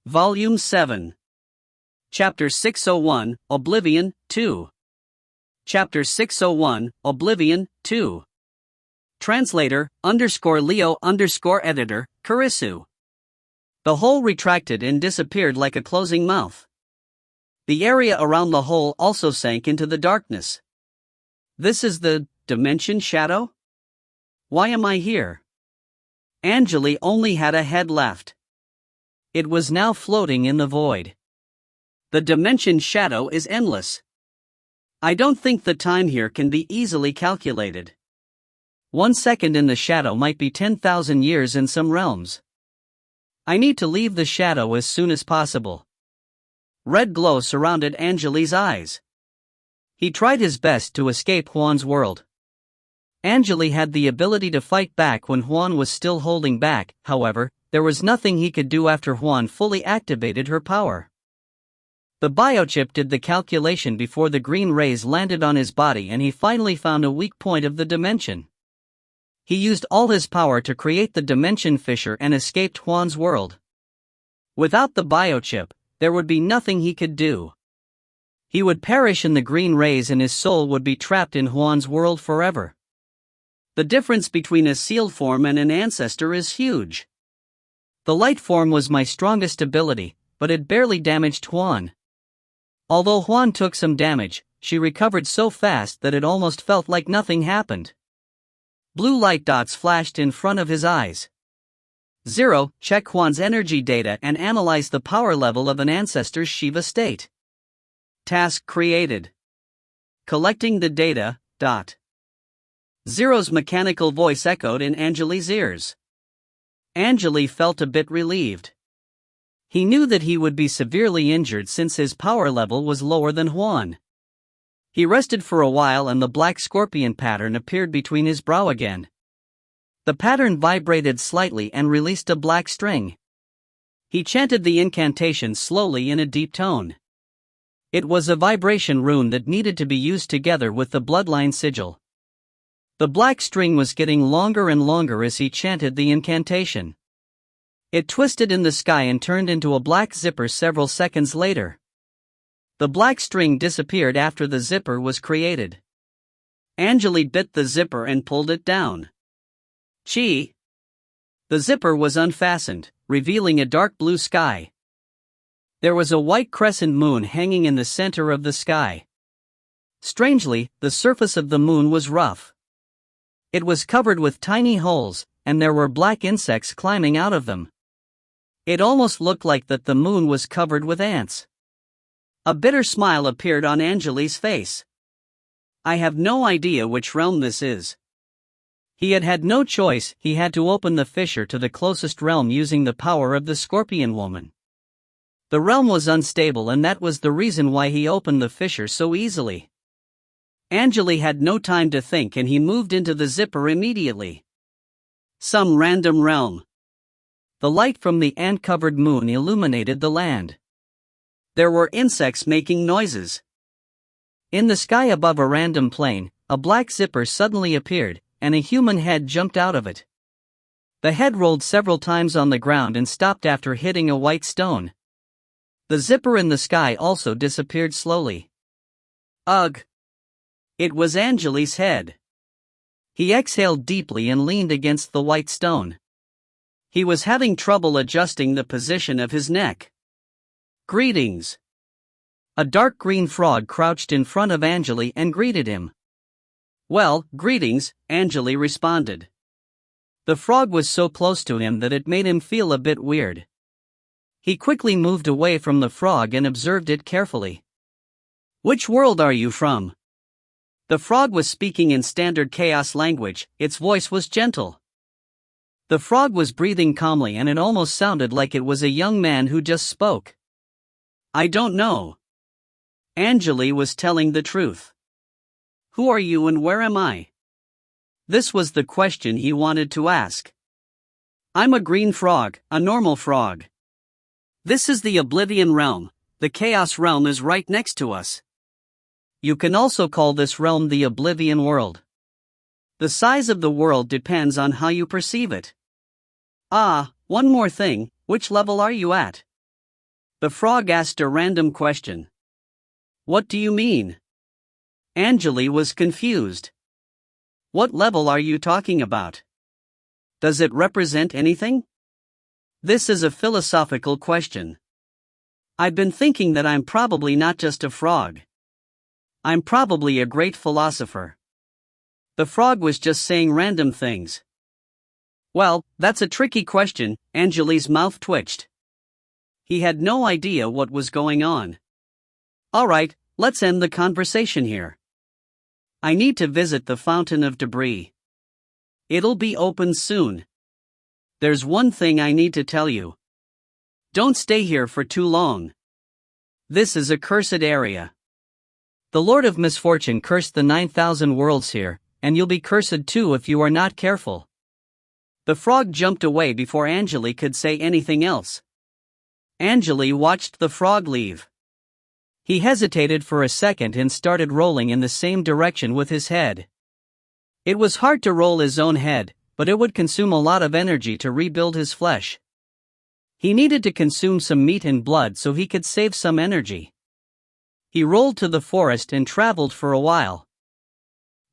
Volume 7. Chapter 601, Oblivion, 2. Chapter 601, Oblivion, 2. Translator, _Leo_editor, Karisu. The hole retracted and disappeared like a closing mouth. The area around the hole also sank into the darkness. This is the dimension shadow? Why am I here? Angele only had a head left. It was now floating in the void. The dimension shadow is endless. I don't think the time here can be easily calculated. 1 second in the shadow might be 10,000 years in some realms. I need to leave the shadow as soon as possible. Red glow surrounded Angele's eyes. He tried his best to escape Juan's world. Angele had the ability to fight back when Juan was still holding back, however, there was nothing he could do after Juan fully activated her power. The biochip did the calculation before the green rays landed on his body and he finally found a weak point of the dimension. He used all his power to create the dimension fissure and escaped Juan's world. Without the biochip, there would be nothing he could do. He would perish in the green rays and his soul would be trapped in Juan's world forever. The difference between a sealed form and an ancestor is huge. The light form was my strongest ability, but it barely damaged Juan. Although Juan took some damage, she recovered so fast that it almost felt like nothing happened. Blue light dots flashed in front of his eyes. 0. Check Juan's energy data and analyze the power level of an ancestor's Shiva state. Task created. Collecting the data. 0's mechanical voice echoed in Angele's ears. Angele felt a bit relieved. He knew that he would be severely injured since his power level was lower than Juan. He rested for a while and the black scorpion pattern appeared between his brow again. The pattern vibrated slightly and released a black string. He chanted the incantation slowly in a deep tone. It was a vibration rune that needed to be used together with the bloodline sigil. The black string was getting longer and longer as he chanted the incantation. It twisted in the sky and turned into a black zipper several seconds later. The black string disappeared after the zipper was created. Angele bit the zipper and pulled it down. Chi! The zipper was unfastened, revealing a dark blue sky. There was a white crescent moon hanging in the center of the sky. Strangely, the surface of the moon was rough. It was covered with tiny holes, and there were black insects climbing out of them. It almost looked like that the moon was covered with ants. A bitter smile appeared on Angele's face. I have no idea which realm this is. He had had no choice, he had to open the fissure to the closest realm using the power of the scorpion woman. The realm was unstable and that was the reason why he opened the fissure so easily. Angele had no time to think and he moved into the zipper immediately. Some random realm. The light from the ant-covered moon illuminated the land. There were insects making noises. In the sky above a random plane, a black zipper suddenly appeared, and a human head jumped out of it. The head rolled several times on the ground and stopped after hitting a white stone. The zipper in the sky also disappeared slowly. Ugh! It was Angele's head. He exhaled deeply and leaned against the white stone. He was having trouble adjusting the position of his neck. Greetings! A dark green frog crouched in front of Angele and greeted him. Well, greetings, Angele responded. The frog was so close to him that it made him feel a bit weird. He quickly moved away from the frog and observed it carefully. Which world are you from? The frog was speaking in standard chaos language, its voice was gentle. The frog was breathing calmly and it almost sounded like it was a young man who just spoke. I don't know. Angele was telling the truth. Who are you and where am I? This was the question he wanted to ask. I'm a green frog, a normal frog. This is the Oblivion realm, the Chaos realm is right next to us. You can also call this realm the Oblivion world. The size of the world depends on how you perceive it. Ah, one more thing, which level are you at? The frog asked a random question. What do you mean? Angele was confused. What level are you talking about? Does it represent anything? This is a philosophical question. I've been thinking that I'm probably not just a frog. I'm probably a great philosopher. The frog was just saying random things. Well, that's a tricky question. Angele's mouth twitched. He had no idea what was going on. Alright, let's end the conversation here. I need to visit the fountain of debris. It'll be open soon. There's one thing I need to tell you. Don't stay here for too long. This is a cursed area. The Lord of Misfortune cursed the 9,000 worlds here, and you'll be cursed too if you are not careful. The frog jumped away before Angele could say anything else. Angele watched the frog leave. He hesitated for a second and started rolling in the same direction with his head. It was hard to roll his own head, but it would consume a lot of energy to rebuild his flesh. He needed to consume some meat and blood so he could save some energy. He rolled to the forest and traveled for a while.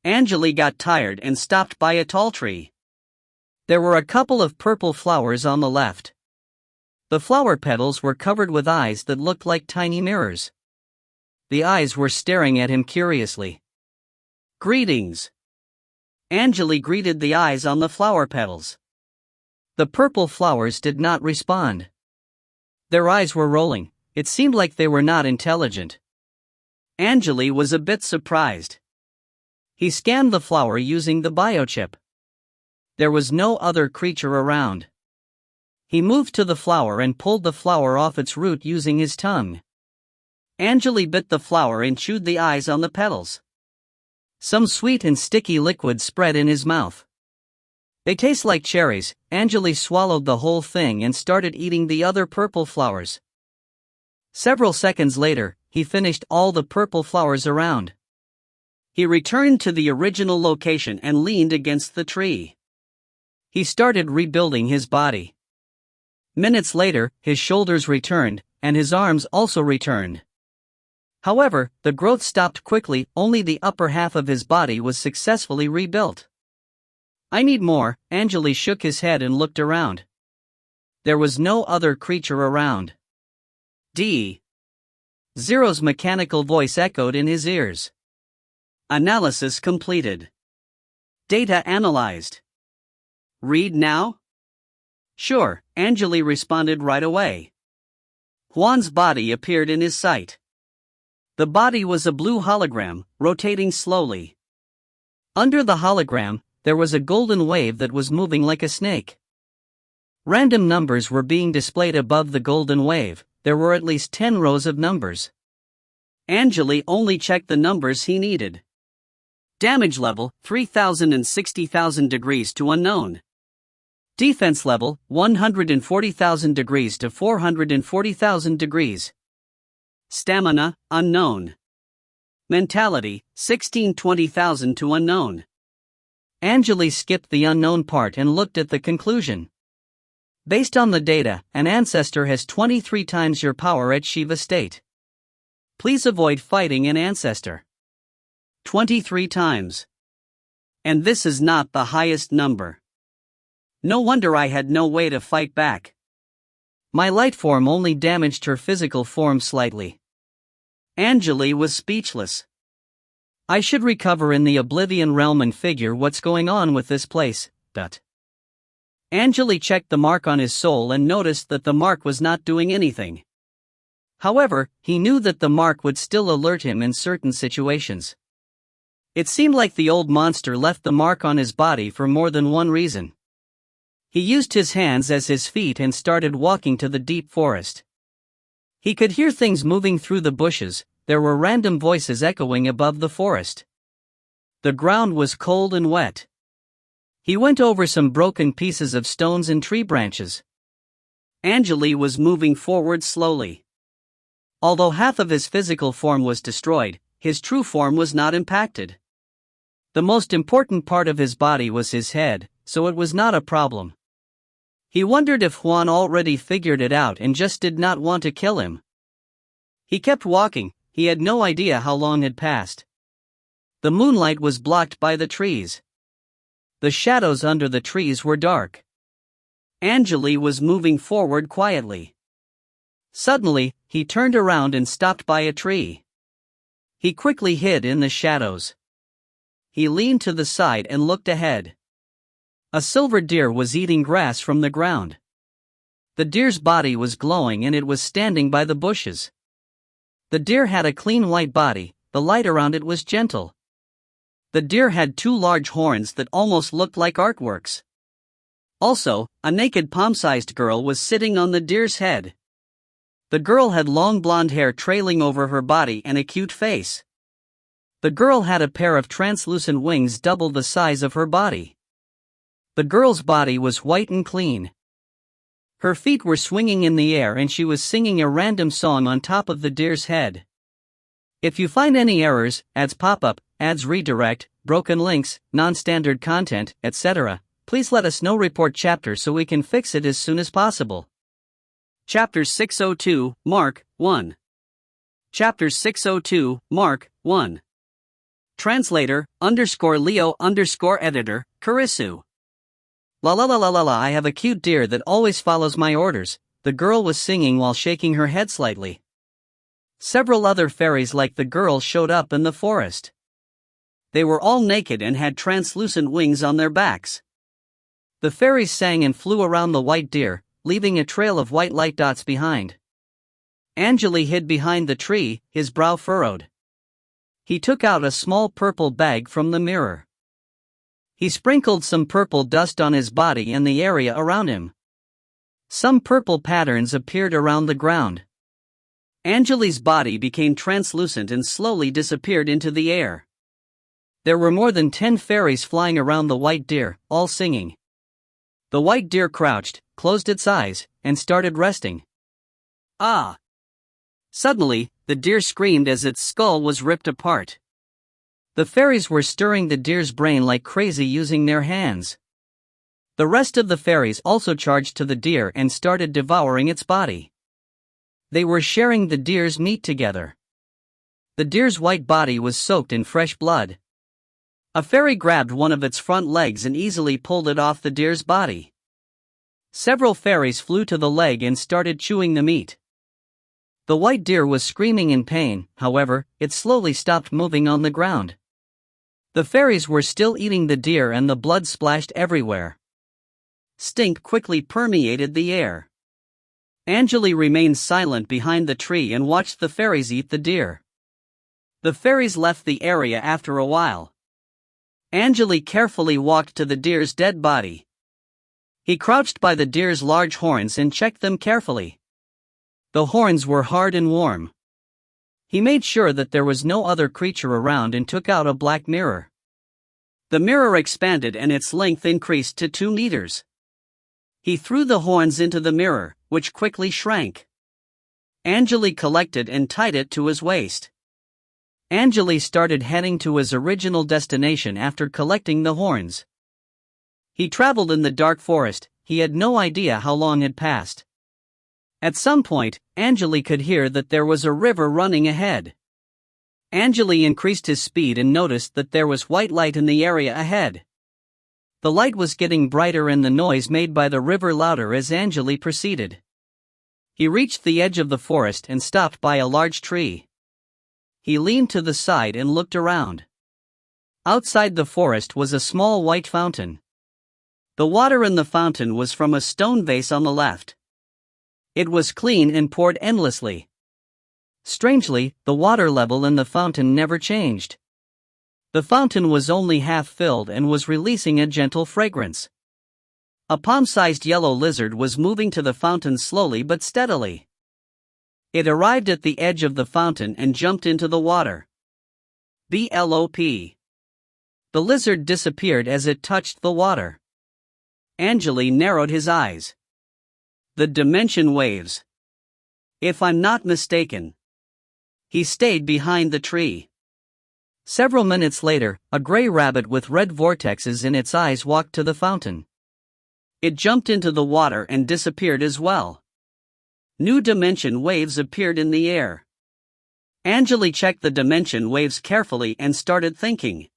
Angele got tired and stopped by a tall tree. There were a couple of purple flowers on the left. The flower petals were covered with eyes that looked like tiny mirrors. The eyes were staring at him curiously. Greetings. Angele greeted the eyes on the flower petals. The purple flowers did not respond. Their eyes were rolling. It seemed like they were not intelligent. Angele was a bit surprised. He scanned the flower using the biochip. There was no other creature around. He moved to the flower and pulled the flower off its root using his tongue. Angele bit the flower and chewed the eyes on the petals. Some sweet and sticky liquid spread in his mouth. They taste like cherries. Angele swallowed the whole thing and started eating the other purple flowers. Several seconds later, he finished all the purple flowers around. He returned to the original location and leaned against the tree. He started rebuilding his body. Minutes later, his shoulders returned, and his arms also returned. However, the growth stopped quickly. Only the upper half of his body was successfully rebuilt. I need more. Angele shook his head and looked around. There was no other creature around. Zero's mechanical voice echoed in his ears. Analysis completed. Data analyzed. Read now? Sure, Angele responded right away. Juan's body appeared in his sight. The body was a blue hologram, rotating slowly. Under the hologram, there was a golden wave that was moving like a snake. Random numbers were being displayed above the golden wave. There were at least 10 rows of numbers. Angele only checked the numbers he needed. Damage level, 3,000 and 60,000 degrees to unknown. Defense level, 140,000 degrees to 440,000 degrees. Stamina, unknown. Mentality, 16-20,000 to unknown. Angele skipped the unknown part and looked at the conclusion. Based on the data, an ancestor has 23 times your power at Shiva state. Please avoid fighting an ancestor. 23 times. And this is not the highest number. No wonder I had no way to fight back. My light form only damaged her physical form slightly. Angele was speechless. I should recover in the Oblivion realm and figure what's going on with this place. Angele checked the mark on his soul and noticed that the mark was not doing anything. However, he knew that the mark would still alert him in certain situations. It seemed like the old monster left the mark on his body for more than one reason. He used his hands as his feet and started walking to the deep forest. He could hear things moving through the bushes. There were random voices echoing above the forest. The ground was cold and wet. He went over some broken pieces of stones and tree branches. Angele was moving forward slowly. Although half of his physical form was destroyed, his true form was not impacted. The most important part of his body was his head, so it was not a problem. He wondered if Juan already figured it out and just did not want to kill him. He kept walking, he had no idea how long had passed. The moonlight was blocked by the trees. The shadows under the trees were dark. Angele was moving forward quietly. Suddenly, he turned around and stopped by a tree. He quickly hid in the shadows. He leaned to the side and looked ahead. A silver deer was eating grass from the ground. The deer's body was glowing and it was standing by the bushes. The deer had a clean white body, the light around it was gentle. The deer had two large horns that almost looked like artworks. Also, a naked palm-sized girl was sitting on the deer's head. The girl had long blonde hair trailing over her body and a cute face. The girl had a pair of translucent wings double the size of her body. The girl's body was white and clean. Her feet were swinging in the air and she was singing a random song on top of the deer's head. If you find any errors, ads pop up, ads redirect, broken links, non-standard content, etc., please let us know. Report chapter so we can fix it as soon as possible. Chapter 602, Mark 1. Chapter 602, Mark 1. Translator, _Leo _editor, Karisu. La la la la la la, I have a cute deer that always follows my orders, the girl was singing while shaking her head slightly. Several other fairies like the girl showed up in the forest. They were all naked and had translucent wings on their backs. The fairies sang and flew around the white deer, leaving a trail of white light dots behind. Angele hid behind the tree, his brow furrowed. He took out a small purple bag from the mirror. He sprinkled some purple dust on his body and the area around him. Some purple patterns appeared around the ground. Angele's body became translucent and slowly disappeared into the air. There were more than 10 fairies flying around the white deer, all singing. The white deer crouched, closed its eyes, and started resting. Ah! Suddenly, the deer screamed as its skull was ripped apart. The fairies were stirring the deer's brain like crazy using their hands. The rest of the fairies also charged to the deer and started devouring its body. They were sharing the deer's meat together. The deer's white body was soaked in fresh blood. A fairy grabbed one of its front legs and easily pulled it off the deer's body. Several fairies flew to the leg and started chewing the meat. The white deer was screaming in pain, however, it slowly stopped moving on the ground. The fairies were still eating the deer and the blood splashed everywhere. Stink quickly permeated the air. Angele remained silent behind the tree and watched the fairies eat the deer. The fairies left the area after a while. Angele carefully walked to the deer's dead body. He crouched by the deer's large horns and checked them carefully. The horns were hard and warm. He made sure that there was no other creature around and took out a black mirror. The mirror expanded and its length increased to 2 meters. He threw the horns into the mirror, which quickly shrank. Angele collected and tied it to his waist. Angele started heading to his original destination after collecting the horns. He traveled in the dark forest, he had no idea how long had passed. At some point, Angele could hear that there was a river running ahead. Angele increased his speed and noticed that there was white light in the area ahead. The light was getting brighter and the noise made by the river louder as Angele proceeded. He reached the edge of the forest and stopped by a large tree. He leaned to the side and looked around. Outside the forest was a small white fountain. The water in the fountain was from a stone vase on the left. It was clean and poured endlessly. Strangely, the water level in the fountain never changed. The fountain was only half filled and was releasing a gentle fragrance. A palm-sized yellow lizard was moving to the fountain slowly but steadily. It arrived at the edge of the fountain and jumped into the water. Blop. The lizard disappeared as it touched the water. Angele narrowed his eyes. The dimension waves. If I'm not mistaken. He stayed behind the tree. Several minutes later, a gray rabbit with red vortexes in its eyes walked to the fountain. It jumped into the water and disappeared as well. New dimension waves appeared in the air. Angele checked the dimension waves carefully and started thinking.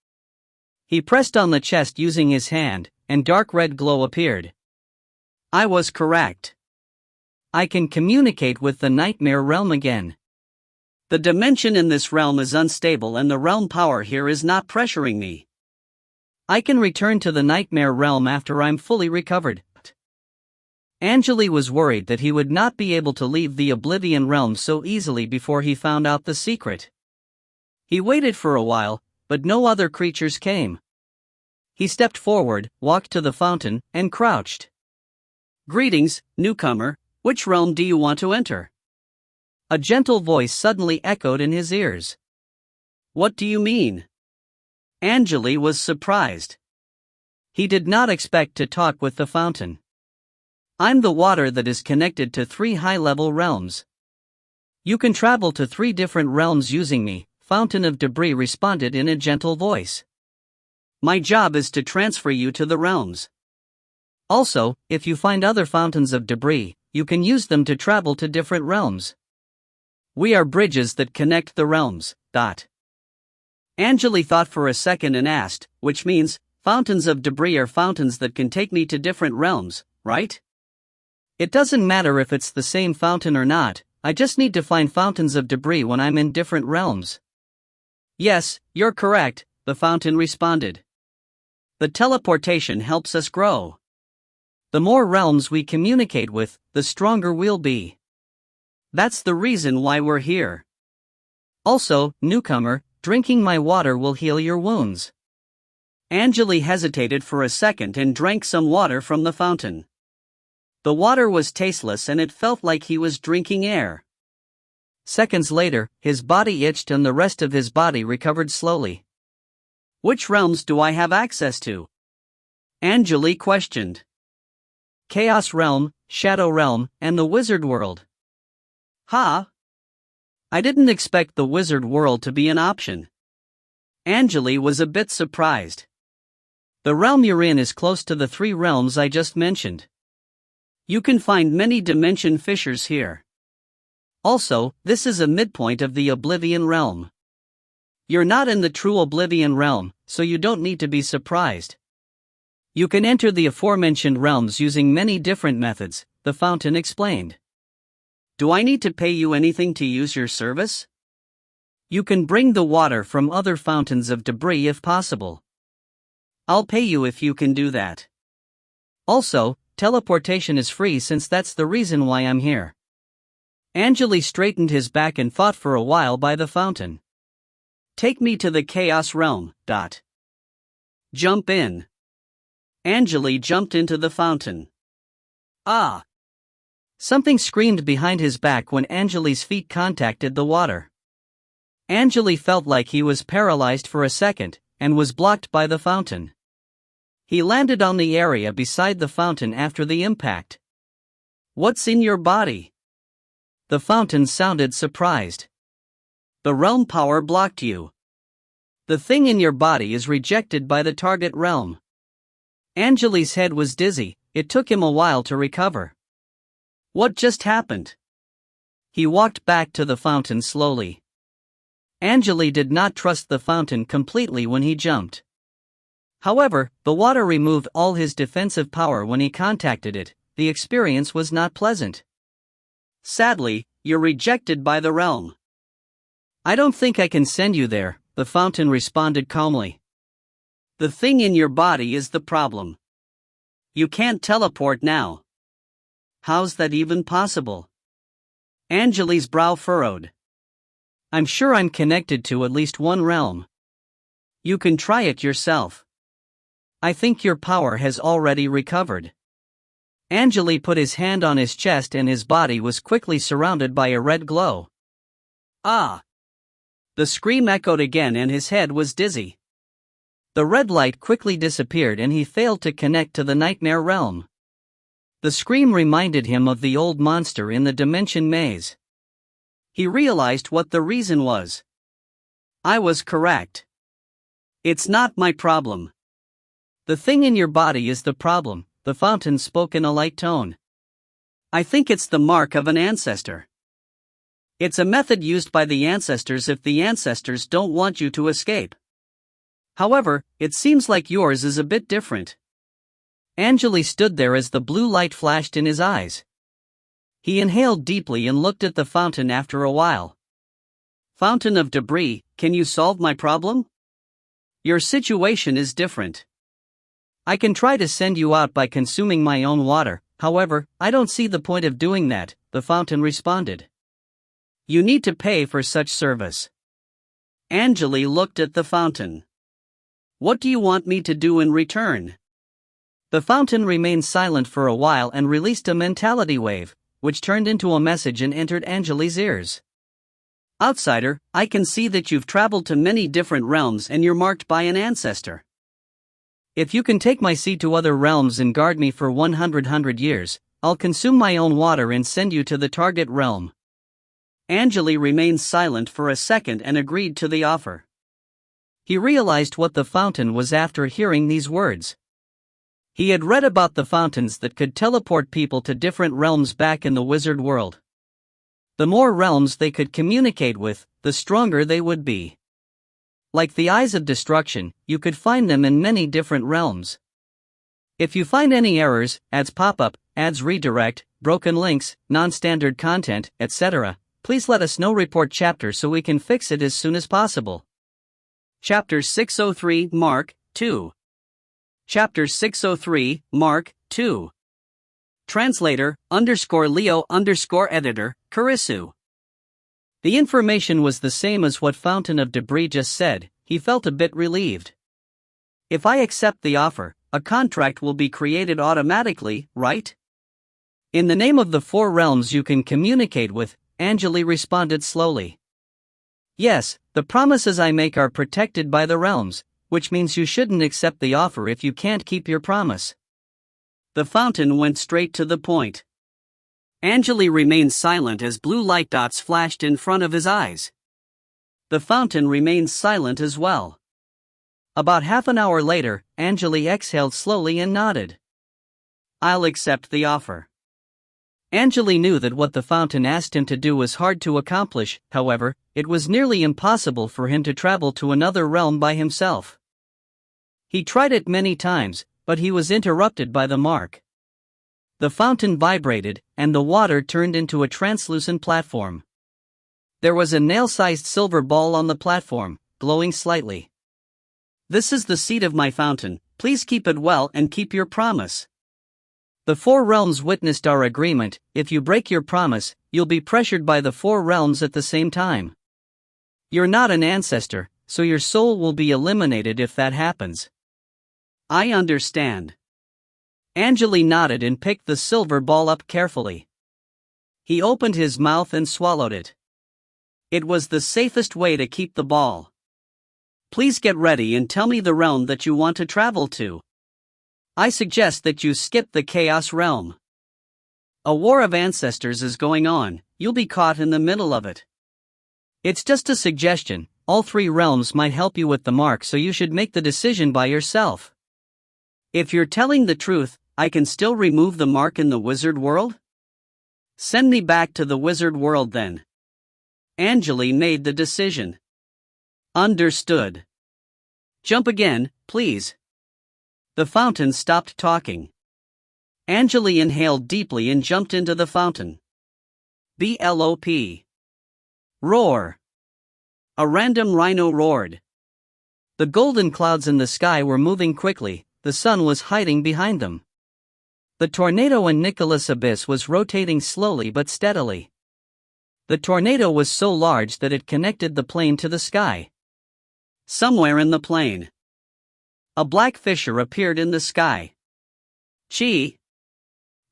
He pressed on the chest using his hand, and dark red glow appeared. I was correct. I can communicate with the nightmare realm again. The dimension in this realm is unstable and the realm power here is not pressuring me. I can return to the nightmare realm after I'm fully recovered. Angele was worried that he would not be able to leave the Oblivion realm so easily before he found out the secret. He waited for a while, but no other creatures came. He stepped forward, walked to the fountain, and crouched. Greetings, newcomer, which realm do you want to enter? A gentle voice suddenly echoed in his ears. What do you mean? Angele was surprised. He did not expect to talk with the fountain. I'm the water that is connected to 3 high-level realms. You can travel to 3 different realms using me, Fountain of Debris responded in a gentle voice. My job is to transfer you to the realms. Also, if you find other fountains of debris, you can use them to travel to different realms. We are bridges that connect the realms. Angele thought for a second and asked, which means, fountains of debris are fountains that can take me to different realms, right? It doesn't matter if it's the same fountain or not, I just need to find fountains of debris when I'm in different realms. Yes, you're correct, the fountain responded. The teleportation helps us grow. The more realms we communicate with, the stronger we'll be. That's the reason why we're here. Also, newcomer, drinking my water will heal your wounds. Angele hesitated for a second and drank some water from the fountain. The water was tasteless and it felt like he was drinking air. Seconds later, his body itched and the rest of his body recovered slowly. Which realms do I have access to? Angele questioned. Chaos Realm, Shadow Realm, and the Wizard World. Huh? I didn't expect the Wizard World to be an option. Angele was a bit surprised. The realm you're in is close to the 3 realms I just mentioned. You can find many dimension fissures here. Also, this is a midpoint of the Oblivion realm. You're not in the true Oblivion realm, so you don't need to be surprised. You can enter the aforementioned realms using many different methods, the fountain explained. Do I need to pay you anything to use your service? You can bring the water from other fountains of debris if possible. I'll pay you if you can do that. Also, teleportation is free since that's the reason why I'm here. Angele straightened his back and thought for a while by the fountain. Take me to the Chaos Realm. Jump in. Angele jumped into the fountain. Ah! Something screamed behind his back when Angele's feet contacted the water. Angele felt like he was paralyzed for a second, and was blocked by the fountain. He landed on the area beside the fountain after the impact. What's in your body? The fountain sounded surprised. The realm power blocked you. The thing in your body is rejected by the target realm. Angele's head was dizzy, it took him a while to recover. What just happened? He walked back to the fountain slowly. Angele did not trust the fountain completely when he jumped. However, the water removed all his defensive power when he contacted it. The experience was not pleasant. Sadly, you're rejected by the realm. I don't think I can send you there, the fountain responded calmly. The thing in your body is the problem. You can't teleport now. How's that even possible? Angele's brow furrowed. I'm sure I'm connected to at least one realm. You can try it yourself. I think your power has already recovered. Angele put his hand on his chest and his body was quickly surrounded by a red glow. Ah! The scream echoed again and his head was dizzy. The red light quickly disappeared and he failed to connect to the nightmare realm. The scream reminded him of the old monster in the dimension maze. He realized what the reason was. I was correct. It's not my problem. The thing in your body is the problem, the fountain spoke in a light tone. I think it's the mark of an ancestor. It's a method used by the ancestors if the ancestors don't want you to escape. However, it seems like yours is a bit different. Angele stood there as the blue light flashed in his eyes. He inhaled deeply and looked at the fountain after a while. Fountain of debris, can you solve my problem? Your situation is different. I can try to send you out by consuming my own water, however, I don't see the point of doing that, the fountain responded. You need to pay for such service. Angele looked at the fountain. What do you want me to do in return? The fountain remained silent for a while and released a mentality wave, which turned into a message and entered Angele's ears. Outsider, I can see that you've traveled to many different realms and you're marked by an ancestor. If you can take my seed to other realms and guard me for 100 years, I'll consume my own water and send you to the target realm. Angele remained silent for a second and agreed to the offer. He realized what the fountain was after hearing these words. He had read about the fountains that could teleport people to different realms back in the wizard world. The more realms they could communicate with, the stronger they would be. Like the eyes of destruction, you could find them in many different realms. If you find any errors, ads pop up, ads redirect, broken links, non-standard content, etc., please let us know. Report chapter so we can fix it as soon as possible. Chapter 603 Mark 2. Chapter 603 Mark 2. Translator _Leo _editor, Karisu. The information was the same as what Fountain of Debris just said. He felt a bit relieved. If I accept the offer, a contract will be created automatically, right? In the name of the 4 realms you can communicate with, Angele responded slowly. Yes, the promises I make are protected by the realms, which means you shouldn't accept the offer if you can't keep your promise. The fountain went straight to the point. Angele remained silent as blue light dots flashed in front of his eyes. The fountain remained silent as well. About half an hour later, Angele exhaled slowly and nodded. I'll accept the offer. Angele knew that what the fountain asked him to do was hard to accomplish, however, it was nearly impossible for him to travel to another realm by himself. He tried it many times, but he was interrupted by the mark. The fountain vibrated, and the water turned into a translucent platform. There was a nail-sized silver ball on the platform, glowing slightly. This is the seed of my fountain, please keep it well and keep your promise. The 4 realms witnessed our agreement. If you break your promise, you'll be pressured by the 4 realms at the same time. You're not an ancestor, so your soul will be eliminated if that happens. I understand. Angele nodded and picked the silver ball up carefully. He opened his mouth and swallowed it. It was the safest way to keep the ball. Please get ready and tell me the realm that you want to travel to. I suggest that you skip the Chaos realm. A war of ancestors is going on, you'll be caught in the middle of it. It's just a suggestion, all 3 realms might help you with the mark, so you should make the decision by yourself. If you're telling the truth, I can still remove the mark in the wizard world? Send me back to the wizard world then. Angele made the decision. Understood. Jump again, please. The fountain stopped talking. Angele inhaled deeply and jumped into the fountain. Blop. Roar. A random rhino roared. The golden clouds in the sky were moving quickly, the sun was hiding behind them. The tornado in Nicholas Abyss was rotating slowly but steadily. The tornado was so large that it connected the plane to the sky. Somewhere in the plane, a black fissure appeared in the sky. Chi.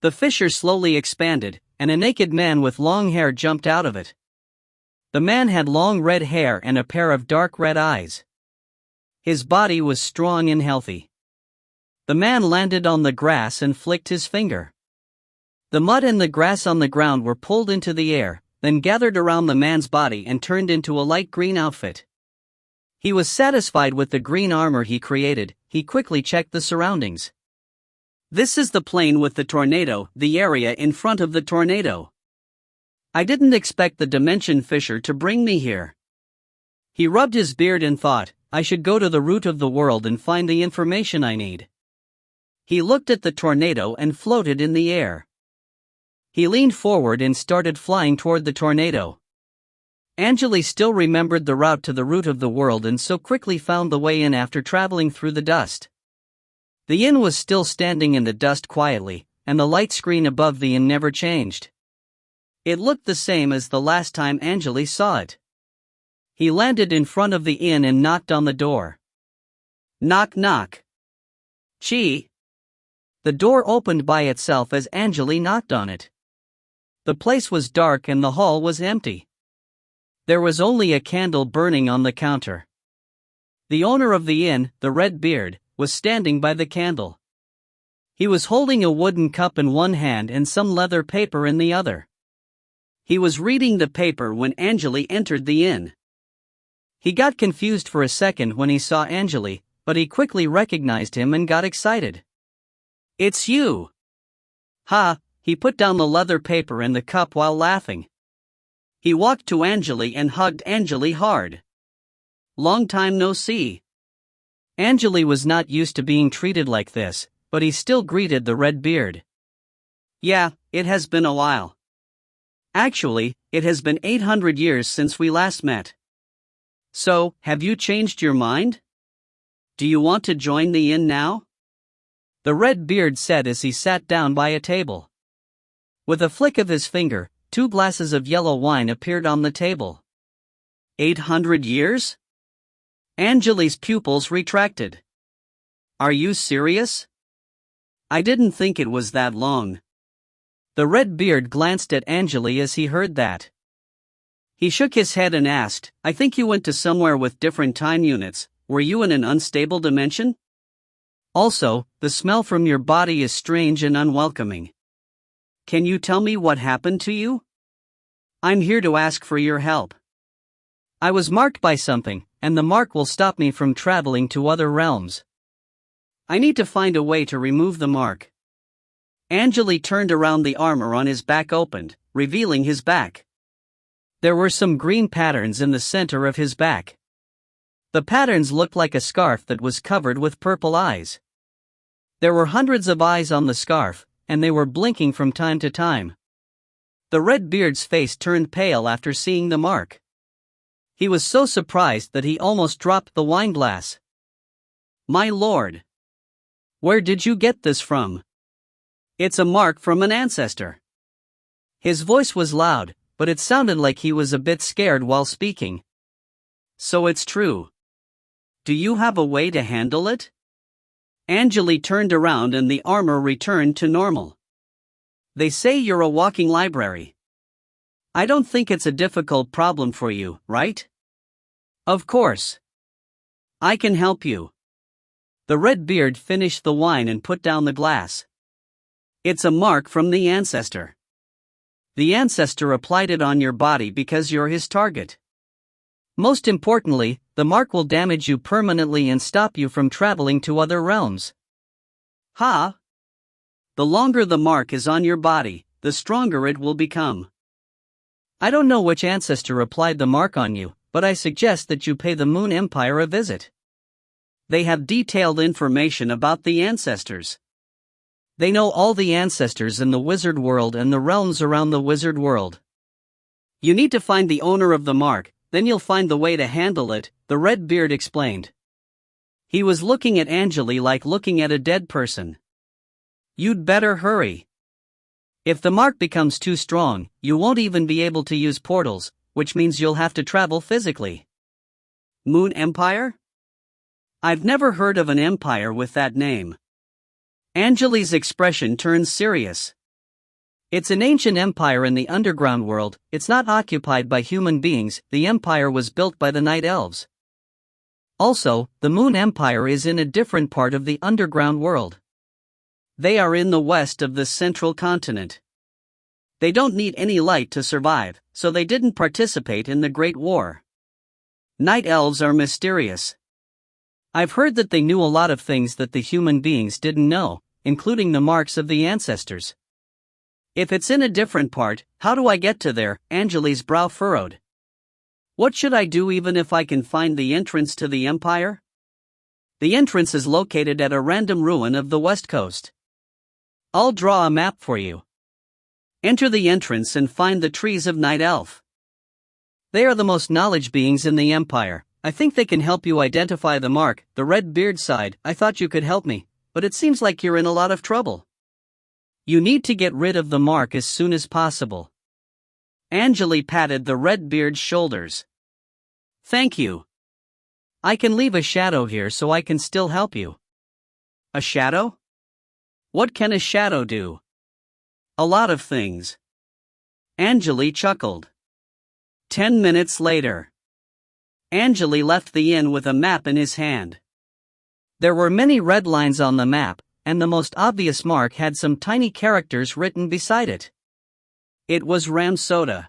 The fissure slowly expanded, and a naked man with long hair jumped out of it. The man had long red hair and a pair of dark red eyes. His body was strong and healthy. The man landed on the grass and flicked his finger. The mud and the grass on the ground were pulled into the air, then gathered around the man's body and turned into a light green outfit. He was satisfied with the green armor he created. He quickly checked the surroundings. This is the plane with the tornado, the area in front of the tornado. I didn't expect the dimension fisher to bring me here. He rubbed his beard and thought, I should go to the root of the world and find the information I need. He looked at the tornado and floated in the air. He leaned forward and started flying toward the tornado. Angele still remembered the route to the root of the world and so quickly found the way in after traveling through the dust. The inn was still standing in the dust quietly, and the light screen above the inn never changed. It looked the same as the last time Angele saw it. He landed in front of the inn and knocked on the door. Knock knock. Chi. The door opened by itself as Angele knocked on it. The place was dark and the hall was empty. There was only a candle burning on the counter. The owner of the inn, the Red Beard, was standing by the candle. He was holding a wooden cup in one hand and some leather paper in the other. He was reading the paper when Angele entered the inn. He got confused for a second when he saw Angele, but he quickly recognized him and got excited. It's you! Ha! He put down the leather paper and the cup while laughing. He walked to Angele and hugged Angele hard. Long time no see. Angele was not used to being treated like this, but he still greeted the Red Beard. Yeah, it has been a while. Actually, it has been 800 years since we last met. So, have you changed your mind? Do you want to join the inn now? The Red Beard said as he sat down by a table. With a flick of his finger, 2 glasses of yellow wine appeared on the table. 800 years? Angele's pupils retracted. Are you serious? I didn't think it was that long. The Red Beard glanced at Angele as he heard that. He shook his head and asked, I think you went to somewhere with different time units. Were you in an unstable dimension? Also, the smell from your body is strange and unwelcoming. Can you tell me what happened to you? I'm here to ask for your help. I was marked by something, and the mark will stop me from traveling to other realms. I need to find a way to remove the mark. Angele turned around. The armor on his back opened, revealing his back. There were some green patterns in the center of his back. The patterns looked like a scarf that was covered with purple eyes. There were hundreds of eyes on the scarf, and they were blinking from time to time. The Red Beard's face turned pale after seeing the mark. He was so surprised that he almost dropped the wine glass. My lord! Where did you get this from? It's a mark from an ancestor. His voice was loud, but it sounded like he was a bit scared while speaking. So it's true. Do you have a way to handle it? Angele turned around and the armor returned to normal. They say you're a walking library. I don't think it's a difficult problem for you, right? Of course. I can help you. The Red Beard finished the wine and put down the glass. It's a mark from the ancestor. The ancestor applied it on your body because you're his target. Most importantly, the mark will damage you permanently and stop you from traveling to other realms. Ha! The longer the mark is on your body, the stronger it will become. I don't know which ancestor applied the mark on you, but I suggest that you pay the Moon Empire a visit. They have detailed information about the ancestors. They know all the ancestors in the wizard world and the realms around the wizard world. You need to find the owner of the mark, then you'll find the way to handle it, the Red Beard explained. He was looking at Angele like looking at a dead person. You'd better hurry. If the mark becomes too strong, you won't even be able to use portals, which means you'll have to travel physically. Moon Empire? I've never heard of an empire with that name. Angele's expression turned serious. It's an ancient empire in the underground world. It's not occupied by human beings. The empire was built by the Night Elves. Also, the Moon Empire is in a different part of the underground world. They are in the west of the central continent. They don't need any light to survive, so they didn't participate in the Great War. Night Elves are mysterious. I've heard that they knew a lot of things that the human beings didn't know. including the marks of the ancestors. If it's in a different part, how do I get to there? Angele's brow furrowed. What should I do even if I can find the entrance to the Empire? The entrance is located at a random ruin of the west coast. I'll draw a map for you. Enter the entrance and find the trees of Night Elf. They are the most knowledge beings in the Empire. I think they can help you identify the mark. The red beard sighed. I thought you could help me, but it seems like you're in a lot of trouble. You need to get rid of the mark as soon as possible. Angele patted the red beard's shoulders. Thank you. I can leave a shadow here so I can still help you. A shadow? What can a shadow do? A lot of things. Angele chuckled. 10 minutes later. Angele left the inn with a map in his hand. There were many red lines on the map, and the most obvious mark had some tiny characters written beside it. It was Ramsoda.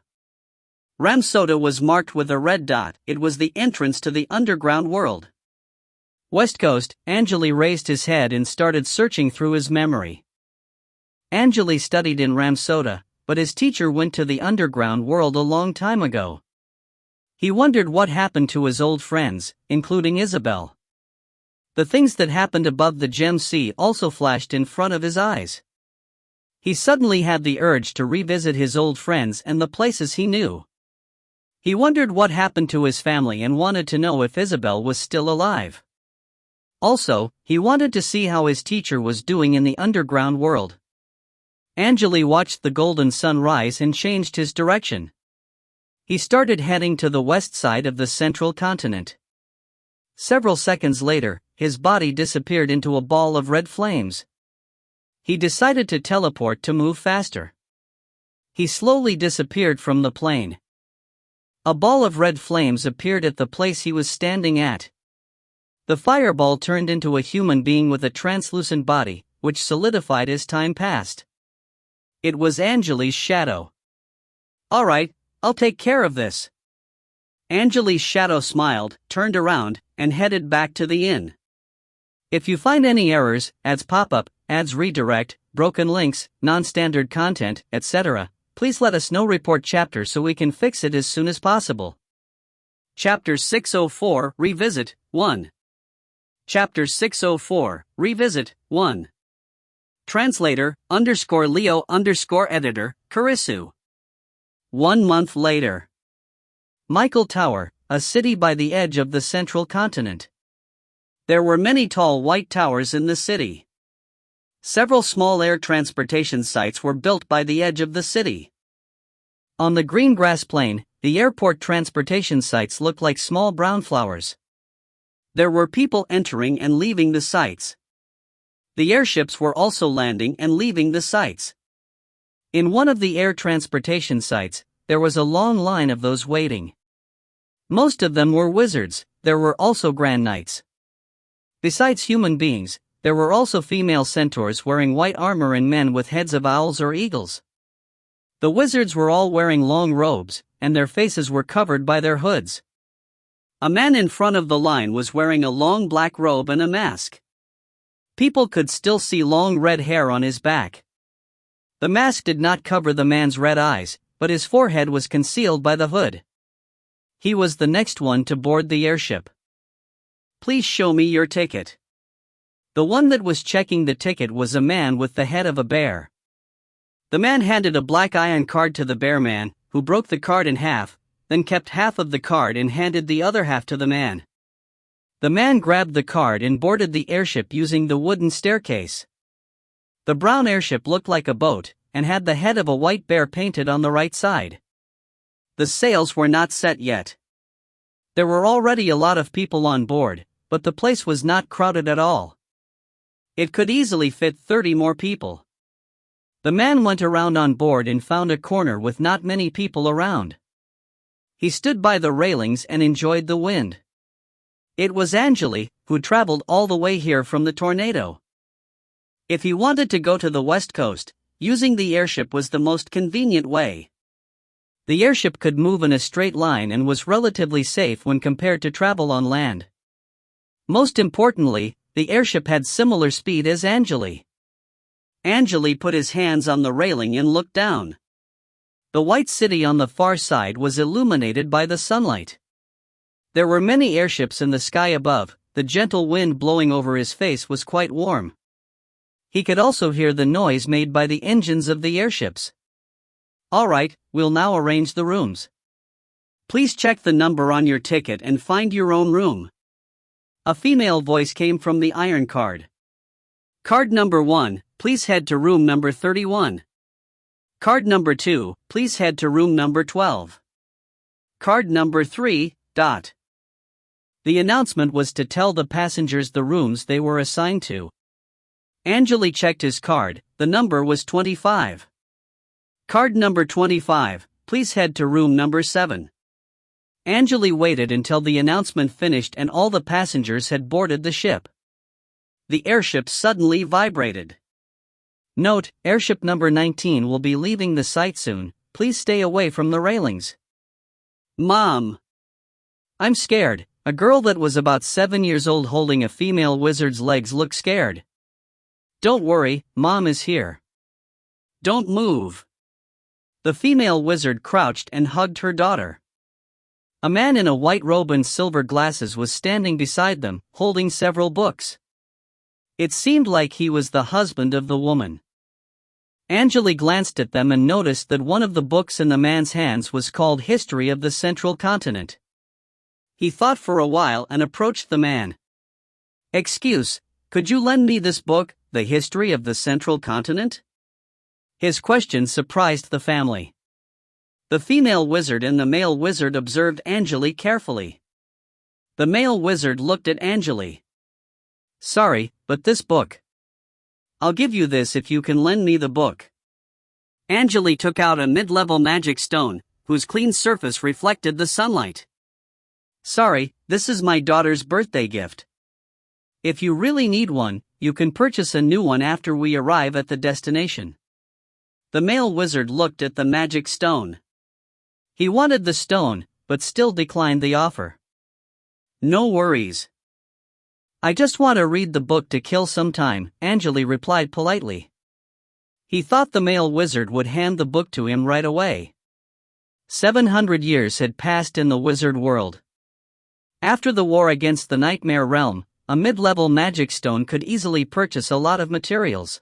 Ramsoda was marked with a red dot. It was the entrance to the underground world. West Coast. Angele raised his head and started searching through his memory. Angele studied in Ramsoda, but his teacher went to the underground world a long time ago. He wondered what happened to his old friends, including Isabel. The things that happened above the Gem Sea also flashed in front of his eyes. He suddenly had the urge to revisit his old friends and the places he knew. He wondered what happened to his family and wanted to know if Isabel was still alive. Also, he wanted to see how his teacher was doing in the underground world. Angele watched the golden sun rise and changed his direction. He started heading to the west side of the central continent. Several seconds later, his body disappeared into a ball of red flames. He decided to teleport to move faster. He slowly disappeared from the plane. A ball of red flames appeared at the place he was standing at. The fireball turned into a human being with a translucent body, which solidified as time passed. It was Angele's shadow. All right, I'll take care of this. Angele's shadow smiled, turned around, and headed back to the inn. If you find any errors, ads pop-up, ads redirect, broken links, non-standard content, etc., please let us know. Report chapter so we can fix it as soon as possible. Chapter 604, Revisit, 1. Chapter 604, Revisit, 1. Translator, _Leo _editor, Karisu. 1 month later. Michael Tower, a city by the edge of the central continent. There were many tall white towers in the city. Several small air transportation sites were built by the edge of the city. On the green grass plain, the airport transportation sites looked like small brown flowers. There were people entering and leaving the sites. The airships were also landing and leaving the sites. In one of the air transportation sites, there was a long line of those waiting. Most of them were wizards. There were also grand knights. Besides human beings, there were also female centaurs wearing white armor and men with heads of owls or eagles. The wizards were all wearing long robes, and their faces were covered by their hoods. A man in front of the line was wearing a long black robe and a mask. People could still see long red hair on his back. The mask did not cover the man's red eyes, but his forehead was concealed by the hood. He was the next one to board the airship. Please show me your ticket. The one that was checking the ticket was a man with the head of a bear. The man handed a black iron card to the bear man, who broke the card in half, then kept half of the card and handed the other half to the man. The man grabbed the card and boarded the airship using the wooden staircase. The brown airship looked like a boat, and had the head of a white bear painted on the right side. The sails were not set yet. There were already a lot of people on board, but the place was not crowded at all. It could easily fit 30 more people. The man went around on board and found a corner with not many people around. He stood by the railings and enjoyed the wind. It was Angele, who traveled all the way here from the tornado. If he wanted to go to the west coast, using the airship was the most convenient way. The airship could move in a straight line and was relatively safe when compared to travel on land. Most importantly, the airship had similar speed as Angele. Angele put his hands on the railing and looked down. The white city on the far side was illuminated by the sunlight. There were many airships in the sky above. The gentle wind blowing over his face was quite warm. He could also hear the noise made by the engines of the airships. "All right, we'll now arrange the rooms. Please check the number on your ticket and find your own room." A female voice came from the iron card. "Card number 1, please head to room number 31. Card number 2, please head to room number 12. Card number 3, ... The announcement was to tell the passengers the rooms they were assigned to. Angele checked his card. The number was 25. "Card number 25, please head to room number 7. Angele waited until the announcement finished and all the passengers had boarded the ship. The airship suddenly vibrated. "Note, airship number 19 will be leaving the site soon. Please stay away from the railings." "Mom, I'm scared." A girl that was about 7 years old holding a female wizard's legs looked scared. "Don't worry, Mom is here. Don't move." The female wizard crouched and hugged her daughter. A man in a white robe and silver glasses was standing beside them, holding several books. It seemed like he was the husband of the woman. Angele glanced at them and noticed that one of the books in the man's hands was called History of the Central Continent. He thought for a while and approached the man. "Excuse, could you lend me this book, The History of the Central Continent?" His question surprised the family. The female wizard and the male wizard observed Angele carefully. The male wizard looked at Angele. "Sorry, but this book. I'll give you this if you can lend me the book." Angele took out a mid-level magic stone, whose clean surface reflected the sunlight. "Sorry, this is my daughter's birthday gift. If you really need one, you can purchase a new one after we arrive at the destination." The male wizard looked at the magic stone. He wanted the stone, but still declined the offer. "No worries. I just want to read the book to kill some time," Angele replied politely. He thought the male wizard would hand the book to him right away. 700 years had passed in the wizard world. After the war against the Nightmare Realm, a mid-level magic stone could easily purchase a lot of materials.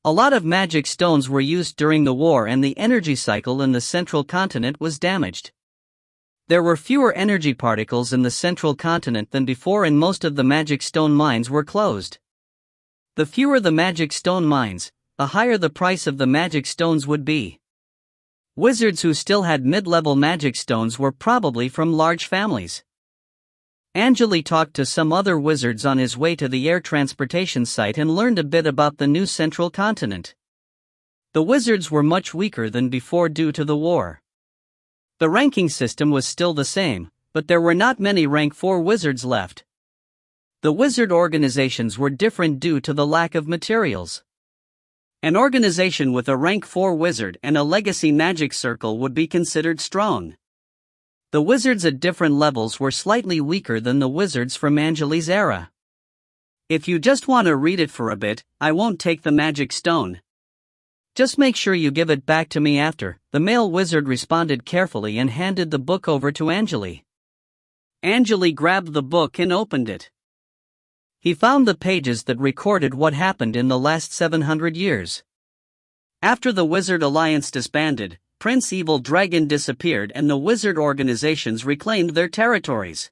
A lot of magic stones were used during the war and the energy cycle in the central continent was damaged. There were fewer energy particles in the central continent than before and most of the magic stone mines were closed. The fewer the magic stone mines, the higher the price of the magic stones would be. Wizards who still had mid-level magic stones were probably from large families. Angele talked to some other wizards on his way to the air transportation site and learned a bit about the new central continent. The wizards were much weaker than before due to the war. The ranking system was still the same, but there were not many rank 4 wizards left. The wizard organizations were different due to the lack of materials. An organization with a rank 4 wizard and a legacy magic circle would be considered strong. The wizards at different levels were slightly weaker than the wizards from Angele's era. "If you just want to read it for a bit, I won't take the magic stone. Just make sure you give it back to me after," the male wizard responded carefully and handed the book over to Angele. Angele grabbed the book and opened it. He found the pages that recorded what happened in the last 700 years. After the Wizard Alliance disbanded, Prince Evil Dragon disappeared and the wizard organizations reclaimed their territories.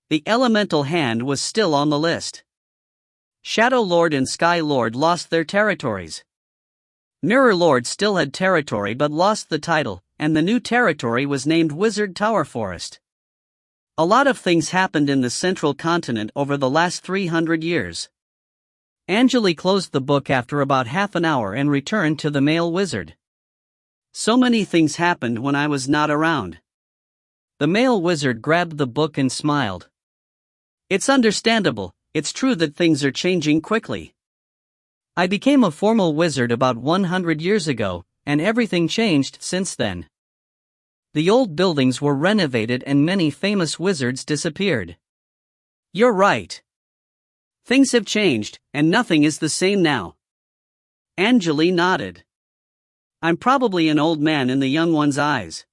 The Elemental Hand was still on the list. Shadow Lord and Sky Lord lost their territories. Mirror Lord still had territory but lost the title, and the new territory was named Wizard Tower Forest. A lot of things happened in the central continent over the last 300 years. Angele closed the book after about half an hour and returned to the male wizard. "So many things happened when I was not around." The male wizard grabbed the book and smiled. "It's understandable, it's true that things are changing quickly. I became a formal wizard about 100 years ago, and everything changed since then. The old buildings were renovated and many famous wizards disappeared." "You're right. Things have changed, and nothing is the same now. Angele nodded. I'm probably an old man in the young one's eyes.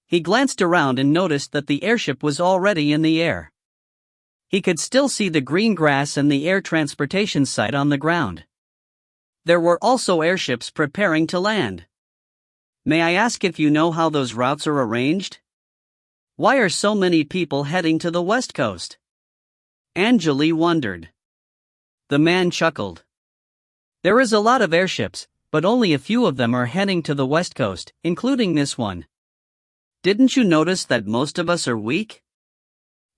He glanced around and noticed that the airship was already in the air. He could still see the green grass and the air transportation site on the ground. There were also airships preparing to land. May I ask if you know how those routes are arranged? Why are so many people heading to the West Coast? Angele wondered. The man chuckled. There is a lot of airships, but only a few of them are heading to the West Coast, including this one. Didn't you notice that most of us are weak?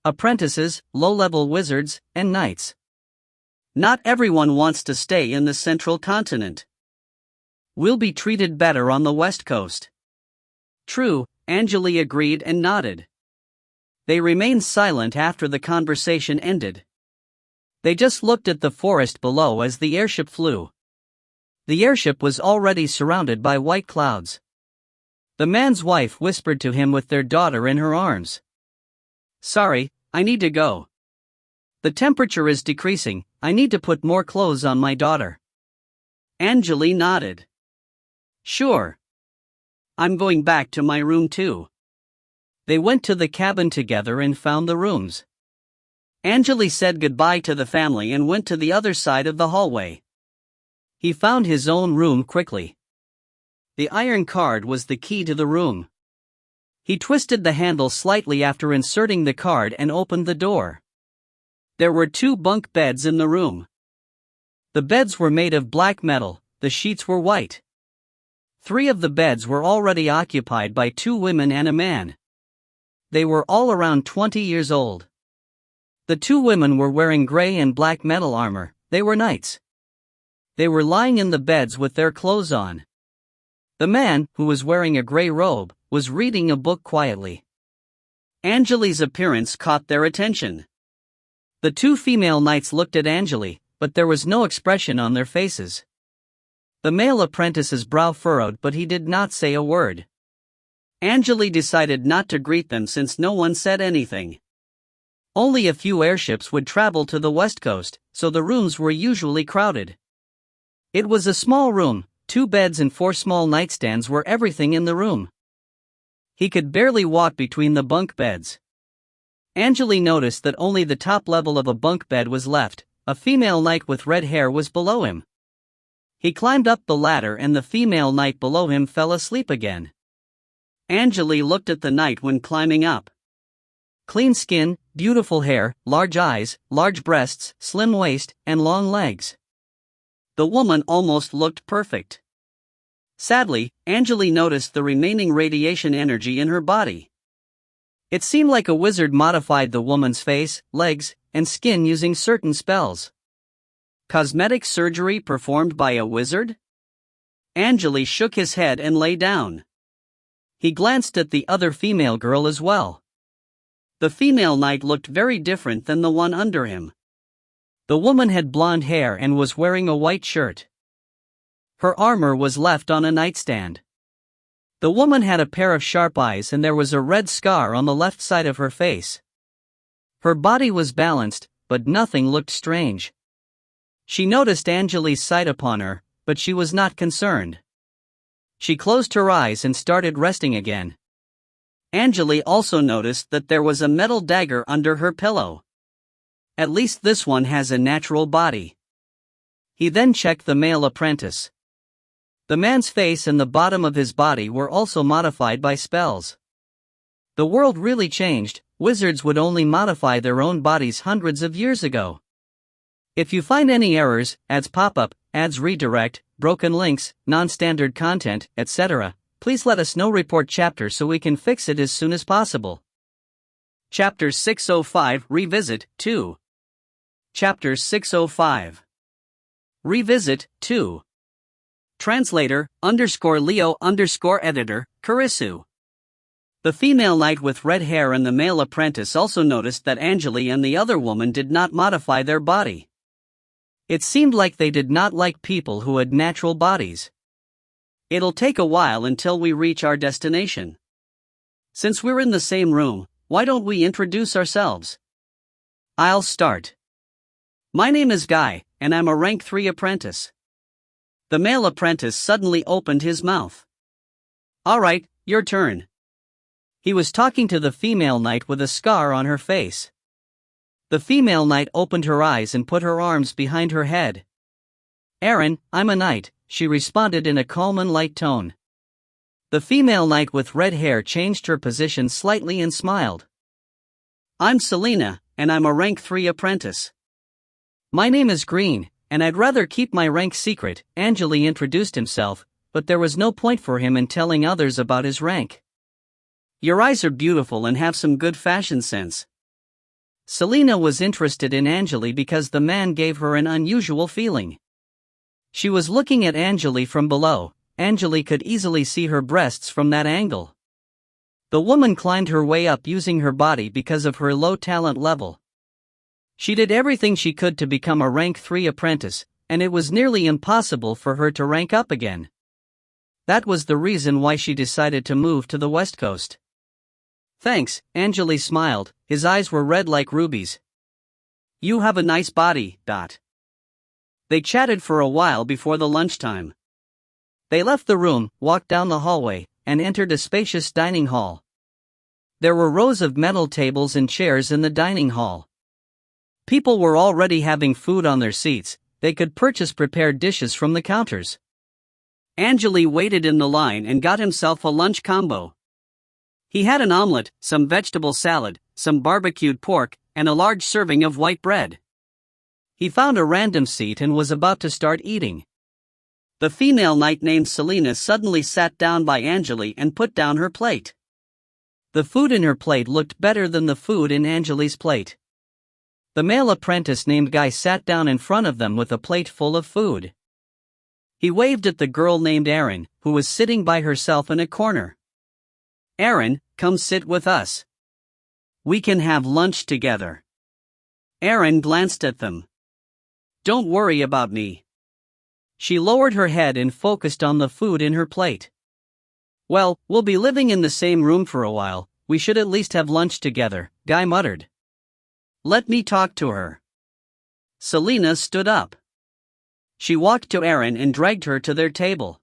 Apprentices, low-level wizards, and knights. Not everyone wants to stay in the central continent. We'll be treated better on the West Coast. True, Angele agreed and nodded. They remained silent after the conversation ended. They just looked at the forest below as the airship flew. The airship was already surrounded by white clouds. The man's wife whispered to him with their daughter in her arms. Sorry, I need to go. The temperature is decreasing, I need to put more clothes on my daughter. Angele nodded. Sure. I'm going back to my room too. They went to the cabin together and found the rooms. Angele said goodbye to the family and went to the other side of the hallway. He found his own room quickly. The iron card was the key to the room. He twisted the handle slightly after inserting the card and opened the door. There were 2 bunk beds in the room. The beds were made of black metal, the sheets were white. 3 of the beds were already occupied by 2 women and a man. They were all around 20 years old. The 2 women were wearing gray and black metal armor, they were knights. They were lying in the beds with their clothes on. The man, who was wearing a gray robe, was reading a book quietly. Angele's appearance caught their attention. The 2 female knights looked at Angele, but there was no expression on their faces. The male apprentice's brow furrowed, but he did not say a word. Angele decided not to greet them since no one said anything. Only a few airships would travel to the West Coast, so the rooms were usually crowded. It was a small room, 2 beds and 4 small nightstands were everything in the room. He could barely walk between the bunk beds. Angele noticed that only the top level of a bunk bed was left. A female knight with red hair was below him. He climbed up the ladder and the female knight below him fell asleep again. Angele looked at the knight when climbing up. Clean skin, beautiful hair, large eyes, large breasts, slim waist, and long legs. The woman almost looked perfect. Sadly, Angele noticed the remaining radiation energy in her body. It seemed like a wizard modified the woman's face, legs, and skin using certain spells. Cosmetic surgery performed by a wizard? Angele shook his head and lay down. He glanced at the other female girl as well. The female knight looked very different than the one under him. The woman had blonde hair and was wearing a white shirt. Her armor was left on a nightstand. The woman had a pair of sharp eyes and there was a red scar on the left side of her face. Her body was balanced, but nothing looked strange. She noticed Angele's sight upon her, but she was not concerned. She closed her eyes and started resting again. Angele also noticed that there was a metal dagger under her pillow. At least this one has a natural body. He then checked the male apprentice. The man's face and the bottom of his body were also modified by spells. The world really changed. Wizards would only modify their own bodies hundreds of years ago. If you find any errors, ads pop up, ads redirect, broken links, non-standard content, etc., please let us know. Report chapter so we can fix it as soon as possible. Chapter 605 Revisit 2. Chapter 605 Revisit 2. Translator, _Leo_editor, Karisu. The female knight with red hair and the male apprentice also noticed that Angele and the other woman did not modify their body. It seemed like they did not like people who had natural bodies. It'll take a while until we reach our destination. Since we're in the same room, why don't we introduce ourselves? I'll start. My name is Guy, and I'm a rank 3 apprentice. The male apprentice suddenly opened his mouth. "All right, your turn." He was talking to the female knight with a scar on her face. The female knight opened her eyes and put her arms behind her head. "Aaron, I'm a knight," she responded in a calm and light tone. The female knight with red hair changed her position slightly and smiled. "I'm Selena, and I'm a rank 3 apprentice." "My name is Green, and I'd rather keep my rank secret," Angele introduced himself, but there was no point for him in telling others about his rank. "Your eyes are beautiful and have some good fashion sense." Selena was interested in Angele because the man gave her an unusual feeling. She was looking at Angele from below. Angele could easily see her breasts from that angle. The woman climbed her way up using her body because of her low talent level. She did everything she could to become a rank 3 apprentice, and it was nearly impossible for her to rank up again. That was the reason why she decided to move to the West Coast. "Thanks," Angele smiled, his eyes were red like rubies. "You have a nice body, Dot." They chatted for a while before the lunchtime. They left the room, walked down the hallway, and entered a spacious dining hall. There were rows of metal tables and chairs in the dining hall. People were already having food on their seats. They could purchase prepared dishes from the counters. Angele waited in the line and got himself a lunch combo. He had an omelet, some vegetable salad, some barbecued pork, and a large serving of white bread. He found a random seat and was about to start eating. The female knight named Selena suddenly sat down by Angele and put down her plate. The food in her plate looked better than the food in Angele's plate. The male apprentice named Guy sat down in front of them with a plate full of food. He waved at the girl named Erin, who was sitting by herself in a corner. "Erin, come sit with us. We can have lunch together." Erin glanced at them. "Don't worry about me." She lowered her head and focused on the food in her plate. "Well, we'll be living in the same room for a while, we should at least have lunch together," Guy muttered. "Let me talk to her." Selena stood up. She walked to Erin and dragged her to their table.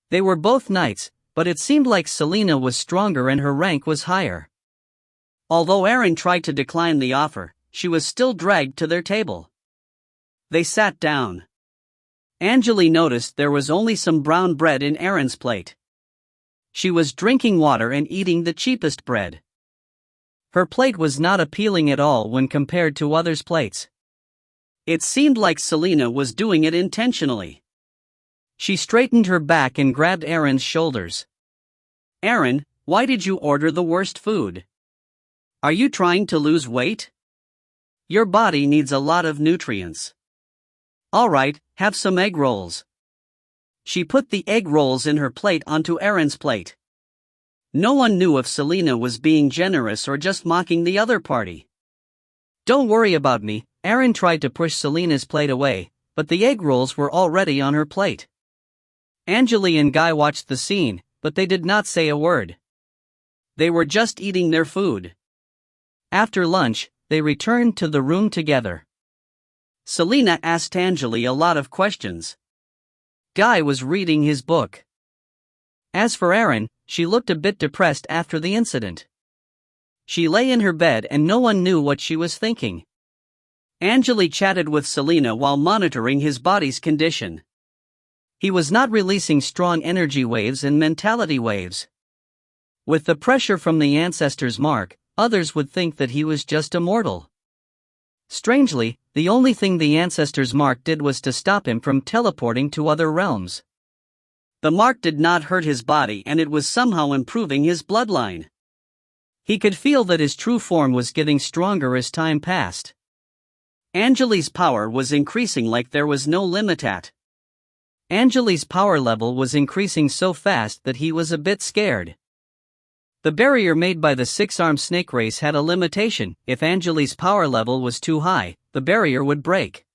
They were both knights, but it seemed like Selena was stronger and her rank was higher. Although Erin tried to decline the offer, she was still dragged to their table. They sat down. Angele noticed there was only some brown bread in Erin's plate. She was drinking water and eating the cheapest bread. Her plate was not appealing at all when compared to others' plates. It seemed like Selena was doing it intentionally. She straightened her back and grabbed Erin's shoulders. "Erin, why did you order the worst food? Are you trying to lose weight? Your body needs a lot of nutrients. All right, have some egg rolls." She put the egg rolls in her plate onto Erin's plate. No one knew if Selena was being generous or just mocking the other party. "Don't worry about me," Erin tried to push Selena's plate away, but the egg rolls were already on her plate. Angele and Guy watched the scene, but they did not say a word. They were just eating their food. After lunch, they returned to the room together. Selena asked Angele a lot of questions. Guy was reading his book. As for Erin, she looked a bit depressed after the incident. She lay in her bed and no one knew what she was thinking. Angele chatted with Selena while monitoring his body's condition. He was not releasing strong energy waves and mentality waves. With the pressure from the ancestor's mark, others would think that he was just a mortal. Strangely, the only thing the ancestor's mark did was to stop him from teleporting to other realms. The mark did not hurt his body and it was somehow improving his bloodline. He could feel that his true form was getting stronger as time passed. Angele's power was increasing like there was no limit at. Angele's power level was increasing so fast that he was a bit scared. The barrier made by the six-armed snake race had a limitation. If Angele's power level was too high, the barrier would break.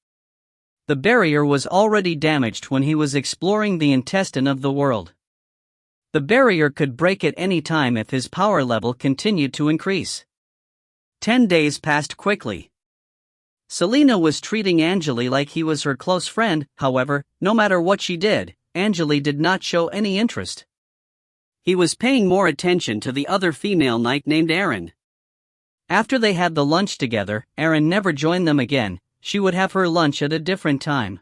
The barrier was already damaged when he was exploring the intestine of the world. The barrier could break at any time if his power level continued to increase. 10 days passed quickly. Selena was treating Angele like he was her close friend. However, no matter what she did, Angele did not show any interest. He was paying more attention to the other female knight named Erin. After they had the lunch together, Erin never joined them again. She would have her lunch at a different time.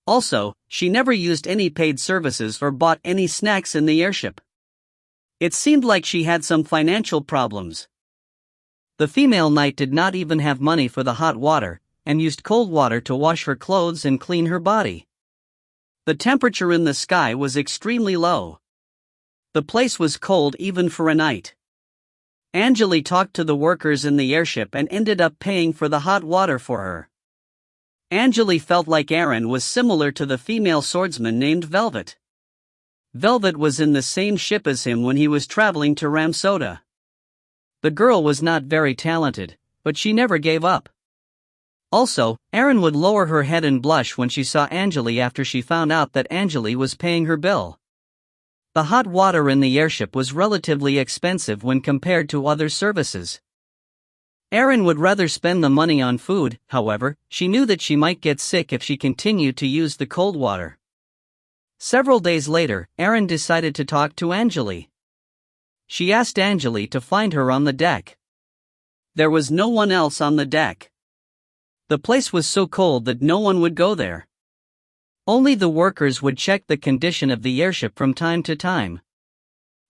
Also, she never used any paid services or bought any snacks in the airship. It seemed like she had some financial problems. The female knight did not even have money for the hot water, and used cold water to wash her clothes and clean her body. The temperature in the sky was extremely low. The place was cold even for a night. Angele talked to the workers in the airship and ended up paying for the hot water for her. Angele felt like Erin was similar to the female swordsman named Velvet. Velvet was in the same ship as him when he was traveling to Ramsoda. The girl was not very talented, but she never gave up. Also, Erin would lower her head and blush when she saw Angele after she found out that Angele was paying her bill. The hot water in the airship was relatively expensive when compared to other services. Erin would rather spend the money on food. However, she knew that she might get sick if she continued to use the cold water. Several days later, Erin decided to talk to Angele. She asked Angele to find her on the deck. There was no one else on the deck. The place was so cold that no one would go there. Only the workers would check the condition of the airship from time to time.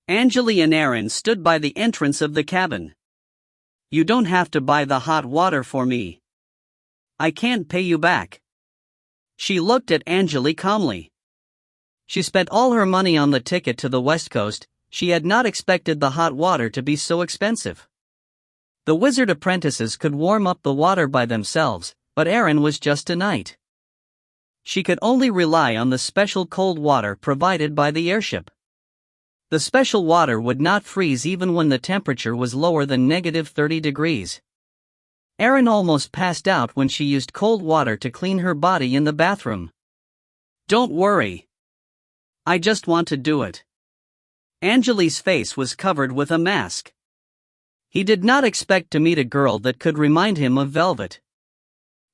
Angele and Erin stood by the entrance of the cabin. "You don't have to buy the hot water for me. I can't pay you back." She looked at Angele calmly. She spent all her money on the ticket to the West Coast. She had not expected the hot water to be so expensive. The wizard apprentices could warm up the water by themselves, but Erin was just a knight. She could only rely on the special cold water provided by the airship. The special water would not freeze even when the temperature was lower than -30 degrees. Erin almost passed out when she used cold water to clean her body in the bathroom. "Don't worry. I just want to do it." Angele's face was covered with a mask. He did not expect to meet a girl that could remind him of Velvet.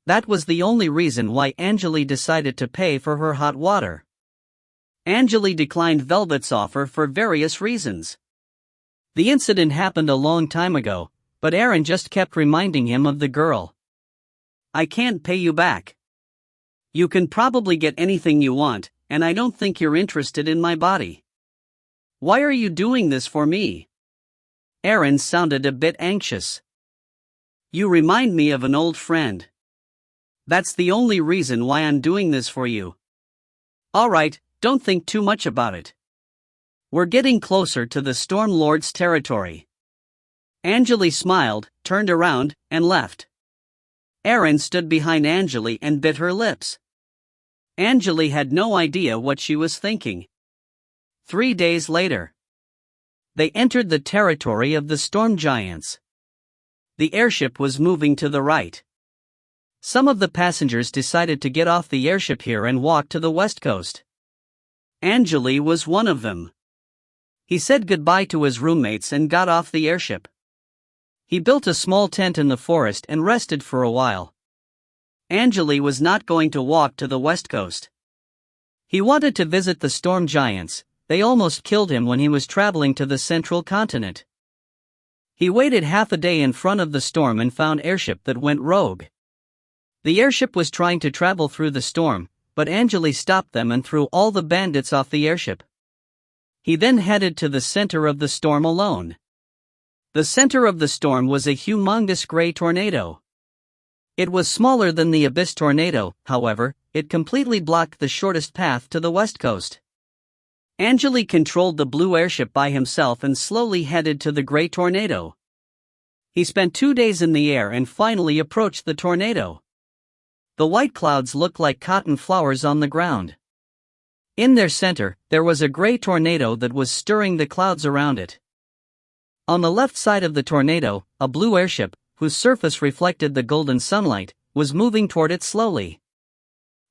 That was the only reason why Angele decided to pay for her hot water. Angele declined Velvet's offer for various reasons. The incident happened a long time ago, but Erin just kept reminding him of the girl. "I can't pay you back. You can probably get anything you want, and I don't think you're interested in my body. Why are you doing this for me?" Erin sounded a bit anxious. "You remind me of an old friend. That's the only reason why I'm doing this for you." "Alright, don't think too much about it. We're getting closer to the Storm Lord's territory." Angele smiled, turned around, and left. Erin stood behind Angele and bit her lips. Angele had no idea what she was thinking. 3 days later, they entered the territory of the storm giants. The airship was moving to the right. Some of the passengers decided to get off the airship here and walk to the west coast. Angele was one of them. He said goodbye to his roommates and got off the airship. He built a small tent in the forest and rested for a while. Angele was not going to walk to the west coast. He wanted to visit the storm giants. They almost killed him when he was traveling to the central continent. He waited half a day in front of the storm and found airship that went rogue. The airship was trying to travel through the storm, but Angele stopped them and threw all the bandits off the airship. He then headed to the center of the storm alone. The center of the storm was a humongous gray tornado. It was smaller than the Abyss tornado, however, it completely blocked the shortest path to the west coast. Angele controlled the blue airship by himself and slowly headed to the gray tornado. He spent 2 days in the air and finally approached the tornado. The white clouds looked like cotton flowers on the ground. In their center, there was a gray tornado that was stirring the clouds around it. On the left side of the tornado, a blue airship, whose surface reflected the golden sunlight, was moving toward it slowly.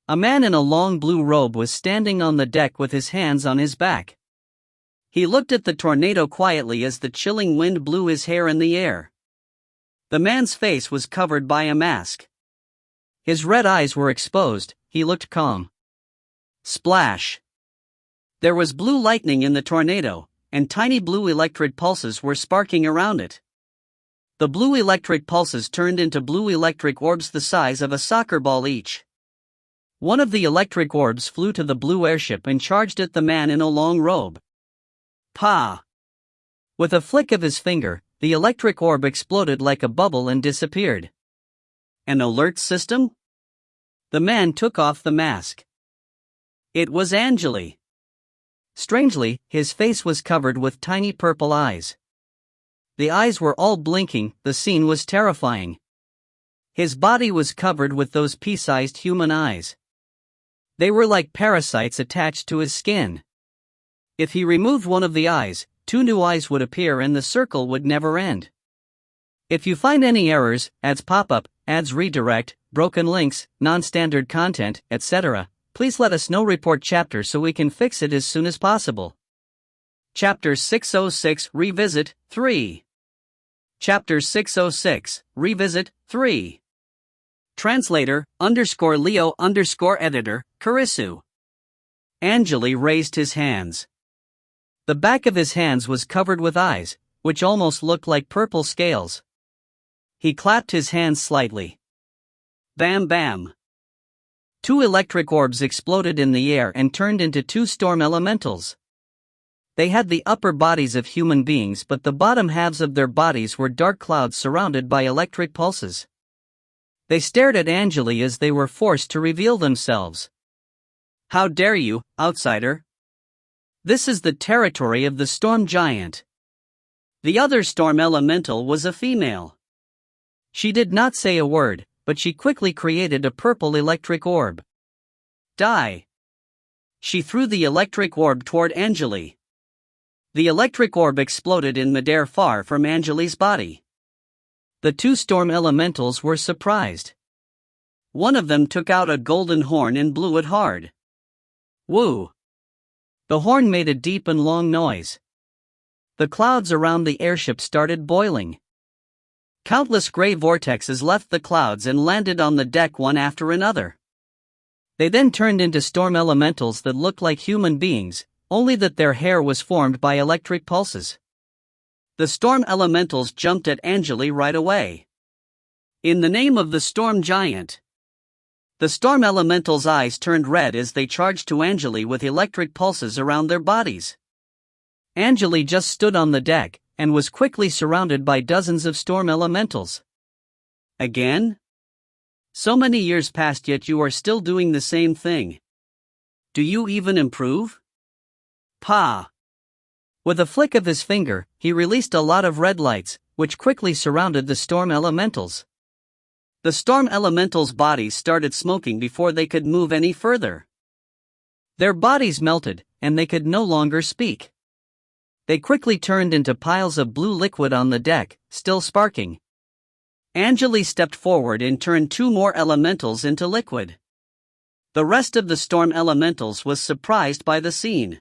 A man in a long blue robe was standing on the deck with his hands on his back. He looked at the tornado quietly as the chilling wind blew his hair in the air. The man's face was covered by a mask. His red eyes were exposed, he looked calm. Splash! There was blue lightning in the tornado, and tiny blue electric pulses were sparking around it. The blue electric pulses turned into blue electric orbs the size of a soccer ball each. One of the electric orbs flew to the blue airship and charged at the man in a long robe. Pa! With a flick of his finger, the electric orb exploded like a bubble and disappeared. An alert system? The man took off the mask. It was Angele. Strangely, his face was covered with tiny purple eyes. The eyes were all blinking, the scene was terrifying. His body was covered with those pea-sized human eyes. They were like parasites attached to his skin. If he removed one of the eyes, 2 new eyes would appear and the circle would never end. If you find any errors, ads pop up, ads redirect, broken links, non-standard content, etc., please let us know. Report chapter so we can fix it as soon as possible. Chapter 606 Revisit 3. Chapter 606 Revisit 3. Translator _Leo _editor, Karisu. Angele raised his hands. The back of his hands was covered with eyes, which almost looked like purple scales. He clapped his hands slightly. Bam bam. 2 electric orbs exploded in the air and turned into 2 storm elementals. They had the upper bodies of human beings, but the bottom halves of their bodies were dark clouds surrounded by electric pulses. They stared at Angele as they were forced to reveal themselves. How dare you, outsider? This is the territory of the storm giant. The other storm elemental was a female. She did not say a word, but she quickly created a purple electric orb. Die! She threw the electric orb toward Angele. The electric orb exploded in midair far from Angele's body. The 2 storm elementals were surprised. One of them took out a golden horn and blew it hard. Woo! The horn made a deep and long noise. The clouds around the airship started boiling. Countless gray vortexes left the clouds and landed on the deck one after another. They then turned into storm elementals that looked like human beings, only that their hair was formed by electric pulses. The storm elementals jumped at Angele right away. In the name of the storm giant. The storm elementals' eyes turned red as they charged to Angele with electric pulses around their bodies. Angele just stood on the deck, and was quickly surrounded by dozens of storm elementals. Again? So many years passed yet you are still doing the same thing. Do you even improve? Pa! With a flick of his finger, he released a lot of red lights, which quickly surrounded the storm elementals. The storm elementals' bodies started smoking before they could move any further. Their bodies melted, and they could no longer speak. They quickly turned into piles of blue liquid on the deck, still sparking. Angele stepped forward and turned 2 more elementals into liquid. The rest of the storm elementals was surprised by the scene.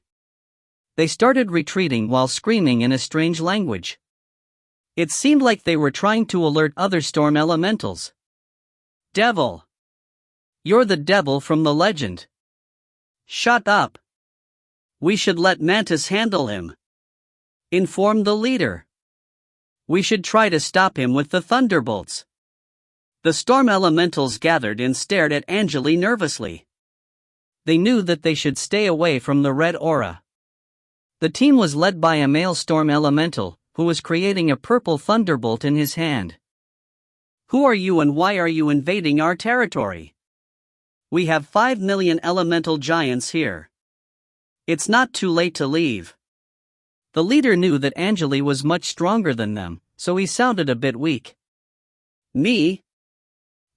They started retreating while screaming in a strange language. It seemed like they were trying to alert other storm elementals. Devil! You're the devil from the legend. Shut up! We should let Mantis handle him. Inform the leader. We should try to stop him with the thunderbolts. The storm elementals gathered and stared at Angele nervously. They knew that they should stay away from the red aura. The team was led by a male storm elemental, who was creating a purple thunderbolt in his hand. Who are you and why are you invading our territory? We have 5 million elemental giants here. It's not too late to leave. The leader knew that Angele was much stronger than them, so he sounded a bit weak. Me?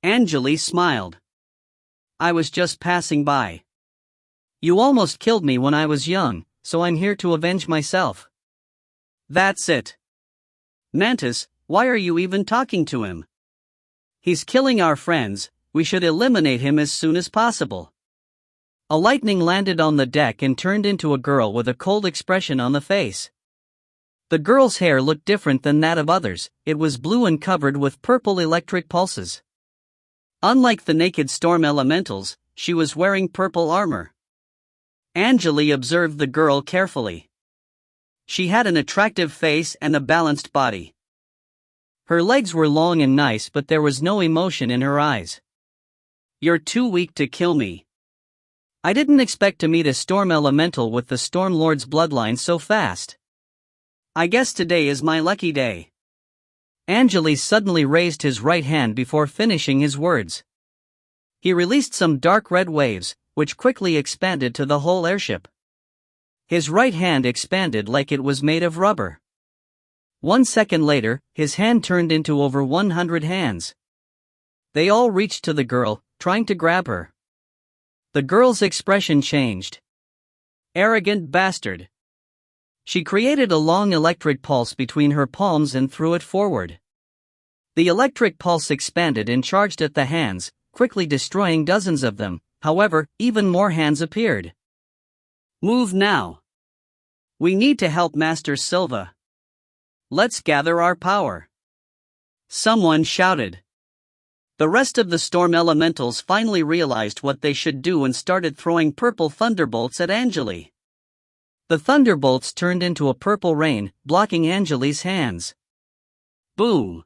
Angele smiled. I was just passing by. You almost killed me when I was young, so I'm here to avenge myself. That's it. Mantis, why are you even talking to him? He's killing our friends, we should eliminate him as soon as possible. A lightning landed on the deck and turned into a girl with a cold expression on the face. The girl's hair looked different than that of others, it was blue and covered with purple electric pulses. Unlike the naked storm elementals, she was wearing purple armor. Angele observed the girl carefully. She had an attractive face and a balanced body. Her legs were long and nice, but there was no emotion in her eyes. "You're too weak to kill me. I didn't expect to meet a storm elemental with the Storm Lord's bloodline so fast. I guess today is my lucky day." Angele suddenly raised his right hand before finishing his words. He released some dark red waves, which quickly expanded to the whole airship. His right hand expanded like it was made of rubber. 1 second later, his hand turned into over 100 hands. They all reached to the girl, trying to grab her. The girl's expression changed. "Arrogant bastard." She created a long electric pulse between her palms and threw it forward. The electric pulse expanded and charged at the hands, quickly destroying dozens of them. However, even more hands appeared. "Move now. We need to help Master Silva. Let's gather our power," someone shouted. The rest of the storm elementals finally realized what they should do and started throwing purple thunderbolts at Angele. The thunderbolts turned into a purple rain, blocking Angele's hands. Boom!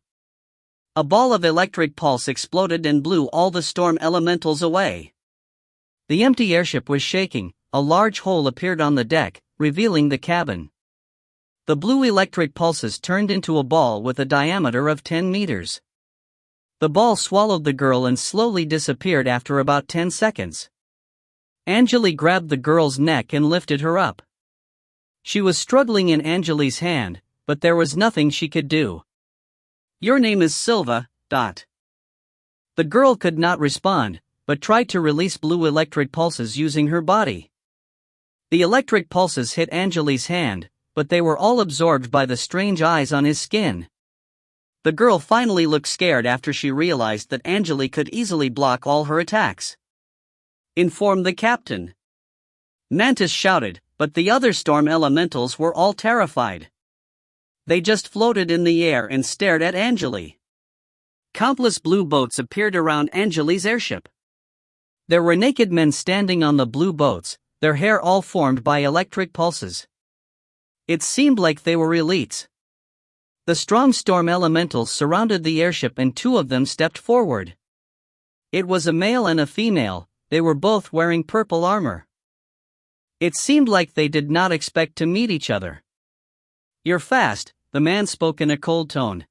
A ball of electric pulse exploded and blew all the storm elementals away. The empty airship was shaking. A large hole appeared on the deck, revealing the cabin. The blue electric pulses turned into a ball with a diameter of 10 meters. The ball swallowed the girl and slowly disappeared after about 10 seconds. Angele grabbed the girl's neck and lifted her up. She was struggling in Angele's hand, but there was nothing she could do. "Your name is Silva, dot." The girl could not respond, but tried to release blue electric pulses using her body. The electric pulses hit Angele's hand, but they were all absorbed by the strange eyes on his skin. The girl finally looked scared after she realized that Angele could easily block all her attacks. "Inform the captain." Mantis shouted, but the other storm elementals were all terrified. They just floated in the air and stared at Angele. Countless blue boats appeared around Angele's airship. There were naked men standing on the blue boats, their hair all formed by electric pulses. It seemed like they were elites. The strong storm elementals surrounded the airship and 2 of them stepped forward. It was a male and a female. They were both wearing purple armor. It seemed like they did not expect to meet each other. "You're fast," the man spoke in a cold tone.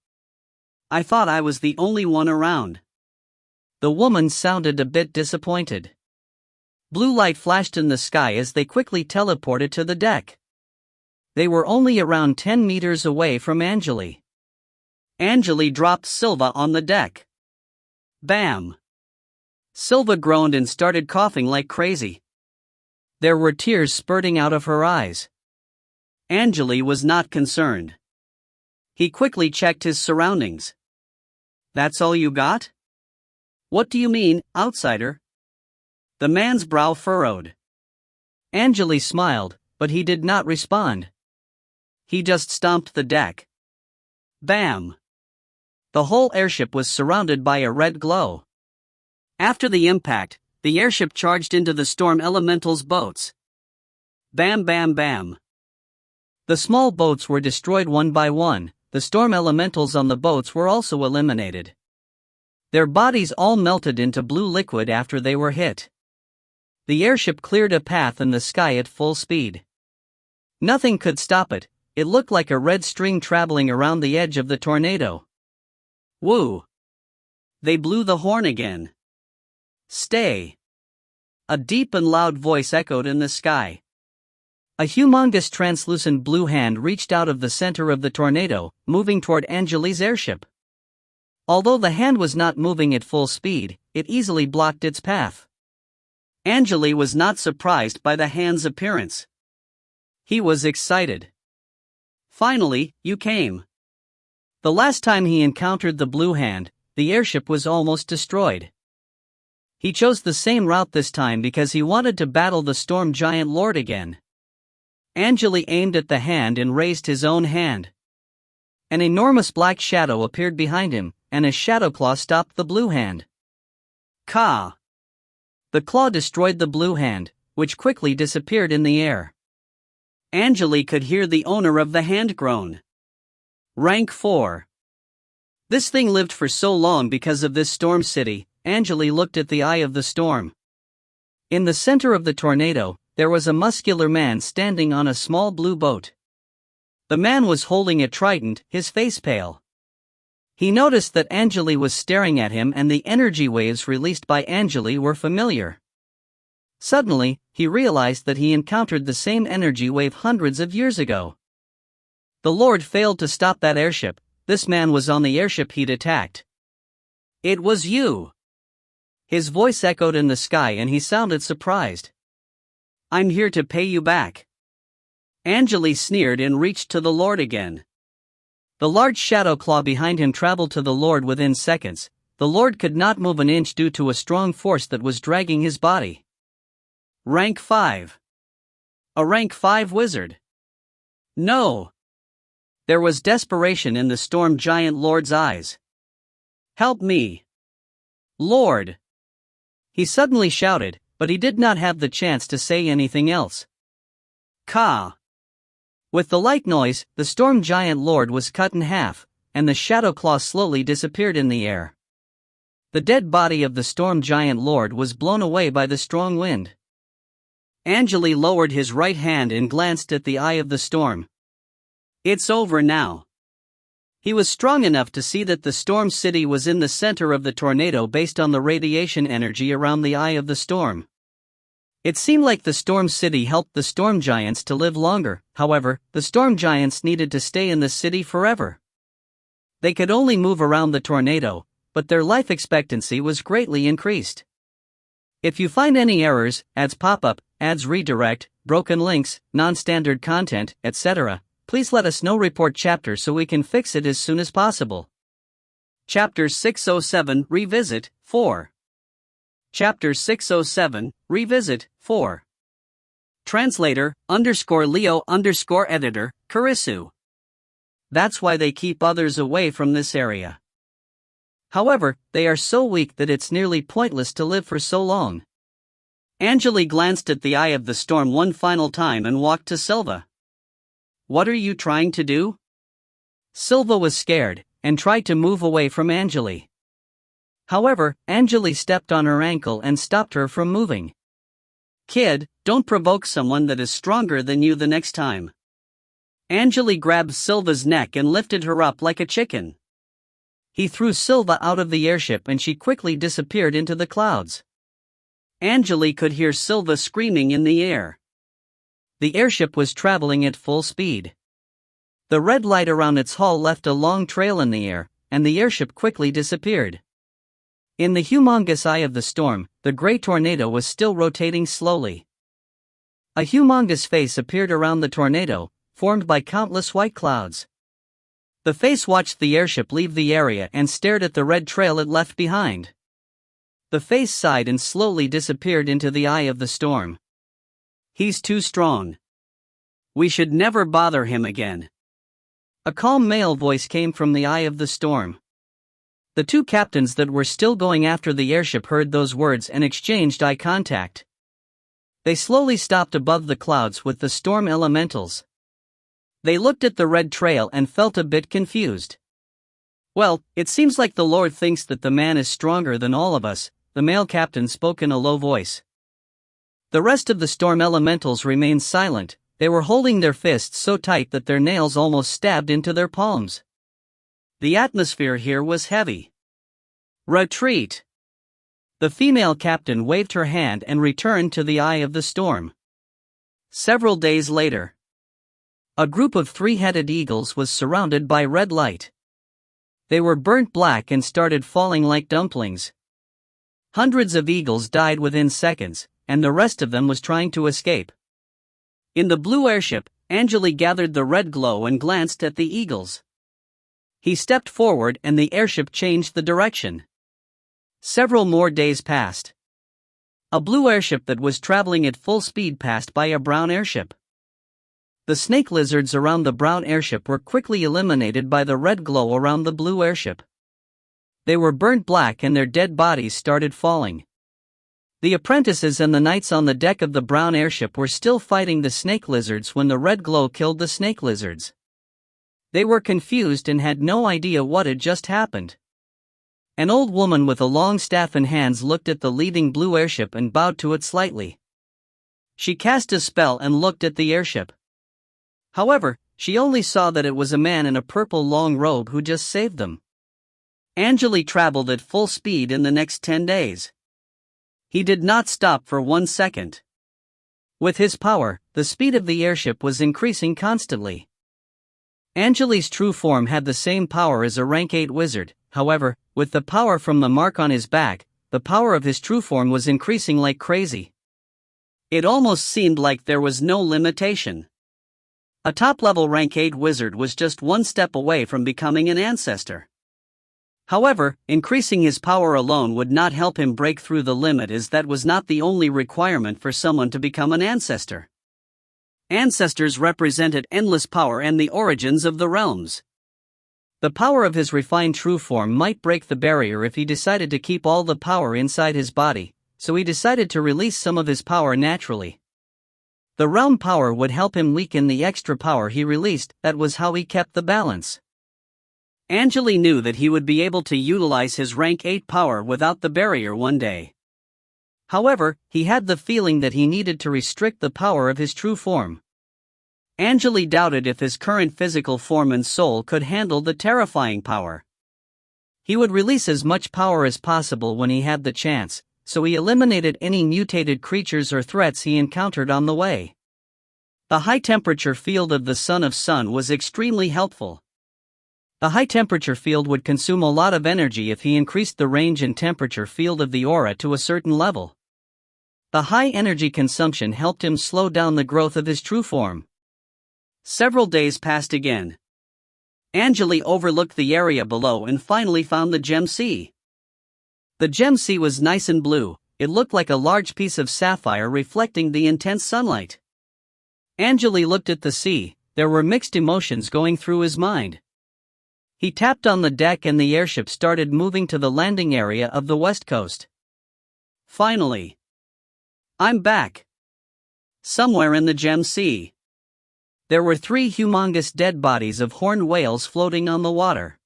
"I thought I was the only one around." The woman sounded a bit disappointed. Blue light flashed in the sky as they quickly teleported to the deck. They were only around 10 meters away from Angele. Angele dropped Silva on the deck. Bam! Silva groaned and started coughing like crazy. There were tears spurting out of her eyes. Angele was not concerned. He quickly checked his surroundings. "That's all you got?" "What do you mean, outsider?" The man's brow furrowed. Angele smiled, but he did not respond. He just stomped the deck. Bam! The whole airship was surrounded by a red glow. After the impact, the airship charged into the storm elemental's boats. Bam bam bam. The small boats were destroyed one by one. The storm elementals on the boats were also eliminated. Their bodies all melted into blue liquid after they were hit. The airship cleared a path in the sky at full speed. Nothing could stop it. It looked like a red string traveling around the edge of the tornado. Woo! They blew the horn again. Stay! A deep and loud voice echoed in the sky. A humongous translucent blue hand reached out of the center of the tornado, moving toward Angele's airship. Although the hand was not moving at full speed, it easily blocked its path. Angele was not surprised by the hand's appearance. He was excited. Finally, you came. The last time he encountered the blue hand, the airship was almost destroyed. He chose the same route this time because he wanted to battle the storm giant lord again. Angele aimed at the hand and raised his own hand. An enormous black shadow appeared behind him, and a shadow claw stopped the blue hand. Ka! The claw destroyed the blue hand, which quickly disappeared in the air. Angele could hear the owner of the hand groan. Rank 4. This thing lived for so long because of this storm city. Angele looked at the eye of the storm. In the center of the tornado, there was a muscular man standing on a small blue boat. The man was holding a trident, his face pale. He noticed that Angele was staring at him and the energy waves released by Angele were familiar. Suddenly, he realized that he encountered the same energy wave hundreds of years ago. The Lord failed to stop that airship. This man was on the airship he'd attacked. It was you. His voice echoed in the sky and he sounded surprised. I'm here to pay you back. Angele sneered and reached to the Lord again. The large shadow claw behind him traveled to the Lord within seconds. The Lord could not move an inch due to a strong force that was dragging his body. Rank 5. A rank 5 wizard. No. There was desperation in the storm giant Lord's eyes. Help me. Lord. He suddenly shouted, but he did not have the chance to say anything else. Ka. With the light noise, the storm giant Lord was cut in half, and the shadow claw slowly disappeared in the air. The dead body of the storm giant Lord was blown away by the strong wind. Angele lowered his right hand and glanced at the eye of the storm. It's over now. He was strong enough to see that the storm city was in the center of the tornado based on the radiation energy around the eye of the storm. It seemed like the storm city helped the storm giants to live longer. However, the storm giants needed to stay in the city forever. They could only move around the tornado, but their life expectancy was greatly increased. If you find any errors, ads pop up, ads redirect, broken links, non-standard content, etc., please let us know. Report chapter so we can fix it as soon as possible. Chapter 607 Revisit 4. Chapter 607 Revisit 4. Translator _Leo _editor, Karisu. That's why they keep others away from this area. However, they are so weak that it's nearly pointless to live for so long. Angele glanced at the eye of the storm one final time and walked to Silva. What are you trying to do? Silva was scared, and tried to move away from Angele. However, Angele stepped on her ankle and stopped her from moving. Kid, don't provoke someone that is stronger than you the next time. Angele grabbed Silva's neck and lifted her up like a chicken. He threw Silva out of the airship and she quickly disappeared into the clouds. Angele could hear Silva screaming in the air. The airship was traveling at full speed. The red light around its hull left a long trail in the air, and the airship quickly disappeared. In the humongous eye of the storm, the gray tornado was still rotating slowly. A humongous face appeared around the tornado, formed by countless white clouds. The face watched the airship leave the area and stared at the red trail it left behind. The face sighed and slowly disappeared into the eye of the storm. He's too strong. We should never bother him again. A calm male voice came from the eye of the storm. The two captains that were still going after the airship heard those words and exchanged eye contact. They slowly stopped above the clouds with the storm elementals. They looked at the red trail and felt a bit confused. Well, it seems like the Lord thinks that the man is stronger than all of us, the male captain spoke in a low voice. The rest of the storm elementals remained silent. They were holding their fists so tight that their nails almost stabbed into their palms. The atmosphere here was heavy. Retreat! The female captain waved her hand and returned to the eye of the storm. Several days later, a group of three-headed eagles was surrounded by red light. They were burnt black and started falling like dumplings. Hundreds of eagles died within seconds, and the rest of them was trying to escape. In the blue airship, Angele gathered the red glow and glanced at the eagles. He stepped forward and the airship changed the direction. Several more days passed. A blue airship that was traveling at full speed passed by a brown airship. The snake lizards around the brown airship were quickly eliminated by the red glow around the blue airship. They were burnt black and their dead bodies started falling. The apprentices and the knights on the deck of the brown airship were still fighting the snake lizards when the red glow killed the snake lizards. They were confused and had no idea what had just happened. An old woman with a long staff in hands looked at the leading blue airship and bowed to it slightly. She cast a spell and looked at the airship. However, she only saw that it was a man in a purple long robe who just saved them. Angele traveled at full speed in the next 10 days. He did not stop for 1 second. With his power, the speed of the airship was increasing constantly. Angele's true form had the same power as a rank 8 wizard, however, with the power from the mark on his back, the power of his true form was increasing like crazy. It almost seemed like there was no limitation. A top-level rank 8 wizard was just 1 step away from becoming an ancestor. However, increasing his power alone would not help him break through the limit, as that was not the only requirement for someone to become an ancestor. Ancestors represented endless power and the origins of the realms. The power of his refined true form might break the barrier if he decided to keep all the power inside his body, so he decided to release some of his power naturally. The realm power would help him leak in the extra power he released. That was how he kept the balance. Angele knew that he would be able to utilize his rank 8 power without the barrier one day. However, he had the feeling that he needed to restrict the power of his true form. Angele doubted if his current physical form and soul could handle the terrifying power. He would release as much power as possible when he had the chance, so he eliminated any mutated creatures or threats he encountered on the way. The high-temperature field of the Son of Sun was extremely helpful. The high-temperature field would consume a lot of energy if he increased the range and temperature field of the aura to a certain level. The high energy consumption helped him slow down the growth of his true form. Several days passed again. Angele overlooked the area below and finally found the gem sea. The gem sea was nice and blue. It looked like a large piece of sapphire reflecting the intense sunlight. Angele looked at the sea. There were mixed emotions going through his mind. He tapped on the deck and the airship started moving to the landing area of the west coast. Finally, I'm back. Somewhere in the gem sea. There were 3 humongous dead bodies of horned whales floating on the water.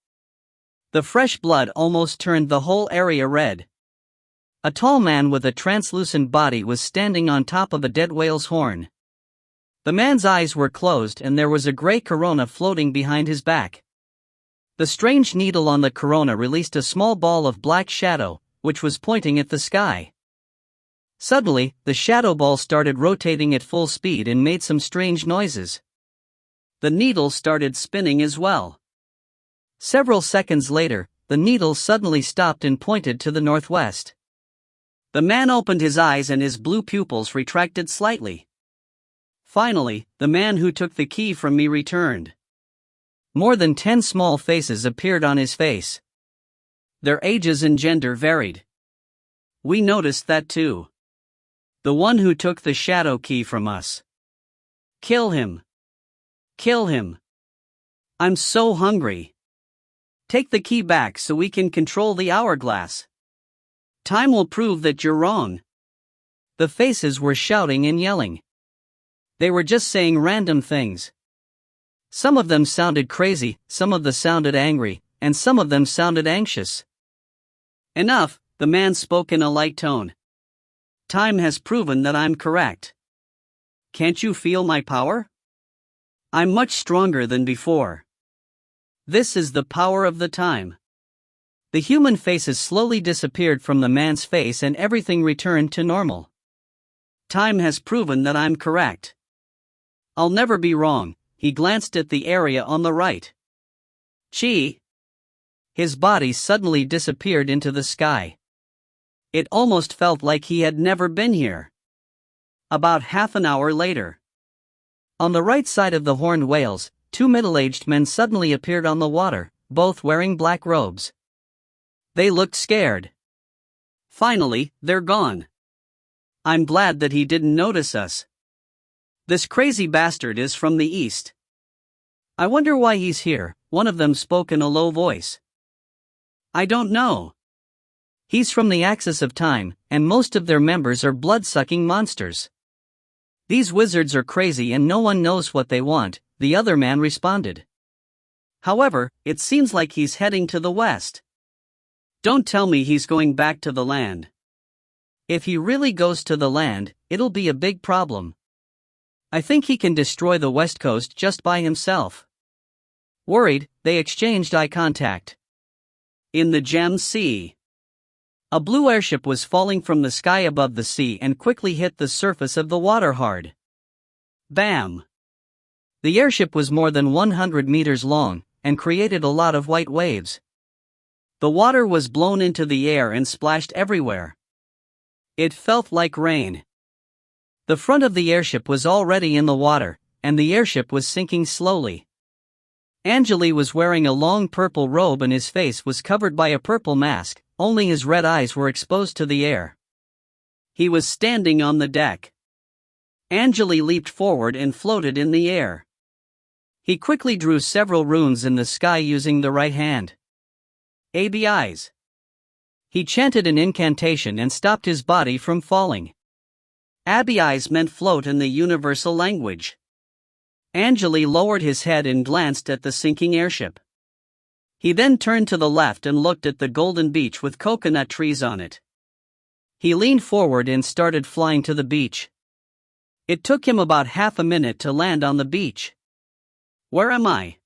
The fresh blood almost turned the whole area red. A tall man with a translucent body was standing on top of a dead whale's horn. The man's eyes were closed and there was a gray corona floating behind his back. The strange needle on the corona released a small ball of black shadow, which was pointing at the sky. Suddenly, the shadow ball started rotating at full speed and made some strange noises. The needle started spinning as well. Several seconds later, the needle suddenly stopped and pointed to the northwest. The man opened his eyes and his blue pupils retracted slightly. Finally, the man who took the key from me returned. More than 10 small faces appeared on his face. Their ages and gender varied. We noticed that too. The one who took the shadow key from us. Kill him. Kill him. I'm so hungry. Take the key back so we can control the hourglass. Time will prove that you're wrong. The faces were shouting and yelling. They were just saying random things. Some of them sounded crazy, some of them sounded angry, and some of them sounded anxious. Enough, the man spoke in a light tone. Time has proven that I'm correct. Can't you feel my power? I'm much stronger than before. This is the power of the time. The human faces slowly disappeared from the man's face and everything returned to normal. Time has proven that I'm correct. I'll never be wrong. He glanced at the area on the right. Chi. His body suddenly disappeared into the sky. It almost felt like he had never been here. About half an hour later. On the right side of the horned whales, 2 middle-aged men suddenly appeared on the water, both wearing black robes. They looked scared. Finally, they're gone. I'm glad that he didn't notice us. This crazy bastard is from the east. I wonder why he's here, one of them spoke in a low voice. I don't know. He's from the Axis of Time, and most of their members are blood-sucking monsters. These wizards are crazy and no one knows what they want, the other man responded. However, it seems like he's heading to the west. Don't tell me he's going back to the land. If he really goes to the land, it'll be a big problem. I think he can destroy the west coast just by himself. Worried, they exchanged eye contact. In the Gem Sea. A blue airship was falling from the sky above the sea and quickly hit the surface of the water hard. Bam! The airship was more than 100 meters long, and created a lot of white waves. The water was blown into the air and splashed everywhere. It felt like rain. The front of the airship was already in the water, and the airship was sinking slowly. Angele was wearing a long purple robe and his face was covered by a purple mask, only his red eyes were exposed to the air. He was standing on the deck. Angele leaped forward and floated in the air. He quickly drew several runes in the sky using the right hand. ABIs. He chanted an incantation and stopped his body from falling. ABIs meant float in the universal language. Angele lowered his head and glanced at the sinking airship. He then turned to the left and looked at the golden beach with coconut trees on it. He leaned forward and started flying to the beach. It took him about half a minute to land on the beach. Where am I?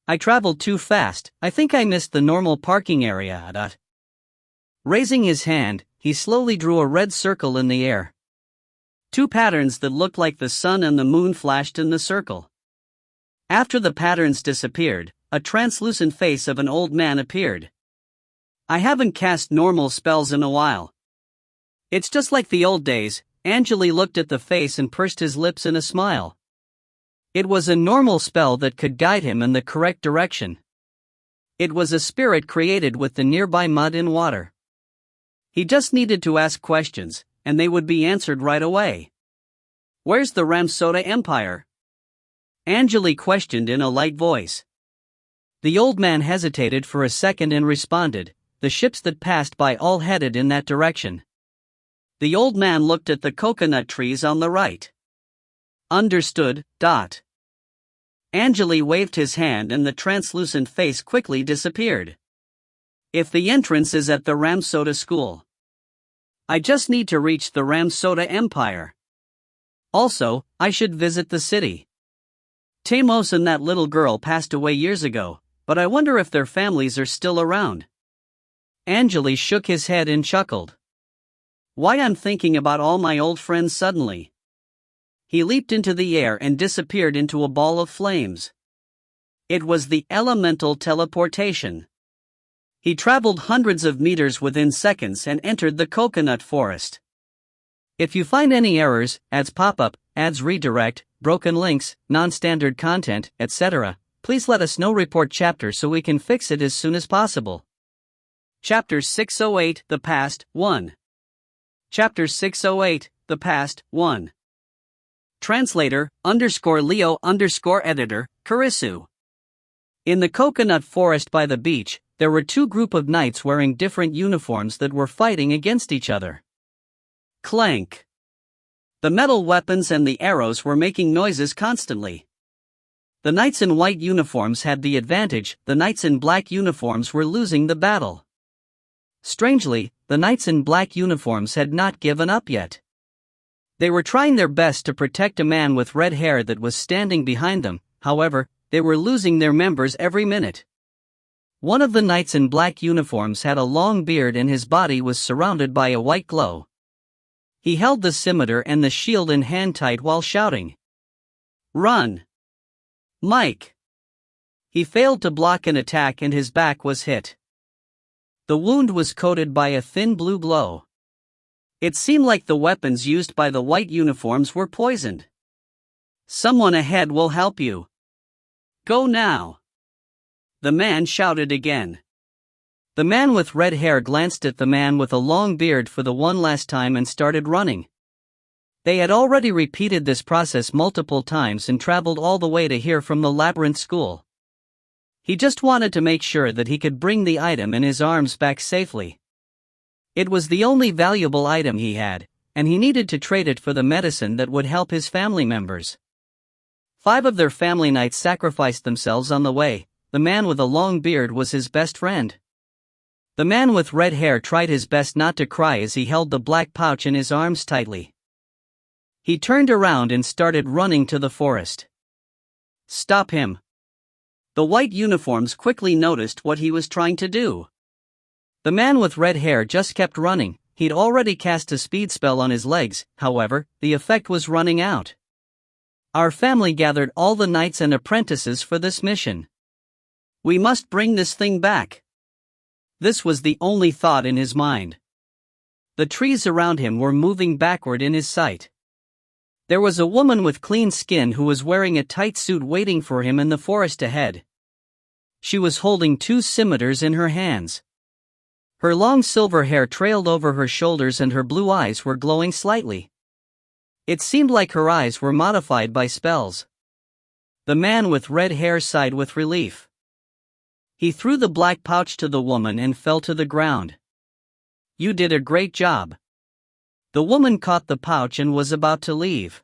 I traveled too fast, I think I missed the normal parking area. Raising his hand, he slowly drew a red circle in the air. Two patterns that looked like the sun and the moon flashed in the circle. After the patterns disappeared, a translucent face of an old man appeared. I haven't cast normal spells in a while. It's just like the old days. Angele looked at the face and pursed his lips in a smile. It was a normal spell that could guide him in the correct direction. It was a spirit created with the nearby mud and water. He just needed to ask questions, and they would be answered right away. Where's the Ramsoda Empire? Angele questioned in a light voice. The old man hesitated for a second and responded, the ships that passed by all headed in that direction. The old man looked at the coconut trees on the right. Understood. Angele waved his hand and the translucent face quickly disappeared. If the entrance is at the Ramsoda school. I just need to reach the Ramsoda Empire. Also, I should visit the city. Tamos and that little girl passed away years ago, but I wonder if their families are still around. Angele shook his head and chuckled. Why I'm thinking about all my old friends suddenly. He leaped into the air and disappeared into a ball of flames. It was the elemental teleportation. He traveled hundreds of meters within seconds and entered the coconut forest. If you find any errors, ads pop up, ads redirect, broken links, non-standard content, etc., please let us know. Report chapter so we can fix it as soon as possible. Chapter 608, The Past, 1. Chapter 608, The Past, 1. Translator, _Leo_editor, Kurisu. In the coconut forest by the beach, there were two groups of knights wearing different uniforms that were fighting against each other. Clank. The metal weapons and the arrows were making noises constantly. The knights in white uniforms had the advantage, the knights in black uniforms were losing the battle. Strangely, the knights in black uniforms had not given up yet. They were trying their best to protect a man with red hair that was standing behind them, however, they were losing their members every minute. One of the knights in black uniforms had a long beard and his body was surrounded by a white glow. He held the scimitar and the shield in hand tight while shouting, "Run! Mike!" He failed to block an attack and his back was hit. The wound was coated by a thin blue glow. It seemed like the weapons used by the white uniforms were poisoned. "Someone ahead will help you. Go now!" The man shouted again. The man with red hair glanced at the man with a long beard for the one last time and started running. They had already repeated this process multiple times and traveled all the way to here from the labyrinth school. He just wanted to make sure that he could bring the item in his arms back safely. It was the only valuable item he had, and he needed to trade it for the medicine that would help his family members. 5 of their family knights sacrificed themselves on the way. The man with a long beard was his best friend. The man with red hair tried his best not to cry as he held the black pouch in his arms tightly. He turned around and started running to the forest. "Stop him!" The white uniforms quickly noticed what he was trying to do. The man with red hair just kept running. He'd already cast a speed spell on his legs, however, the effect was running out. Our family gathered all the knights and apprentices for this mission. We must bring this thing back. This was the only thought in his mind. The trees around him were moving backward in his sight. There was a woman with clean skin who was wearing a tight suit waiting for him in the forest ahead. She was holding 2 scimitars in her hands. Her long silver hair trailed over her shoulders and her blue eyes were glowing slightly. It seemed like her eyes were modified by spells. The man with red hair sighed with relief. He threw the black pouch to the woman and fell to the ground. "You did a great job." The woman caught the pouch and was about to leave.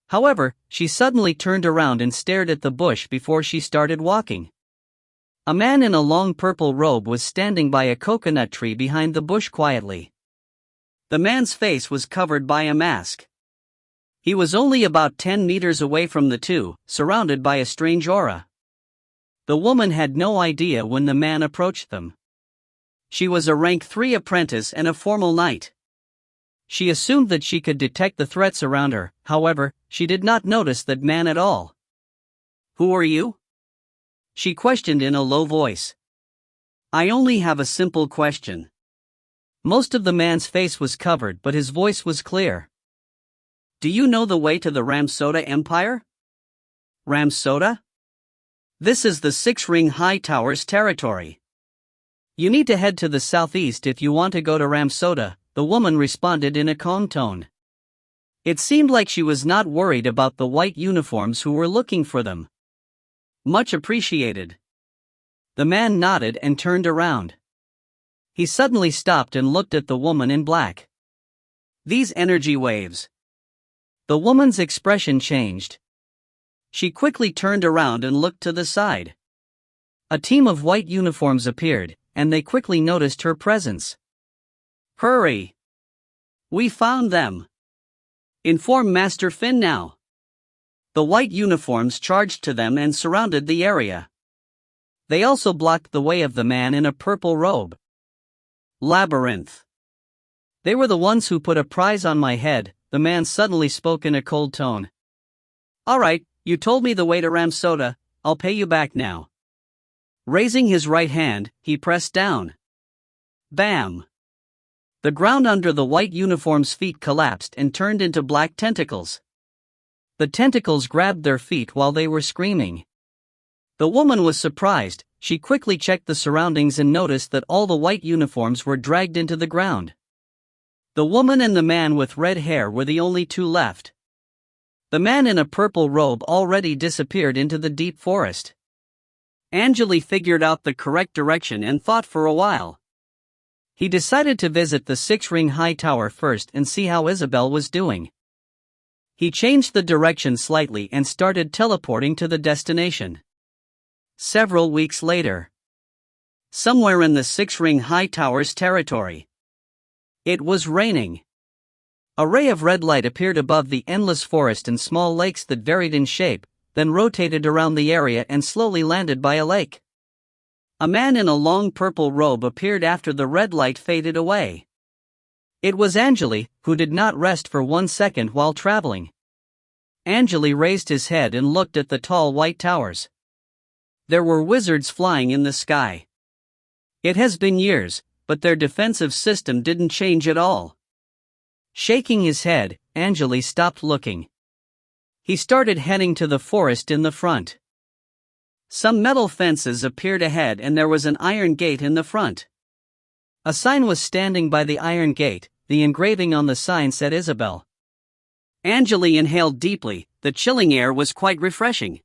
However, she suddenly turned around and stared at the bush before she started walking. A man in a long purple robe was standing by a coconut tree behind the bush quietly. The man's face was covered by a mask. He was only about 10 meters away from the two, surrounded by a strange aura. The woman had no idea when the man approached them. She was a rank 3 apprentice and a formal knight. She assumed that she could detect the threats around her, however, she did not notice that man at all. "Who are you?" she questioned in a low voice. "I only have a simple question." Most of the man's face was covered, but his voice was clear. "Do you know the way to the Ramsoda Empire?" "Ramsoda? This is the 6-ring high tower's territory. You need to head to the southeast if you want to go to Ramsoda," the woman responded in a calm tone. It seemed like she was not worried about the white uniforms who were looking for them. "Much appreciated." The man nodded and turned around. He suddenly stopped and looked at the woman in black. "These energy waves." The woman's expression changed. She quickly turned around and looked to the side. A team of white uniforms appeared, and they quickly noticed her presence. "Hurry! We found them! Inform Master Finn now." The white uniforms charged to them and surrounded the area. They also blocked the way of the man in a purple robe. "Labyrinth. They were the ones who put a prize on my head," the man suddenly spoke in a cold tone. "All right, you told me the way to Ramsoda, I'll pay you back now." Raising his right hand, he pressed down. Bam! The ground under the white uniform's feet collapsed and turned into black tentacles. The tentacles grabbed their feet while they were screaming. The woman was surprised. She quickly checked the surroundings and noticed that all the white uniforms were dragged into the ground. The woman and the man with red hair were the only 2 left. The man in a purple robe already disappeared into the deep forest. Angele figured out the correct direction and thought for a while. He decided to visit the 6-ring high tower first and see how Isabel was doing. He changed the direction slightly and started teleporting to the destination. Several weeks later. Somewhere in the 6-ring high tower's territory. It was raining. A ray of red light appeared above the endless forest and small lakes that varied in shape, then rotated around the area and slowly landed by a lake. A man in a long purple robe appeared after the red light faded away. It was Angele, who did not rest for 1 second while traveling. Angele raised his head and looked at the tall white towers. There were wizards flying in the sky. It has been years, but their defensive system didn't change at all. Shaking his head, Angele stopped looking. He started heading to the forest in the front. Some metal fences appeared ahead and there was an iron gate in the front. A sign was standing by the iron gate. The engraving on the sign said Isabel. Angele inhaled deeply. The chilling air was quite refreshing.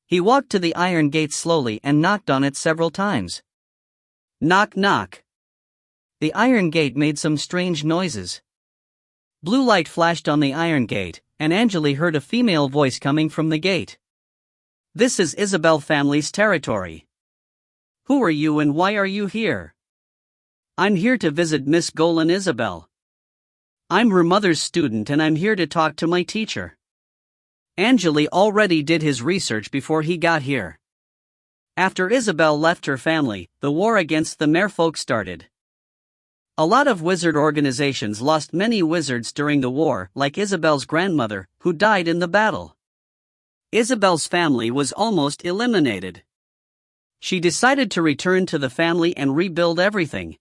He walked to the iron gate slowly and knocked on it several times. Knock knock. The iron gate made some strange noises. Blue light flashed on the iron gate, and Angele heard a female voice coming from the gate. "This is Isabel family's territory. Who are you and why are you here?" "I'm here to visit Miss Golan Isabel. I'm her mother's student and I'm here to talk to my teacher." Angele already did his research before he got here. After Isabel left her family, the war against the merfolk started. A lot of wizard organizations lost many wizards during the war, like Isabel's grandmother, who died in the battle. Isabel's family was almost eliminated. She decided to return to the family and rebuild everything.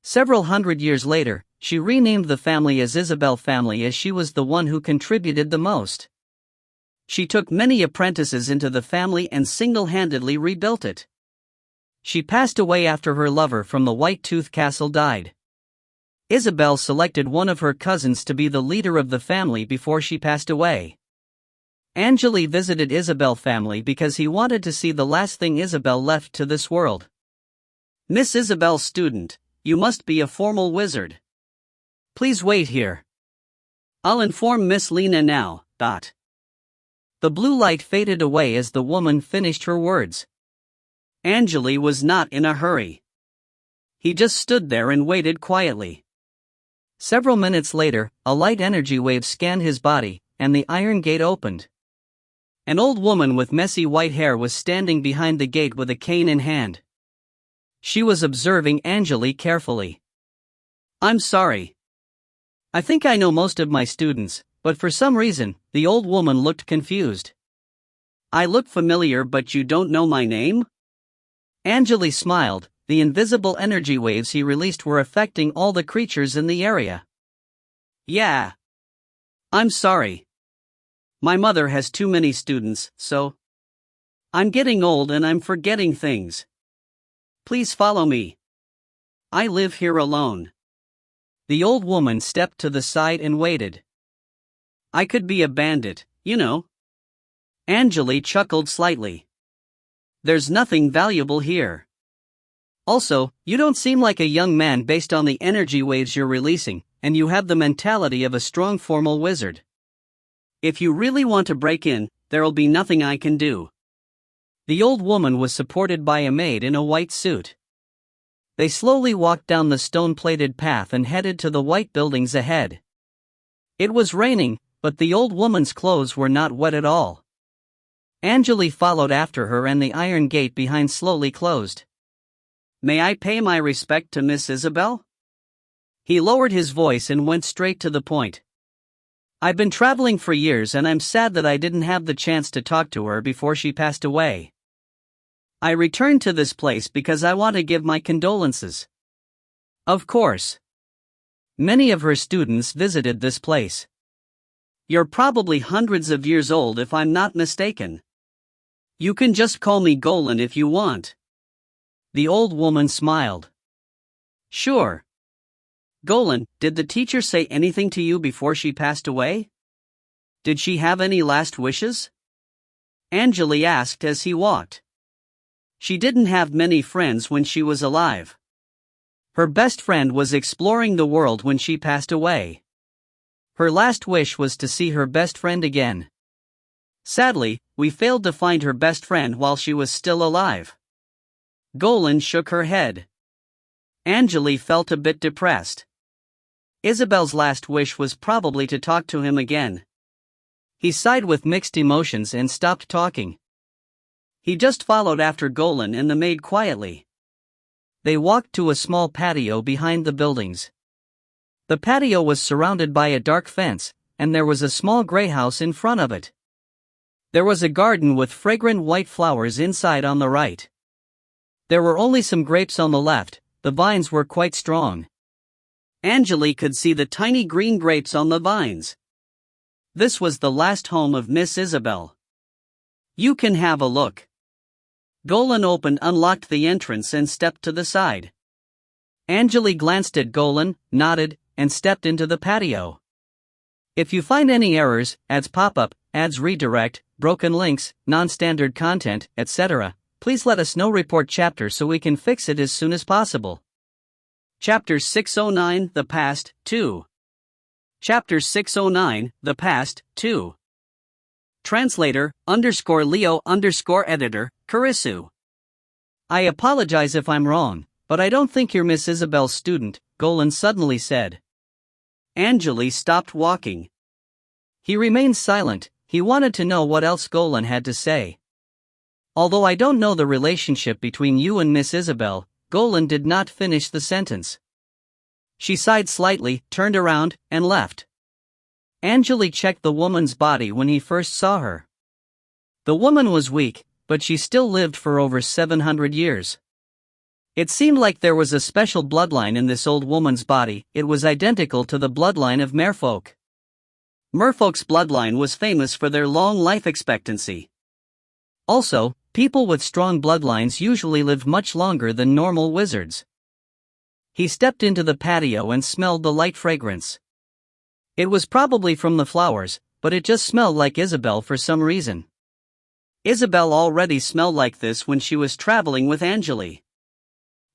Several hundred years later, she renamed the family as Isabel family as she was the one who contributed the most. She took many apprentices into the family and single-handedly rebuilt it. She passed away after her lover from the White Tooth Castle died. Isabel selected one of her cousins to be the leader of the family before she passed away. Angele visited Isabel family because he wanted to see the last thing Isabel left to this world. "Miss Isabel's student, you must be a formal wizard. Please wait here. I'll inform Miss Lena now." The blue light faded away as the woman finished her words. Angele was not in a hurry. He just stood there and waited quietly. Several minutes later, a light energy wave scanned his body, and the iron gate opened. An old woman with messy white hair was standing behind the gate with a cane in hand. She was observing Angele carefully. "I'm sorry. I think I know most of my students, but for some reason, the old woman looked confused." "I look familiar, but you don't know my name?" Angele smiled. The invisible energy waves he released were affecting all the creatures in the area. "Yeah. I'm sorry. My mother has too many students, so I'm getting old and I'm forgetting things. Please follow me. I live here alone." The old woman stepped to the side and waited. "I could be a bandit, you know." Angele chuckled slightly. "There's nothing valuable here. Also, you don't seem like a young man based on the energy waves you're releasing, and you have the mentality of a strong formal wizard. If you really want to break in, there'll be nothing I can do." The old woman was supported by a maid in a white suit. They slowly walked down the stone-plated path and headed to the white buildings ahead. It was raining, but the old woman's clothes were not wet at all. Angele followed after her and the iron gate behind slowly closed. "May I pay my respect to Miss Isabel?" He lowered his voice and went straight to the point. "I've been traveling for years and I'm sad that I didn't have the chance to talk to her before she passed away. I returned to this place because I want to give my condolences." Of course. Many of her students visited this place. "You're probably hundreds of years old if I'm not mistaken. You can just call me Golan if you want." The old woman smiled. "Sure. Golan, did the teacher say anything to you before she passed away? Did she have any last wishes?" Angele asked as he walked. "She didn't have many friends when she was alive. Her best friend was exploring the world when she passed away. Her last wish was to see her best friend again. Sadly, we failed to find her best friend while she was still alive." Golan shook her head. Angele felt a bit depressed. Isabel's last wish was probably to talk to him again. He sighed with mixed emotions and stopped talking. He just followed after Golan and the maid quietly. They walked to a small patio behind the buildings. The patio was surrounded by a dark fence, and there was a small gray house in front of it. There was a garden with fragrant white flowers inside on the right. There were only some grapes on the left. The vines were quite strong. Angele could see the tiny green grapes on the vines. This was the last home of Miss Isabel. "You can have a look." Golan unlocked the entrance and stepped to the side. Angele glanced at Golan, nodded, and stepped into the patio. If you find any errors, ads pop up, ads redirect, broken links, non-standard content, etc., please let us know. Report chapter so we can fix it as soon as possible. Chapter 609 The Past, 2. Chapter 609 The Past, 2. Translator, _Leo _editor, Karisu. I apologize if I'm wrong, but I don't think you're Miss Isabel's student, Golan suddenly said. Angele stopped walking. He remained silent. He wanted to know what else Golan had to say. Although I don't know the relationship between you and Miss Isabel, Golan did not finish the sentence. She sighed slightly, turned around, and left. Angele checked the woman's body when he first saw her. The woman was weak, but she still lived for over 700 years. It seemed like there was a special bloodline in this old woman's body. It was identical to the bloodline of merfolk. Merfolk's bloodline was famous for their long life expectancy. Also, people with strong bloodlines usually lived much longer than normal wizards. He stepped into the patio and smelled the light fragrance. It was probably from the flowers, but it just smelled like Isabel for some reason. Isabel already smelled like this when she was traveling with Angele.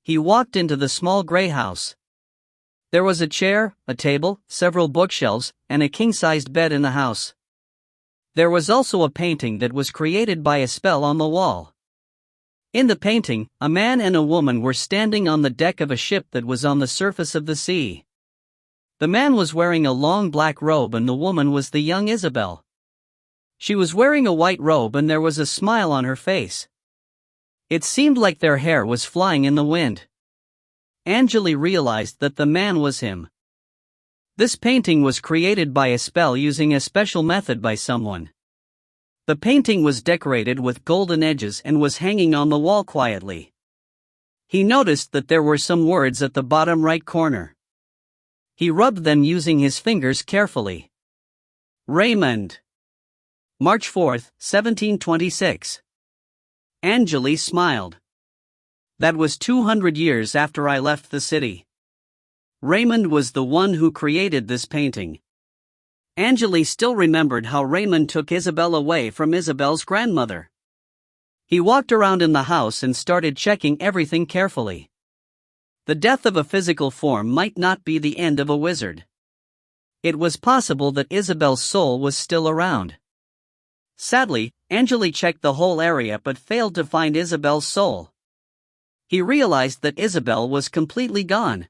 He walked into the small gray house. There was a chair, a table, several bookshelves, and a king-sized bed in the house. There was also a painting that was created by a spell on the wall. In the painting, a man and a woman were standing on the deck of a ship that was on the surface of the sea. The man was wearing a long black robe and the woman was the young Isabel. She was wearing a white robe and there was a smile on her face. It seemed like their hair was flying in the wind. Angele realized that the man was him. This painting was created by a spell using a special method by someone. The painting was decorated with golden edges and was hanging on the wall quietly. He noticed that there were some words at the bottom right corner. He rubbed them using his fingers carefully. Raymond. March 4, 1726. Angele smiled. That was 200 years after I left the city. Raymond was the one who created this painting. Angele still remembered how Raymond took Isabel away from Isabel's grandmother. He walked around in the house and started checking everything carefully. The death of a physical form might not be the end of a wizard. It was possible that Isabel's soul was still around. Sadly, Angele checked the whole area but failed to find Isabel's soul. He realized that Isabel was completely gone.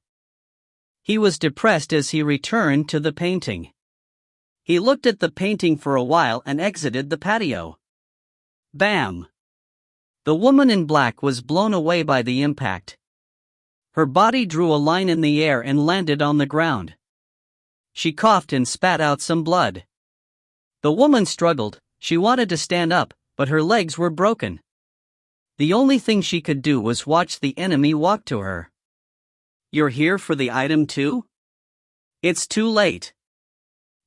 He was depressed as he returned to the painting. He looked at the painting for a while and exited the patio. Bam! The woman in black was blown away by the impact. Her body drew a line in the air and landed on the ground. She coughed and spat out some blood. The woman struggled. She wanted to stand up, but her legs were broken. The only thing she could do was watch the enemy walk to her. You're here for the item too? It's too late.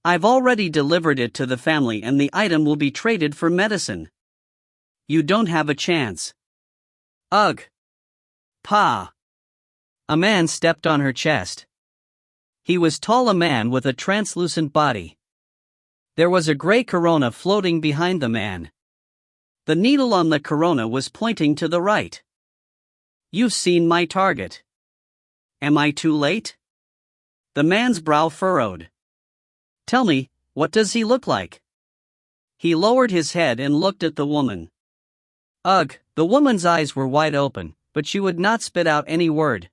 I've already delivered it to the family and the item will be traded for medicine. You don't have a chance. Ugh. Pa. A man stepped on her chest. He was tall, a man with a translucent body. There was a gray corona floating behind the man. The needle on the corona was pointing to the right. You've seen my target. Am I too late? The man's brow furrowed. Tell me, what does he look like? He lowered his head and looked at the woman. Ugh, the woman's eyes were wide open, but she would not spit out any word.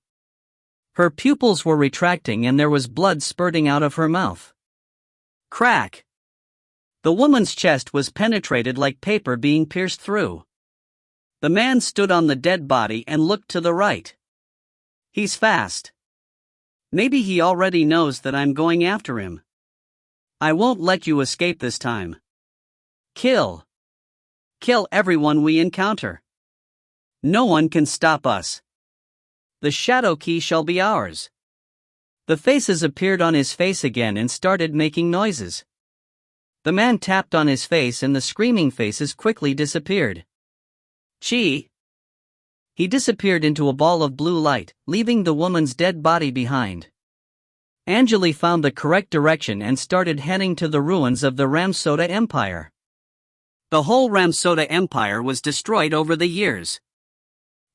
Her pupils were retracting and there was blood spurting out of her mouth. Crack! The woman's chest was penetrated like paper being pierced through. The man stood on the dead body and looked to the right. He's fast. Maybe he already knows that I'm going after him. I won't let you escape this time. Kill. Kill everyone we encounter. No one can stop us. The shadow key shall be ours. The faces appeared on his face again and started making noises. The man tapped on his face and the screaming faces quickly disappeared. Chi. He disappeared into a ball of blue light, leaving the woman's dead body behind. Angele found the correct direction and started heading to the ruins of the Ramsoda Empire. The whole Ramsoda Empire was destroyed over the years.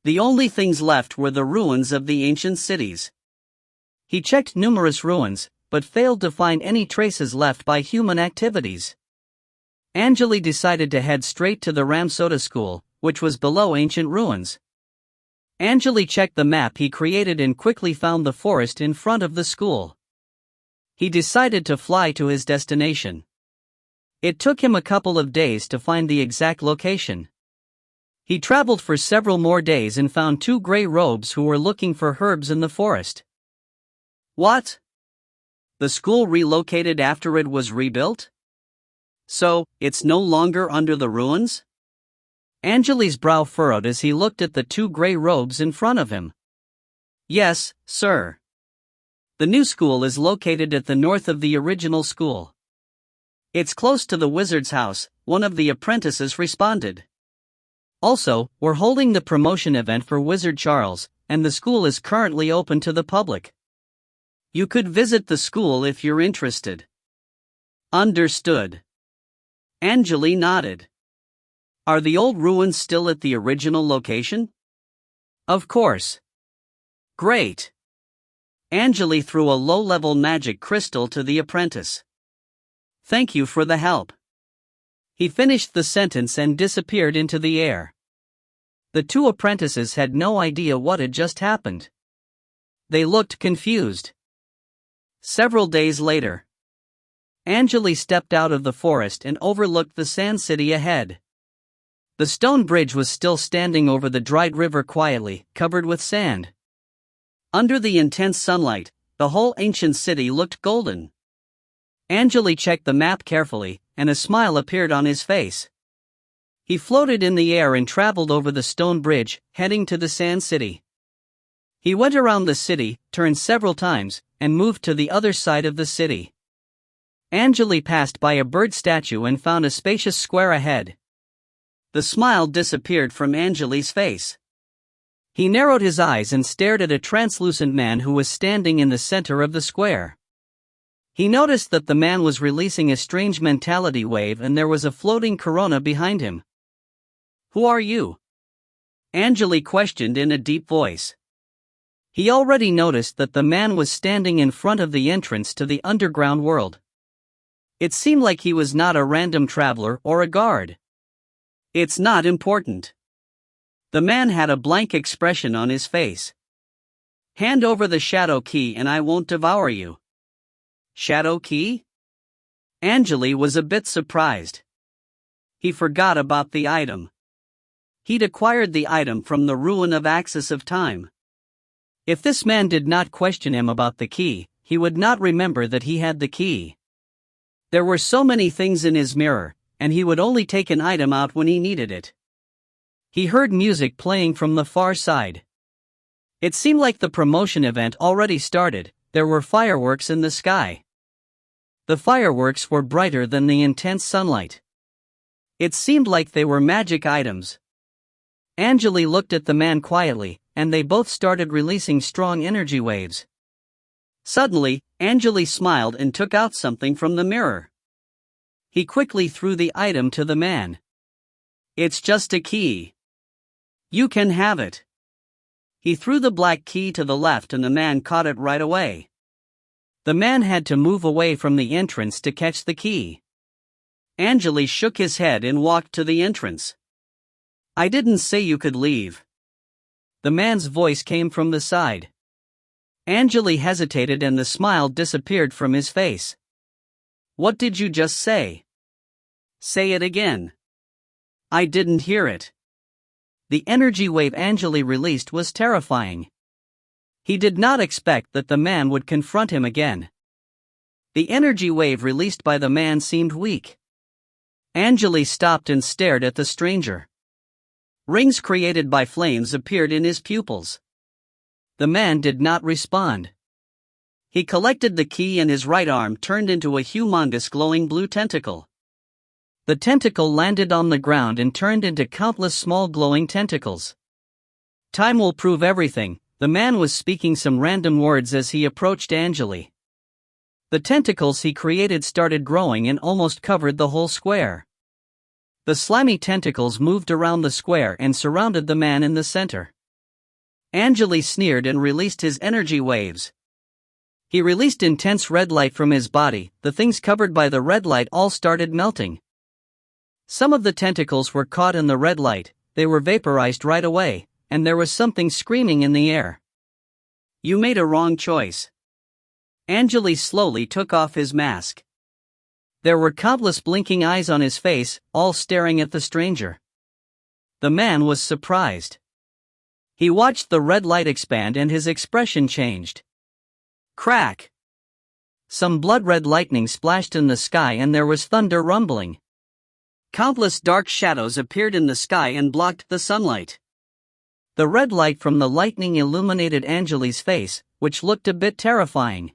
The only things left were the ruins of the ancient cities. He checked numerous ruins, but failed to find any traces left by human activities. Angele decided to head straight to the Ramsoda school, which was below ancient ruins. Angele checked the map he created and quickly found the forest in front of the school. He decided to fly to his destination. It took him a couple of days to find the exact location. He traveled for several more days and found 2 gray robes who were looking for herbs in the forest. What? The school relocated after it was rebuilt? So, it's no longer under the ruins? Angele's brow furrowed as he looked at the 2 gray robes in front of him. Yes, sir. The new school is located at the north of the original school. It's close to the wizard's house, one of the apprentices responded. Also, we're holding the promotion event for Wizard Charles, and the school is currently open to the public. You could visit the school if you're interested. Understood. Angele nodded. Are the old ruins still at the original location? Of course. Great. Angele threw a low-level magic crystal to the apprentice. Thank you for the help. He finished the sentence and disappeared into the air. The 2 apprentices had no idea what had just happened. They looked confused. Several days later, Angele stepped out of the forest and overlooked the sand city ahead. The stone bridge was still standing over the dried river quietly, covered with sand. Under the intense sunlight, the whole ancient city looked golden. Angele checked the map carefully, and a smile appeared on his face. He floated in the air and traveled over the stone bridge, heading to the sand city. He went around the city, turned several times, and moved to the other side of the city. Angele passed by a bird statue and found a spacious square ahead. The smile disappeared from Angele's face. He narrowed his eyes and stared at a translucent man who was standing in the center of the square. He noticed that the man was releasing a strange mentality wave and there was a floating corona behind him. Who are you? Angele questioned in a deep voice. He already noticed that the man was standing in front of the entrance to the underground world. It seemed like he was not a random traveler or a guard. It's not important. The man had a blank expression on his face. Hand over the shadow key and I won't devour you. Shadow key? Angele was a bit surprised. He forgot about the item. He'd acquired the item from the ruin of Axis of Time. If this man did not question him about the key, he would not remember that he had the key. There were so many things in his mirror, and he would only take an item out when he needed it. He heard music playing from the far side. It seemed like the promotion event already started. There were fireworks in the sky. The fireworks were brighter than the intense sunlight. It seemed like they were magic items. Angele looked at the man quietly, and they both started releasing strong energy waves. Suddenly, Angele smiled and took out something from the mirror. He quickly threw the item to the man. It's just a key. You can have it. He threw the black key to the left and the man caught it right away. The man had to move away from the entrance to catch the key. Angele shook his head and walked to the entrance. I didn't say you could leave. The man's voice came from the side. Angele hesitated and the smile disappeared from his face. What did you just say? Say it again. I didn't hear it. The energy wave Angele released was terrifying. He did not expect that the man would confront him again. The energy wave released by the man seemed weak. Angele stopped and stared at the stranger. Rings created by flames appeared in his pupils. The man did not respond. He collected the key and his right arm turned into a humongous glowing blue tentacle. The tentacle landed on the ground and turned into countless small glowing tentacles. Time will prove everything. The man was speaking some random words as he approached Angele. The tentacles he created started growing and almost covered the whole square. The slimy tentacles moved around the square and surrounded the man in the center. Angele sneered and released his energy waves. He released intense red light from his body. The things covered by the red light all started melting. Some of the tentacles were caught in the red light, they were vaporized right away, and there was something screaming in the air. You made a wrong choice. Angele slowly took off his mask. There were countless blinking eyes on his face, all staring at the stranger. The man was surprised. He watched the red light expand and his expression changed. Crack! Some blood-red lightning splashed in the sky and there was thunder rumbling. Countless dark shadows appeared in the sky and blocked the sunlight. The red light from the lightning illuminated Angele's face, which looked a bit terrifying.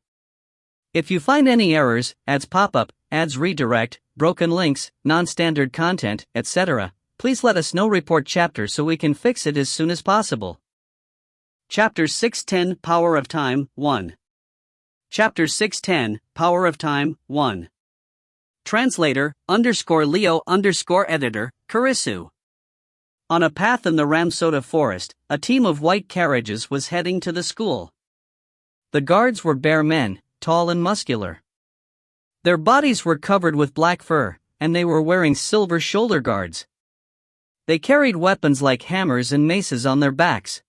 If you find any errors, ads pop-up, ads redirect, broken links, non-standard content, etc., please let us know. Report chapter so we can fix it as soon as possible. Chapter 610 Power of Time 1. Chapter 610 Power of Time 1. Translator, _Leo_editor, Kurisu. On a path in the Ramsota forest, a team of white carriages was heading to the school. The guards were bear men, tall and muscular. Their bodies were covered with black fur, and they were wearing silver shoulder guards. They carried weapons like hammers and maces on their backs.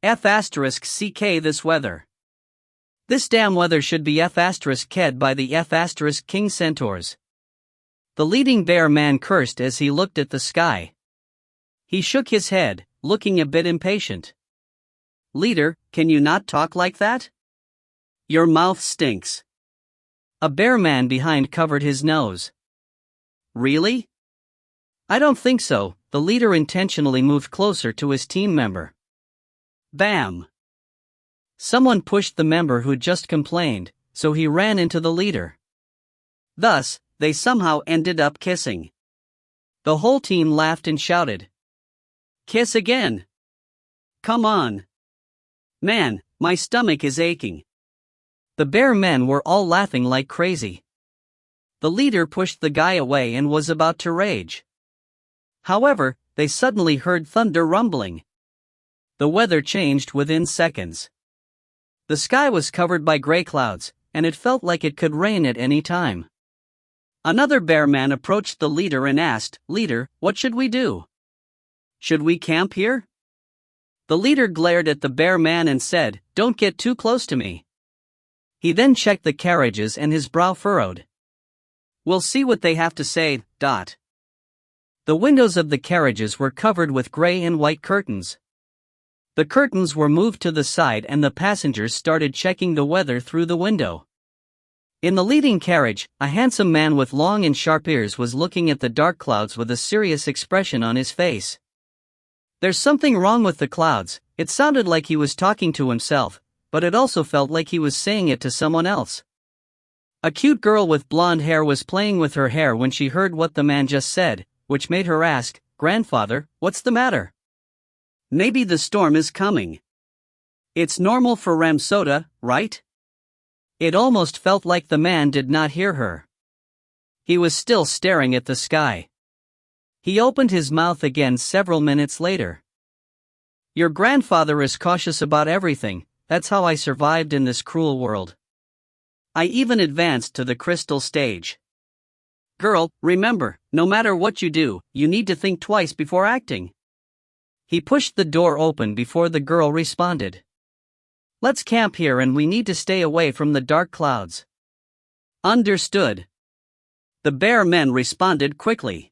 F***ck this weather. This damn weather should be F***ked by the F***king centaurs. The leading bear man cursed as he looked at the sky. He shook his head, looking a bit impatient. Leader, can you not talk like that? Your mouth stinks. A bear man behind covered his nose. Really? I don't think so. The leader intentionally moved closer to his team member. Bam! Someone pushed the member who'd just complained, so he ran into the leader. Thus, they somehow ended up kissing. The whole team laughed and shouted. Kiss again! Come on! Man, my stomach is aching. The bear men were all laughing like crazy. The leader pushed the guy away and was about to rage. However, they suddenly heard thunder rumbling. The weather changed within seconds. The sky was covered by gray clouds, and it felt like it could rain at any time. Another bear man approached the leader and asked, Leader, what should we do? Should we camp here? The leader glared at the bear man and said, Don't get too close to me. He then checked the carriages and his brow furrowed. We'll see what they have to say. The windows of the carriages were covered with gray and white curtains. The curtains were moved to the side and the passengers started checking the weather through the window. In the leading carriage, a handsome man with long and sharp ears was looking at the dark clouds with a serious expression on his face. There's something wrong with the clouds. It sounded like he was talking to himself, but it also felt like he was saying it to someone else. A cute girl with blonde hair was playing with her hair when she heard what the man just said, which made her ask, Grandfather, what's the matter? Maybe the storm is coming. It's normal for Ramsota, right? It almost felt like the man did not hear her. He was still staring at the sky. He opened his mouth again several minutes later. Your grandfather is cautious about everything. That's how I survived in this cruel world. I even advanced to the crystal stage. Girl, remember, no matter what you do, you need to think twice before acting. He pushed the door open before the girl responded. Let's camp here and we need to stay away from the dark clouds. Understood. The bear men responded quickly.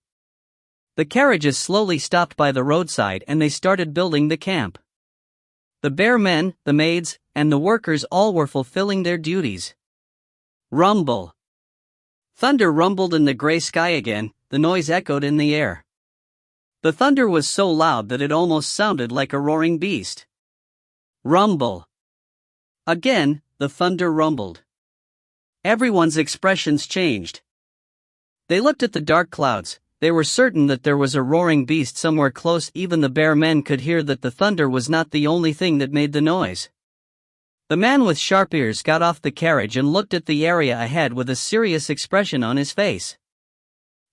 The carriages slowly stopped by the roadside and they started building the camp. The bear men, the maids, and the workers all were fulfilling their duties. Rumble. Thunder rumbled in the gray sky again, the noise echoed in the air. The thunder was so loud that it almost sounded like a roaring beast. Rumble. Again, the thunder rumbled. Everyone's expressions changed. They looked at the dark clouds. They were certain that there was a roaring beast somewhere close. Even the bear men could hear that the thunder was not the only thing that made the noise. The man with sharp ears got off the carriage and looked at the area ahead with a serious expression on his face.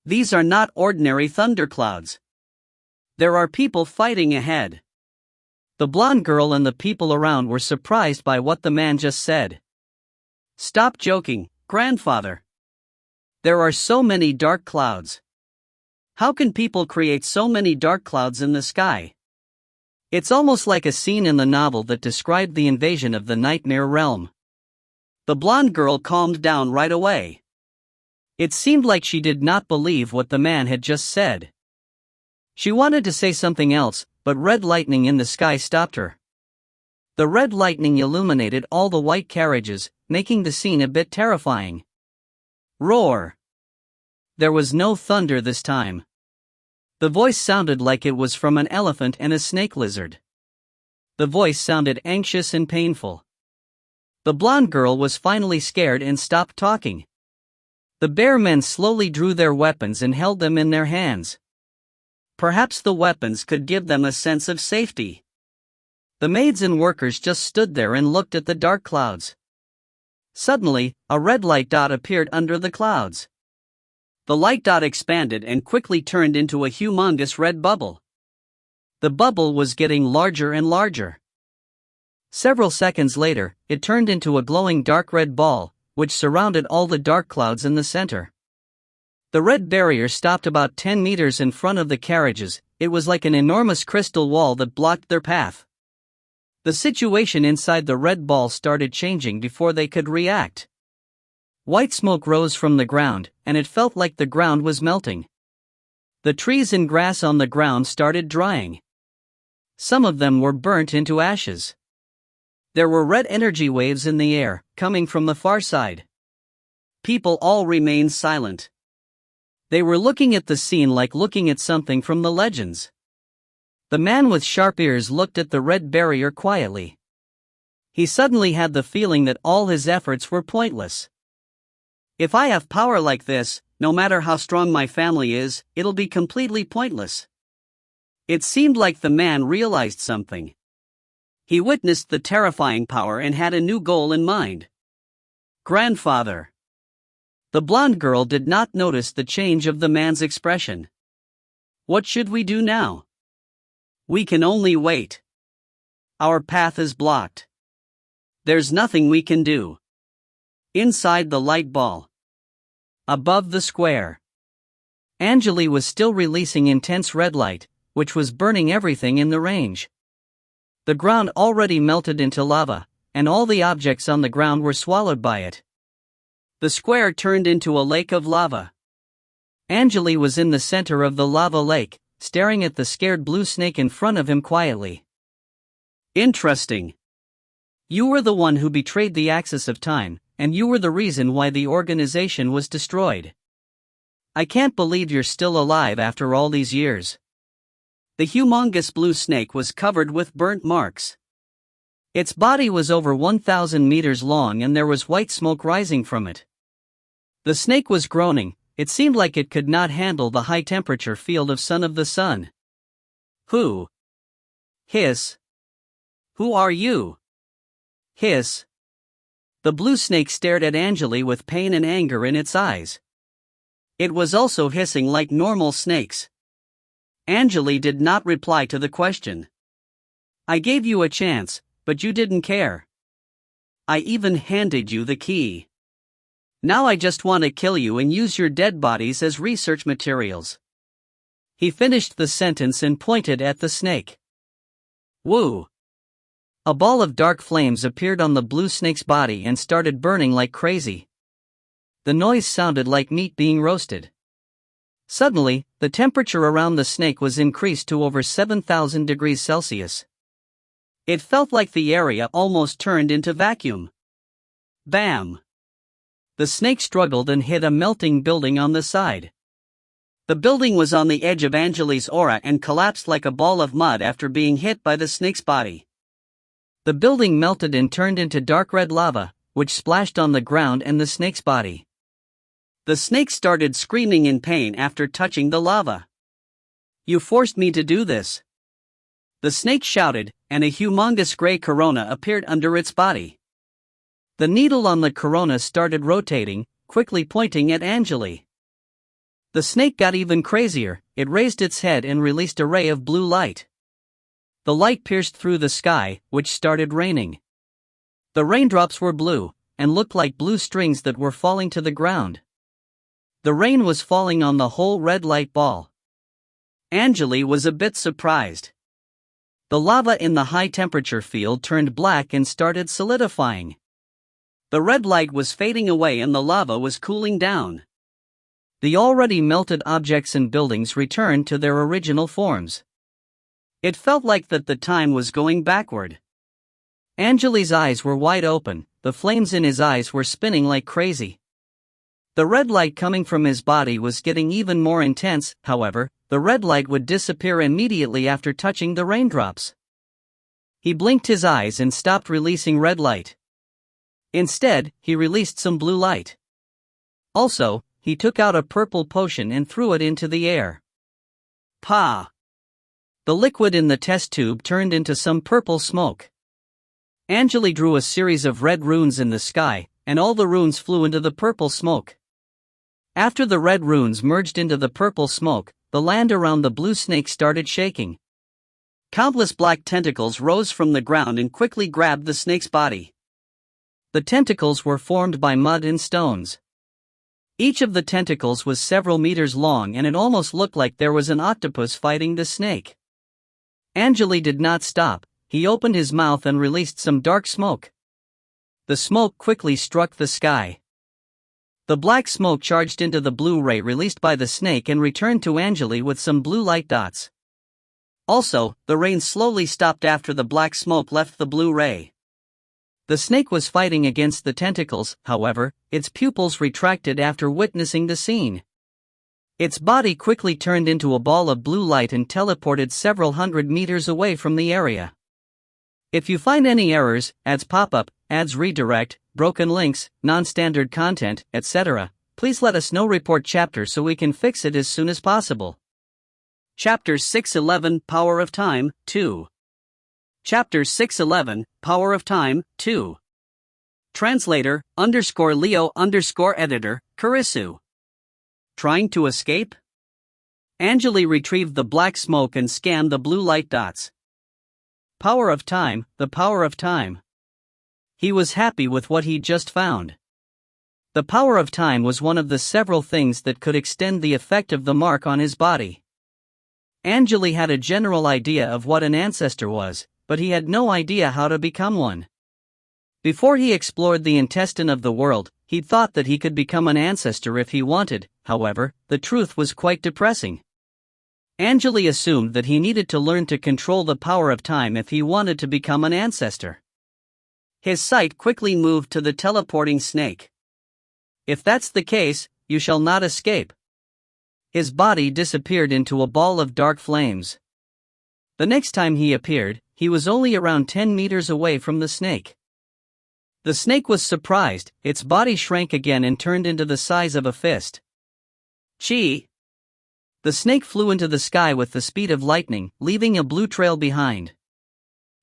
These are not ordinary thunderclouds. There are people fighting ahead. The blonde girl and the people around were surprised by what the man just said. Stop joking, grandfather. There are so many dark clouds. How can people create so many dark clouds in the sky? It's almost like a scene in the novel that described the invasion of the nightmare realm. The blonde girl calmed down right away. It seemed like she did not believe what the man had just said. She wanted to say something else, but red lightning in the sky stopped her. The red lightning illuminated all the white carriages, making the scene a bit terrifying. Roar! There was no thunder this time. The voice sounded like it was from an elephant and a snake lizard. The voice sounded anxious and painful. The blonde girl was finally scared and stopped talking. The bear men slowly drew their weapons and held them in their hands. Perhaps the weapons could give them a sense of safety. The maids and workers just stood there and looked at the dark clouds. Suddenly, a red light dot appeared under the clouds. The light dot expanded and quickly turned into a humongous red bubble. The bubble was getting larger and larger. Several seconds later, it turned into a glowing dark red ball, which surrounded all the dark clouds in the center. The red barrier stopped about 10 meters in front of the carriages. It was like an enormous crystal wall that blocked their path. The situation inside the red ball started changing before they could react. White smoke rose from the ground, and it felt like the ground was melting. The trees and grass on the ground started drying. Some of them were burnt into ashes. There were red energy waves in the air, coming from the far side. People all remained silent. They were looking at the scene like looking at something from the legends. The man with sharp ears looked at the red barrier quietly. He suddenly had the feeling that all his efforts were pointless. If I have power like this, no matter how strong my family is, it'll be completely pointless. It seemed like the man realized something. He witnessed the terrifying power and had a new goal in mind. Grandfather. The blonde girl did not notice the change of the man's expression. What should we do now? We can only wait. Our path is blocked. There's nothing we can do. Inside the light ball. Above the square. Angele was still releasing intense red light, which was burning everything in the range. The ground already melted into lava, and all the objects on the ground were swallowed by it. The square turned into a lake of lava. Angele was in the center of the lava lake, staring at the scared blue snake in front of him quietly. Interesting. You were the one who betrayed the axis of time, and you were the reason why the organization was destroyed. I can't believe you're still alive after all these years. The humongous blue snake was covered with burnt marks. Its body was over 1,000 meters long and there was white smoke rising from it. The snake was groaning. It seemed like it could not handle the high-temperature field of Son of the Sun. Who? Hiss. Who are you? Hiss. The blue snake stared at Angele with pain and anger in its eyes. It was also hissing like normal snakes. Angele did not reply to the question. I gave you a chance, but you didn't care. I even handed you the key. Now I just want to kill you and use your dead bodies as research materials. He finished the sentence and pointed at the snake. Woo! A ball of dark flames appeared on the blue snake's body and started burning like crazy. The noise sounded like meat being roasted. Suddenly, the temperature around the snake was increased to over 7,000 degrees Celsius. It felt like the area almost turned into vacuum. Bam! The snake struggled and hit a melting building on the side. The building was on the edge of Angele's aura and collapsed like a ball of mud after being hit by the snake's body. The building melted and turned into dark red lava, which splashed on the ground and the snake's body. The snake started screaming in pain after touching the lava. You forced me to do this. The snake shouted, and a humongous gray corona appeared under its body. The needle on the corona started rotating, quickly pointing at Angele. The snake got even crazier. It raised its head and released a ray of blue light. The light pierced through the sky, which started raining. The raindrops were blue, and looked like blue strings that were falling to the ground. The rain was falling on the whole red light ball. Angele was a bit surprised. The lava in the high-temperature field turned black and started solidifying. The red light was fading away and the lava was cooling down. The already melted objects and buildings returned to their original forms. It felt like that the time was going backward. Angele's eyes were wide open, the flames in his eyes were spinning like crazy. The red light coming from his body was getting even more intense. However, the red light would disappear immediately after touching the raindrops. He blinked his eyes and stopped releasing red light. Instead, he released some blue light. Also, he took out a purple potion and threw it into the air. Pa! The liquid in the test tube turned into some purple smoke. Angele drew a series of red runes in the sky, and all the runes flew into the purple smoke. After the red runes merged into the purple smoke, the land around the blue snake started shaking. Countless black tentacles rose from the ground and quickly grabbed the snake's body. The tentacles were formed by mud and stones. Each of the tentacles was several meters long and it almost looked like there was an octopus fighting the snake. Angele did not stop. He opened his mouth and released some dark smoke. The smoke quickly struck the sky. The black smoke charged into the blue ray released by the snake and returned to Angele with some blue light dots. Also, the rain slowly stopped after the black smoke left the blue ray. The snake was fighting against the tentacles, however, its pupils retracted after witnessing the scene. Its body quickly turned into a ball of blue light and teleported several hundred meters away from the area. If you find any errors, ads pop up, ads redirect, broken links, non-standard content, etc., please let us know. Report chapter so we can fix it as soon as possible. Chapter 611 Power of Time, 2. Chapter 611 Power of Time, 2. Translator, _Leo _editor, Kurisu. Trying to escape? Angele retrieved the black smoke and scanned the blue light dots. Power of time, the power of time. He was happy with what he'd just found. The power of time was one of the several things that could extend the effect of the mark on his body. Angele had a general idea of what an ancestor was, but he had no idea how to become one. Before he explored the intestine of the world, he thought that he could become an ancestor if he wanted. However, the truth was quite depressing. Angele assumed that he needed to learn to control the power of time if he wanted to become an ancestor. His sight quickly moved to the teleporting snake. If that's the case, you shall not escape. His body disappeared into a ball of dark flames. The next time he appeared, he was only around 10 meters away from the snake. The snake was surprised. Its body shrank again and turned into the size of a fist. Chi! The snake flew into the sky with the speed of lightning, leaving a blue trail behind.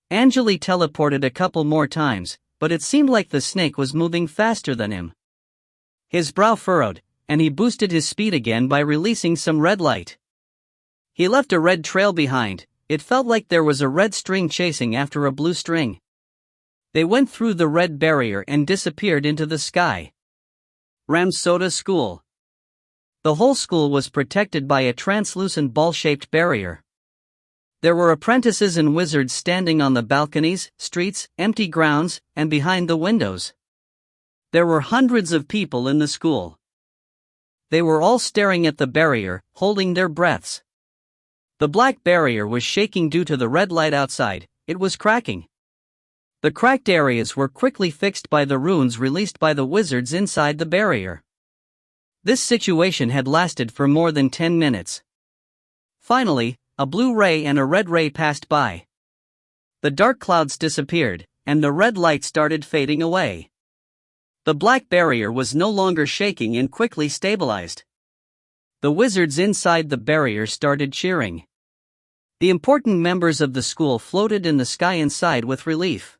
Angele teleported a couple more times, but it seemed like the snake was moving faster than him. His brow furrowed, and he boosted his speed again by releasing some red light. He left a red trail behind. It felt like there was a red string chasing after a blue string. They went through the red barrier and disappeared into the sky. Ramsoda School. The whole school was protected by a translucent ball-shaped barrier. There were apprentices and wizards standing on the balconies, streets, empty grounds, and behind the windows. There were hundreds of people in the school. They were all staring at the barrier, holding their breaths. The black barrier was shaking due to the red light outside. It was cracking. The cracked areas were quickly fixed by the runes released by the wizards inside the barrier. This situation had lasted for more than 10 minutes. Finally, a blue ray and a red ray passed by. The dark clouds disappeared, and the red light started fading away. The black barrier was no longer shaking and quickly stabilized. The wizards inside the barrier started cheering. The important members of the school floated in the sky inside with relief.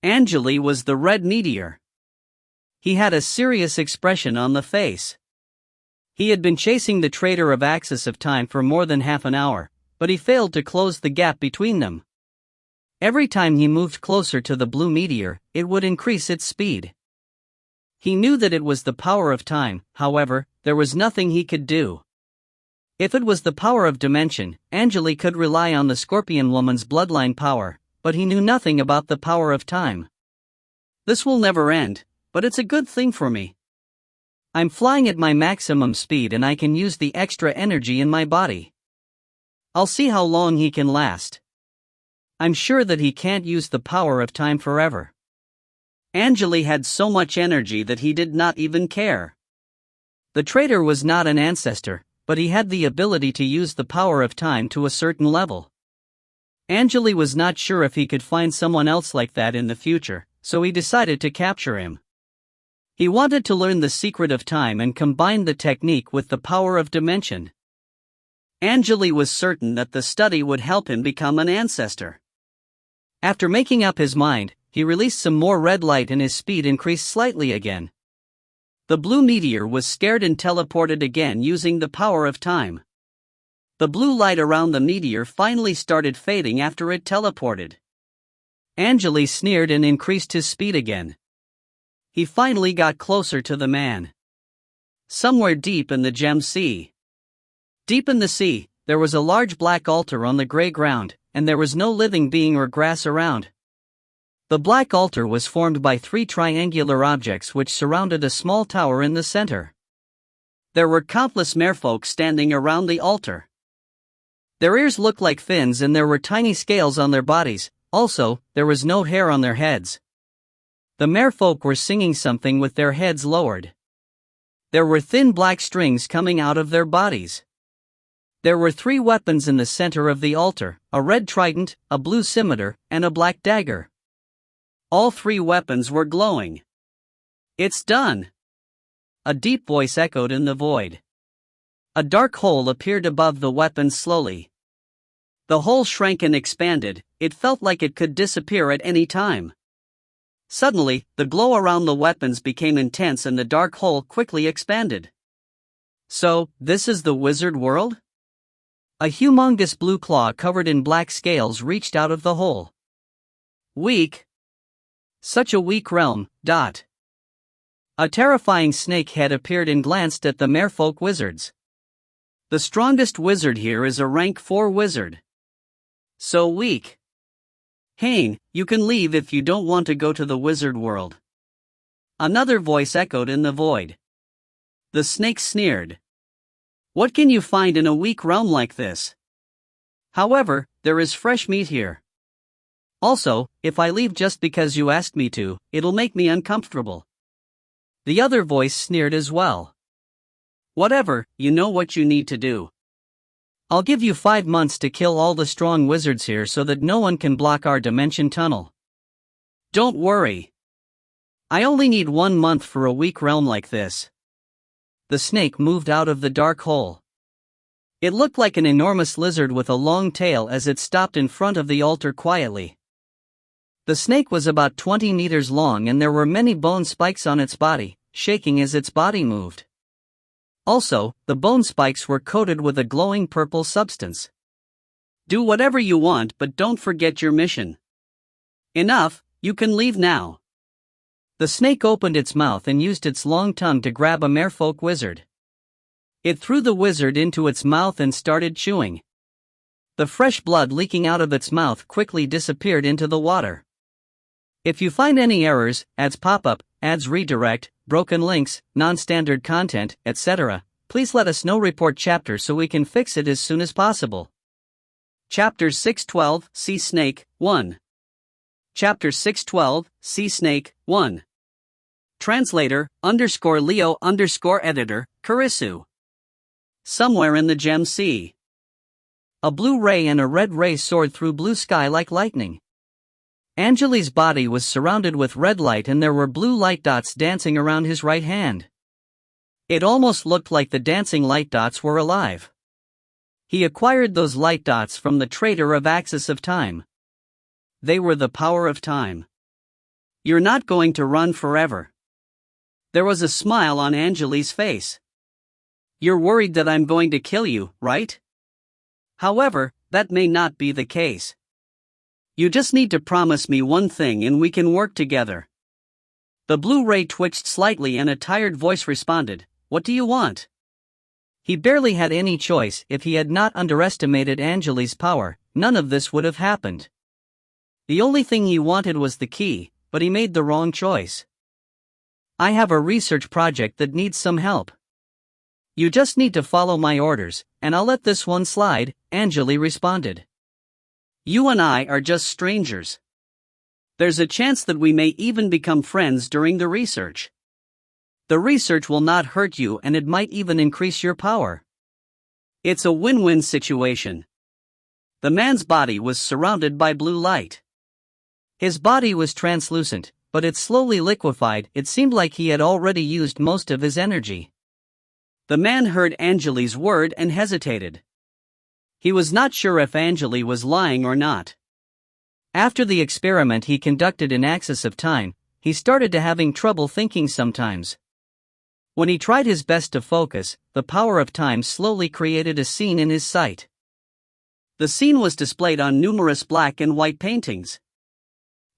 Angele was the red meteor. He had a serious expression on the face. He had been chasing the traitor of Axis of Time for more than half an hour, but he failed to close the gap between them. Every time he moved closer to the blue meteor, it would increase its speed. He knew that it was the power of time, however, there was nothing he could do. If it was the power of dimension, Angele could rely on the Scorpion Woman's bloodline power, but he knew nothing about the power of time. This will never end, but it's a good thing for me. I'm flying at my maximum speed and I can use the extra energy in my body. I'll see how long he can last. I'm sure that he can't use the power of time forever. Angele had so much energy that he did not even care. The traitor was not an ancestor, but he had the ability to use the power of time to a certain level. Angele was not sure if he could find someone else like that in the future, so he decided to capture him. He wanted to learn the secret of time and combine the technique with the power of dimension. Angele was certain that the study would help him become an ancestor. After making up his mind, he released some more red light and his speed increased slightly again. The blue meteor was scared and teleported again using the power of time. The blue light around the meteor finally started fading after it teleported. Angele sneered and increased his speed again. He finally got closer to the man. Somewhere deep in the Gem Sea. Deep in the sea, there was a large black altar on the gray ground, and there was no living being or grass around. The black altar was formed by 3 triangular objects which surrounded a small tower in the center. There were countless merfolk standing around the altar. Their ears looked like fins and there were tiny scales on their bodies, also, there was no hair on their heads. The merfolk were singing something with their heads lowered. There were thin black strings coming out of their bodies. There were 3 weapons in the center of the altar, a red trident, a blue scimitar, and a black dagger. All 3 weapons were glowing. It's done! A deep voice echoed in the void. A dark hole appeared above the weapons slowly. The hole shrank and expanded, it felt like it could disappear at any time. Suddenly, the glow around the weapons became intense and the dark hole quickly expanded. So, this is the wizard world? A humongous blue claw covered in black scales reached out of the hole. Weak. Such a weak realm. A terrifying snake head appeared and glanced at the merfolk wizards. The strongest wizard here is a rank 4 wizard. So weak. Hain, you can leave if you don't want to go to the wizard world. Another voice echoed in the void. The snake sneered. What can you find in a weak realm like this? However, there is fresh meat here. Also, if I leave just because you asked me to, it'll make me uncomfortable. The other voice sneered as well. Whatever, you know what you need to do. I'll give you 5 months to kill all the strong wizards here so that no one can block our dimension tunnel. Don't worry. I only need 1 month for a weak realm like this. The snake moved out of the dark hole. It looked like an enormous lizard with a long tail as it stopped in front of the altar quietly. The snake was about 20 meters long and there were many bone spikes on its body, shaking as its body moved. Also, the bone spikes were coated with a glowing purple substance. Do whatever you want, but don't forget your mission. Enough, you can leave now. The snake opened its mouth and used its long tongue to grab a merfolk wizard. It threw the wizard into its mouth and started chewing. The fresh blood leaking out of its mouth quickly disappeared into the water. If you find any errors, ads pop up, ads redirect, broken links, non-standard content, etc., please let us know. Report chapter so we can fix it as soon as possible. Chapter 612, Sea Snake, 1. Chapter 612, Sea Snake, 1. Translator, _Leo _editor, Karisu. Somewhere in the Gem Sea. A blue ray and a red ray soared through blue sky like lightning. Angele's body was surrounded with red light and there were blue light dots dancing around his right hand. It almost looked like the dancing light dots were alive. He acquired those light dots from the traitor of Axis of Time. They were the power of time. You're not going to run forever. There was a smile on Angele's face. You're worried that I'm going to kill you, right? However, that may not be the case. You just need to promise me one thing and we can work together. The blue ray twitched slightly and a tired voice responded, What do you want? He barely had any choice. If he had not underestimated Angele's power, none of this would have happened. The only thing he wanted was the key, but he made the wrong choice. I have a research project that needs some help. You just need to follow my orders, and I'll let this one slide, Angele responded. You and I are just strangers. There's a chance that we may even become friends during the research. The research will not hurt you and it might even increase your power. It's a win-win situation. The man's body was surrounded by blue light. His body was translucent, but it slowly liquefied. It seemed like he had already used most of his energy. The man heard Angele's word and hesitated. He was not sure if Angele was lying or not. After the experiment he conducted in access of time, he started to having trouble thinking sometimes. When he tried his best to focus, the power of time slowly created a scene in his sight. The scene was displayed on numerous black and white paintings.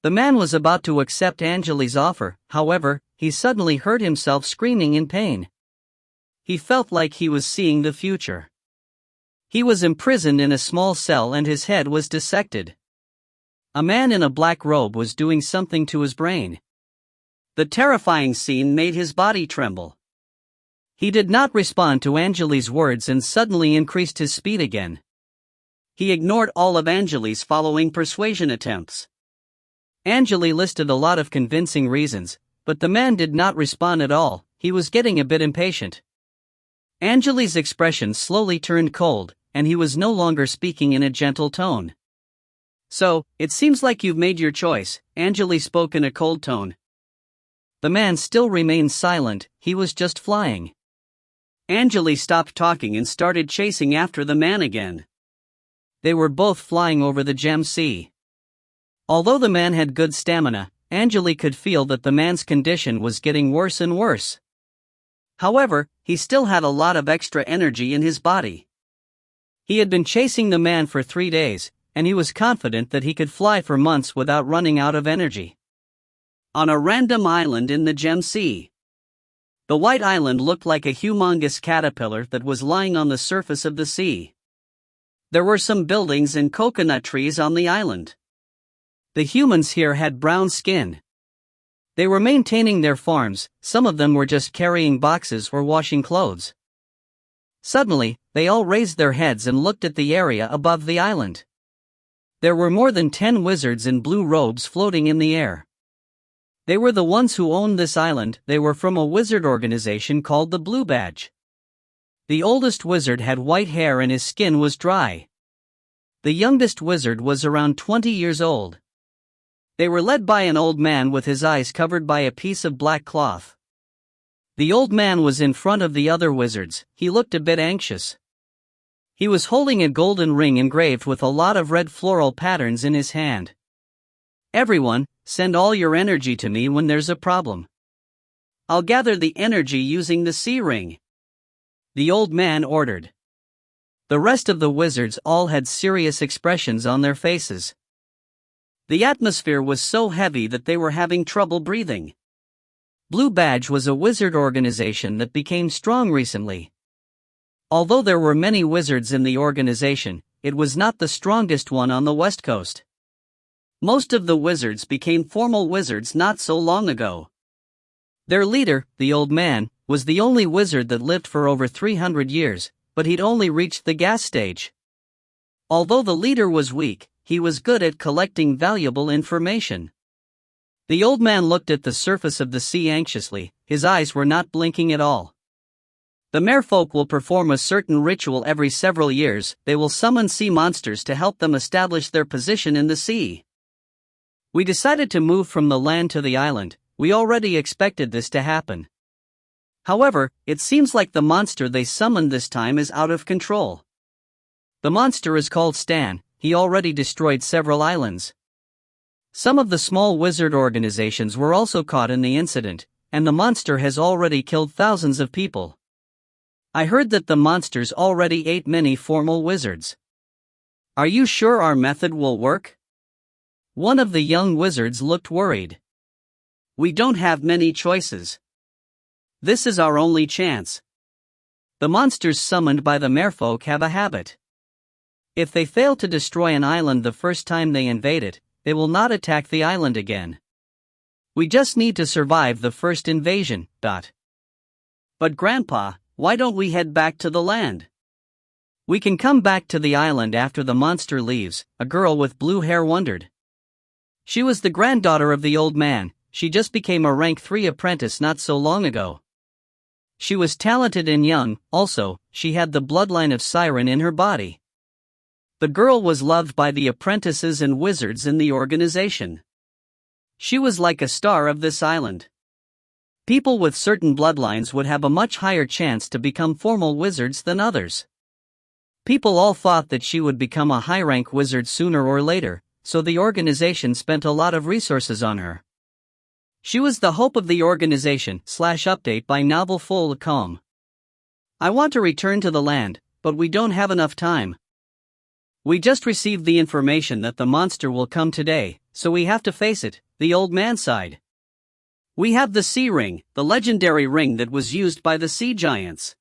The man was about to accept Angele's offer, however, he suddenly heard himself screaming in pain. He felt like he was seeing the future. He was imprisoned in a small cell and his head was dissected. A man in a black robe was doing something to his brain. The terrifying scene made his body tremble. He did not respond to Angele's words and suddenly increased his speed again. He ignored all of Angele's following persuasion attempts. Angele listed a lot of convincing reasons, but the man did not respond at all. He was getting a bit impatient. Angele's expression slowly turned cold, and he was no longer speaking in a gentle tone. So, it seems like you've made your choice, Angele spoke in a cold tone. The man still remained silent, he was just flying. Angele stopped talking and started chasing after the man again. They were both flying over the gem sea. Although the man had good stamina, Angele could feel that the man's condition was getting worse and worse. However, he still had a lot of extra energy in his body. He had been chasing the man for 3 days, and he was confident that he could fly for months without running out of energy. On a random island in the Gem Sea. The white island looked like a humongous caterpillar that was lying on the surface of the sea. There were some buildings and coconut trees on the island. The humans here had brown skin. They were maintaining their farms, some of them were just carrying boxes or washing clothes. Suddenly, they all raised their heads and looked at the area above the island. There were more than 10 wizards in blue robes floating in the air. They were the ones who owned this island. They were from a wizard organization called the Blue Badge. The oldest wizard had white hair and his skin was dry. The youngest wizard was around 20 years old. They were led by an old man with his eyes covered by a piece of black cloth. The old man was in front of the other wizards. He looked a bit anxious. He was holding a golden ring engraved with a lot of red floral patterns in his hand. Everyone, send all your energy to me when there's a problem. I'll gather the energy using the sea ring. The old man ordered. The rest of the wizards all had serious expressions on their faces. The atmosphere was so heavy that they were having trouble breathing. Blue Badge was a wizard organization that became strong recently. Although there were many wizards in the organization, it was not the strongest one on the West Coast. Most of the wizards became formal wizards not so long ago. Their leader, the old man, was the only wizard that lived for over 300 years, but he'd only reached the gas stage. Although the leader was weak, he was good at collecting valuable information. The old man looked at the surface of the sea anxiously, his eyes were not blinking at all. The merfolk will perform a certain ritual every several years. They will summon sea monsters to help them establish their position in the sea. We decided to move from the land to the island. We already expected this to happen. However, it seems like the monster they summoned this time is out of control. The monster is called Stan. He already destroyed several islands. Some of the small wizard organizations were also caught in the incident, and the monster has already killed thousands of people. I heard that the monsters already ate many formal wizards. Are you sure our method will work? One of the young wizards looked worried. We don't have many choices. This is our only chance. The monsters summoned by the merfolk have a habit. If they fail to destroy an island the first time they invade it, they will not attack the island again. We just need to survive the first invasion. But Grandpa, why don't we head back to the land? We can come back to the island after the monster leaves, a girl with blue hair wondered. She was the granddaughter of the old man. She just became a rank 3 apprentice not so long ago. She was talented and young, also, she had the bloodline of Siren in her body. The girl was loved by the apprentices and wizards in the organization. She was like a star of this island. People with certain bloodlines would have a much higher chance to become formal wizards than others. People all thought that she would become a high-rank wizard sooner or later, so the organization spent a lot of resources on her. She was the hope of the organization. /update by Novel Full Com. I want to return to the land, but we don't have enough time. We just received the information that the monster will come today, so we have to face it, the old man sighed. We have the Sea Ring, the legendary ring that was used by the sea giants.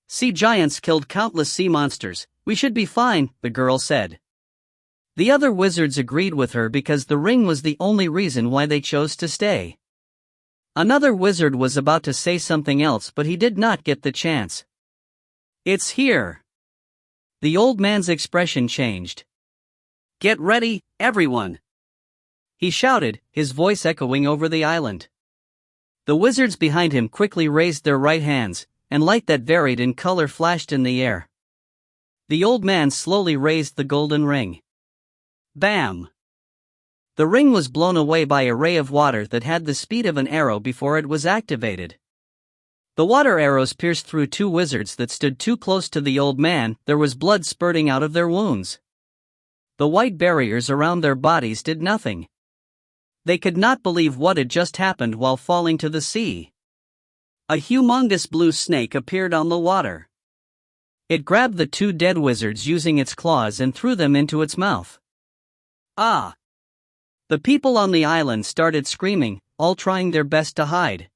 Sea giants killed countless sea monsters. We should be fine, the girl said. The other wizards agreed with her because the ring was the only reason why they chose to stay. Another wizard was about to say something else, but he did not get the chance. It's here. The old man's expression changed. Get ready, everyone! He shouted, his voice echoing over the island. The wizards behind him quickly raised their right hands, and light that varied in color flashed in the air. The old man slowly raised the golden ring. Bam! The ring was blown away by a ray of water that had the speed of an arrow before it was activated. The water arrows pierced through two wizards that stood too close to the old man. There was blood spurting out of their wounds. The white barriers around their bodies did nothing. They could not believe what had just happened while falling to the sea. A humongous blue snake appeared on the water. It grabbed the two dead wizards using its claws and threw them into its mouth. Ah! The people on the island started screaming, all trying their best to hide.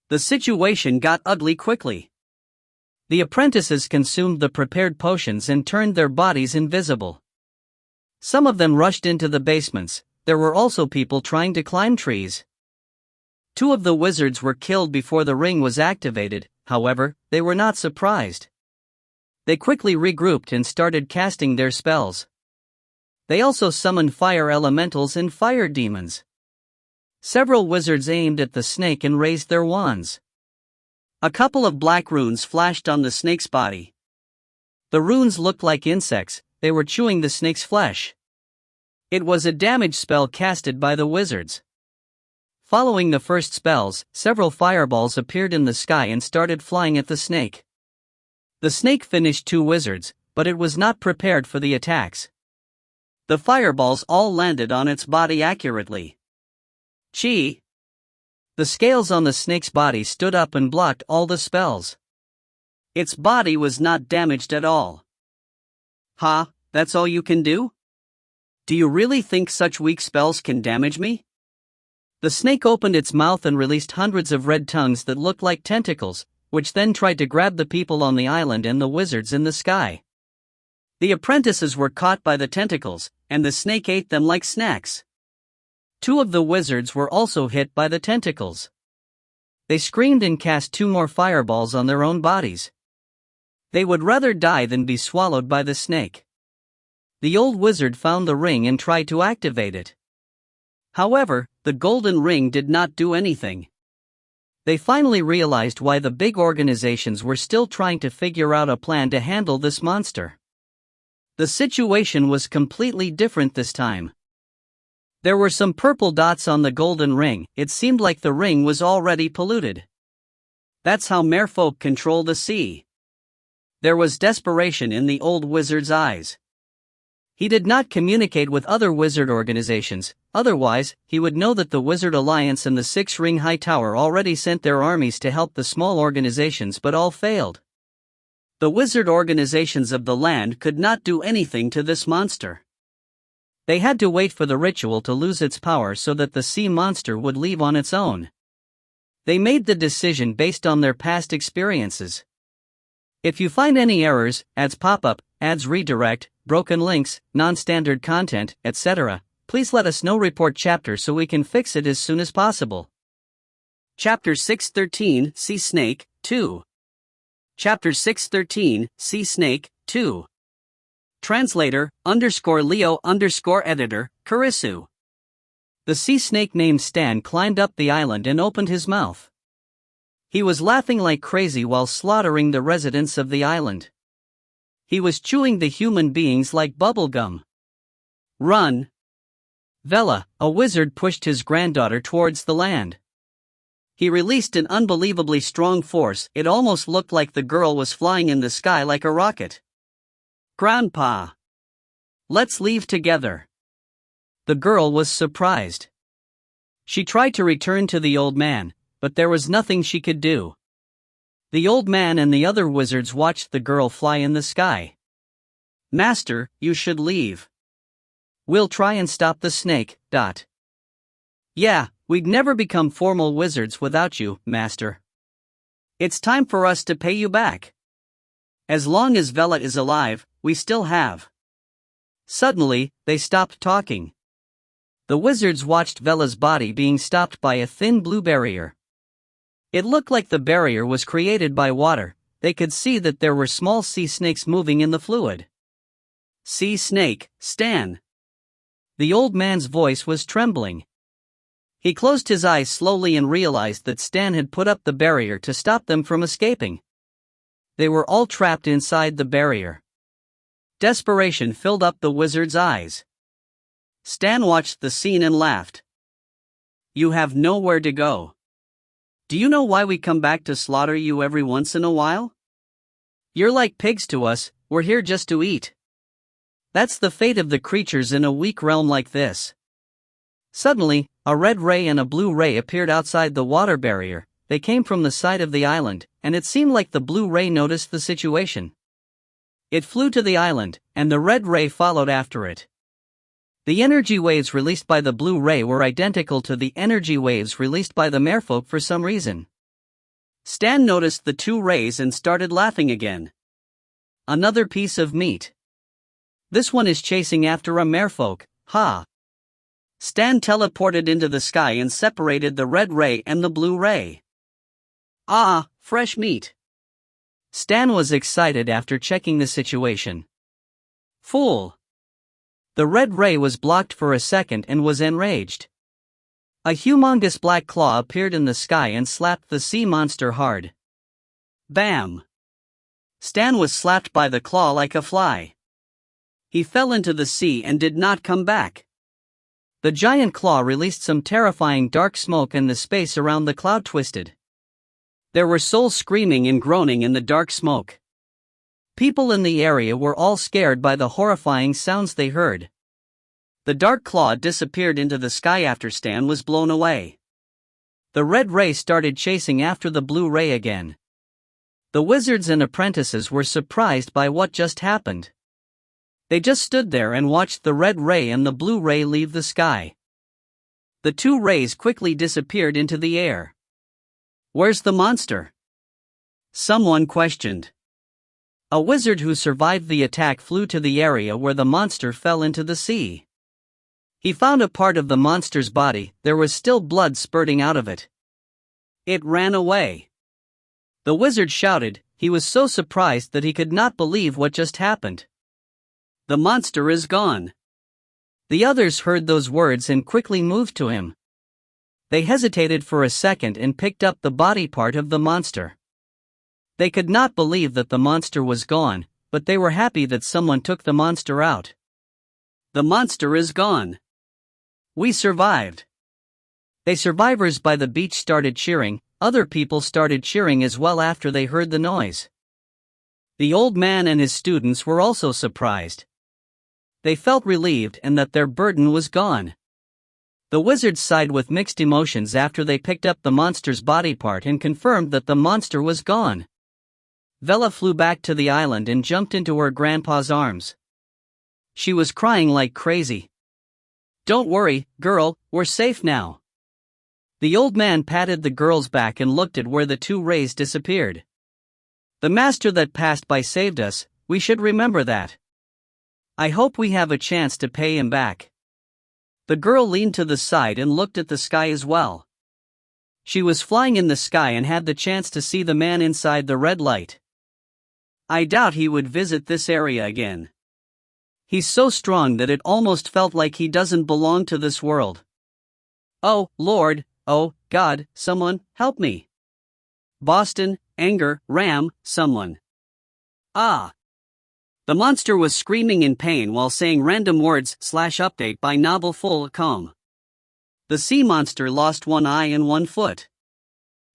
The situation got ugly quickly. The apprentices consumed the prepared potions and turned their bodies invisible. Some of them rushed into the basements. There were also people trying to climb trees. Two of the wizards were killed before the ring was activated. However, they were not surprised. They quickly regrouped and started casting their spells. They also summoned fire elementals and fire demons. Several wizards aimed at the snake and raised their wands. A couple of black runes flashed on the snake's body. The runes looked like insects. They were chewing the snake's flesh. It was a damage spell casted by the wizards. Following the first spells, several fireballs appeared in the sky and started flying at the snake. The snake finished two wizards, but it was not prepared for the attacks. The fireballs all landed on its body accurately. Chi! The scales on the snake's body stood up and blocked all the spells. Its body was not damaged at all. Ha, that's all you can do? Do you really think such weak spells can damage me? The snake opened its mouth and released hundreds of red tongues that looked like tentacles, which then tried to grab the people on the island and the wizards in the sky. The apprentices were caught by the tentacles, and the snake ate them like snacks. Two of the wizards were also hit by the tentacles. They screamed and cast two more fireballs on their own bodies. They would rather die than be swallowed by the snake. The old wizard found the ring and tried to activate it. However, the golden ring did not do anything. They finally realized why the big organizations were still trying to figure out a plan to handle this monster. The situation was completely different this time. There were some purple dots on the golden ring. It seemed like the ring was already polluted. That's how merfolk control the sea. There was desperation in the old wizard's eyes. He did not communicate with other wizard organizations, otherwise, he would know that the Wizard Alliance and the Six Ring High Tower already sent their armies to help the small organizations, but all failed. The wizard organizations of the land could not do anything to this monster. They had to wait for the ritual to lose its power so that the sea monster would leave on its own. They made the decision based on their past experiences. If you find any errors, ads pop up, ads redirect, broken links, non-standard content, etc., please let us know. Report chapter so we can fix it as soon as possible. Chapter 613, Sea Snake, 2. Chapter 613, Sea Snake, 2. Translator, _Leo_editor, Karisu. The sea snake named Stan climbed up the island and opened his mouth. He was laughing like crazy while slaughtering the residents of the island. He was chewing the human beings like bubblegum. Run! Vela, a wizard, pushed his granddaughter towards the land. He released an unbelievably strong force. It almost looked like the girl was flying in the sky like a rocket. Grandpa! Let's leave together. The girl was surprised. She tried to return to the old man, but there was nothing she could do. The old man and the other wizards watched the girl fly in the sky. Master, you should leave. We'll try and stop the snake. Yeah, we'd never become formal wizards without you, Master. It's time for us to pay you back. As long as Vela is alive, we still have. Suddenly, they stopped talking. The wizards watched Vela's body being stopped by a thin blue barrier. It looked like the barrier was created by water. They could see that there were small sea snakes moving in the fluid. Sea snake, Stan. The old man's voice was trembling. He closed his eyes slowly and realized that Stan had put up the barrier to stop them from escaping. They were all trapped inside the barrier. Desperation filled up the wizard's eyes. Stan watched the scene and laughed. You have nowhere to go. Do you know why we come back to slaughter you every once in a while? You're like pigs to us, we're here just to eat. That's the fate of the creatures in a weak realm like this. Suddenly, a red ray and a blue ray appeared outside the water barrier. They came from the side of the island, and it seemed like the blue ray noticed the situation. It flew to the island, and the red ray followed after it. The energy waves released by the blue ray were identical to the energy waves released by the merfolk for some reason. Stan noticed the two rays and started laughing again. Another piece of meat. This one is chasing after a merfolk, ha! Stan teleported into the sky and separated the red ray and the blue ray. Ah, fresh meat! Stan was excited after checking the situation. Fool! The red ray was blocked for a second and was enraged. A humongous black claw appeared in the sky and slapped the sea monster hard. Bam! Stan was slapped by the claw like a fly. He fell into the sea and did not come back. The giant claw released some terrifying dark smoke and the space around the cloud twisted. There were souls screaming and groaning in the dark smoke. People in the area were all scared by the horrifying sounds they heard. The dark claw disappeared into the sky after Stan was blown away. The red ray started chasing after the blue ray again. The wizards and apprentices were surprised by what just happened. They just stood there and watched the red ray and the blue ray leave the sky. The two rays quickly disappeared into the air. Where's the monster? Someone questioned. A wizard who survived the attack flew to the area where the monster fell into the sea. He found a part of the monster's body. There was still blood spurting out of it. It ran away. The wizard shouted. He was so surprised that he could not believe what just happened. The monster is gone. The others heard those words and quickly moved to him. They hesitated for a second and picked up the body part of the monster. They could not believe that the monster was gone, but they were happy that someone took the monster out. The monster is gone. We survived. The survivors by the beach started cheering. Other people started cheering as well after they heard the noise. The old man and his students were also surprised. They felt relieved and that their burden was gone. The wizards sighed with mixed emotions after they picked up the monster's body part and confirmed that the monster was gone. Vela flew back to the island and jumped into her grandpa's arms. She was crying like crazy. "Don't worry, girl, we're safe now." The old man patted the girl's back and looked at where the two rays disappeared. "The master that passed by saved us, we should remember that. I hope we have a chance to pay him back." The girl leaned to the side and looked at the sky as well. She was flying in the sky and had the chance to see the man inside the red light. "I doubt he would visit this area again. He's so strong that it almost felt like he doesn't belong to this world. Oh, Lord, oh, God, someone, help me. Boston, anger, ram, someone. Ah!" The monster was screaming in pain while saying random words. /update by Novel Full.com. The sea monster lost one eye and one foot.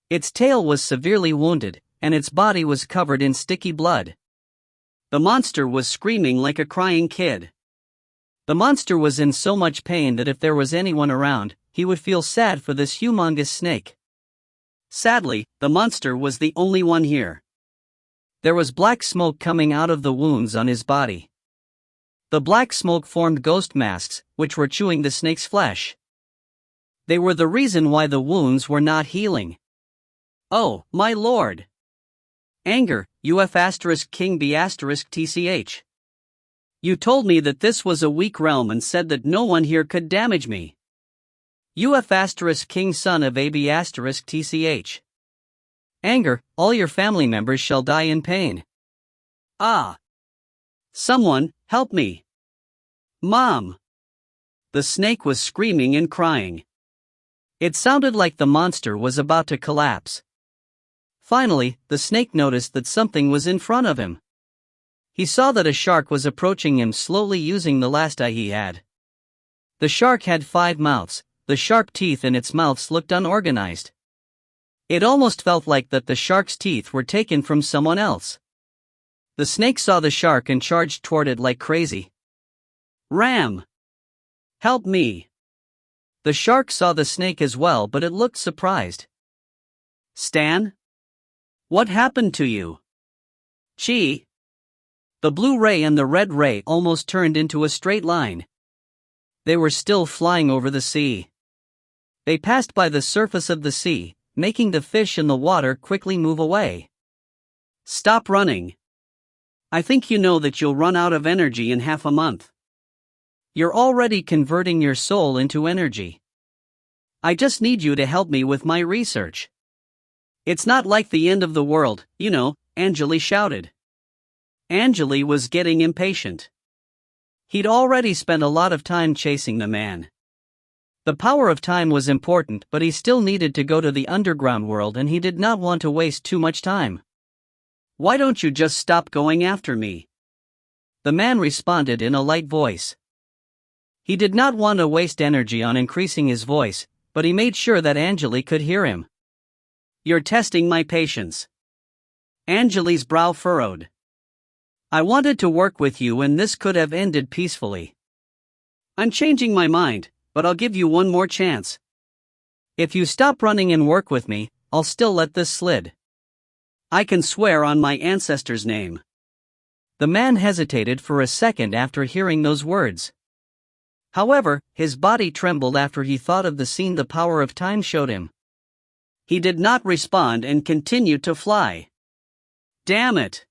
Its tail was severely wounded, and its body was covered in sticky blood. The monster was screaming like a crying kid. The monster was in so much pain that if there was anyone around, he would feel sad for this humongous snake. Sadly, the monster was the only one here. There was black smoke coming out of the wounds on his body. The black smoke formed ghost masks, which were chewing the snake's flesh. They were the reason why the wounds were not healing. "Oh, my lord! Anger, King B*TCH. You told me that this was a weak realm and said that no one here could damage me. King son of AB*TCH. Anger, all your family members shall die in pain. Ah! Someone, help me. Mom!" The snake was screaming and crying. It sounded like the monster was about to collapse. Finally, the snake noticed that something was in front of him. He saw that a shark was approaching him slowly using the last eye he had. The shark had 5 mouths, the sharp teeth in its mouths looked unorganized. It almost felt like that the shark's teeth were taken from someone else. The snake saw the shark and charged toward it like crazy. "Ram! Help me!" The shark saw the snake as well, but it looked surprised. "Stan? What happened to you?" "Chi." The blue ray and the red ray almost turned into a straight line. They were still flying over the sea. They passed by the surface of the sea, making the fish in the water quickly move away. "Stop running. I think you know that you'll run out of energy in half a month. You're already converting your soul into energy. I just need you to help me with my research. It's not like the end of the world, you know," Angele shouted. Angele was getting impatient. He'd already spent a lot of time chasing the man. The power of time was important, but he still needed to go to the underground world and he did not want to waste too much time. "Why don't you just stop going after me?" The man responded in a light voice. He did not want to waste energy on increasing his voice, but he made sure that Angele could hear him. "You're testing my patience." Angele's brow furrowed. "I wanted to work with you and this could have ended peacefully. I'm changing my mind, but I'll give you one more chance. If you stop running and work with me, I'll still let this slide. I can swear on my ancestor's name." The man hesitated for a second after hearing those words. However, his body trembled after he thought of the scene the power of time showed him. He did not respond and continued to fly. "Damn it!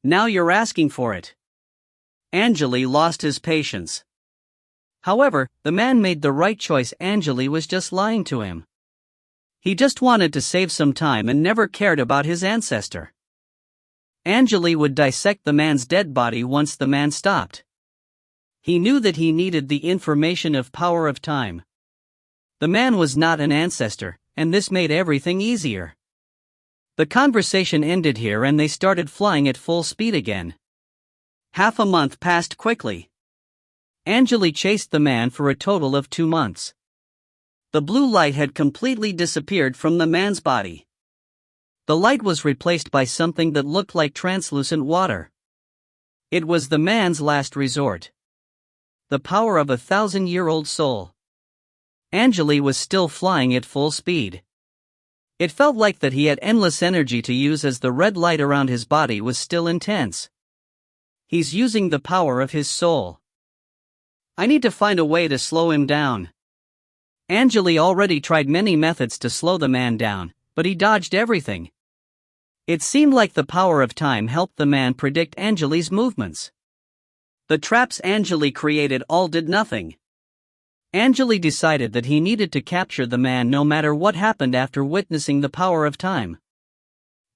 Now you're asking for it." Angele lost his patience. However, the man made the right choice. Angele was just lying to him. He just wanted to save some time and never cared about his ancestor. Angele would dissect the man's dead body once the man stopped. He knew that he needed the information of power of time. The man was not an ancestor, and this made everything easier. The conversation ended here and they started flying at full speed again. Half a month passed quickly. Angele chased the man for a total of 2 months. The blue light had completely disappeared from the man's body. The light was replaced by something that looked like translucent water. It was the man's last resort. The power of a 1,000-year-old soul. Angele was still flying at full speed. It felt like that he had endless energy to use as the red light around his body was still intense. He's using the power of his soul. I need to find a way to slow him down. Angele already tried many methods to slow the man down, but he dodged everything. It seemed like the power of time helped the man predict Angele's movements. The traps Angele created all did nothing. Angele decided that he needed to capture the man no matter what happened after witnessing the power of time.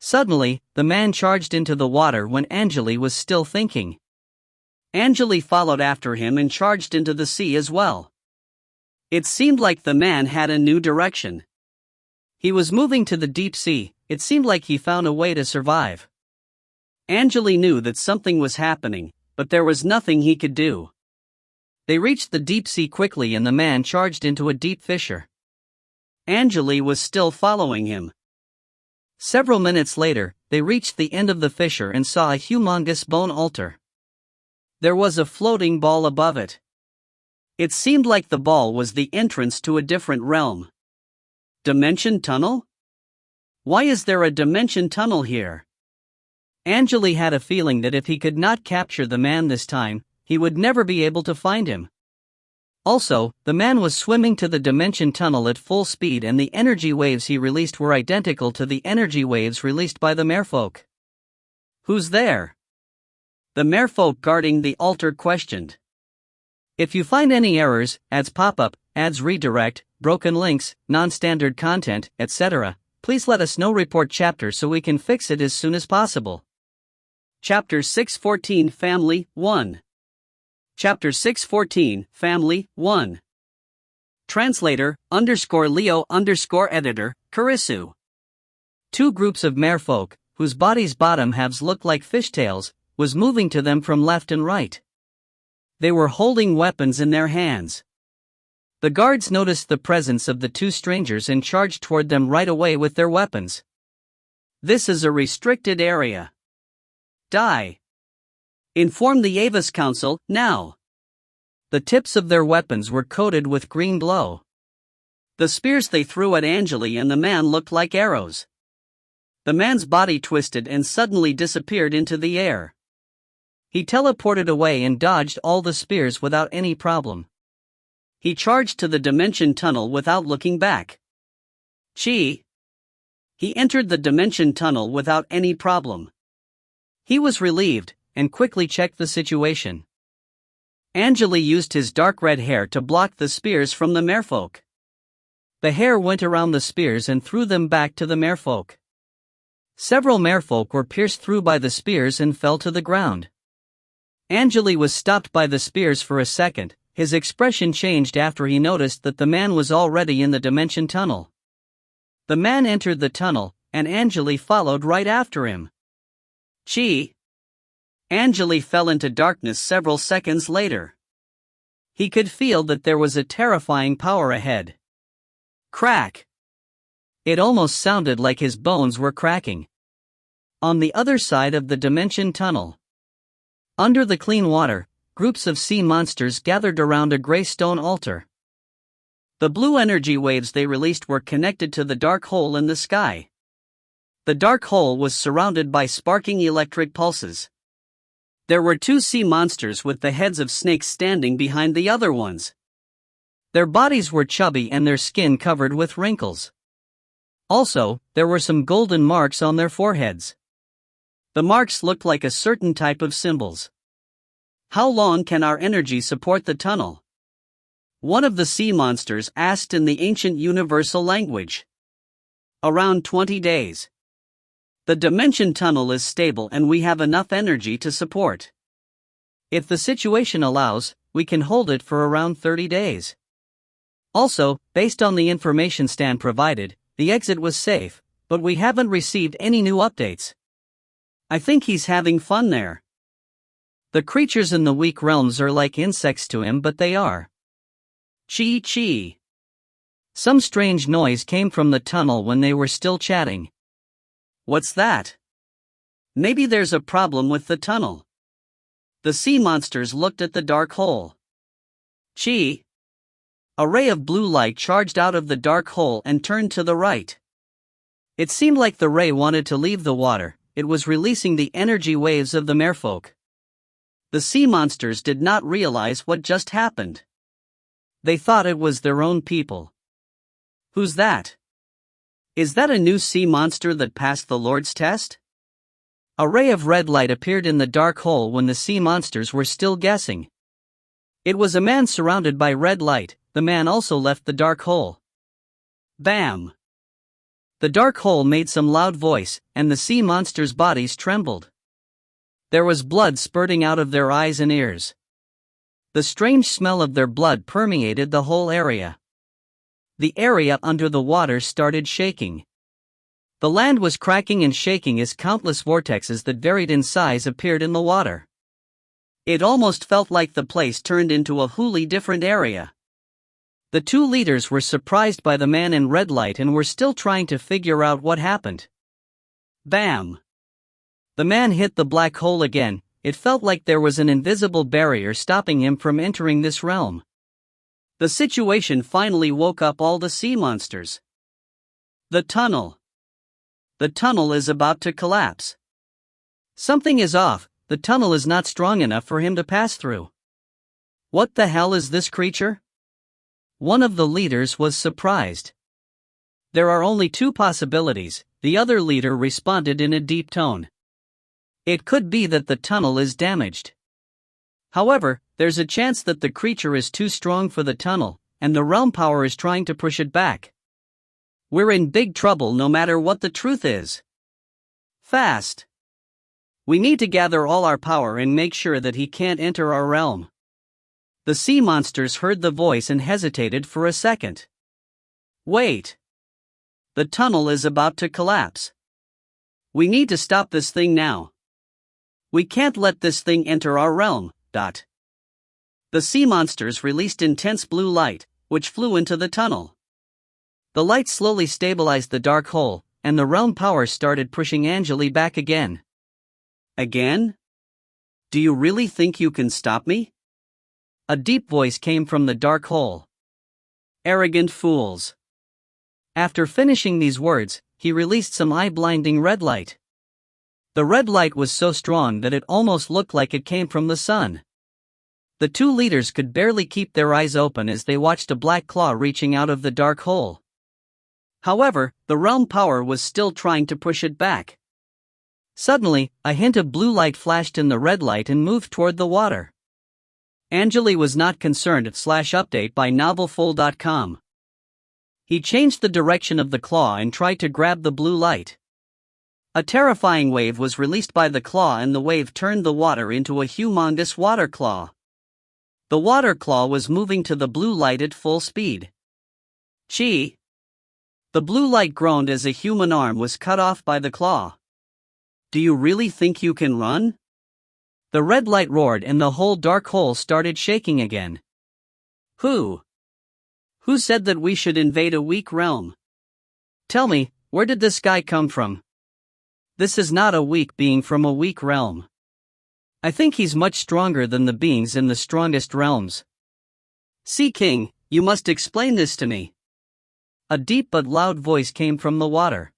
Suddenly, the man charged into the water when Angele was still thinking. Angele followed after him and charged into the sea as well. It seemed like the man had a new direction. He was moving to the deep sea. It seemed like he found a way to survive. Angele knew that something was happening, but there was nothing he could do. They reached the deep sea quickly and the man charged into a deep fissure. Angele was still following him. Several minutes later, they reached the end of the fissure and saw a humongous bone altar. There was a floating ball above it. It seemed like the ball was the entrance to a different realm. Dimension tunnel? Why is there a dimension tunnel here? Angele had a feeling that if he could not capture the man this time, he would never be able to find him. Also, the man was swimming to the dimension tunnel at full speed and the energy waves he released were identical to the energy waves released by the merfolk. Who's there? The merfolk guarding the altar questioned. If you find any errors, ads pop up, ads redirect, broken links, non-standard content, etc., please let us know. Report chapter so we can fix it as soon as possible. Chapter 614 Family 1. Chapter 614 Family 1. Translator _Leo_editor, Karisu. Two groups of merfolk, whose bodies' bottom halves looked like fishtails, was moving to them from left and right. They were holding weapons in their hands. The guards noticed the presence of the two strangers and charged toward them right away with their weapons. This is a restricted area. Die. Inform the Avis Council, now. The tips of their weapons were coated with green glow. The spears they threw at Angele and the man looked like arrows. The man's body twisted and suddenly disappeared into the air. He teleported away and dodged all the spears without any problem. He charged to the dimension tunnel without looking back. He entered the dimension tunnel without any problem. He was relieved, and quickly checked the situation. Angele used his dark red hair to block the spears from the merfolk. The hair went around the spears and threw them back to the merfolk. Several merfolk were pierced through by the spears and fell to the ground. Angele was stopped by the spears for a second. His expression changed after he noticed that the man was already in the dimension tunnel. The man entered the tunnel, and Angele followed right after him. Angele fell into darkness several seconds later. He could feel that there was a terrifying power ahead. Crack! It almost sounded like his bones were cracking. On the other side of the dimension tunnel, under the clean water, groups of sea monsters gathered around a gray stone altar. The blue energy waves they released were connected to the dark hole in the sky. The dark hole was surrounded by sparking electric pulses. There were two sea monsters with the heads of snakes standing behind the other ones. Their bodies were chubby and their skin covered with wrinkles. Also, there were some golden marks on their foreheads. The marks looked like a certain type of symbols. How long can our energy support the tunnel? One of the sea monsters asked in the ancient universal language. Around 20 days. The dimension tunnel is stable and we have enough energy to support. If the situation allows, we can hold it for around 30 days. Also, based on the information Stan provided, the exit was safe, but we haven't received any new updates. I think he's having fun there. The creatures in the weak realms are like insects to him, but they are. Chi. Some strange noise came from the tunnel when they were still chatting. What's that? Maybe there's a problem with the tunnel. The sea monsters looked at the dark hole. Chi! A ray of blue light charged out of the dark hole and turned to the right. It seemed like the ray wanted to leave the water. It was releasing the energy waves of the merfolk. The sea monsters did not realize what just happened. They thought it was their own people. Who's that? Is that a new sea monster that passed the Lord's test? A ray of red light appeared in the dark hole when the sea monsters were still guessing. It was a man surrounded by red light. The man also left the dark hole. Bam! The dark hole made some loud voice, and the sea monsters' bodies trembled. There was blood spurting out of their eyes and ears. The strange smell of their blood permeated the whole area. The area under the water started shaking. The land was cracking and shaking as countless vortexes that varied in size appeared in the water. It almost felt like the place turned into a wholly different area. The two leaders were surprised by the man in red light and were still trying to figure out what happened. Bam! The man hit the black hole again. It felt like there was an invisible barrier stopping him from entering this realm. The situation finally woke up all the sea monsters. The tunnel. The tunnel is about to collapse. Something is off. The tunnel is not strong enough for him to pass through. What the hell is this creature? One of the leaders was surprised. There are only two possibilities, the other leader responded in a deep tone. It could be that the tunnel is damaged. However, there's a chance that the creature is too strong for the tunnel, and the realm power is trying to push it back. We're in big trouble no matter what the truth is. Fast! We need to gather all our power and make sure that he can't enter our realm. The sea monsters heard the voice and hesitated for a second. Wait! The tunnel is about to collapse. We need to stop this thing now. We can't let this thing enter our realm. The sea monsters released intense blue light, which flew into the tunnel. The light slowly stabilized the dark hole, and the realm power started pushing Angele back again. Again? Do you really think you can stop me? A deep voice came from the dark hole. Arrogant fools. After finishing these words, he released some eye-blinding red light. The red light was so strong that it almost looked like it came from the sun. The two leaders could barely keep their eyes open as they watched a black claw reaching out of the dark hole. However, the realm power was still trying to push it back. Suddenly, a hint of blue light flashed in the red light and moved toward the water. Angele was not concerned. /update by novelfull.com. He changed the direction of the claw and tried to grab the blue light. A terrifying wave was released by the claw and the wave turned the water into a humongous water claw. The water claw was moving to the blue light at full speed. Chi! The blue light groaned as a human arm was cut off by the claw. Do you really think you can run? The red light roared and the whole dark hole started shaking again. Who said that we should invade a weak realm? Tell me, where did this guy come from? This is not a weak being from a weak realm. I think he's much stronger than the beings in the strongest realms. Sea King, you must explain this to me. A deep but loud voice came from the water.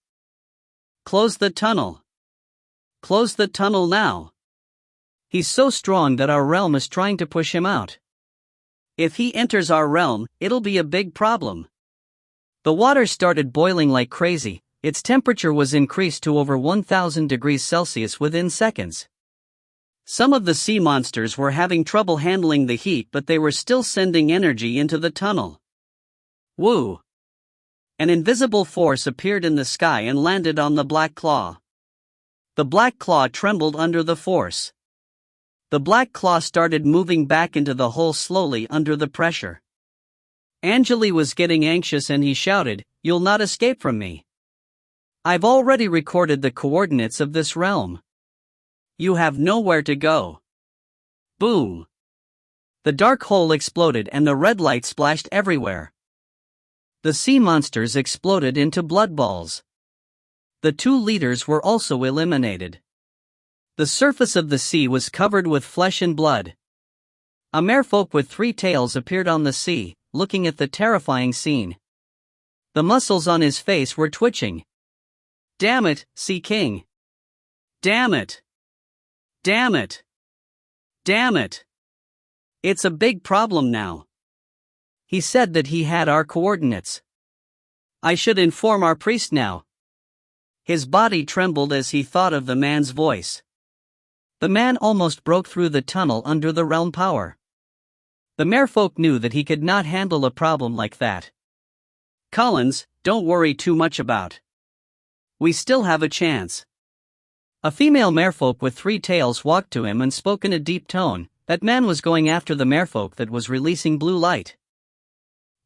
Close the tunnel. Close the tunnel now. He's so strong that our realm is trying to push him out. If he enters our realm, it'll be a big problem. The water started boiling like crazy. Its temperature was increased to over 1,000 degrees Celsius within seconds. Some of the sea monsters were having trouble handling the heat, but they were still sending energy into the tunnel. Woo! An invisible force appeared in the sky and landed on the black claw. The black claw trembled under the force. The black claw started moving back into the hole slowly under the pressure. Angele was getting anxious and he shouted, "You'll not escape from me. I've already recorded the coordinates of this realm. You have nowhere to go." Boom! The dark hole exploded and the red light splashed everywhere. The sea monsters exploded into blood balls. The two leaders were also eliminated. The surface of the sea was covered with flesh and blood. A merfolk with 3 tails appeared on the sea, looking at the terrifying scene. The muscles on his face were twitching. "Damn it, Sea King! Damn it! Damn it! Damn it! It's a big problem now. He said that he had our coordinates. I should inform our priest now." His body trembled as he thought of the man's voice. The man almost broke through the tunnel under the realm power. The merfolk knew that he could not handle a problem like that. "Collins, don't worry too much about. We still have a chance." A female merfolk with 3 tails walked to him and spoke in a deep tone. That man was going after the merfolk that was releasing blue light.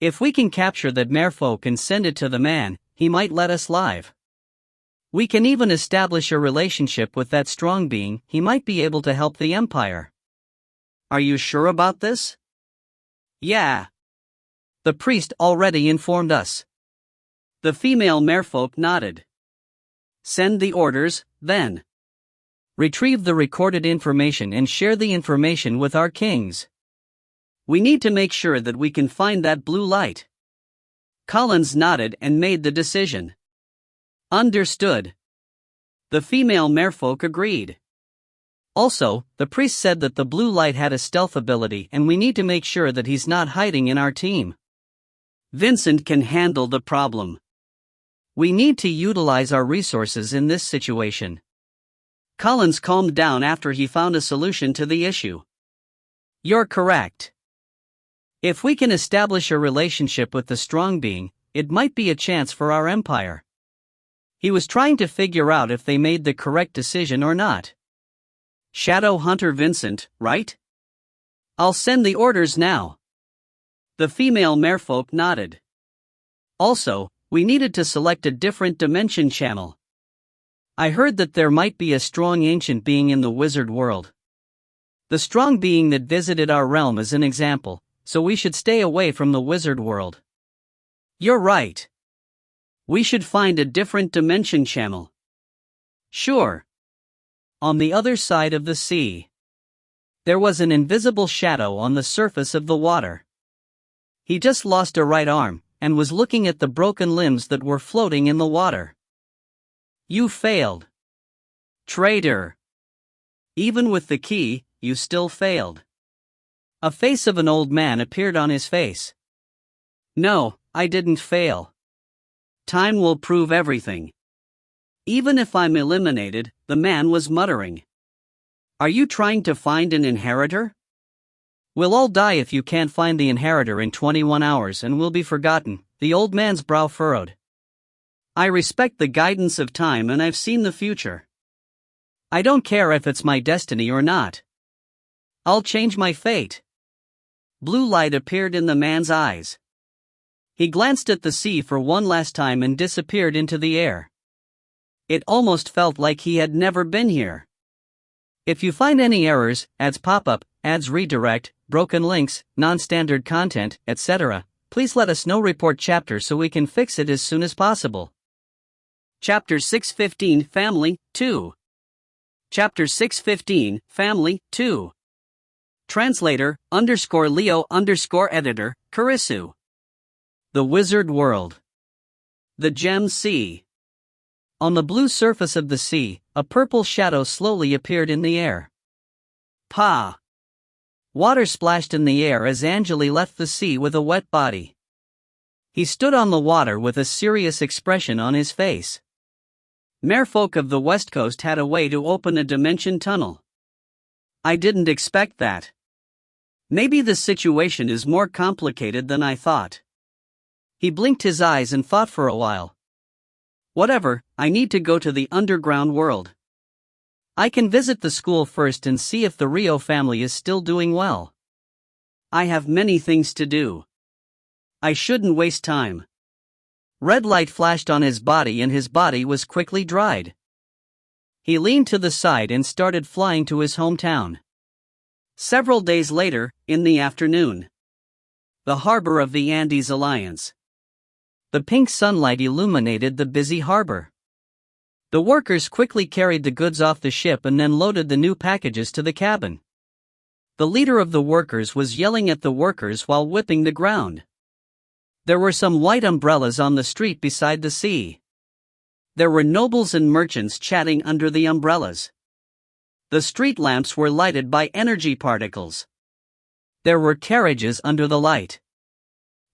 If we can capture that merfolk and send it to the man, he might let us live. We can even establish a relationship with that strong being. He might be able to help the Empire. Are you sure about this? Yeah. The priest already informed us. The female merfolk nodded. Send the orders, then. Retrieve the recorded information and share the information with our kings. We need to make sure that we can find that blue light. Collins nodded and made the decision. Understood. The female merfolk agreed. Also, the priest said that the blue light had a stealth ability and we need to make sure that he's not hiding in our team. Vincent can handle the problem. We need to utilize our resources in this situation. Collins calmed down after he found a solution to the issue. You're correct. If we can establish a relationship with the strong being, it might be a chance for our empire. He was trying to figure out if they made the correct decision or not. Shadow Hunter Vincent, right? I'll send the orders now. The female merfolk nodded. Also, we needed to select a different dimension channel. I heard that there might be a strong ancient being in the wizard world. The strong being that visited our realm is an example, so we should stay away from the wizard world. You're right. We should find a different dimension channel. Sure. On the other side of the sea, there was an invisible shadow on the surface of the water. He just lost a right arm, and was looking at the broken limbs that were floating in the water. You failed. Traitor. Even with the key, you still failed. A face of an old man appeared on his face. No, I didn't fail. Time will prove everything. Even if I'm eliminated, the man was muttering. Are you trying to find an inheritor? We'll all die if you can't find the inheritor in 21 hours and we'll be forgotten. The old man's brow furrowed. I respect the guidance of time and I've seen the future. I don't care if it's my destiny or not. I'll change my fate. Blue light appeared in the man's eyes. He glanced at the sea for one last time and disappeared into the air. It almost felt like he had never been here. If you find any errors, ads pop up, ads redirect, broken links, non-standard content, etc., please let us know. Report chapter so we can fix it as soon as possible. Chapter 615 Family 2. Chapter 615 Family 2. Translator _Leo_editor, Karisu. The Wizard World. The Gem Sea. On the blue surface of the sea, a purple shadow slowly appeared in the air. Pa! Water splashed in the air as Angele left the sea with a wet body. He stood on the water with a serious expression on his face. Merfolk of the West Coast had a way to open a dimension tunnel. I didn't expect that. Maybe the situation is more complicated than I thought. He blinked his eyes and thought for a while. Whatever, I need to go to the underground world. I can visit the school first and see if the Rio family is still doing well. I have many things to do. I shouldn't waste time. Red light flashed on his body and his body was quickly dried. He leaned to the side and started flying to his hometown. Several days later, in the afternoon. The harbor of the Andes Alliance. The pink sunlight illuminated the busy harbor. The workers quickly carried the goods off the ship and then loaded the new packages to the cabin. The leader of the workers was yelling at the workers while whipping the ground. There were some white umbrellas on the street beside the sea. There were nobles and merchants chatting under the umbrellas. The street lamps were lighted by energy particles. There were carriages under the light.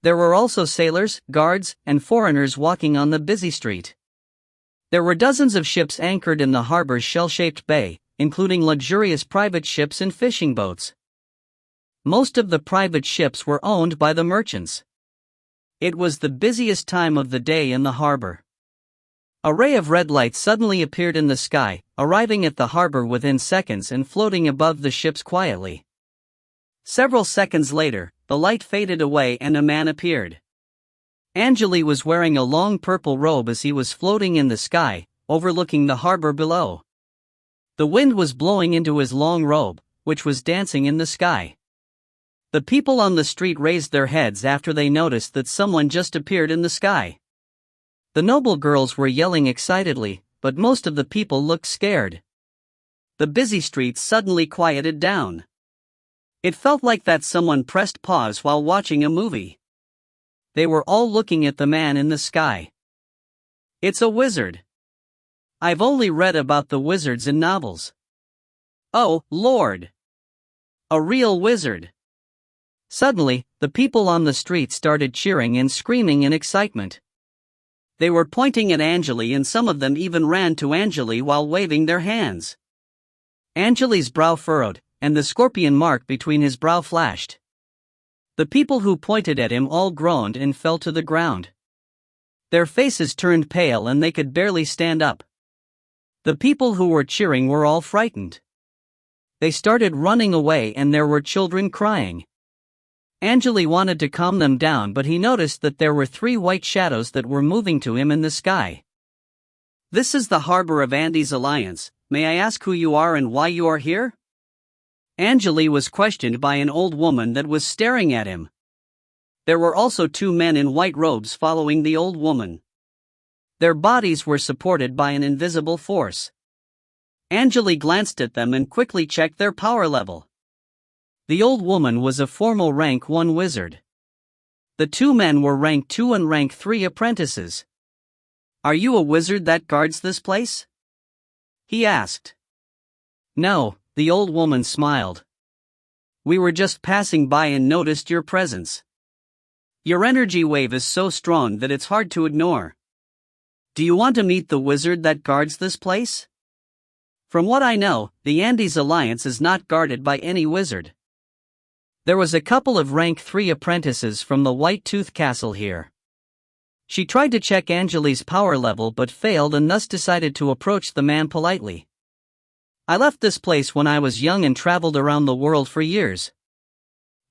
There were also sailors, guards, and foreigners walking on the busy street. There were dozens of ships anchored in the harbor's shell-shaped bay, including luxurious private ships and fishing boats. Most of the private ships were owned by the merchants. It was the busiest time of the day in the harbor. A ray of red light suddenly appeared in the sky, arriving at the harbor within seconds and floating above the ships quietly. Several seconds later, the light faded away and a man appeared. Angele was wearing a long purple robe as he was floating in the sky, overlooking the harbor below. The wind was blowing into his long robe, which was dancing in the sky. The people on the street raised their heads after they noticed that someone just appeared in the sky. The noble girls were yelling excitedly, but most of the people looked scared. The busy streets suddenly quieted down. It felt like that someone pressed pause while watching a movie. They were all looking at the man in the sky. It's a wizard. I've only read about the wizards in novels. Oh, Lord! A real wizard! Suddenly, the people on the street started cheering and screaming in excitement. They were pointing at Angele and some of them even ran to Angele while waving their hands. Angele's brow furrowed, and the scorpion mark between his brow flashed. The people who pointed at him all groaned and fell to the ground. Their faces turned pale and they could barely stand up. The people who were cheering were all frightened. They started running away and there were children crying. Angele wanted to calm them down, but he noticed that there were 3 white shadows that were moving to him in the sky. This is the harbor of Andy's Alliance. May I ask who you are and why you are here? Angele was questioned by an old woman that was staring at him. There were also 2 men in white robes following the old woman. Their bodies were supported by an invisible force. Angele glanced at them and quickly checked their power level. The old woman was a formal rank 1 wizard. The 2 men were rank 2 and rank 3 apprentices. Are you a wizard that guards this place? He asked. No, the old woman smiled. We were just passing by and noticed your presence. Your energy wave is so strong that it's hard to ignore. Do you want to meet the wizard that guards this place? From what I know, the Andes Alliance is not guarded by any wizard. There was a couple of rank 3 apprentices from the White Tooth Castle here. She tried to check Angele's power level but failed and thus decided to approach the man politely. I left this place when I was young and traveled around the world for years.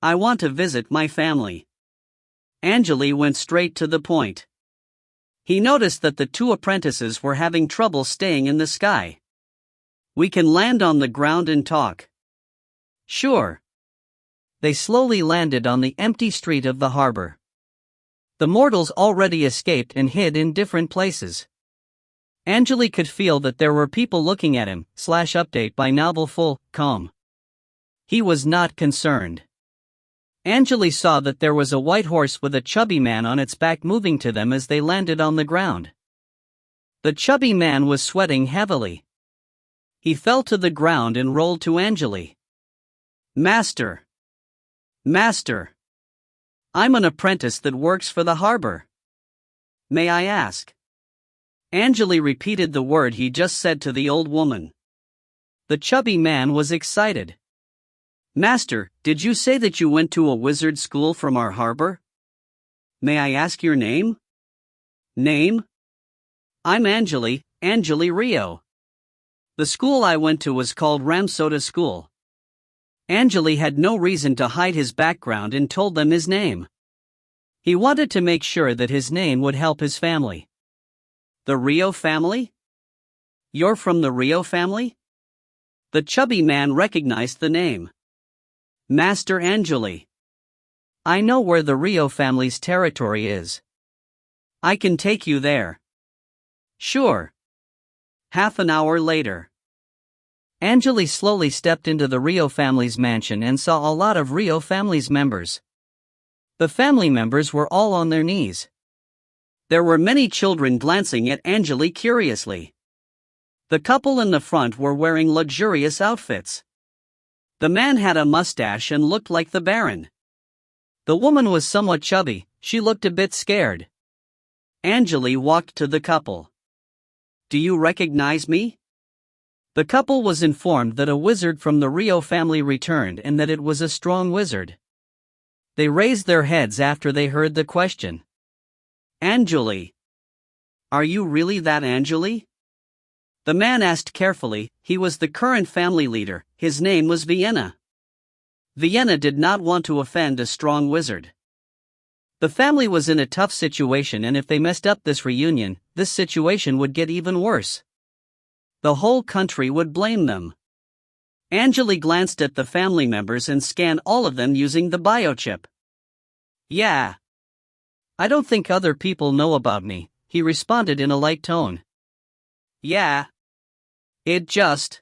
I want to visit my family. Angele went straight to the point. He noticed that the 2 apprentices were having trouble staying in the sky. We can land on the ground and talk. Sure. They slowly landed on the empty street of the harbor. The mortals already escaped and hid in different places. Angele could feel that there were people looking at him. Update by novel full, calm. He was not concerned. Angele saw that there was a white horse with a chubby man on its back moving to them as they landed on the ground. The chubby man was sweating heavily. He fell to the ground and rolled to Angele. Master! Master! I'm an apprentice that works for the harbor. May I ask? Angele repeated the word he just said to the old woman. The chubby man was excited. Master, did you say that you went to a wizard school from our harbor? May I ask your name? Name? I'm Angele, Angele Rio. The school I went to was called Ramsoda School. Angele had no reason to hide his background and told them his name. He wanted to make sure that his name would help his family. The Rio family? You're from the Rio family? The chubby man recognized the name. Master Angele. I know where the Rio family's territory is. I can take you there. Sure. Half an hour later. Angele slowly stepped into the Rio family's mansion and saw a lot of Rio family's members. The family members were all on their knees. There were many children glancing at Angele curiously. The couple in the front were wearing luxurious outfits. The man had a mustache and looked like the Baron. The woman was somewhat chubby, she looked a bit scared. Angele walked to the couple. "Do you recognize me?" The couple was informed that a wizard from the Rio family returned and that it was a strong wizard. They raised their heads after they heard the question. "Angele. Are you really that Angele?" The man asked carefully. He was the current family leader, his name was Vienna. Vienna did not want to offend a strong wizard. The family was in a tough situation, and if they messed up this reunion, this situation would get even worse. The whole country would blame them. Angele glanced at the family members and scanned all of them using the biochip. "Yeah. I don't think other people know about me," he responded in a light tone. "Yeah. It just..."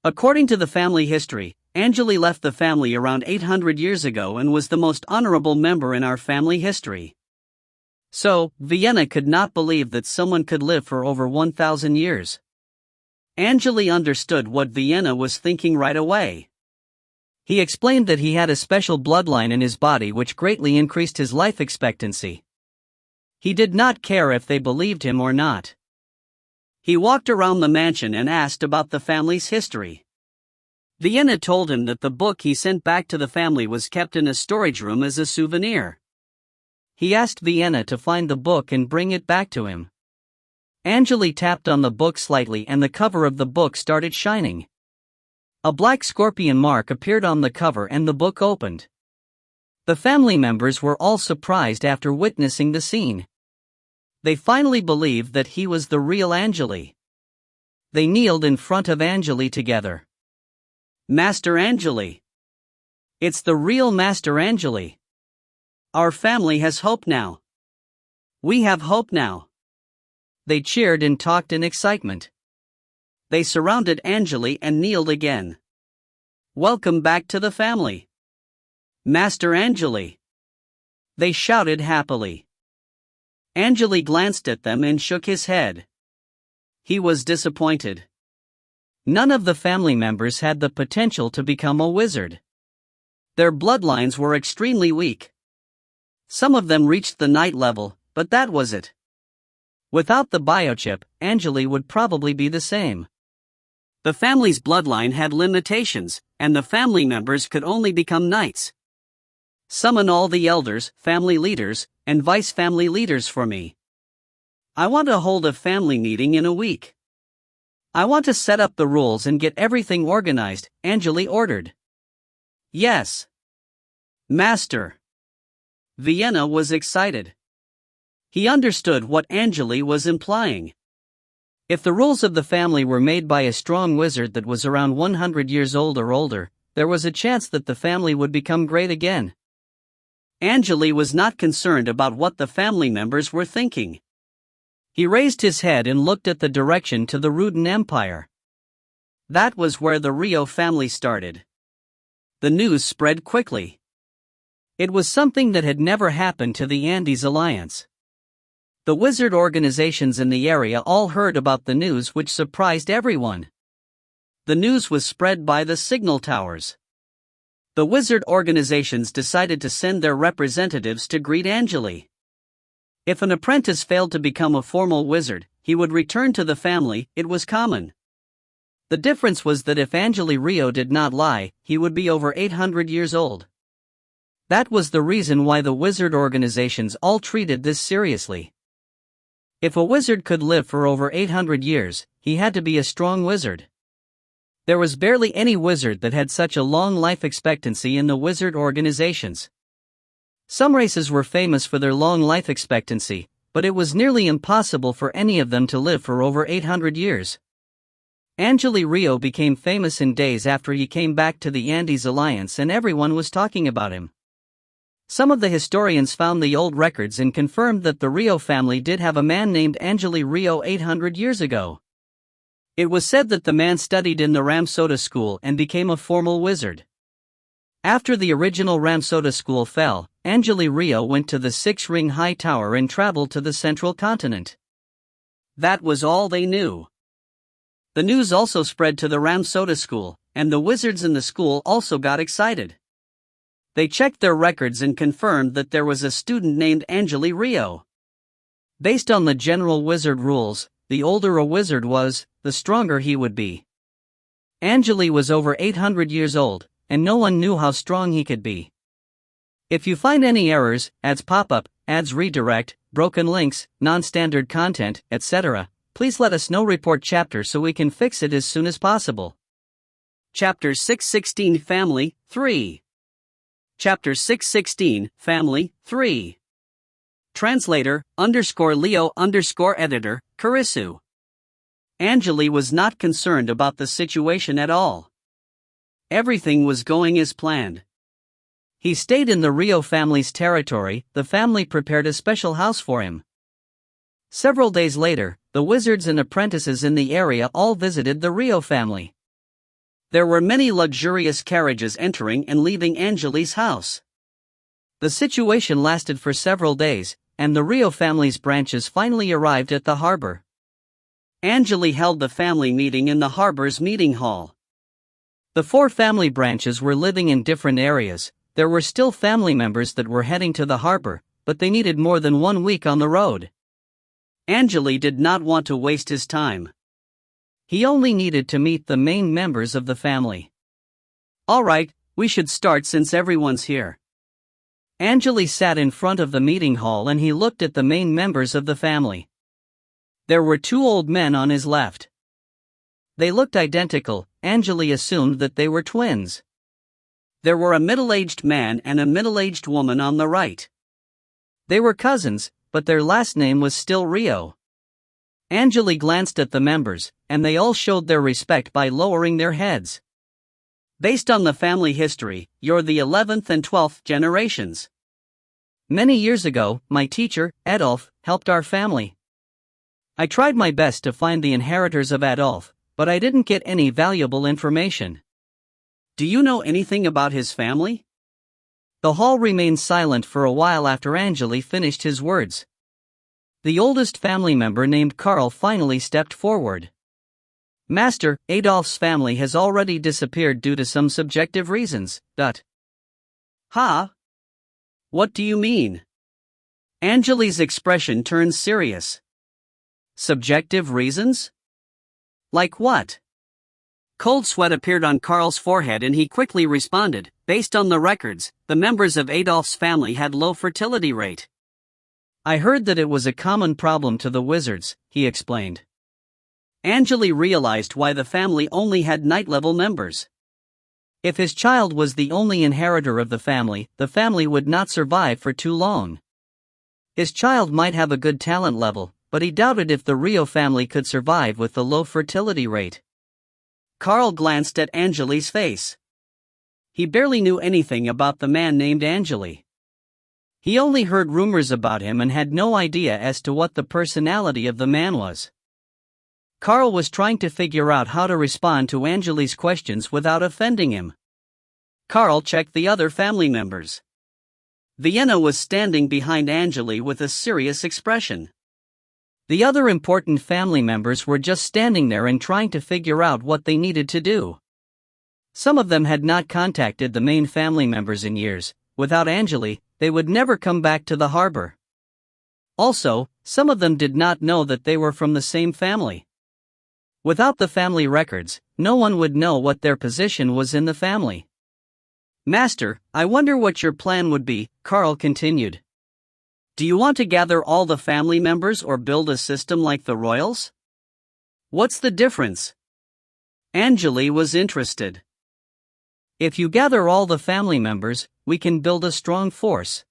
According to the family history, Angele left the family around 800 years ago and was the most honorable member in our family history. So, Vienna could not believe that someone could live for over 1,000 years. Angele understood what Vienna was thinking right away. He explained that he had a special bloodline in his body which greatly increased his life expectancy. He did not care if they believed him or not. He walked around the mansion and asked about the family's history. Vienna told him that the book he sent back to the family was kept in a storage room as a souvenir. He asked Vienna to find the book and bring it back to him. Angele tapped on the book slightly and the cover of the book started shining. A black scorpion mark appeared on the cover and the book opened. The family members were all surprised after witnessing the scene. They finally believed that he was the real Angele. They kneeled in front of Angele together. "Master Angele. It's the real Master Angele. Our family has hope now. We have hope now." They cheered and talked in excitement. They surrounded Angele and kneeled again. "Welcome back to the family, Master Angele." They shouted happily. Angele glanced at them and shook his head. He was disappointed. None of the family members had the potential to become a wizard. Their bloodlines were extremely weak. Some of them reached the night level, but that was it. Without the biochip, Angele would probably be the same. The family's bloodline had limitations, and the family members could only become knights. "Summon all the elders, family leaders, and vice-family leaders for me. I want to hold a family meeting in a week. I want to set up the rules and get everything organized," Angele ordered. "Yes, Master." Vienna was excited. He understood what Angele was implying. If the rules of the family were made by a strong wizard that was around 100 years old or older, there was a chance that the family would become great again. Angele was not concerned about what the family members were thinking. He raised his head and looked at the direction to the Ruden Empire. That was where the Rio family started. The news spread quickly. It was something that had never happened to the Andes Alliance. The wizard organizations in the area all heard about the news, which surprised everyone. The news was spread by the signal towers. The wizard organizations decided to send their representatives to greet Angele. If an apprentice failed to become a formal wizard, he would return to the family. It was common. The difference was that if Angele Rio did not lie, he would be over 800 years old. That was the reason why the wizard organizations all treated this seriously. If a wizard could live for over 800 years, he had to be a strong wizard. There was barely any wizard that had such a long life expectancy in the wizard organizations. Some races were famous for their long life expectancy, but it was nearly impossible for any of them to live for over 800 years. Angele Rio became famous in days after he came back to the Andes Alliance, and everyone was talking about him. Some of the historians found the old records and confirmed that the Rio family did have a man named Angele Rio 800 years ago. It was said that the man studied in the Ramsota school and became a formal wizard. After the original Ramsota school fell, Angele Rio went to the six-ring high tower and traveled to the central continent. That was all they knew. The news also spread to the Ramsota school, and the wizards in the school also got excited. They checked their records and confirmed that there was a student named Angele Rio. Based on the general wizard rules, the older a wizard was, the stronger he would be. Angele was over 800 years old, and no one knew how strong he could be. If you find any errors, ads pop up, ads redirect, broken links, non-standard content, etc., please let us know. Report chapter so we can fix it as soon as possible. Chapter 616 Family 3. Chapter 616 Family 3. Translator _Leo_editor, Karisu. Angele was not concerned about the situation at all. Everything was going as planned. He stayed in the Rio family's territory. The family prepared a special house for him. Several days later, the wizards and apprentices in the area all visited the Rio family. There were many luxurious carriages entering and leaving Angele's house. The situation lasted for several days, and the Rio family's branches finally arrived at the harbor. Angele held the family meeting in the harbor's meeting hall. The 4 family branches were living in different areas. There were still family members that were heading to the harbor, but they needed more than 1 week on the road. Angele did not want to waste his time. He only needed to meet the main members of the family. All right, we should start since everyone's here. Angele sat in front of the meeting hall and he looked at the main members of the family. There were 2 old men on his left. They looked identical. Angele assumed that they were twins. There were a middle-aged man and a middle-aged woman on the right. They were cousins, but their last name was still Rio. Angele glanced at the members, and they all showed their respect by lowering their heads. Based on the family history, you're the 11th and 12th generations. Many years ago, my teacher, Adolf, helped our family. I tried my best to find the inheritors of Adolf, but I didn't get any valuable information. Do you know anything about his family? The hall remained silent for a while after Angele finished his words. The oldest family member named Carl finally stepped forward. Master, Adolf's family has already disappeared due to some subjective reasons. Huh? What do you mean? Angele's expression turned serious. Subjective reasons? Like what? Cold sweat appeared on Carl's forehead and he quickly responded, based on the records, the members of Adolf's family had low fertility rate. I heard that it was a common problem to the wizards, he explained. Angele realized why the family only had night-level members. If his child was the only inheritor of the family would not survive for too long. His child might have a good talent level, but he doubted if the Rio family could survive with the low fertility rate. Carl glanced at Angele's face. He barely knew anything about the man named Angele. He only heard rumors about him and had no idea as to what the personality of the man was. Carl was trying to figure out how to respond to Angele's questions without offending him. Carl checked the other family members. Vienna was standing behind Angele with a serious expression. The other important family members were just standing there and trying to figure out what they needed to do. Some of them had not contacted the main family members in years. Without Angele, they would never come back to the harbor. Also, some of them did not know that they were from the same family. Without the family records, no one would know what their position was in the family. Master, I wonder what your plan would be, Carl continued. Do you want to gather all the family members or build a system like the royals? What's the difference? Angele was interested. If you gather all the family members, we can build a strong force.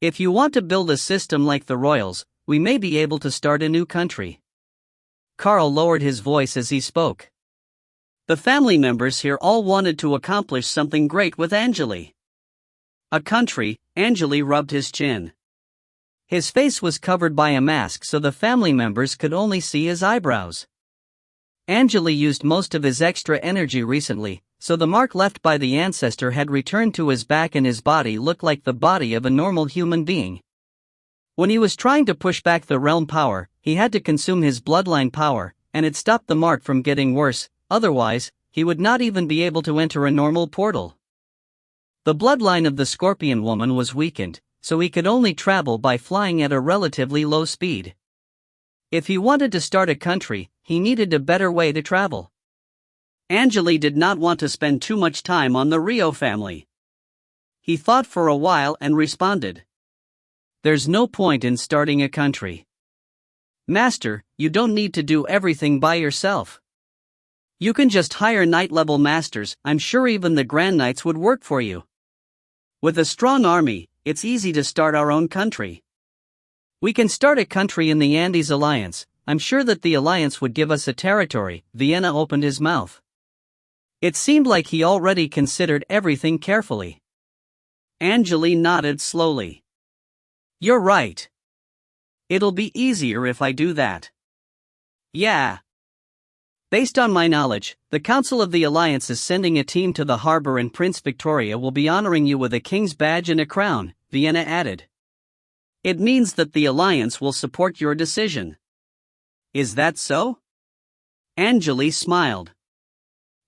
If you want to build a system like the royals, we may be able to start a new country. Carl lowered his voice as he spoke. The family members here all wanted to accomplish something great with Angele. A country, Angele rubbed his chin. His face was covered by a mask so the family members could only see his eyebrows. Angele used most of his extra energy recently, so the mark left by the ancestor had returned to his back and his body looked like the body of a normal human being. When he was trying to push back the realm power, he had to consume his bloodline power, and it stopped the mark from getting worse, otherwise, he would not even be able to enter a normal portal. The bloodline of the Scorpion woman was weakened, so he could only travel by flying at a relatively low speed. If he wanted to start a country, he needed a better way to travel. Angele did not want to spend too much time on the Rio family. He thought for a while and responded. There's no point in starting a country. Master, you don't need to do everything by yourself. You can just hire knight-level masters. I'm sure even the Grand Knights would work for you. With a strong army, it's easy to start our own country. We can start a country in the Andes Alliance. I'm sure that the alliance would give us a territory. Vienna opened his mouth. It seemed like he already considered everything carefully. Angele nodded slowly. You're right. It'll be easier if I do that. Yeah. Based on my knowledge, the Council of the Alliance is sending a team to the harbor and Prince Victoria will be honoring you with a king's badge and a crown, Vienna added. It means that the Alliance will support your decision. Is that so? Angele smiled.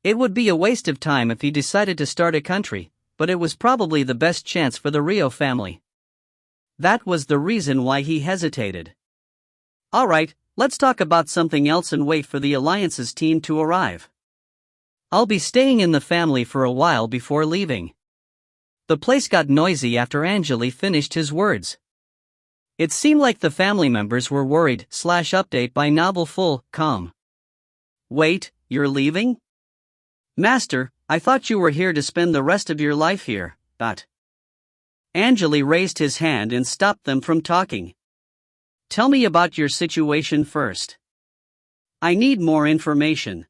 It would be a waste of time if he decided to start a country, but it was probably the best chance for the Rio family. That was the reason why he hesitated. All right, let's talk about something else and wait for the Alliance's team to arrive. I'll be staying in the family for a while before leaving. The place got noisy after Angele finished his words. It seemed like the family members were worried. Update by novel full, com. Wait, you're leaving? Master, I thought you were here to spend the rest of your life here, but... Angele raised his hand and stopped them from talking. Tell me about your situation first. I need more information.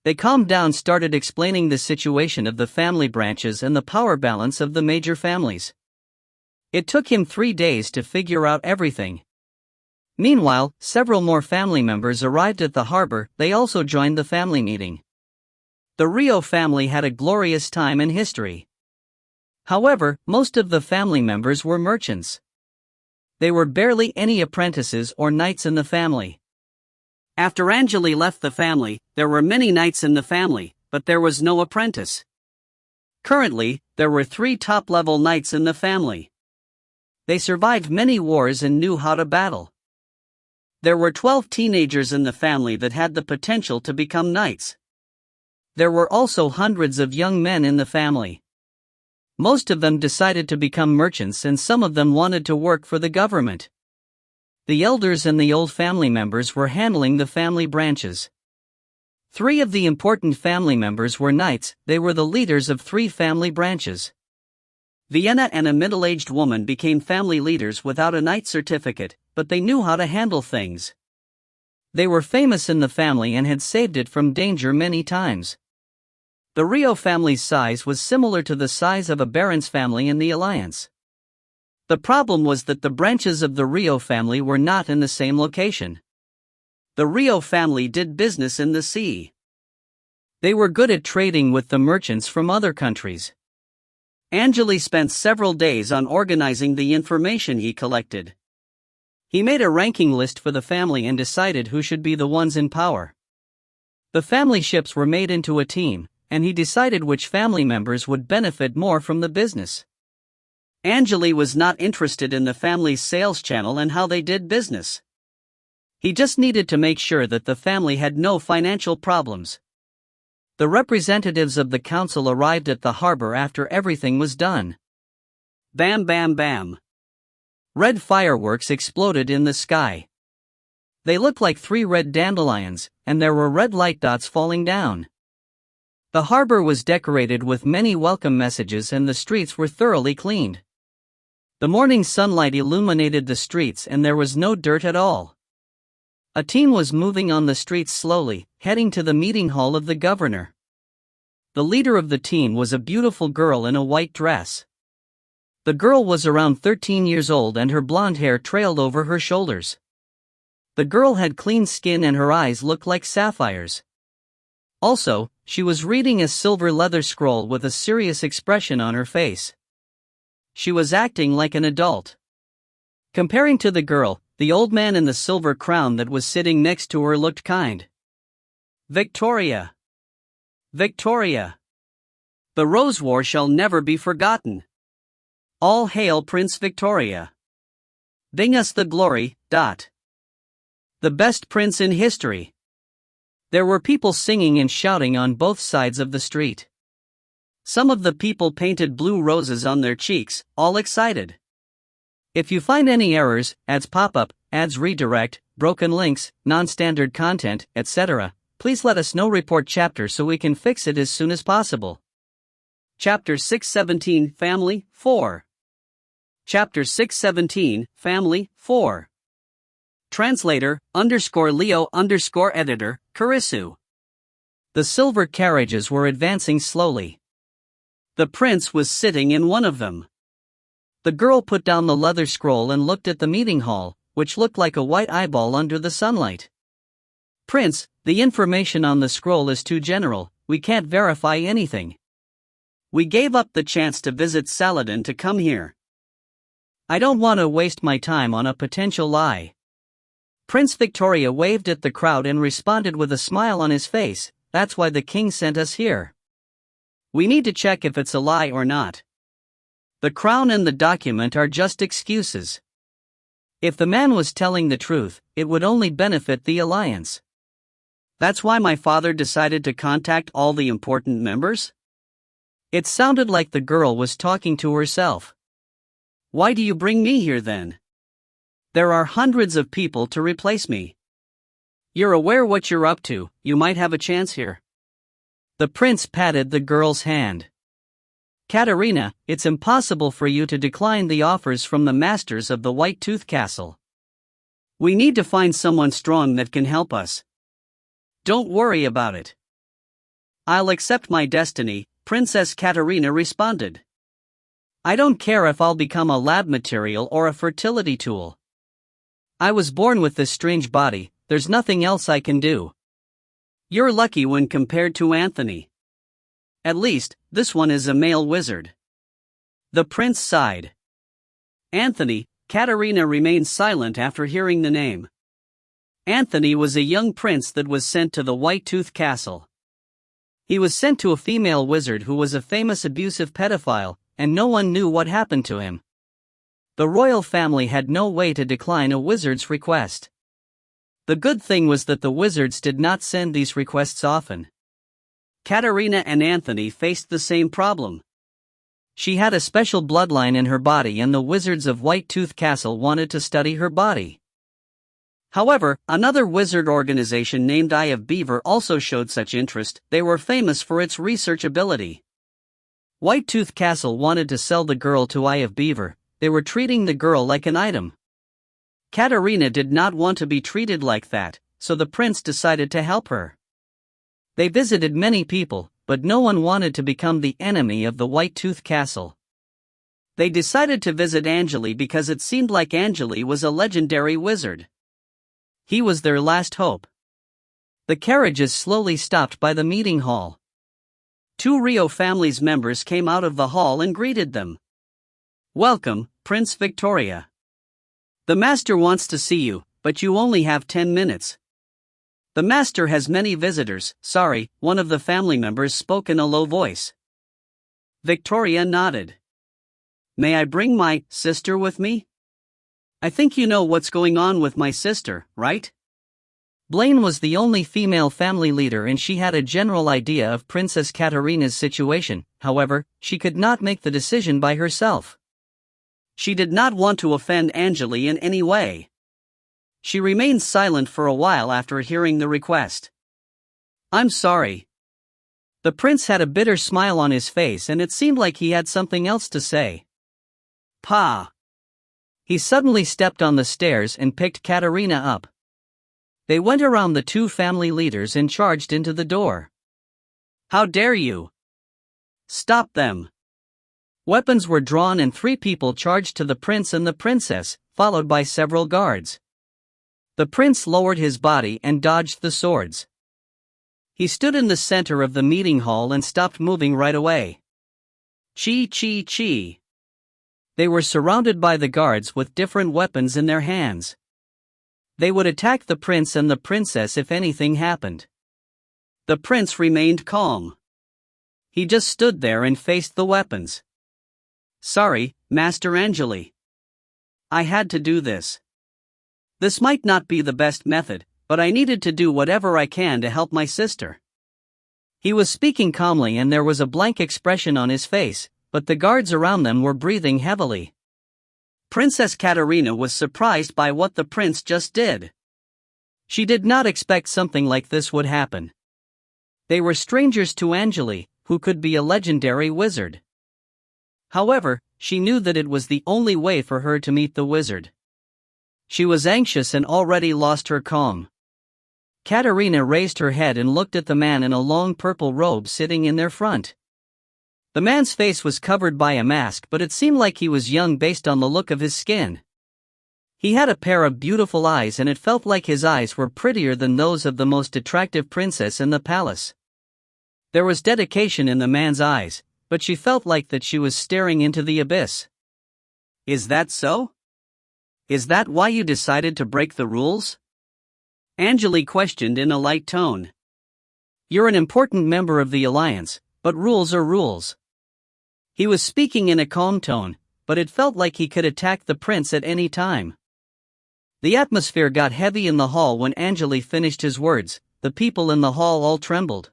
They calmed down, started explaining the situation of the family branches and the power balance of the major families. It took him 3 days to figure out everything. Meanwhile, several more family members arrived at the harbor. They also joined the family meeting. The Rio family had a glorious time in history. However, most of the family members were merchants. There were barely any apprentices or knights in the family. After Angele left the family, there were many knights in the family, but there was no apprentice. Currently, there were 3 top-level knights in the family. They survived many wars and knew how to battle. There were 12 teenagers in the family that had the potential to become knights. There were also hundreds of young men in the family. Most of them decided to become merchants and some of them wanted to work for the government. The elders and the old family members were handling the family branches. 3 of the important family members were knights. They were the leaders of 3 family branches. Vienna and a middle-aged woman became family leaders without a knight certificate, but they knew how to handle things. They were famous in the family and had saved it from danger many times. The Rio family's size was similar to the size of a baron's family in the Alliance. The problem was that the branches of the Rio family were not in the same location. The Rio family did business in the sea. They were good at trading with the merchants from other countries. Angele spent several days on organizing the information he collected. He made a ranking list for the family and decided who should be the ones in power. The family ships were made into a team, and he decided which family members would benefit more from the business. Angele was not interested in the family's sales channel and how they did business. He just needed to make sure that the family had no financial problems. The representatives of the council arrived at the harbor after everything was done. Bam bam bam. Red fireworks exploded in the sky. They looked like 3 red dandelions, and there were red light dots falling down. The harbor was decorated with many welcome messages and the streets were thoroughly cleaned. The morning sunlight illuminated the streets and there was no dirt at all. A team was moving on the streets slowly, heading to the meeting hall of the governor. The leader of the team was a beautiful girl in a white dress. The girl was around 13 years old and her blonde hair trailed over her shoulders. The girl had clean skin and her eyes looked like sapphires. Also, she was reading a silver leather scroll with a serious expression on her face. She was acting like an adult. Comparing to the girl, the old man in the silver crown that was sitting next to her looked kind. Victoria! Victoria! The Rose War shall never be forgotten. All hail Prince Victoria! Bring us the glory, ... The best prince in history. There were people singing and shouting on both sides of the street. Some of the people painted blue roses on their cheeks, all excited. If you find any errors, ads pop up, ads redirect, broken links, non-standard content, etc., please let us know. Report chapter so we can fix it as soon as possible. Chapter 617 Family 4. Chapter 617 Family 4. Translator _Leo _editor, Karisu. The silver carriages were advancing slowly. The prince was sitting in one of them. The girl put down the leather scroll and looked at the meeting hall, which looked like a white eyeball under the sunlight. Prince, the information on the scroll is too general, we can't verify anything. We gave up the chance to visit Saladin to come here. I don't want to waste my time on a potential lie. Prince Victoria waved at the crowd and responded with a smile on his face, that's why the king sent us here. We need to check if it's a lie or not. The crown and the document are just excuses. If the man was telling the truth, it would only benefit the alliance. That's why my father decided to contact all the important members? It sounded like the girl was talking to herself. Why do you bring me here then? There are hundreds of people to replace me. You're aware what you're up to, you might have a chance here. The prince patted the girl's hand. Katerina, it's impossible for you to decline the offers from the masters of the White Tooth Castle. We need to find someone strong that can help us. Don't worry about it. I'll accept my destiny, Princess Katerina responded. I don't care if I'll become a lab material or a fertility tool. I was born with this strange body, there's nothing else I can do. You're lucky when compared to Anthony. At least, this one is a male wizard. The prince sighed. Anthony, Katerina remained silent after hearing the name. Anthony was a young prince that was sent to the White Tooth Castle. He was sent to a female wizard who was a famous abusive pedophile, and no one knew what happened to him. The royal family had no way to decline a wizard's request. The good thing was that the wizards did not send these requests often. Katerina and Anthony faced the same problem. She had a special bloodline in her body and the wizards of White Tooth Castle wanted to study her body. However, another wizard organization named Eye of Beaver also showed such interest. They were famous for its research ability. White Tooth Castle wanted to sell the girl to Eye of Beaver. They were treating the girl like an item. Katerina did not want to be treated like that, so the prince decided to help her. They visited many people, but no one wanted to become the enemy of the White Tooth Castle. They decided to visit Angele because it seemed like Angele was a legendary wizard. He was their last hope. The carriages slowly stopped by the meeting hall. 2 Rio family's members came out of the hall and greeted them. Welcome, Prince Victoria. The master wants to see you, but you only have 10 minutes. The master has many visitors, sorry, one of the family members spoke in a low voice. Victoria nodded. May I bring my sister with me? I think you know what's going on with my sister, right? Blaine was the only female family leader and she had a general idea of Princess Katerina's situation, however, she could not make the decision by herself. She did not want to offend Angele in any way. She remained silent for a while after hearing the request. I'm sorry. The prince had a bitter smile on his face and it seemed like he had something else to say. Pa! He suddenly stepped on the stairs and picked Katerina up. They went around the 2 family leaders and charged into the door. How dare you! Stop them! Weapons were drawn and 3 people charged to the prince and the princess, followed by several guards. The prince lowered his body and dodged the swords. He stood in the center of the meeting hall and stopped moving right away. Chi chi chi. They were surrounded by the guards with different weapons in their hands. They would attack the prince and the princess if anything happened. The prince remained calm. He just stood there and faced the weapons. Sorry, Master Angele. I had to do this. This might not be the best method, but I needed to do whatever I can to help my sister. He was speaking calmly and there was a blank expression on his face, but the guards around them were breathing heavily. Princess Katerina was surprised by what the prince just did. She did not expect something like this would happen. They were strangers to Angele, who could be a legendary wizard. However, she knew that it was the only way for her to meet the wizard. She was anxious and already lost her calm. Katerina raised her head and looked at the man in a long purple robe sitting in their front. The man's face was covered by a mask, but it seemed like he was young based on the look of his skin. He had a pair of beautiful eyes and it felt like his eyes were prettier than those of the most attractive princess in the palace. There was dedication in the man's eyes, but she felt like that she was staring into the abyss. Is that so? Is that why you decided to break the rules? Angele questioned in a light tone. You're an important member of the alliance, but rules are rules. He was speaking in a calm tone, but it felt like he could attack the prince at any time. The atmosphere got heavy in the hall when Angele finished his words. The people in the hall all trembled.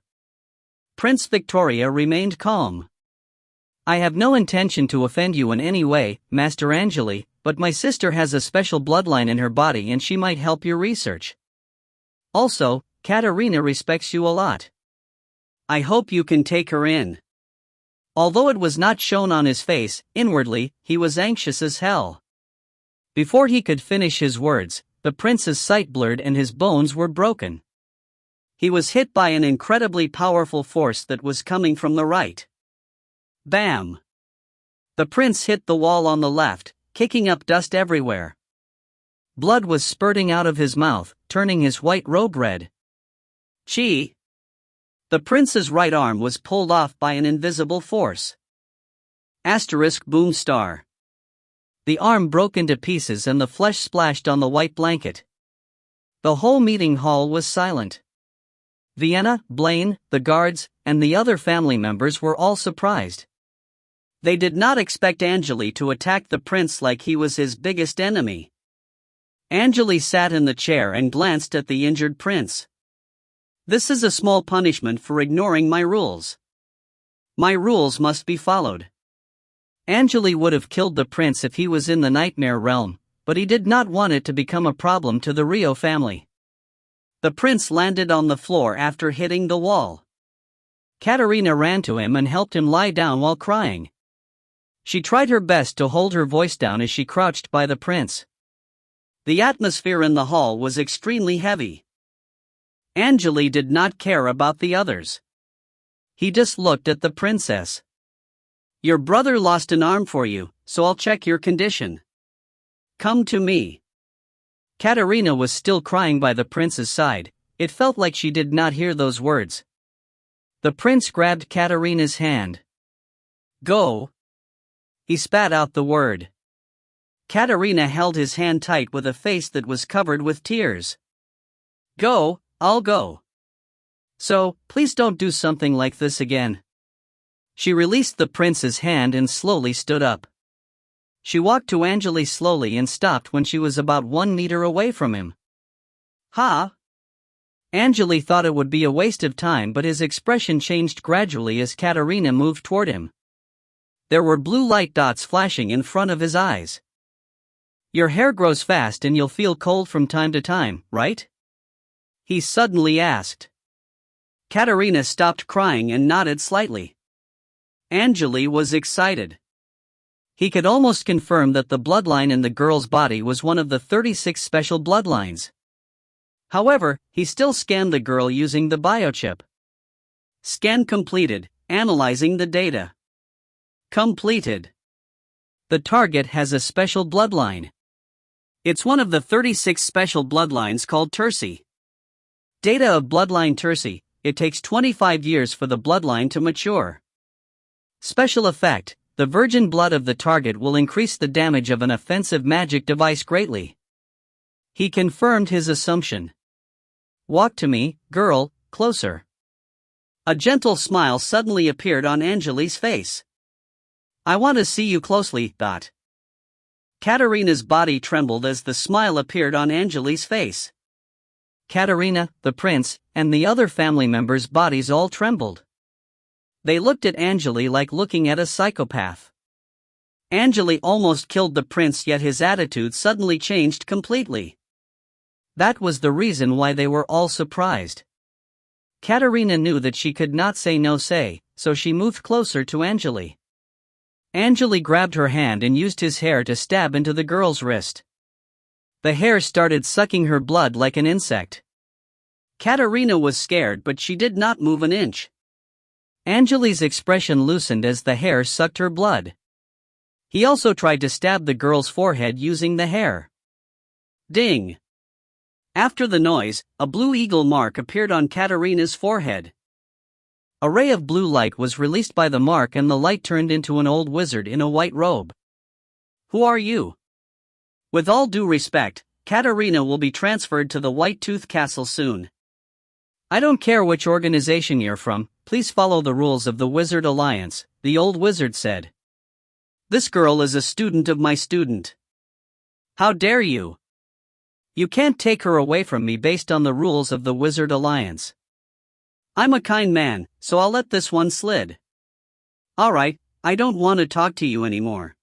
Prince Victoria remained calm. I have no intention to offend you in any way, Master Angele, but my sister has a special bloodline in her body and she might help your research. Also, Katerina respects you a lot. I hope you can take her in. Although it was not shown on his face, inwardly, he was anxious as hell. Before he could finish his words, the prince's sight blurred and his bones were broken. He was hit by an incredibly powerful force that was coming from the right. Bam! The prince hit the wall on the left, kicking up dust everywhere. Blood was spurting out of his mouth, turning his white robe red. Chi! The prince's right arm was pulled off by an invisible force. Asterisk boom star. The arm broke into pieces and the flesh splashed on the white blanket. The whole meeting hall was silent. Vienna, Blaine, the guards, and the other family members were all surprised. They did not expect Angele to attack the prince like he was his biggest enemy. Angele sat in the chair and glanced at the injured prince. This is a small punishment for ignoring my rules. My rules must be followed. Angele would have killed the prince if he was in the nightmare realm, but he did not want it to become a problem to the Rio family. The prince landed on the floor after hitting the wall. Katerina ran to him and helped him lie down while crying. She tried her best to hold her voice down as she crouched by the prince. The atmosphere in the hall was extremely heavy. Angele did not care about the others. He just looked at the princess. Your brother lost an arm for you, so I'll check your condition. Come to me. Katerina was still crying by the prince's side. It felt like she did not hear those words. The prince grabbed Katerina's hand. Go. He spat out the word. Katerina held his hand tight with a face that was covered with tears. Go, I'll go. So, please don't do something like this again. She released the prince's hand and slowly stood up. She walked to Angele slowly and stopped when she was about 1 meter away from him. Ha! Angele thought it would be a waste of time, but his expression changed gradually as Katerina moved toward him. There were blue light dots flashing in front of his eyes. Your hair grows fast and you'll feel cold from time to time, right? He suddenly asked. Katerina stopped crying and nodded slightly. Angele was excited. He could almost confirm that the bloodline in the girl's body was one of the 36 special bloodlines. However, he still scanned the girl using the biochip. Scan completed, analyzing the data. Completed. The target has a special bloodline. It's one of the 36 special bloodlines called Terci. Data of bloodline Terci: it takes 25 years for the bloodline to mature. Special effect: the virgin blood of the target will increase the damage of an offensive magic device greatly. He confirmed his assumption. Walk to me, girl, closer. A gentle smile suddenly appeared on Angele's face. I want to see you closely, Dot. Katerina's body trembled as the smile appeared on Angele's face. Katerina, the prince, and the other family members' bodies all trembled. They looked at Angele like looking at a psychopath. Angele almost killed the prince, yet his attitude suddenly changed completely. That was the reason why they were all surprised. Katerina knew that she could not say no, so she moved closer to Angele. Angele grabbed her hand and used his hair to stab into the girl's wrist. The hair started sucking her blood like an insect. Katerina was scared, but she did not move an inch. Angele's expression loosened as the hair sucked her blood. He also tried to stab the girl's forehead using the hair. Ding! After the noise, a blue eagle mark appeared on Katerina's forehead. A ray of blue light was released by the mark and the light turned into an old wizard in a white robe. Who are you? With all due respect, Katerina will be transferred to the White Tooth Castle soon. I don't care which organization you're from, please follow the rules of the Wizard Alliance, the old wizard said. This girl is a student of my student. How dare you? You can't take her away from me based on the rules of the Wizard Alliance. I'm a kind man, so I'll let this one slide. Alright, I don't want to talk to you anymore.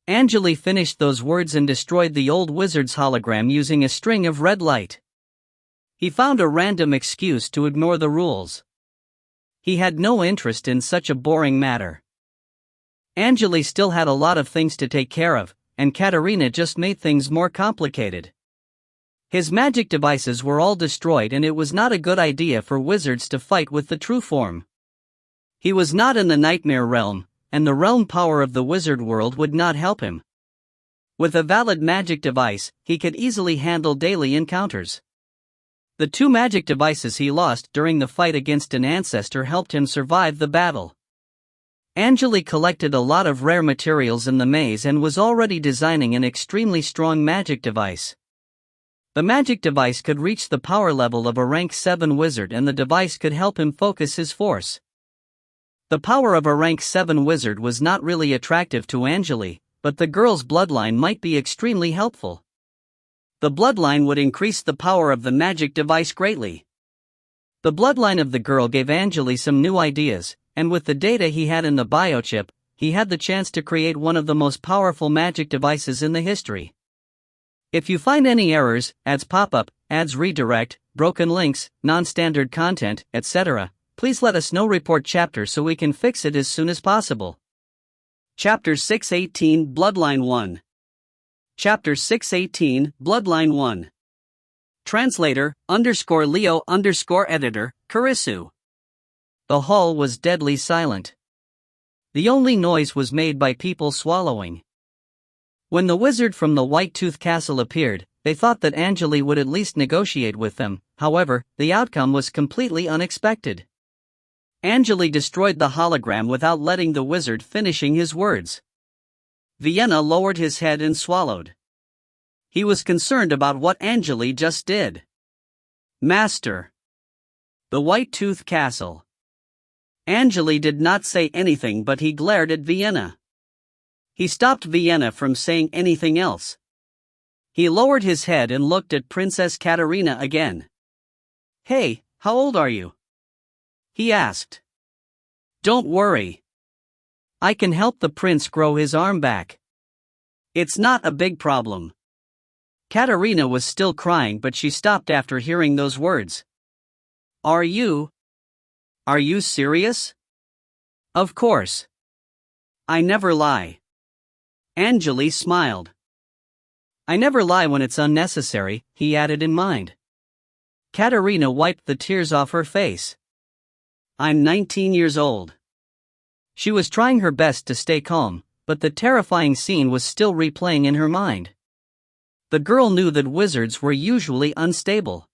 Angele finished those words and destroyed the old wizard's hologram using a string of red light. He found a random excuse to ignore the rules. He had no interest in such a boring matter. Angele still had a lot of things to take care of, and Katerina just made things more complicated. His magic devices were all destroyed and it was not a good idea for wizards to fight with the true form. He was not in the nightmare realm, and the realm power of the wizard world would not help him. With a valid magic device, he could easily handle daily encounters. The 2 magic devices he lost during the fight against an ancestor helped him survive the battle. Angele collected a lot of rare materials in the maze and was already designing an extremely strong magic device. The magic device could reach the power level of a rank 7 wizard and the device could help him focus his force. The power of a rank 7 wizard was not really attractive to Angele, but the girl's bloodline might be extremely helpful. The bloodline would increase the power of the magic device greatly. The bloodline of the girl gave Angele some new ideas, and with the data he had in the biochip, he had the chance to create one of the most powerful magic devices in the history. If you find any errors, ads pop up, ads redirect, broken links, non-standard content, etc., please let us know. Report chapter so we can fix it as soon as possible. Chapter 618 Bloodline 1. Chapter 618 Bloodline 1. Translator, _Leo_editor, Karisu. The hall was deadly silent. The only noise was made by people swallowing. When the wizard from the White Tooth Castle appeared, they thought that Angele would at least negotiate with them, however, the outcome was completely unexpected. Angele destroyed the hologram without letting the wizard finishing his words. Vienna lowered his head and swallowed. He was concerned about what Angele just did. Master. The White Tooth Castle. Angele did not say anything, but he glared at Vienna. He stopped Vienna from saying anything else. He lowered his head and looked at Princess Katerina again. Hey, how old are you? He asked. Don't worry. I can help the prince grow his arm back. It's not a big problem. Katerina was still crying, but she stopped after hearing those words. Are you serious? Of course. I never lie. Angele smiled. I never lie when it's unnecessary, he added in mind. Katerina wiped the tears off her face. I'm 19 years old. She was trying her best to stay calm, but the terrifying scene was still replaying in her mind. The girl knew that wizards were usually unstable.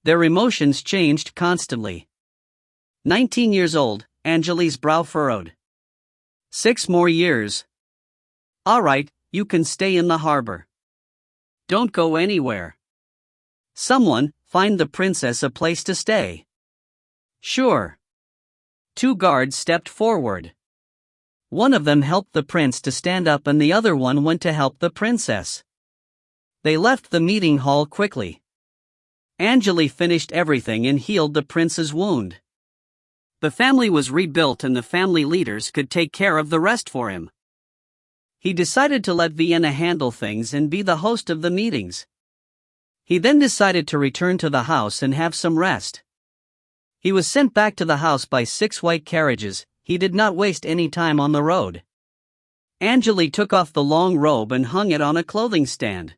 Their emotions changed constantly. 19 years old, Angele's brow furrowed. 6 more years. All right, you can stay in the harbor. Don't go anywhere. Someone, find the princess a place to stay. Sure. 2 guards stepped forward. One of them helped the prince to stand up and the other one went to help the princess. They left the meeting hall quickly. Angele finished everything and healed the prince's wound. The family was rebuilt and the family leaders could take care of the rest for him. He decided to let Vienna handle things and be the host of the meetings. He then decided to return to the house and have some rest. He was sent back to the house by 6 white carriages. He did not waste any time on the road. Angele took off the long robe and hung it on a clothing stand.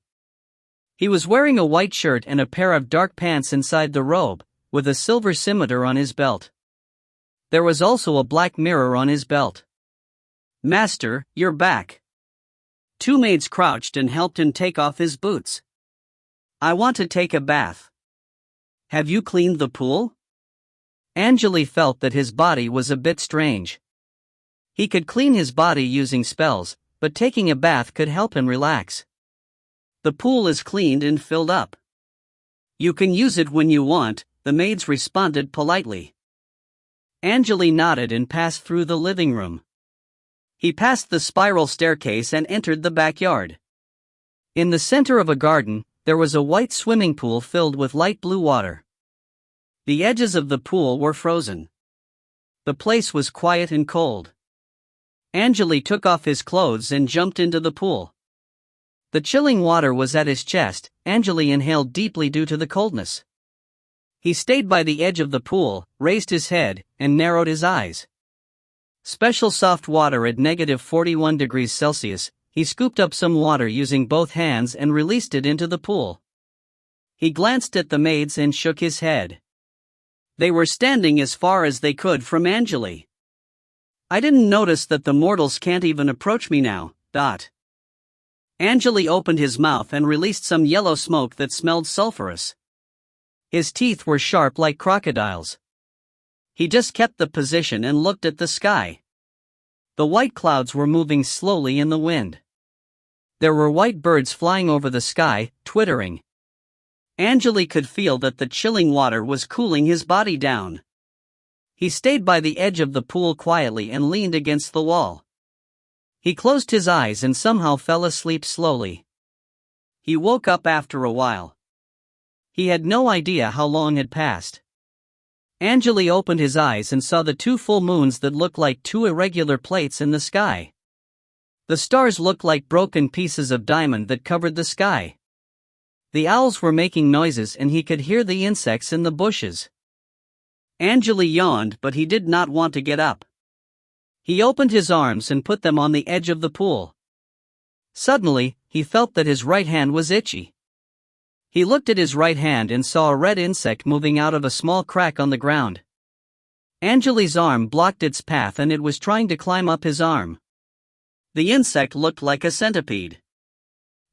He was wearing a white shirt and a pair of dark pants inside the robe, with a silver scimitar on his belt. There was also a black mirror on his belt. Master, you're back. 2 maids crouched and helped him take off his boots. I want to take a bath. Have you cleaned the pool? Angele felt that his body was a bit strange. He could clean his body using spells, but taking a bath could help him relax. The pool is cleaned and filled up. You can use it when you want, the maids responded politely. Angele nodded and passed through the living room. He passed the spiral staircase and entered the backyard. In the center of a garden, there was a white swimming pool filled with light blue water. The edges of the pool were frozen. The place was quiet and cold. Angele took off his clothes and jumped into the pool. The chilling water was at his chest. Angele inhaled deeply due to the coldness. He stayed by the edge of the pool, raised his head, and narrowed his eyes. Special soft water at -41 degrees Celsius. He scooped up some water using both hands and released it into the pool. He glanced at the maids and shook his head. They were standing as far as they could from Angele. I didn't notice that the mortals can't even approach me now. Angele opened his mouth and released some yellow smoke that smelled sulfurous. His teeth were sharp like crocodiles. He just kept the position and looked at the sky. The white clouds were moving slowly in the wind. There were white birds flying over the sky, twittering. Angele could feel that the chilling water was cooling his body down. He stayed by the edge of the pool quietly and leaned against the wall. He closed his eyes and somehow fell asleep slowly. He woke up after a while. He had no idea how long had passed. Angele opened his eyes and saw the 2 full moons that looked like 2 irregular plates in the sky. The stars looked like broken pieces of diamond that covered the sky. The owls were making noises and he could hear the insects in the bushes. Angele yawned, but he did not want to get up. He opened his arms and put them on the edge of the pool. Suddenly, he felt that his right hand was itchy. He looked at his right hand and saw a red insect moving out of a small crack on the ground. Angele's arm blocked its path and it was trying to climb up his arm. The insect looked like a centipede.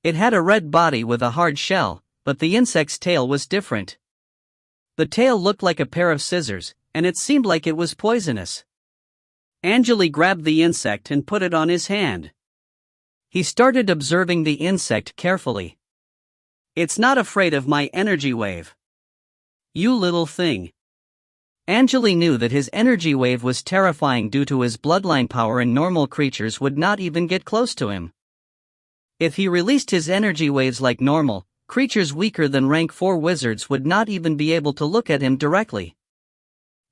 It had a red body with a hard shell, but the insect's tail was different. The tail looked like a pair of scissors, and it seemed like it was poisonous. Angele grabbed the insect and put it on his hand. He started observing the insect carefully. It's not afraid of my energy wave. You little thing. Angele knew that his energy wave was terrifying due to his bloodline power and normal creatures would not even get close to him. If he released his energy waves like normal, creatures weaker than rank 4 wizards would not even be able to look at him directly.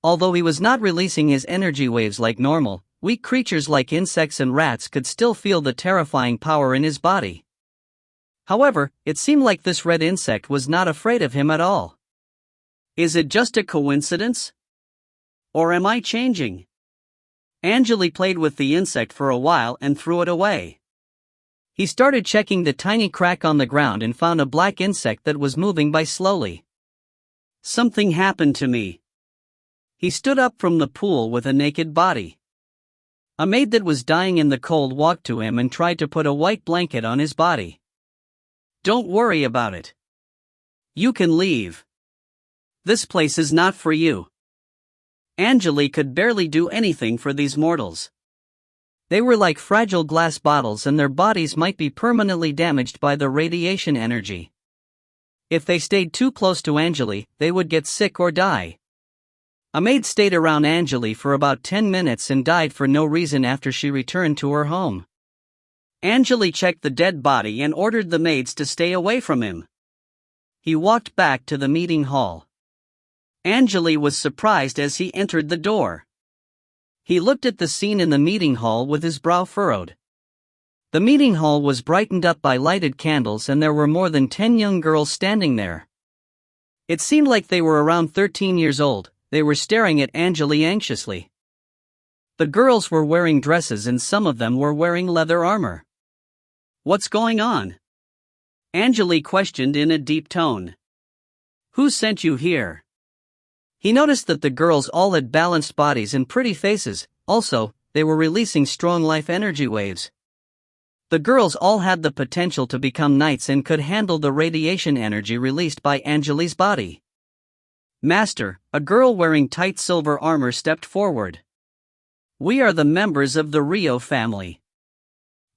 Although he was not releasing his energy waves like normal, weak creatures like insects and rats could still feel the terrifying power in his body. However, it seemed like this red insect was not afraid of him at all. Is it just a coincidence? Or am I changing? Angele played with the insect for a while and threw it away. He started checking the tiny crack on the ground and found a black insect that was moving by slowly. Something happened to me. He stood up from the pool with a naked body. A maid that was dying in the cold walked to him and tried to put a white blanket on his body. Don't worry about it. You can leave. This place is not for you. Angele could barely do anything for these mortals. They were like fragile glass bottles and their bodies might be permanently damaged by the radiation energy. If they stayed too close to Angele, they would get sick or die. A maid stayed around Angele for about 10 minutes and died for no reason after she returned to her home. Angele checked the dead body and ordered the maids to stay away from him. He walked back to the meeting hall. Angele was surprised as he entered the door. He looked at the scene in the meeting hall with his brow furrowed. The meeting hall was brightened up by lighted candles and there were more than 10 young girls standing there. It seemed like they were around 13 years old. They were staring at Angele anxiously. The girls were wearing dresses and some of them were wearing leather armor. What's going on? Angele questioned in a deep tone. Who sent you here? He noticed that the girls all had balanced bodies and pretty faces. Also, they were releasing strong life energy waves. The girls all had the potential to become knights and could handle the radiation energy released by Angele's body. Master, a girl wearing tight silver armor stepped forward. We are the members of the Rio family.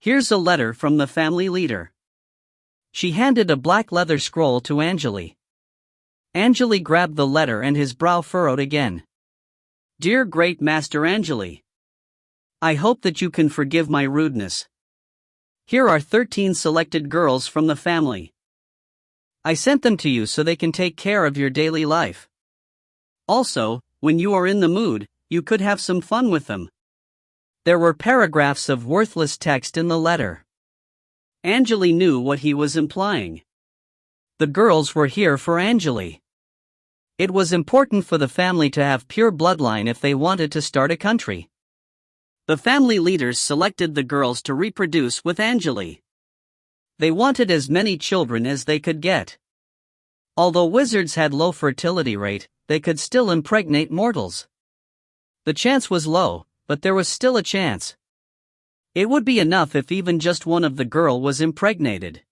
Here's a letter from the family leader. She handed a black leather scroll to Angele. Angele grabbed the letter and his brow furrowed again. Dear Great Master Angele, I hope that you can forgive my rudeness. Here are 13 selected girls from the family. I sent them to you so they can take care of your daily life. Also, when you are in the mood, you could have some fun with them. There were paragraphs of worthless text in the letter. Angele knew what he was implying. The girls were here for Angele. It was important for the family to have pure bloodline if they wanted to start a country. The family leaders selected the girls to reproduce with Angele. They wanted as many children as they could get. Although wizards had low fertility rate, they could still impregnate mortals. The chance was low, but there was still a chance. It would be enough if even just one of the girl was impregnated.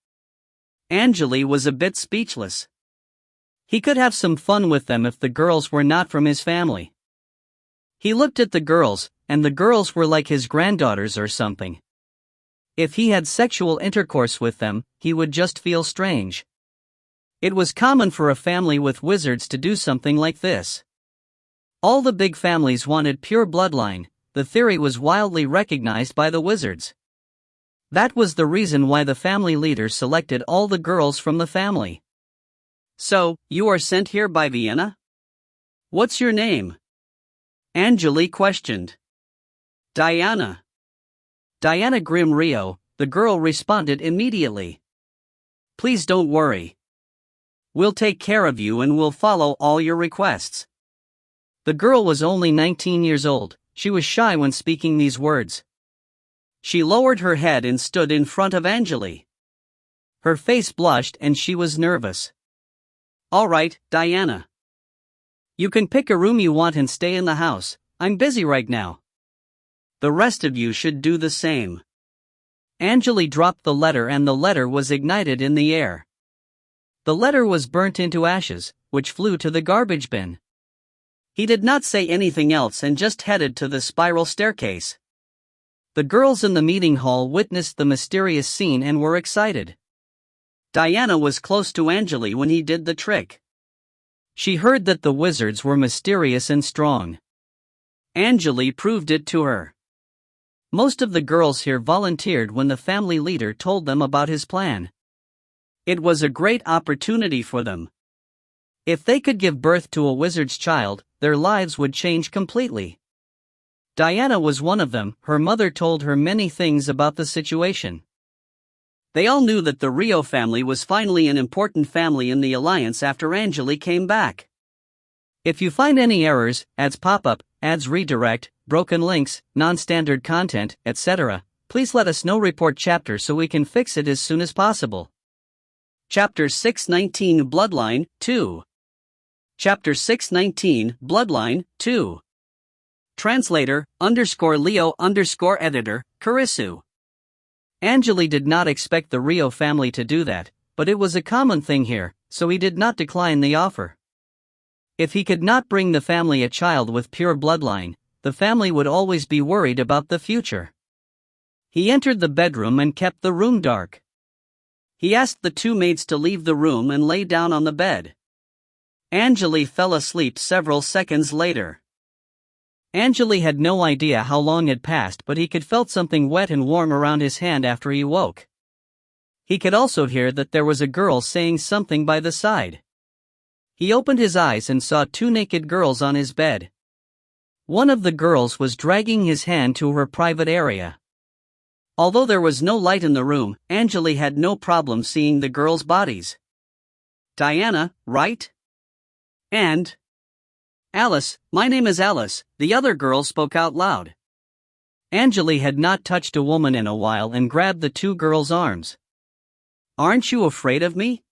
Angele was a bit speechless. He could have some fun with them if the girls were not from his family. He looked at the girls, and the girls were like his granddaughters or something. If he had sexual intercourse with them, he would just feel strange. It was common for a family with wizards to do something like this. All the big families wanted pure bloodline. The theory was wildly recognized by the wizards. That was the reason why the family leaders selected all the girls from the family. So, you are sent here by Vienna? What's your name? Angele questioned. Diana. Diana Grim Rio, the girl responded immediately. Please don't worry. We'll take care of you and we'll follow all your requests. The girl was only 19 years old. She was shy when speaking these words. She lowered her head and stood in front of Angele. Her face blushed and she was nervous. All right, Diana. You can pick a room you want and stay in the house. I'm busy right now. The rest of you should do the same. Angele dropped the letter and the letter was ignited in the air. The letter was burnt into ashes, which flew to the garbage bin. He did not say anything else and just headed to the spiral staircase. The girls in the meeting hall witnessed the mysterious scene and were excited. Diana was close to Angele when he did the trick. She heard that the wizards were mysterious and strong. Angele proved it to her. Most of the girls here volunteered when the family leader told them about his plan. It was a great opportunity for them. If they could give birth to a wizard's child, their lives would change completely. Diana was one of them. Her mother told her many things about the situation. They all knew that the Rio family was finally an important family in the alliance after Angele came back. If you find any errors, ads pop up, ads redirect, broken links, non-standard content, etc., please let us know. Report chapter so we can fix it as soon as possible. Chapter 619 Bloodline 2. Chapter 619 Bloodline 2. Translator _Leo_editor, Karisu. Angele did not expect the Rio family to do that, but it was a common thing here, so he did not decline the offer. If he could not bring the family a child with pure bloodline, the family would always be worried about the future. He entered the bedroom and kept the room dark. He asked the two maids to leave the room and lay down on the bed. Angele fell asleep several seconds later. Angele had no idea how long had passed, but he could felt something wet and warm around his hand after he woke. He could also hear that there was a girl saying something by the side. He opened his eyes and saw two naked girls on his bed. One of the girls was dragging his hand to her private area. Although there was no light in the room, Angele had no problem seeing the girls' bodies. Diana, right? And Alice, my name is Alice, the other girl spoke out loud. Angele had not touched a woman in a while and grabbed the two girls' arms. Aren't you afraid of me?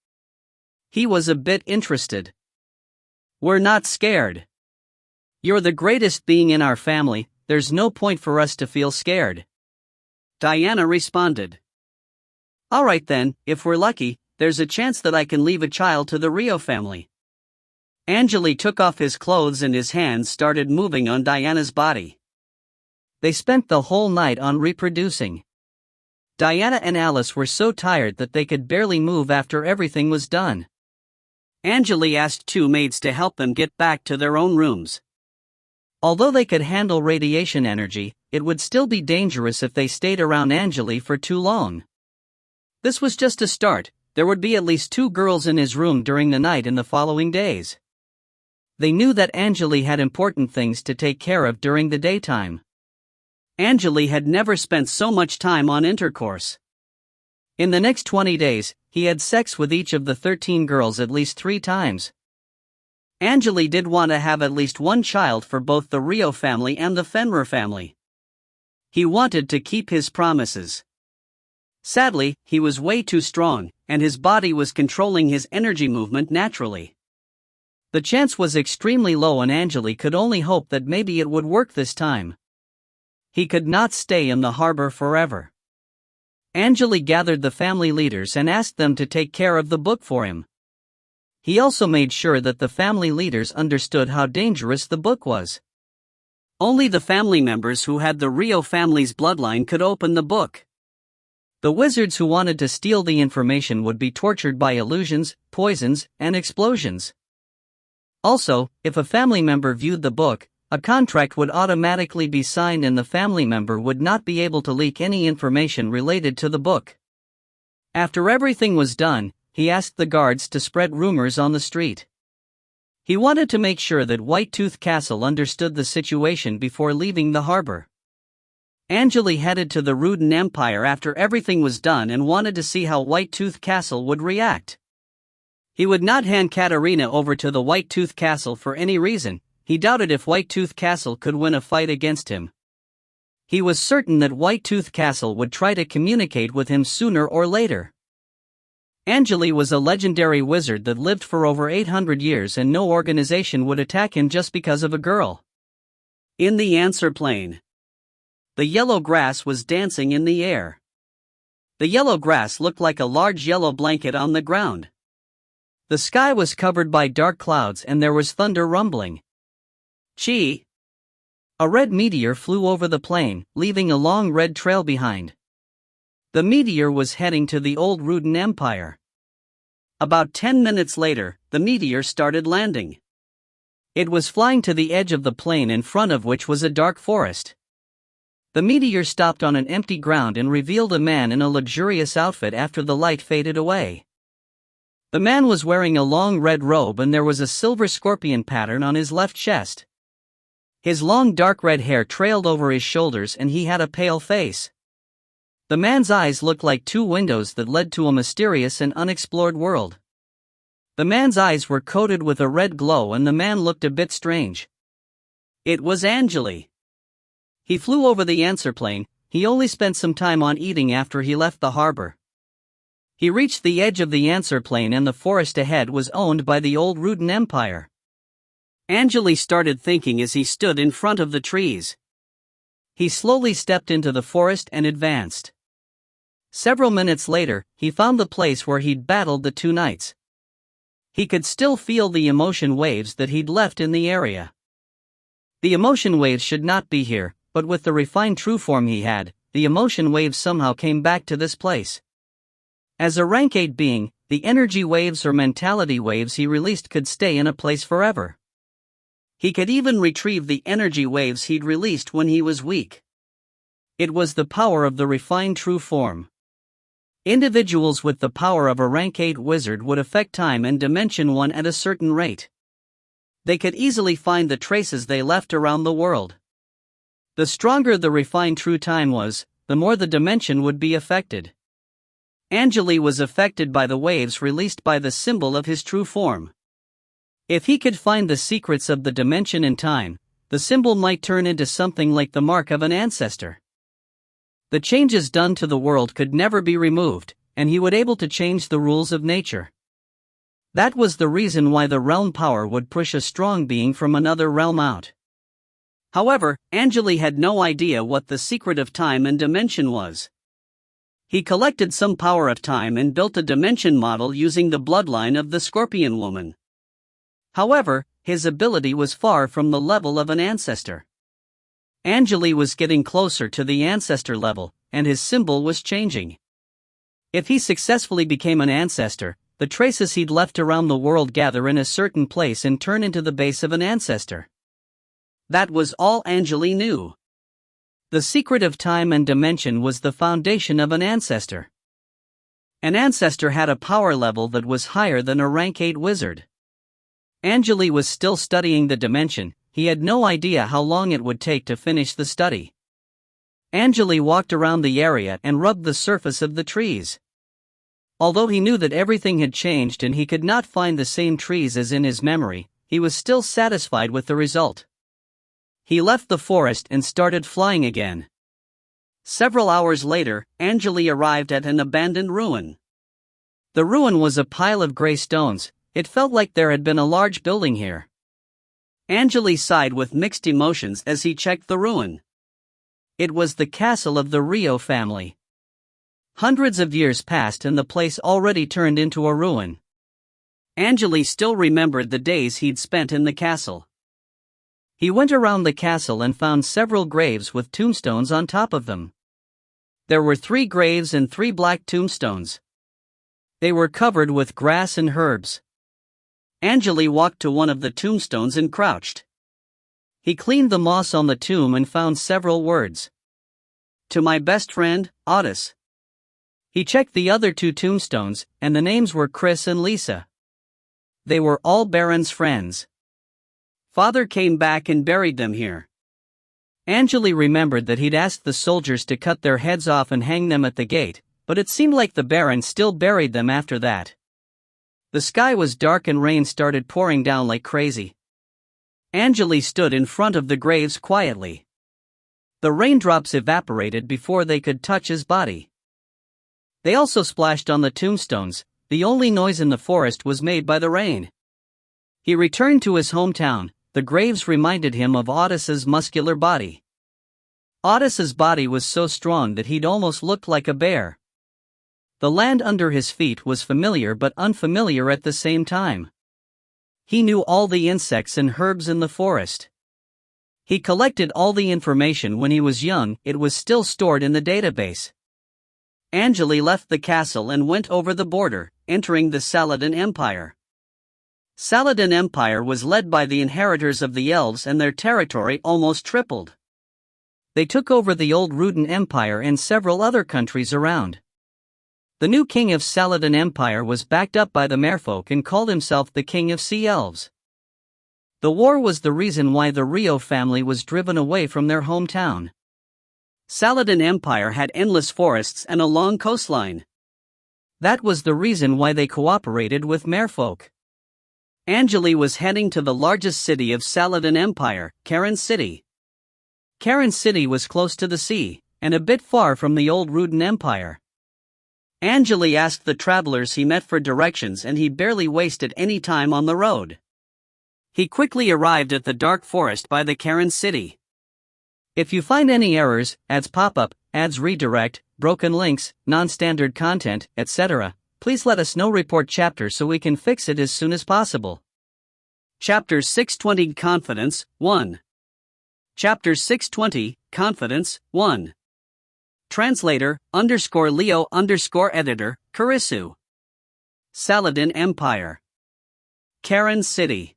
He was a bit interested. We're not scared. You're the greatest being in our family, there's no point for us to feel scared. Diana responded. Alright then, if we're lucky, there's a chance that I can leave a child to the Rio family. Angele took off his clothes and his hands started moving on Diana's body. They spent the whole night on reproducing. Diana and Alice were so tired that they could barely move after everything was done. Angele asked two maids to help them get back to their own rooms. Although they could handle radiation energy, it would still be dangerous if they stayed around Angele for too long. This was just a start, there would be at least two girls in his room during the night and the following days. They knew that Angele had important things to take care of during the daytime. Angele had never spent so much time on intercourse. In the next 20 days, he had sex with each of the 13 girls at least 3 times. Angele did want to have at least one child for both the Rio family and the Fenrir family. He wanted to keep his promises. Sadly, he was way too strong, and his body was controlling his energy movement naturally. The chance was extremely low and Angele could only hope that maybe it would work this time. He could not stay in the harbor forever. Angele gathered the family leaders and asked them to take care of the book for him. He also made sure that the family leaders understood how dangerous the book was. Only the family members who had the Rio family's bloodline could open the book. The wizards who wanted to steal the information would be tortured by illusions, poisons, and explosions. Also, if a family member viewed the book, a contract would automatically be signed and the family member would not be able to leak any information related to the book. After everything was done, he asked the guards to spread rumors on the street. He wanted to make sure that White-Tooth Castle understood the situation before leaving the harbor. Angele headed to the Ruden Empire after everything was done and wanted to see how White-Tooth Castle would react. He would not hand Katarina over to the White-Tooth Castle for any reason. He doubted if White-Tooth Castle could win a fight against him. He was certain that White-Tooth Castle would try to communicate with him sooner or later. Angele was a legendary wizard that lived for over 800 years and no organization would attack him just because of a girl. In the answer plane. The yellow grass was dancing in the air. The yellow grass looked like a large yellow blanket on the ground. The sky was covered by dark clouds and there was thunder rumbling. Chi! A red meteor flew over the plain, leaving a long red trail behind. The meteor was heading to the old Ruden Empire. About 10 minutes later, the meteor started landing. It was flying to the edge of the plain in front of which was a dark forest. The meteor stopped on an empty ground and revealed a man in a luxurious outfit after the light faded away. The man was wearing a long red robe and there was a silver scorpion pattern on his left chest. His long dark red hair trailed over his shoulders and he had a pale face. The man's eyes looked like two windows that led to a mysterious and unexplored world. The man's eyes were coated with a red glow and the man looked a bit strange. It was Angele. He flew over the answer plane. He only spent some time on eating after he left the harbor. He reached the edge of the answer plane and the forest ahead was owned by the old Ruden Empire. Angele started thinking as he stood in front of the trees. He slowly stepped into the forest and advanced. Several minutes later, he found the place where he'd battled the 2 knights. He could still feel the emotion waves that he'd left in the area. The emotion waves should not be here, but with the refined true form he had, the emotion waves somehow came back to this place. As a rank 8 being, the energy waves or mentality waves he released could stay in a place forever. He could even retrieve the energy waves he'd released when he was weak. It was the power of the refined true form. Individuals with the power of a rank 8 wizard would affect time and dimension 1 at a certain rate. They could easily find the traces they left around the world. The stronger the refined true time was, the more the dimension would be affected. Angele was affected by the waves released by the symbol of his true form. If he could find the secrets of the dimension in time, the symbol might turn into something like the mark of an ancestor. The changes done to the world could never be removed, and he would able to change the rules of nature. That was the reason why the realm power would push a strong being from another realm out. However, Angele had no idea what the secret of time and dimension was. He collected some power of time and built a dimension model using the bloodline of the Scorpion woman. However, his ability was far from the level of an ancestor. Angele was getting closer to the ancestor level, and his symbol was changing. If he successfully became an ancestor, the traces he'd left around the world gather in a certain place and turn into the base of an ancestor. That was all Angele knew. The secret of time and dimension was the foundation of an ancestor. An ancestor had a power level that was higher than a rank 8 wizard. Angele was still studying the dimension. He had no idea how long it would take to finish the study. Angele walked around the area and rubbed the surface of the trees. Although he knew that everything had changed and he could not find the same trees as in his memory, he was still satisfied with the result. He left the forest and started flying again. Several hours later, Angele arrived at an abandoned ruin. The ruin was a pile of gray stones. It felt like there had been a large building here. Angele sighed with mixed emotions as he checked the ruin. It was the castle of the Rio family. Hundreds of years passed and the place already turned into a ruin. Angele still remembered the days he'd spent in the castle. He went around the castle and found several graves with tombstones on top of them. There were 3 graves and 3 black tombstones. They were covered with grass and herbs. Angele walked to one of the tombstones and crouched. He cleaned the moss on the tomb and found several words. To my best friend, Otis. He checked the other 2 tombstones, and the names were Chris and Lisa. They were all Baron's friends. Father came back and buried them here. Angele remembered that he'd asked the soldiers to cut their heads off and hang them at the gate, but it seemed like the Baron still buried them after that. The sky was dark and rain started pouring down like crazy. Angele stood in front of the graves quietly. The raindrops evaporated before they could touch his body. They also splashed on the tombstones. The only noise in the forest was made by the rain. He returned to his hometown. The graves reminded him of Otis's muscular body. Otis's body was so strong that he'd almost looked like a bear. The land under his feet was familiar but unfamiliar at the same time. He knew all the insects and herbs in the forest. He collected all the information when he was young. It was still stored in the database. Angele left the castle and went over the border, entering the Saladin Empire. Saladin Empire was led by the inheritors of the elves and their territory almost tripled. They took over the old Ruden Empire and several other countries around. The new king of Saladin Empire was backed up by the merfolk and called himself the King of Sea Elves. The war was the reason why the Rio family was driven away from their hometown. Saladin Empire had endless forests and a long coastline. That was the reason why they cooperated with merfolk. Angele was heading to the largest city of Saladin Empire, Karen City. Karen City was close to the sea, and a bit far from the old Ruden Empire. Angele asked the travelers he met for directions and he barely wasted any time on the road. He quickly arrived at the dark forest by the Karen City. If you find any errors, ads pop up, ads redirect, broken links, non-standard content, etc., please let us know. Report chapter so we can fix it as soon as possible. Chapter 620 Confidence 1. Chapter 620 Confidence 1. Translator _Leo _editor, Kurisu. Saladin Empire. Karen City.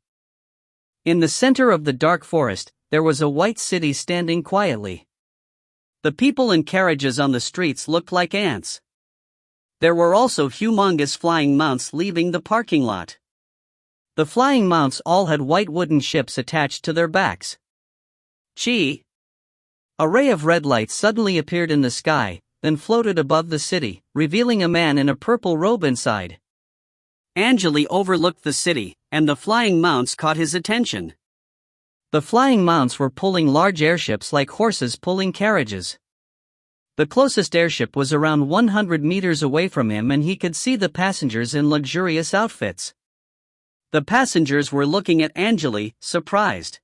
In the center of the dark forest, there was a white city standing quietly. The people and carriages on the streets looked like ants. There were also humongous flying mounts leaving the parking lot. The flying mounts all had white wooden ships attached to their backs. Chi! A ray of red light suddenly appeared in the sky, then floated above the city, revealing a man in a purple robe inside. Angele overlooked the city, and the flying mounts caught his attention. The flying mounts were pulling large airships like horses pulling carriages. The closest airship was around 100 meters away from him, and he could see the passengers in luxurious outfits. The passengers were looking at Angele, surprised.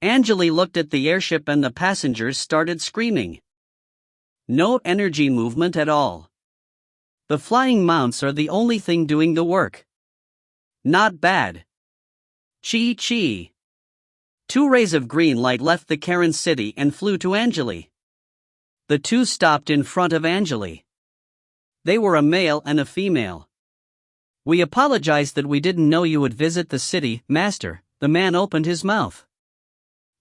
Angele looked at the airship and the passengers started screaming. No energy movement at all. The flying mounts are the only thing doing the work. Not bad. Chi chi. 2 rays of green light left the Karen city and flew to Angele. The 2 stopped in front of Angele. They were a male and a female. We apologize that we didn't know you would visit the city, Master. The man opened his mouth.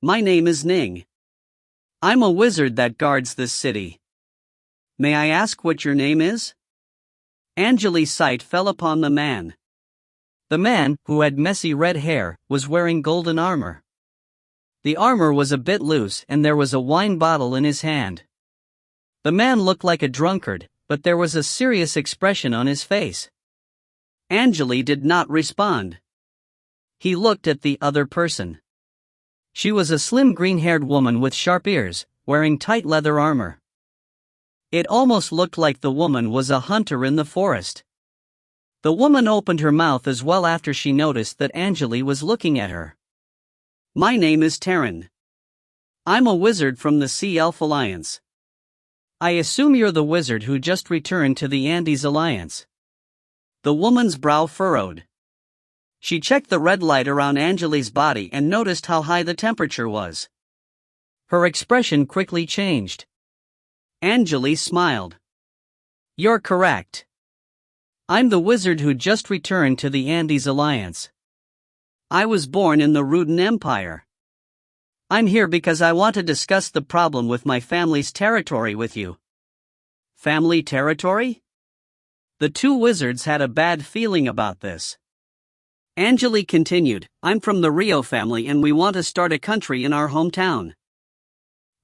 My name is Ning. I'm a wizard that guards this city. May I ask what your name is? Angele's sight fell upon the man. The man, who had messy red hair, was wearing golden armor. The armor was a bit loose and there was a wine bottle in his hand. The man looked like a drunkard, but there was a serious expression on his face. Angele did not respond. He looked at the other person. She was a slim green-haired woman with sharp ears, wearing tight leather armor. It almost looked like the woman was a hunter in the forest. The woman opened her mouth as well after she noticed that Angele was looking at her. My name is Taryn. I'm a wizard from the Sea Elf Alliance. I assume you're the wizard who just returned to the Andes Alliance. The woman's brow furrowed. She checked the red light around Angele's body and noticed how high the temperature was. Her expression quickly changed. Angele smiled. You're correct. I'm the wizard who just returned to the Andes Alliance. I was born in the Ruden Empire. I'm here because I want to discuss the problem with my family's territory with you. Family territory? The 2 wizards had a bad feeling about this. Angele continued, I'm from the Rio family and we want to start a country in our hometown.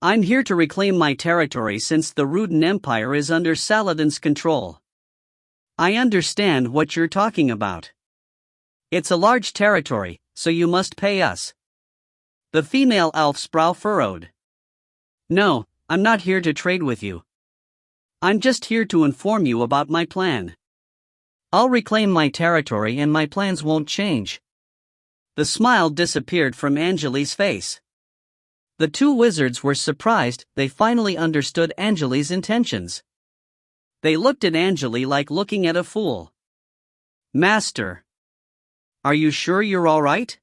I'm here to reclaim my territory since the Ruden Empire is under Saladin's control. I understand what you're talking about. It's a large territory, so you must pay us. The female elf's brow furrowed. No, I'm not here to trade with you. I'm just here to inform you about my plan. I'll reclaim my territory and my plans won't change. The smile disappeared from Angele's face. The 2 wizards were surprised. They finally understood Angele's intentions. They looked at Angele like looking at a fool. Master. Are you sure you're all right?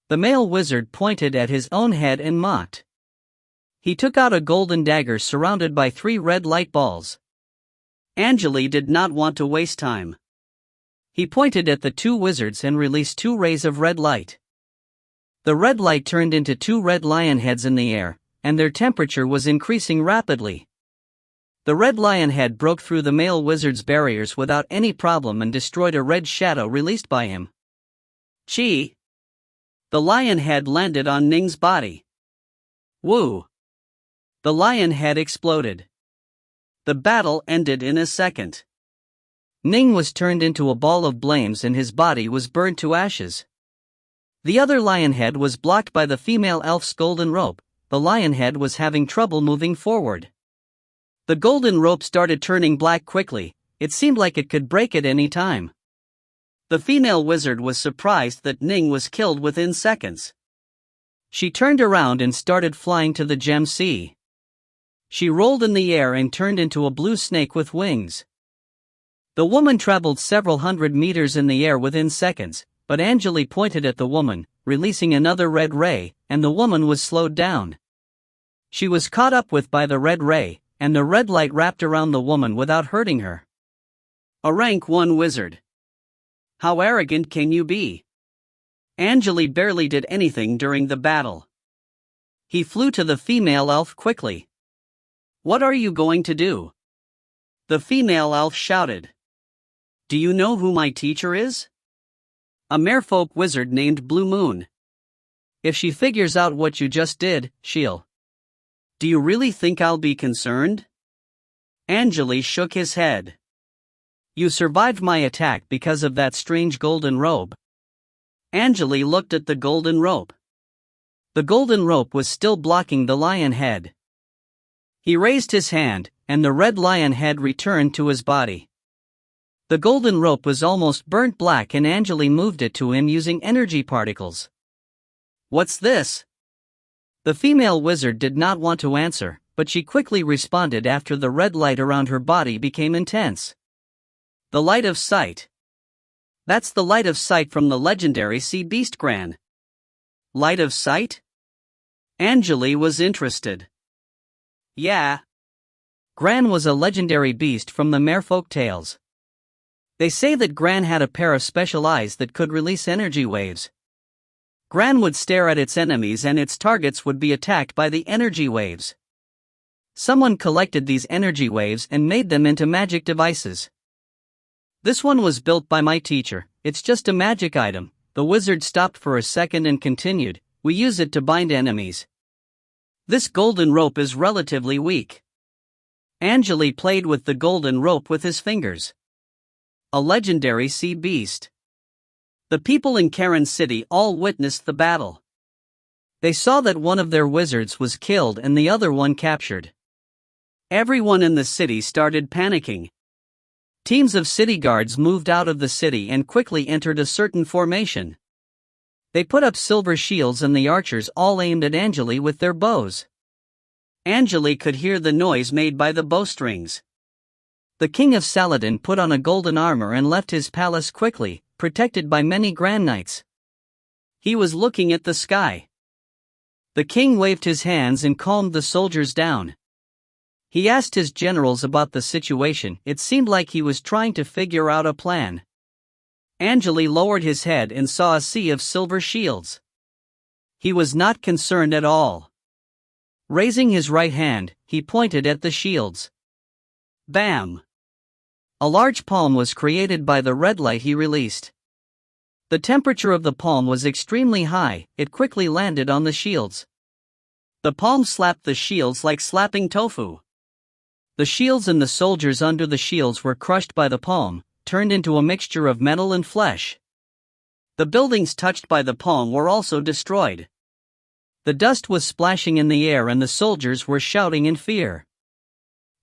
The male wizard pointed at his own head and mocked. He took out a golden dagger surrounded by 3 red light balls. Angele did not want to waste time. He pointed at the 2 wizards and released 2 rays of red light. The red light turned into 2 red lion heads in the air, and their temperature was increasing rapidly. The red lion head broke through the male wizard's barriers without any problem and destroyed a red shadow released by him. Chi! The lion head landed on Ning's body. Woo! The lion head exploded. The battle ended in a second. Ning was turned into a ball of flames and his body was burned to ashes. The other lion head was blocked by the female elf's golden rope. The lion head was having trouble moving forward. The golden rope started turning black quickly. It seemed like it could break at any time. The female wizard was surprised that Ning was killed within seconds. She turned around and started flying to the gem sea. She rolled in the air and turned into a blue snake with wings. The woman traveled several hundred meters in the air within seconds, but Angele pointed at the woman, releasing another red ray, and the woman was slowed down. She was caught up with by the red ray, and the red light wrapped around the woman without hurting her. A rank 1 wizard. How arrogant can you be? Angele barely did anything during the battle. He flew to the female elf quickly. What are you going to do? The female elf shouted. Do you know who my teacher is? A merfolk wizard named Blue Moon. If she figures out what you just did, she'll. Do you really think I'll be concerned? Angele shook his head. You survived my attack because of that strange golden robe. Angele looked at the golden rope. The golden rope was still blocking the lion head. He raised his hand, and the red lion head returned to his body. The golden rope was almost burnt black, and Angele moved it to him using energy particles. What's this? The female wizard did not want to answer, but she quickly responded after the red light around her body became intense. The light of sight. That's the light of sight from the legendary sea beast Gran. Light of sight? Angele was interested. Yeah. Gran was a legendary beast from the merfolk tales. They say that Gran had a pair of special eyes that could release energy waves. Gran would stare at its enemies and its targets would be attacked by the energy waves. Someone collected these energy waves and made them into magic devices. This one was built by my teacher. It's just a magic item. The wizard stopped for a second and continued. We use it to bind enemies. This golden rope is relatively weak. Angele played with the golden rope with his fingers. A legendary sea beast. The people in Karen City all witnessed the battle. They saw that one of their wizards was killed and the other one captured. Everyone in the city started panicking. Teams of city guards moved out of the city and quickly entered a certain formation. They put up silver shields and the archers all aimed at Angele with their bows. Angele could hear the noise made by the bowstrings. The king of Saladin put on a golden armor and left his palace quickly, protected by many grand knights. He was looking at the sky. The king waved his hands and calmed the soldiers down. He asked his generals about the situation. It seemed like he was trying to figure out a plan. Angele lowered his head and saw a sea of silver shields. He was not concerned at all. Raising his right hand, he pointed at the shields. Bam! A large palm was created by the red light he released. The temperature of the palm was extremely high. It quickly landed on the shields. The palm slapped the shields like slapping tofu. The shields and the soldiers under the shields were crushed by the palm, turned into a mixture of metal and flesh. The buildings touched by the palm were also destroyed. The dust was splashing in the air and the soldiers were shouting in fear.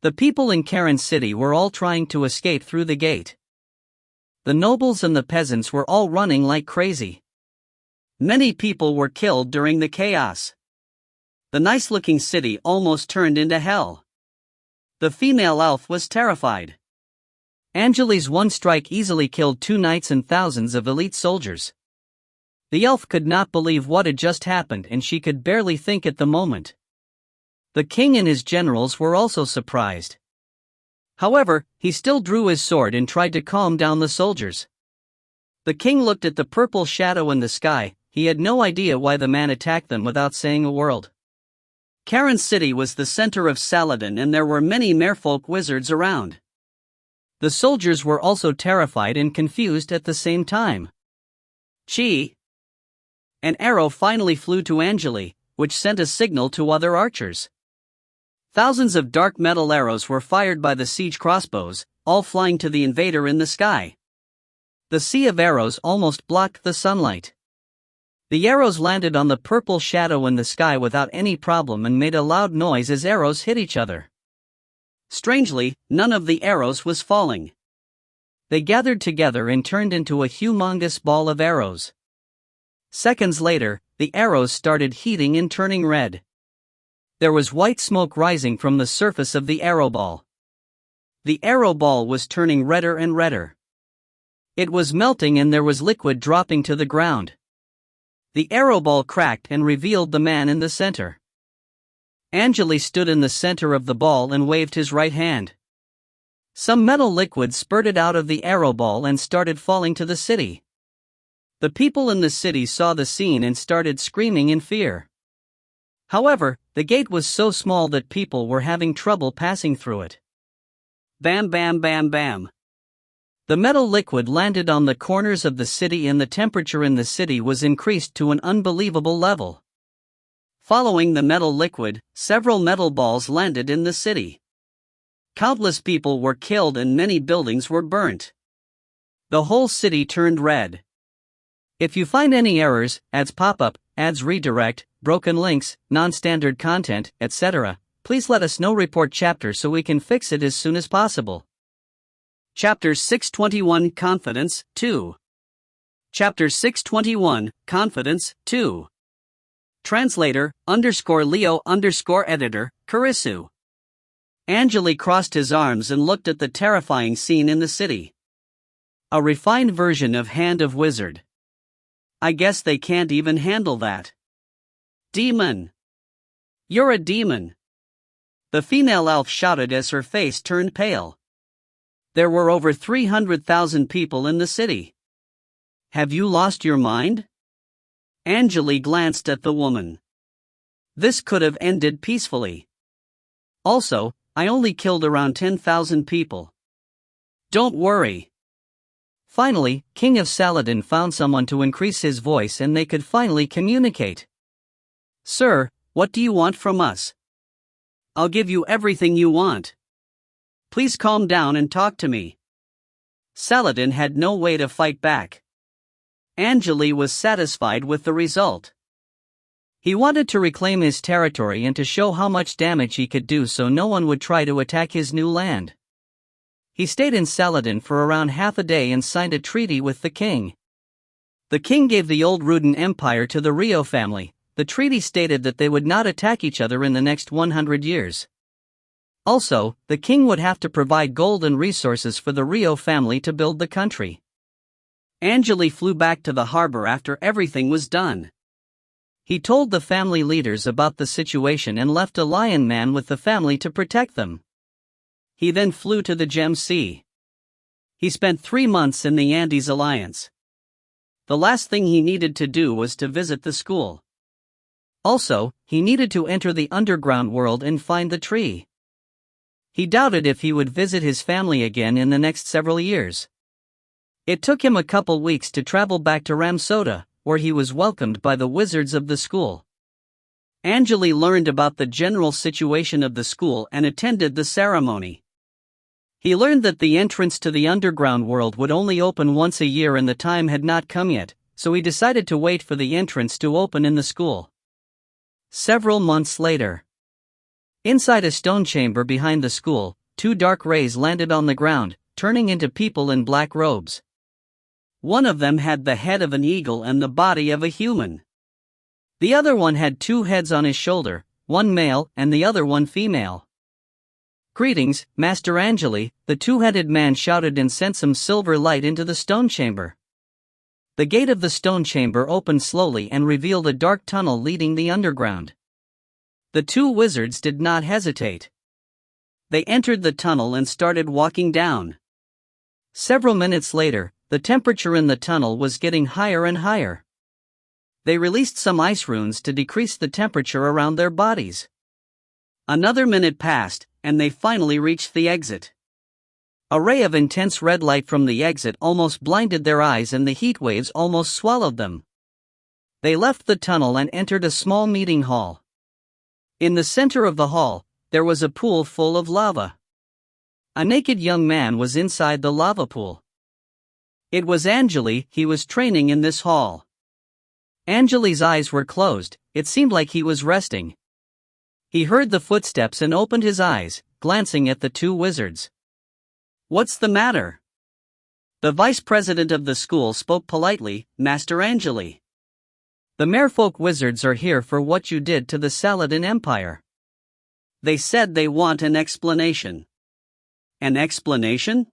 The people in Karen City were all trying to escape through the gate. The nobles and the peasants were all running like crazy. Many people were killed during the chaos. The nice-looking city almost turned into hell. The female elf was terrified. Angele's one strike easily killed 2 knights and thousands of elite soldiers. The elf could not believe what had just happened and she could barely think at the moment. The king and his generals were also surprised. However, he still drew his sword and tried to calm down the soldiers. The king looked at the purple shadow in the sky. He had no idea why the man attacked them without saying a word. Karen City was the center of Saladin and there were many merfolk wizards around. The soldiers were also terrified and confused at the same time. Chi! An arrow finally flew to Angele, which sent a signal to other archers. Thousands of dark metal arrows were fired by the siege crossbows, all flying to the invader in the sky. The sea of arrows almost blocked the sunlight. The arrows landed on the purple shadow in the sky without any problem and made a loud noise as arrows hit each other. Strangely, none of the arrows was falling. They gathered together and turned into a humongous ball of arrows. Seconds later, the arrows started heating and turning red. There was white smoke rising from the surface of the arrow ball. The arrow ball was turning redder and redder. It was melting and there was liquid dropping to the ground. The arrow ball cracked and revealed the man in the center. Angele stood in the center of the ball and waved his right hand. Some metal liquid spurted out of the arrow ball and started falling to the city. The people in the city saw the scene and started screaming in fear. However, the gate was so small that people were having trouble passing through it. Bam, bam, bam, bam. The metal liquid landed on the corners of the city and the temperature in the city was increased to an unbelievable level. Following the metal liquid, several metal balls landed in the city. Countless people were killed and many buildings were burnt. The whole city turned red. If you find any errors, ads pop up, ads redirect, broken links, non-standard content, etc., please let us know. Report chapter so we can fix it as soon as possible. Chapter 621 Confidence 2. Chapter 621 Confidence 2. Translator _Leo_editor, Kurisu. Angele crossed his arms and looked at the terrifying scene in the city. A refined version of Hand of Wizard. I guess they can't even handle that. Demon! You're a demon! The female elf shouted as her face turned pale. There were over 300,000 people in the city. Have you lost your mind? Angele glanced at the woman. This could have ended peacefully. Also, I only killed around 10,000 people. Don't worry. Finally, King of Saladin found someone to increase his voice and they could finally communicate. Sir, what do you want from us? I'll give you everything you want. Please calm down and talk to me. Saladin had no way to fight back. Angele was satisfied with the result. He wanted to reclaim his territory and to show how much damage he could do so no one would try to attack his new land. He stayed in Saladin for around half a day and signed a treaty with the king. The king gave the old Ruden Empire to the Rio family. The treaty stated that they would not attack each other in the next 100 years. Also, the king would have to provide gold and resources for the Rio family to build the country. Angele flew back to the harbor after everything was done. He told the family leaders about the situation and left a lion man with the family to protect them. He then flew to the Gem Sea. He spent 3 months in the Andes Alliance. The last thing he needed to do was to visit the school. Also, he needed to enter the underground world and find the tree. He doubted if he would visit his family again in the next several years. It took him a couple weeks to travel back to Ramsota, where he was welcomed by the wizards of the school. Angele learned about the general situation of the school and attended the ceremony. He learned that the entrance to the underground world would only open once a year and the time had not come yet, so he decided to wait for the entrance to open in the school. Several months later. Inside a stone chamber behind the school, 2 dark rays landed on the ground, turning into people in black robes. One of them had the head of an eagle and the body of a human. The other one had 2 heads on his shoulder, one male and the other one female. Greetings, Master Angele, the 2-headed man shouted and sent some silver light into the stone chamber. The gate of the stone chamber opened slowly and revealed a dark tunnel leading the underground. The 2 wizards did not hesitate. They entered the tunnel and started walking down. Several minutes later, the temperature in the tunnel was getting higher and higher. They released some ice runes to decrease the temperature around their bodies. Another minute passed, and they finally reached the exit. A ray of intense red light from the exit almost blinded their eyes and the heat waves almost swallowed them. They left the tunnel and entered a small meeting hall. In the center of the hall, there was a pool full of lava. A naked young man was inside the lava pool. It was Angele. He was training in this hall. Angele's eyes were closed, it seemed like he was resting. He heard the footsteps and opened his eyes, glancing at the 2 wizards. What's the matter? The vice president of the school spoke politely, Master Angele. The merfolk wizards are here for what you did to the Saladin Empire. They said they want an explanation. An explanation?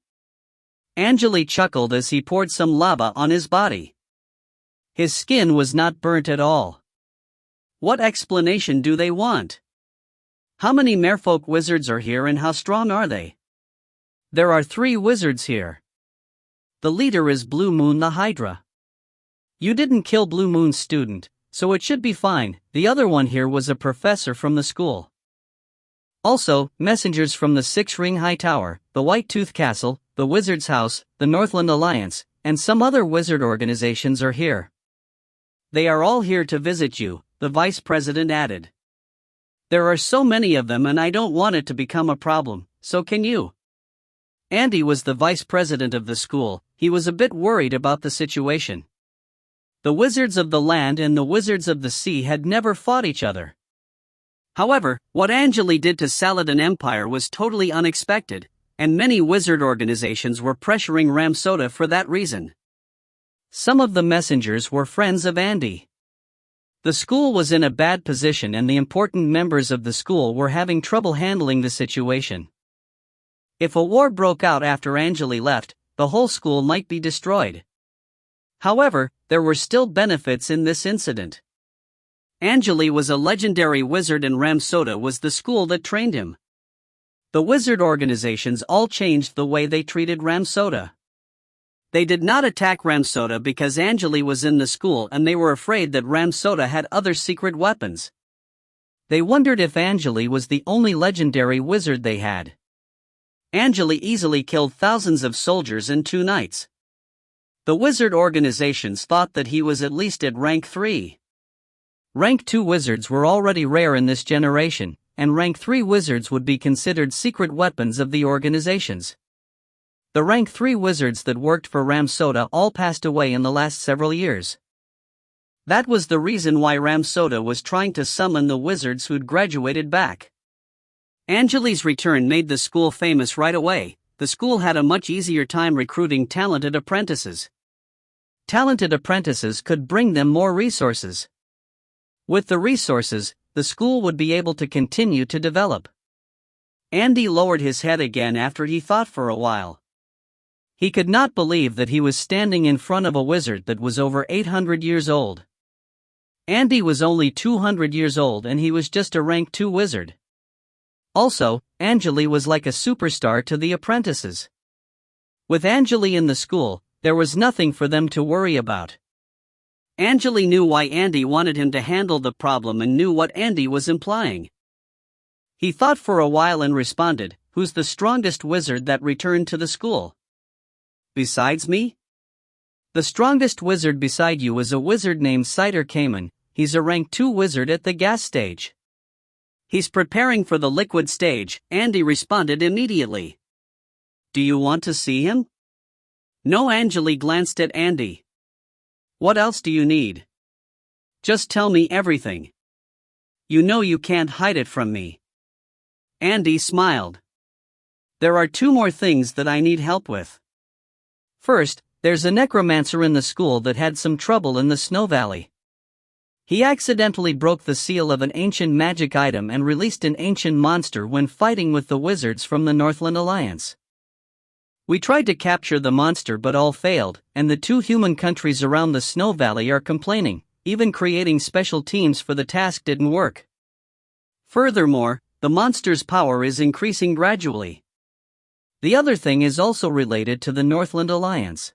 Angele chuckled as he poured some lava on his body. His skin was not burnt at all. What explanation do they want? How many merfolk wizards are here and how strong are they? There are 3 wizards here. The leader is Blue Moon the Hydra. You didn't kill Blue Moon's student, so it should be fine. The other one here was a professor from the school. Also, messengers from the 6-Ring High Tower, the White Tooth Castle, the Wizard's House, the Northland Alliance, and some other wizard organizations are here. They are all here to visit you, the vice president added. There are so many of them and I don't want it to become a problem, so can you? Andy was the vice president of the school. He was a bit worried about the situation. The wizards of the land and the wizards of the sea had never fought each other. However, what Angele did to Saladin Empire was totally unexpected, and many wizard organizations were pressuring Ramsota for that reason. Some of the messengers were friends of Andy. The school was in a bad position and the important members of the school were having trouble handling the situation. If a war broke out after Angele left, the whole school might be destroyed. However, there were still benefits in this incident. Angele was a legendary wizard and Ramsota was the school that trained him. The wizard organizations all changed the way they treated Ramsota. They did not attack Ramsota because Angele was in the school and they were afraid that Ramsota had other secret weapons. They wondered if Angele was the only legendary wizard they had. Angele easily killed thousands of soldiers in 2 nights. The wizard organizations thought that he was at least at rank 3. Rank 2 wizards were already rare in this generation, and rank 3 wizards would be considered secret weapons of the organizations. The rank 3 wizards that worked for Ramsota all passed away in the last several years. That was the reason why Ramsota was trying to summon the wizards who'd graduated back. Angele's return made the school famous right away. The school had a much easier time recruiting talented apprentices. Talented apprentices could bring them more resources. With the resources, the school would be able to continue to develop. Andy lowered his head again after he thought for a while. He could not believe that he was standing in front of a wizard that was over 800 years old. Andy was only 200 years old and he was just a rank 2 wizard. Also, Angele was like a superstar to the apprentices. With Angele in the school, there was nothing for them to worry about. Angele knew why Andy wanted him to handle the problem and knew what Andy was implying. He thought for a while and responded, "Who's the strongest wizard that returned to the school?" "Besides me?" "The strongest wizard beside you is a wizard named Cider Cayman. He's a rank 2 wizard at the gas stage." "He's preparing for the liquid stage," Andy responded immediately. "Do you want to see him?" "No." Angele glanced at Andy. "What else do you need? Just tell me everything. You know you can't hide it from me." Andy smiled. "There are 2 more things that I need help with. First, there's a necromancer in the school that had some trouble in the Snow Valley. He accidentally broke the seal of an ancient magic item and released an ancient monster when fighting with the wizards from the Northland Alliance. We tried to capture the monster but all failed, and the 2 human countries around the Snow Valley are complaining. Even creating special teams for the task didn't work. Furthermore, the monster's power is increasing gradually. The other thing is also related to the Northland Alliance.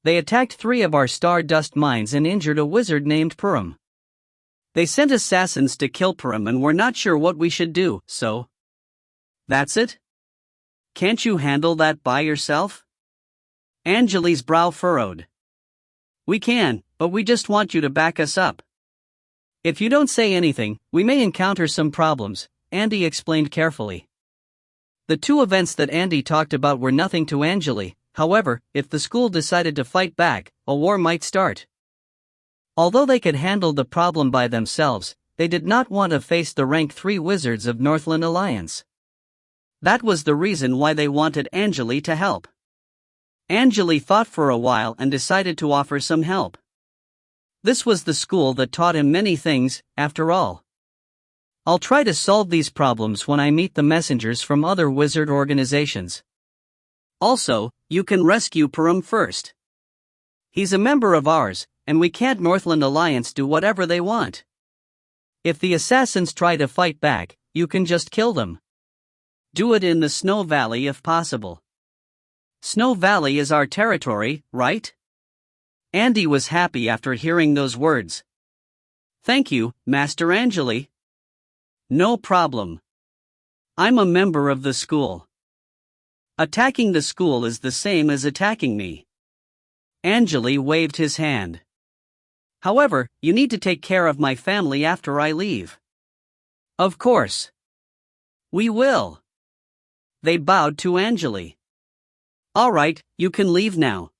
They attacked 3 of our Stardust mines and injured a wizard named Purim. They sent assassins to kill Purim and we're not sure what we should do, so..." "That's it? Can't you handle that by yourself?" Angele's brow furrowed. "We can, but we just want you to back us up. If you don't say anything, we may encounter some problems," Andy explained carefully. The 2 events that Andy talked about were nothing to Angele. However, if the school decided to fight back, a war might start. Although they could handle the problem by themselves, they did not want to face the rank 3 wizards of Northland Alliance. That was the reason why they wanted Angele to help. Angele thought for a while and decided to offer some help. This was the school that taught him many things, after all. I'll try to solve these problems when I meet the messengers from other wizard organizations. Also, you can rescue Purim first. He's a member of ours, and we can't Northland Alliance do whatever they want. If the assassins try to fight back, you can just kill them. Do it in the Snow Valley if possible. Snow Valley is our territory, right? Andy was happy after hearing those words. Thank you, Master Angele. No problem. I'm a member of the school. Attacking the school is the same as attacking me. Angele waved his hand. However, you need to take care of my family after I leave. Of course. We will. They bowed to Angele. All right, you can leave now.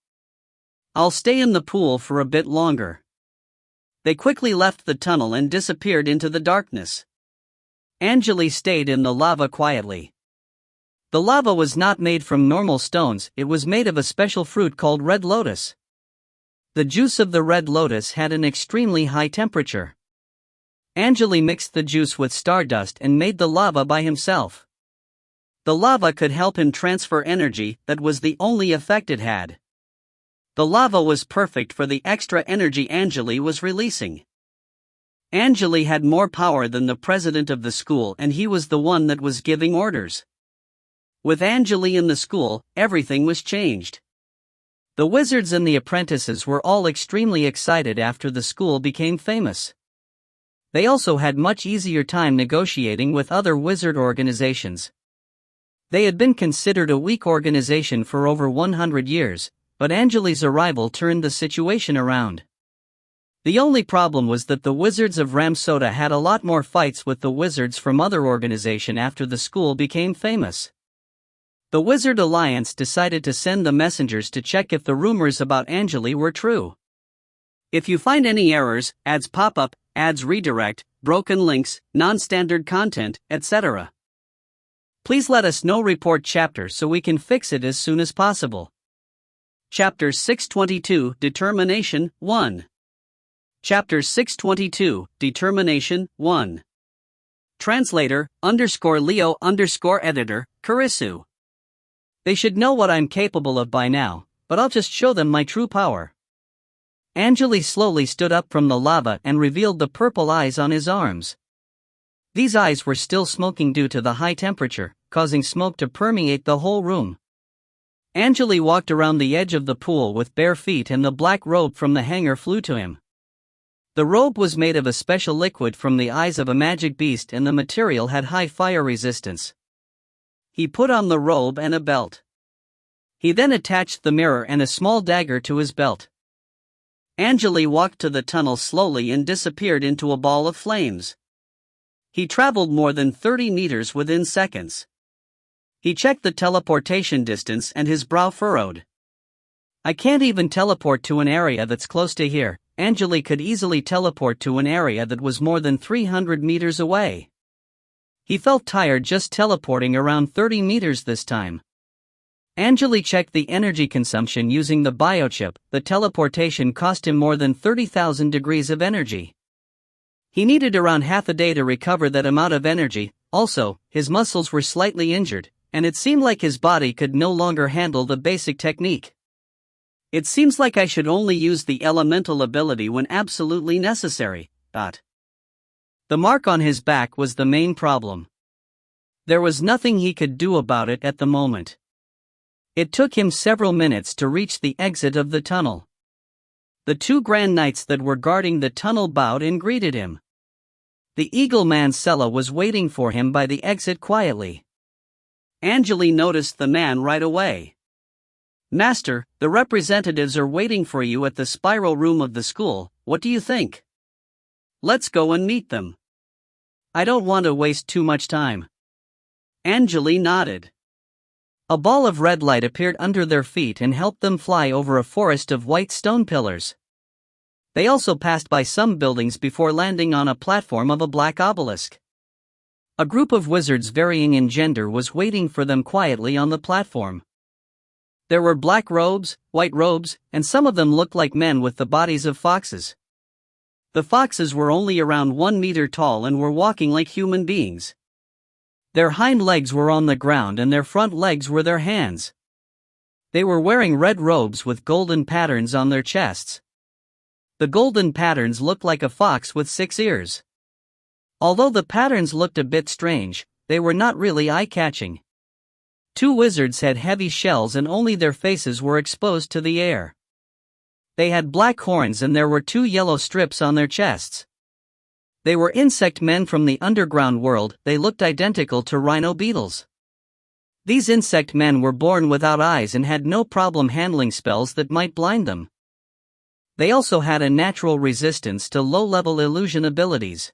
I'll stay in the pool for a bit longer. They quickly left the tunnel and disappeared into the darkness. Angele stayed in the lava quietly. The lava was not made from normal stones, it was made of a special fruit called red lotus. The juice of the red lotus had an extremely high temperature. Angele mixed the juice with stardust and made the lava by himself. The lava could help him transfer energy, that was the only effect it had. The lava was perfect for the extra energy Angele was releasing. Angele had more power than the president of the school, and he was the one that was giving orders. With Angele in the school, everything was changed. The wizards and the apprentices were all extremely excited after the school became famous. They also had much easier time negotiating with other wizard organizations. They had been considered a weak organization for over 100 years, but Angele's arrival turned the situation around. The only problem was that the wizards of Ramsota had a lot more fights with the wizards from other organizations after the school became famous. The Wizard Alliance decided to send the messengers to check if the rumors about Angele were true. If you find any errors, ads pop up, ads redirect, broken links, non-standard content, etc., please let us know. Report chapter so we can fix it as soon as possible. Chapter 622 Determination 1. Chapter 622 Determination 1. Translator _Leo _editor, Kurisu. They should know what I'm capable of by now, but I'll just show them my true power. Angele slowly stood up from the lava and revealed the purple eyes on his arms. These eyes were still smoking due to the high temperature, causing smoke to permeate the whole room. Angele walked around the edge of the pool with bare feet and the black robe from the hanger flew to him. The robe was made of a special liquid from the eyes of a magic beast and the material had high fire resistance. He put on the robe and a belt. He then attached the mirror and a small dagger to his belt. Angele walked to the tunnel slowly and disappeared into a ball of flames. He traveled more than 30 meters within seconds. He checked the teleportation distance and his brow furrowed. I can't even teleport to an area that's close to here. Angele could easily teleport to an area that was more than 300 meters away. He felt tired just teleporting around 30 meters this time. Angele checked the energy consumption using the biochip. The teleportation cost him more than 30,000 degrees of energy. He needed around half a day to recover that amount of energy. Also, his muscles were slightly injured, and it seemed like his body could no longer handle the basic technique. It seems like I should only use the elemental ability when absolutely necessary. The mark on his back was the main problem. There was nothing he could do about it at the moment. It took him several minutes to reach the exit of the tunnel. The two Grand Knights that were guarding the tunnel bowed and greeted him. The Eagle Man Sella was waiting for him by the exit quietly. Angele noticed the man right away. Master, the representatives are waiting for you at the spiral room of the school. What do you think? Let's go and meet them. I don't want to waste too much time. Angele nodded. A ball of red light appeared under their feet and helped them fly over a forest of white stone pillars. They also passed by some buildings before landing on a platform of a black obelisk. A group of wizards varying in gender was waiting for them quietly on the platform. There were black robes, white robes, and some of them looked like men with the bodies of foxes. The foxes were only around 1 meter tall and were walking like human beings. Their hind legs were on the ground and their front legs were their hands. They were wearing red robes with golden patterns on their chests. The golden patterns looked like a fox with 6 ears. Although the patterns looked a bit strange, they were not really eye-catching. 2 wizards had heavy shells and only their faces were exposed to the air. They had black horns and there were 2 yellow strips on their chests. They were insect men from the underground world. They looked identical to rhino beetles. These insect men were born without eyes and had no problem handling spells that might blind them. They also had a natural resistance to low-level illusion abilities.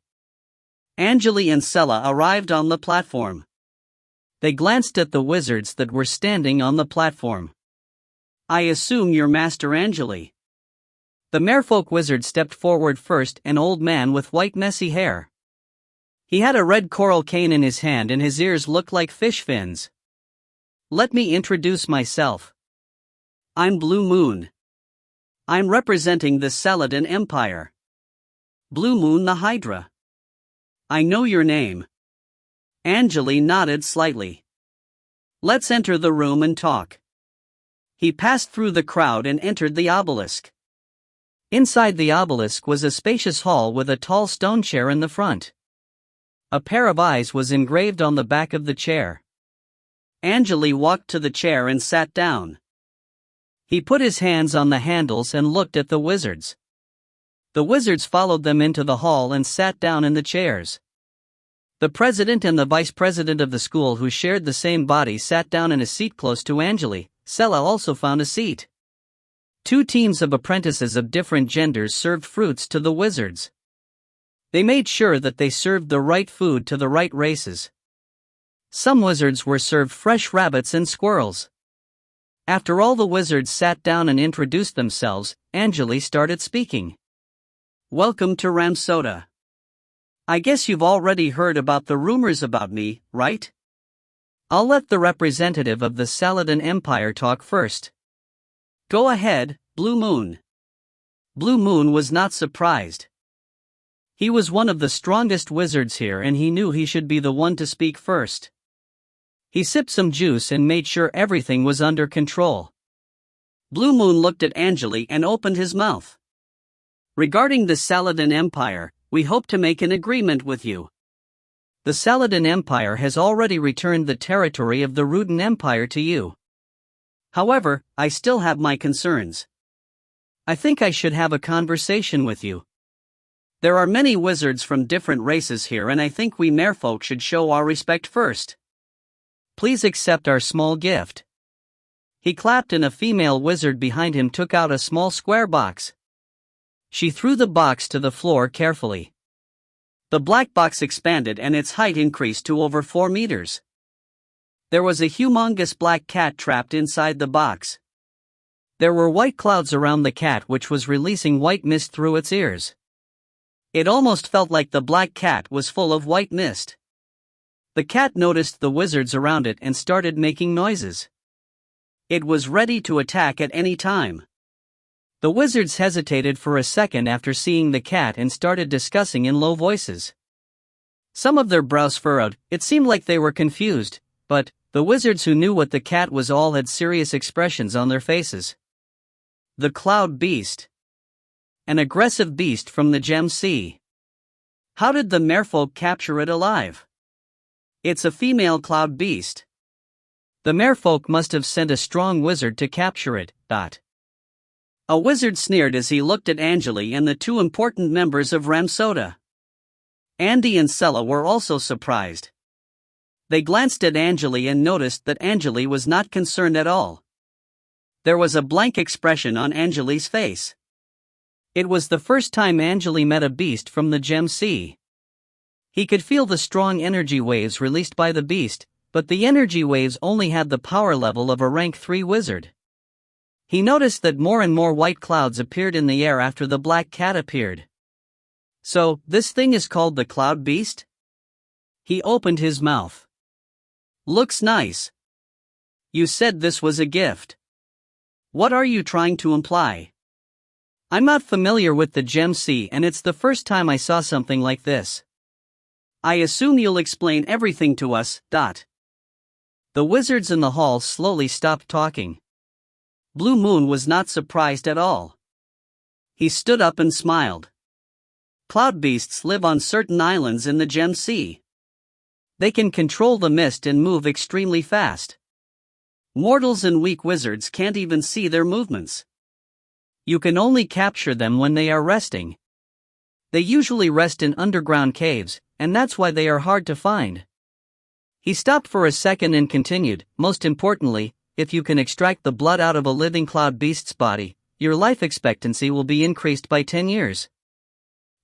Angele and Sella arrived on the platform. They glanced at the wizards that were standing on the platform. "I assume you're Master Angele." The merfolk wizard stepped forward first, an old man with white messy hair. He had a red coral cane in his hand and his ears looked like fish fins. "Let me introduce myself. I'm Blue Moon. I'm representing the Saladin Empire. Blue Moon the Hydra. I know your name." Angele nodded slightly. "Let's enter the room and talk." He passed through the crowd and entered the obelisk. Inside the obelisk was a spacious hall with a tall stone chair in the front. A pair of eyes was engraved on the back of the chair. Angele walked to the chair and sat down. He put his hands on the handles and looked at the wizards. The wizards followed them into the hall and sat down in the chairs. The president and the vice president of the school, who shared the same body, sat down in a seat close to Angele. Sella also found a seat. 2 teams of apprentices of different genders served fruits to the wizards. They made sure that they served the right food to the right races. Some wizards were served fresh rabbits and squirrels. After all the wizards sat down and introduced themselves, Angele started speaking. "Welcome to Ramsoda. I guess you've already heard about the rumors about me, right? I'll let the representative of the Saladin Empire talk first. Go ahead, Blue Moon." Blue Moon was not surprised. He was one of the strongest wizards here and he knew he should be the one to speak first. He sipped some juice and made sure everything was under control. Blue Moon looked at Angele and opened his mouth. "Regarding the Saladin Empire, we hope to make an agreement with you. The Saladin Empire has already returned the territory of the Rudin Empire to you. However, I still have my concerns. I think I should have a conversation with you. There are many wizards from different races here and I think we merfolk should show our respect first. Please accept our small gift." He clapped and a female wizard behind him took out a small square box. She threw the box to the floor carefully. The black box expanded and its height increased to over 4 meters. There was a humongous black cat trapped inside the box. There were white clouds around the cat which was releasing white mist through its ears. It almost felt like the black cat was full of white mist. The cat noticed the wizards around it and started making noises. It was ready to attack at any time. The wizards hesitated for a second after seeing the cat and started discussing in low voices. Some of their brows furrowed. It seemed like they were confused, but the wizards who knew what the cat was all had serious expressions on their faces. The Cloud Beast. An aggressive beast from the Gem Sea. How did the merfolk capture it alive? It's a female cloud beast. The merfolk must have sent a strong wizard to capture it. A wizard sneered as he looked at Angele and the 2 important members of Ramsoda. Andy and Sella were also surprised. They glanced at Angele and noticed that Angele was not concerned at all. There was a blank expression on Angele's face. It was the first time Angele met a beast from the Gem Sea. He could feel the strong energy waves released by the beast, but the energy waves only had the power level of a rank 3 wizard. He noticed that more and more white clouds appeared in the air after the black cat appeared. "So, this thing is called the Cloud Beast?" He opened his mouth. "Looks nice. You said this was a gift. What are you trying to imply?" I'm not familiar with the Gem Sea and it's the first time I saw something like this. I assume you'll explain everything to us. The wizards in the hall slowly stopped talking. Blue Moon was not surprised at all. He stood up and smiled. Cloud beasts live on certain islands in the Gem Sea. They can control the mist and move extremely fast. Mortals and weak wizards can't even see their movements. You can only capture them when they are resting. They usually rest in underground caves, and that's why they are hard to find. He stopped for a second and continued, most importantly, if you can extract the blood out of a living cloud beast's body, your life expectancy will be increased by 10 years.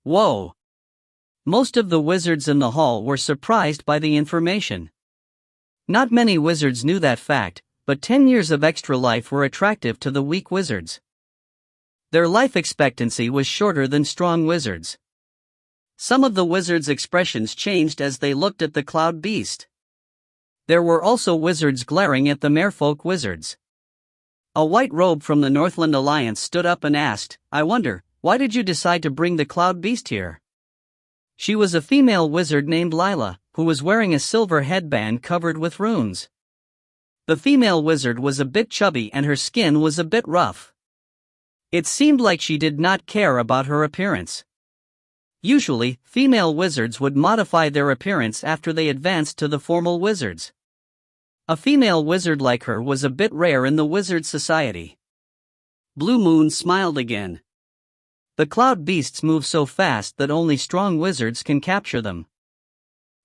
Whoa! Most of the wizards in the hall were surprised by the information. Not many wizards knew that fact, but 10 years of extra life were attractive to the weak wizards. Their life expectancy was shorter than strong wizards. Some of the wizards' expressions changed as they looked at the cloud beast. There were also wizards glaring at the merfolk wizards. A white robe from the Northland Alliance stood up and asked, I wonder, why did you decide to bring the cloud beast here? She was a female wizard named Lila, who was wearing a silver headband covered with runes. The female wizard was a bit chubby and her skin was a bit rough. It seemed like she did not care about her appearance. Usually, female wizards would modify their appearance after they advanced to the formal wizards. A female wizard like her was a bit rare in the wizard society. Blue Moon smiled again. The cloud beasts move so fast that only strong wizards can capture them.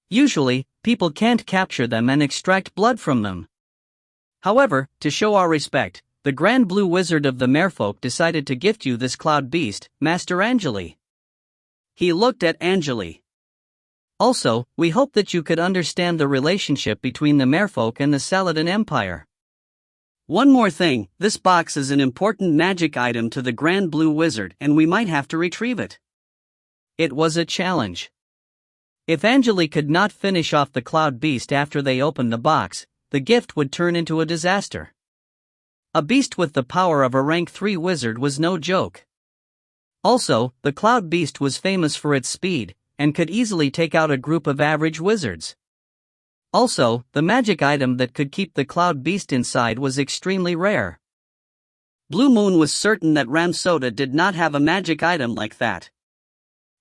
Usually, people can't capture them and extract blood from them. However, to show our respect, the Grand Blue Wizard of the Merfolk decided to gift you this cloud beast, Master Angele. He looked at Angele. Also, we hope that you could understand the relationship between the Merfolk and the Saladin Empire. One more thing, this box is an important magic item to the Grand Blue Wizard and we might have to retrieve it. It was a challenge. If Angele could not finish off the cloud beast after they opened the box, the gift would turn into a disaster. A beast with the power of a rank 3 wizard was no joke. Also, the cloud beast was famous for its speed, and could easily take out a group of average wizards. Also, the magic item that could keep the cloud beast inside was extremely rare. Blue Moon was certain that Ramsoda did not have a magic item like that.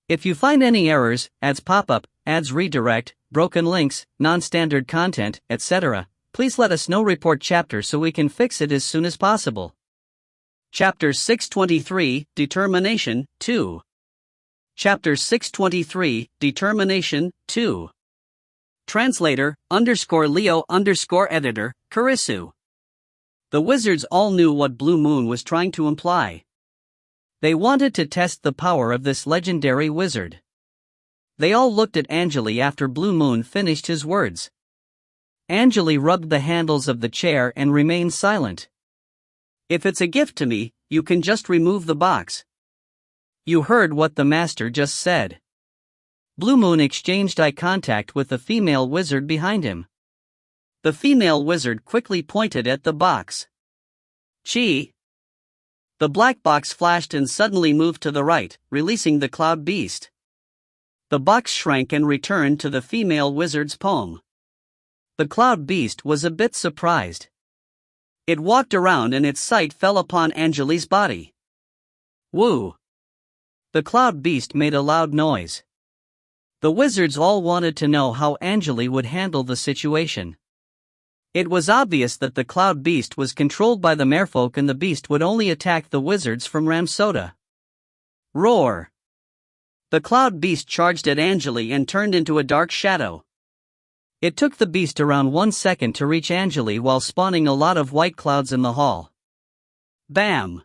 If you find any errors, ads pop up, ads redirect, broken links, non-standard content, etc., please let us know. Report chapter so we can fix it as soon as possible. Chapter 623, Determination, 2. Chapter 623, Determination, 2. Translator, _Leo _editor, Kurisu. The wizards all knew what Blue Moon was trying to imply. They wanted to test the power of this legendary wizard. They all looked at Angele after Blue Moon finished his words. Angele rubbed the handles of the chair and remained silent. If it's a gift to me, you can just remove the box. You heard what the master just said. Blue Moon exchanged eye contact with the female wizard behind him. The female wizard quickly pointed at the box. Chi! The black box flashed and suddenly moved to the right, releasing the cloud beast. The box shrank and returned to the female wizard's palm. The cloud beast was a bit surprised. It walked around and its sight fell upon Angele's body. Woo! The cloud beast made a loud noise. The wizards all wanted to know how Angele would handle the situation. It was obvious that the cloud beast was controlled by the merfolk and the beast would only attack the wizards from Ramsoda. Roar! The cloud beast charged at Angele and turned into a dark shadow. It took the beast around 1 second to reach Angele while spawning a lot of white clouds in the hall. Bam!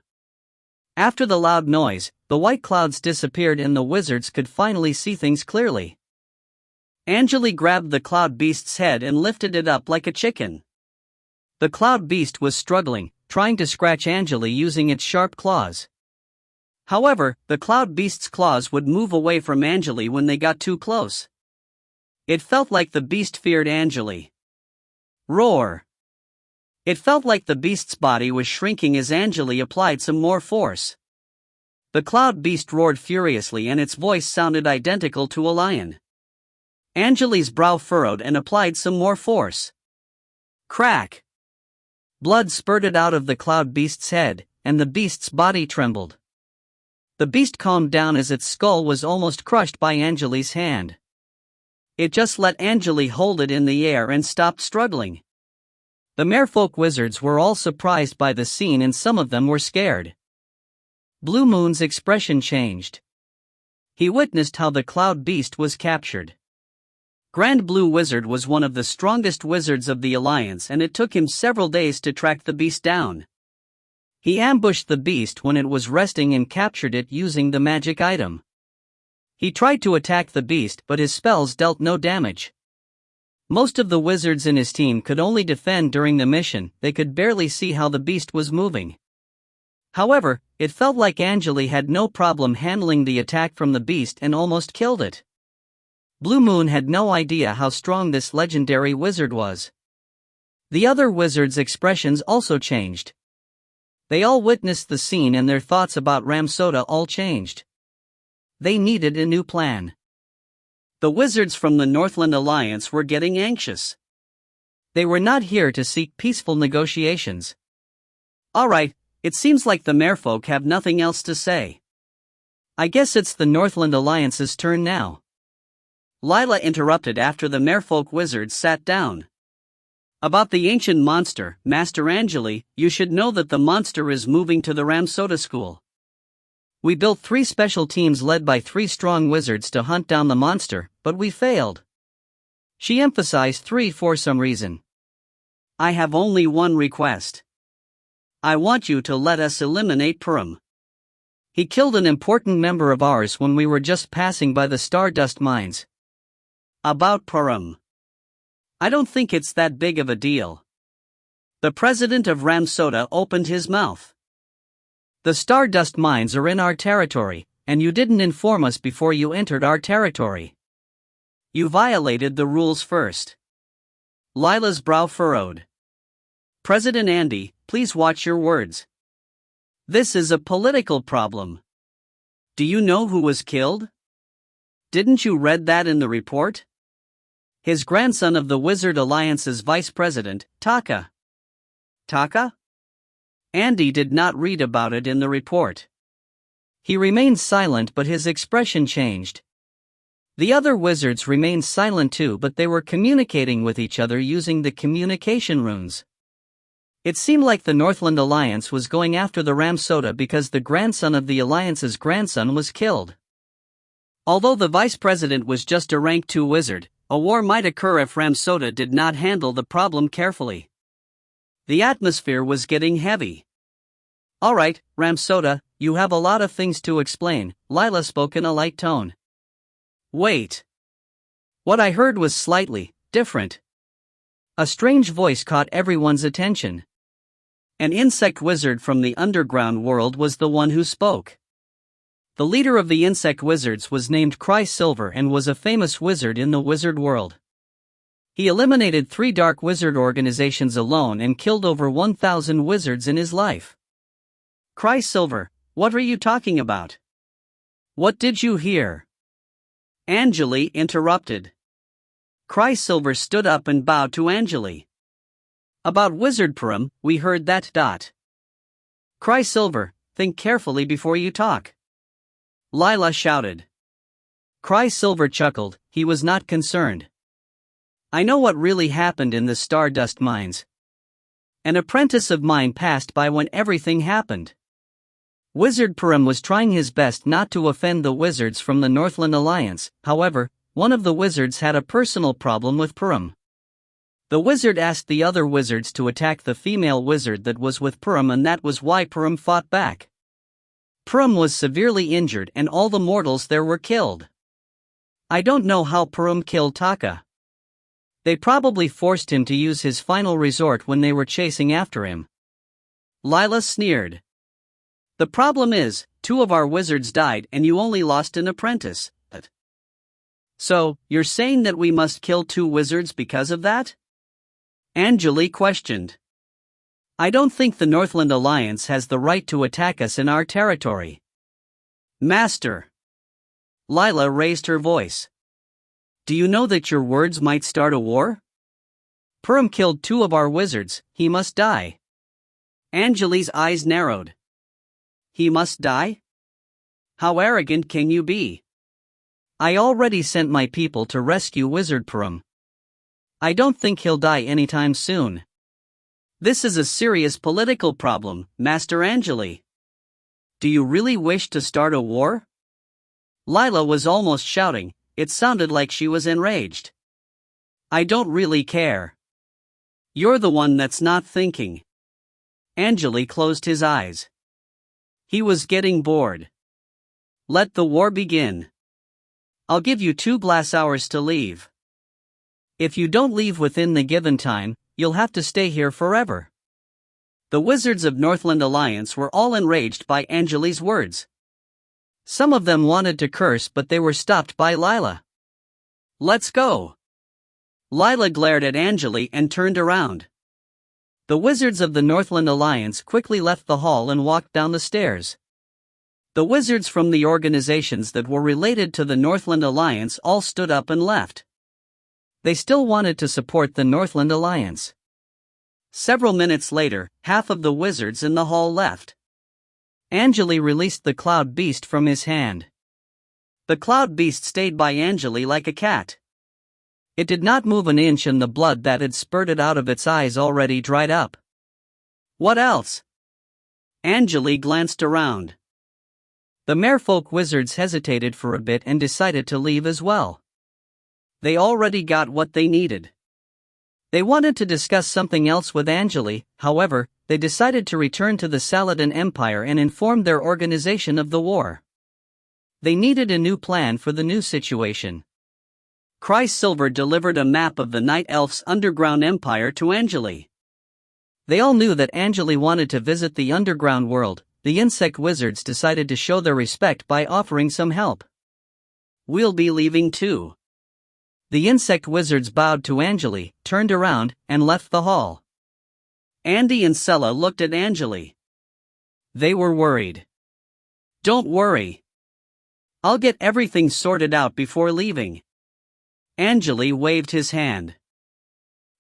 After the loud noise, the white clouds disappeared and the wizards could finally see things clearly. Angele grabbed the cloud beast's head and lifted it up like a chicken. The cloud beast was struggling, trying to scratch Angele using its sharp claws. However, the cloud beast's claws would move away from Angele when they got too close. It felt like the beast feared Angele. Roar! It felt like the beast's body was shrinking as Angele applied some more force. The cloud beast roared furiously and its voice sounded identical to a lion. Angele's brow furrowed and applied some more force. Crack! Blood spurted out of the cloud beast's head, and the beast's body trembled. The beast calmed down as its skull was almost crushed by Angele's hand. It just let Angele hold it in the air and stopped struggling. The merfolk wizards were all surprised by the scene and some of them were scared. Blue Moon's expression changed. He witnessed how the cloud beast was captured. Grand Blue Wizard was one of the strongest wizards of the Alliance and it took him several days to track the beast down. He ambushed the beast when it was resting and captured it using the magic item. He tried to attack the beast but his spells dealt no damage. Most of the wizards in his team could only defend during the mission, they could barely see how the beast was moving. However, it felt like Angele had no problem handling the attack from the beast and almost killed it. Blue Moon had no idea how strong this legendary wizard was. The other wizards' expressions also changed. They all witnessed the scene and their thoughts about Ramsota all changed. They needed a new plan. The wizards from the Northland Alliance were getting anxious. They were not here to seek peaceful negotiations. Alright, it seems like the merfolk have nothing else to say. I guess it's the Northland Alliance's turn now. Lila interrupted after the merfolk wizards sat down. About the ancient monster, Master Angele, you should know that the monster is moving to the Ramsota school. We built 3 special teams led by 3 strong wizards to hunt down the monster, but we failed. She emphasized 3 for some reason. I have only one request. I want you to let us eliminate Purim. He killed an important member of ours when we were just passing by the Stardust mines. About Purim. I don't think it's that big of a deal. The president of Ramsota opened his mouth. The Stardust mines are in our territory, and you didn't inform us before you entered our territory. You violated the rules first. Lila's brow furrowed. President Andy, please watch your words. This is a political problem. Do you know who was killed? Didn't you read that in the report? His grandson of the Wizard Alliance's vice president, Taka. Taka? Andy did not read about it in the report. He remained silent but his expression changed. The other wizards remained silent too but they were communicating with each other using the communication runes. It seemed like the Northland Alliance was going after the Ramsota because the grandson of the Alliance's grandson was killed. Although the vice president was just a rank 2 wizard, a war might occur if Ramsota did not handle the problem carefully. The atmosphere was getting heavy. Alright, Ramsota, you have a lot of things to explain, Lila spoke in a light tone. Wait. What I heard was slightly different. A strange voice caught everyone's attention. An insect wizard from the underground world was the one who spoke. The leader of the insect wizards was named Cry Silver and was a famous wizard in the wizard world. He eliminated 3 dark wizard organizations alone and killed over 1,000 wizards in his life. Cry Silver, what are you talking about? What did you hear? Angele interrupted. Cry Silver stood up and bowed to Angele. About Wizard Purim, we heard that. Cry Silver, think carefully before you talk. Lila shouted. Cry Silver chuckled, he was not concerned. I know what really happened in the Stardust mines. An apprentice of mine passed by when everything happened. Wizard Purim was trying his best not to offend the wizards from the Northland Alliance, however, one of the wizards had a personal problem with Purim. The wizard asked the other wizards to attack the female wizard that was with Purim and that was why Purim fought back. Purim was severely injured and all the mortals there were killed. I don't know how Purim killed Taka. They probably forced him to use his final resort when they were chasing after him. Lila sneered. The problem is, 2 of our wizards died and you only lost an apprentice. So, you're saying that we must kill 2 wizards because of that? Angele questioned. I don't think the Northland Alliance has the right to attack us in our territory. Master. Lila raised her voice. Do you know that your words might start a war? Purim killed 2 of our wizards, he must die. Angele's eyes narrowed. He must die? How arrogant can you be? I already sent my people to rescue Wizard Purim. I don't think he'll die anytime soon. This is a serious political problem, Master Angele. Do you really wish to start a war? Lila was almost shouting, it sounded like she was enraged. I don't really care. You're the one that's not thinking. Angele closed his eyes. He was getting bored. Let the war begin. I'll give you 2 glass hours to leave. If you don't leave within the given time, you'll have to stay here forever. The Wizards of Northland Alliance were all enraged by Angele's words. Some of them wanted to curse, but they were stopped by Lila. Let's go. Lila glared at Angele and turned around. The Wizards of the Northland Alliance quickly left the hall and walked down the stairs. The wizards from the organizations that were related to the Northland Alliance all stood up and left. They still wanted to support the Northland Alliance. Several minutes later, half of the wizards in the hall left. Angele released the cloud beast from his hand. The cloud beast stayed by Angele like a cat. It did not move an inch, and the blood that had spurted out of its eyes already dried up. What else? Angele glanced around. The merfolk wizards hesitated for a bit and decided to leave as well. They already got what they needed. They wanted to discuss something else with Angele, however, they decided to return to the Saladin Empire and inform their organization of the war. They needed a new plan for the new situation. Cry Silver delivered a map of the Night Elf's underground empire to Angele. They all knew that Angele wanted to visit the underground world. The insect wizards decided to show their respect by offering some help. We'll be leaving too. The insect wizards bowed to Angele, turned around, and left the hall. Andy and Sella looked at Angele. They were worried. Don't worry. I'll get everything sorted out before leaving. Angele waved his hand.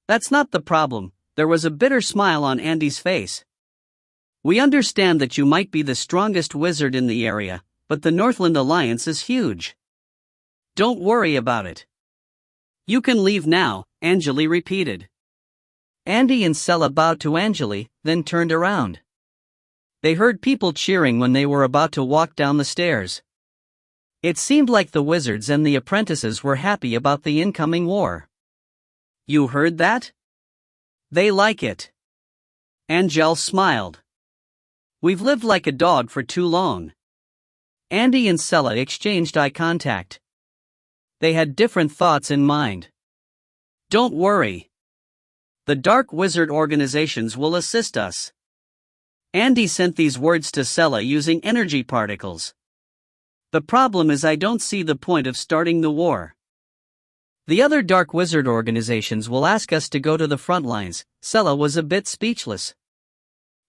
That's not the problem. There was a bitter smile on Andy's face. We understand that you might be the strongest wizard in the area, but the Northland Alliance is huge. Don't worry about it. You can leave now, Angele repeated. Andy and Sella bowed to Angele, then turned around. They heard people cheering when they were about to walk down the stairs. It seemed like the wizards and the apprentices were happy about the incoming war. You heard that? They like it. Angele smiled. We've lived like a dog for too long. Andy and Sella exchanged eye contact. They had different thoughts in mind. Don't worry. The Dark Wizard organizations will assist us. Andy sent these words to Sella using energy particles. The problem is I don't see the point of starting the war. The other Dark Wizard organizations will ask us to go to the front lines. Sella was a bit speechless.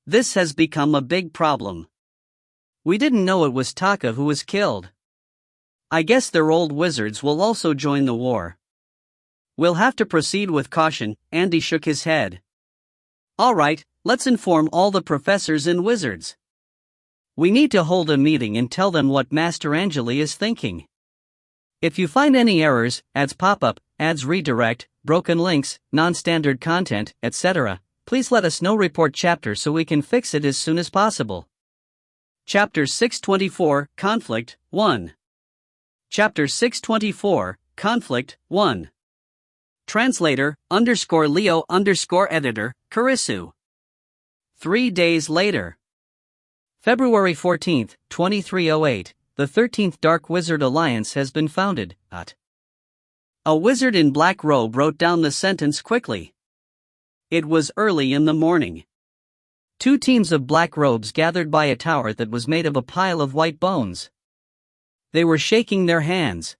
This has become a big problem. We didn't know it was Taka who was killed. I guess their old wizards will also join the war. We'll have to proceed with caution. Andy shook his head. All right, let's inform all the professors and wizards. We need to hold a meeting and tell them what Master Angele is thinking. If you find any errors, ads pop up, ads redirect, broken links, non-standard content, etc., please let us know. Report chapter so we can fix it as soon as possible. Chapter 624, Conflict, 1. Chapter 624, Conflict, 1. Translator, _Leo _editor, Karisu. 3 days later. February 14, 2308, the 13th Dark Wizard Alliance has been founded. A wizard in black robe wrote down the sentence quickly. It was early in the morning. 2 teams of black robes gathered by a tower that was made of a pile of white bones. They were shaking their hands.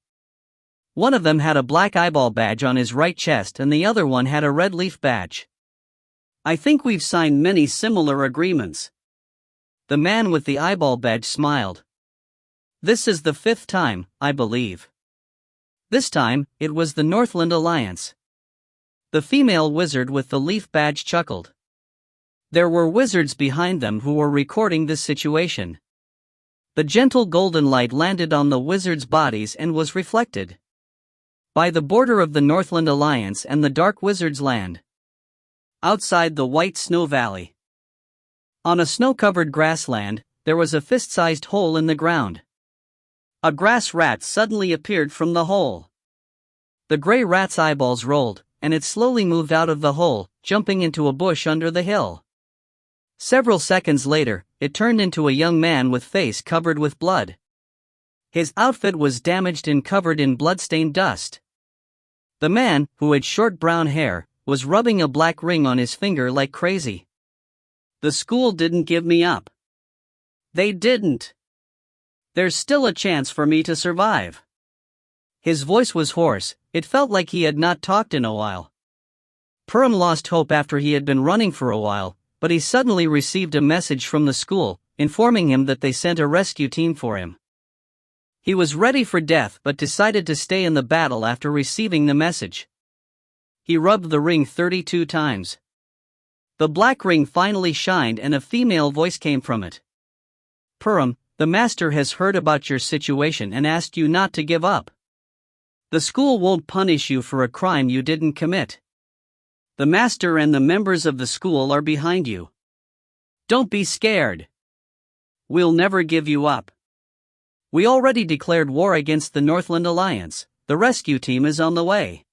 One of them had a black eyeball badge on his right chest and the other one had a red leaf badge. I think we've signed many similar agreements. The man with the eyeball badge smiled. This is the 5th time, I believe. This time, it was the Northland Alliance. The female wizard with the leaf badge chuckled. There were wizards behind them who were recording this situation. The gentle golden light landed on the wizards' bodies and was reflected by the border of the Northland Alliance and the Dark Wizard's land. Outside the White Snow Valley, on a snow-covered grassland, there was a fist-sized hole in the ground. A grass rat suddenly appeared from the hole. The gray rat's eyeballs rolled, and it slowly moved out of the hole, jumping into a bush under the hill. Several seconds later, it turned into a young man with face covered with blood. His outfit was damaged and covered in blood-stained dust. The man, who had short brown hair, was rubbing a black ring on his finger like crazy. The school didn't give me up. They didn't. There's still a chance for me to survive. His voice was hoarse, it felt like he had not talked in a while. Purim lost hope after he had been running for a while, but he suddenly received a message from the school, informing him that they sent a rescue team for him. He was ready for death but decided to stay in the battle after receiving the message. He rubbed the ring 32 times. The black ring finally shined and a female voice came from it. Purim, the master has heard about your situation and asked you not to give up. The school won't punish you for a crime you didn't commit. The master and the members of the school are behind you. Don't be scared. We'll never give you up. We already declared war against the Northland Alliance. The rescue team is on the way.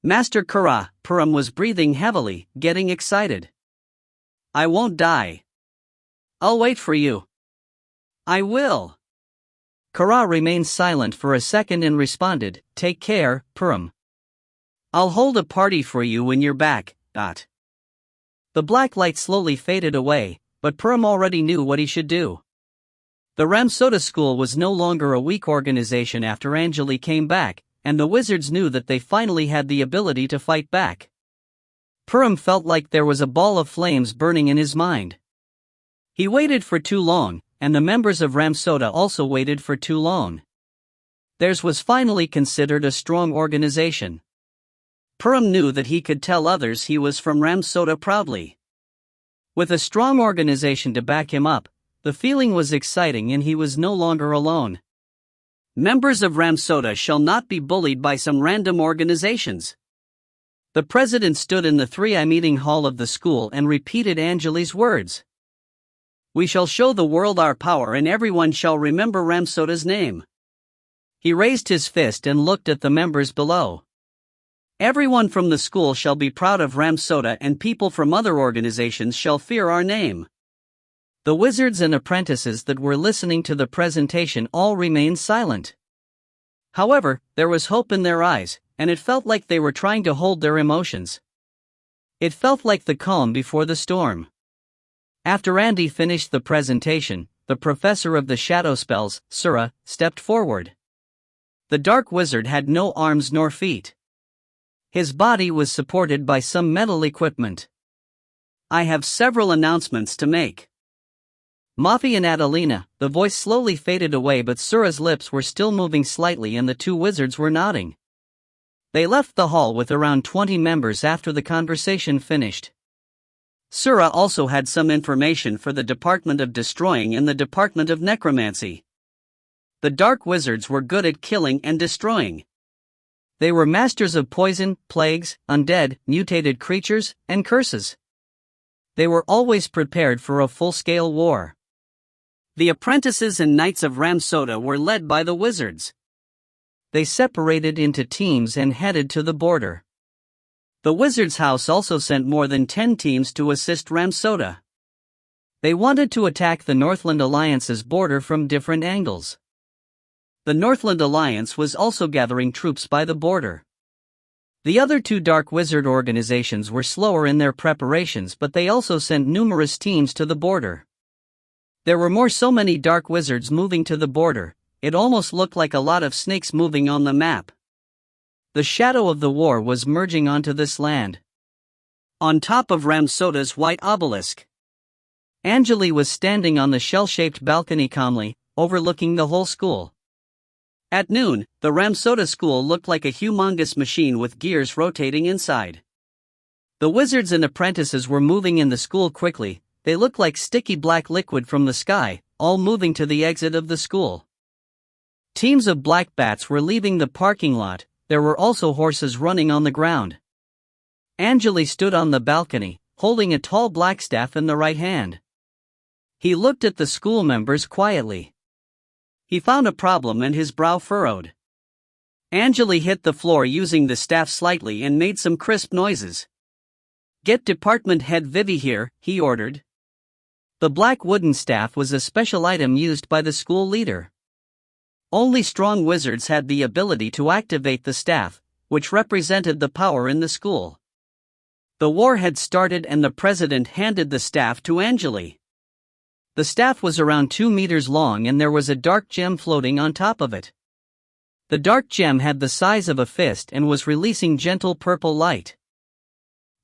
Master Kara, Purim was breathing heavily, getting excited. I won't die. I'll wait for you. I will. Kara remained silent for a second and responded, Take care, Purim. I'll hold a party for you when you're back. The black light slowly faded away, but Purim already knew what he should do. The Ramsota School was no longer a weak organization after Angele came back, and the wizards knew that they finally had the ability to fight back. Purim felt like there was a ball of flames burning in his mind. He waited for too long, and the members of Ramsota also waited for too long. Theirs was finally considered a strong organization. Purim knew that he could tell others he was from Ramsota proudly. With a strong organization to back him up, the feeling was exciting and he was no longer alone. Members of Ramsota shall not be bullied by some random organizations. The president stood in the 3i meeting hall of the school and repeated Angele's words. We shall show the world our power and everyone shall remember Ramsota's name. He raised his fist and looked at the members below. Everyone from the school shall be proud of Ramsota and people from other organizations shall fear our name. The wizards and apprentices that were listening to the presentation all remained silent. However, there was hope in their eyes, and it felt like they were trying to hold their emotions. It felt like the calm before the storm. After Andy finished the presentation, the professor of the shadow spells, Sura, stepped forward. The dark wizard had no arms nor feet. His body was supported by some metal equipment. I have several announcements to make. Mafi and Adelina, the voice slowly faded away but Sura's lips were still moving slightly and the two wizards were nodding. They left the hall with around 20 members after the conversation finished. Sura also had some information for the Department of Destroying and the Department of Necromancy. The dark wizards were good at killing and destroying. They were masters of poison, plagues, undead, mutated creatures, and curses. They were always prepared for a full-scale war. The apprentices and knights of Ramsota were led by the wizards. They separated into teams and headed to the border. The wizard's house also sent more than 10 teams to assist Ramsota. They wanted to attack the Northland Alliance's border from different angles. The Northland Alliance was also gathering troops by the border. The other two dark wizard organizations were slower in their preparations, but they also sent numerous teams to the border. There were so many dark wizards moving to the border, it almost looked like a lot of snakes moving on the map. The shadow of the war was merging onto this land. On top of Ramsota's white obelisk, Angele was standing on the shell-shaped balcony calmly, overlooking the whole school. At noon, the Ramsota school looked like a humongous machine with gears rotating inside. The wizards and apprentices were moving in the school quickly. They looked like sticky black liquid from the sky, all moving to the exit of the school. Teams of black bats were leaving the parking lot. There were also horses running on the ground. Angele stood on the balcony, holding a tall black staff in the right hand. He looked at the school members quietly. He found a problem and his brow furrowed. Angele hit the floor using the staff slightly and made some crisp noises. "Get department head Vivi here," he ordered. The black wooden staff was a special item used by the school leader. Only strong wizards had the ability to activate the staff, which represented the power in the school. The war had started and the president handed the staff to Angele. The staff was around 2 meters long and there was a dark gem floating on top of it. The dark gem had the size of a fist and was releasing gentle purple light.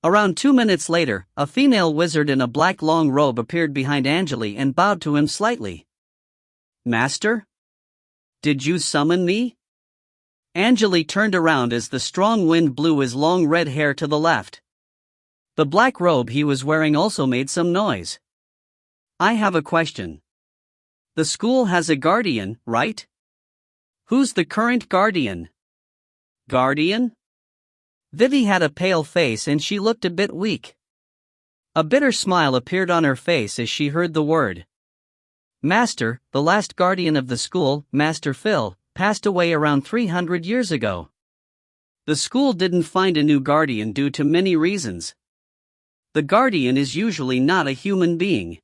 Around 2 minutes later, a female wizard in a black long robe appeared behind Angele and bowed to him slightly. "Master? Did you summon me?" Angele turned around as the strong wind blew his long red hair to the left. The black robe he was wearing also made some noise. "I have a question. The school has a guardian, right? Who's the current guardian?" "Guardian?" Vivi had a pale face and she looked a bit weak. A bitter smile appeared on her face as she heard the word. "Master, the last guardian of the school, Master Phil, passed away around 300 years ago. The school didn't find a new guardian due to many reasons. The guardian is usually not a human being.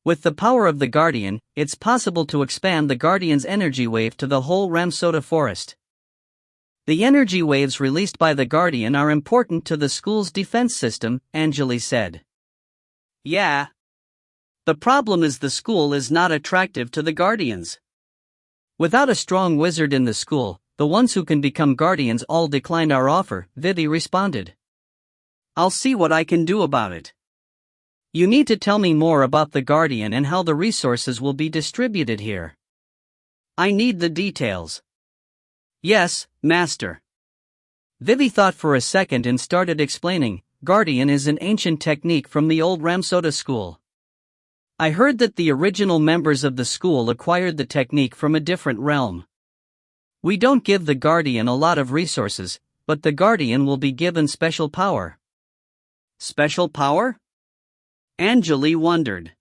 With the power of the guardian, it's possible to expand the guardian's energy wave to the whole Ramsota forest. The energy waves released by the guardian are important to the school's defense system," Angele said. "Yeah. The problem is the school is not attractive to the guardians. Without a strong wizard in the school, the ones who can become guardians all declined our offer," Vivi responded. "I'll see what I can do about it. You need to tell me more about the guardian and how the resources will be distributed here. I need the details." "Yes, Master." Vivi thought for a second and started explaining. "Guardian is an ancient technique from the old Ramsota school. I heard that the original members of the school acquired the technique from a different realm. We don't give the guardian a lot of resources, but the guardian will be given special power." "Special power?" Angele wondered.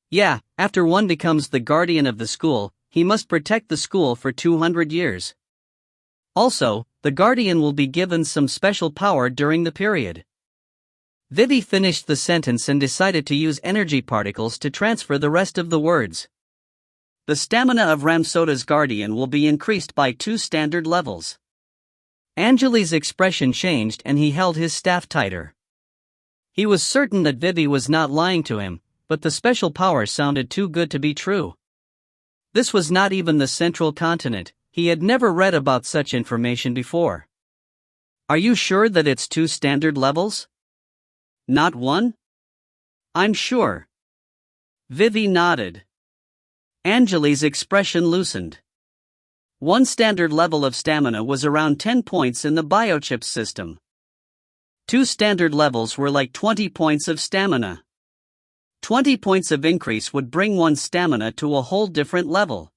"Yeah, after one becomes the guardian of the school, he must protect the school for 200 years. Also, the guardian will be given some special power during the period." Vivi finished the sentence and decided to use energy particles to transfer the rest of the words. "The stamina of Ramsota's guardian will be increased by 2 standard levels." Angele's expression changed and he held his staff tighter. He was certain that Vivi was not lying to him, but the special power sounded too good to be true. This was not even the central continent. He had never read about such information before. "Are you sure that it's 2 standard levels? Not 1? "I'm sure." Vivi nodded. Angele's expression loosened. 1 standard level of stamina was around 10 points in the biochip system. 2 standard levels were like 20 points of stamina. 20 points of increase would bring one's stamina to a whole different level.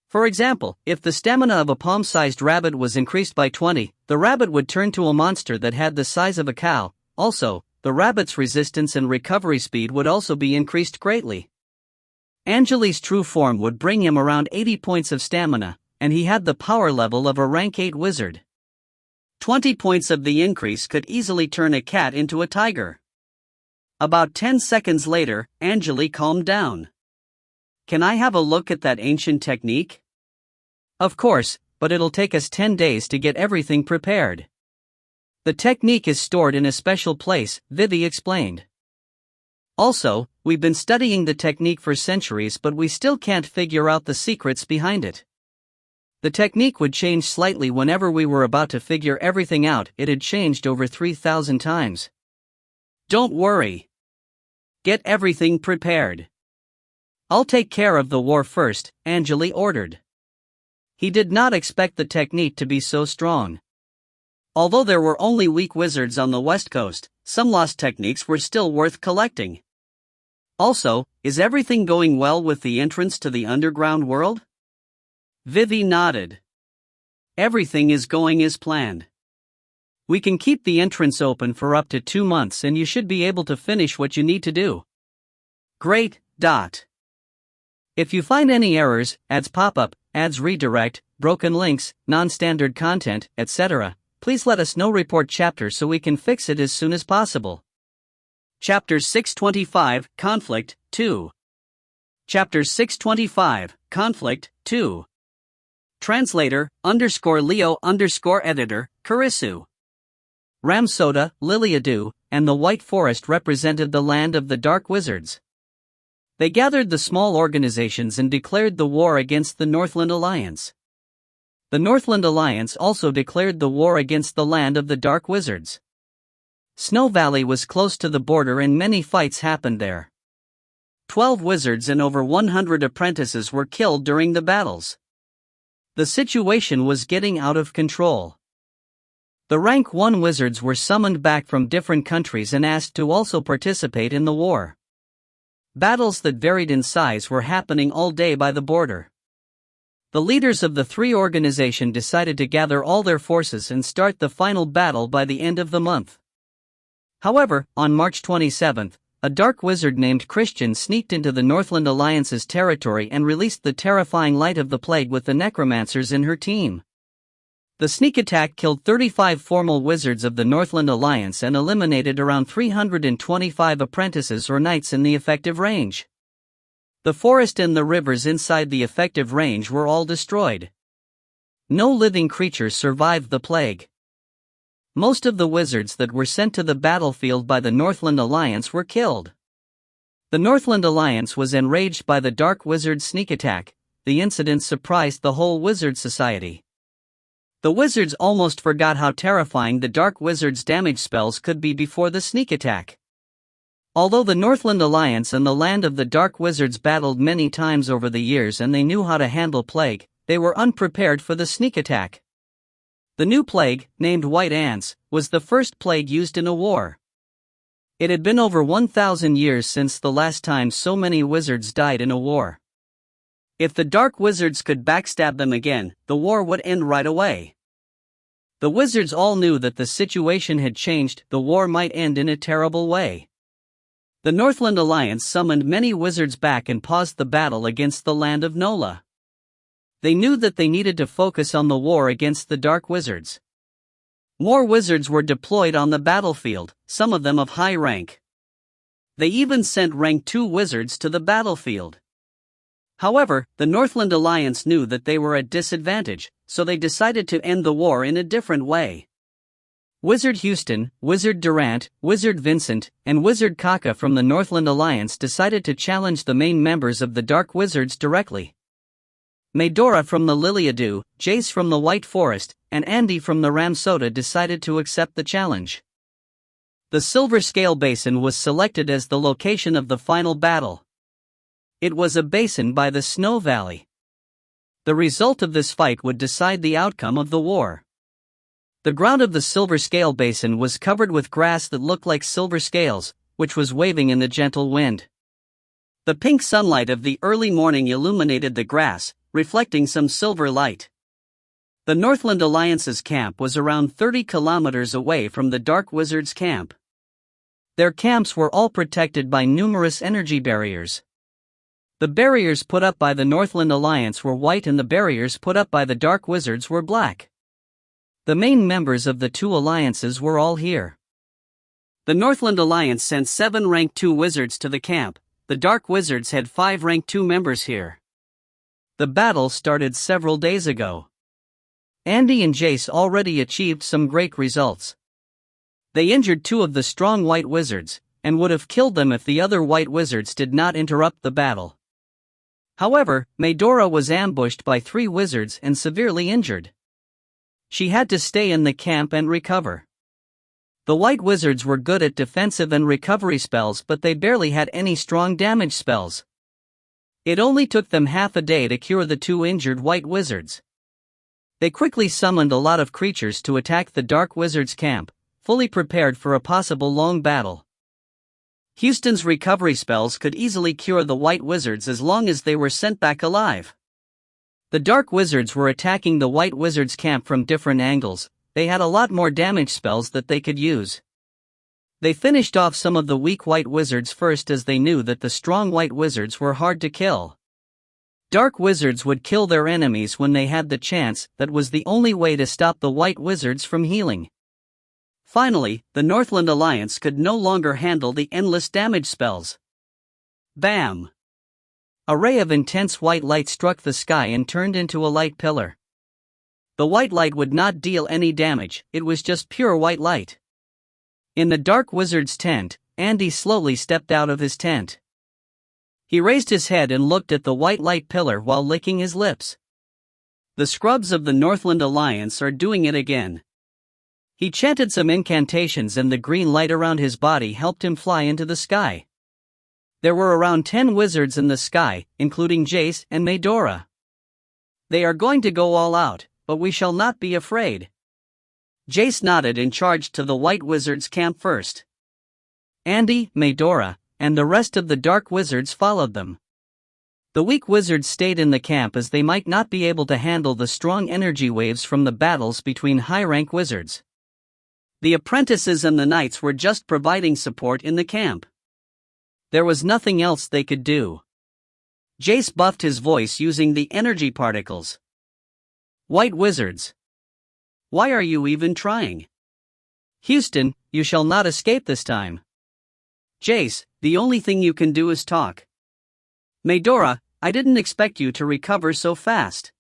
For example, if the stamina of a palm-sized rabbit was increased by 20, the rabbit would turn to a monster that had the size of a cow. Also, the rabbit's resistance and recovery speed would also be increased greatly. Angele's true form would bring him around 80 points of stamina, and he had the power level of a rank 8 wizard. 20 points of the increase could easily turn a cat into a tiger. About 10 seconds later, Angele calmed down. "Can I have a look at that ancient technique?" "Of course, but it'll take us 10 days to get everything prepared. The technique is stored in a special place," Vivi explained. "Also, we've been studying the technique for centuries but we still can't figure out the secrets behind it. The technique would change slightly whenever we were about to figure everything out. It had changed over 3,000 times. Don't worry. Get everything prepared. "I'll take care of the war first," Angele ordered. He did not expect the technique to be so strong. Although there were only weak wizards on the west coast, some lost techniques were still worth collecting. "Also, is everything going well with the entrance to the underground world?" Vivi nodded. "Everything is going as planned. We can keep the entrance open for up to 2 months and you should be able to finish what you need to do." "Great. If you find any errors, ads pop up, ads redirect, broken links, non-standard content, etc., please let us know. Report chapter so we can fix it as soon as possible." Chapter 625, Conflict, 2. Chapter 625, Conflict, 2. Translator, _Leo_editor, Karisu. Ramsota, Liliadu, and the White Forest represented the land of the Dark Wizards. They gathered the small organizations and declared the war against the Northland Alliance. The Northland Alliance also declared the war against the land of the Dark Wizards. Snow Valley was close to the border and many fights happened there. 12 wizards and over 100 apprentices were killed during the battles. The situation was getting out of control. The rank 1 wizards were summoned back from different countries and asked to also participate in the war. Battles that varied in size were happening all day by the border. The leaders of the 3 organizations decided to gather all their forces and start the final battle by the end of the month. However, on March 27, a dark wizard named Christian sneaked into the Northland Alliance's territory and released the terrifying Light of the Plague with the necromancers in her team. The sneak attack killed 35 formal wizards of the Northland Alliance and eliminated around 325 apprentices or knights in the effective range. The forest and the rivers inside the effective range were all destroyed. No living creatures survived the plague. Most of the wizards that were sent to the battlefield by the Northland Alliance were killed. The Northland Alliance was enraged by the Dark Wizard's sneak attack. The incident surprised the whole wizard society. The wizards almost forgot how terrifying the Dark Wizard's damage spells could be before the sneak attack. Although the Northland Alliance and the land of the Dark Wizards battled many times over the years and they knew how to handle plague, they were unprepared for the sneak attack. The new plague, named White Ants, was the first plague used in a war. It had been over 1,000 years since the last time so many wizards died in a war. If the Dark Wizards could backstab them again, the war would end right away. The wizards all knew that the situation had changed. The war might end in a terrible way. The Northland Alliance summoned many wizards back and paused the battle against the land of Nola. They knew that they needed to focus on the war against the Dark Wizards. More wizards were deployed on the battlefield, some of them of high rank. They even sent rank 2 wizards to the battlefield. However, the Northland Alliance knew that they were at disadvantage, so they decided to end the war in a different way. Wizard Houston, Wizard Durant, Wizard Vincent, and Wizard Kaka from the Northland Alliance decided to challenge the main members of the Dark Wizards directly. Medora from the Liliadu, Jace from the White Forest, and Andy from the Ramsota decided to accept the challenge. The Silver Scale Basin was selected as the location of the final battle. It was a basin by the Snow Valley. The result of this fight would decide the outcome of the war. The ground of the Silver Scale Basin was covered with grass that looked like silver scales, which was waving in the gentle wind. The pink sunlight of the early morning illuminated the grass, reflecting some silver light. The Northland Alliance's camp was around 30 kilometers away from the Dark Wizards' camp. Their camps were all protected by numerous energy barriers. The barriers put up by the Northland Alliance were white and the barriers put up by the Dark Wizards were black. The main members of the 2 alliances were all here. The Northland Alliance sent 7 rank 2 wizards to the camp. The Dark Wizards had 5 rank 2 members here. The battle started several days ago. Andy and Jace already achieved some great results. They injured 2 of the strong white wizards, and would have killed them if the other white wizards did not interrupt the battle. However, Medora was ambushed by 3 wizards and severely injured. She had to stay in the camp and recover. The white wizards were good at defensive and recovery spells, but they barely had any strong damage spells. It only took them half a day to cure the two injured white wizards. They quickly summoned a lot of creatures to attack the dark wizards' camp, fully prepared for a possible long battle. Houston's recovery spells could easily cure the white wizards as long as they were sent back alive. The dark wizards were attacking the white wizards' camp from different angles. They had a lot more damage spells that they could use. They finished off some of the weak white wizards first, as they knew that the strong white wizards were hard to kill. Dark wizards would kill their enemies when they had the chance. That was the only way to stop the white wizards from healing. Finally, the Northland Alliance could no longer handle the endless damage spells. Bam! A ray of intense white light struck the sky and turned into a light pillar. The white light would not deal any damage, it was just pure white light. In the dark wizard's tent, Andy slowly stepped out of his tent. He raised his head and looked at the white light pillar while licking his lips. The scrubs of the Northland Alliance are doing it again. He chanted some incantations and the green light around his body helped him fly into the sky. There were around 10 wizards in the sky, including Jace and Medora. They are going to go all out, but we shall not be afraid. Jace nodded and charged to the white wizards' camp first. Andy, Medora, and the rest of the dark wizards followed them. The weak wizards stayed in the camp as they might not be able to handle the strong energy waves from the battles between high-rank wizards. The apprentices and the knights were just providing support in the camp. There was nothing else they could do. Jace buffed his voice using the energy particles. White wizards. Why are you even trying? Houston, you shall not escape this time. Jace, the only thing you can do is talk. Medora, I didn't expect you to recover so fast.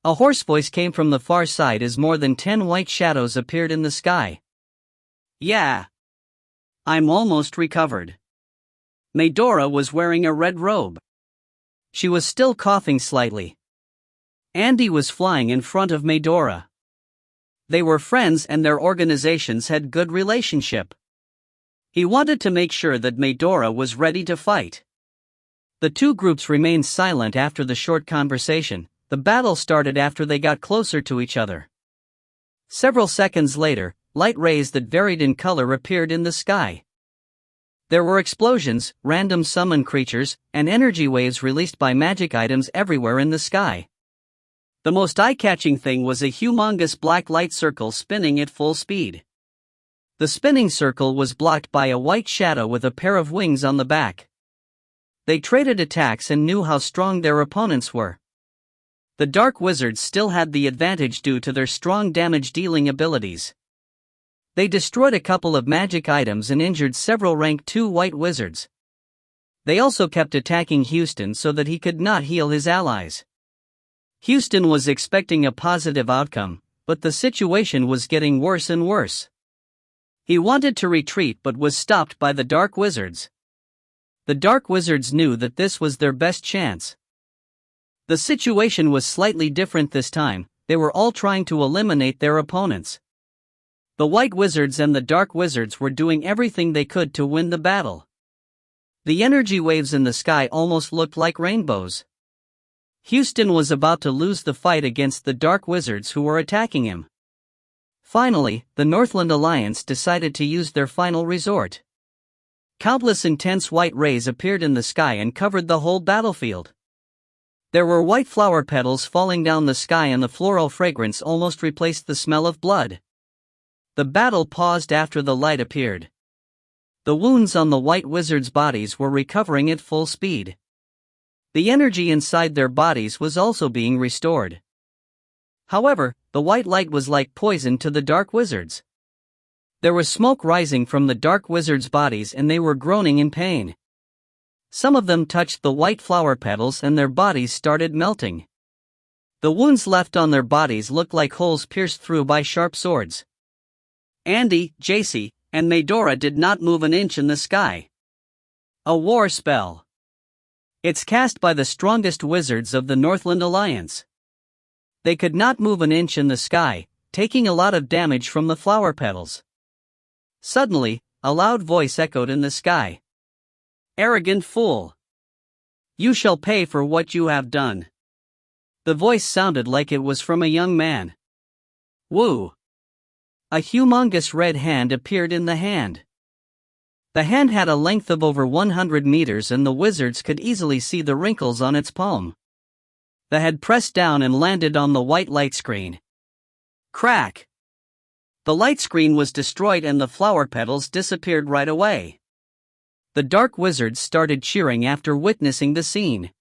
A hoarse voice came from the far side as more than 10 white shadows appeared in the sky. Yeah. I'm almost recovered. Medora was wearing a red robe. She was still coughing slightly. Andy was flying in front of Medora. They were friends and their organizations had good relationship. He wanted to make sure that Medora was ready to fight. The two groups remained silent after the short conversation. The battle started after they got closer to each other. Several seconds later, light rays that varied in color appeared in the sky. There were explosions, random summon creatures, and energy waves released by magic items everywhere in the sky. The most eye-catching thing was a humongous black light circle spinning at full speed. The spinning circle was blocked by a white shadow with a pair of wings on the back. They traded attacks and knew how strong their opponents were. The dark wizards still had the advantage due to their strong damage-dealing abilities. They destroyed a couple of magic items and injured several rank 2 white wizards. They also kept attacking Houston so that he could not heal his allies. Houston was expecting a positive outcome, but the situation was getting worse and worse. He wanted to retreat but was stopped by the dark wizards. The dark wizards knew that this was their best chance. The situation was slightly different this time. They were all trying to eliminate their opponents. The white wizards and the dark wizards were doing everything they could to win the battle. The energy waves in the sky almost looked like rainbows. Houston was about to lose the fight against the dark wizards who were attacking him. Finally, the Northland Alliance decided to use their final resort. Countless intense white rays appeared in the sky and covered the whole battlefield. There were white flower petals falling down the sky and the floral fragrance almost replaced the smell of blood. The battle paused after the light appeared. The wounds on the white wizards' bodies were recovering at full speed. The energy inside their bodies was also being restored. However, the white light was like poison to the dark wizards. There was smoke rising from the dark wizards' bodies and they were groaning in pain. Some of them touched the white flower petals and their bodies started melting. The wounds left on their bodies looked like holes pierced through by sharp swords. Andy, Jace, and Medora did not move an inch in the sky. A war spell. It's cast by the strongest wizards of the Northland Alliance. They could not move an inch in the sky, taking a lot of damage from the flower petals. Suddenly, a loud voice echoed in the sky. Arrogant fool! You shall pay for what you have done. The voice sounded like it was from a young man. Woo! A humongous red hand appeared in the hand. The hand had a length of over 100 meters and the wizards could easily see the wrinkles on its palm. The head pressed down and landed on the white light screen. Crack! The light screen was destroyed and the flower petals disappeared right away. The dark wizards started cheering after witnessing the scene.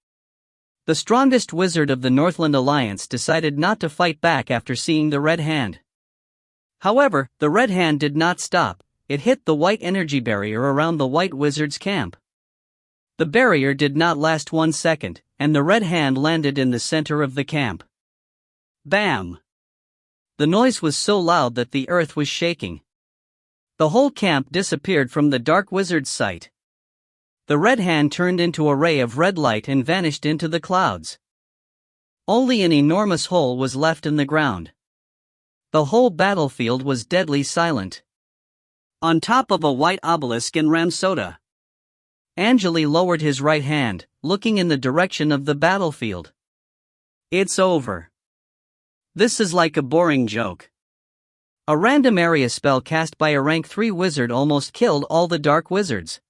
The strongest wizard of the Northland Alliance decided not to fight back after seeing the red hand. However, the red hand did not stop. It hit the white energy barrier around the white wizard's camp. The barrier did not last 1 second, and the red hand landed in the center of the camp. Bam! The noise was so loud that the earth was shaking. The whole camp disappeared from the dark wizard's sight. The red hand turned into a ray of red light and vanished into the clouds. Only an enormous hole was left in the ground. The whole battlefield was deadly silent. On top of a white obelisk in Ramsota, Angele lowered his right hand, looking in the direction of the battlefield. It's over. This is like a boring joke. A random area spell cast by a rank 3 wizard almost killed all the dark wizards.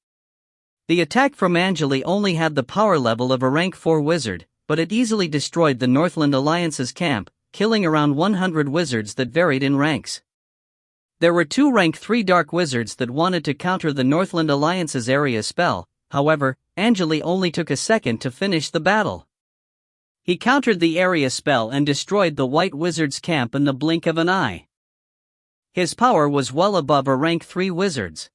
The attack from Angele only had the power level of a rank 4 wizard, but it easily destroyed the Northland Alliance's camp, killing around 100 wizards that varied in ranks. There were 2 rank 3 dark wizards that wanted to counter the Northland Alliance's area spell, however, Angele only took a second to finish the battle. He countered the area spell and destroyed the white wizard's camp in the blink of an eye. His power was well above a rank 3 wizard's.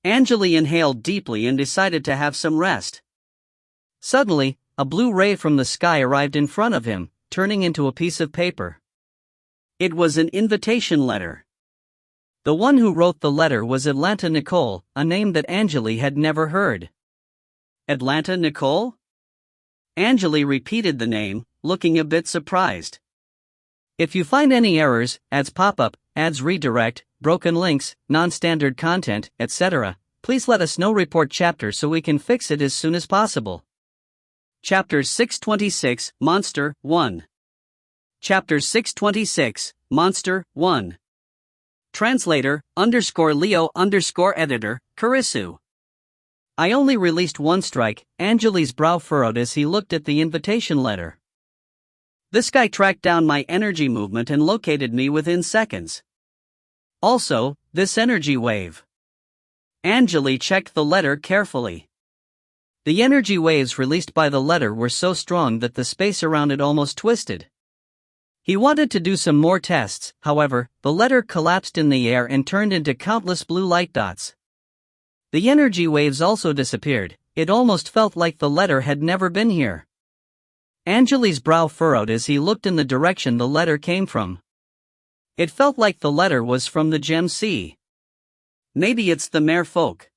Angele inhaled deeply and decided to have some rest. Suddenly, a blue ray from the sky arrived in front of him, turning into a piece of paper. It was an invitation letter. The one who wrote the letter was Atlanta Nicole, a name that Angele had never heard. Atlanta Nicole? Angele repeated the name, looking a bit surprised. If you find any errors, ads pop up, ads redirect, broken links, non-standard content, etc., please let us know. Report chapter so we can fix it as soon as possible. Chapter 626, Monster 1. Chapter 626, Monster 1. Translator, _Leo_editor, Karisu. I only released 1 strike. Angele's brow furrowed as he looked at the invitation letter. This guy tracked down my energy movement and located me within seconds. Also, this energy wave. Angele checked the letter carefully. The energy waves released by the letter were so strong that the space around it almost twisted. He wanted to do some more tests, however, the letter collapsed in the air and turned into countless blue light dots. The energy waves also disappeared. It almost felt like the letter had never been here. Angele's brow furrowed as he looked in the direction the letter came from. It felt like the letter was from the Gem Sea. Maybe it's the Mare folk.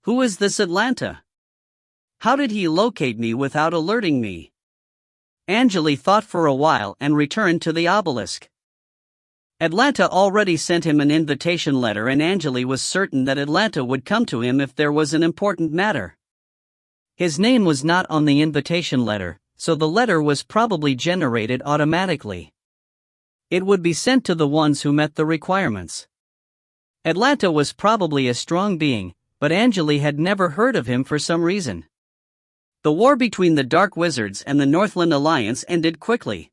Who is this Atlanta? How did he locate me without alerting me? Angele thought for a while and returned to the obelisk. Atlanta already sent him an invitation letter and Angele was certain that Atlanta would come to him if there was an important matter. His name was not on the invitation letter, so the letter was probably generated automatically. It would be sent to the ones who met the requirements. Atlanta was probably a strong being, but Angele had never heard of him for some reason. The war between the Dark Wizards and the Northland Alliance ended quickly.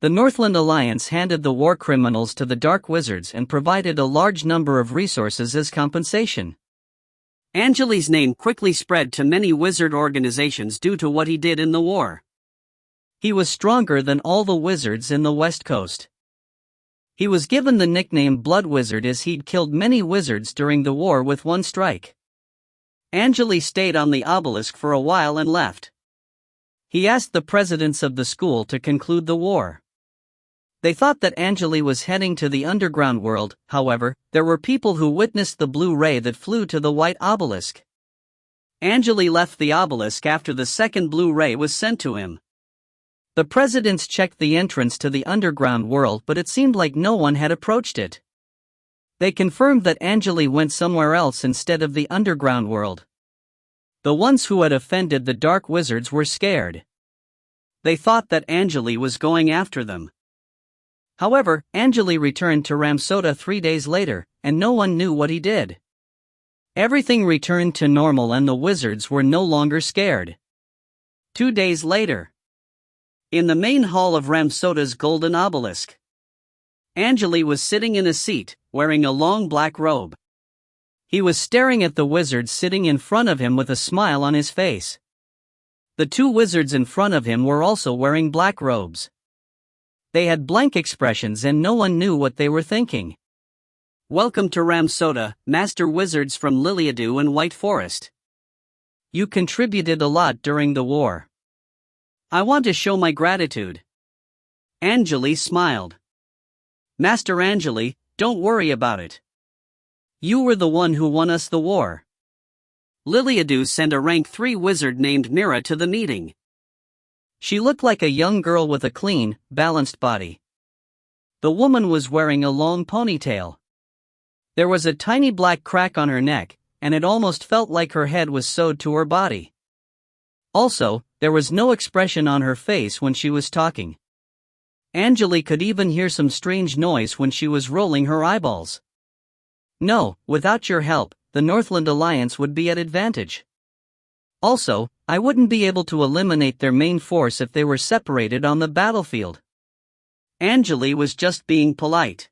The Northland Alliance handed the war criminals to the Dark Wizards and provided a large number of resources as compensation. Angele's name quickly spread to many wizard organizations due to what he did in the war. He was stronger than all the wizards in the West Coast. He was given the nickname Blood Wizard as he'd killed many wizards during the war with 1 strike. Angele stayed on the obelisk for a while and left. He asked the presidents of the school to conclude the war. They thought that Angele was heading to the underground world, however, there were people who witnessed the blue ray that flew to the white obelisk. Angele left the obelisk after the second blue ray was sent to him. The presidents checked the entrance to the underground world, but it seemed like no one had approached it. They confirmed that Angele went somewhere else instead of the underground world. The ones who had offended the dark wizards were scared. They thought that Angele was going after them. However, Angele returned to Ramsota 3 days later, and no one knew what he did. Everything returned to normal and the wizards were no longer scared. 2 days later, in the main hall of Ramsota's golden obelisk, Angele was sitting in a seat, wearing a long black robe. He was staring at the wizard sitting in front of him with a smile on his face. The 2 wizards in front of him were also wearing black robes. They had blank expressions and no one knew what they were thinking. "Welcome to Ramsota, Master Wizards from Liliadu and White Forest. You contributed a lot during the war. I want to show my gratitude." Angele smiled. "Master Angele, don't worry about it. You were the one who won us the war. Liliadu sent a rank 3 wizard named Mira to the meeting. She looked like a young girl with a clean, balanced body. The woman was wearing a long ponytail. There was a tiny black crack on her neck, and it almost felt like her head was sewed to her body. Also, there was no expression on her face when she was talking. Angele could even hear some strange noise when she was rolling her eyeballs. No, without your help, the Northland Alliance would be at advantage. Also, I wouldn't be able to eliminate their main force if they were separated on the battlefield." Angele was just being polite.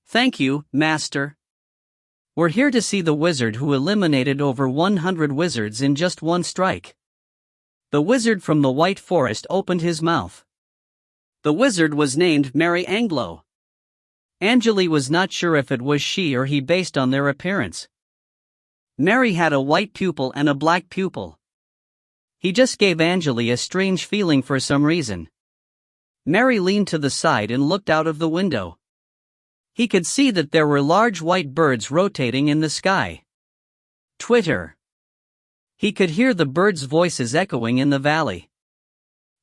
"Thank you, Master. We're here to see the wizard who eliminated over 100 wizards in just one strike." The wizard from the White Forest opened his mouth. The wizard was named Mary Anglo. Angele was not sure if it was she or he based on their appearance. Mary had a white pupil and a black pupil. He just gave Angele a strange feeling for some reason. Mary leaned to the side and looked out of the window. He could see that there were large white birds rotating in the sky. Twitter. He could hear the birds' voices echoing in the valley.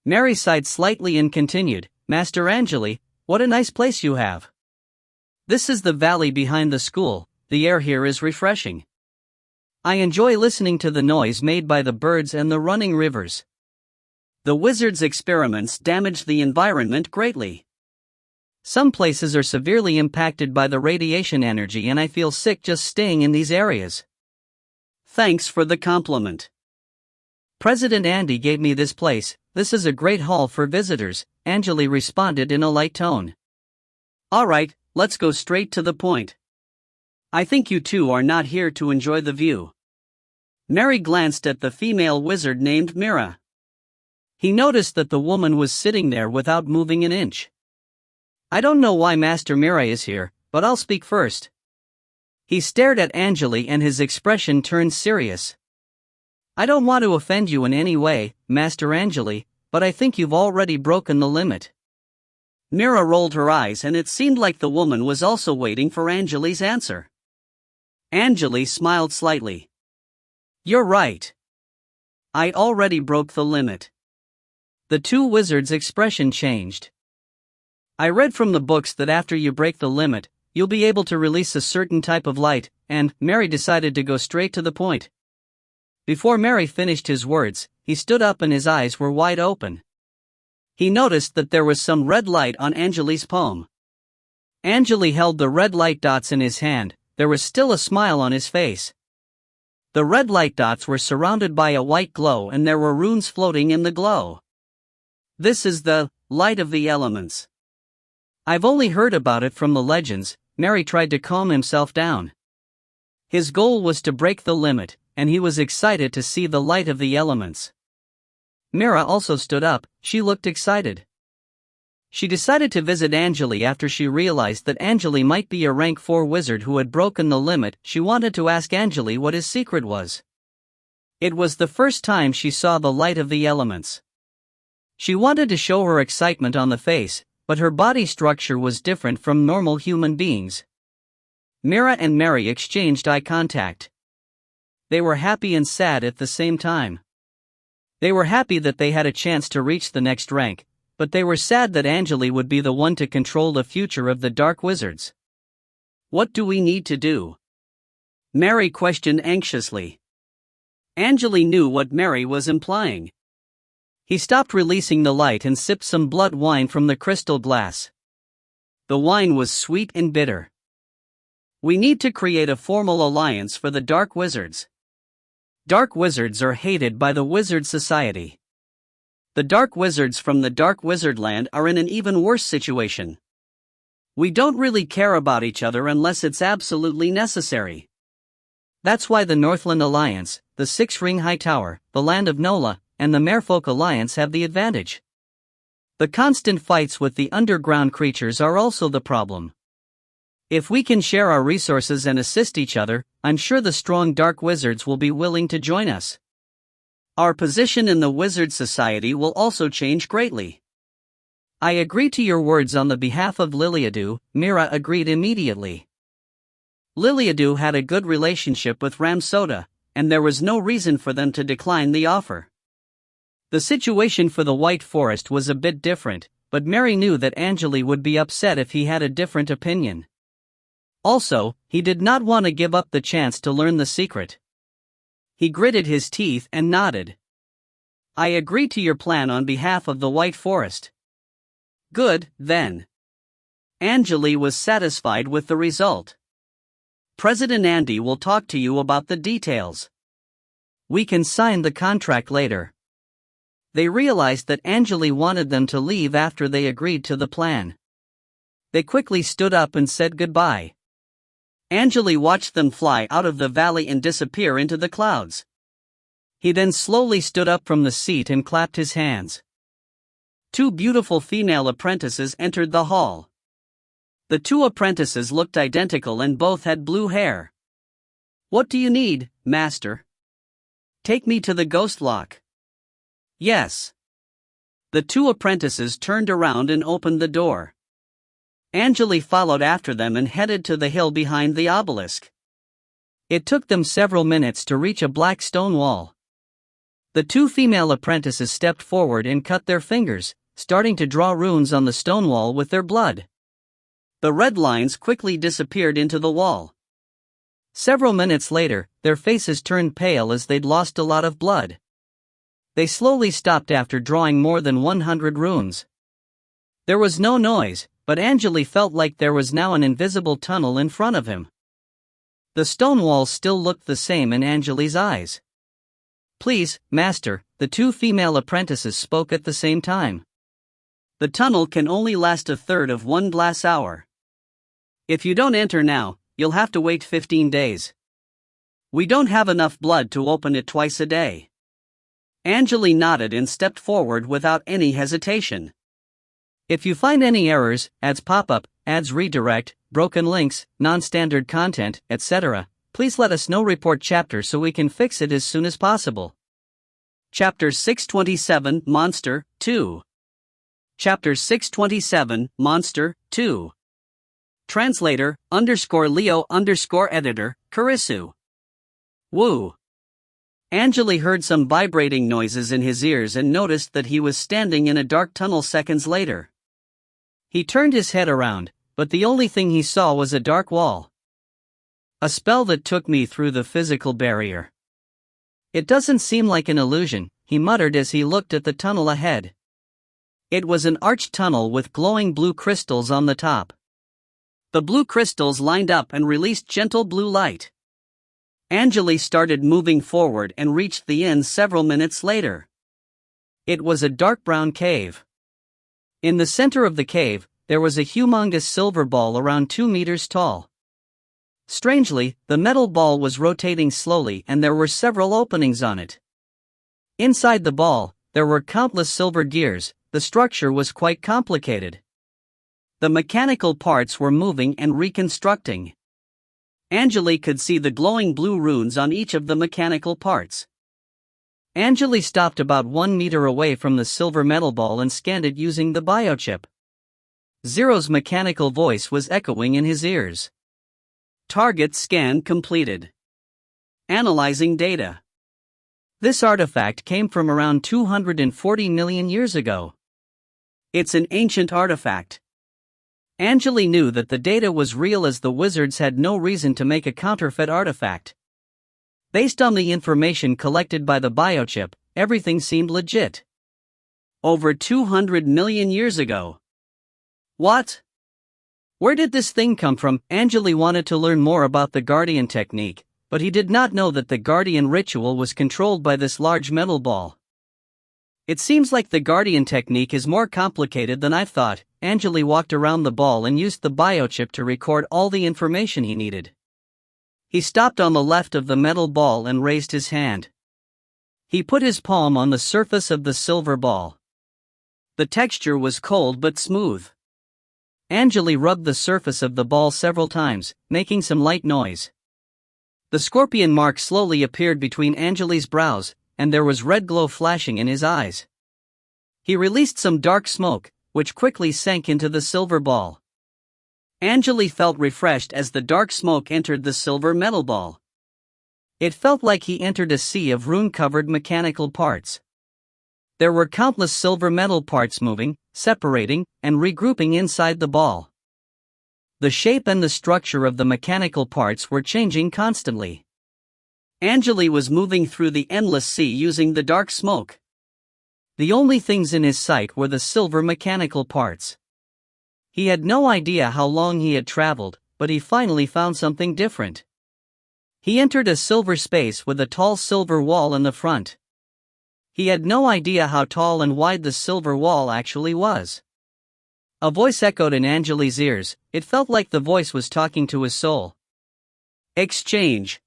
Mary sighed slightly and continued, "Master Angele, what a nice place you have. This is the valley behind the school. The air here is refreshing. I enjoy listening to the noise made by the birds and the running rivers. The wizard's experiments damaged the environment greatly. Some places are severely impacted by the radiation energy and I feel sick just staying in these areas. Thanks for the compliment. President Andy gave me this place. This is a great hall for visitors," Angele responded in a light tone. "All right, let's go straight to the point. I think you two are not here to enjoy the view." Mary glanced at the female wizard named Mira. He noticed that the woman was sitting there without moving an inch. "I don't know why Master Mira is here, but I'll speak first." He stared at Angele and his expression turned serious. "I don't want to offend you in any way, Master Angele, but I think you've already broken the limit." Mira rolled her eyes and it seemed like the woman was also waiting for Angele's answer. Angele smiled slightly. "You're right. I already broke the limit." The 2 wizards' expression changed. "I read from the books that after you break the limit, you'll be able to release a certain type of light," and Mary decided to go straight to the point. Before Mary finished his words, he stood up and his eyes were wide open. He noticed that there was some red light on Angele's palm. Angele held the red light dots in his hand. There was still a smile on his face. The red light dots were surrounded by a white glow and there were runes floating in the glow. "This is the light of the elements. I've only heard about it from the legends." Mary tried to calm himself down. His goal was to break the limit, and he was excited to see the light of the elements. Mira also stood up. She looked excited. She decided to visit Angele after she realized that Angele might be a rank 4 wizard who had broken the limit. She wanted to ask Angele what his secret was. It was the first time she saw the light of the elements. She wanted to show her excitement on the face, but her body structure was different from normal human beings. Mira and Mary exchanged eye contact. They were happy and sad at the same time. They were happy that they had a chance to reach the next rank, but they were sad that Angele would be the one to control the future of the Dark Wizards. "What do we need to do?" Mary questioned anxiously. Angele knew what Mary was implying. He stopped releasing the light and sipped some blood wine from the crystal glass. The wine was sweet and bitter. We need to create a formal alliance for the Dark Wizards. Dark Wizards are hated by the Wizard Society. The Dark Wizards from the Dark Wizardland are in an even worse situation. We don't really care about each other unless it's absolutely necessary. That's why the Northland Alliance, the Six Ring High Tower, the Land of Nola, and the Merfolk Alliance have the advantage. The constant fights with the underground creatures are also the problem. If we can share our resources and assist each other, I'm sure the strong Dark Wizards will be willing to join us. Our position in the Wizard Society will also change greatly. I agree to your words on the behalf of Liliadu. Mira agreed immediately. Liliadu had a good relationship with Ramsoda, and there was no reason for them to decline the offer. The situation for the White Forest was a bit different, but Mary knew that Angele would be upset if he had a different opinion. Also, he did not want to give up the chance to learn the secret. He gritted his teeth and nodded. I agree to your plan on behalf of the White Forest. Good, then. Angele was satisfied with the result. President Andy will talk to you about the details. We can sign the contract later. They realized that Angele wanted them to leave after they agreed to the plan. They quickly stood up and said goodbye. Angele watched them fly out of the valley and disappear into the clouds. He then slowly stood up from the seat and clapped his hands. Two beautiful female apprentices entered the hall. The two apprentices looked identical and both had blue hair. What do you need, master? Take me to the ghost lock. Yes. The two apprentices turned around and opened the door. Angele followed after them and headed to the hill behind the obelisk. It took them several minutes to reach a black stone wall. The two female apprentices stepped forward and cut their fingers, starting to draw runes on the stone wall with their blood. The red lines quickly disappeared into the wall. Several minutes later, their faces turned pale as they'd lost a lot of blood. They slowly stopped after drawing more than 100 runes. There was no noise, but Angele felt like there was now an invisible tunnel in front of him. The stone wall still looked the same in Angele's eyes. Please, master, the two female apprentices spoke at the same time. The tunnel can only last a third of one glass hour. If you don't enter now, you'll have to wait 15 days. We don't have enough blood to open it twice a day. Angele nodded and stepped forward without any hesitation. If you find any errors, ads pop-up, ads redirect, broken links, non-standard content, etc., please let us know. Report chapter so we can fix it as soon as possible. Chapter 627 Monster 2. Chapter 627 Monster 2. Translator _Leo _editor, Karisu. Woo. Angele heard some vibrating noises in his ears and noticed that he was standing in a dark tunnel seconds later. He turned his head around, but the only thing he saw was a dark wall. A spell that took me through the physical barrier. It doesn't seem like an illusion, he muttered as he looked at the tunnel ahead. It was an arched tunnel with glowing blue crystals on the top. The blue crystals lined up and released gentle blue light. Angele started moving forward and reached the end several minutes later. It was a dark brown cave. In the center of the cave, there was a humongous silver ball around 2 meters tall. Strangely, the metal ball was rotating slowly and there were several openings on it. Inside the ball, there were countless silver gears. The structure was quite complicated. The mechanical parts were moving and reconstructing. Angele could see the glowing blue runes on each of the mechanical parts. Angele stopped about 1 meter away from the silver metal ball and scanned it using the biochip. Zero's mechanical voice was echoing in his ears. Target scan completed. Analyzing data. This artifact came from around 240 million years ago. It's an ancient artifact. Angele knew that the data was real as the wizards had no reason to make a counterfeit artifact. Based on the information collected by the biochip, everything seemed legit. Over 200 million years ago. What? Where did this thing come from? Angele wanted to learn more about the Guardian technique, but he did not know that the Guardian ritual was controlled by this large metal ball. It seems like the Guardian technique is more complicated than I thought. Angele walked around the ball and used the biochip to record all the information he needed. He stopped on the left of the metal ball and raised his hand. He put his palm on the surface of the silver ball. The texture was cold but smooth. Angele rubbed the surface of the ball several times, making some light noise. The scorpion mark slowly appeared between Angele's brows, and there was red glow flashing in his eyes. He released some dark smoke, which quickly sank into the silver ball. Angele felt refreshed as the dark smoke entered the silver metal ball. It felt like he entered a sea of rune-covered mechanical parts. There were countless silver metal parts moving, separating, and regrouping inside the ball. The shape and the structure of the mechanical parts were changing constantly. Angele was moving through the endless sea using the dark smoke. The only things in his sight were the silver mechanical parts. He had no idea how long he had traveled, but he finally found something different. He entered a silver space with a tall silver wall in the front. He had no idea how tall and wide the silver wall actually was. A voice echoed in Angele's ears. It felt like the voice was talking to his soul. Exchange.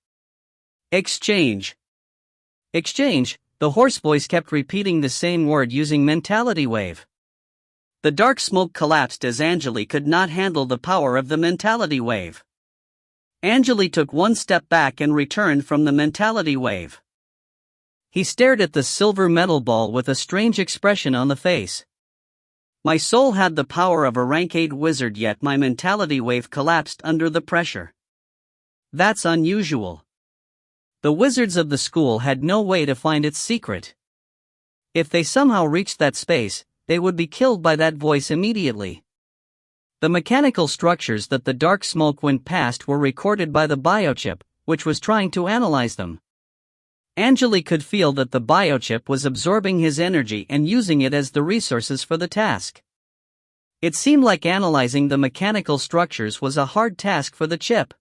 Exchange. Exchange. The hoarse voice kept repeating the same word using mentality wave. The dark smoke collapsed as Angele could not handle the power of the mentality wave. Angele took one step back and returned from the mentality wave. He stared at the silver metal ball with a strange expression on the face. My soul had the power of a rank 8 wizard, yet my mentality wave collapsed under the pressure. That's unusual. The wizards of the school had no way to find its secret. If they somehow reached that space, they would be killed by that voice immediately. The mechanical structures that the dark smoke went past were recorded by the biochip, which was trying to analyze them. Angele could feel that the biochip was absorbing his energy and using it as the resources for the task. It seemed like analyzing the mechanical structures was a hard task for the chip.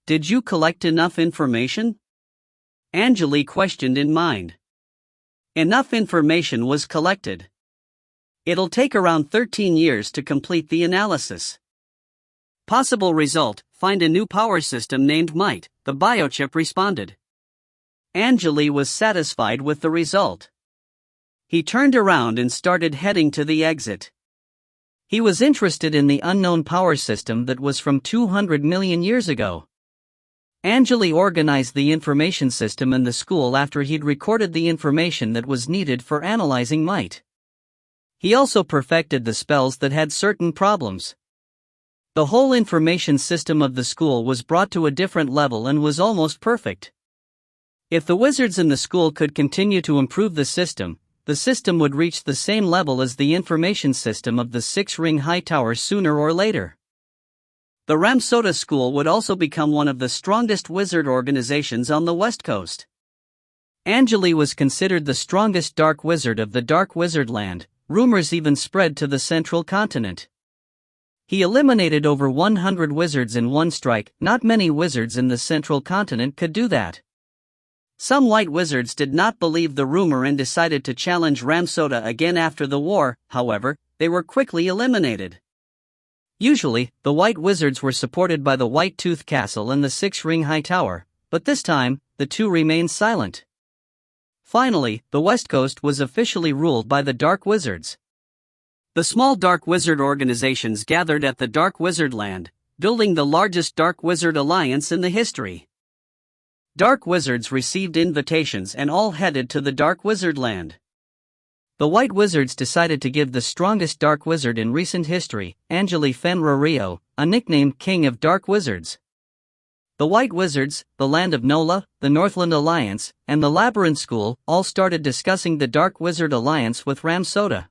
Did you collect enough information? Angele questioned in mind. Enough information was collected. It'll take around 13 years to complete the analysis. Possible result: find a new power system named Might, the biochip responded. Angele was satisfied with the result. He turned around and started heading to the exit. He was interested in the unknown power system that was from 200 million years ago. Angele organized the information system in the school after he'd recorded the information that was needed for analyzing Might. He also perfected the spells that had certain problems. The whole information system of the school was brought to a different level and was almost perfect. If the wizards in the school could continue to improve the system would reach the same level as the information system of the 6-ring high tower sooner or later. The Ramsota School would also become one of the strongest wizard organizations on the West Coast. Angele was considered the strongest dark wizard of the Dark Wizard Land. Rumors even spread to the central continent. He eliminated over 100 wizards in one strike. Not many wizards in the central continent could do that. Some white wizards did not believe the rumor and decided to challenge Ramsota again after the war. However, they were quickly eliminated. Usually, the white wizards were supported by the White Tooth Castle and the 6-ring high tower, but this time, the two remained silent. Finally, the West Coast was officially ruled by the Dark Wizards. The small Dark Wizard organizations gathered at the Dark Wizard Land, building the largest Dark Wizard alliance in the history. Dark Wizards received invitations and all headed to the Dark Wizard Land. The White Wizards decided to give the strongest Dark Wizard in recent history, Angele Fenrir Rio, a nickname King of Dark Wizards. The White Wizards, the Land of Nola, the Northland Alliance, and the Labyrinth School all started discussing the Dark Wizard Alliance with Ramsota.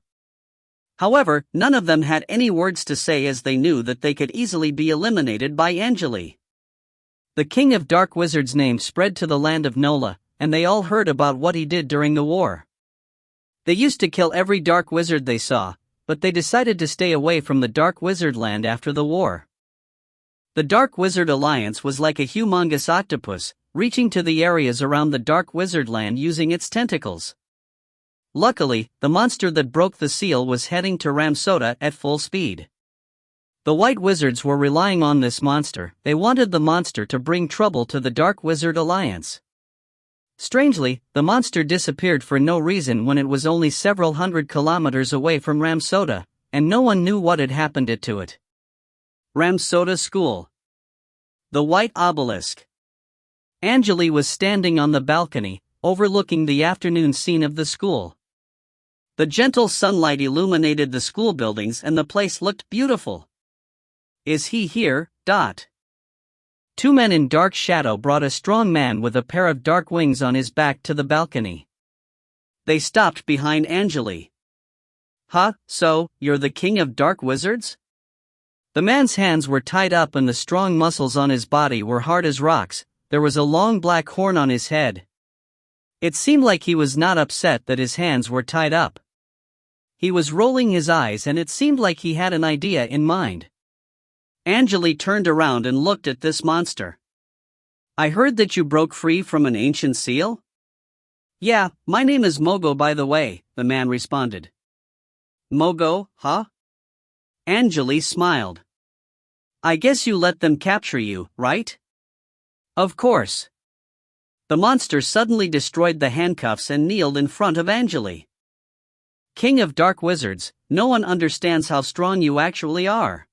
However, none of them had any words to say as they knew that they could easily be eliminated by Angele. The king of dark wizards' name spread to the land of Nola, and they all heard about what he did during the war. They used to kill every dark wizard they saw, but they decided to stay away from the dark wizard land after the war. The Dark Wizard Alliance was like a humongous octopus, reaching to the areas around the dark wizard land using its tentacles. Luckily, the monster that broke the seal was heading to Ramsota at full speed. The White Wizards were relying on this monster. They wanted the monster to bring trouble to the Dark Wizard Alliance. Strangely, the monster disappeared for no reason when it was only several hundred kilometers away from Ramsota, and no one knew what had happened to it. Ramsota School. The White Obelisk. Angele was standing on the balcony, overlooking the afternoon scene of the school. The gentle sunlight illuminated the school buildings and the place looked beautiful. Is he here? Two men in dark shadow brought a strong man with a pair of dark wings on his back to the balcony. They stopped behind Angele. Huh, so, you're the king of dark wizards? The man's hands were tied up and the strong muscles on his body were hard as rocks. There was a long black horn on his head. It seemed like he was not upset that his hands were tied up. He was rolling his eyes and it seemed like he had an idea in mind. Angele turned around and looked at this monster. I heard that you broke free from an ancient seal? Yeah, my name is Mogo by the way, the man responded. Mogo, huh? Angele smiled. I guess you let them capture you, right? Of course. The monster suddenly destroyed the handcuffs and kneeled in front of Angele. King of dark wizards, no one understands how strong you actually are.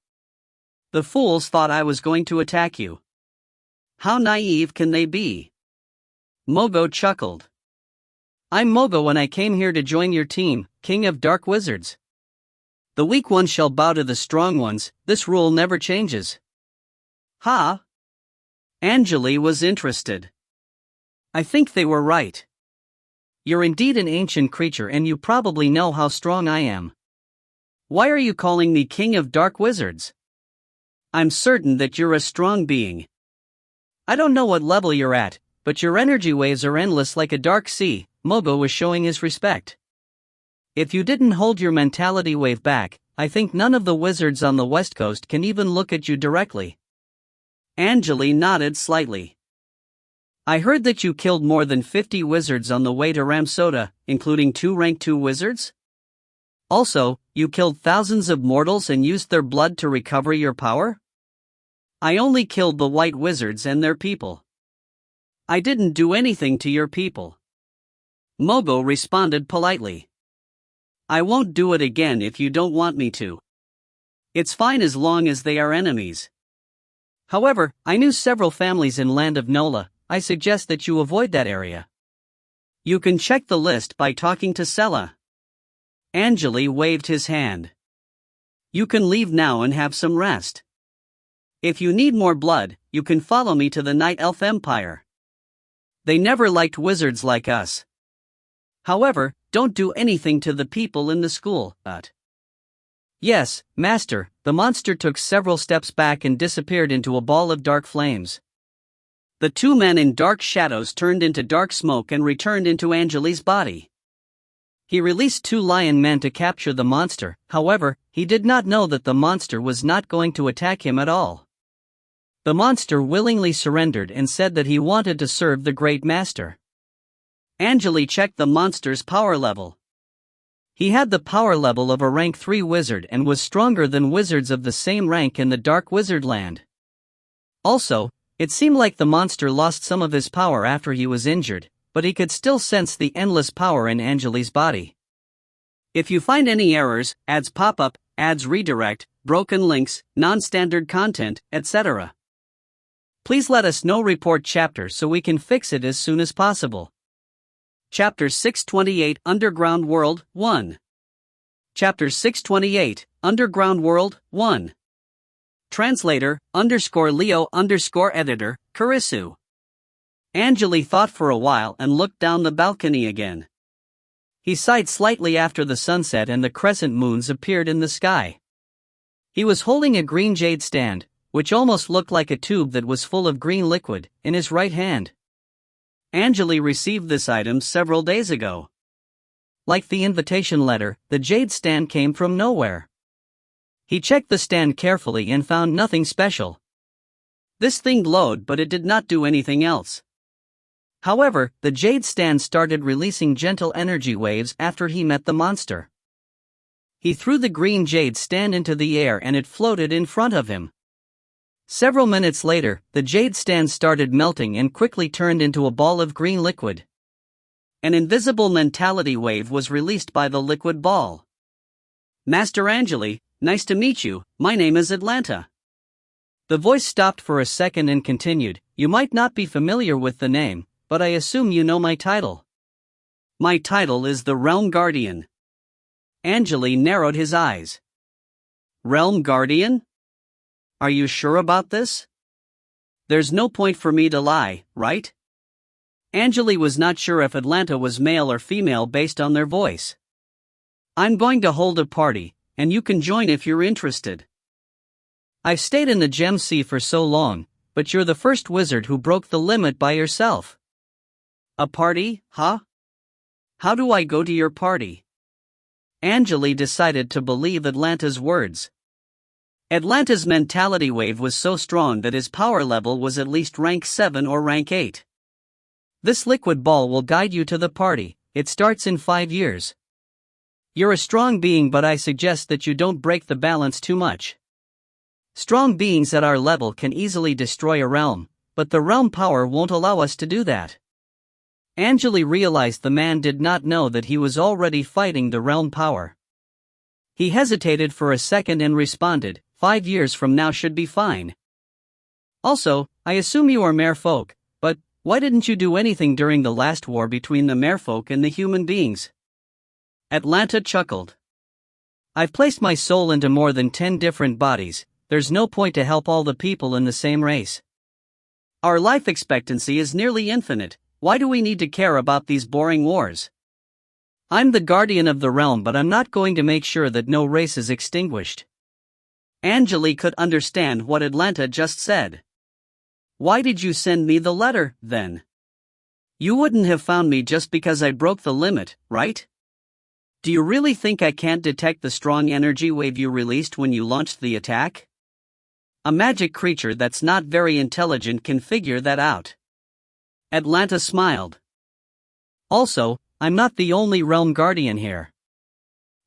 The fools thought I was going to attack you. How naive can they be? Mogo chuckled. I'm Mogo and I came here to join your team, King of Dark Wizards. The weak ones shall bow to the strong ones, this rule never changes. Ha! Angele was interested. I think they were right. You're indeed an ancient creature and you probably know how strong I am. Why are you calling me King of Dark Wizards? I'm certain that you're a strong being. I don't know what level you're at, but your energy waves are endless like a dark sea. Mogo was showing his respect. If you didn't hold your mentality wave back, I think none of the wizards on the west coast can even look at you directly. Angele nodded slightly. I heard that you killed more than 50 wizards on the way to Ramsota, including 2 rank 2 wizards? Also, you killed thousands of mortals and used their blood to recover your power? I only killed the white wizards and their people. I didn't do anything to your people. Mogo responded politely. I won't do it again if you don't want me to. It's fine as long as they are enemies. However, I knew several families in Land of Nola. I suggest that you avoid that area. You can check the list by talking to Sela. Angele waved his hand. You can leave now and have some rest. If you need more blood, you can follow me to the Night Elf Empire. They never liked wizards like us. However, don't do anything to the people in the school. Yes, Master. The monster took several steps back and disappeared into a ball of dark flames. The 2 men in dark shadows turned into dark smoke and returned into Angele's body. He released 2 lion men to capture the monster. However, he did not know that the monster was not going to attack him at all. The monster willingly surrendered and said that he wanted to serve the Great Master. Angele checked the monster's power level. He had the power level of a rank 3 wizard and was stronger than wizards of the same rank in the Dark Wizard Land. Also, it seemed like the monster lost some of his power after he was injured, but he could still sense the endless power in Angele's body. If you find any errors, ads pop up, ads redirect, broken links, non-standard content, etc., please let us know. Report chapter so we can fix it as soon as possible. Chapter 628 Underground World 1. Chapter 628 Underground World 1. Translator _Leo_editor, Kurisu. Angele thought for a while and looked down the balcony again. He sighed slightly after the sunset and the crescent moons appeared in the sky. He was holding a green jade stand, which almost looked like a tube that was full of green liquid, in his right hand. Angele received this item several days ago. Like the invitation letter, the jade stand came from nowhere. He checked the stand carefully and found nothing special. This thing glowed, but it did not do anything else. However, the jade stand started releasing gentle energy waves after he met the monster. He threw the green jade stand into the air and it floated in front of him. Several minutes later, the jade stand started melting and quickly turned into a ball of green liquid. An invisible mentality wave was released by the liquid ball. Master Angele, nice to meet you, my name is Atlanta. The voice stopped for a second and continued, you might not be familiar with the name, but I assume you know my title. My title is the Realm Guardian. Angele narrowed his eyes. Realm Guardian? Are you sure about this? There's no point for me to lie, right? Angele was not sure if Atlanta was male or female based on their voice. I'm going to hold a party, and you can join if you're interested. I've stayed in the Gem Sea for so long, but you're the first wizard who broke the limit by yourself. A party, huh? How do I go to your party? Angele decided to believe Atlanta's words. Atlanta's mentality wave was so strong that his power level was at least rank 7 or rank 8. This liquid ball will guide you to the party, it starts in 5 years. You're a strong being, but I suggest that you don't break the balance too much. Strong beings at our level can easily destroy a realm, but the realm power won't allow us to do that. Angele realized the man did not know that he was already fighting the realm power. He hesitated for a second and responded, 5 years from now should be fine. Also, I assume you are merfolk, but why didn't you do anything during the last war between the merfolk and the human beings? Atlanta chuckled. I've placed my soul into more than 10 different bodies, there's no point to help all the people in the same race. Our life expectancy is nearly infinite, why do we need to care about these boring wars? I'm the guardian of the realm, but I'm not going to make sure that no race is extinguished. Angele could understand what Atlanta just said. Why did you send me the letter, then? You wouldn't have found me just because I broke the limit, right? Do you really think I can't detect the strong energy wave you released when you launched the attack? A magic creature that's not very intelligent can figure that out. Atlanta smiled. Also, I'm not the only realm guardian here.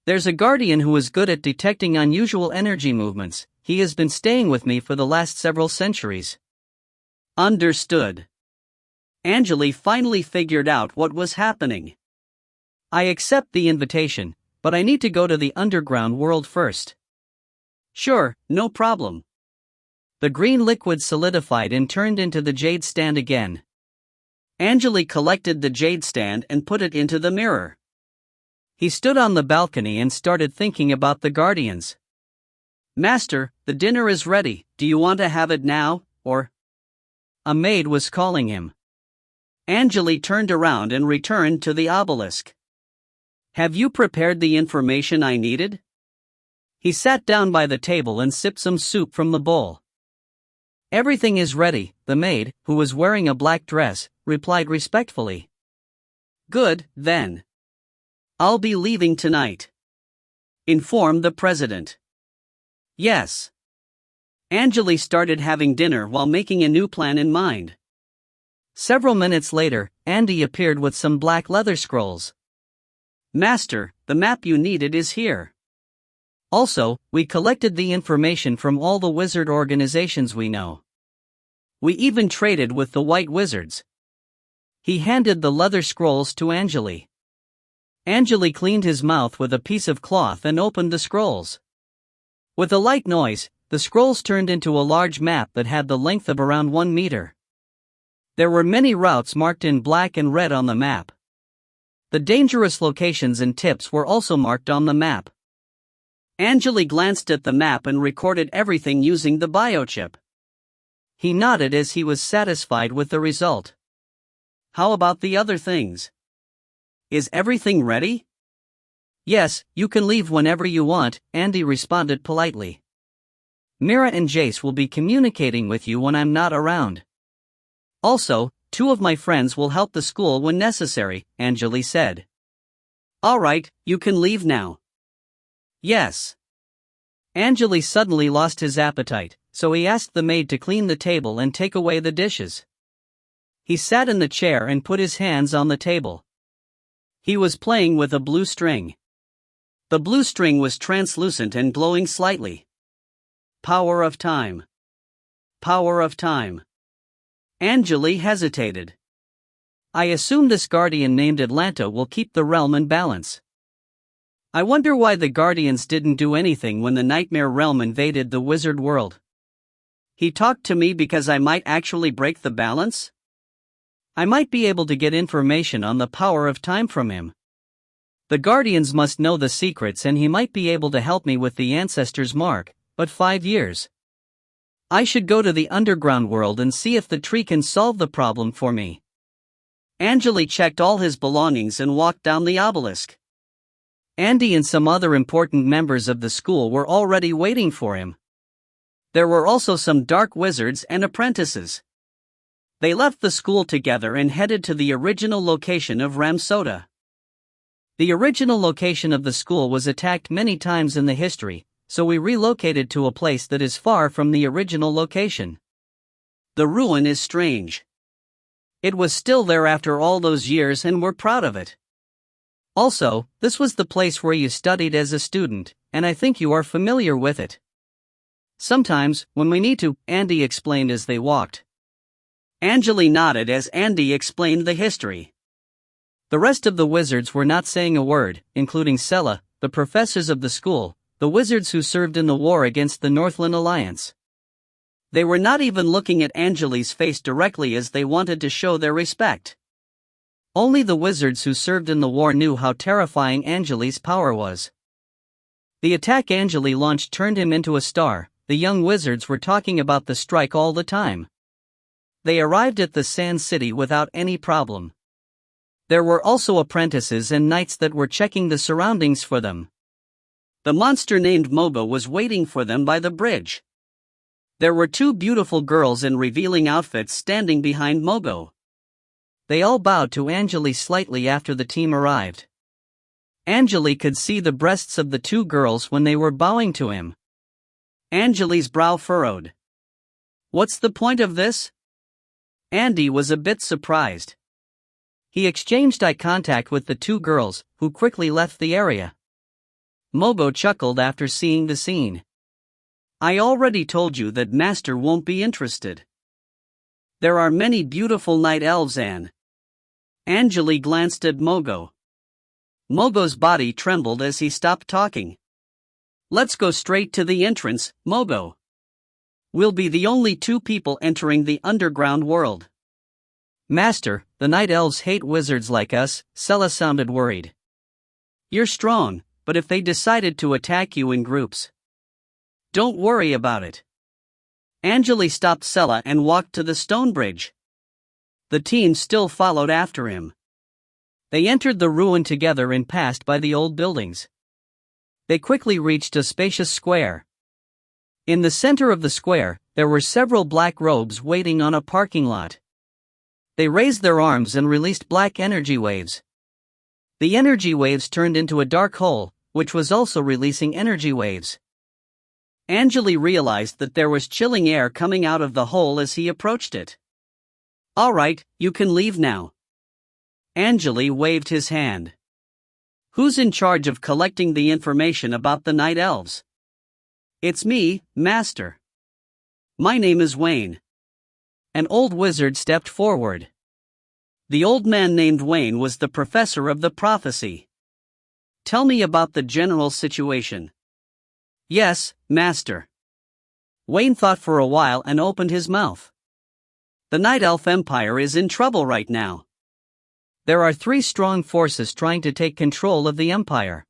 There's a guardian who is good at detecting unusual energy movements, he has been staying with me for the last several centuries. Understood. Angele finally figured out what was happening. I accept the invitation, but I need to go to the underground world first. Sure, no problem. The green liquid solidified and turned into the jade stand again. Angele collected the jade stand and put it into the mirror. He stood on the balcony and started thinking about the guardians. Master, the dinner is ready, do you want to have it now, or? A maid was calling him. Angele turned around and returned to the obelisk. Have you prepared the information I needed? He sat down by the table and sipped some soup from the bowl. Everything is ready, the maid, who was wearing a black dress, replied respectfully. Good, then. I'll be leaving tonight. Inform the president. Yes. Angele started having dinner while making a new plan in mind. Several minutes later, Andy appeared with some black leather scrolls. Master, the map you needed is here. Also, we collected the information from all the wizard organizations we know. We even traded with the white wizards. He handed the leather scrolls to Angele. Angele cleaned his mouth with a piece of cloth and opened the scrolls. With a light noise, the scrolls turned into a large map that had the length of around 1 meter. There were many routes marked in black and red on the map. The dangerous locations and tips were also marked on the map. Angele glanced at the map and recorded everything using the biochip. He nodded as he was satisfied with the result. How about the other things? Is everything ready? Yes, you can leave whenever you want, Andy responded politely. Mira and Jace will be communicating with you when I'm not around. Also, 2 of my friends will help the school when necessary, Angele said. Alright, you can leave now. Yes. Angele suddenly lost his appetite, so he asked the maid to clean the table and take away the dishes. He sat in the chair and put his hands on the table. He was playing with a blue string. The blue string was translucent and glowing slightly. Power of time. Power of time. Angele hesitated. I assume this guardian named Atlanta will keep the realm in balance. I wonder why the guardians didn't do anything when the nightmare realm invaded the wizard world. He talked to me because I might actually break the balance? I might be able to get information on the power of time from him. The guardians must know the secrets and he might be able to help me with the ancestor's mark, but 5 years. I should go to the underground world and see if the tree can solve the problem for me. Angele checked all his belongings and walked down the obelisk. Andy and some other important members of the school were already waiting for him. There were also some dark wizards and apprentices. They left the school together and headed to the original location of Ramsota. The original location of the school was attacked many times in the history, so we relocated to a place that is far from the original location. The ruin is strange. It was still there after all those years and we're proud of it. Also, this was the place where you studied as a student, and I think you are familiar with it. Sometimes, when we need to, Andy explained as they walked. Angele nodded as Andy explained the history. The rest of the wizards were not saying a word, including Sela, the professors of the school, the wizards who served in the war against the Northland Alliance. They were not even looking at Angele's face directly as they wanted to show their respect. Only the wizards who served in the war knew how terrifying Angele's power was. The attack Angele launched turned him into a star. The young wizards were talking about the strike all the time. They arrived at the Sand City without any problem. There were also apprentices and knights that were checking the surroundings for them. The monster named Mogo was waiting for them by the bridge. There were 2 beautiful girls in revealing outfits standing behind Mogo. They all bowed to Angele slightly after the team arrived. Angele could see the breasts of the 2 girls when they were bowing to him. Angele's brow furrowed. What's the point of this? Andy was a bit surprised. He exchanged eye contact with the 2 girls, who quickly left the area. Mogo chuckled after seeing the scene. I already told you that Master won't be interested. There are many beautiful night elves and... Angele glanced at Mogo. Mogo's body trembled as he stopped talking. Let's go straight to the entrance, Mogo. We'll be the only 2 people entering the underground world. Master, the night elves hate wizards like us, Sela sounded worried. You're strong, but if they decided to attack you in groups... Don't worry about it. Angele stopped Sela and walked to the stone bridge. The team still followed after him. They entered the ruin together and passed by the old buildings. They quickly reached a spacious square. In the center of the square, there were several black robes waiting on a parking lot. They raised their arms and released black energy waves. The energy waves turned into a dark hole, which was also releasing energy waves. Angele realized that there was chilling air coming out of the hole as he approached it. Alright, you can leave now. Angele waved his hand. Who's in charge of collecting the information about the night elves? It's me, Master. My name is Wayne. An old wizard stepped forward. The old man named Wayne was the professor of the prophecy. Tell me about the general situation. Yes, Master. Wayne thought for a while and opened his mouth. The Night Elf Empire is in trouble right now. There are 3 strong forces trying to take control of the empire.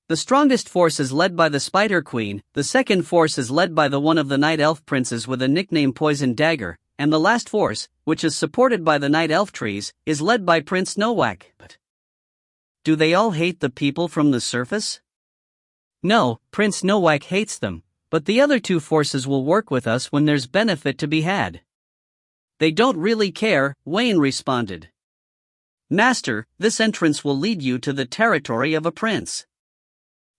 The strongest force is led by the Spider Queen, the second force is led by the one of the Night Elf princes with a nickname Poison Dagger, and the last force, which is supported by the Night Elf trees, is led by Prince Nowak. But do they all hate the people from the surface? No, Prince Nowak hates them, But the other two forces will work with us when there's benefit to be had. They don't really care, Wayne responded. Master, this entrance will lead you to the territory of a prince.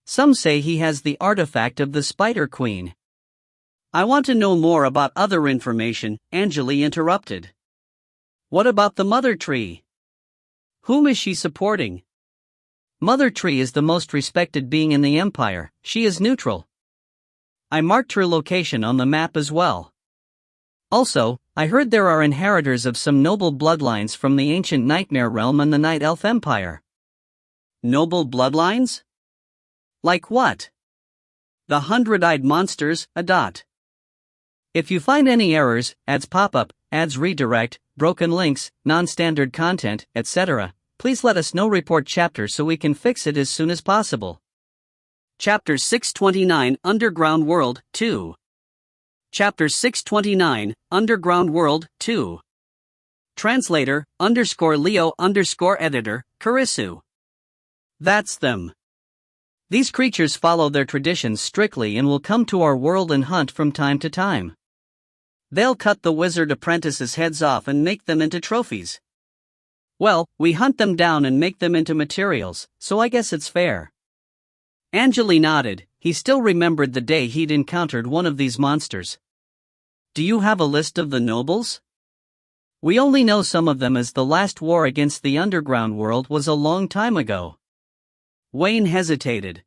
Some say he has the artifact of the Spider Queen. I want to know more about other information, Angele interrupted. What about the Mother Tree? Whom is she supporting? Mother Tree is the most respected being in the Empire. She is neutral. I marked her location on the map as well. Also, I heard there are inheritors of some noble bloodlines from the ancient Nightmare Realm and the Night Elf Empire. Noble bloodlines? Like what? The 100-eyed monsters, a dot. If you find any errors, ads pop up, ads redirect, broken links, non-standard content, etc., please let us know. Report chapter so we can fix it as soon as possible. Chapter 629 Underground World 2. Chapter 629 Underground World 2. Translator _Leo Editor, Karisu. That's them. These creatures follow their traditions strictly and will come to our world and hunt from time to time. They'll cut the wizard apprentices' heads off and make them into trophies. Well, we hunt them down and make them into materials, so I guess it's fair. Angele nodded. He still remembered the day he'd encountered one of these monsters. Do you have a list of the nobles? We only know some of them as the last war against the underground world was a long time ago. Wayne hesitated.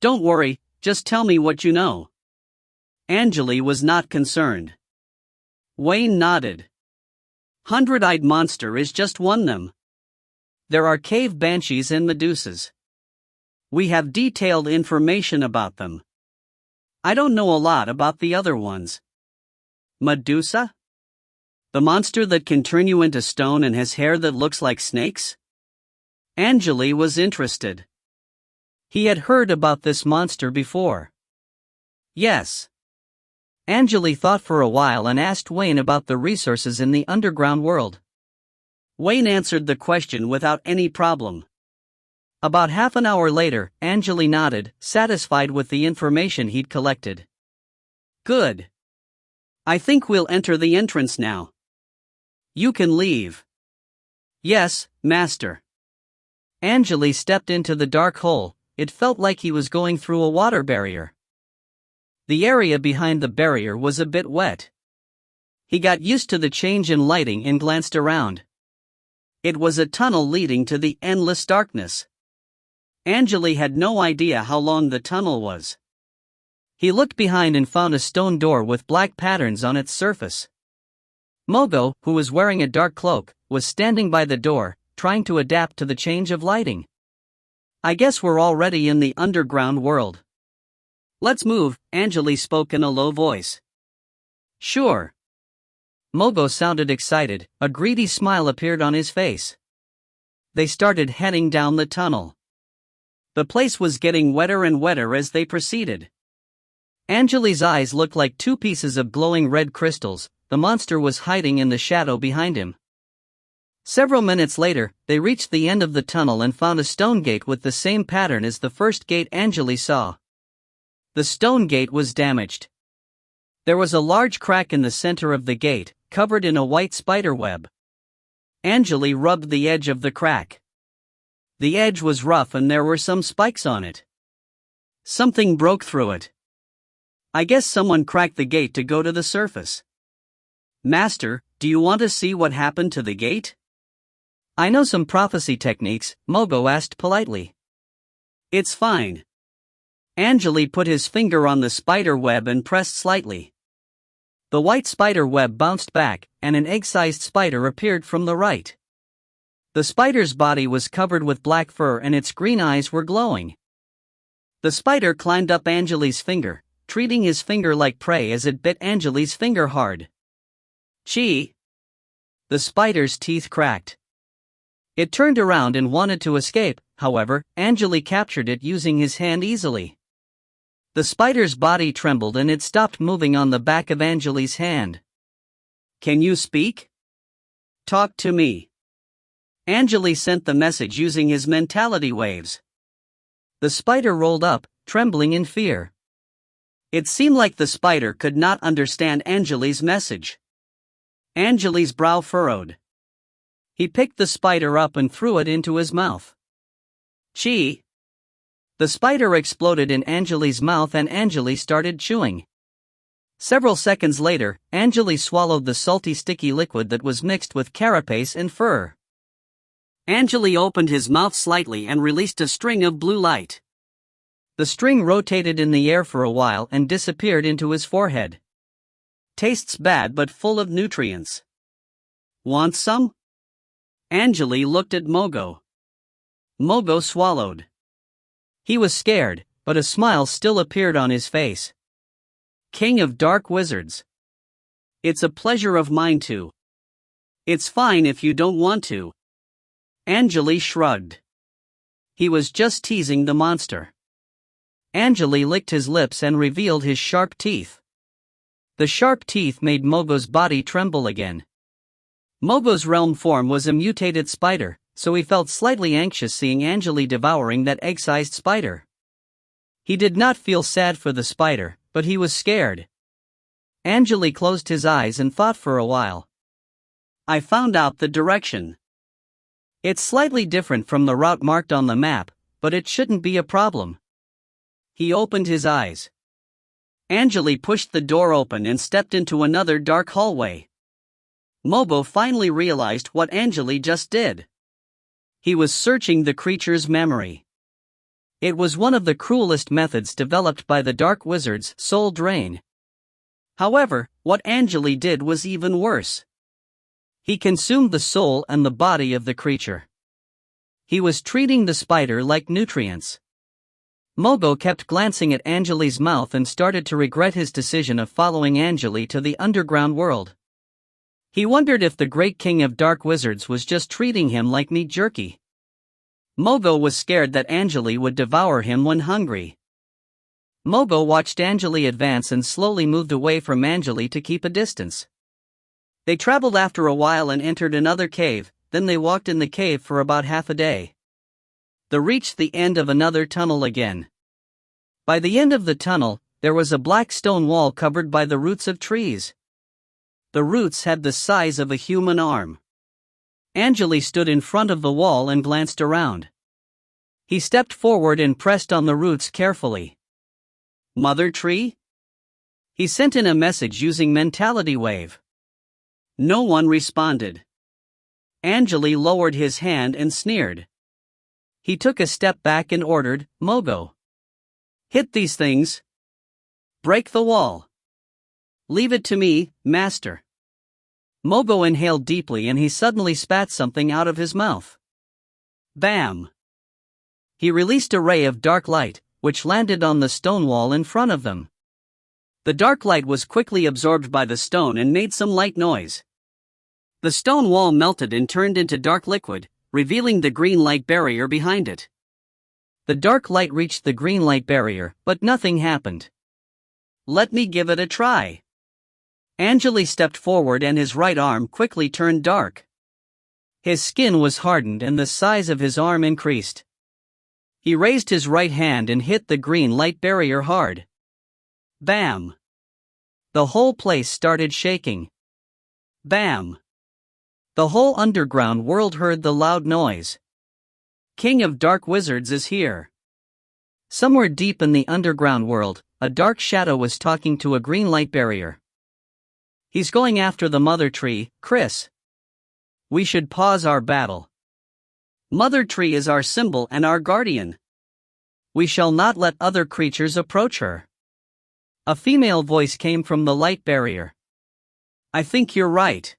Don't worry, just tell me what you know. Angele was not concerned. Wayne nodded. 100-eyed monster is just one them. There are cave banshees and medusas. We have detailed information about them. I don't know a lot about the other ones. Medusa? The monster that can turn you into stone and has hair that looks like snakes? Angele was interested. He had heard about this monster before. Yes. Angele thought for a while and asked Wayne about the resources in the underground world. Wayne answered the question without any problem. About half an hour later, Angele nodded, satisfied with the information he'd collected. Good. I think we'll enter the entrance now. You can leave. Yes, Master. Angele stepped into the dark hole. It felt like he was going through a water barrier. The area behind the barrier was a bit wet. He got used to the change in lighting and glanced around. It was a tunnel leading to the endless darkness. Angele had no idea how long the tunnel was. He looked behind and found a stone door with black patterns on its surface. Mogo, who was wearing a dark cloak, was standing by the door, trying to adapt to the change of lighting. I guess we're already in the underground world. Let's move, Angele spoke in a low voice. Sure. Mogo sounded excited, a greedy smile appeared on his face. They started heading down the tunnel. The place was getting wetter and wetter as they proceeded. Angele's eyes looked like two pieces of glowing red crystals. The monster was hiding in the shadow behind him. Several minutes later, they reached the end of the tunnel and found a stone gate with the same pattern as the first gate Angele saw. The stone gate was damaged. There was a large crack in the center of the gate, covered in a white spider web. Angele rubbed the edge of the crack. The edge was rough and there were some spikes on it. Something broke through it. I guess someone cracked the gate to go to the surface. Master, do you want to see what happened to the gate? I know some prophecy techniques, Mogo asked politely. It's fine. Angele put his finger on the spider web and pressed slightly. The white spider web bounced back, and an egg-sized spider appeared from the right. The spider's body was covered with black fur and its green eyes were glowing. The spider climbed up Angele's finger, treating his finger like prey as it bit Angele's finger hard. Chee! The spider's teeth cracked. It turned around and wanted to escape, however, Angele captured it using his hand easily. The spider's body trembled and it stopped moving on the back of Angele's hand. Can you speak? Talk to me. Angele sent the message using his mentality waves. The spider rolled up, trembling in fear. It seemed like the spider could not understand Angele's message. Angele's brow furrowed. He picked the spider up and threw it into his mouth. Chee! The spider exploded in Angele's mouth and Angele started chewing. Several seconds later, Angele swallowed the salty sticky liquid that was mixed with carapace and fur. Angele opened his mouth slightly and released a string of blue light. The string rotated in the air for a while and disappeared into his forehead. Tastes bad but full of nutrients. Want some? Angele looked at Mogo. Mogo swallowed. He was scared, but a smile still appeared on his face. King of Dark Wizards. It's a pleasure of mine to. It's fine if you don't want to. Angele shrugged. He was just teasing the monster. Angele licked his lips and revealed his sharp teeth. The sharp teeth made Mogo's body tremble again. Mogo's realm form was a mutated spider, so he felt slightly anxious seeing Angele devouring that egg-sized spider. He did not feel sad for the spider, but he was scared. Angele closed his eyes and thought for a while. I found out the direction. It's slightly different from the route marked on the map, but it shouldn't be a problem. He opened his eyes. Angele pushed the door open and stepped into another dark hallway. Mogo finally realized what Angele just did. He was searching the creature's memory. It was one of the cruelest methods developed by the Dark Wizard's soul drain. However, what Angele did was even worse. He consumed the soul and the body of the creature. He was treating the spider like nutrients. Mogo kept glancing at Angele's mouth and started to regret his decision of following Angele to the underground world. He wondered if the great king of dark wizards was just treating him like meat jerky. Mogo was scared that Angele would devour him when hungry. Mogo watched Angele advance and slowly moved away from Angele to keep a distance. They traveled after a while and entered another cave, then they walked in the cave for about half a day. They reached the end of another tunnel again. By the end of the tunnel, there was a black stone wall covered by the roots of trees. The roots had the size of a human arm. Angele stood in front of the wall and glanced around. He stepped forward and pressed on the roots carefully. Mother Tree? He sent in a message using Mentality Wave. No one responded. Angele lowered his hand and sneered. He took a step back and ordered, Mogo. Hit these things. Break the wall. Leave it to me, master. Mogo inhaled deeply and he suddenly spat something out of his mouth. Bam! He released a ray of dark light, which landed on the stone wall in front of them. The dark light was quickly absorbed by the stone and made some light noise. The stone wall melted and turned into dark liquid, revealing the green light barrier behind it. The dark light reached the green light barrier, but nothing happened. Let me give it a try. Angele stepped forward and his right arm quickly turned dark. His skin was hardened and the size of his arm increased. He raised his right hand and hit the green light barrier hard. Bam! The whole place started shaking. Bam! The whole underground world heard the loud noise. King of Dark Wizards is here. Somewhere deep in the underground world, a dark shadow was talking to a green light barrier. He's going after the Mother Tree, Chris. We should pause our battle. Mother Tree is our symbol and our guardian. We shall not let other creatures approach her. A female voice came from the light barrier. I think you're right.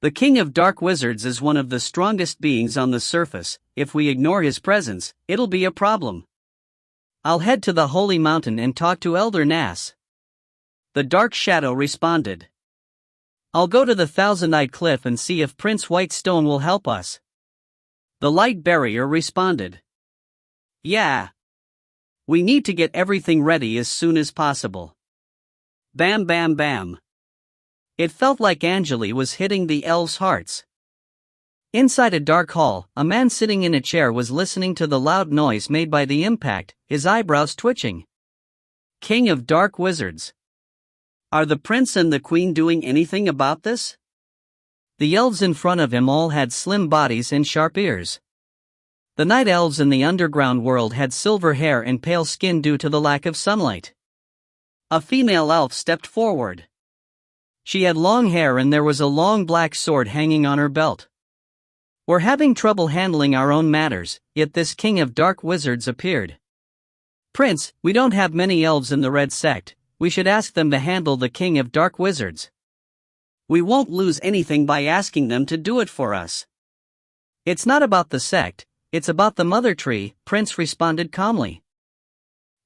The King of Dark Wizards is one of the strongest beings on the surface. If we ignore his presence, it'll be a problem. I'll head to the Holy Mountain and talk to Elder Nass. The Dark Shadow responded. I'll go to the Thousand-Eyed Cliff and see if Prince Whitestone will help us. The light barrier responded. Yeah. We need to get everything ready as soon as possible. Bam bam bam. It felt like Angele was hitting the elves' hearts. Inside a dark hall, a man sitting in a chair was listening to the loud noise made by the impact, his eyebrows twitching. King of Dark Wizards. Are the prince and the queen doing anything about this? The elves in front of him all had slim bodies and sharp ears. The night elves in the underground world had silver hair and pale skin due to the lack of sunlight. A female elf stepped forward. She had long hair and there was a long black sword hanging on her belt. We're having trouble handling our own matters, yet this king of dark wizards appeared. Prince, we don't have many elves in the red sect, we should ask them to handle the king of dark wizards. We won't lose anything by asking them to do it for us. It's not about the sect, it's about the mother tree, Prince responded calmly.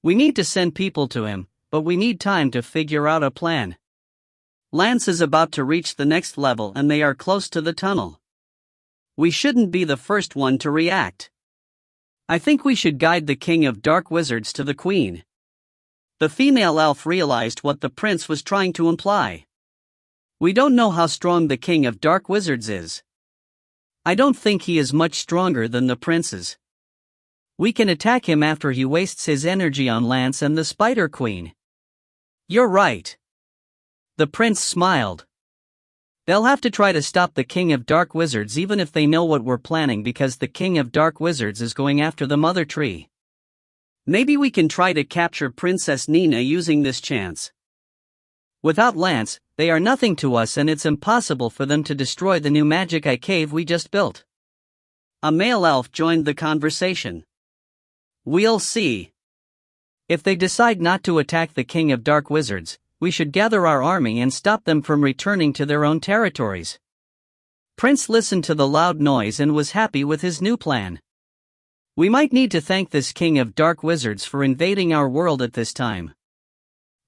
We need to send people to him, but we need time to figure out a plan. Lance is about to reach the next level and they are close to the tunnel. We shouldn't be the first one to react. I think we should guide the king of dark wizards to the queen. The female elf realized what the prince was trying to imply. We don't know how strong the king of dark wizards is. I don't think he is much stronger than the princes. We can attack him after he wastes his energy on Lance and the Spider Queen. You're right. The prince smiled. They'll have to try to stop the king of dark wizards even if they know what we're planning because the king of dark wizards is going after the mother tree. Maybe we can try to capture Princess Nina using this chance. Without Lance, they are nothing to us and it's impossible for them to destroy the new magic eye cave we just built. A male elf joined the conversation. We'll see. If they decide not to attack the king of dark wizards, we should gather our army and stop them from returning to their own territories. Prince listened to the loud noise and was happy with his new plan. We might need to thank this king of dark wizards for invading our world at this time.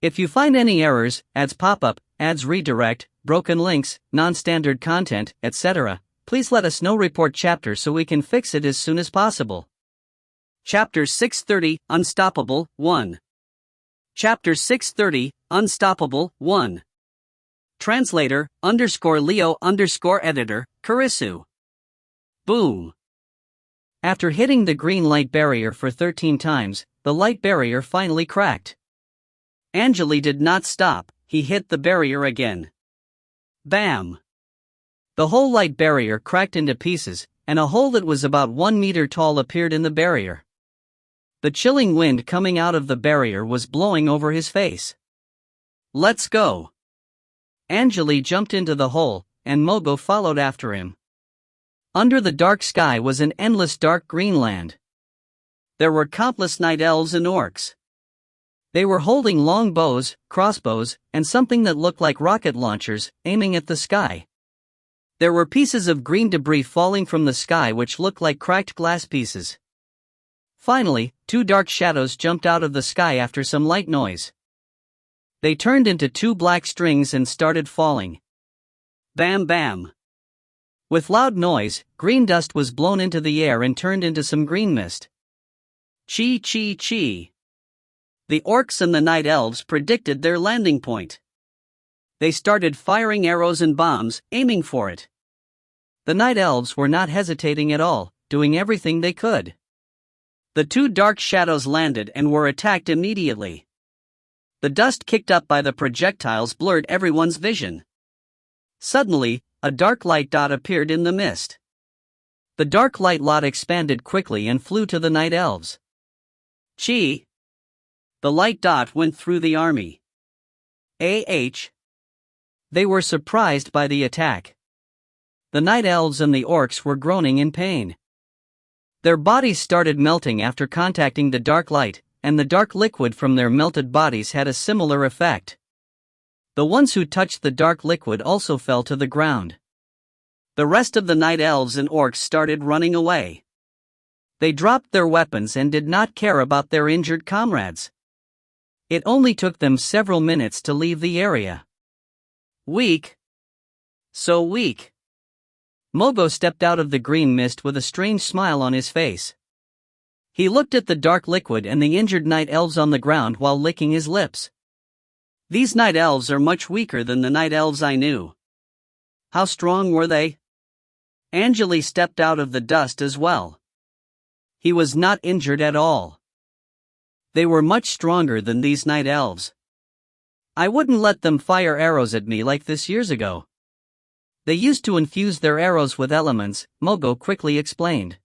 If you find any errors, ads pop up, ads redirect, broken links, non-standard content, etc., please let us know. Report chapter so we can fix it as soon as possible. Chapter 630, Unstoppable, 1. Chapter 630, Unstoppable, 1. Translator, _Leo_editor, Karisu. Boom. After hitting the green light barrier for 13 times, the light barrier finally cracked. Angele did not stop, he hit the barrier again. Bam! The whole light barrier cracked into pieces, and a hole that was about 1 meter tall appeared in the barrier. The chilling wind coming out of the barrier was blowing over his face. Let's go! Angele jumped into the hole, and Mogo followed after him. Under the dark sky was an endless dark green land. There were countless night elves and orcs. They were holding long bows, crossbows, and something that looked like rocket launchers, aiming at the sky. There were pieces of green debris falling from the sky which looked like cracked glass pieces. Finally, 2 dark shadows jumped out of the sky after some light noise. They turned into 2 black strings and started falling. Bam bam! With loud noise, green dust was blown into the air and turned into some green mist. Chee chee chee! The orcs and the night elves predicted their landing point. They started firing arrows and bombs, aiming for it. The night elves were not hesitating at all, doing everything they could. The 2 dark shadows landed and were attacked immediately. The dust kicked up by the projectiles blurred everyone's vision. Suddenly, a dark light dot appeared in the mist. The dark light lot expanded quickly and flew to the night elves. Chee! The light dot went through the army. They were surprised by the attack. The night elves and the orcs were groaning in pain. Their bodies started melting after contacting the dark light, and the dark liquid from their melted bodies had a similar effect. The ones who touched the dark liquid also fell to the ground. The rest of the night elves and orcs started running away. They dropped their weapons and did not care about their injured comrades. It only took them several minutes to leave the area. Weak. So weak. Mogo stepped out of the green mist with a strange smile on his face. He looked at the dark liquid and the injured night elves on the ground while licking his lips. These night elves are much weaker than the night elves I knew. How strong were they? Angele stepped out of the dust as well. He was not injured at all. They were much stronger than these night elves. I wouldn't let them fire arrows at me like this years ago. They used to infuse their arrows with elements, Mogo quickly explained.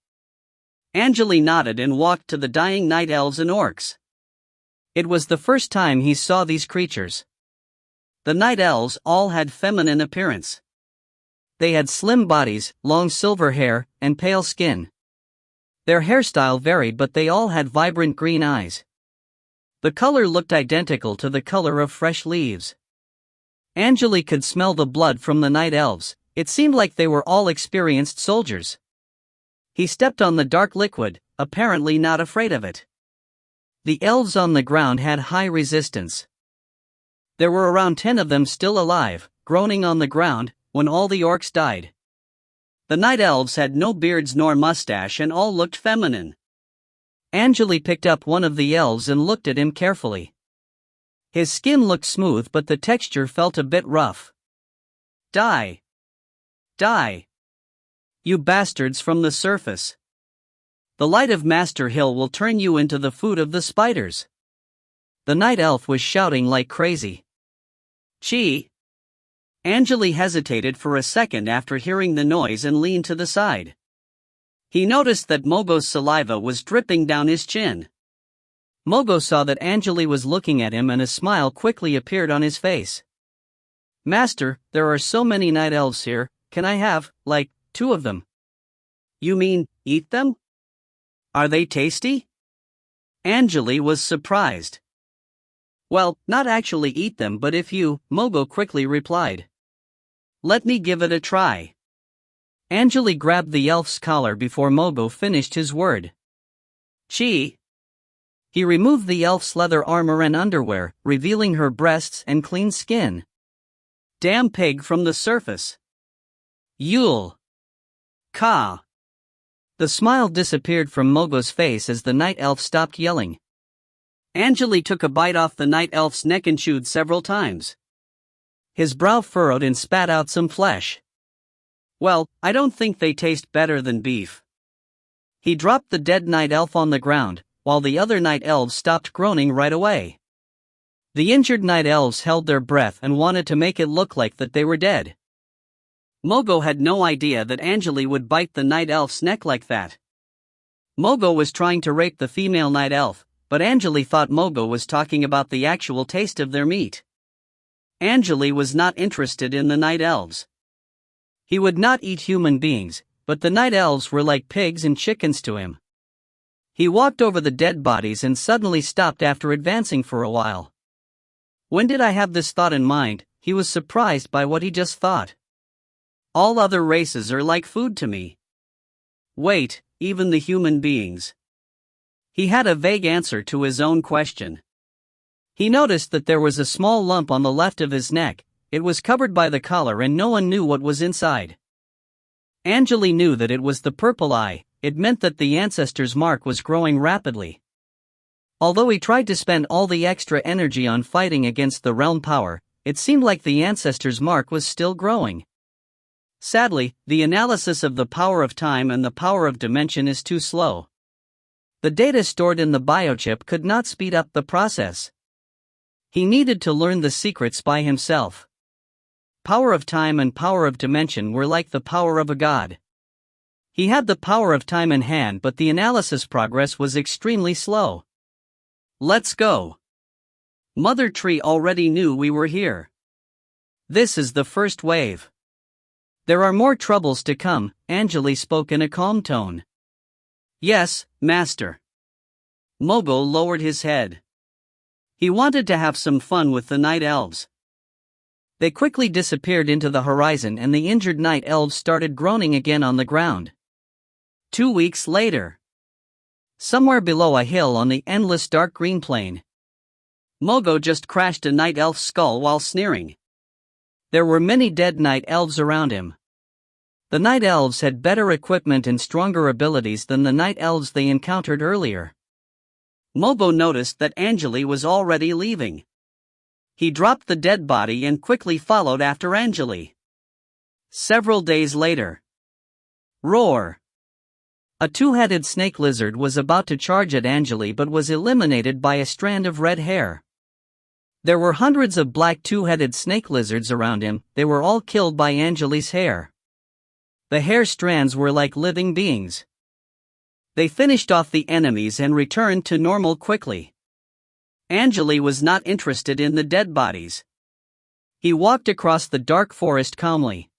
Angele nodded and walked to the dying night elves and orcs. It was the first time he saw these creatures. The night elves all had feminine appearance. They had slim bodies, long silver hair, and pale skin. Their hairstyle varied, but they all had vibrant green eyes. The color looked identical to the color of fresh leaves. Angele could smell the blood from the night elves. It seemed like they were all experienced soldiers. He stepped on the dark liquid, apparently not afraid of it. The elves on the ground had high resistance. There were around 10 of them still alive, groaning on the ground, when all the orcs died. The night elves had no beards nor mustache and all looked feminine. Angele picked up one of the elves and looked at him carefully. His skin looked smooth, but the texture felt a bit rough. Die! Die! You bastards from the surface! The light of Master Hill will turn you into the food of the spiders! The night elf was shouting like crazy. Chi! Angele hesitated for a second after hearing the noise and leaned to the side. He noticed that Mogo's saliva was dripping down his chin. Mogo saw that Angele was looking at him and a smile quickly appeared on his face. Master, there are so many night elves here, can I have, 2 of them? You mean, eat them? Are they tasty? Angele was surprised. Well, not actually eat them, but if you, Mogo quickly replied. Let me give it a try. Angele grabbed the elf's collar before Mogo finished his word. Chi! He removed the elf's leather armor and underwear, revealing her breasts and clean skin. Damn pig from the surface! Yule! Ka! The smile disappeared from Mogo's face as the night elf stopped yelling. Angele took a bite off the night elf's neck and chewed several times. His brow furrowed and spat out some flesh. Well, I don't think they taste better than beef. He dropped the dead night elf on the ground, while the other night elves stopped groaning right away. The injured night elves held their breath and wanted to make it look like that they were dead. Mogo had no idea that Angele would bite the night elf's neck like that. Mogo was trying to rape the female night elf, but Angele thought Mogo was talking about the actual taste of their meat. Angele was not interested in the night elves. He would not eat human beings, but the night elves were like pigs and chickens to him. He walked over the dead bodies and suddenly stopped after advancing for a while. When did I have this thought in mind? He was surprised by what he just thought. All other races are like food to me. Wait, even the human beings. He had a vague answer to his own question. He noticed that there was a small lump on the left of his neck. It was covered by the collar and no one knew what was inside. Angele knew that it was the purple eye. It meant that the ancestor's mark was growing rapidly. Although he tried to spend all the extra energy on fighting against the realm power, it seemed like the ancestor's mark was still growing. Sadly, the analysis of the power of time and the power of dimension is too slow. The data stored in the biochip could not speed up the process. He needed to learn the secrets by himself. Power of time and power of dimension were like the power of a god. He had the power of time in hand, but the analysis progress was extremely slow. Let's go. Mother Tree already knew we were here. This is the first wave. There are more troubles to come, Angele spoke in a calm tone. Yes, Master. Mogo lowered his head. He wanted to have some fun with the night elves. They quickly disappeared into the horizon and the injured night elves started groaning again on the ground. 2 weeks later. Somewhere below a hill on the endless dark green plain. Mogo just crashed a night elf's skull while sneering. There were many dead night elves around him. The night elves had better equipment and stronger abilities than the night elves they encountered earlier. Mogo noticed that Angele was already leaving. He dropped the dead body and quickly followed after Angele. Several days later. Roar! A two-headed snake lizard was about to charge at Angele but was eliminated by a strand of red hair. There were hundreds of black two-headed snake lizards around him. They were all killed by Angele's hair. The hair strands were like living beings. They finished off the enemies and returned to normal quickly. Angele was not interested in the dead bodies. He walked across the dark forest calmly.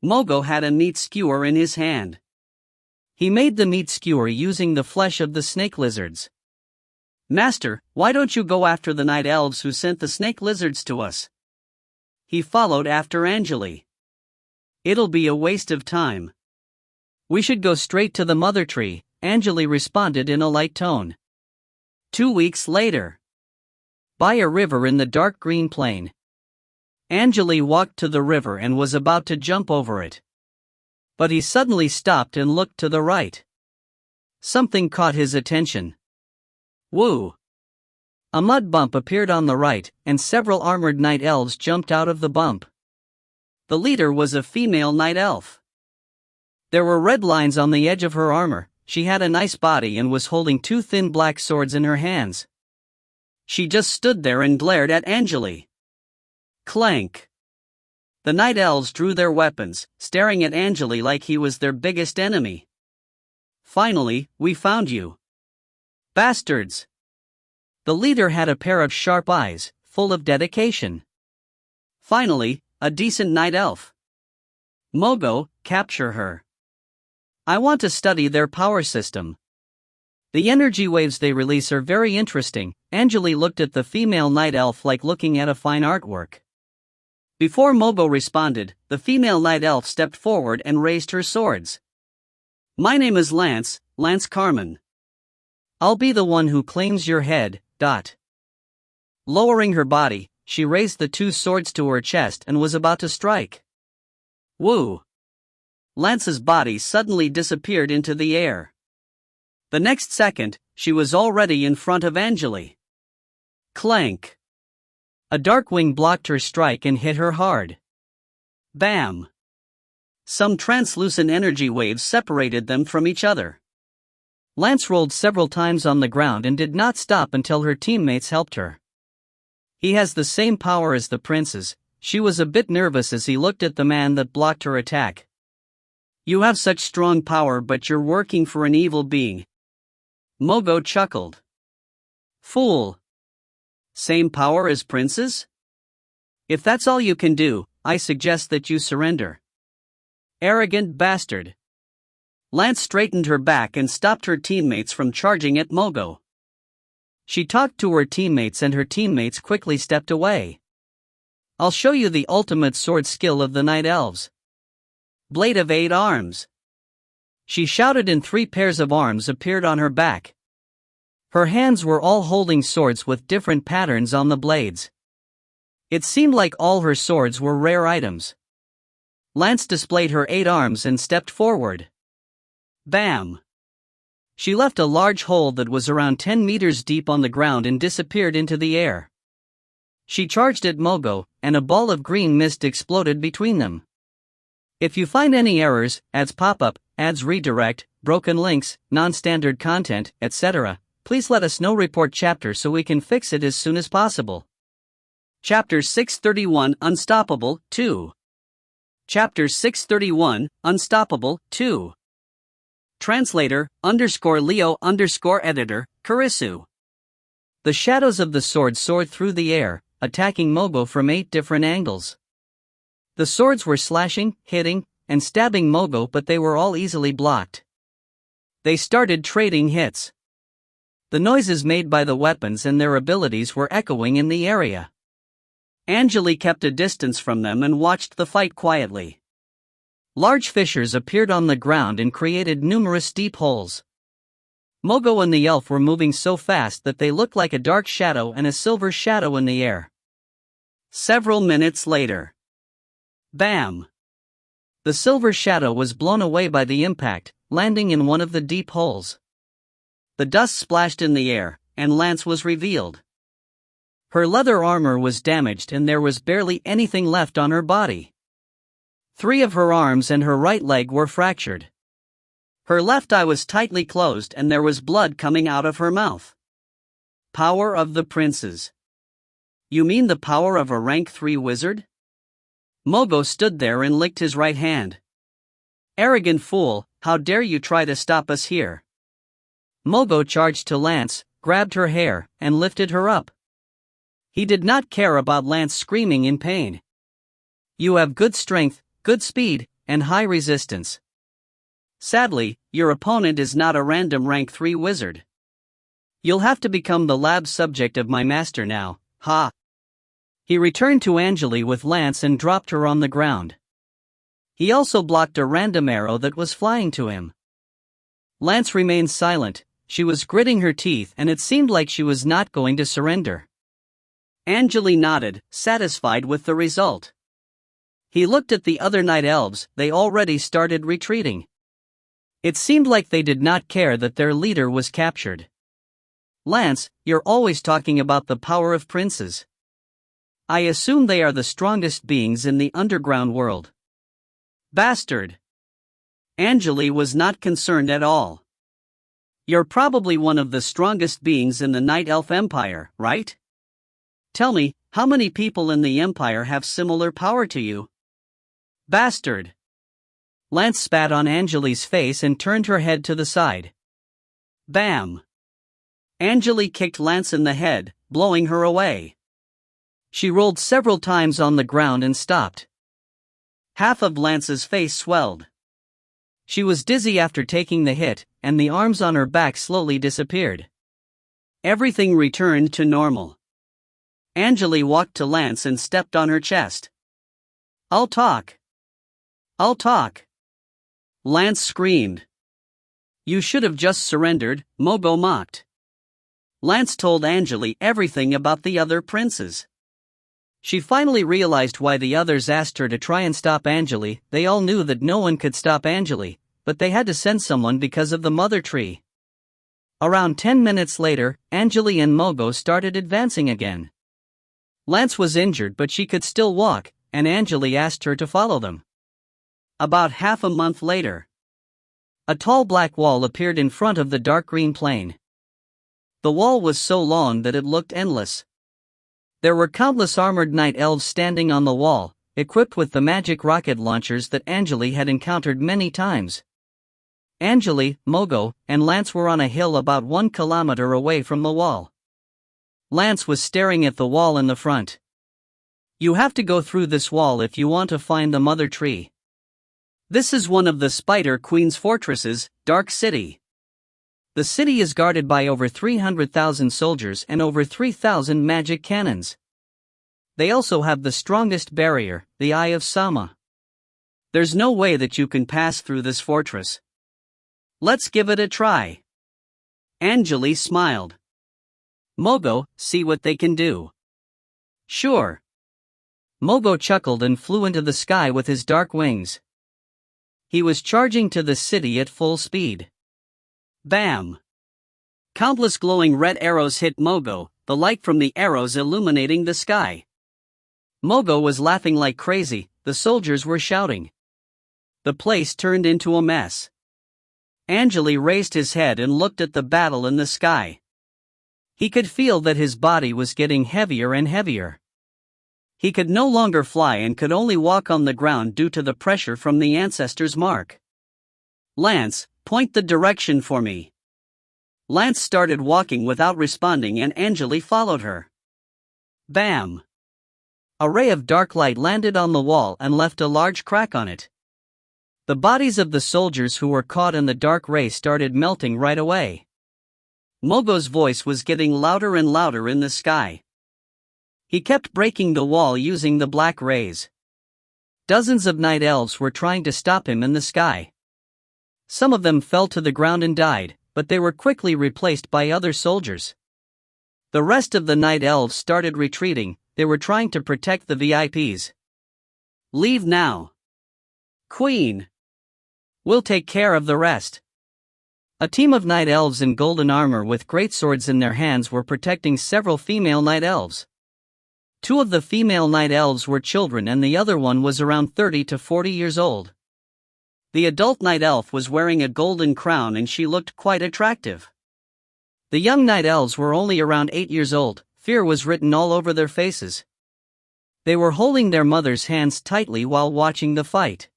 Mogo had a meat skewer in his hand. He made the meat skewer using the flesh of the snake lizards. "Master, why don't you go after the night elves who sent the snake lizards to us?" He followed after Angele. "It'll be a waste of time." "We should go straight to the mother tree," Angele responded in a light tone. 2 weeks later. By a river in the dark green plain. Angele walked to the river and was about to jump over it. But he suddenly stopped and looked to the right. Something caught his attention. Woo! A mud bump appeared on the right, and several armored night elves jumped out of the bump. The leader was a female night elf. There were red lines on the edge of her armor. She had a nice body and was holding two thin black swords in her hands. She just stood there and glared at Angele. Clank! The night elves drew their weapons, staring at Angele like he was their biggest enemy. "Finally, we found you. Bastards!" The leader had a pair of sharp eyes, full of dedication. "Finally, a decent night elf. Mogo, capture her. I want to study their power system. The energy waves they release are very interesting." Angele looked at the female night elf like looking at a fine artwork. Before Mogo responded, the female night elf stepped forward and raised her swords. "My name is Lance Carmen. I'll be the one who claims your head." Lowering her body, she raised the two swords to her chest and was about to strike. Woo! Lance's body suddenly disappeared into the air. The next second, she was already in front of Angele. Clank! A dark wing blocked her strike and hit her hard. Bam! Some translucent energy waves separated them from each other. Lance rolled several times on the ground and did not stop until her teammates helped her. "He has the same power as the prince's." She was a bit nervous as he looked at the man that blocked her attack. "You have such strong power, but you're working for an evil being." Mogo chuckled. "Fool! Same power as princes? If that's all you can do, I suggest that you surrender." "Arrogant bastard." Lance straightened her back and stopped her teammates from charging at Mogo. She talked to her teammates and her teammates quickly stepped away. "I'll show you the ultimate sword skill of the night elves. Blade of 8 arms." She shouted and 3 pairs of arms appeared on her back. Her hands were all holding swords with different patterns on the blades. It seemed like all her swords were rare items. Lance displayed her 8 arms and stepped forward. Bam! She left a large hole that was around 10 meters deep on the ground and disappeared into the air. She charged at Mogo, and a ball of green mist exploded between them. If you find any errors, ads pop up, ads redirect, broken links, non-standard content, etc., please let us know. Report chapter so we can fix it as soon as possible. Chapter 631 Unstoppable 2. Chapter 631 Unstoppable 2. Translator _Leo_editor, Karisu. The shadows of the sword soared through the air, attacking Mogo from 8 different angles. The swords were slashing, hitting, and stabbing Mogo, but they were all easily blocked. They started trading hits. The noises made by the weapons and their abilities were echoing in the area. Angele kept a distance from them and watched the fight quietly. Large fissures appeared on the ground and created numerous deep holes. Mogo and the elf were moving so fast that they looked like a dark shadow and a silver shadow in the air. Several minutes later. Bam! The silver shadow was blown away by the impact, landing in one of the deep holes. The dust splashed in the air, and Lance was revealed. Her leather armor was damaged and there was barely anything left on her body. 3 of her arms and her right leg were fractured. Her left eye was tightly closed and there was blood coming out of her mouth. Power of the princes. You mean the power of a rank 3 wizard? Mogo stood there and licked his right hand. Arrogant fool, how dare you try to stop us here? Mogo charged to Lance, grabbed her hair, and lifted her up. He did not care about Lance screaming in pain. You have good strength, good speed, and high resistance. Sadly, your opponent is not a random rank 3 wizard. You'll have to become the lab subject of my master now, ha! He returned to Angele with Lance and dropped her on the ground. He also blocked a random arrow that was flying to him. Lance remained silent. She was gritting her teeth and it seemed like she was not going to surrender. Angele nodded, satisfied with the result. He looked at the other night elves, they already started retreating. It seemed like they did not care that their leader was captured. Lance, you're always talking about the power of princes. I assume they are the strongest beings in the underground world. Bastard! Angele was not concerned at all. You're probably one of the strongest beings in the Night Elf Empire, right? Tell me, how many people in the Empire have similar power to you? Bastard! Lance spat on Angele's face and turned her head to the side. Bam! Angele kicked Lance in the head, blowing her away. She rolled several times on the ground and stopped. Half of Lance's face swelled. She was dizzy after taking the hit, and the arms on her back slowly disappeared. Everything returned to normal. Angele walked to Lance and stepped on her chest. I'll talk. I'll talk. Lance screamed. You should have just surrendered, Mogo mocked. Lance told Angele everything about the other princes. She finally realized why the others asked her to try and stop Angele. They all knew that no one could stop Angele, but they had to send someone because of the mother tree. Around 10 minutes later, Angele and Mogo started advancing again. Lance was injured but she could still walk, and Angele asked her to follow them. About half a month later, a tall black wall appeared in front of the dark green plain. The wall was so long that it looked endless. There were countless armored night elves standing on the wall, equipped with the magic rocket launchers that Angele had encountered many times. Angele, Mogo, and Lance were on a hill about 1 kilometer away from the wall. Lance was staring at the wall in the front. You have to go through this wall if you want to find the mother tree. This is one of the Spider Queen's fortresses, Dark City. The city is guarded by over 300,000 soldiers and over 3,000 magic cannons. They also have the strongest barrier, the Eye of Sama. There's no way that you can pass through this fortress. Let's give it a try. Angele smiled. Mogo, see what they can do. Sure. Mogo chuckled and flew into the sky with his dark wings. He was charging to the city at full speed. Bam! Countless glowing red arrows hit Mogo, the light from the arrows illuminating the sky. Mogo was laughing like crazy, the soldiers were shouting. The place turned into a mess. Angele raised his head and looked at the battle in the sky. He could feel that his body was getting heavier and heavier. He could no longer fly and could only walk on the ground due to the pressure from the ancestor's mark. Lance, point the direction for me. Lance started walking without responding and Angele followed her. Bam! A ray of dark light landed on the wall and left a large crack on it. The bodies of the soldiers who were caught in the dark ray started melting right away. Mogo's voice was getting louder and louder in the sky. He kept breaking the wall using the black rays. Dozens of night elves were trying to stop him in the sky. Some of them fell to the ground and died, but they were quickly replaced by other soldiers. The rest of the night elves started retreating. They were trying to protect the VIPs. Leave now. Queen. We'll take care of the rest. A team of night elves in golden armor with great swords in their hands were protecting several female night elves. 2 of the female night elves were children and the other one was around 30 to 40 years old. The adult night elf was wearing a golden crown and she looked quite attractive. The young night elves were only around 8 years old. Fear was written all over their faces. They were holding their mother's hands tightly while watching the fight.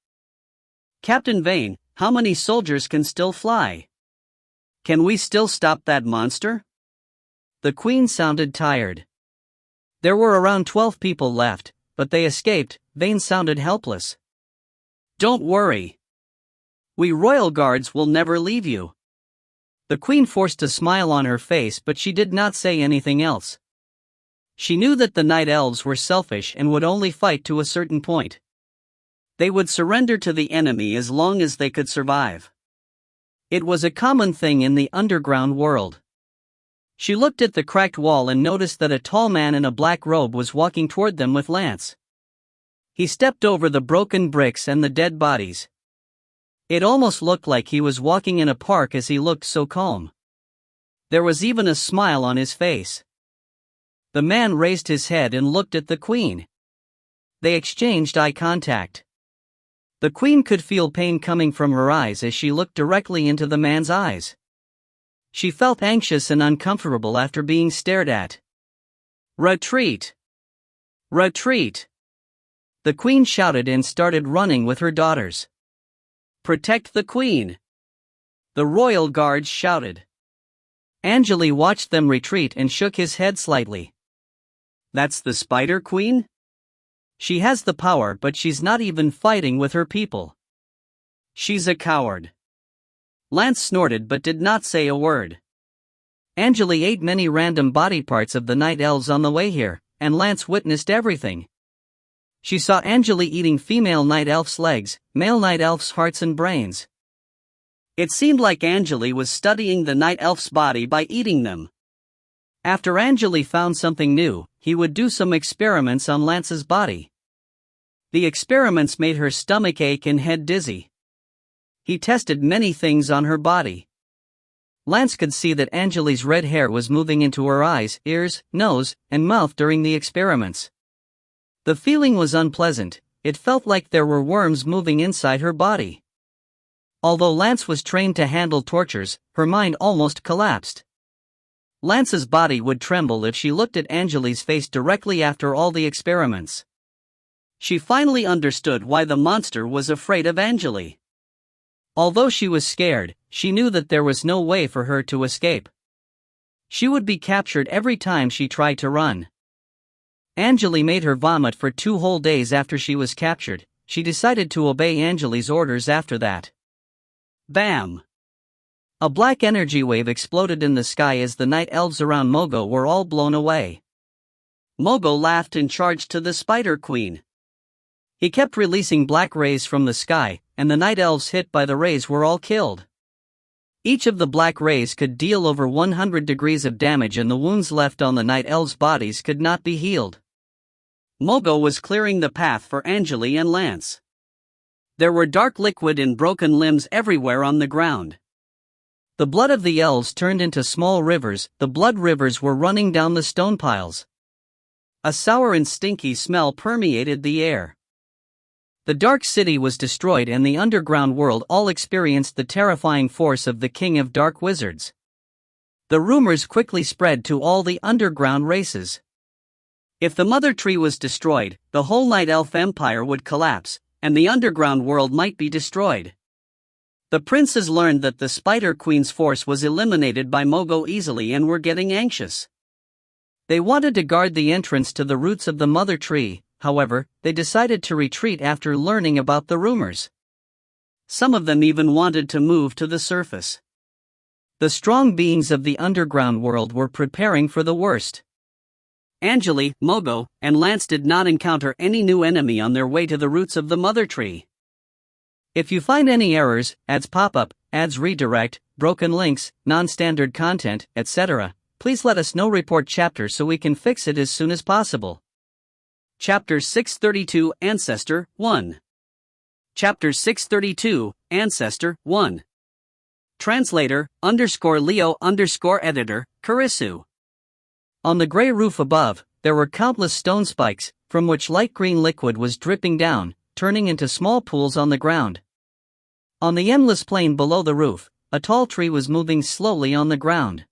"Captain Vane, how many soldiers can still fly? Can we still stop that monster?" The queen sounded tired. There were around 12 people left, but they escaped. Vane sounded helpless. "Don't worry. We royal guards will never leave you." The queen forced a smile on her face, but she did not say anything else. She knew that the night elves were selfish and would only fight to a certain point. They would surrender to the enemy as long as they could survive. It was a common thing in the underground world. She looked at the cracked wall and noticed that a tall man in a black robe was walking toward them with lance. He stepped over the broken bricks and the dead bodies. It almost looked like he was walking in a park as he looked so calm. There was even a smile on his face. The man raised his head and looked at the queen. They exchanged eye contact. The queen could feel pain coming from her eyes as she looked directly into the man's eyes. She felt anxious and uncomfortable after being stared at. "Retreat! Retreat!" The queen shouted and started running with her daughters. "Protect the queen!" the royal guards shouted. Angele watched them retreat and shook his head slightly. "That's the Spider Queen? She has the power, but she's not even fighting with her people. She's a coward." Lance snorted but did not say a word. Angele ate many random body parts of the night elves on the way here, and Lance witnessed everything. She saw Angele eating female night elf's legs, male night elf's hearts and brains. It seemed like Angele was studying the night elf's body by eating them. After Angele found something new, he would do some experiments on Lance's body. The experiments made her stomach ache and head dizzy. He tested many things on her body. Lance could see that Angele's red hair was moving into her eyes, ears, nose, and mouth during the experiments. The feeling was unpleasant. It felt like there were worms moving inside her body. Although Lance was trained to handle tortures, her mind almost collapsed. Lance's body would tremble if she looked at Angele's face directly after all the experiments. She finally understood why the monster was afraid of Angele. Although she was scared, she knew that there was no way for her to escape. She would be captured every time she tried to run. Angele made her vomit for 2 whole days after she was captured. She decided to obey Angele's orders after that. Bam! A black energy wave exploded in the sky as the night elves around Mogo were all blown away. Mogo laughed and charged to the Spider Queen. He kept releasing black rays from the sky, and the night elves hit by the rays were all killed. Each of the black rays could deal over 100 degrees of damage, and the wounds left on the night elves' bodies could not be healed. Mogo was clearing the path for Angele and Lance. There were dark liquid and broken limbs everywhere on the ground. The blood of the elves turned into small rivers. The blood rivers were running down the stone piles. A sour and stinky smell permeated the air. The dark city was destroyed, and the underground world all experienced the terrifying force of the King of Dark Wizards. The rumors quickly spread to all the underground races. If the Mother Tree was destroyed, the whole Night Elf Empire would collapse, and the underground world might be destroyed. The princes learned that the Spider Queen's force was eliminated by Mogo easily and were getting anxious. They wanted to guard the entrance to the roots of the Mother Tree. However, they decided to retreat after learning about the rumors. Some of them even wanted to move to the surface. The strong beings of the underground world were preparing for the worst. Angele, Mogo, and Lance did not encounter any new enemy on their way to the roots of the Mother Tree. If you find any errors, ads pop up, ads redirect, broken links, non-standard content, etc., please let us know. Report chapter so we can fix it as soon as possible. Chapter 632 Ancestor 1. Chapter 632 Ancestor 1. Translator _Leo_editor, Karisu. On the gray roof above, there were countless stone spikes, from which light green liquid was dripping down, turning into small pools on the ground. On the endless plain below the roof, a tall tree was moving slowly on the ground.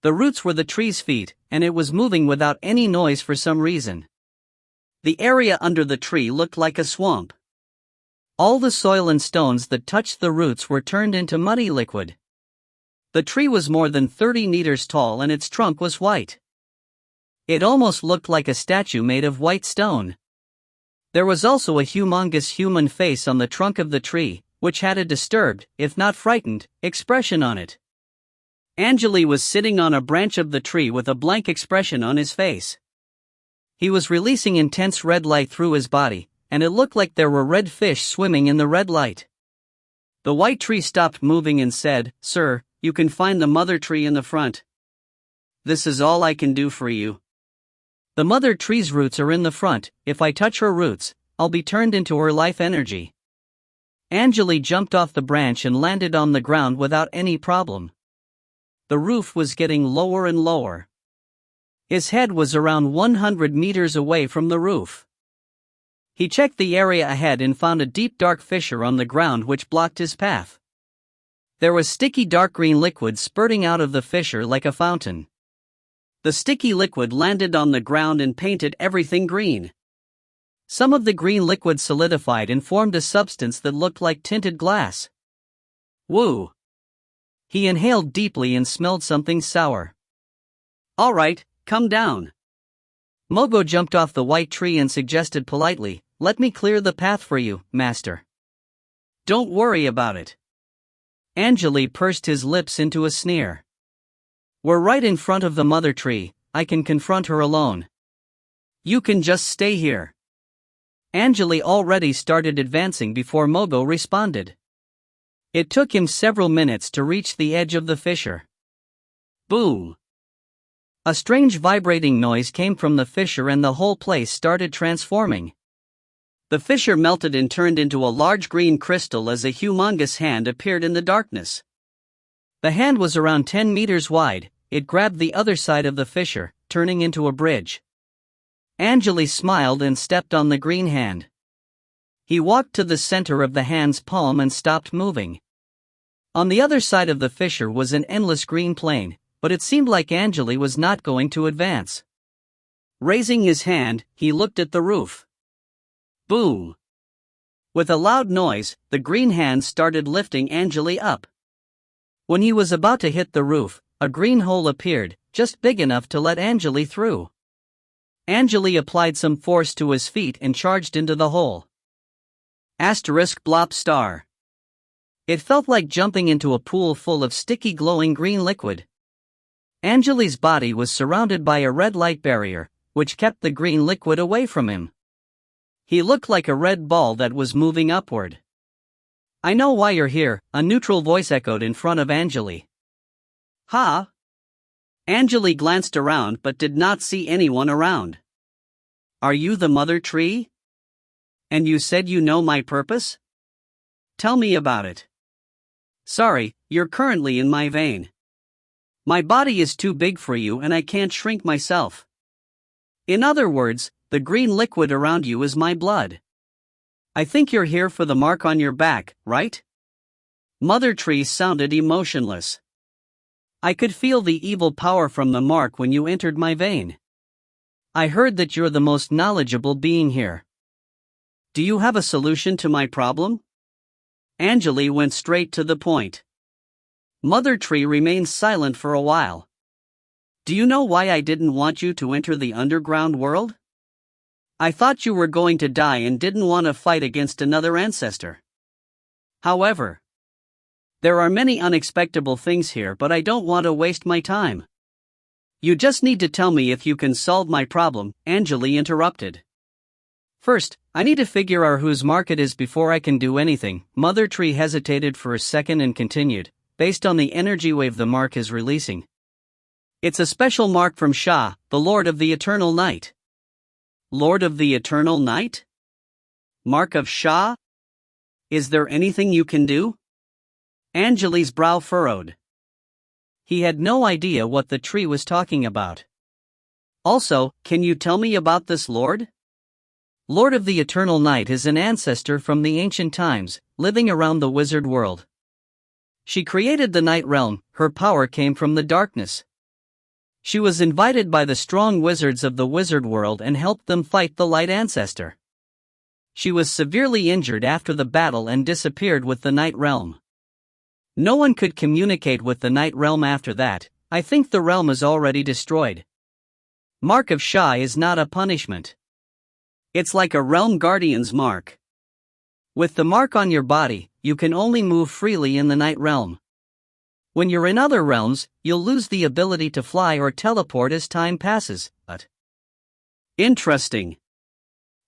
The roots were the tree's feet, and it was moving without any noise for some reason. The area under the tree looked like a swamp. All the soil and stones that touched the roots were turned into muddy liquid. The tree was more than 30 meters tall and its trunk was white. It almost looked like a statue made of white stone. There was also a humongous human face on the trunk of the tree, which had a disturbed, if not frightened, expression on it. Angele was sitting on a branch of the tree with a blank expression on his face. He was releasing intense red light through his body, and it looked like there were red fish swimming in the red light. The white tree stopped moving and said, "Sir, you can find the mother tree in the front. This is all I can do for you. The mother tree's roots are in the front. If I touch her roots, I'll be turned into her life energy." Angele jumped off the branch and landed on the ground without any problem. The roof was getting lower and lower. His head was around 100 meters away from the roof. He checked the area ahead and found a deep dark fissure on the ground which blocked his path. There was sticky dark green liquid spurting out of the fissure like a fountain. The sticky liquid landed on the ground and painted everything green. Some of the green liquid solidified and formed a substance that looked like tinted glass. Woo! He inhaled deeply and smelled something sour. "All right, come down." Mogo jumped off the white tree and suggested politely, "Let me clear the path for you, master." "Don't worry about it." Angele pursed his lips into a sneer. "We're right in front of the mother tree. I can confront her alone. You can just stay here." Angele already started advancing before Mogo responded. It took him several minutes to reach the edge of the fissure. Boom! A strange vibrating noise came from the fissure and the whole place started transforming. The fissure melted and turned into a large green crystal as a humongous hand appeared in the darkness. The hand was around 10 meters wide. It grabbed the other side of the fissure, turning into a bridge. Angele smiled and stepped on the green hand. He walked to the center of the hand's palm and stopped moving. On the other side of the fissure was an endless green plain, but it seemed like Angele was not going to advance. Raising his hand, he looked at the roof. Boom! With a loud noise, the green hand started lifting Angele up. When he was about to hit the roof, a green hole appeared, just big enough to let Angele through. Angele applied some force to his feet and charged into the hole. *blop star. It felt like jumping into a pool full of sticky glowing green liquid. Angele's body was surrounded by a red light barrier, which kept the green liquid away from him. He looked like a red ball that was moving upward. "I know why you're here," a neutral voice echoed in front of Angele. "Huh?" Angele glanced around but did not see anyone around. "Are you the mother tree? And you said you know my purpose? Tell me about it." "Sorry, you're currently in my vein. My body is too big for you and I can't shrink myself. In other words, the green liquid around you is my blood. I think you're here for the mark on your back, right?" Mother Tree sounded emotionless. "I could feel the evil power from the mark when you entered my vein. I heard that you're the most knowledgeable being here. Do you have a solution to my problem?" Angele went straight to the point. Mother Tree remained silent for a while. "Do you know why I didn't want you to enter the underground world? I thought you were going to die and didn't want to fight against another ancestor. However, there are many unexpected things here, but I don't want to waste my time. You just need to tell me if you can solve my problem," Angele interrupted. "First, I need to figure out whose mark it is before I can do anything." Mother Tree hesitated for a second and continued, "Based on the energy wave the mark is releasing. It's a special mark from Sha, the Lord of the Eternal Night." "Lord of the Eternal Night? Mark of Sha? Is there anything you can do?" Angele's brow furrowed. He had no idea what the tree was talking about. "Also, can you tell me about this lord?" Lord of the Eternal Night is an ancestor from the ancient times, living around the wizard world. She created the Night Realm. Her power came from the darkness. She was invited by the strong wizards of the wizard world and helped them fight the Light Ancestor. She was severely injured after the battle and disappeared with the Night Realm. No one could communicate with the Night Realm after that. I think the realm is already destroyed. Mark of Shy is not a punishment. It's like a realm guardian's mark. With the mark on your body, you can only move freely in the Night Realm. When you're in other realms, you'll lose the ability to fly or teleport as time passes, but... Interesting.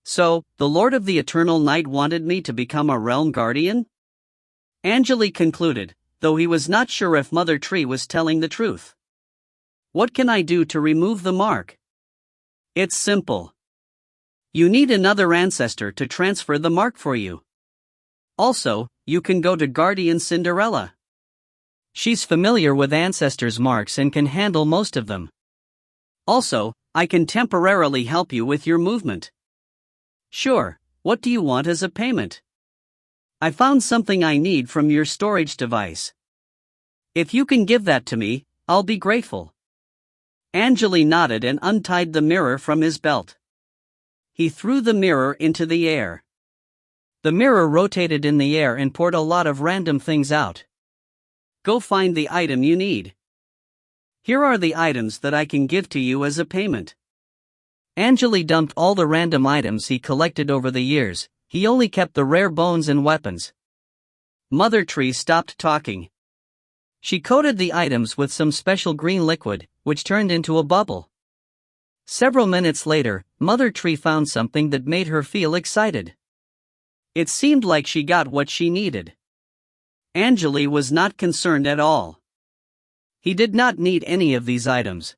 So, the Lord of the Eternal Night wanted me to become a realm guardian? Angele concluded, though he was not sure if Mother Tree was telling the truth. What can I do to remove the mark? It's simple. You need another ancestor to transfer the mark for you. Also, you can go to Guardian Cinderella. She's familiar with ancestors' marks and can handle most of them. Also, I can temporarily help you with your movement. Sure, what do you want as a payment? I found something I need from your storage device. If you can give that to me, I'll be grateful. Angele nodded and untied the mirror from his belt. He threw the mirror into the air. The mirror rotated in the air and poured a lot of random things out. Go find the item you need. Here are the items that I can give to you as a payment. Angele dumped all the random items he collected over the years. He only kept the rare bones and weapons. Mother Tree stopped talking. She coated the items with some special green liquid, which turned into a bubble. Several minutes later, Mother Tree found something that made her feel excited. It seemed like she got what she needed. Angele was not concerned at all. He did not need any of these items.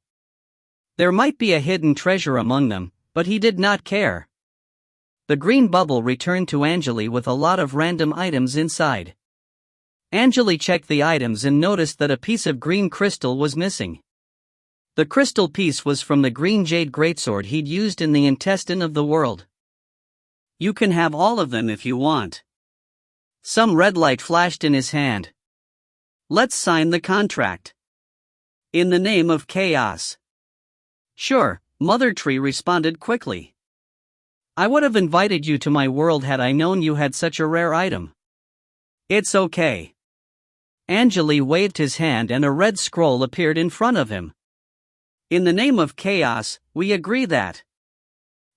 There might be a hidden treasure among them, but he did not care. The green bubble returned to Angele with a lot of random items inside. Angele checked the items and noticed that a piece of green crystal was missing. The crystal piece was from the green jade greatsword he'd used in the intestine of the world. You can have all of them if you want. Some red light flashed in his hand. Let's sign the contract. In the name of chaos. Sure, Mother Tree responded quickly. I would have invited you to my world had I known you had such a rare item. It's okay. Angele waved his hand and a red scroll appeared in front of him. In the name of chaos, we agree that.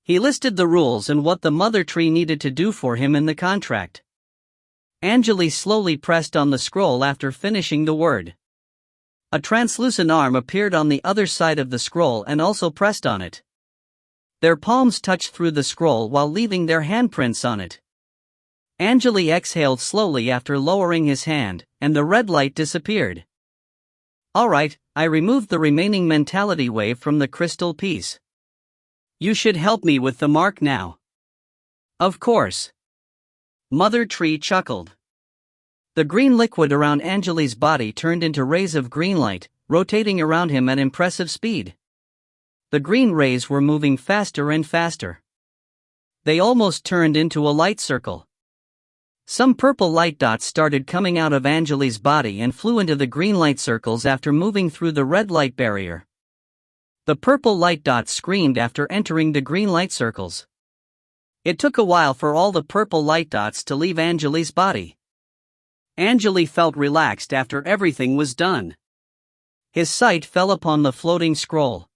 He listed the rules and what the Mother Tree needed to do for him in the contract. Angele slowly pressed on the scroll after finishing the word. A translucent arm appeared on the other side of the scroll and also pressed on it. Their palms touched through the scroll while leaving their handprints on it. Angele exhaled slowly after lowering his hand, and the red light disappeared. Alright, I removed the remaining mentality wave from the crystal piece. You should help me with the mark now. Of course. Mother Tree chuckled. The green liquid around Angele's body turned into rays of green light, rotating around him at impressive speed. The green rays were moving faster and faster. They almost turned into a light circle. Some purple light dots started coming out of Angele's body and flew into the green light circles after moving through the red light barrier. The purple light dots screamed after entering the green light circles. It took a while for all the purple light dots to leave Angele's body. Angele felt relaxed after everything was done. His sight fell upon the floating scroll.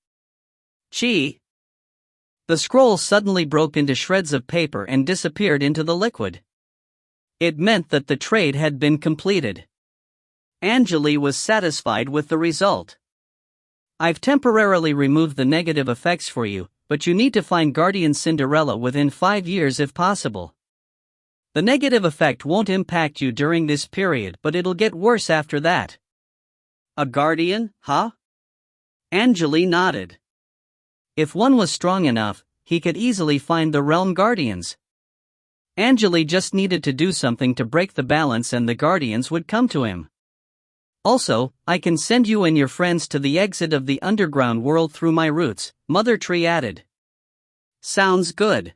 Chi! The scroll suddenly broke into shreds of paper and disappeared into the liquid. It meant that the trade had been completed. Angele was satisfied with the result. I've temporarily removed the negative effects for you, but you need to find Guardian Cinderella within 5 years if possible. The negative effect won't impact you during this period, but it'll get worse after that. A guardian, huh? Angele nodded. If one was strong enough, he could easily find the realm guardians. Angele just needed to do something to break the balance and the guardians would come to him. Also, I can send you and your friends to the exit of the underground world through my roots, Mother Tree added. Sounds good.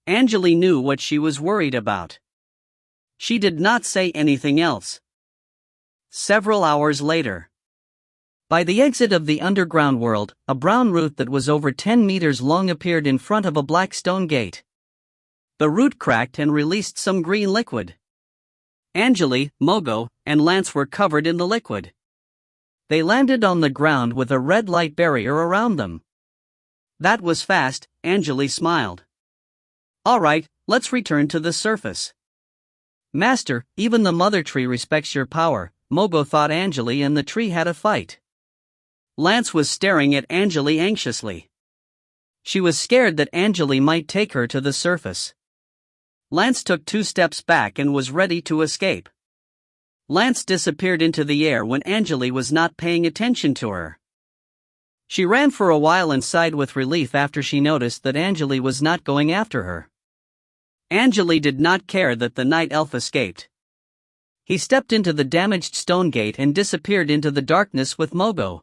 Angele knew what she was worried about. She did not say anything else. Several hours later. By the exit of the underground world, a brown root that was over 10 meters long appeared in front of a black stone gate. The root cracked and released some green liquid. Angele, Mogo, and Lance were covered in the liquid. They landed on the ground with a red light barrier around them. That was fast, Angele smiled. All right, let's return to the surface. Master, even the mother tree respects your power, Mogo thought Angele and the tree had a fight. Lance was staring at Angele anxiously. She was scared that Angele might take her to the surface. Lance took 2 steps back and was ready to escape. Lance disappeared into the air when Angele was not paying attention to her. She ran for a while and sighed with relief after she noticed that Angele was not going after her. Angele did not care that the night elf escaped. He stepped into the damaged stone gate and disappeared into the darkness with Mogo.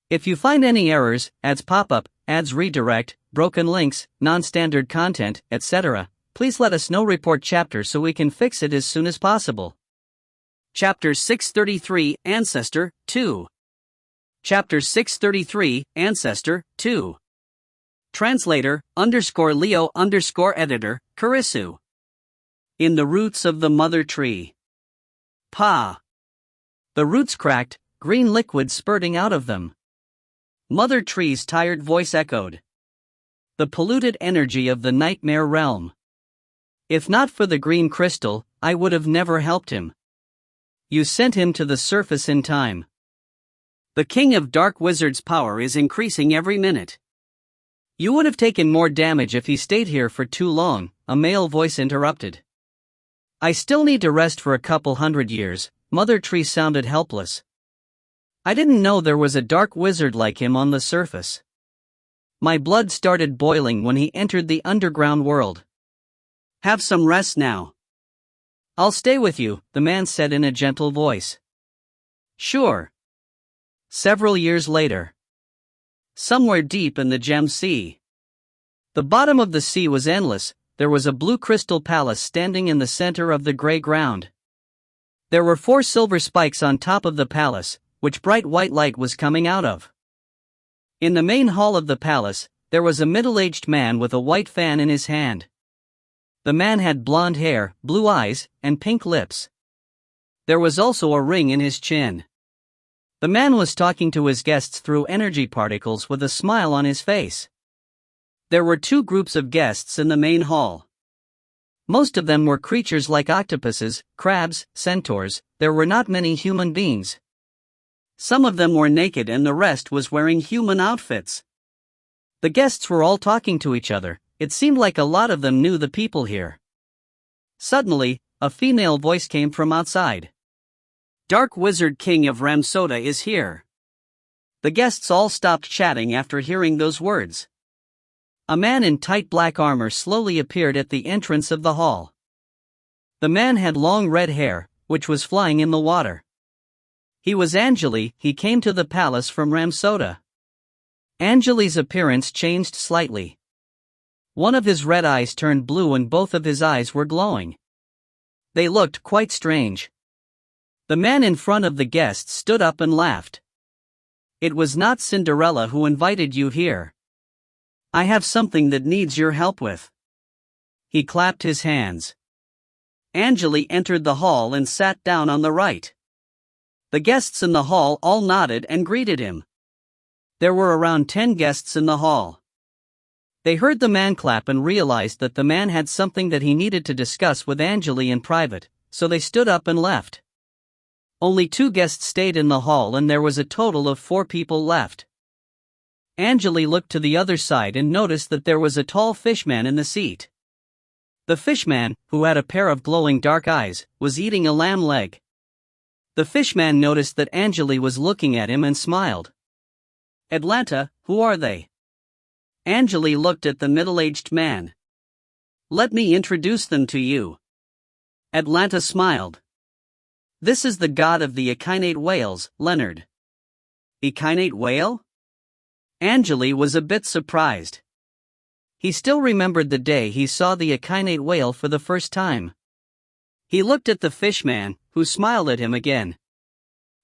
If you find any errors, ads pop up, ads redirect, broken links, non-standard content, etc., please let us know. Report chapter so we can fix it as soon as possible. Chapter 633, Ancestor, 2. Chapter 633, Ancestor, 2. Translator, _Leo _editor, Karisu. In the roots of the mother tree. Pa. The roots cracked, green liquid spurting out of them. Mother tree's tired voice echoed. The polluted energy of the nightmare realm. If not for the green crystal, I would have never helped him. You sent him to the surface in time. The King of Dark Wizard's power is increasing every minute. You would have taken more damage if he stayed here for too long, a male voice interrupted. I still need to rest for a couple hundred years, Mother Tree sounded helpless. I didn't know there was a dark wizard like him on the surface. My blood started boiling when he entered the underground world. Have some rest now. I'll stay with you, the man said in a gentle voice. Sure. Several years later. Somewhere deep in the Gem Sea. The bottom of the sea was endless. There was a blue crystal palace standing in the center of the gray ground. There were 4 silver spikes on top of the palace, which bright white light was coming out of. In the main hall of the palace, there was a middle-aged man with a white fan in his hand. The man had blonde hair, blue eyes, and pink lips. There was also a ring in his chin. The man was talking to his guests through energy particles with a smile on his face. There were 2 groups of guests in the main hall. Most of them were creatures like octopuses, crabs, centaurs. There were not many human beings. Some of them were naked and the rest was wearing human outfits. The guests were all talking to each other. It seemed like a lot of them knew the people here. Suddenly, a female voice came from outside. Dark Wizard King of Ramsoda is here. The guests all stopped chatting after hearing those words. A man in tight black armor slowly appeared at the entrance of the hall. The man had long red hair, which was flying in the water. He was Angele. He came to the palace from Ramsoda. Angele's appearance changed slightly. One of his red eyes turned blue and both of his eyes were glowing. They looked quite strange. The man in front of the guests stood up and laughed. It was not Cinderella who invited you here. I have something that needs your help with. He clapped his hands. Angele entered the hall and sat down on the right. The guests in the hall all nodded and greeted him. There were around 10 guests in the hall. They heard the man clap and realized that the man had something that he needed to discuss with Angele in private, so they stood up and left. Only 2 guests stayed in the hall and there was a total of 4 people left. Angele looked to the other side and noticed that there was a tall fishman in the seat. The fishman, who had a pair of glowing dark eyes, was eating a lamb leg. The fishman noticed that Angele was looking at him and smiled. Atlanta, who are they? Angele looked at the middle-aged man. Let me introduce them to you. Atlanta smiled. This is the god of the echinate whales, Leonard. Echinate whale? Angele was a bit surprised. He still remembered the day he saw the echinate whale for the first time. He looked at the fishman, who smiled at him again.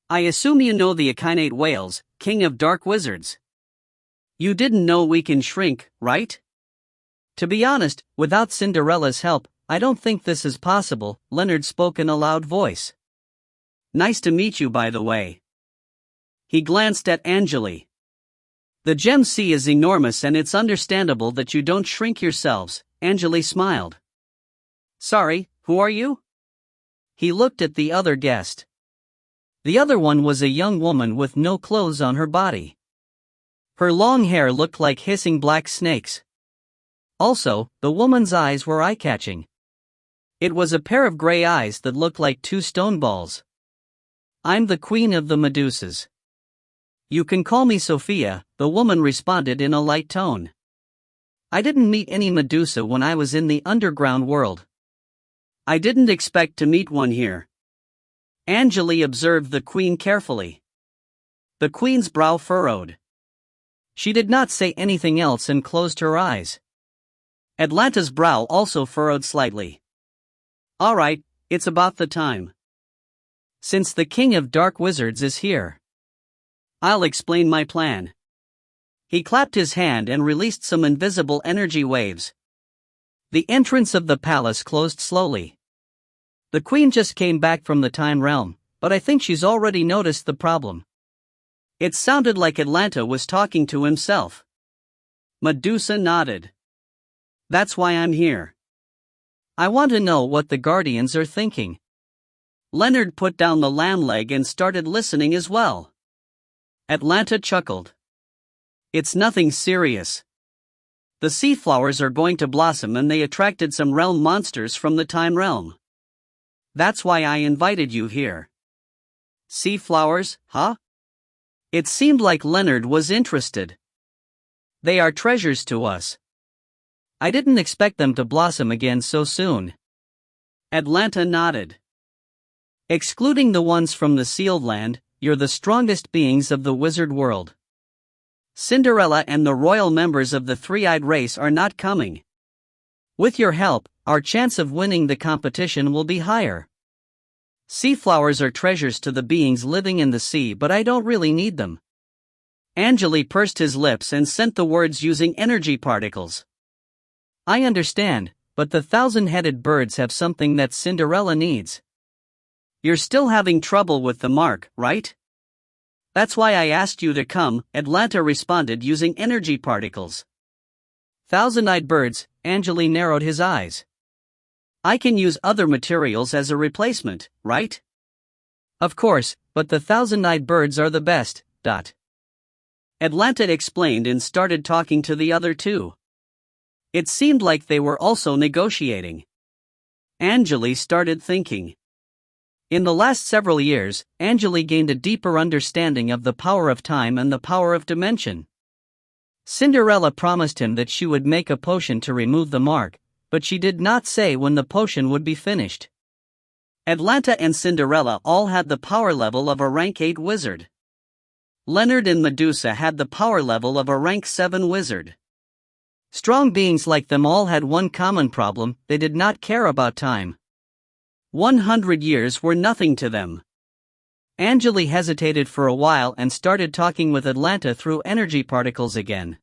I assume you know the echinate whales, king of dark wizards. You didn't know we can shrink, right? To be honest, without Cinderella's help, I don't think this is possible, Leonard spoke in a loud voice. Nice to meet you, by the way. He glanced at Angele. The gem sea is enormous and it's understandable that you don't shrink yourselves, Angele smiled. Sorry, who are you? He looked at the other guest. The other one was a young woman with no clothes on her body. Her long hair looked like hissing black snakes. Also, the woman's eyes were eye-catching. It was a pair of gray eyes that looked like two stone balls. I'm the queen of the Medusas. You can call me Sophia, the woman responded in a light tone. I didn't meet any Medusa when I was in the underground world. I didn't expect to meet one here. Angele observed the queen carefully. The queen's brow furrowed. She did not say anything else and closed her eyes. Atlanta's brow also furrowed slightly. All right, it's about the time. Since the king of dark wizards is here, I'll explain my plan. He clapped his hand and released some invisible energy waves. The entrance of the palace closed slowly. The queen just came back from the time realm, but I think she's already noticed the problem. It sounded like Atlanta was talking to himself. Medusa nodded. That's why I'm here. I want to know what the Guardians are thinking. Leonard put down the lamb leg and started listening as well. Atlanta chuckled. It's nothing serious. The sea flowers are going to blossom and they attracted some realm monsters from the time realm. That's why I invited you here. Sea flowers, huh? It seemed like Leonard was interested. They are treasures to us. I didn't expect them to blossom again so soon. Atlanta nodded. Excluding the ones from the sealed land, you're the strongest beings of the wizard world. Cinderella and the royal members of the three-eyed race are not coming. With your help, our chance of winning the competition will be higher. Sea flowers are treasures to the beings living in the sea, but I don't really need them. Angele pursed his lips and sent the words using energy particles. I understand, but the thousand-headed birds have something that Cinderella needs. You're still having trouble with the mark, right? That's why I asked you to come, Atlanta responded using energy particles. Thousand-eyed birds, Angele narrowed his eyes. I can use other materials as a replacement, right? Of course, but the thousand-eyed birds are the best, Atlanta explained and started talking to the other two. It seemed like they were also negotiating. Angele started thinking. In the last several years, Angele gained a deeper understanding of the power of time and the power of dimension. Cinderella promised him that she would make a potion to remove the mark, but she did not say when the potion would be finished. Atlanta and Cinderella all had the power level of a rank 8 wizard. Leonard and Medusa had the power level of a rank 7 wizard. Strong beings like them all had one common problem: they did not care about time. 100 years were nothing to them. Angele hesitated for a while and started talking with Atlanta through energy particles again.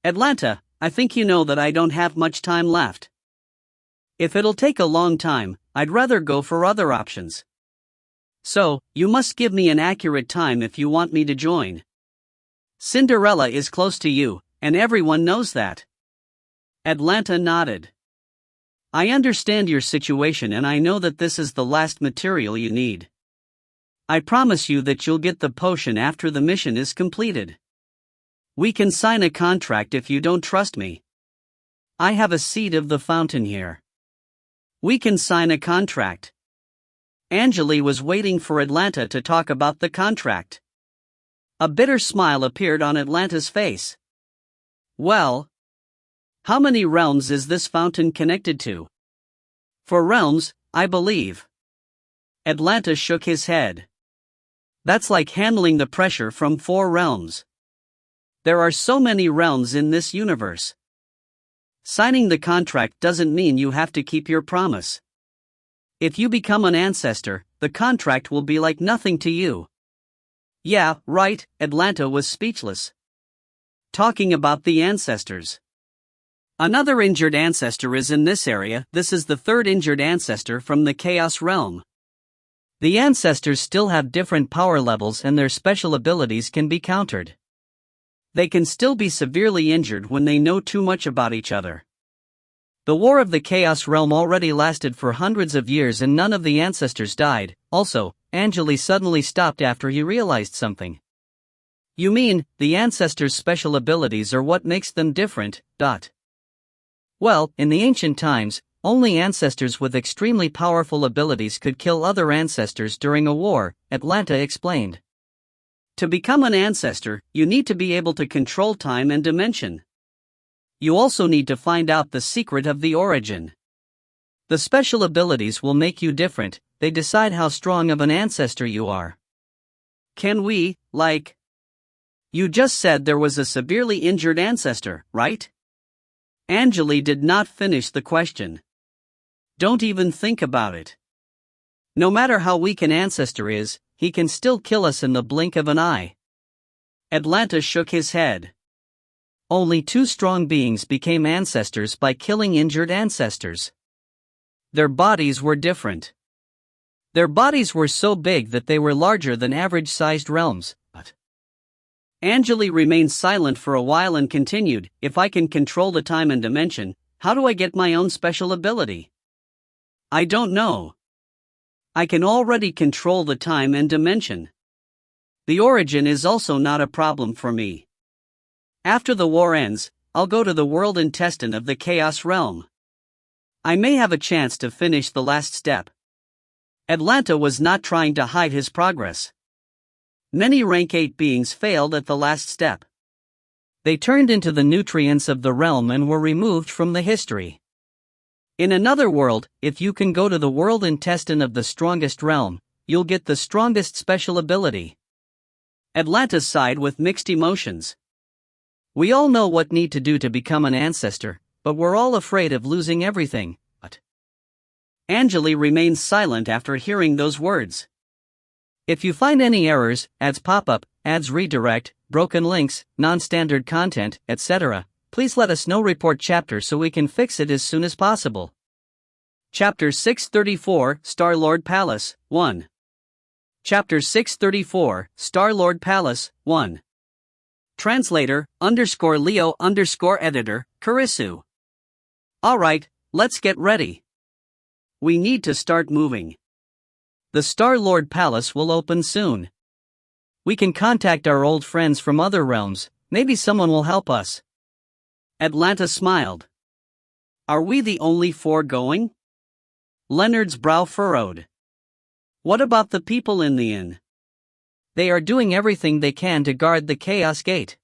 Atlanta, I think you know that I don't have much time left. If it'll take a long time, I'd rather go for other options. So, you must give me an accurate time if you want me to join. Cinderella is close to you, and everyone knows that. Atlanta nodded. I understand your situation and I know that this is the last material you need. I promise you that you'll get the potion after the mission is completed. We can sign a contract if you don't trust me. I have a seed of the fountain here. We can sign a contract. Angele was waiting for Atlanta to talk about the contract. A bitter smile appeared on Atlanta's face. Well, how many realms is this fountain connected to? 4 realms, I believe. Atlanta shook his head. That's like handling the pressure from 4 realms. There are so many realms in this universe. signing the contract doesn't mean you have to keep your promise. If you become an ancestor, the contract will be like nothing to you. Yeah, right, Atlanta was speechless. Talking about the ancestors. Another injured ancestor is in this area. This is the third injured ancestor from the Chaos Realm. The ancestors still have different power levels and their special abilities can be countered. They can still be severely injured when they know too much about each other. The War of the Chaos Realm already lasted for hundreds of years and none of the ancestors died. Also, Angele suddenly stopped after he realized something. You mean, the ancestors' special abilities are what makes them different, ? Well, in the ancient times, only ancestors with extremely powerful abilities could kill other ancestors during a war, Atlanta explained. To become an ancestor, you need to be able to control time and dimension. You also need to find out the secret of the origin. The special abilities will make you different, they decide how strong of an ancestor you are. Can we, like... You just said there was a severely injured ancestor, right? Angele did not finish the question. Don't even think about it. No matter how weak an ancestor is, he can still kill us in the blink of an eye. Atlanta shook his head. Only 2 strong beings became ancestors by killing injured ancestors. Their bodies were different. Their bodies were so big that they were larger than average-sized realms, but... Angele remained silent for a while and continued, if I can control the time and dimension, how do I get my own special ability? I don't know. I can already control the time and dimension. The origin is also not a problem for me. After the war ends, I'll go to the world intestine of the Chaos Realm. I may have a chance to finish the last step. Atlanta was not trying to hide his progress. Many rank 8 beings failed at the last step. They turned into the nutrients of the realm and were removed from the history. In another world, if you can go to the world intestine of the strongest realm, you'll get the strongest special ability. Atlanta sighed with mixed emotions. We all know what need to do to become an ancestor, but we're all afraid of losing everything, but... Angele remained silent after hearing those words. If you find any errors, ads pop up, ads redirect, broken links, non-standard content, etc., please let us know. Report chapter so we can fix it as soon as possible. Chapter 634, Star-Lord Palace, 1. Chapter 634, Star-Lord Palace, 1. Translator, _Leo _editor, Karisu. Alright, let's get ready. We need to start moving. The Star-Lord Palace will open soon. We can contact our old friends from other realms, maybe someone will help us. Atlanta smiled. Are we the only 4 going? Leonard's brow furrowed. What about the people in the inn? They are doing everything they can to guard the Chaos Gate.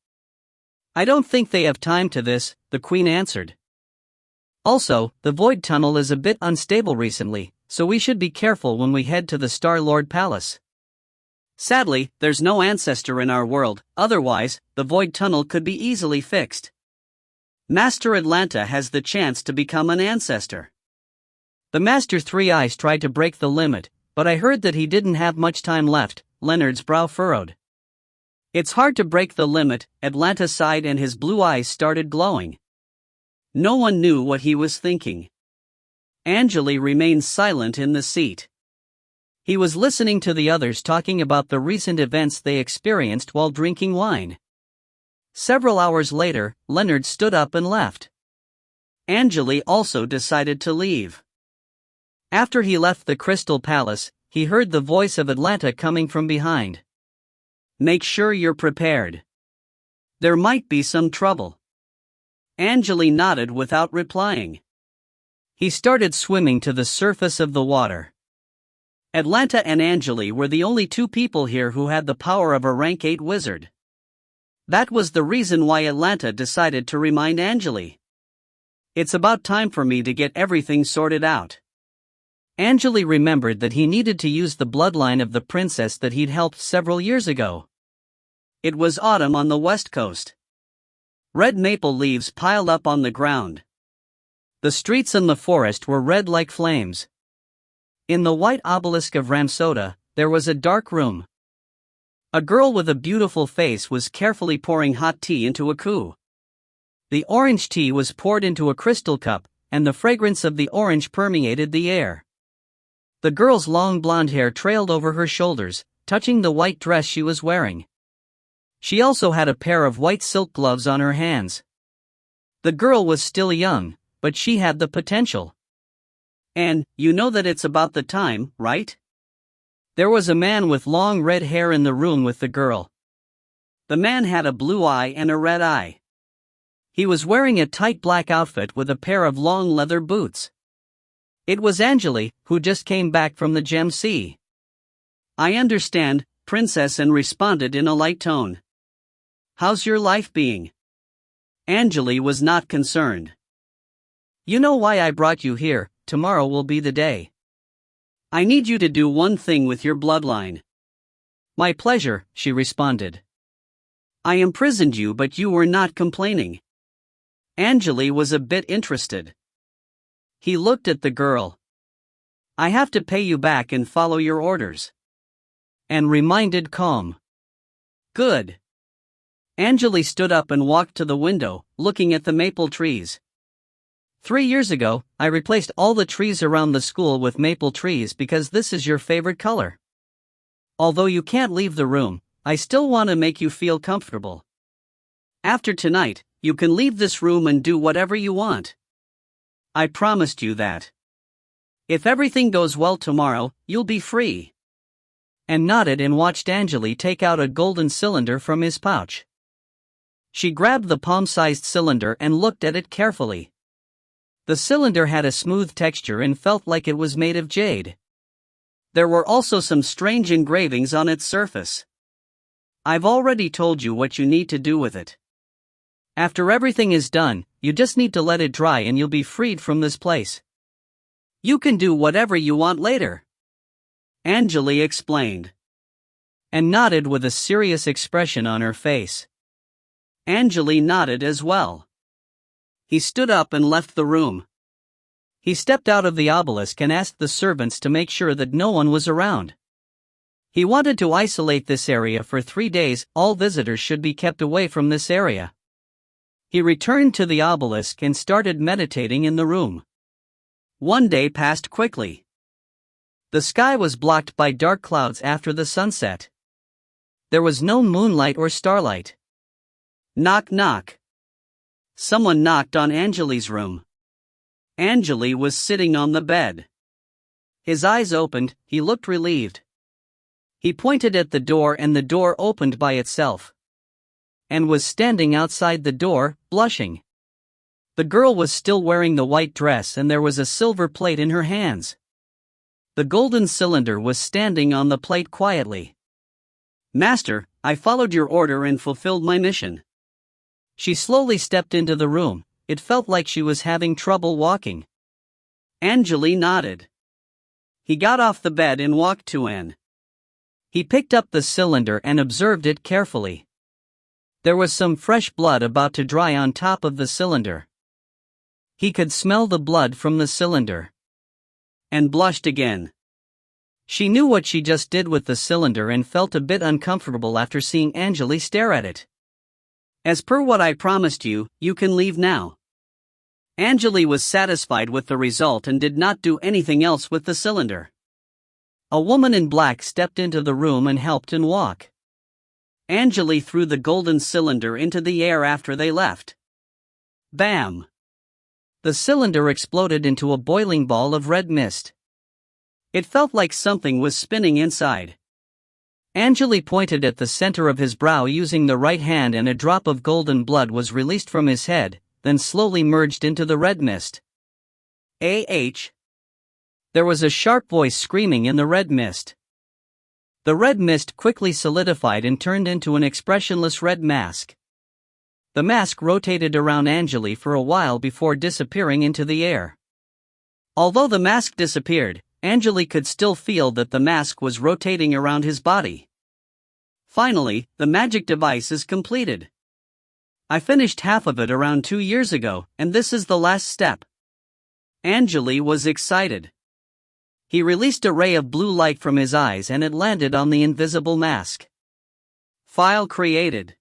I don't think they have time to this, the Queen answered. Also, the Void Tunnel is a bit unstable recently, so we should be careful when we head to the Star-Lord Palace. Sadly, there's no ancestor in our world, otherwise, the Void Tunnel could be easily fixed. Master Atlanta has the chance to become an ancestor. The Master 3 Eyes tried to break the limit, but I heard that he didn't have much time left. Leonard's brow furrowed. It's hard to break the limit, Atlanta sighed and his blue eyes started glowing. No one knew what he was thinking. Angele remained silent in the seat. He was listening to the others talking about the recent events they experienced while drinking wine. Several hours later, Leonard stood up and left. Angele also decided to leave. After he left the Crystal Palace, he heard the voice of Atlanta coming from behind. Make sure you're prepared. There might be some trouble. Angele nodded without replying. He started swimming to the surface of the water. Atlanta and Angele were the only 2 people here who had the power of a rank 8 wizard. That was the reason why Atlanta decided to remind Angele. It's about time for me to get everything sorted out. Angele remembered that he needed to use the bloodline of the princess that he'd helped several years ago. It was autumn on the west coast. Red maple leaves piled up on the ground. The streets and the forest were red like flames. In the white obelisk of Ramsota, there was a dark room. A girl with a beautiful face was carefully pouring hot tea into a ku. The orange tea was poured into a crystal cup, and the fragrance of the orange permeated the air. The girl's long blonde hair trailed over her shoulders, touching the white dress she was wearing. She also had a pair of white silk gloves on her hands. The girl was still young, but she had the potential. And, you know that it's about the time, right? There was a man with long red hair in the room with the girl. The man had a blue eye and a red eye. He was wearing a tight black outfit with a pair of long leather boots. It was Angele, who just came back from the Gem Sea. "I understand, Princess," and responded in a light tone. "How's your life being?" Angele was not concerned. "You know why I brought you here. Tomorrow will be the day. I need you to do one thing with your bloodline." "My pleasure," she responded. "I imprisoned you, but you were not complaining." Angele was a bit interested. He looked at the girl. "I have to pay you back and follow your orders." And reminded calm. "Good." Angele stood up and walked to the window, looking at the maple trees. 3 years ago, I replaced all the trees around the school with maple trees because this is your favorite color. Although you can't leave the room, I still want to make you feel comfortable. After tonight, you can leave this room and do whatever you want. I promised you that. If everything goes well tomorrow, you'll be free." And nodded and watched Angele take out a golden cylinder from his pouch. She grabbed the palm-sized cylinder and looked at it carefully. The cylinder had a smooth texture and felt like it was made of jade. There were also some strange engravings on its surface. "I've already told you what you need to do with it. After everything is done, you just need to let it dry and you'll be freed from this place. You can do whatever you want later," Angele explained. And nodded with a serious expression on her face. Angele nodded as well. He stood up and left the room. He stepped out of the obelisk and asked the servants to make sure that no one was around. He wanted to isolate this area for 3 days. All visitors should be kept away from this area. He returned to the obelisk and started meditating in the room. 1 day passed quickly. The sky was blocked by dark clouds after the sunset. There was no moonlight or starlight. Knock knock. Someone knocked on Angele's room. Angele was sitting on the bed. His eyes opened, he looked relieved. He pointed at the door and the door opened by itself. And was standing outside the door, blushing. The girl was still wearing the white dress and there was a silver plate in her hands. The golden cylinder was standing on the plate quietly. "Master, I followed your order and fulfilled my mission." She slowly stepped into the room. It felt like she was having trouble walking. Angele nodded. He got off the bed and walked to Anne. He picked up the cylinder and observed it carefully. There was some fresh blood about to dry on top of the cylinder. He could smell the blood from the cylinder. And blushed again. She knew what she just did with the cylinder and felt a bit uncomfortable after seeing Angele stare at it. "As per what I promised you, you can leave now." Angele was satisfied with the result and did not do anything else with the cylinder. A woman in black stepped into the room and helped him walk. Angele threw the golden cylinder into the air after they left. Bam! The cylinder exploded into a boiling ball of red mist. It felt like something was spinning inside. Angele pointed at the center of his brow using the right hand and a drop of golden blood was released from his head, then slowly merged into the red mist. "Ah!" There was a sharp voice screaming in the red mist. The red mist quickly solidified and turned into an expressionless red mask. The mask rotated around Angele for a while before disappearing into the air. Although the mask disappeared, Angele could still feel that the mask was rotating around his body. Finally, the magic device is completed. I finished half of it around 2 years ago, and this is the last step. Angele was excited. He released a ray of blue light from his eyes and it landed on the invisible mask. File created.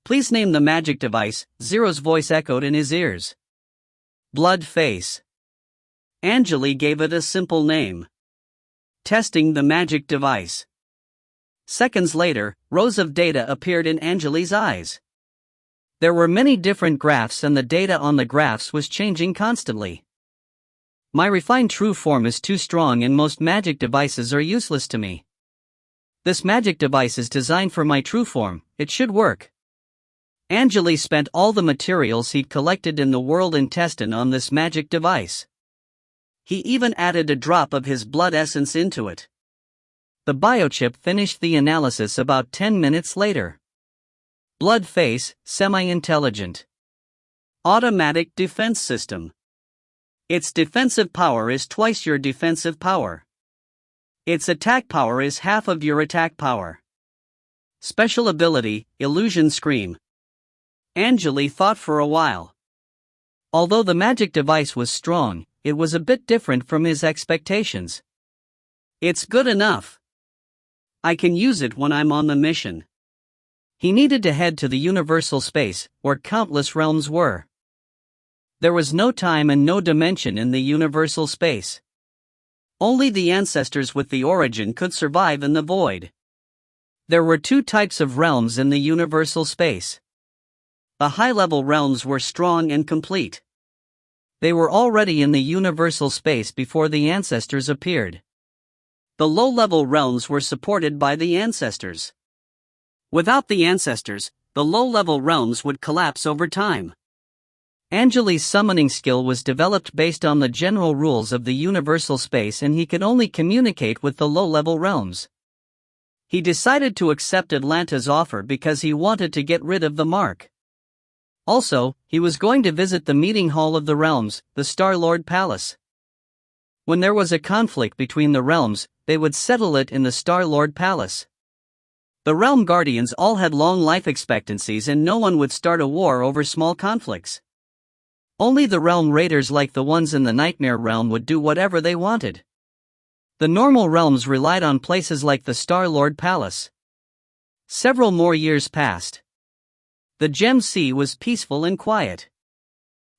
Please name the magic device, Zero's voice echoed in his ears. Blood face. Angele gave it a simple name. Testing the magic device. Seconds later, rows of data appeared in Angele's eyes. There were many different graphs and the data on the graphs was changing constantly. My refined true form is too strong and most magic devices are useless to me. This magic device is designed for my true form, it should work. Angele spent all the materials he'd collected in the world intestine on this magic device. He even added a drop of his blood essence into it. The biochip finished the analysis about 10 minutes later. Blood face, semi-intelligent. Automatic defense system. Its defensive power is twice your defensive power. Its attack power is half of your attack power. Special ability, Illusion Scream. Angele thought for a while. Although the magic device was strong, it was a bit different from his expectations. It's good enough. I can use it when I'm on the mission. He needed to head to the universal space, where countless realms were. There was no time and no dimension in the universal space. Only the ancestors with the origin could survive in the void. There were two types of realms in the universal space. The high-level realms were strong and complete. They were already in the universal space before the ancestors appeared. The low-level realms were supported by the ancestors. Without the ancestors, the low-level realms would collapse over time. Angele's summoning skill was developed based on the general rules of the universal space and he could only communicate with the low-level realms. He decided to accept Atlanta's offer because he wanted to get rid of the mark. Also, he was going to visit the meeting hall of the realms, the Star-Lord Palace. When there was a conflict between the realms, they would settle it in the Star-Lord Palace. The realm guardians all had long life expectancies and no one would start a war over small conflicts. Only the realm raiders like the ones in the Nightmare Realm would do whatever they wanted. The normal realms relied on places like the Star-Lord Palace. Several more years passed. The Gem Sea was peaceful and quiet.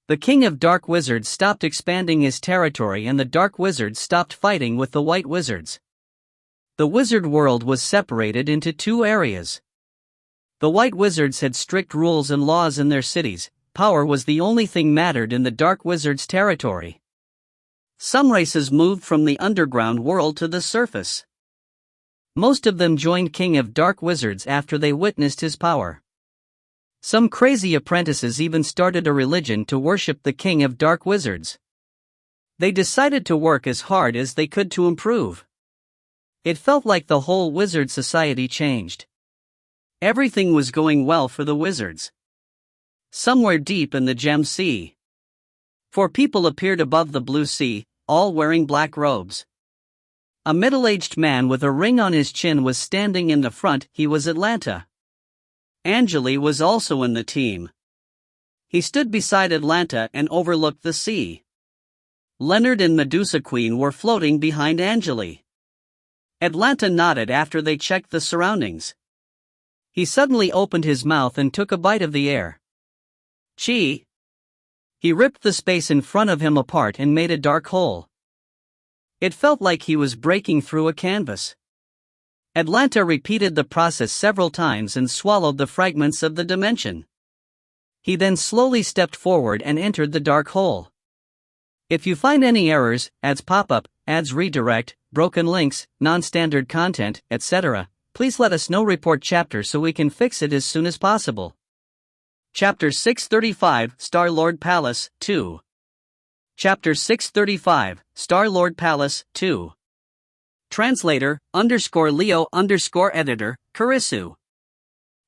The King of Dark Wizards stopped expanding his territory and the Dark Wizards stopped fighting with the White Wizards. The wizard world was separated into two areas. The White Wizards had strict rules and laws in their cities. Power was the only thing mattered in the Dark Wizards' territory. Some races moved from the underground world to the surface. Most of them joined King of Dark Wizards after they witnessed his power. Some crazy apprentices even started a religion to worship the King of Dark Wizards. They decided to work as hard as they could to improve. It felt like the whole wizard society changed. Everything was going well for the wizards. Somewhere deep in the Gem Sea. 4 people appeared above the blue sea, all wearing black robes. A middle-aged man with a ring on his chin was standing in the front. He was Atlanta. Angele was also in the team. He stood beside Atlanta and overlooked the sea. Leonard and Medusa Queen were floating behind Angele. Atlanta nodded after they checked the surroundings. He suddenly opened his mouth and took a bite of the air. Chi! He ripped the space in front of him apart and made a dark hole. It felt like he was breaking through a canvas. Atlanta repeated the process several times and swallowed the fragments of the dimension. He then slowly stepped forward and entered the dark hole. If you find any errors, ads pop-up, ads redirect, broken links, non-standard content, etc., please let us know. Report chapter so we can fix it as soon as possible. Chapter 635, Star-Lord Palace, 2. Chapter 635, Star-Lord Palace, 2. Translator, _Leo _editor, Karisu.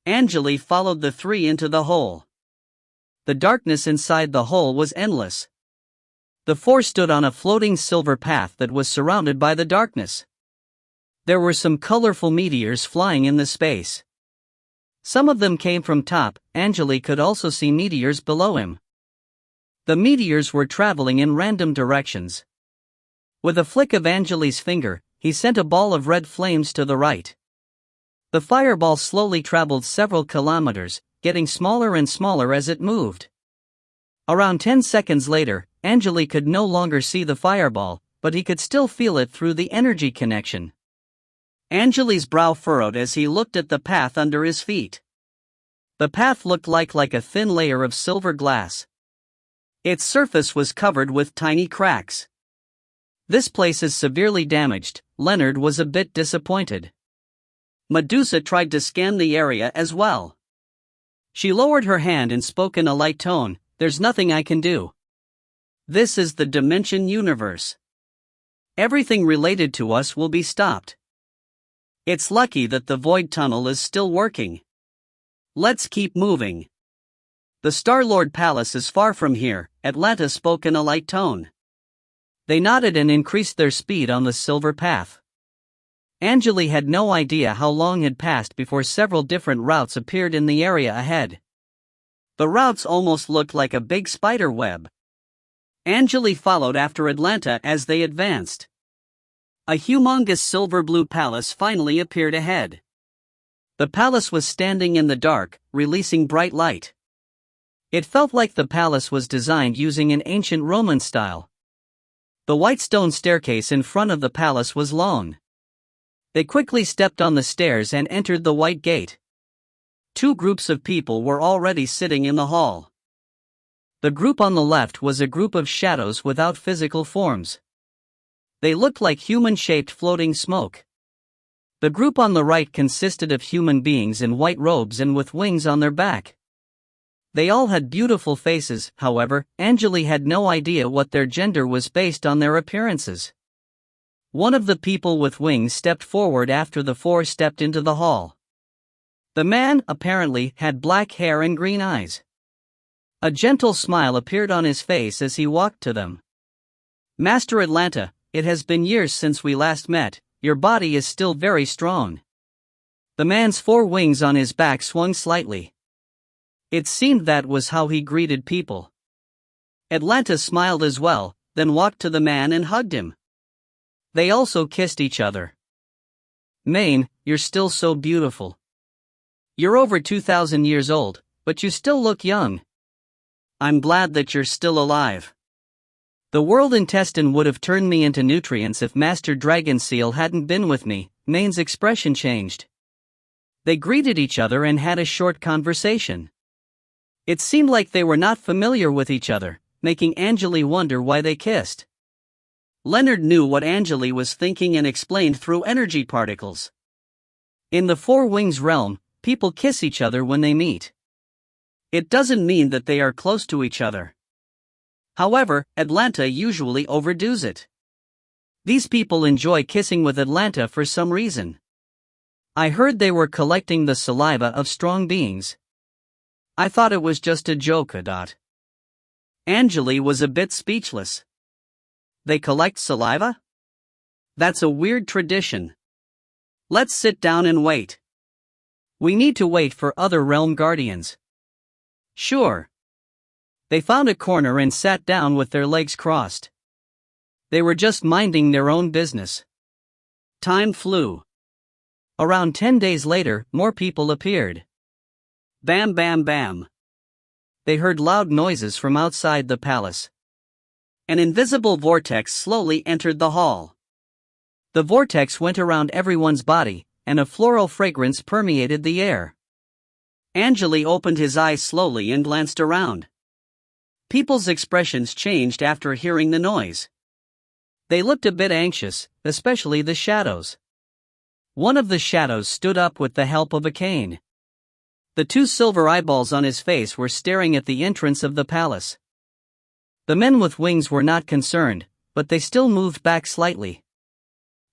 Angele followed the 3 into the hole. The darkness inside the hole was endless. The 4 stood on a floating silver path that was surrounded by the darkness. There were some colorful meteors flying in the space. Some of them came from top. Angele could also see meteors below him. The meteors were traveling in random directions. With a flick of Angele's finger, he sent a ball of red flames to the right. The fireball slowly traveled several kilometers, getting smaller and smaller as it moved. Around 10 seconds later, Angele could no longer see the fireball, but he could still feel it through the energy connection. Angele's brow furrowed as he looked at the path under his feet. The path looked like a thin layer of silver glass. Its surface was covered with tiny cracks. "This place is severely damaged," Leonard was a bit disappointed. Medusa tried to scan the area as well. She lowered her hand and spoke in a light tone, "There's nothing I can do. This is the dimension universe. Everything related to us will be stopped. It's lucky that the void tunnel is still working. Let's keep moving. The Star-Lord Palace is far from here," Atlanta spoke in a light tone. They nodded and increased their speed on the silver path. Angele had no idea how long had passed before several different routes appeared in the area ahead. The routes almost looked like a big spider web. Angele followed after Atlanta as they advanced. A humongous silver-blue palace finally appeared ahead. The palace was standing in the dark, releasing bright light. It felt like the palace was designed using an ancient Roman style. The white stone staircase in front of the palace was long. They quickly stepped on the stairs and entered the white gate. Two groups of people were already sitting in the hall. The group on the left was a group of shadows without physical forms. They looked like human-shaped floating smoke. The group on the right consisted of human beings in white robes and with wings on their back. They all had beautiful faces, however, Angele had no idea what their gender was based on their appearances. One of the people with wings stepped forward after the four stepped into the hall. The man, apparently, had black hair and green eyes. A gentle smile appeared on his face as he walked to them. "Master Atlanta, it has been years since we last met. Your body is still very strong." The man's four wings on his back swung slightly. It seemed that was how he greeted people. Atlanta smiled as well, then walked to the man and hugged him. They also kissed each other. "Maine, you're still so beautiful. You're over 2,000 years old, but you still look young. I'm glad that you're still alive. The world intestine would have turned me into nutrients if Master Dragon Seal hadn't been with me." Maine's expression changed. They greeted each other and had a short conversation. It seemed like they were not familiar with each other, making Angele wonder why they kissed. Leonard knew what Angele was thinking and explained through energy particles. In the Four Wings realm, people kiss each other when they meet. It doesn't mean that they are close to each other. However, Atlanta usually overdoes it. These people enjoy kissing with Atlanta for some reason. I heard they were collecting the saliva of strong beings. I thought it was just a joke. Angele was a bit speechless. They collect saliva? That's a weird tradition. Let's sit down and wait. We need to wait for other realm guardians. Sure. They found a corner and sat down with their legs crossed. They were just minding their own business. Time flew. Around 10 days later, more people appeared. Bam, bam, bam. They heard loud noises from outside the palace. An invisible vortex slowly entered the hall. The vortex went around everyone's body, and a floral fragrance permeated the air. Angele opened his eyes slowly and glanced around. People's expressions changed after hearing the noise. They looked a bit anxious, especially the shadows. One of the shadows stood up with the help of a cane. The two silver eyeballs on his face were staring at the entrance of the palace. The men with wings were not concerned, but they still moved back slightly.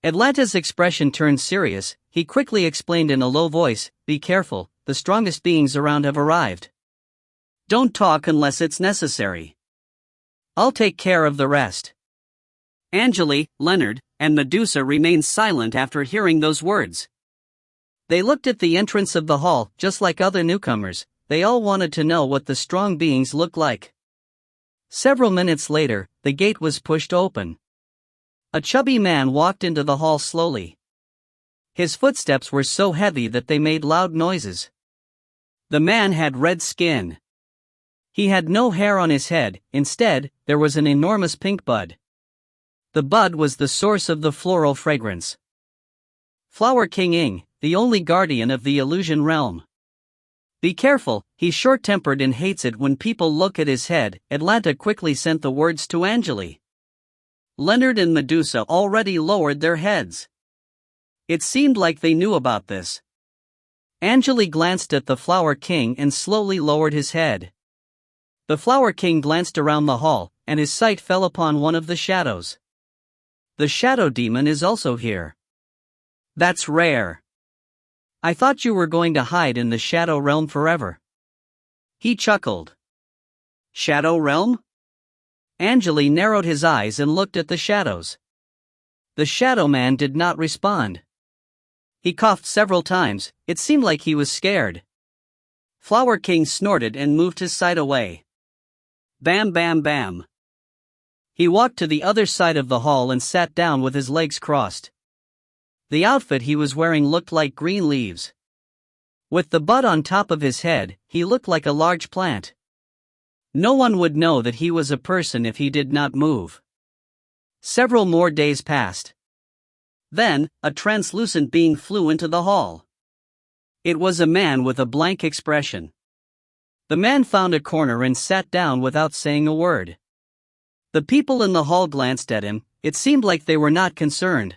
Atlanta's expression turned serious. He quickly explained in a low voice, "Be careful, the strongest beings around have arrived. Don't talk unless it's necessary. I'll take care of the rest." Angele, Leonard, and Medusa remained silent after hearing those words. They looked at the entrance of the hall, just like other newcomers. They all wanted to know what the strong beings looked like. Several minutes later, the gate was pushed open. A chubby man walked into the hall slowly. His footsteps were so heavy that they made loud noises. The man had red skin. He had no hair on his head, instead, there was an enormous pink bud. The bud was the source of the floral fragrance. Flower King Ing, the only guardian of the illusion realm. Be careful, he's short-tempered and hates it when people look at his head. Atlanta quickly sent the words to Angele. Leonard and Medusa already lowered their heads. It seemed like they knew about this. Angele glanced at the Flower King and slowly lowered his head. The Flower King glanced around the hall, and his sight fell upon one of the shadows. The shadow demon is also here. That's rare. I thought you were going to hide in the shadow realm forever. He chuckled. Shadow realm? Angele narrowed his eyes and looked at the shadows. The shadow man did not respond. He coughed several times, it seemed like he was scared. Flower King snorted and moved his sight away. Bam bam bam. He walked to the other side of the hall and sat down with his legs crossed. The outfit he was wearing looked like green leaves. With the bud on top of his head, he looked like a large plant. No one would know that he was a person if he did not move. Several more days passed. Then, a translucent being flew into the hall. It was a man with a blank expression. The man found a corner and sat down without saying a word. The people in the hall glanced at him, it seemed like they were not concerned.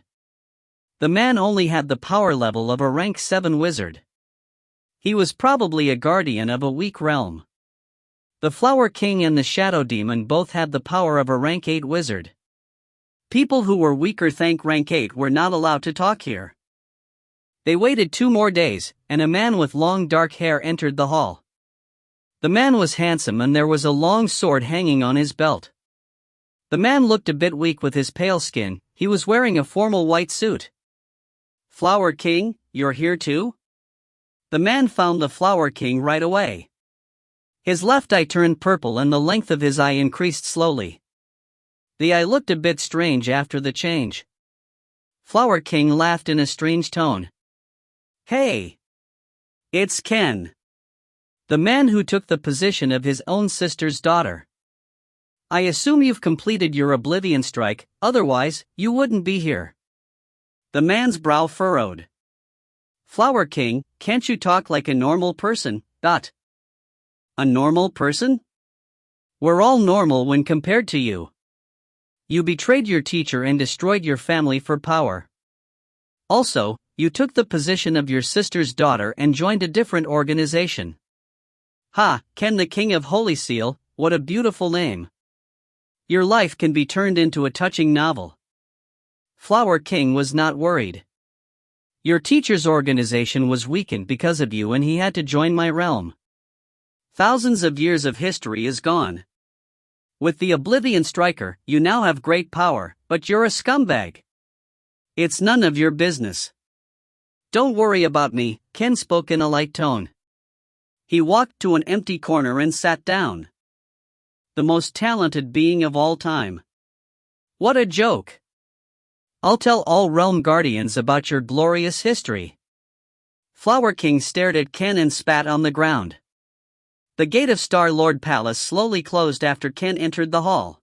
The man only had the power level of a rank 7 wizard. He was probably a guardian of a weak realm. The Flower King and the Shadow Demon both had the power of a rank 8 wizard. People who were weaker than rank 8 were not allowed to talk here. They waited 2 more days, and a man with long dark hair entered the hall. The man was handsome and there was a long sword hanging on his belt. The man looked a bit weak with his pale skin, he was wearing a formal white suit. Flower King, you're here too? The man found the Flower King right away. His left eye turned purple and the length of his eye increased slowly. The eye looked a bit strange after the change. Flower King laughed in a strange tone. Hey! It's Ken. The man who took the position of his own sister's daughter. I assume you've completed your Oblivion strike, otherwise, you wouldn't be here. The man's brow furrowed. Flower King, can't you talk like a normal person? A normal person? We're all normal when compared to you. You betrayed your teacher and destroyed your family for power. Also, you took the position of your sister's daughter and joined a different organization. Ha, Ken the King of Holy Seal, what a beautiful name. Your life can be turned into a touching novel. Flower King was not worried. Your teacher's organization was weakened because of you and he had to join my realm. Thousands of years of history is gone. With the Oblivion Striker, you now have great power, but you're a scumbag. It's none of your business. Don't worry about me, Ken spoke in a light tone. He walked to an empty corner and sat down. The most talented being of all time. What a joke! I'll tell all realm guardians about your glorious history. Flower King stared at Ken and spat on the ground. The gate of Star-Lord Palace slowly closed after Ken entered the hall.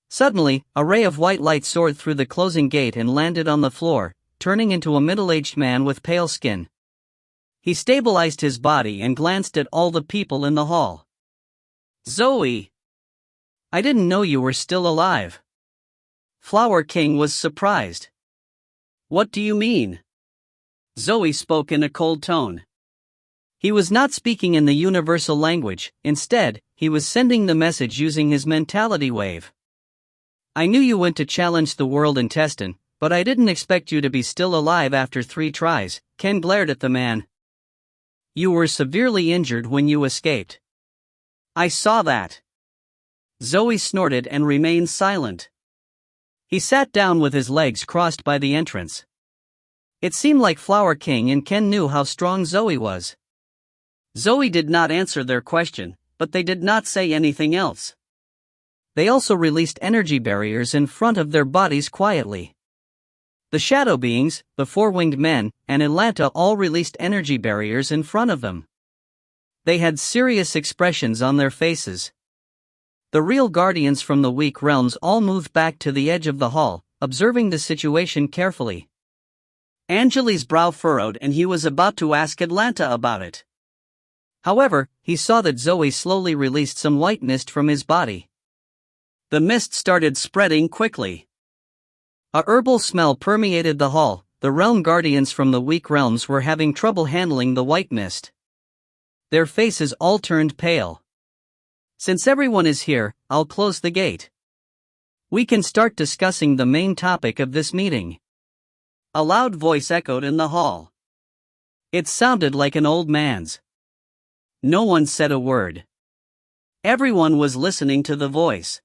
Suddenly, a ray of white light soared through the closing gate and landed on the floor, turning into a middle-aged man with pale skin. He stabilized his body and glanced at all the people in the hall. Zoe! I didn't know you were still alive. Flower King was surprised. What do you mean? Zoe spoke in a cold tone. He was not speaking in the universal language, instead, he was sending the message using his mentality wave. I knew you went to challenge the world intestine, but I didn't expect you to be still alive after 3 tries, Ken glared at the man. You were severely injured when you escaped. I saw that. Zoe snorted and remained silent. He sat down with his legs crossed by the entrance. It seemed like Flower King and Ken knew how strong Zoe was. Zoe did not answer their question, but they did not say anything else. they also released energy barriers in front of their bodies quietly. The shadow beings, the four-winged men, and Atlanta all released energy barriers in front of them. They had serious expressions on their faces. The real guardians from the weak realms all moved back to the edge of the hall, observing the situation carefully. Angele's brow furrowed and he was about to ask Atlanta about it. However, he saw that Zoe slowly released some white mist from his body. The mist started spreading quickly. A herbal smell permeated the hall. The realm guardians from the weak realms were having trouble handling the white mist. Their faces all turned pale. Since everyone is here, I'll close the gate. We can start discussing the main topic of this meeting. A loud voice echoed in the hall. It sounded like an old man's. No one said a word. Everyone was listening to the voice.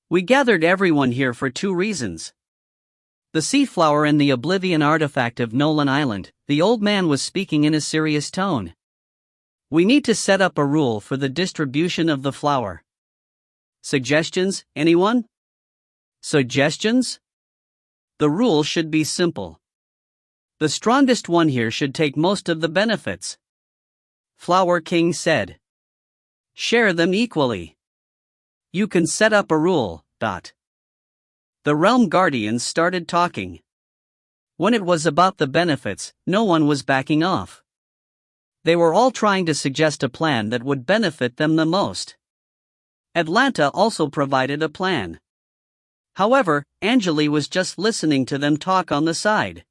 We gathered everyone here for two reasons. The sea flower and the oblivion artifact of Nolan Island. The old man was speaking in a serious tone. We need to set up a rule for the distribution of the flower. Suggestions, anyone? Suggestions? The rule should be simple. The strongest one here should take most of the benefits. Flower King said. Share them equally. You can set up a rule. The realm guardians started talking. When it was about the benefits, no one was backing off. They were all trying to suggest a plan that would benefit them the most. Atlanta also provided a plan. However, Angele was just listening to them talk on the side.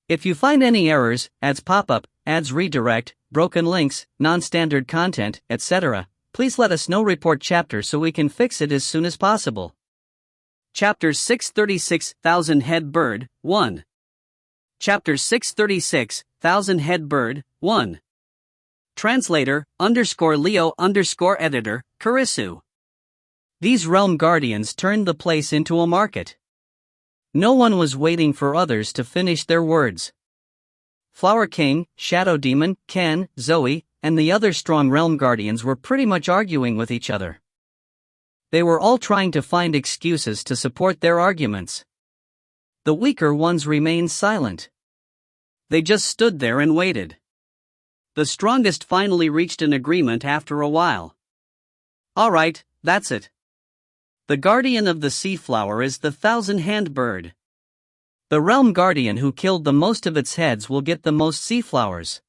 If you find any errors, ads pop up, ads redirect, broken links, non-standard content, etc., please let us know. Report chapter so we can fix it as soon as possible. Chapter 636, Thousand Head Bird, 1. Chapter 636, Thousand Head Bird, 1. Translator, _Leo _editor, Karisu. These realm guardians turned the place into a market. No one was waiting for others to finish their words. Flower King, Shadow Demon, Ken, Zoe, and the other strong realm guardians were pretty much arguing with each other. They were all trying to find excuses to support their arguments. The weaker ones remained silent. They just stood there and waited. The strongest finally reached an agreement after a while. Alright, that's it. The guardian of the sea flower is the thousand-hand bird. The realm guardian who killed the most of its heads will get the most sea flowers.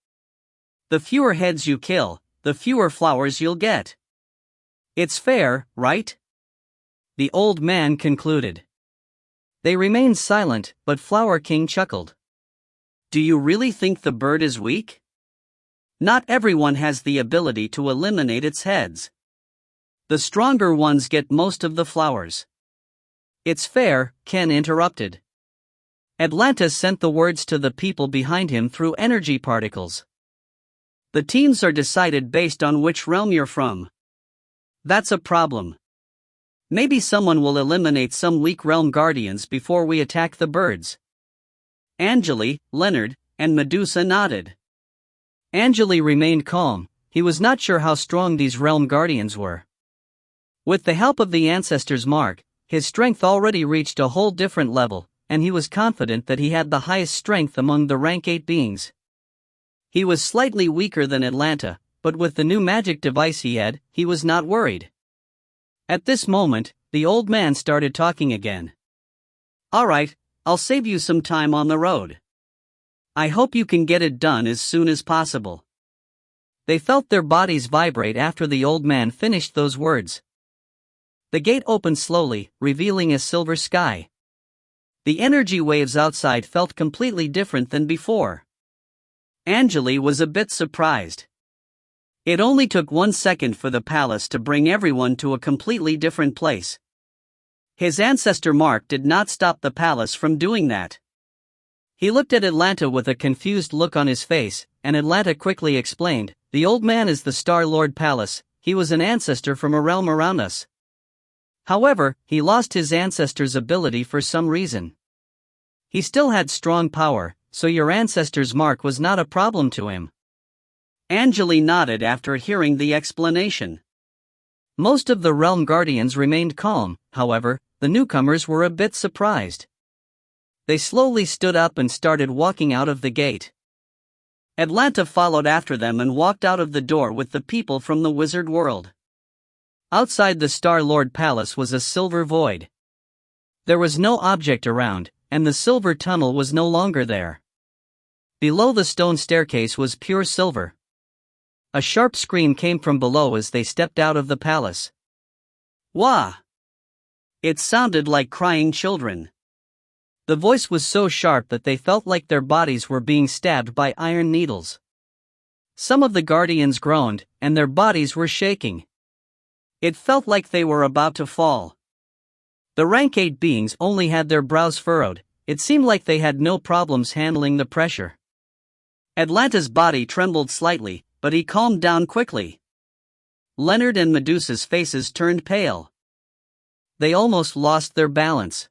The fewer heads you kill, the fewer flowers you'll get. It's fair, right? The old man concluded. They remained silent, but Flower King chuckled. Do you really think the bird is weak? Not everyone has the ability to eliminate its heads. The stronger ones get most of the flowers. It's fair, Ken interrupted. Atlanta sent the words to the people behind him through energy particles. The teams are decided based on which realm you're from. That's a problem. Maybe someone will eliminate some weak realm guardians before we attack the birds. Angele, Leonard, and Medusa nodded. Angele remained calm. He was not sure how strong these realm guardians were. With the help of the ancestor's mark, his strength already reached a whole different level, and he was confident that he had the highest strength among the rank 8 beings. He was slightly weaker than Atlanta, but with the new magic device he was not worried. At this moment, the old man started talking again. Alright, I'll save you some time on the road. I hope you can get it done as soon as possible. They felt their bodies vibrate after the old man finished those words. The gate opened slowly, revealing a silver sky. The energy waves outside felt completely different than before. Angele was a bit surprised. It only took 1 second for the palace to bring everyone to a completely different place. His ancestor Mark did not stop the palace from doing that. He looked at Atlanta with a confused look on his face, and Atlanta quickly explained, "The old man is the Star Lord Palace. He was an ancestor from a realm around us. However, he lost his ancestor's ability for some reason. He still had strong power, so your ancestor's mark was not a problem to him." Angele nodded after hearing the explanation. Most of the realm guardians remained calm, however, the newcomers were a bit surprised. They slowly stood up and started walking out of the gate. Atlanta followed after them and walked out of the door with the people from the wizard world. Outside the Star-Lord Palace was a silver void. There was no object around, and the silver tunnel was no longer there. Below the stone staircase was pure silver. A sharp scream came from below as they stepped out of the palace. Wah! It sounded like crying children. The voice was so sharp that they felt like their bodies were being stabbed by iron needles. Some of the guardians groaned, and their bodies were shaking. It felt like they were about to fall. The rank 8 beings only had their brows furrowed. It seemed like they had no problems handling the pressure. Atlanta's body trembled slightly, but he calmed down quickly. Leonard and Medusa's faces turned pale. They almost lost their balance.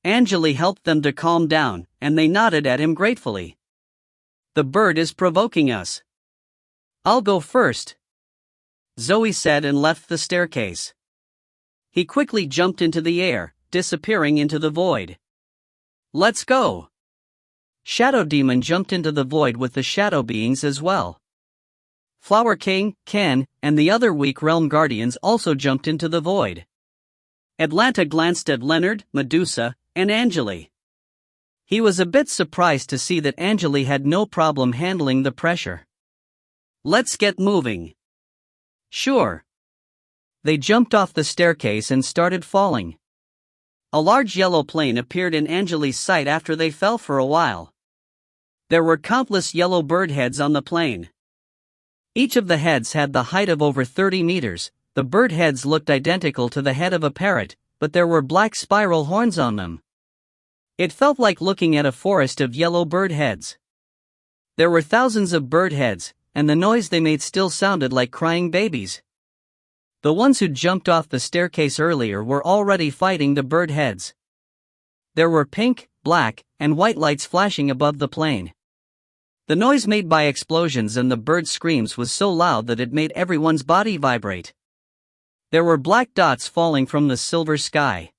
Angele helped them to calm down, and they nodded at him gratefully. The bird is provoking us. I'll go first, Zoe said and left the staircase. He quickly jumped into the air, disappearing into the void. Let's go. Shadow Demon jumped into the void with the shadow beings as well. Flower King, Ken, and the other weak realm guardians also jumped into the void. Atlanta glanced at Leonard, Medusa, and Angele. He was a bit surprised to see that Angele had no problem handling the pressure. Let's get moving. Sure. They jumped off the staircase and started falling. A large yellow plane appeared in Angele's sight after they fell for a while. There were countless yellow bird heads on the plane. Each of the heads had the height of over 30 meters. The bird heads looked identical to the head of a parrot, but there were black spiral horns on them. It felt like looking at a forest of yellow bird heads. There were thousands of bird heads, and the noise they made still sounded like crying babies. The ones who jumped off the staircase earlier were already fighting the bird heads. There were pink, black, and white lights flashing above the plane. The noise made by explosions and the bird screams was so loud that it made everyone's body vibrate. There were black dots falling from the silver sky.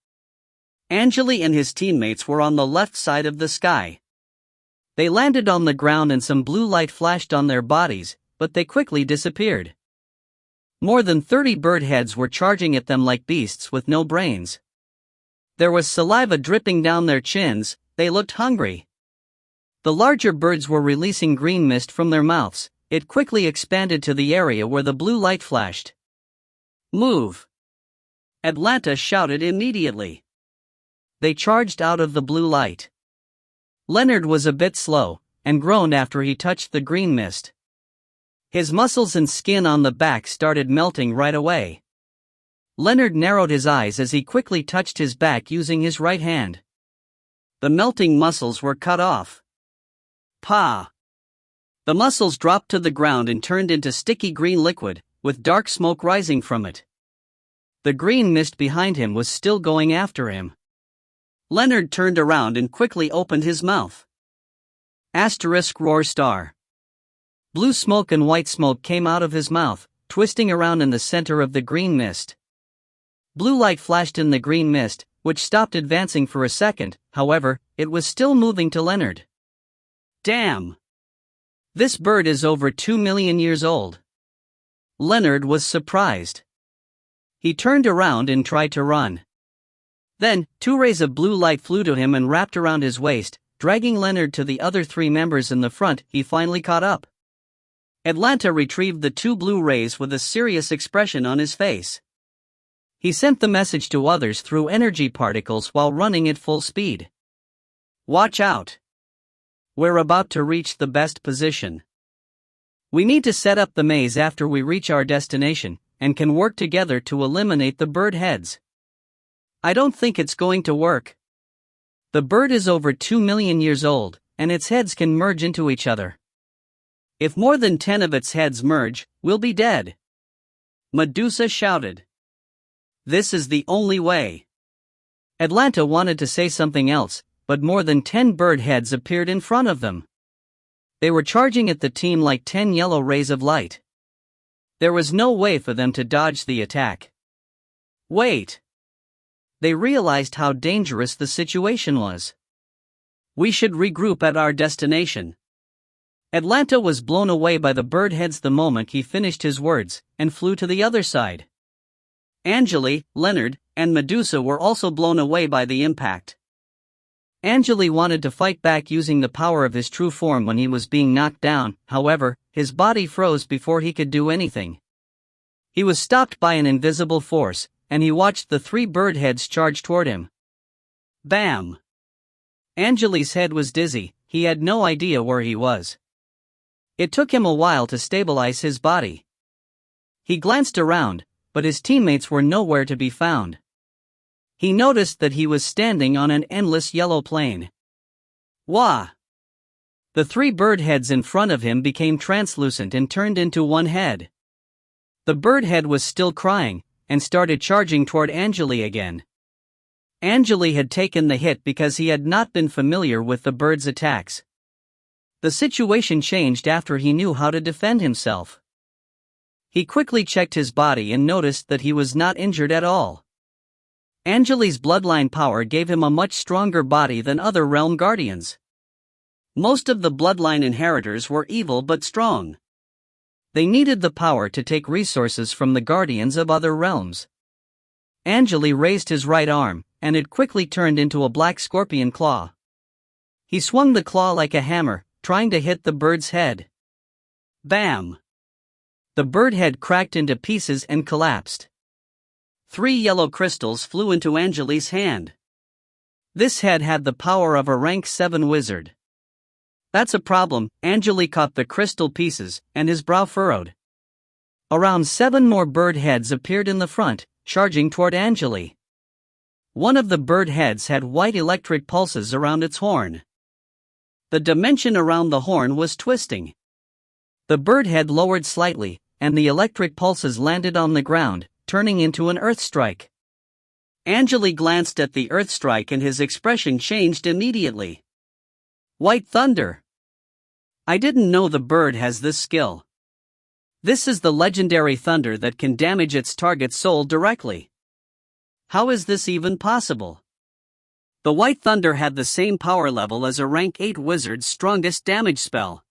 Angele and his teammates were on the left side of the sky. They landed on the ground and some blue light flashed on their bodies, but they quickly disappeared. More than 30 bird heads were charging at them like beasts with no brains. There was saliva dripping down their chins. They looked hungry. The larger birds were releasing green mist from their mouths. It quickly expanded to the area where the blue light flashed. Move! Atlanta shouted immediately. They charged out of the blue light. Leonard was a bit slow, and groaned after he touched the green mist. His muscles and skin on the back started melting right away. Leonard narrowed his eyes as he quickly touched his back using his right hand. The melting muscles were cut off. Pa! The muscles dropped to the ground and turned into sticky green liquid, with dark smoke rising from it. The green mist behind him was still going after him. Leonard turned around and quickly opened his mouth. Roar star. Blue smoke and white smoke came out of his mouth, twisting around in the center of the green mist. Blue light flashed in the green mist, which stopped advancing for a second. However, it was still moving to Leonard. Damn! This bird is over 2 million years old. Leonard was surprised. He turned around and tried to run. Then, 2 rays of blue light flew to him and wrapped around his waist, dragging Leonard to the other 3 members in the front. He finally caught up. Atlanta retrieved the 2 blue rays with a serious expression on his face. He sent the message to others through energy particles while running at full speed. Watch out! We're about to reach the best position. We need to set up the maze after we reach our destination, and can work together to eliminate the bird heads. I don't think it's going to work. The bird is over 2 million years old, and its heads can merge into each other. If more than 10 of its heads merge, we'll be dead. Medusa shouted. This is the only way. Atlanta wanted to say something else, but more than 10 bird heads appeared in front of them. They were charging at the team like 10 yellow rays of light. There was no way for them to dodge the attack. Wait! They realized how dangerous the situation was. We should regroup at our destination. Atlanta was blown away by the bird heads the moment he finished his words, and flew to the other side. Angele, Leonard, and Medusa were also blown away by the impact. Angele wanted to fight back using the power of his true form when he was being knocked down, however, his body froze before he could do anything. He was stopped by an invisible force, and he watched the 3 bird heads charge toward him. Bam! Angele's head was dizzy, he had no idea where he was. It took him a while to stabilize his body. He glanced around, but his teammates were nowhere to be found. He noticed that he was standing on an endless yellow plain. Wah! The 3 bird heads in front of him became translucent and turned into one head. The bird head was still crying, and started charging toward Angele again. Angele had taken the hit because he had not been familiar with the bird's attacks. The situation changed after he knew how to defend himself. He quickly checked his body and noticed that he was not injured at all. Angele's bloodline power gave him a much stronger body than other realm guardians. Most of the bloodline inheritors were evil but strong. They needed the power to take resources from the guardians of other realms. Angele raised his right arm, and it quickly turned into a black scorpion claw. He swung the claw like a hammer, trying to hit the bird's head. Bam! The bird head cracked into pieces and collapsed. 3 yellow crystals flew into Angele's hand. This head had the power of a rank 7 wizard. That's a problem. Angele caught the crystal pieces, and his brow furrowed. Around 7 more bird heads appeared in the front, charging toward Angele. One of the bird heads had white electric pulses around its horn. The dimension around the horn was twisting. The bird head lowered slightly, and the electric pulses landed on the ground, turning into an earth strike. Angele glanced at the earth strike and his expression changed immediately. White thunder! I didn't know the bird has this skill. This is the legendary thunder that can damage its target's soul directly. How is this even possible? The white thunder had the same power level as a rank 8 wizard's strongest damage spell.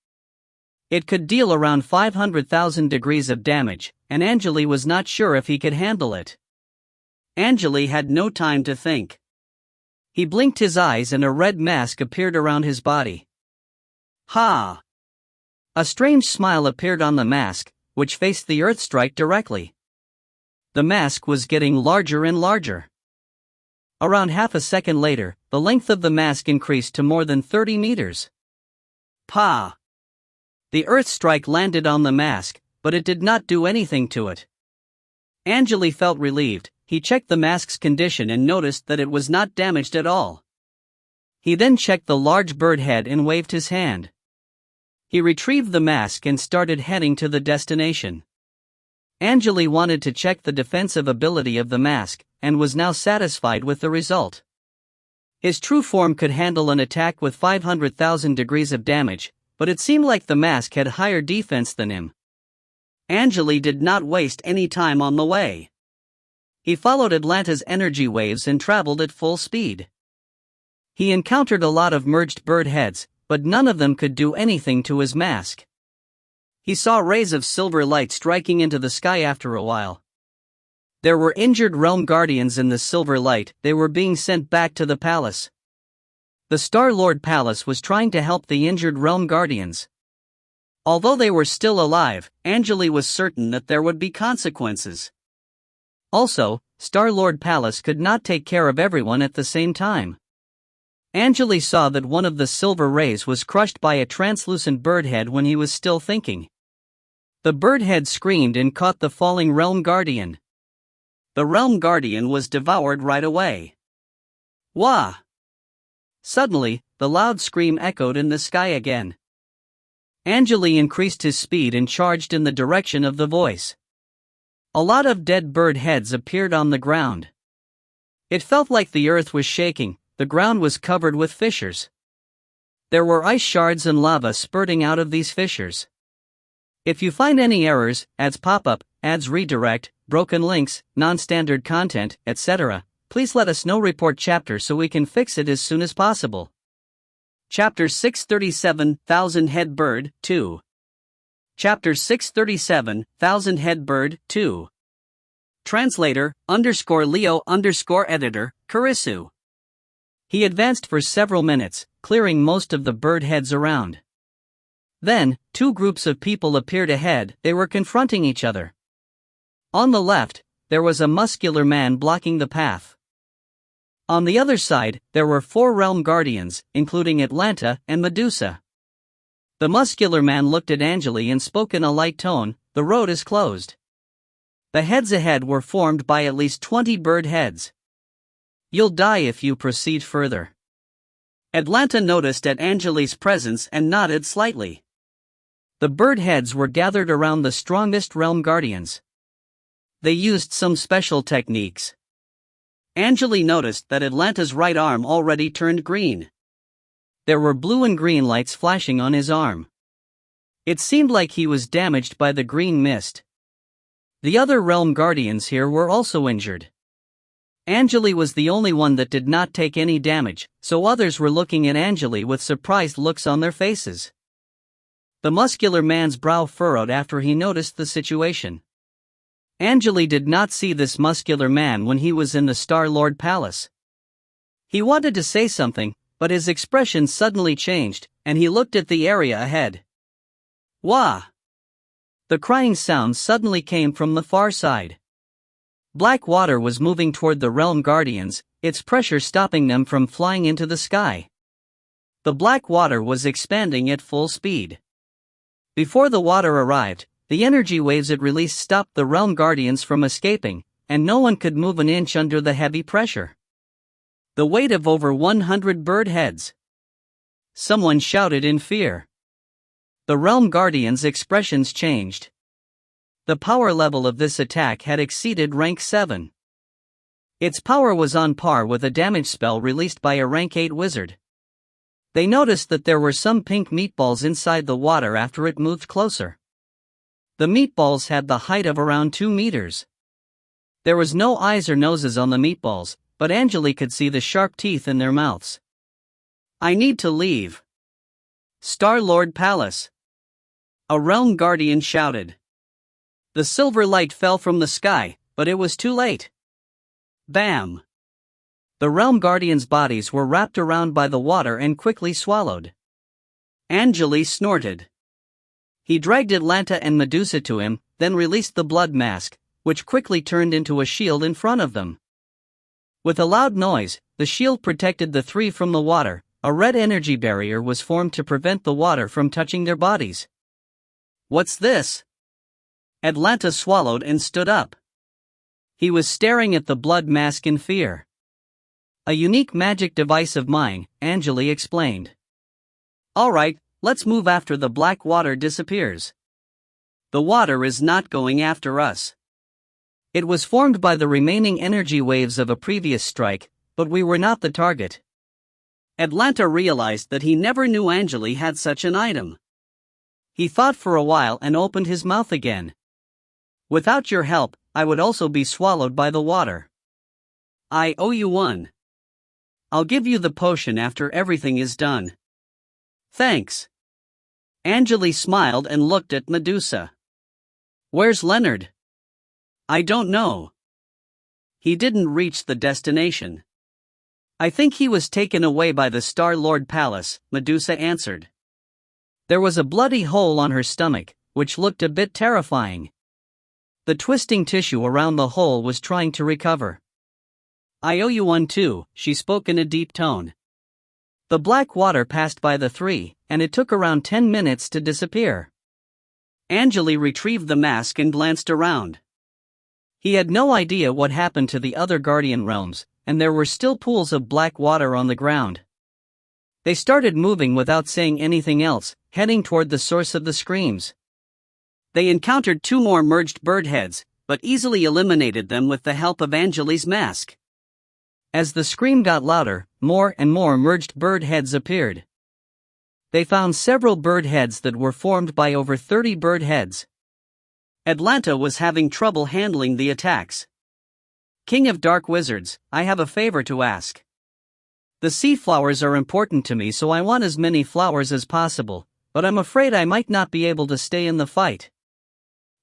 It could deal around 500,000 degrees of damage, and Angele was not sure if he could handle it. Angele had no time to think. He blinked his eyes and a red mask appeared around his body. Ha! A strange smile appeared on the mask, which faced the earth strike directly. The mask was getting larger and larger. Around half a second later, the length of the mask increased to more than 30 meters. Pa! The earth strike landed on the mask, but it did not do anything to it. Angele felt relieved. He checked the mask's condition and noticed that it was not damaged at all. He then checked the large bird head and waved his hand. He retrieved the mask and started heading to the destination. Angele wanted to check the defensive ability of the mask, and was now satisfied with the result. His true form could handle an attack with 500,000 degrees of damage, but it seemed like the mask had higher defense than him. Angele did not waste any time on the way. He followed Atlanta's energy waves and traveled at full speed. He encountered a lot of merged bird heads, but none of them could do anything to his mask. He saw rays of silver light striking into the sky after a while. There were injured realm guardians in the silver light. They were being sent back to the palace. The Star-Lord Palace was trying to help the injured realm guardians. Although they were still alive, Angele was certain that there would be consequences. Also, Star-Lord Palace could not take care of everyone at the same time. Angele saw that one of the silver rays was crushed by a translucent bird head when he was still thinking. The bird head screamed and caught the falling realm guardian. The realm guardian was devoured right away. Wah! Suddenly, the loud scream echoed in the sky again. Angele increased his speed and charged in the direction of the voice. A lot of dead bird heads appeared on the ground. It felt like the earth was shaking. The ground was covered with fissures. There were ice shards and lava spurting out of these fissures. If you find any errors, ads pop up, ads redirect, broken links, non-standard content, etc., please let us know. Report chapter so we can fix it as soon as possible. Chapter 637, Thousand Head Bird, 2. Chapter 637, Thousand Head Bird, 2. Translator, _Leo _editor, Kurisu. He advanced for several minutes, clearing most of the bird heads around. Then, two groups of people appeared ahead. They were confronting each other. On the left, there was a muscular man blocking the path. On the other side, there were 4 realm guardians, including Atlanta and Medusa. The muscular man looked at Angele and spoke in a light tone, "The road is closed." The heads ahead were formed by at least 20 bird heads. "You'll die if you proceed further." Atlanta noticed at Angele's presence and nodded slightly. The bird heads were gathered around the strongest realm guardians. They used some special techniques. Angele noticed that Atlanta's right arm already turned green. There were blue and green lights flashing on his arm. It seemed like he was damaged by the green mist. The other realm guardians here were also injured. Angele was the only one that did not take any damage, so others were looking at Angele with surprised looks on their faces. The muscular man's brow furrowed after he noticed the situation. Angele did not see this muscular man when he was in the Star-Lord Palace. He wanted to say something, but his expression suddenly changed, and he looked at the area ahead. Wah! The crying sound suddenly came from the far side. Black water was moving toward the realm guardians, its pressure stopping them from flying into the sky. The black water was expanding at full speed. Before the water arrived, the energy waves it released stopped the realm guardians from escaping, and no one could move an inch under the heavy pressure. The weight of over 100 bird heads. Someone shouted in fear. The realm guardians' expressions changed. The power level of this attack had exceeded rank 7. Its power was on par with a damage spell released by a rank 8 wizard. They noticed that there were some pink meatballs inside the water after it moved closer. The meatballs had the height of around 2 meters. There was no eyes or noses on the meatballs, but Angele could see the sharp teeth in their mouths. "I need to leave." Star-Lord Palace. A realm guardian shouted. The silver light fell from the sky, but it was too late. Bam! The realm guardians' bodies were wrapped around by the water and quickly swallowed. Angele snorted. He dragged Atlanta and Medusa to him, then released the blood mask, which quickly turned into a shield in front of them. With a loud noise, the shield protected the 3 from the water. A red energy barrier was formed to prevent the water from touching their bodies. "What's this?" Atlanta swallowed and stood up. He was staring at the blood mask in fear. "A unique magic device of mine," Angele explained. "All right, let's move after the black water disappears." "The water is not going after us. It was formed by the remaining energy waves of a previous strike, but we were not the target." Atlanta realized that he never knew Angele had such an item. He thought for a while and opened his mouth again. "Without your help, I would also be swallowed by the water. I owe you one. I'll give you the potion after everything is done." "Thanks." Angele smiled and looked at Medusa. "Where's Leonard?" "I don't know. He didn't reach the destination. I think he was taken away by the Star-Lord Palace," Medusa answered. There was a bloody hole on her stomach, which looked a bit terrifying. The twisting tissue around the hole was trying to recover. "I owe you one too," she spoke in a deep tone. The black water passed by the 3, and it took around 10 minutes to disappear. Angele retrieved the mask and glanced around. He had no idea what happened to the other guardian realms, and there were still pools of black water on the ground. They started moving without saying anything else, heading toward the source of the screams. They encountered 2 more merged bird heads, but easily eliminated them with the help of Angele's mask. As the scream got louder, more and more merged bird heads appeared. They found several bird heads that were formed by over 30 bird heads. Atlanta was having trouble handling the attacks. King of Dark Wizards, I have a favor to ask. The sea flowers are important to me, so I want as many flowers as possible, but I'm afraid I might not be able to stay in the fight.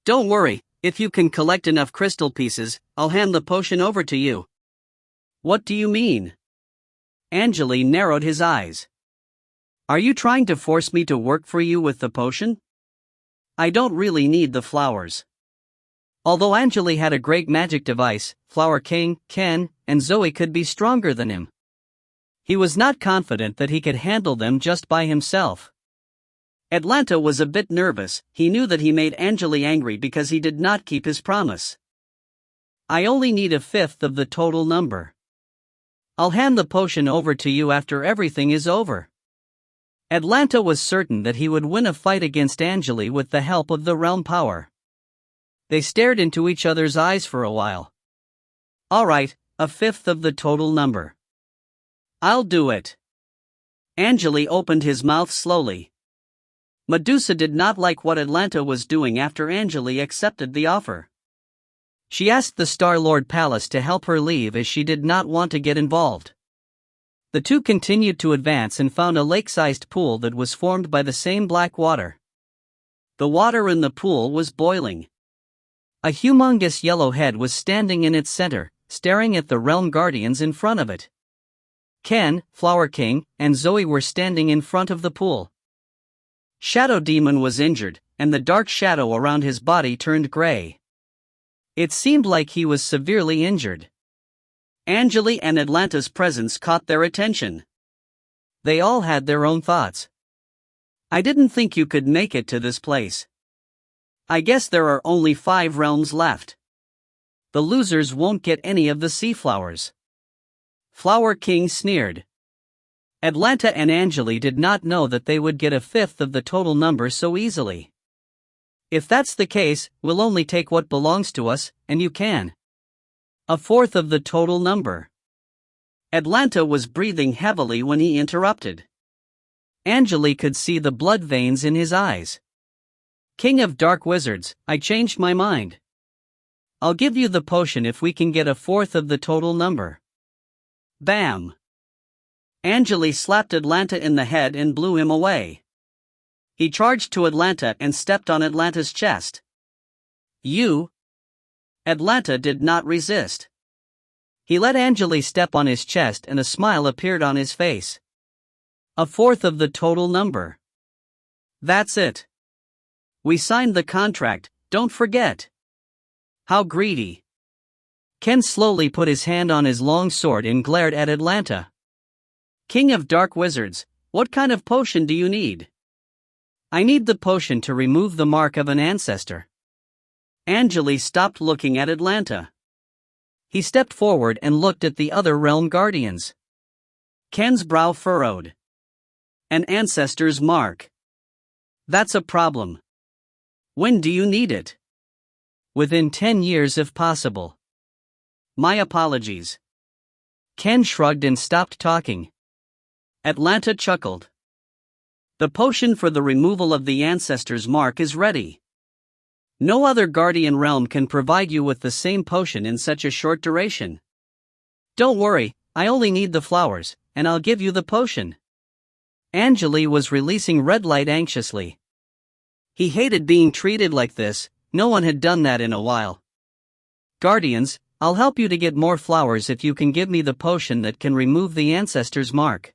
Don't worry, if you can collect enough crystal pieces, I'll hand the potion over to you. What do you mean? Angele narrowed his eyes. Are you trying to force me to work for you with the potion? I don't really need the flowers. Although Angele had a great magic device, Flower King, Ken, and Zoe could be stronger than him. He was not confident that he could handle them just by himself. Atlanta was a bit nervous. He knew that he made Angele angry because he did not keep his promise. I only need a fifth of the total number. I'll hand the potion over to you after everything is over. Atlanta was certain that he would win a fight against Angele with the help of the realm power. They stared into each other's eyes for a while. All right, a fifth of the total number. I'll do it. Angele opened his mouth slowly. Medusa did not like what Atlanta was doing after Angele accepted the offer. She asked the Star-Lord Palace to help her leave as she did not want to get involved. The two continued to advance and found a lake-sized pool that was formed by the same black water. The water in the pool was boiling. A humongous yellow head was standing in its center, staring at the realm guardians in front of it. Ken, Flower King, and Zoe were standing in front of the pool. Shadow Demon was injured, and the dark shadow around his body turned gray. It seemed like he was severely injured. Angele and Atlanta's presence caught their attention. They all had their own thoughts. I didn't think you could make it to this place. I guess there are only 5 realms left. The losers won't get any of the sea flowers. Flower King sneered. Atlanta and Angele did not know that they would get a fifth of the total number so easily. If that's the case, we'll only take what belongs to us, and you can. A fourth of the total number. Atlanta was breathing heavily when he interrupted. Angele could see the blood veins in his eyes. King of Dark Wizards, I changed my mind. I'll give you the potion if we can get a fourth of the total number. Bam! Angele slapped Atlanta in the head and blew him away. He charged to Atlanta and stepped on Atlanta's chest. You? Atlanta did not resist. He let Angele step on his chest and a smile appeared on his face. A fourth of the total number. That's it. We signed the contract, don't forget. How greedy. Ken slowly put his hand on his long sword and glared at Atlanta. King of Dark Wizards, what kind of potion do you need? I need the potion to remove the mark of an ancestor. Angele stopped looking at Atlanta. He stepped forward and looked at the other realm guardians. Ken's brow furrowed. An ancestor's mark. That's a problem. When do you need it? Within 10 years if possible. My apologies. Ken shrugged and stopped talking. Atlanta chuckled. The potion for the removal of the ancestor's mark is ready. No other guardian realm can provide you with the same potion in such a short duration. Don't worry, I only need the flowers, and I'll give you the potion. Angele was releasing red light anxiously. He hated being treated like this, no one had done that in a while. Guardians, I'll help you to get more flowers if you can give me the potion that can remove the ancestor's mark.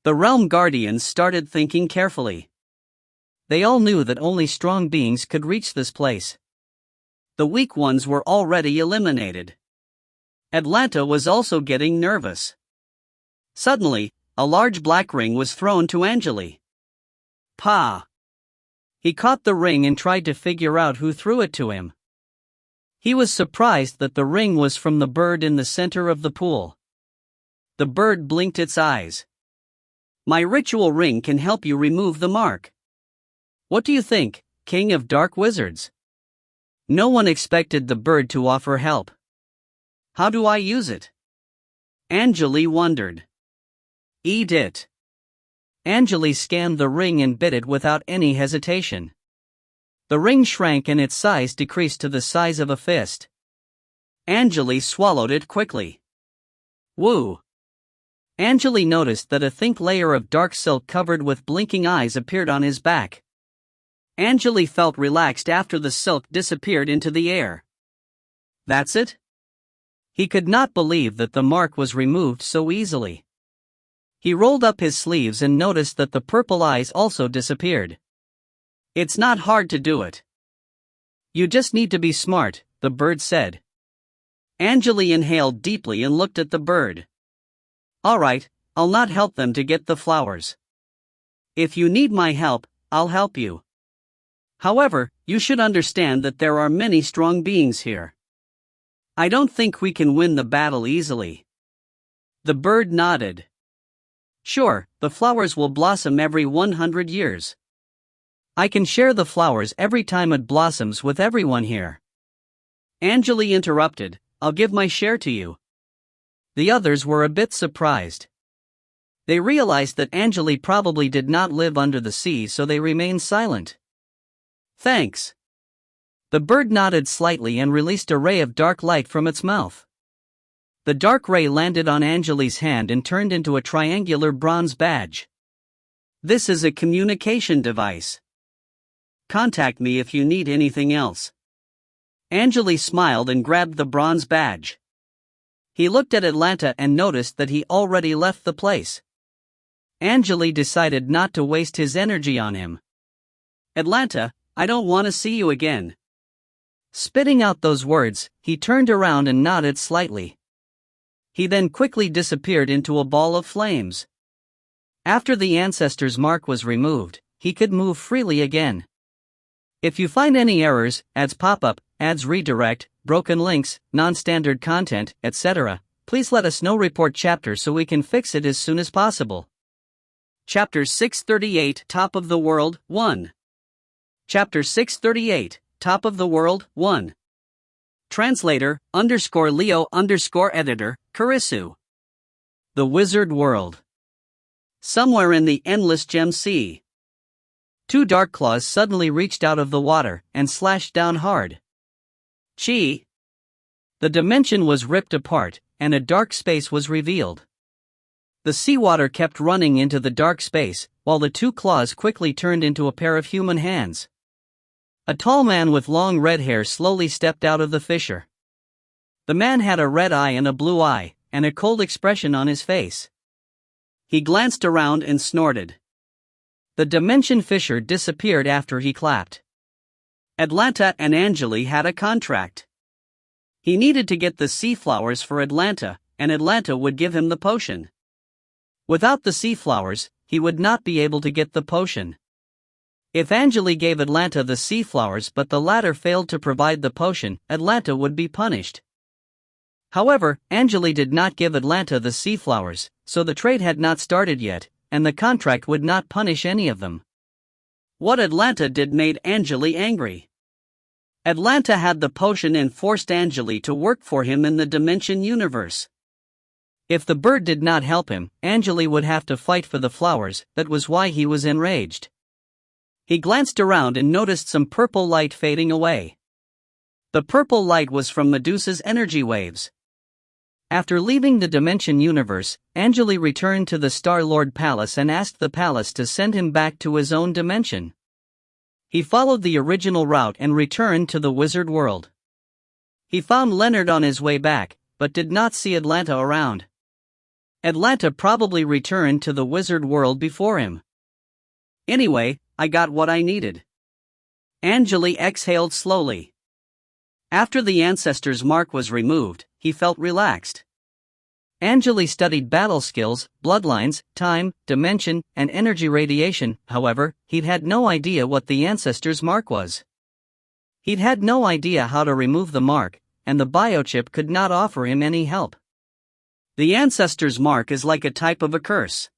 The realm guardians started thinking carefully. They all knew that only strong beings could reach this place. The weak ones were already eliminated. Atlanta was also getting nervous. Suddenly, a large black ring was thrown to Angele. Pa! He caught the ring and tried to figure out who threw it to him. He was surprised that the ring was from the bird in the center of the pool. The bird blinked its eyes. My ritual ring can help you remove the mark. What do you think, King of Dark Wizards? No one expected the bird to offer help. How do I use it? Angele wondered. Eat it. Angele scanned the ring and bit it without any hesitation. The ring shrank and its size decreased to the size of a fist. Angele swallowed it quickly. Woo! Angele noticed that a thick layer of dark silk covered with blinking eyes appeared on his back. Angele felt relaxed after the silk disappeared into the air. That's it? He could not believe that the mark was removed so easily. He rolled up his sleeves and noticed that the purple eyes also disappeared. It's not hard to do it. You just need to be smart, the bird said. Angele inhaled deeply and looked at the bird. Alright, I'll not help them to get the flowers. If you need my help, I'll help you. However, you should understand that there are many strong beings here. I don't think we can win the battle easily. The bird nodded. Sure, the flowers will blossom every 100 years. I can share the flowers every time it blossoms with everyone here. Angele interrupted, I'll give my share to you. The others were a bit surprised. They realized that Angele probably did not live under the sea, so they remained silent. Thanks. The bird nodded slightly and released a ray of dark light from its mouth. The dark ray landed on Angele's hand and turned into a triangular bronze badge. This is a communication device. Contact me if you need anything else. Angele smiled and grabbed the bronze badge. He looked at Atlanta and noticed that he already left the place. Angele decided not to waste his energy on him. Atlanta, I don't want to see you again. Spitting out those words, he turned around and nodded slightly. He then quickly disappeared into a ball of flames. After the ancestor's mark was removed, he could move freely again. If you find any errors, ads pop up, ads redirect, broken links, non-standard content, etc., please let us know. Report chapter so we can fix it as soon as possible. Chapter 638 Top of the World 1. Chapter 638 Top of the World 1. Translator _Leo _editor, Karisu. The Wizard World. Somewhere in the endless gem sea. Two dark claws suddenly reached out of the water and slashed down hard. Chi! The dimension was ripped apart, and a dark space was revealed. The seawater kept running into the dark space, while the two claws quickly turned into a pair of human hands. A tall man with long red hair slowly stepped out of the fissure. The man had a red eye and a blue eye, and a cold expression on his face. He glanced around and snorted. The dimension fissure disappeared after he clapped. Atlanta and Angele had a contract. He needed to get the sea flowers for Atlanta, and Atlanta would give him the potion. Without the sea flowers, he would not be able to get the potion. If Angele gave Atlanta the sea flowers but the latter failed to provide the potion, Atlanta would be punished. However, Angele did not give Atlanta the sea flowers, so the trade had not started yet, and the contract would not punish any of them. What Atlanta did made Angele angry. Atlanta had the potion and forced Angele to work for him in the dimension universe. If the bird did not help him, Angele would have to fight for the flowers. That was why he was enraged. He glanced around and noticed some purple light fading away. The purple light was from Medusa's energy waves. After leaving the dimension universe, Angele returned to the Star-Lord Palace and asked the palace to send him back to his own dimension. He followed the original route and returned to the wizard world. He found Leonard on his way back, but did not see Atlanta around. Atlanta probably returned to the wizard world before him. Anyway, I got what I needed. Angele exhaled slowly. After the ancestor's mark was removed, he felt relaxed. Angele studied battle skills, bloodlines, time, dimension, and energy radiation. However, he'd had no idea what the ancestor's mark was. He'd had no idea how to remove the mark, and the biochip could not offer him any help. The ancestor's mark is like a type of a curse.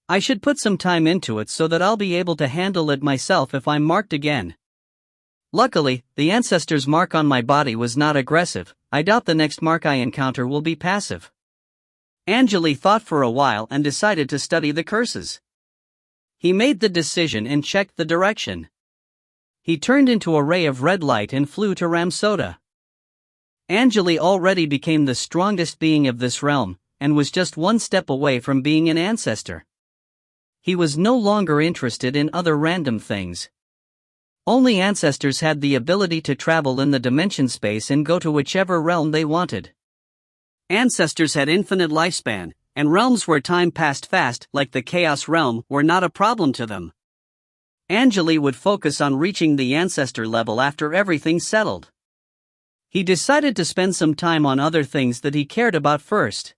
I should put some time into it so that I'll be able to handle it myself if I'm marked again. Luckily, the ancestor's mark on my body was not aggressive. I doubt the next mark I encounter will be passive. Angele thought for a while and decided to study the curses. He made the decision and checked the direction. He turned into a ray of red light and flew to Ramsota. Angele already became the strongest being of this realm, and was just one step away from being an ancestor. He was no longer interested in other random things. Only ancestors had the ability to travel in the dimension space and go to whichever realm they wanted. Ancestors had infinite lifespan, and realms where time passed fast, like the Chaos Realm, were not a problem to them. Angele would focus on reaching the ancestor level after everything settled. He decided to spend some time on other things that he cared about first.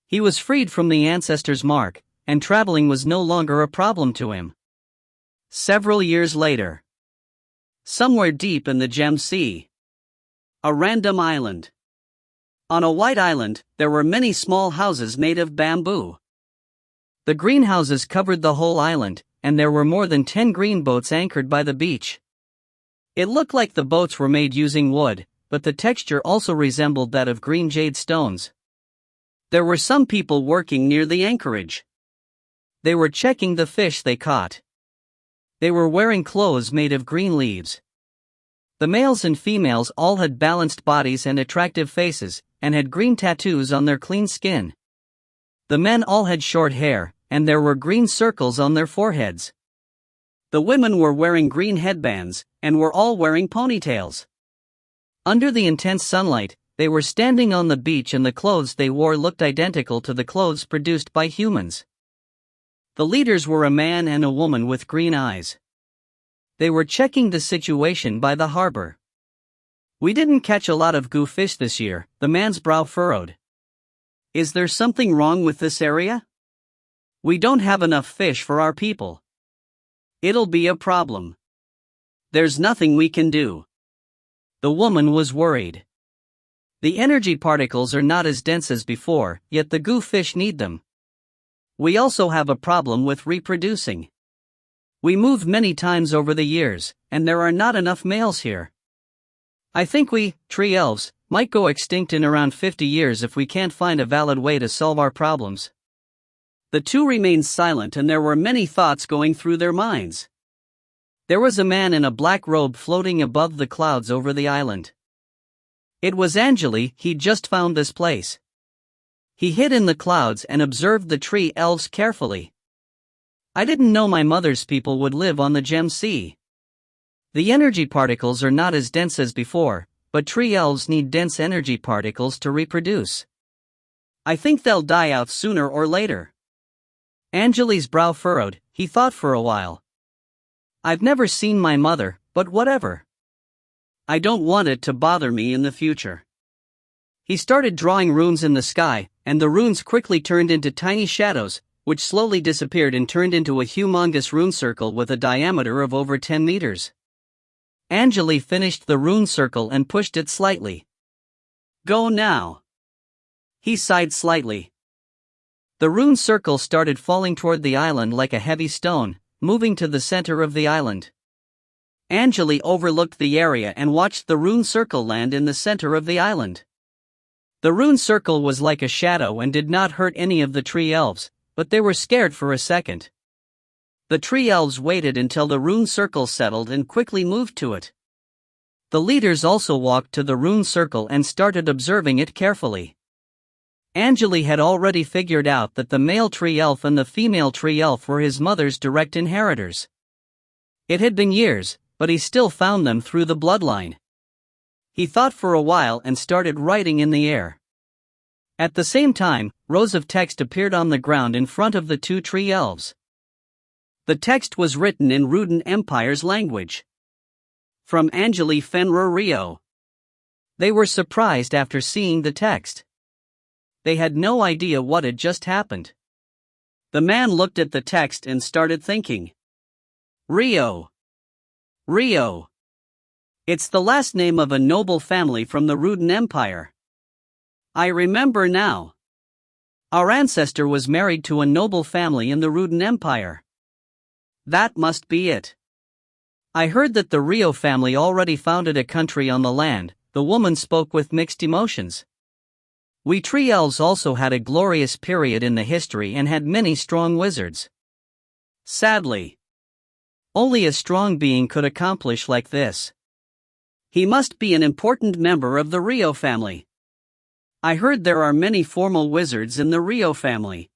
He was freed from the ancestor's mark, and traveling was no longer a problem to him. Several years later. Somewhere deep in the Gem Sea. A random island. On a white island, there were many small houses made of bamboo. The greenhouses covered the whole island, and there were more than 10 green boats anchored by the beach. It looked like the boats were made using wood, but the texture also resembled that of green jade stones. There were some people working near the anchorage. They were checking the fish they caught. They were wearing clothes made of green leaves. The males and females all had balanced bodies and attractive faces, and had green tattoos on their clean skin. The men all had short hair, and there were green circles on their foreheads. The women were wearing green headbands, and were all wearing ponytails. Under the intense sunlight, they were standing on the beach and the clothes they wore looked identical to the clothes produced by humans. The leaders were a man and a woman with green eyes. They were checking the situation by the harbor. "We didn't catch a lot of goo fish this year," the man's brow furrowed. "Is there something wrong with this area? We don't have enough fish for our people. It'll be a problem. There's nothing we can do." The woman was worried. The energy particles are not as dense as before, yet the goo fish need them. We also have a problem with reproducing. We moved many times over the years, and there are not enough males here. I think we, tree elves, might go extinct in around 50 years if we can't find a valid way to solve our problems. The two remained silent, and there were many thoughts going through their minds. There was a man in a black robe floating above the clouds over the island. It was Angele. He'd just found this place. He hid in the clouds and observed the tree elves carefully. "I didn't know my mother's people would live on the Gem Sea. The energy particles are not as dense as before, but tree elves need dense energy particles to reproduce. I think they'll die out sooner or later." Angele's brow furrowed. He thought for a while. "I've never seen my mother, but whatever. I don't want it to bother me in the future." He started drawing runes in the sky, and the runes quickly turned into tiny shadows, which slowly disappeared and turned into a humongous rune circle with a diameter of over 10 meters. Angele finished the rune circle and pushed it slightly. "Go now." He sighed slightly. The rune circle started falling toward the island like a heavy stone, moving to the center of the island. Angele overlooked the area and watched the rune circle land in the center of the island. The rune circle was like a shadow and did not hurt any of the tree elves, but they were scared for a second. The tree elves waited until the rune circle settled and quickly moved to it. The leaders also walked to the rune circle and started observing it carefully. Angele had already figured out that the male tree elf and the female tree elf were his mother's direct inheritors. It had been years, but he still found them through the bloodline. He thought for a while and started writing in the air. At the same time, rows of text appeared on the ground in front of the two tree elves. The text was written in Ruden Empire's language. From Angele Fenrir Rio. They were surprised after seeing the text. They had no idea what had just happened. The man looked at the text and started thinking. Rio. Rio. It's the last name of a noble family from the Ruden Empire. I remember now. Our ancestor was married to a noble family in the Ruden Empire. That must be it. I heard that the Rio family already founded a country on the land. The woman spoke with mixed emotions. We tree elves also had a glorious period in the history and had many strong wizards. Sadly, only a strong being could accomplish like this. He must be an important member of the Rio family. I heard there are many formal wizards in the Rio family.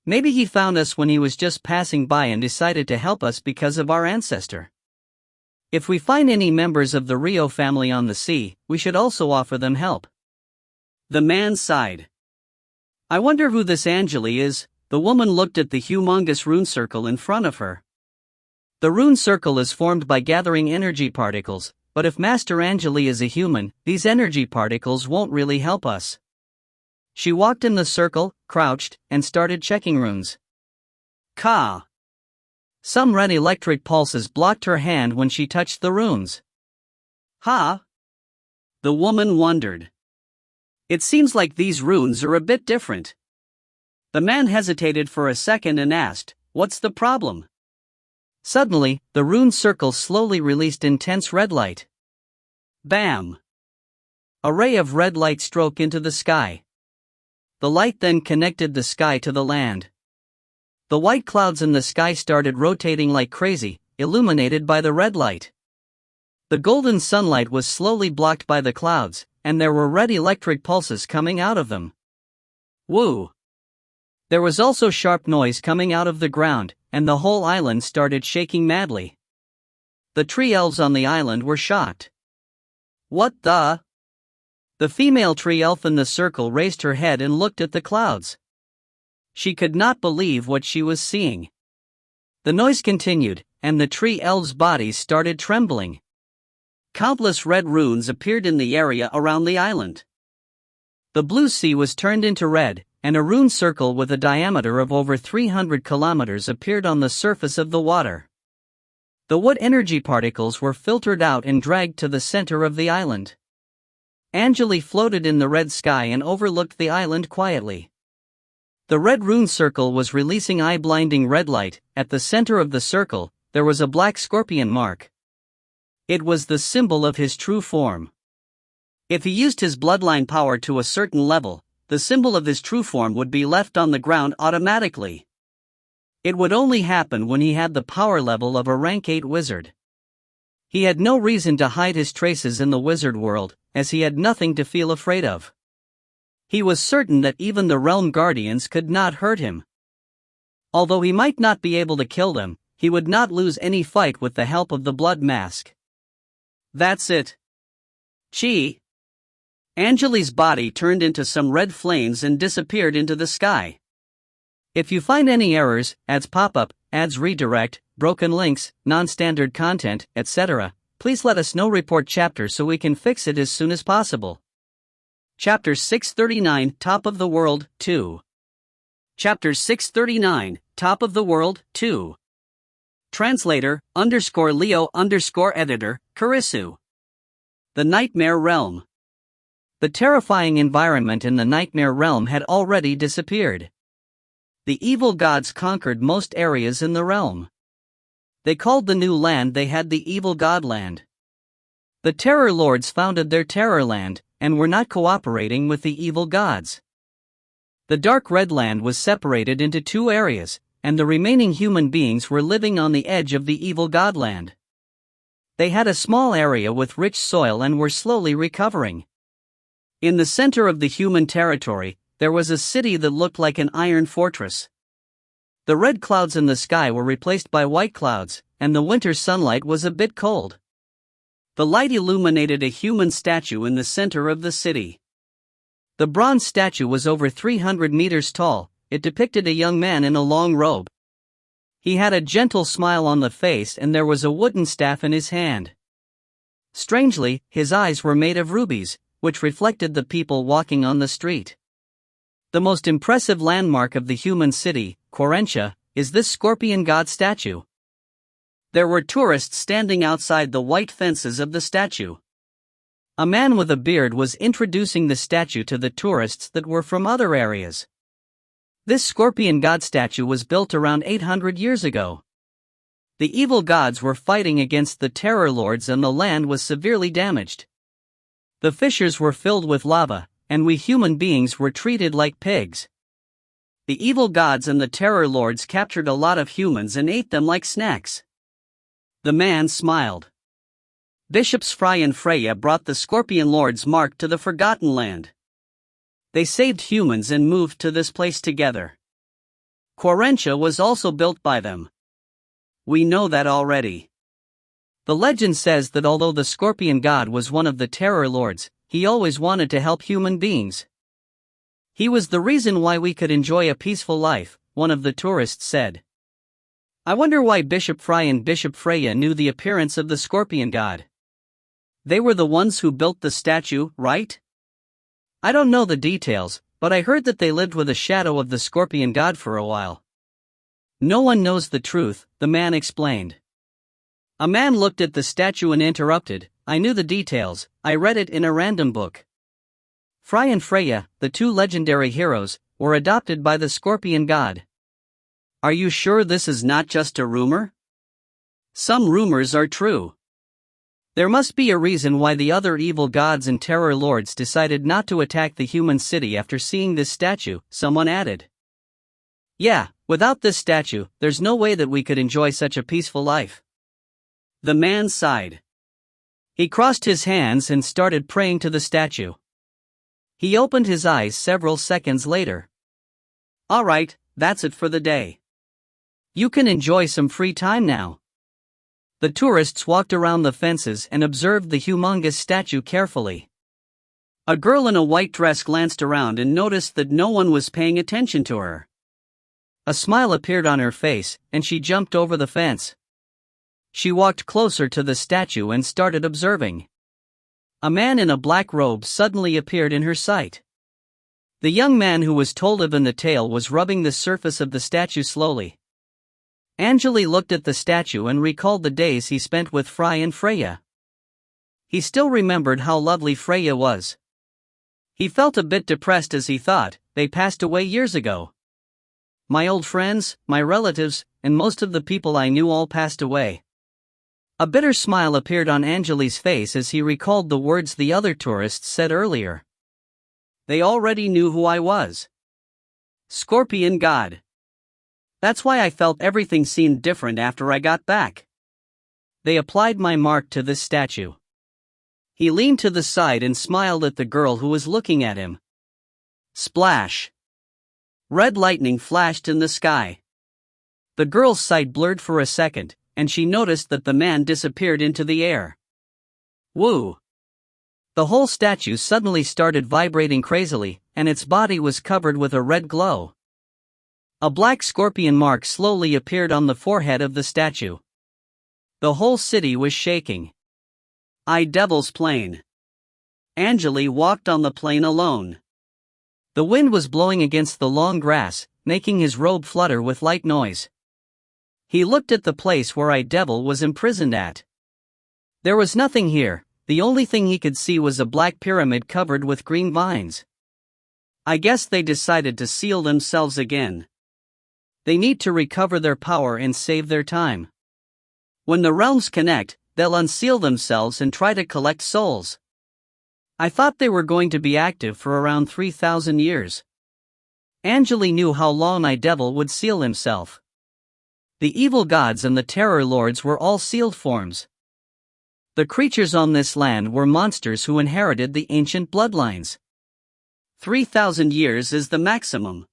Maybe he found us when he was just passing by and decided to help us because of our ancestor. If we find any members of the Rio family on the sea, we should also offer them help. The man sighed. I wonder who this Angele is. The woman looked at the humongous rune circle in front of her. The rune circle is formed by gathering energy particles, but if Master Angele is a human, these energy particles won't really help us. She walked in the circle, crouched, and started checking runes. Ka! Some red electric pulses blocked her hand when she touched the runes. Ha! The woman wondered. It seems like these runes are a bit different. The man hesitated for a second and asked, "What's the problem?" Suddenly, the rune circle slowly released intense red light. Bam! A ray of red light struck into the sky. The light then connected the sky to the land. The white clouds in the sky started rotating like crazy, illuminated by the red light. The golden sunlight was slowly blocked by the clouds, and there were red electric pulses coming out of them. Woo! There was also sharp noise coming out of the ground, and the whole island started shaking madly. The tree elves on the island were shocked. What the? The female tree elf in the circle raised her head and looked at the clouds. She could not believe what she was seeing. The noise continued, and the tree elves' bodies started trembling. Countless red runes appeared in the area around the island. The blue sea was turned into red, and a rune circle with a diameter of over 300 kilometers appeared on the surface of the water. The wood energy particles were filtered out and dragged to the center of the island. Angele floated in the red sky and overlooked the island quietly. The red rune circle was releasing eye-blinding red light. At the center of the circle, there was a black scorpion mark. It was the symbol of his true form. If he used his bloodline power to a certain level, the symbol of his true form would be left on the ground automatically. It would only happen when he had the power level of a rank 8 wizard. He had no reason to hide his traces in the wizard world, as he had nothing to feel afraid of. He was certain that even the realm guardians could not hurt him. Although he might not be able to kill them, he would not lose any fight with the help of the blood mask. That's it. Chi! Angele's body turned into some red flames and disappeared into the sky. If you find any errors, ads pop up, ads redirect, broken links, non-standard content, etc., please let us know. Report chapter so we can fix it as soon as possible. Chapter 639, Top of the World, 2. Chapter 639, Top of the World, 2. Translator, _Leo_editor, Karisu. The Nightmare Realm. The terrifying environment in the Nightmare Realm had already disappeared. The evil gods conquered most areas in the realm. They called the new land they had the Evil Godland. The Terror Lords founded their Terrorland, and were not cooperating with the evil gods. The Dark Red Land was separated into 2 areas, and the remaining human beings were living on the edge of the Evil Godland. They had a small area with rich soil and were slowly recovering. In the center of the human territory, there was a city that looked like an iron fortress. The red clouds in the sky were replaced by white clouds, and the winter sunlight was a bit cold. The light illuminated a human statue in the center of the city. The bronze statue was over 300 meters tall. It depicted a young man in a long robe. He had a gentle smile on the face and there was a wooden staff in his hand. Strangely, his eyes were made of rubies, which reflected the people walking on the street. The most impressive landmark of the human city, Quarentia, is this scorpion god statue. There were tourists standing outside the white fences of the statue. A man with a beard was introducing the statue to the tourists that were from other areas. This scorpion god statue was built around 800 years ago. The evil gods were fighting against the Terror Lords and the land was severely damaged. The fissures were filled with lava, and we human beings were treated like pigs. The evil gods and the terror lords captured a lot of humans and ate them like snacks. The man smiled. Bishops Fry and Freya brought the Scorpion Lord's mark to the Forgotten Land. They saved humans and moved to this place together. Quarentia was also built by them. We know that already. The legend says that although the Scorpion God was one of the Terror Lords, he always wanted to help human beings. He was the reason why we could enjoy a peaceful life, one of the tourists said. I wonder why Bishop Fry and Bishop Freya knew the appearance of the Scorpion God. They were the ones who built the statue, right? I don't know the details, but I heard that they lived with a shadow of the Scorpion God for a while. No one knows the truth, the man explained. A man looked at the statue and interrupted, I knew the details, I read it in a random book. Fry and Freya, the two legendary heroes, were adopted by the Scorpion God. Are you sure this is not just a rumor? Some rumors are true. There must be a reason why the other evil gods and terror lords decided not to attack the human city after seeing this statue, someone added. Yeah, without this statue, there's no way that we could enjoy such a peaceful life. The man sighed. He crossed his hands and started praying to the statue. He opened his eyes several seconds later. All right, that's it for the day. You can enjoy some free time now. The tourists walked around the fences and observed the humongous statue carefully. A girl in a white dress glanced around and noticed that no one was paying attention to her. A smile appeared on her face, and she jumped over the fence. She walked closer to the statue and started observing. A man in a black robe suddenly appeared in her sight. The young man who was told of in the tale was rubbing the surface of the statue slowly. Angele looked at the statue and recalled the days he spent with Fry and Freya. He still remembered how lovely Freya was. He felt a bit depressed as he thought, they passed away years ago. My old friends, my relatives, and most of the people I knew all passed away. A bitter smile appeared on Angele's face as he recalled the words the other tourists said earlier. They already knew who I was. Scorpion God. That's why I felt everything seemed different after I got back. They applied my mark to this statue. He leaned to the side and smiled at the girl who was looking at him. Splash! Red lightning flashed in the sky. The girl's sight blurred for a second, and she noticed that the man disappeared into the air. Woo! The whole statue suddenly started vibrating crazily, and its body was covered with a red glow. A black scorpion mark slowly appeared on the forehead of the statue. The whole city was shaking. Devil's Plane. Angele walked on the plane alone. The wind was blowing against the long grass, making his robe flutter with light noise. He looked at the place where Devil was imprisoned at. There was nothing here, the only thing he could see was a black pyramid covered with green vines. I guess they decided to seal themselves again. They need to recover their power and save their time. When the realms connect, they'll unseal themselves and try to collect souls. I thought they were going to be active for around 3,000 years. Angele knew how long Devil would seal himself. The evil gods and the terror lords were all sealed forms. The creatures on this land were monsters who inherited the ancient bloodlines. 3,000 years is the maximum.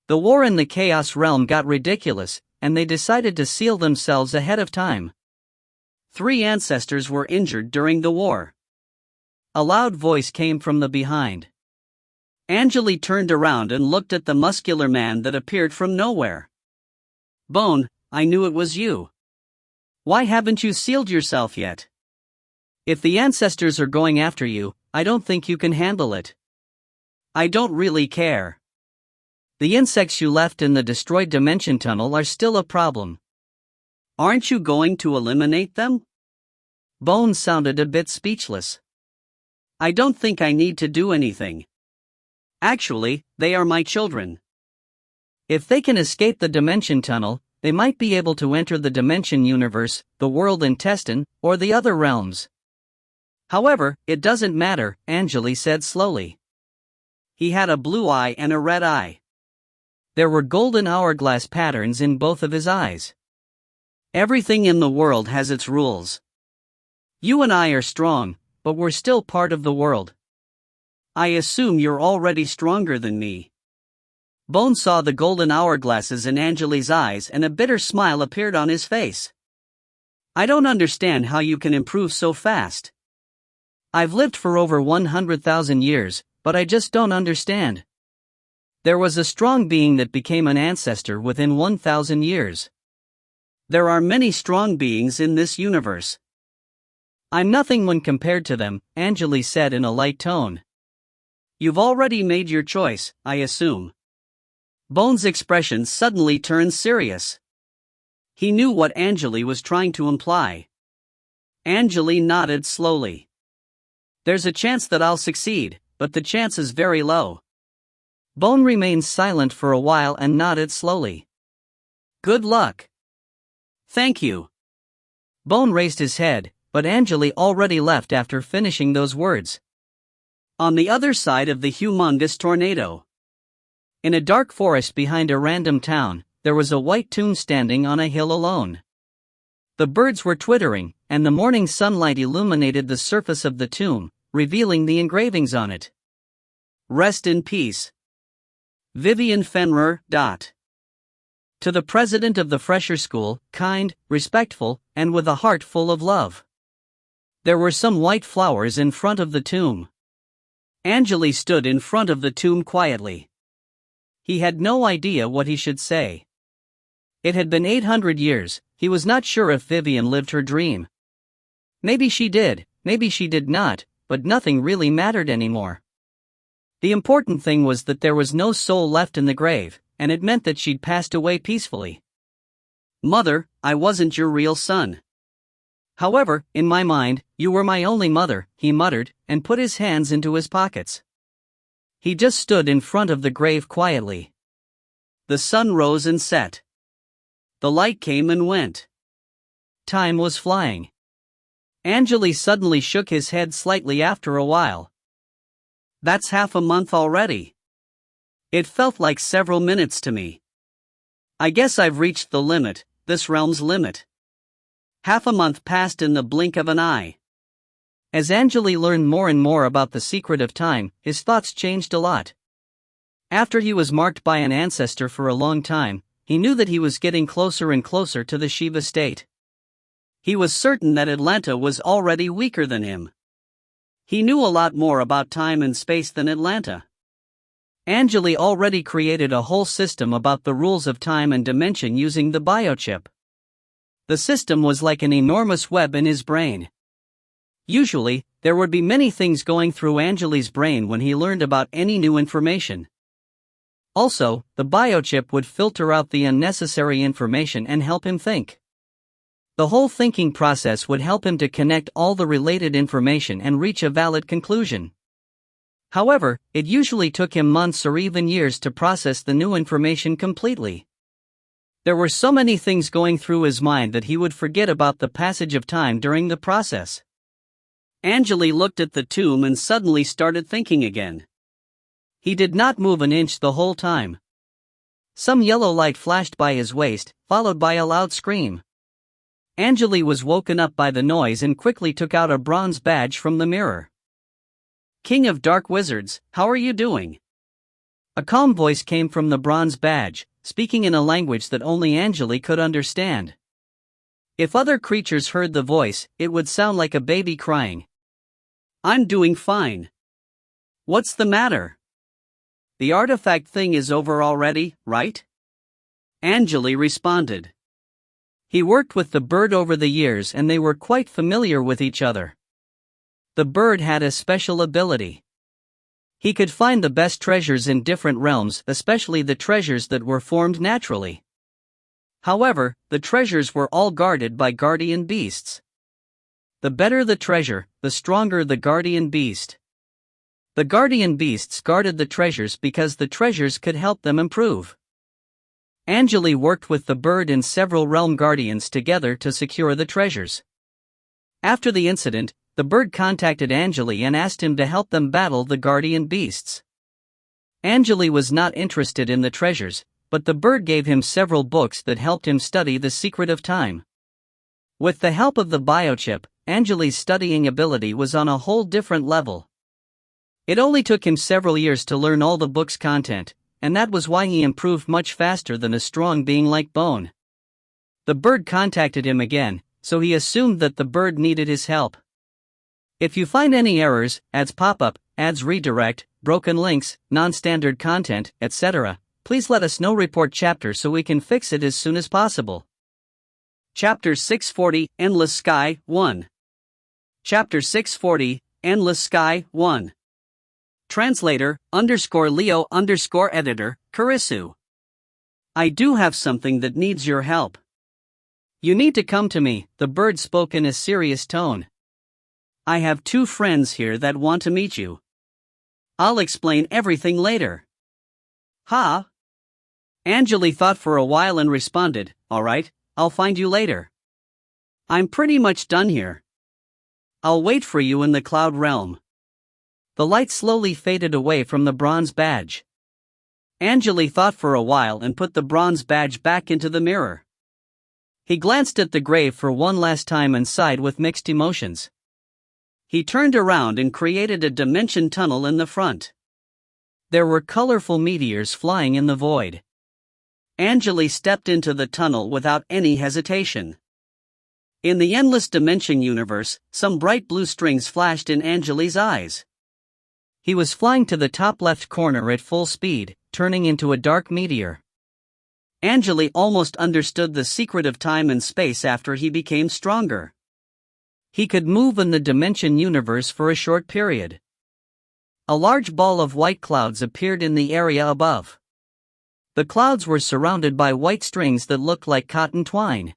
The war in the Chaos Realm got ridiculous, and they decided to seal themselves ahead of time. 3 ancestors were injured during the war. A loud voice came from the behind. Angele turned around and looked at the muscular man that appeared from nowhere. Bone, I knew it was you. Why haven't you sealed yourself yet? If the ancestors are going after you, I don't think you can handle it. I don't really care. The insects you left in the destroyed dimension tunnel are still a problem. Aren't you going to eliminate them? Bone sounded a bit speechless. I don't think I need to do anything. Actually, they are my children. If they can escape the dimension tunnel, they might be able to enter the dimension universe, the world intestine, or the other realms. However, it doesn't matter, Angele said slowly. He had a blue eye and a red eye. There were golden hourglass patterns in both of his eyes. Everything in the world has its rules. You and I are strong, but we're still part of the world. I assume you're already stronger than me. Bone saw the golden hourglasses in Angele's eyes and a bitter smile appeared on his face. I don't understand how you can improve so fast. I've lived for over 100,000 years, but I just don't understand. There was a strong being that became an ancestor within 1,000 years. There are many strong beings in this universe. I'm nothing when compared to them, Angele said in a light tone. You've already made your choice, I assume. Bone's expression suddenly turned serious. He knew what Angele was trying to imply. Angele nodded slowly. There's a chance that I'll succeed, but the chance is very low. Bone remained silent for a while and nodded slowly. Good luck. Thank you. Bone raised his head, but Angele already left after finishing those words. On the other side of the humongous tornado. In a dark forest behind a random town, there was a white tomb standing on a hill alone. The birds were twittering, and the morning sunlight illuminated the surface of the tomb, revealing the engravings on it. Rest in peace. Vivian Fenrer. To the president of the Fresher School, kind, respectful, and with a heart full of love. There were some white flowers in front of the tomb. Angele stood in front of the tomb quietly. He had no idea what he should say. It had been 800 years, he was not sure if Vivian lived her dream. Maybe she did, maybe she did not, but nothing really mattered anymore. The important thing was that there was no soul left in the grave, and it meant that she'd passed away peacefully. Mother, I wasn't your real son. However, in my mind, you were my only mother, he muttered, and put his hands into his pockets. He just stood in front of the grave quietly. The sun rose and set. The light came and went. Time was flying. Angele suddenly shook his head slightly after a while. That's half a month already. It felt like several minutes to me. I guess I've reached the limit, this realm's limit. Half a month passed in the blink of an eye. As Angele learned more and more about the secret of time, his thoughts changed a lot. After he was marked by an ancestor for a long time, he knew that he was getting closer and closer to the Shiva state. He was certain that Atlanta was already weaker than him. He knew a lot more about time and space than Atlanta. Angele already created a whole system about the rules of time and dimension using the biochip. The system was like an enormous web in his brain. Usually, there would be many things going through Angele's brain when he learned about any new information. Also, the biochip would filter out the unnecessary information and help him think. The whole thinking process would help him to connect all the related information and reach a valid conclusion. However, it usually took him months or even years to process the new information completely. There were so many things going through his mind that he would forget about the passage of time during the process. Angele looked at the tomb and suddenly started thinking again. He did not move an inch the whole time. Some yellow light flashed by his waist, followed by a loud scream. Angele was woken up by the noise and quickly took out a bronze badge from the mirror. King of Dark Wizards, how are you doing? A calm voice came from the bronze badge, speaking in a language that only Angele could understand. If other creatures heard the voice, it would sound like a baby crying. I'm doing fine. What's the matter? The artifact thing is over already, right? Angele responded. He worked with the bird over the years and they were quite familiar with each other. The bird had a special ability. He could find the best treasures in different realms, especially the treasures that were formed naturally. However, the treasures were all guarded by guardian beasts. The better the treasure, the stronger the guardian beast. The guardian beasts guarded the treasures because the treasures could help them improve. Angele worked with the bird and several realm guardians together to secure the treasures. After the incident, the bird contacted Angele and asked him to help them battle the guardian beasts. Angele was not interested in the treasures, but the bird gave him several books that helped him study the secret of time. With the help of the biochip, Angele's studying ability was on a whole different level. It only took him several years to learn all the book's content, and that was why he improved much faster than a strong being like Bone. The bird contacted him again, so he assumed that the bird needed his help. If you find any errors, ads pop up, ads redirect, broken links, non-standard content, etc., please let us know. Report chapter so we can fix it as soon as possible. Chapter 640, Endless Sky, 1. Chapter 640, Endless Sky, 1. Translator, _Leo _editor, Karisu. I do have something that needs your help. You need to come to me, the bird spoke in a serious tone. I have 2 friends here that want to meet you. I'll explain everything later. Huh? Angele thought for a while and responded, alright, I'll find you later. I'm pretty much done here. I'll wait for you in the cloud realm. The light slowly faded away from the bronze badge. Angele thought for a while and put the bronze badge back into the mirror. He glanced at the grave for one last time and sighed with mixed emotions. He turned around and created a dimension tunnel in the front. There were colorful meteors flying in the void. Angele stepped into the tunnel without any hesitation. In the endless dimension universe, some bright blue strings flashed in Angele's eyes. He was flying to the top left corner at full speed, turning into a dark meteor. Angele almost understood the secret of time and space after he became stronger. He could move in the dimension universe for a short period. A large ball of white clouds appeared in the area above. The clouds were surrounded by white strings that looked like cotton twine.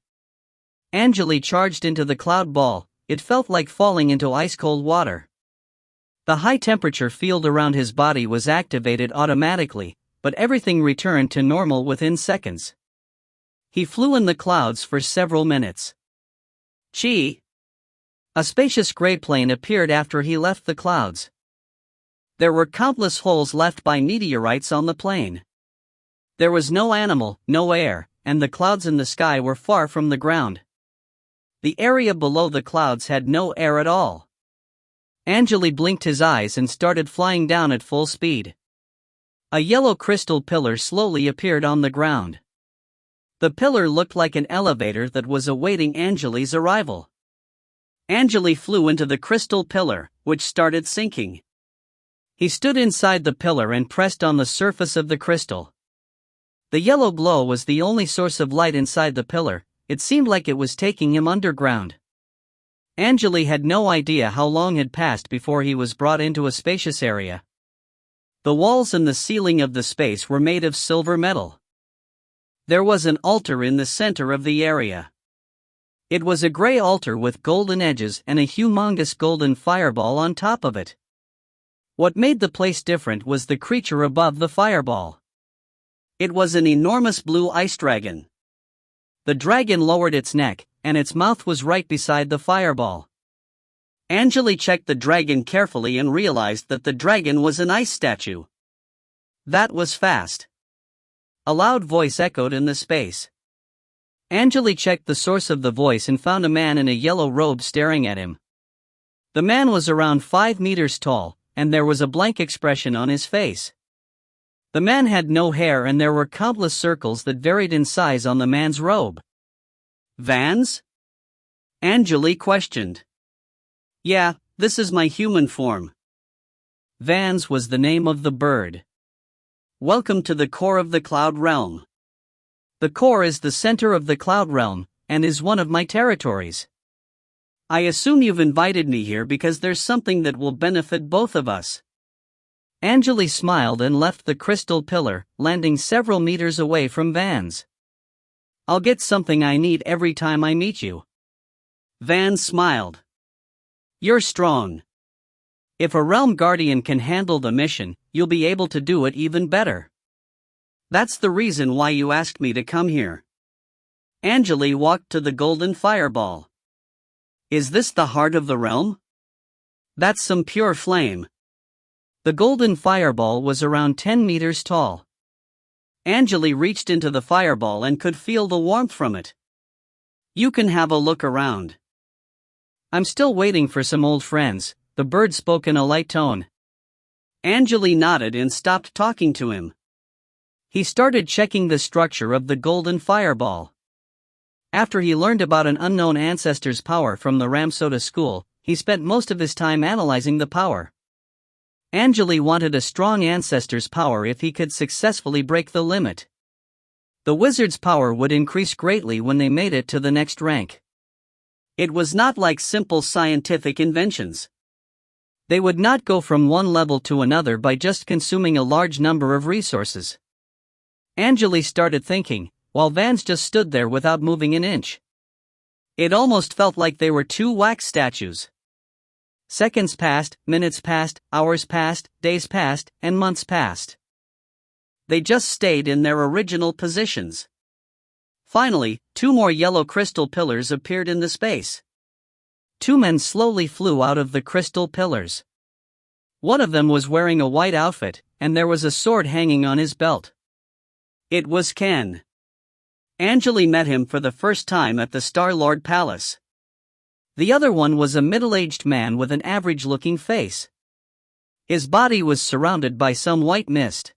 Angele charged into the cloud ball. It felt like falling into ice-cold water. The high-temperature field around his body was activated automatically, but everything returned to normal within seconds. He flew in the clouds for several minutes. Chi! A spacious gray plane appeared after he left the clouds. There were countless holes left by meteorites on the plane. There was no animal, no air, and the clouds in the sky were far from the ground. The area below the clouds had no air at all. Angele blinked his eyes and started flying down at full speed. A yellow crystal pillar slowly appeared on the ground. The pillar looked like an elevator that was awaiting Angele's arrival. Angele flew into the crystal pillar, which started sinking. He stood inside the pillar and pressed on the surface of the crystal. The yellow glow was the only source of light inside the pillar. It seemed like it was taking him underground. Angele had no idea how long had passed before he was brought into a spacious area. The walls and the ceiling of the space were made of silver metal. There was an altar in the center of the area. It was a gray altar with golden edges and a humongous golden fireball on top of it. What made the place different was the creature above the fireball. It was an enormous blue ice dragon. The dragon lowered its neck, and its mouth was right beside the fireball. Angele checked the dragon carefully and realized that the dragon was an ice statue. That was fast. A loud voice echoed in the space. Angele checked the source of the voice and found a man in a yellow robe staring at him. The man was around 5 meters tall, and there was a blank expression on his face. The man had no hair and there were countless circles that varied in size on the man's robe. Vans? Angele questioned. Yeah, this is my human form. Vans was the name of the bird. Welcome to the core of the cloud realm. The core is the center of the cloud realm, and is one of my territories. I assume you've invited me here because there's something that will benefit both of us. Angele smiled and left the crystal pillar, landing several meters away from Vans. I'll get something I need every time I meet you. Vans smiled. You're strong. If a realm guardian can handle the mission, you'll be able to do it even better. That's the reason why you asked me to come here. Angele walked to the golden fireball. Is this the heart of the realm? That's some pure flame. The golden fireball was around 10 meters tall. Angele reached into the fireball and could feel the warmth from it. You can have a look around. I'm still waiting for some old friends, the bird spoke in a light tone. Angele nodded and stopped talking to him. He started checking the structure of the golden fireball. After he learned about an unknown ancestor's power from the Ramsoda school, he spent most of his time analyzing the power. Angele wanted a strong ancestor's power if he could successfully break the limit. The wizard's power would increase greatly when they made it to the next rank. It was not like simple scientific inventions. They would not go from one level to another by just consuming a large number of resources. Angele started thinking, while Vans just stood there without moving an inch. It almost felt like they were two wax statues. Seconds passed, minutes passed, hours passed, days passed, and months passed. They just stayed in their original positions. Finally, two more yellow crystal pillars appeared in the space. Two men slowly flew out of the crystal pillars. One of them was wearing a white outfit, and there was a sword hanging on his belt. It was Ken. Angele met him for the first time at the Star-Lord Palace. The other one was a middle-aged man with an average-looking face. His body was surrounded by some white mist.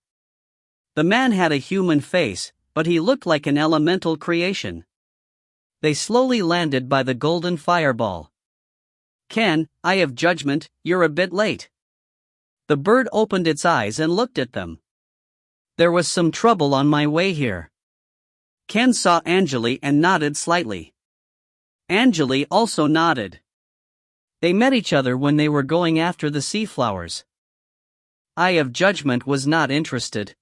The man had a human face, but he looked like an elemental creation. They slowly landed by the golden fireball. Ken, I have judgment, you're a bit late. The bird opened its eyes and looked at them. There was some trouble on my way here. Ken saw Angele and nodded slightly. Angele also nodded. They met each other when they were going after the sea flowers. Eye of Judgment was not interested.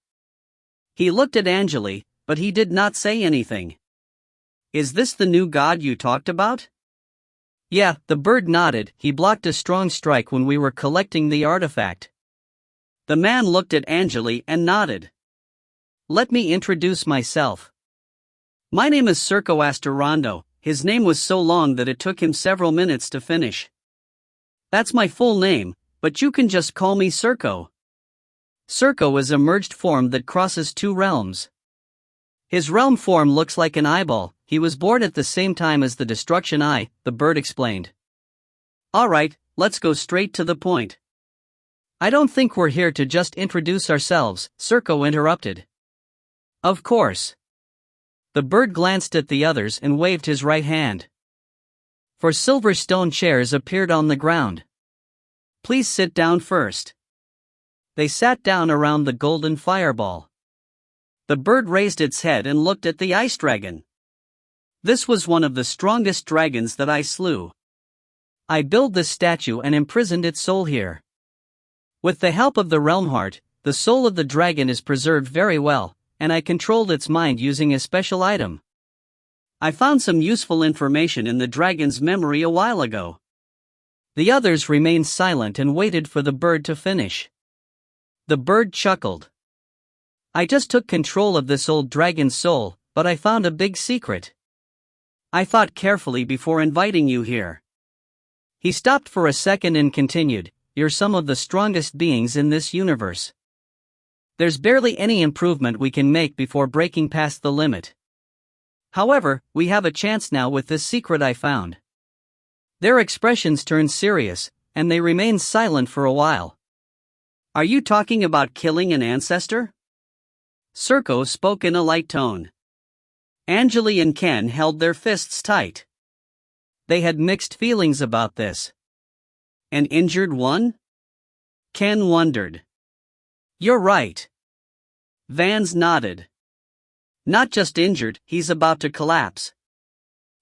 He looked at Angele, but he did not say anything. Is this the new god you talked about? Yeah, the bird nodded. He blocked a strong strike when we were collecting the artifact. The man looked at Angele and nodded. Let me introduce myself. My name is Circo Astorando. His name was so long that it took him several minutes to finish. That's my full name, but you can just call me Circo. Circo is a merged form that crosses two realms. His realm form looks like an eyeball. He was born at the same time as the Destruction Eye, the bird explained. Alright, let's go straight to the point. I don't think we're here to just introduce ourselves, Circo interrupted. Of course. The bird glanced at the others and waved his right hand. Four silver stone chairs appeared on the ground. Please sit down first. They sat down around the golden fireball. The bird raised its head and looked at the ice dragon. This was one of the strongest dragons that I slew. I built this statue and imprisoned its soul here. With the help of the realm heart, the soul of the dragon is preserved very well, and I controlled its mind using a special item. I found some useful information in the dragon's memory a while ago. The others remained silent and waited for the bird to finish. The bird chuckled. I just took control of this old dragon's soul, but I found a big secret. I thought carefully before inviting you here. He stopped for a second and continued, you're some of the strongest beings in this universe. There's barely any improvement we can make before breaking past the limit. However, we have a chance now with this secret I found. Their expressions turned serious, and they remained silent for a while. Are you talking about killing an ancestor? Circo spoke in a light tone. Angele and Ken held their fists tight. They had mixed feelings about this. An injured one? Ken wondered. You're right. Vans nodded. Not just injured, he's about to collapse.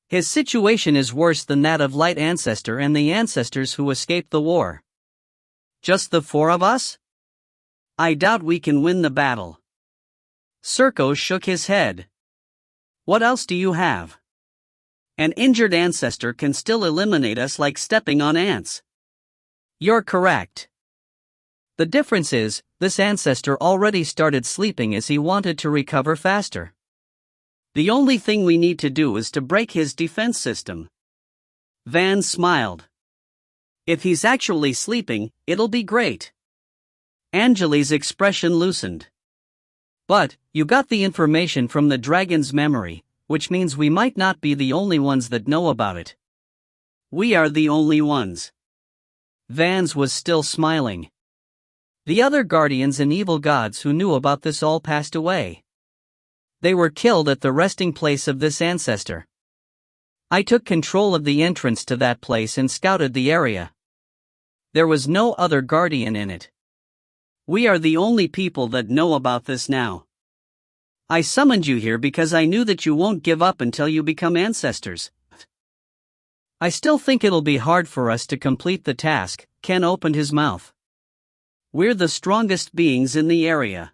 His situation is worse than that of Light Ancestor and the ancestors who escaped the war. Just the four of us? I doubt we can win the battle. Circo shook his head. What else do you have? An injured ancestor can still eliminate us like stepping on ants. You're correct. The difference is, this ancestor already started sleeping as he wanted to recover faster. The only thing we need to do is to break his defense system. Van smiled. If he's actually sleeping, it'll be great. Angele's expression loosened. But, you got the information from the dragon's memory, which means we might not be the only ones that know about it. We are the only ones. Vans was still smiling. The other guardians and evil gods who knew about this all passed away. They were killed at the resting place of this ancestor. I took control of the entrance to that place and scouted the area. There was no other guardian in it. We are the only people that know about this now. I summoned you here because I knew that you won't give up until you become ancestors. I still think it'll be hard for us to complete the task. Ken opened his mouth. We're the strongest beings in the area.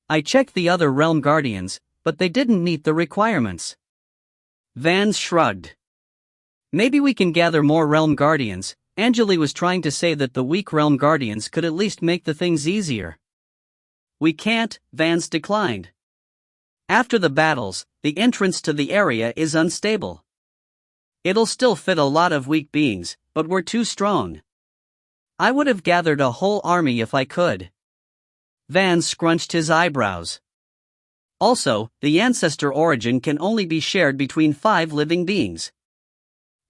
I checked the other realm guardians, but they didn't meet the requirements. Vans shrugged. Maybe we can gather more realm guardians. Angele was trying to say that the weak realm guardians could at least make the things easier. We can't, Vans declined. After the battles, the entrance to the area is unstable. It'll still fit a lot of weak beings, but we're too strong. I would have gathered a whole army if I could. Vans scrunched his eyebrows. Also, the ancestor origin can only be shared between 5 living beings.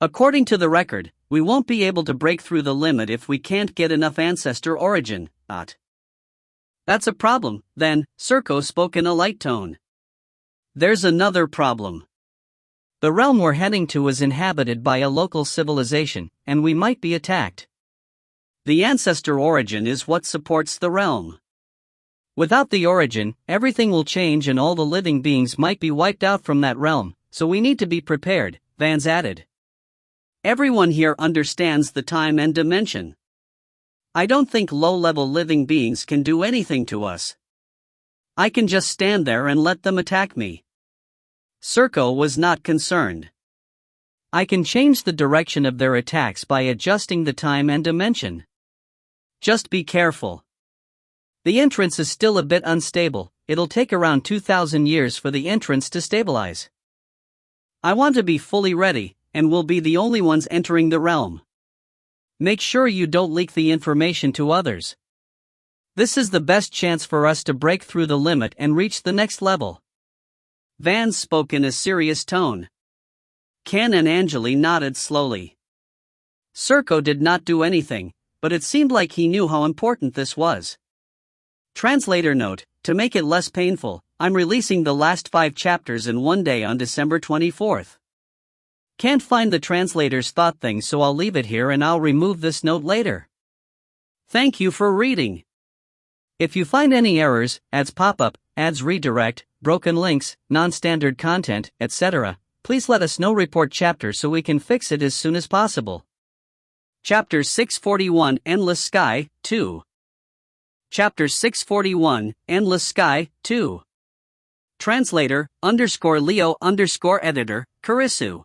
According to the record, we won't be able to break through the limit if we can't get enough ancestor origin. That's a problem, then, Serko spoke in a light tone. There's another problem. The realm we're heading to is inhabited by a local civilization, and we might be attacked. The ancestor origin is what supports the realm. Without the origin, everything will change and all the living beings might be wiped out from that realm, so we need to be prepared, Vans added. Everyone here understands the time and dimension. I don't think low-level living beings can do anything to us. I can just stand there and let them attack me. Serko was not concerned. I can change the direction of their attacks by adjusting the time and dimension. Just be careful. The entrance is still a bit unstable. It'll take around 2,000 years for the entrance to stabilize. I want to be fully ready, and we'll be the only ones entering the realm. Make sure you don't leak the information to others. This is the best chance for us to break through the limit and reach the next level. Vans spoke in a serious tone. Ken and Angele nodded slowly. Serko did not do anything, but it seemed like he knew how important this was. Translator note, to make it less painful, I'm releasing the last 5 chapters in one day on December 24th. Can't find the translator's thought thing, so I'll leave it here and I'll remove this note later. Thank you for reading. If you find any errors, ads pop up, ads redirect, broken links, non-standard content, etc., please let us know. Report chapter so we can fix it as soon as possible. Chapter 641 Endless Sky, 2. Chapter 641, Endless Sky, 2. Translator, _Leo_editor, Karisu.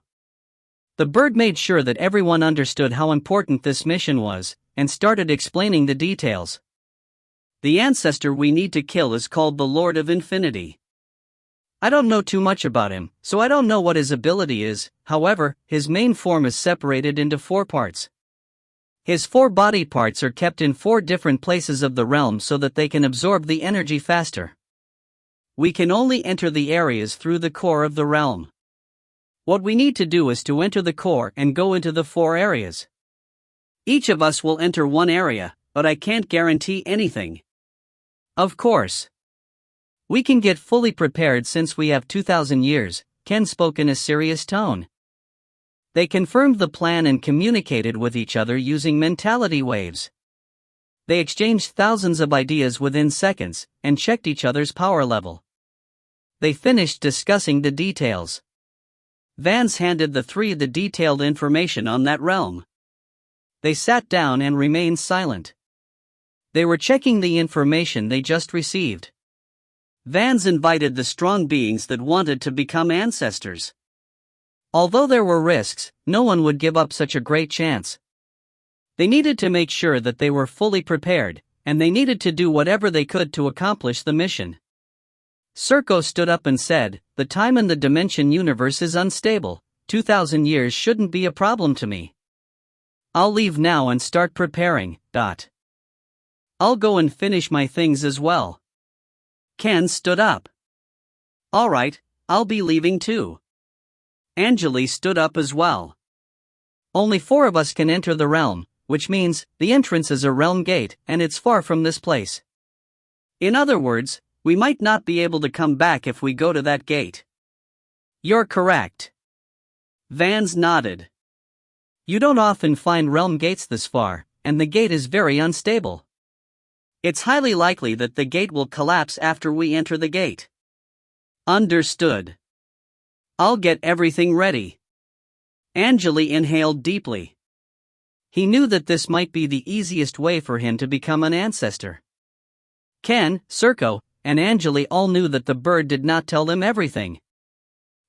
The bird made sure that everyone understood how important this mission was, and started explaining the details. The ancestor we need to kill is called the Lord of Infinity. I don't know too much about him, so I don't know what his ability is. However, his main form is separated into 4 parts. His 4 body parts are kept in 4 different places of the realm so that they can absorb the energy faster. We can only enter the areas through the core of the realm. What we need to do is to enter the core and go into the 4 areas. Each of us will enter one area, but I can't guarantee anything. Of course. We can get fully prepared since we have 2,000 years, Ken spoke in a serious tone. They confirmed the plan and communicated with each other using mentality waves. They exchanged thousands of ideas within seconds, and checked each other's power level. They finished discussing the details. Vans handed the 3 the detailed information on that realm. They sat down and remained silent. They were checking the information they just received. Vans invited the strong beings that wanted to become ancestors. Although there were risks, no one would give up such a great chance. They needed to make sure that they were fully prepared, and they needed to do whatever they could to accomplish the mission. Serko stood up and said, "The time in the dimension universe is unstable. 2,000 years shouldn't be a problem to me. I'll leave now and start preparing. I'll go and finish my things as well." Ken stood up. Alright, I'll be leaving too. Angele stood up as well. Only 4 of us can enter the realm, which means the entrance is a realm gate and it's far from this place. In other words, we might not be able to come back if we go to that gate. You're correct. Vance nodded. You don't often find realm gates this far, and the gate is very unstable. It's highly likely that the gate will collapse after we enter the gate. Understood. I'll get everything ready. Angele inhaled deeply. He knew that this might be the easiest way for him to become an ancestor. Ken, Circo, and Angele all knew that the bird did not tell them everything.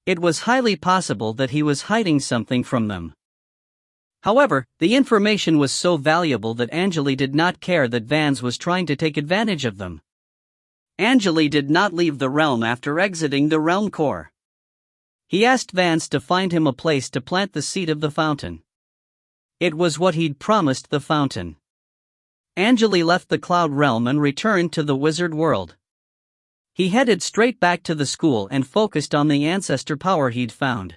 It was highly possible that he was hiding something from them. However, the information was so valuable that Angele did not care that Vance was trying to take advantage of them. Angele did not leave the realm after exiting the realm core. He asked Vance to find him a place to plant the seed of the fountain. It was what he'd promised the fountain. Angele left the cloud realm and returned to the wizard world. He headed straight back to the school and focused on the ancestor power he'd found.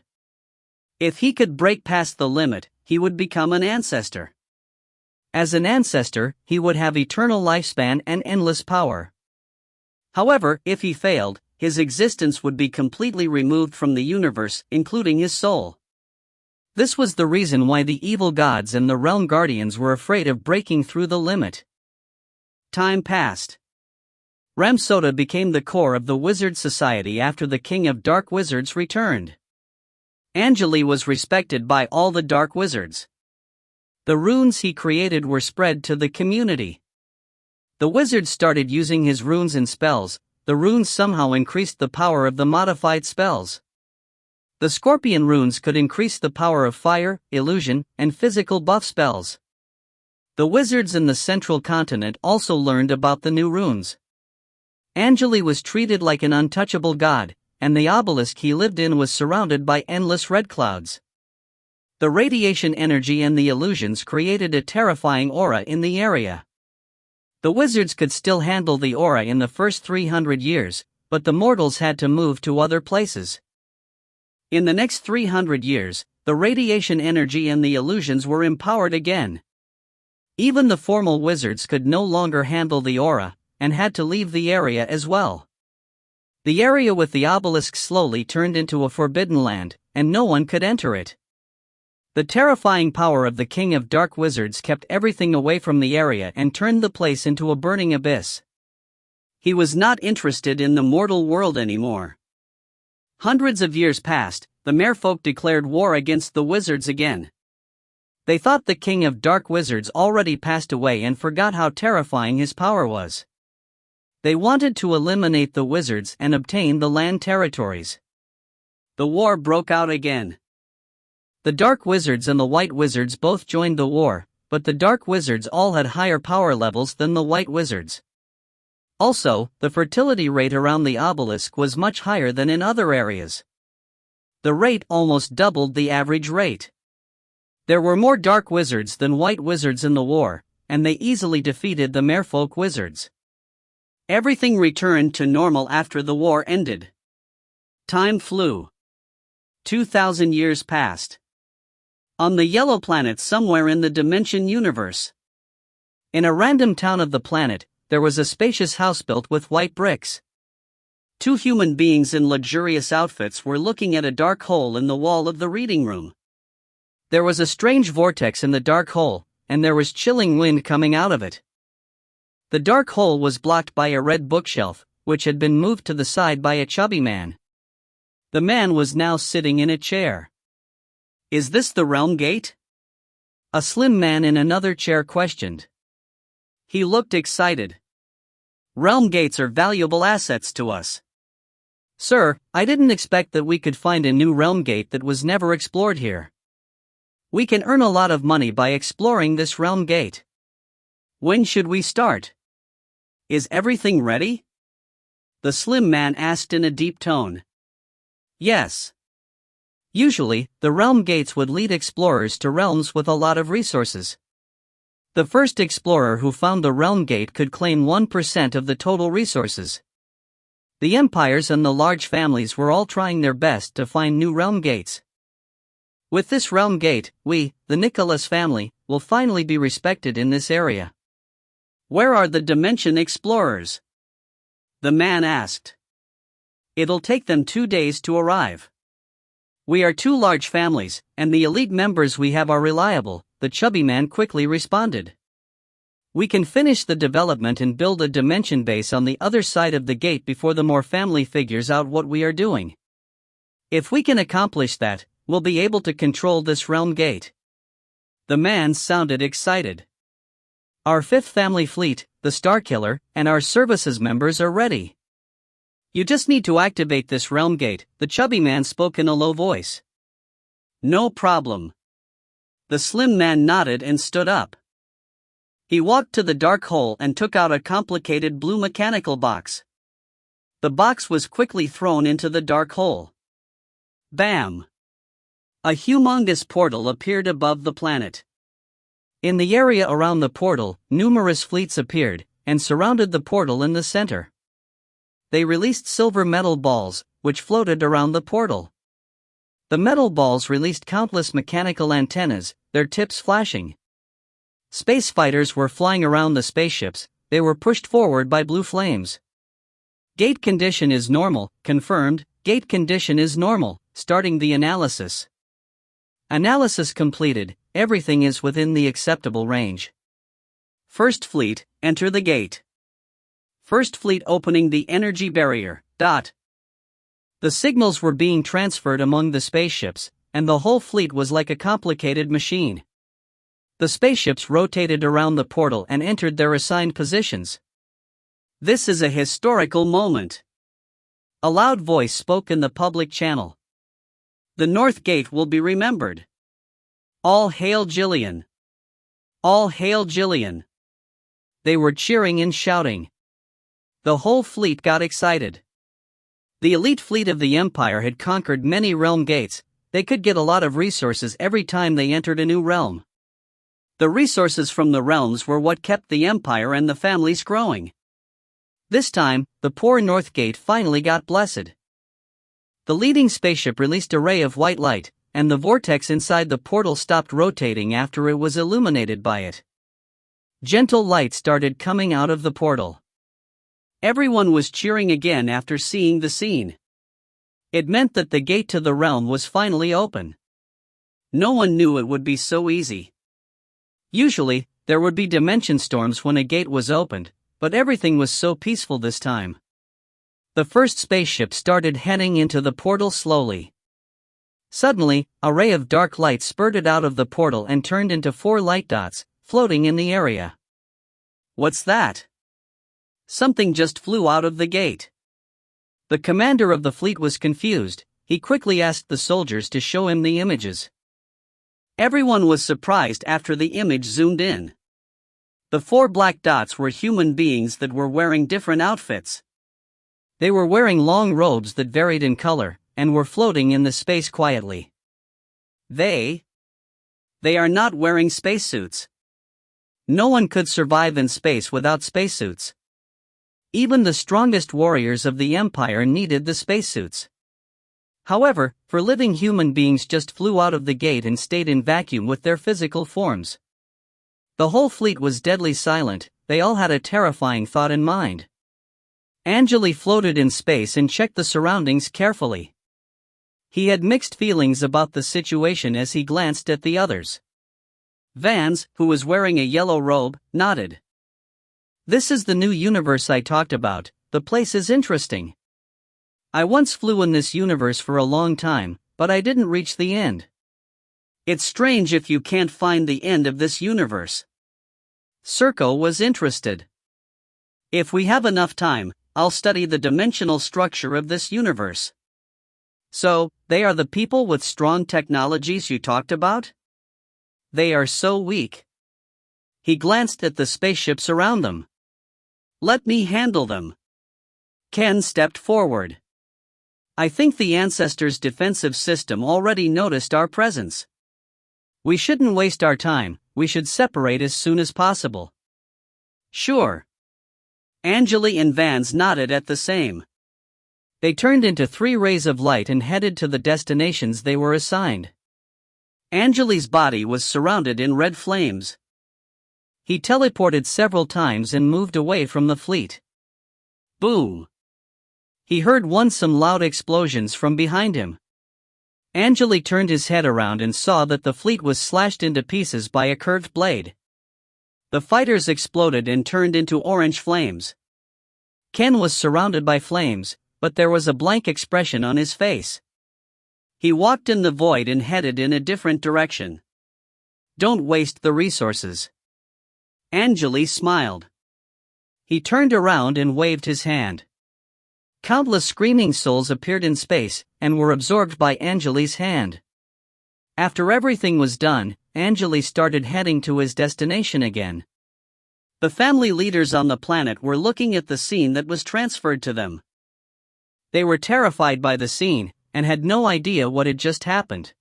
If he could break past the limit, he would become an ancestor. As an ancestor, he would have eternal lifespan and endless power. However, if he failed, his existence would be completely removed from the universe, including his soul. This was the reason why the evil gods and the realm guardians were afraid of breaking through the limit. Time passed. Ramsota became the core of the wizard society after the king of dark wizards returned. Angele was respected by all the dark wizards. The runes he created were spread to the community. The wizards started using his runes and spells. The runes somehow increased the power of the modified spells. The scorpion runes could increase the power of fire, illusion, and physical buff spells. The wizards in the central continent also learned about the new runes. Angele was treated like an untouchable god, and the obelisk he lived in was surrounded by endless red clouds. The radiation energy and the illusions created a terrifying aura in the area. The wizards could still handle the aura in the first 300 years, but the mortals had to move to other places. In the next 300 years, the radiation energy and the illusions were empowered again. Even the formal wizards could no longer handle the aura, and had to leave the area as well. The area with the obelisk slowly turned into a forbidden land, and no one could enter it. The terrifying power of the king of dark wizards kept everything away from the area and turned the place into a burning abyss. He was not interested in the mortal world anymore. Hundreds of years passed. The merfolk declared war against the wizards again. They thought the king of dark wizards already passed away and forgot how terrifying his power was. They wanted to eliminate the wizards and obtain the land territories. The war broke out again. The dark wizards and the white wizards both joined the war, but the dark wizards all had higher power levels than the white wizards. Also, the fertility rate around the obelisk was much higher than in other areas. The rate almost doubled the average rate. There were more dark wizards than white wizards in the war, and they easily defeated the merfolk wizards. Everything returned to normal after the war ended. Time flew. 2,000 years passed. On the yellow planet somewhere in the dimension universe. In a random town of the planet, there was a spacious house built with white bricks. 2 human beings in luxurious outfits were looking at a dark hole in the wall of the reading room. There was a strange vortex in the dark hole, and there was chilling wind coming out of it. The dark hole was blocked by a red bookshelf, which had been moved to the side by a chubby man. The man was now sitting in a chair. Is this the realm gate? A slim man in another chair questioned. He looked excited. Realm gates are valuable assets to us. Sir, I didn't expect that we could find a new realm gate that was never explored here. We can earn a lot of money by exploring this realm gate. When should we start? Is everything ready? The slim man asked in a deep tone. Yes. Usually, the realm gates would lead explorers to realms with a lot of resources. The first explorer who found the realm gate could claim 1% of the total resources. The empires and the large families were all trying their best to find new realm gates. With this realm gate, we, the Nicholas family, will finally be respected in this area. Where are the dimension explorers? The man asked. It'll take them 2 days to arrive. We are 2 large families, and the elite members we have are reliable, the chubby man quickly responded. We can finish the development and build a dimension base on the other side of the gate before the more family figures out what we are doing. If we can accomplish that, we'll be able to control this realm gate. The man sounded excited. Our 5th family fleet, the Starkiller, and our services members are ready. You just need to activate this realm gate, the chubby man spoke in a low voice. No problem. The slim man nodded and stood up. He walked to the dark hole and took out a complicated blue mechanical box. The box was quickly thrown into the dark hole. Bam! A humongous portal appeared above the planet. In the area around the portal, numerous fleets appeared, and surrounded the portal in the center. They released silver metal balls, which floated around the portal. The metal balls released countless mechanical antennas, their tips flashing. Space fighters were flying around the spaceships, they were pushed forward by blue flames. Gate condition is normal, confirmed, gate condition is normal, starting the analysis. Analysis completed, everything is within the acceptable range. First Fleet, enter the gate. First Fleet opening the energy barrier. The signals were being transferred among the spaceships, and the whole fleet was like a complicated machine. The spaceships rotated around the portal and entered their assigned positions. This is a historical moment. A loud voice spoke in the public channel. The North Gate will be remembered. All hail Jillian! All hail Jillian! They were cheering and shouting. The whole fleet got excited. The elite fleet of the Empire had conquered many realm gates, they could get a lot of resources every time they entered a new realm. The resources from the realms were what kept the Empire and the families growing. This time, the poor North Gate finally got blessed. The leading spaceship released a ray of white light, and the vortex inside the portal stopped rotating after it was illuminated by it. Gentle light started coming out of the portal. Everyone was cheering again after seeing the scene. It meant that the gate to the realm was finally open. No one knew it would be so easy. Usually, there would be dimension storms when a gate was opened, but everything was so peaceful this time. The first spaceship started heading into the portal slowly. Suddenly, a ray of dark light spurted out of the portal and turned into 4 light dots, floating in the area. What's that? Something just flew out of the gate. The commander of the fleet was confused, he quickly asked the soldiers to show him the images. Everyone was surprised after the image zoomed in. The 4 black dots were human beings that were wearing different outfits. They were wearing long robes that varied in color, and were floating in the space quietly. They are not wearing spacesuits. No one could survive in space without spacesuits. Even the strongest warriors of the Empire needed the spacesuits. However, for living human beings just flew out of the gate and stayed in vacuum with their physical forms. The whole fleet was deadly silent, they all had a terrifying thought in mind. Angele floated in space and checked the surroundings carefully. He had mixed feelings about the situation as he glanced at the others. Vans, who was wearing a yellow robe, nodded. This is the new universe I talked about, the place is interesting. I once flew in this universe for a long time, but I didn't reach the end. It's strange if you can't find the end of this universe. Serco was interested. If we have enough time, I'll study the dimensional structure of this universe. So, they are the people with strong technologies you talked about? They are so weak. He glanced at the spaceships around them. Let me handle them. Ken stepped forward. I think the Ancestors' defensive system already noticed our presence. We shouldn't waste our time, we should separate as soon as possible. Sure. Angele and Vans nodded at the same. They turned into 3 rays of light and headed to the destinations they were assigned. Angele's body was surrounded in red flames. He teleported several times and moved away from the fleet. Boom! He heard some loud explosions from behind him. Angele turned his head around and saw that the fleet was slashed into pieces by a curved blade. The fighters exploded and turned into orange flames. Ken was surrounded by flames, but there was a blank expression on his face. He walked in the void and headed in a different direction. Don't waste the resources. Angele smiled. He turned around and waved his hand. Countless screaming souls appeared in space and were absorbed by Angele's hand. After everything was done, Angele started heading to his destination again. The family leaders on the planet were looking at the scene that was transferred to them. They were terrified by the scene and had no idea what had just happened.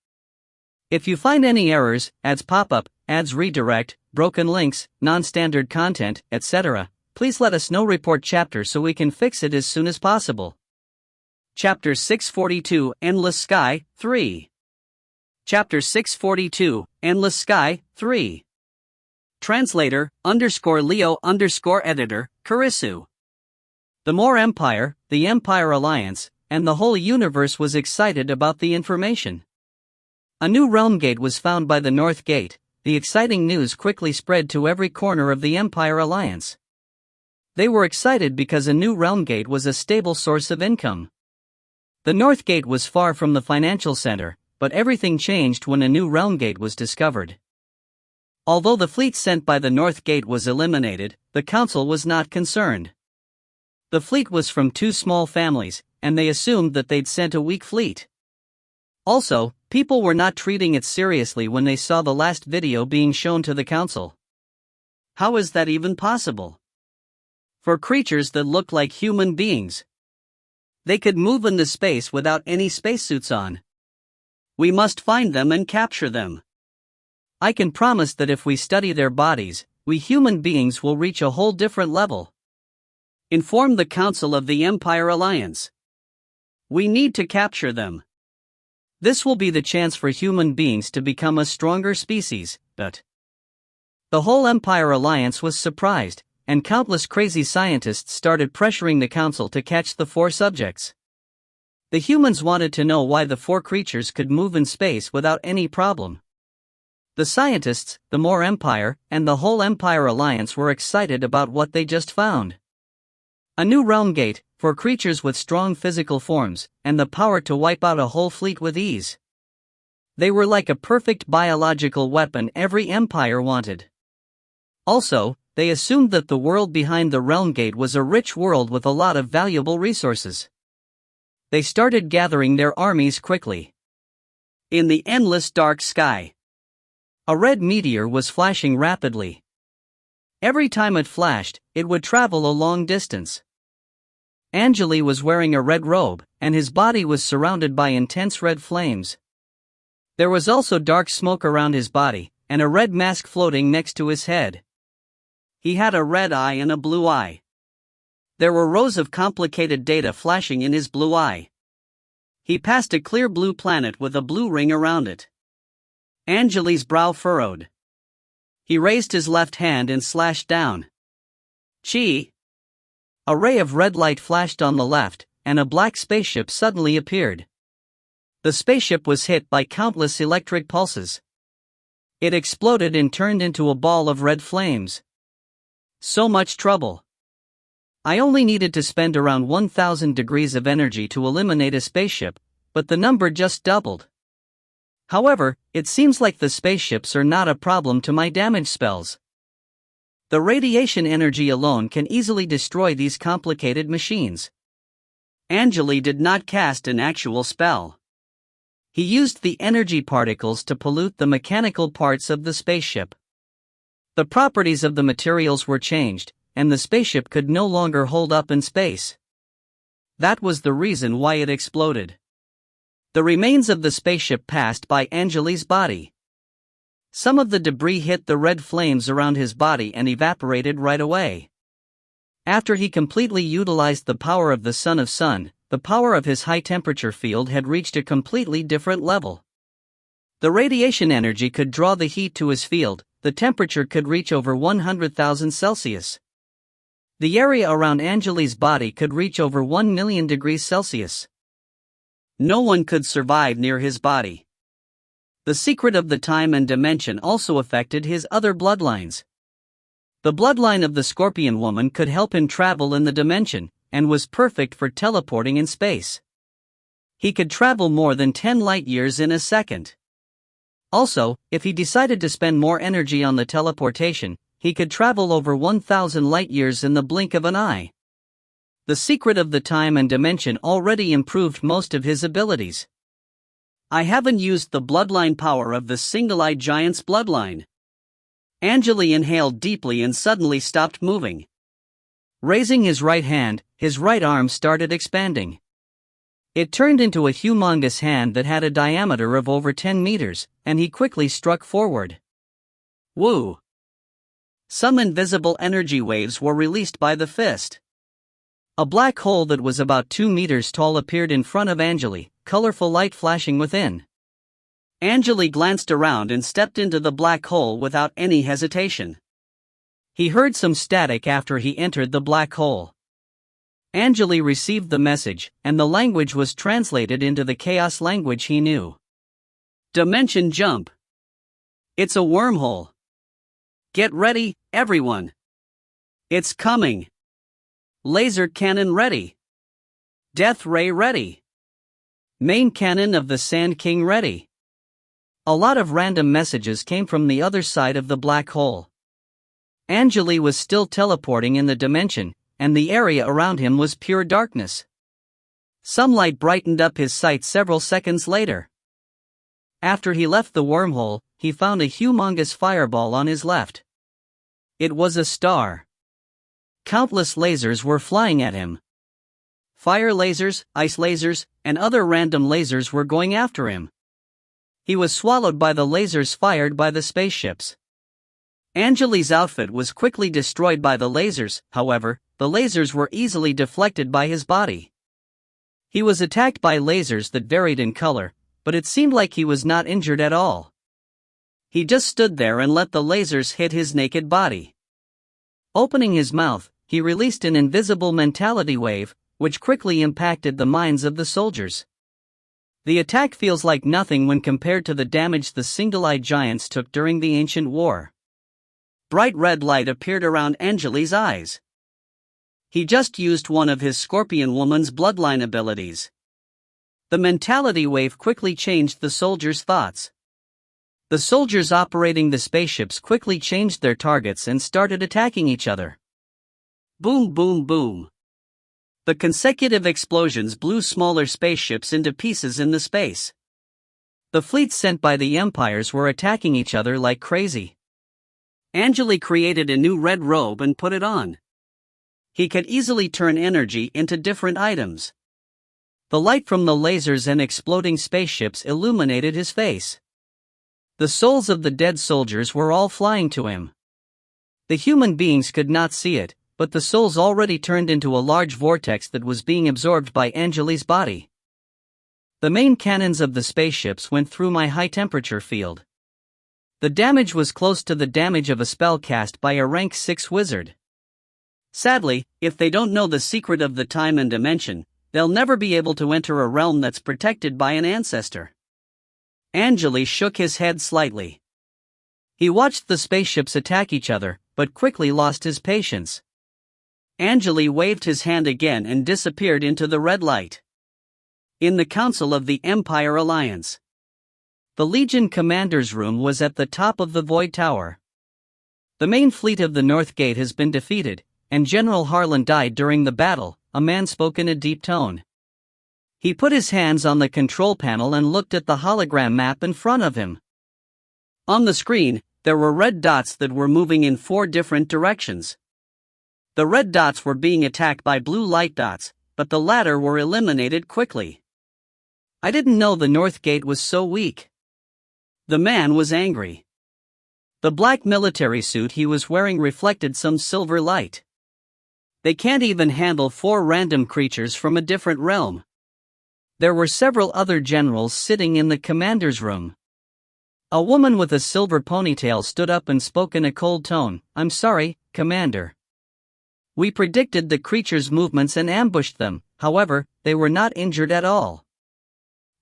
If you find any errors, ads pop up, ads redirect, broken links, non-standard content, etc., please let us know. Report chapter so we can fix it as soon as possible. Chapter 642 Endless Sky 3. Chapter 642 Endless Sky 3. Translator _Leo _editor, Karisu. The More Empire, the Empire Alliance, and the whole universe was excited about the information. A new realm gate was found by the North Gate. The exciting news quickly spread to every corner of the Empire Alliance. They were excited because a new realm gate was a stable source of income. The North Gate was far from the financial center, but everything changed when a new realm gate was discovered. Although the fleet sent by the North Gate was eliminated, the council was not concerned. The fleet was from 2 small families, and they assumed that they'd sent a weak fleet. Also, people were not treating it seriously when they saw the last video being shown to the council. How is that even possible? For creatures that look like human beings. They could move into space without any spacesuits on. We must find them and capture them. I can promise that if we study their bodies, we human beings will reach a whole different level. Inform the Council of the Empire Alliance. We need to capture them. This will be the chance for human beings to become a stronger species, but the whole Empire Alliance was surprised, and countless crazy scientists started pressuring the council to catch the 4 subjects. The humans wanted to know why the 4 creatures could move in space without any problem. The scientists, the More Empire, and the whole Empire Alliance were excited about what they just found. A new realm gate, for creatures with strong physical forms, and the power to wipe out a whole fleet with ease. They were like a perfect biological weapon every empire wanted. Also, they assumed that the world behind the realm gate was a rich world with a lot of valuable resources. They started gathering their armies quickly. In the endless dark sky, a red meteor was flashing rapidly. Every time it flashed, it would travel a long distance. Angele was wearing a red robe, and his body was surrounded by intense red flames. There was also dark smoke around his body, and a red mask floating next to his head. He had a red eye and a blue eye. There were rows of complicated data flashing in his blue eye. He passed a clear blue planet with a blue ring around it. Angele's brow furrowed. He raised his left hand and slashed down. Chi! A ray of red light flashed on the left, and a black spaceship suddenly appeared. The spaceship was hit by countless electric pulses. It exploded and turned into a ball of red flames. So much trouble. I only needed to spend around 1,000 degrees of energy to eliminate a spaceship, but the number just doubled. However, it seems like the spaceships are not a problem to my damage spells. The radiation energy alone can easily destroy these complicated machines. Angele did not cast an actual spell. He used the energy particles to pollute the mechanical parts of the spaceship. The properties of the materials were changed, and the spaceship could no longer hold up in space. That was the reason why it exploded. The remains of the spaceship passed by Angele's body. Some of the debris hit the red flames around his body and evaporated right away. After he completely utilized the power of the Son of Sun, the power of his high-temperature field had reached a completely different level. The radiation energy could draw the heat to his field, the temperature could reach over 100,000 Celsius. The area around Angele's body could reach over 1 million degrees Celsius. No one could survive near his body. The secret of the time and dimension also affected his other bloodlines. The bloodline of the Scorpion Woman could help him travel in the dimension, and was perfect for teleporting in space. He could travel more than 10 light years in a second. Also, if he decided to spend more energy on the teleportation, he could travel over 1,000 light years in the blink of an eye. The secret of the time and dimension already improved most of his abilities. I haven't used the bloodline power of the single-eyed giant's bloodline. Angele inhaled deeply and suddenly stopped moving. Raising his right hand, his right arm started expanding. It turned into a humongous hand that had a diameter of over 10 meters, and he quickly struck forward. Woo! Some invisible energy waves were released by the fist. A black hole that was about 2 meters tall appeared in front of Angele, colorful light flashing within. Angele glanced around and stepped into the black hole without any hesitation. He heard some static after he entered the black hole. Angele received the message, and the language was translated into the chaos language he knew. Dimension jump. It's a wormhole. Get ready, everyone. It's coming. Laser cannon ready. Death ray ready. Main cannon of the Sand King ready. A lot of random messages came from the other side of the black hole. Angele was still teleporting in the dimension, and the area around him was pure darkness. Some light brightened up his sight several seconds later. After he left the wormhole, he found a humongous fireball on his left. It was a star. Countless lasers were flying at him. Fire lasers, ice lasers, and other random lasers were going after him. He was swallowed by the lasers fired by the spaceships. Angele's outfit was quickly destroyed by the lasers, however, the lasers were easily deflected by his body. He was attacked by lasers that varied in color, but it seemed like he was not injured at all. He just stood there and let the lasers hit his naked body. Opening his mouth, he released an invisible mentality wave, which quickly impacted the minds of the soldiers. The attack feels like nothing when compared to the damage the single-eyed giants took during the ancient war. Bright red light appeared around Angele's eyes. He just used one of his Scorpion Woman's bloodline abilities. The mentality wave quickly changed the soldiers' thoughts. The soldiers operating the spaceships quickly changed their targets and started attacking each other. Boom, boom, boom. The consecutive explosions blew smaller spaceships into pieces in the space. The fleets sent by the empires were attacking each other like crazy. Angele created a new red robe and put it on. He could easily turn energy into different items. The light from the lasers and exploding spaceships illuminated his face. The souls of the dead soldiers were all flying to him. The human beings could not see it, but the souls already turned into a large vortex that was being absorbed by Angele's body. The main cannons of the spaceships went through my high-temperature field. The damage was close to the damage of a spell cast by a rank 6 wizard. Sadly, if they don't know the secret of the time and dimension, they'll never be able to enter a realm that's protected by an ancestor. Angele shook his head slightly. He watched the spaceships attack each other, but quickly lost his patience. Angele waved his hand again and disappeared into the red light. In the Council of the Empire Alliance. The Legion commander's room was at the top of the Void Tower. The main fleet of the North Gate has been defeated, and General Harlan died during the battle, a man spoke in a deep tone. He put his hands on the control panel and looked at the hologram map in front of him. On the screen, there were red dots that were moving in 4 different directions. The red dots were being attacked by blue light dots, but the latter were eliminated quickly. I didn't know the North Gate was so weak. The man was angry. The black military suit he was wearing reflected some silver light. They can't even handle 4 random creatures from a different realm. There were several other generals sitting in the commander's room. A woman with a silver ponytail stood up and spoke in a cold tone. "I'm sorry, Commander. We predicted the creatures' movements and ambushed them, however, they were not injured at all.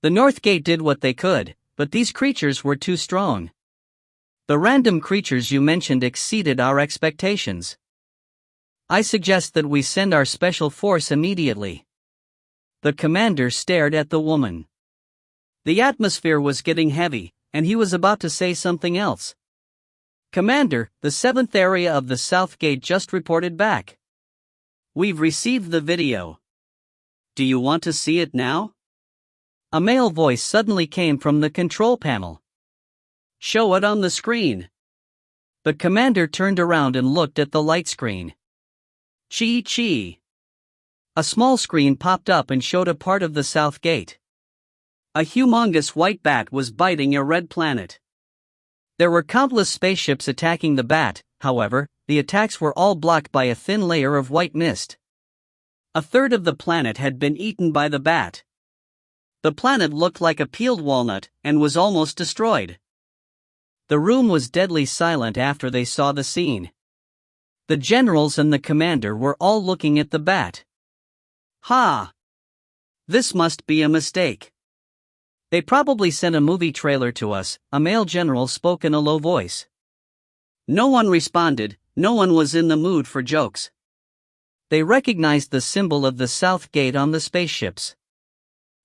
The North Gate did what they could, but these creatures were too strong. The random creatures you mentioned exceeded our expectations. I suggest that we send our special force immediately." The commander stared at the woman. The atmosphere was getting heavy, and he was about to say something else. "Commander, the 7th area of the South Gate just reported back. We've received the video. Do you want to see it now?" A male voice suddenly came from the control panel. "Show it on the screen." The commander turned around and looked at the light screen. Chi. A small screen popped up and showed a part of the South Gate. A humongous white bat was biting a red planet. There were countless spaceships attacking the bat, however, the attacks were all blocked by a thin layer of white mist. A third of the planet had been eaten by the bat. The planet looked like a peeled walnut and was almost destroyed. The room was deadly silent after they saw the scene. The generals and the commander were all looking at the bat. "Ha! This must be a mistake. They probably sent a movie trailer to us," a male general spoke in a low voice. No one responded, no one was in the mood for jokes. They recognized the symbol of the South Gate on the spaceships.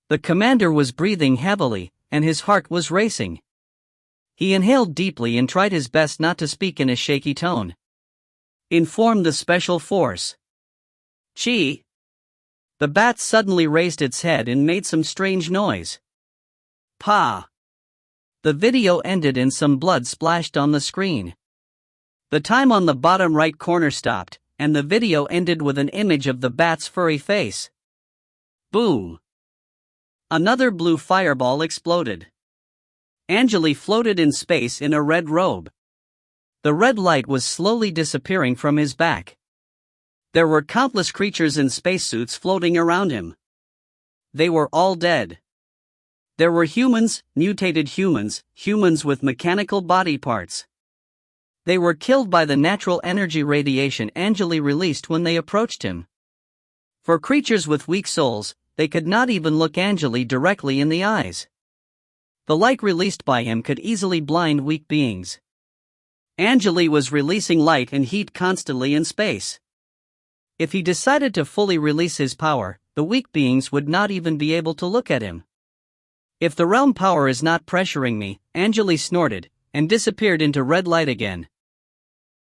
The commander was breathing heavily, and his heart was racing. He inhaled deeply and tried his best not to speak in a shaky tone. "Inform the special force." "Chi." The bat suddenly raised its head and made some strange noise. "Pa." The video ended and some blood splashed on the screen. The time on the bottom right corner stopped, and the video ended with an image of the bat's furry face. Boom! Another blue fireball exploded. Angele floated in space in a red robe. The red light was slowly disappearing from his back. There were countless creatures in spacesuits floating around him. They were all dead. There were humans, mutated humans, humans with mechanical body parts. They were killed by the natural energy radiation Angele released when they approached him. For creatures with weak souls, they could not even look Angele directly in the eyes. The light released by him could easily blind weak beings. Angele was releasing light and heat constantly in space. If he decided to fully release his power, the weak beings would not even be able to look at him. "If the realm power is not pressuring me," Angele snorted, and disappeared into red light again.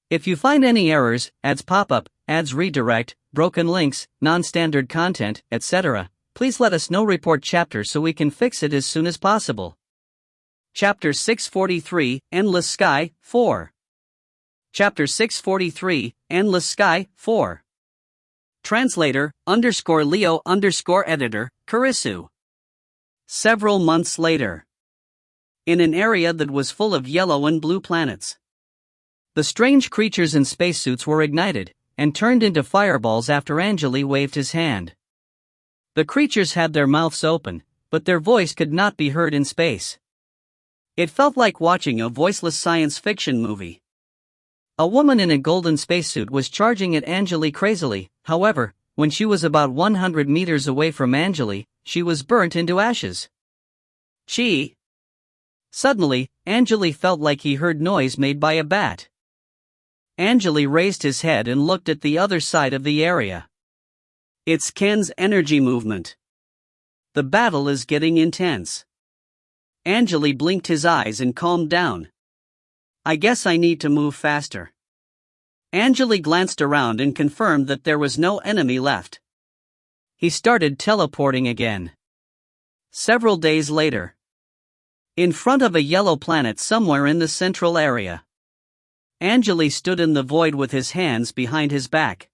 If you find any errors, ads pop up, ads redirect, broken links, non-standard content, etc., please let us know. Report chapter so we can fix it as soon as possible. Chapter 643, Endless Sky, 4. Chapter 643, Endless Sky, 4. Translator, _Leo _editor, Karisu. Several months later. In an area that was full of yellow and blue planets. The strange creatures in spacesuits were ignited, and turned into fireballs after Angele waved his hand. The creatures had their mouths open, but their voice could not be heard in space. It felt like watching a voiceless science fiction movie. A woman in a golden spacesuit was charging at Angele crazily, however, when she was about 100 meters away from Angele, she was burnt into ashes. Chi. Suddenly, Angele felt like he heard noise made by a bat. Angele raised his head and looked at the other side of the area. It's Ken's energy movement. The battle is getting intense. Angele blinked his eyes and calmed down. I guess I need to move faster. Angele glanced around and confirmed that there was no enemy left. He started teleporting again. Several days later. In front of a yellow planet somewhere in the central area. Angele stood in the void with his hands behind his back.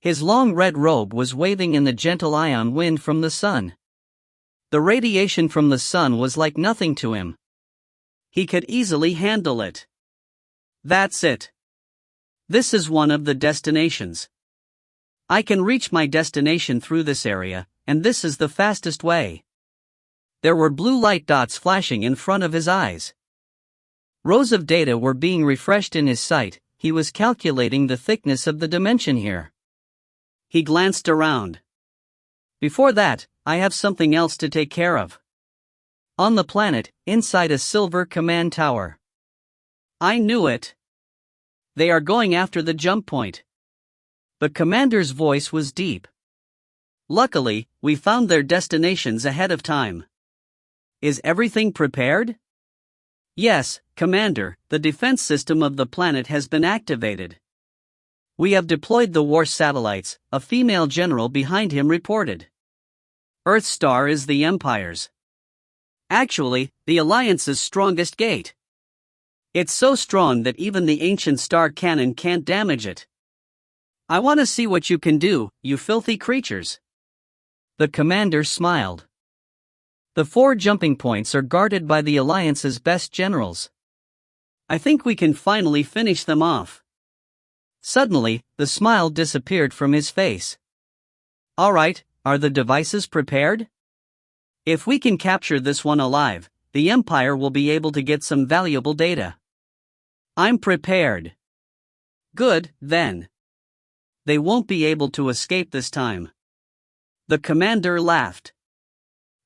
His long red robe was waving in the gentle ion wind from the sun. The radiation from the sun was like nothing to him. He could easily handle it. That's it. This is one of the destinations. I can reach my destination through this area, and this is the fastest way. There were blue light dots flashing in front of his eyes. Rows of data were being refreshed in his sight. He was calculating the thickness of the dimension here. He glanced around. Before that, I have something else to take care of. On the planet, inside a silver command tower. I knew it. They are going after the jump point. The commander's voice was deep. Luckily, we found their destinations ahead of time. Is everything prepared? Yes, Commander, the defense system of the planet has been activated. We have deployed the war satellites, a female general behind him reported. Earthstar is the Empire's. Actually, the Alliance's strongest gate. It's so strong that even the ancient star cannon can't damage it. I want to see what you can do, you filthy creatures. The commander smiled. The 4 jumping points are guarded by the Alliance's best generals. I think we can finally finish them off. Suddenly, the smile disappeared from his face. All right, are the devices prepared? If we can capture this one alive, the Empire will be able to get some valuable data. I'm prepared. Good, then. They won't be able to escape this time. The commander laughed.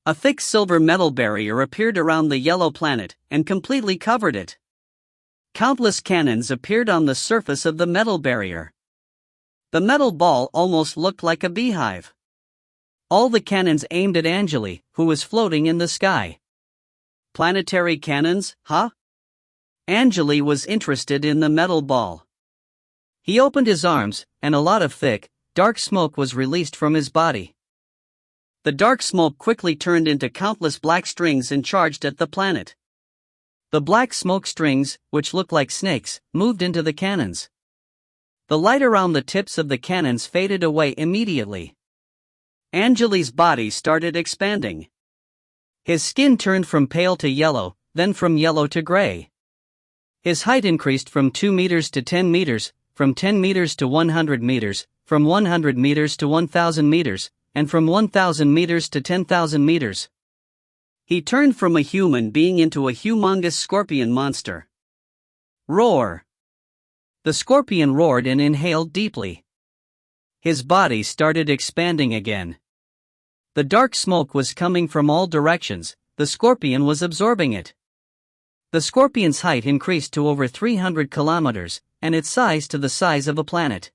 A thick silver metal barrier appeared around the yellow planet and completely covered it. Countless cannons appeared on the surface of the metal barrier. The metal ball almost looked like a beehive. All the cannons aimed at Angele, who was floating in the sky. Planetary cannons, huh? Angele was interested in the metal ball. He opened his arms, and a lot of thick, dark smoke was released from his body. The dark smoke quickly turned into countless black strings and charged at the planet. The black smoke strings, which looked like snakes, moved into the cannons. The light around the tips of the cannons faded away immediately. Angele's body started expanding. His skin turned from pale to yellow, then from yellow to gray. His height increased from 2 meters to 10 meters, from 10 meters to 100 meters, from 100 meters to 1,000 meters, and from 1,000 meters to 10,000 meters. He turned from a human being into a humongous scorpion monster. Roar! The scorpion roared and inhaled deeply. His body started expanding again. The dark smoke was coming from all directions. The scorpion was absorbing it. The scorpion's height increased to over 300 kilometers, and its size to the size of a planet.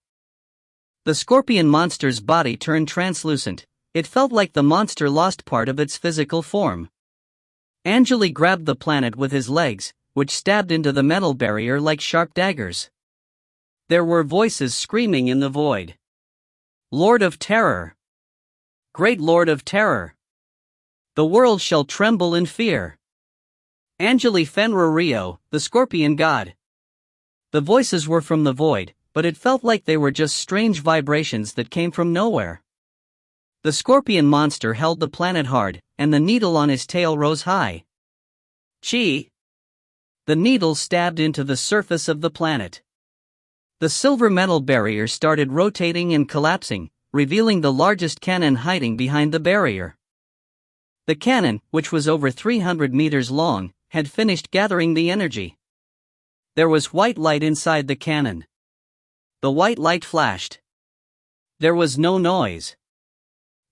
The scorpion monster's body turned translucent. It felt like the monster lost part of its physical form. Angele grabbed the planet with his legs, which stabbed into the metal barrier like sharp daggers. There were voices screaming in the void. Lord of Terror! Great Lord of Terror! The world shall tremble in fear! Angele Fenrir Rio, the scorpion god. The voices were from the void, but it felt like they were just strange vibrations that came from nowhere. The scorpion monster held the planet hard, and the needle on his tail rose high. Chi! The needle stabbed into the surface of the planet. The silver metal barrier started rotating and collapsing, revealing the largest cannon hiding behind the barrier. The cannon, which was over 300 meters long, had finished gathering the energy. There was white light inside the cannon. The white light flashed. There was no noise.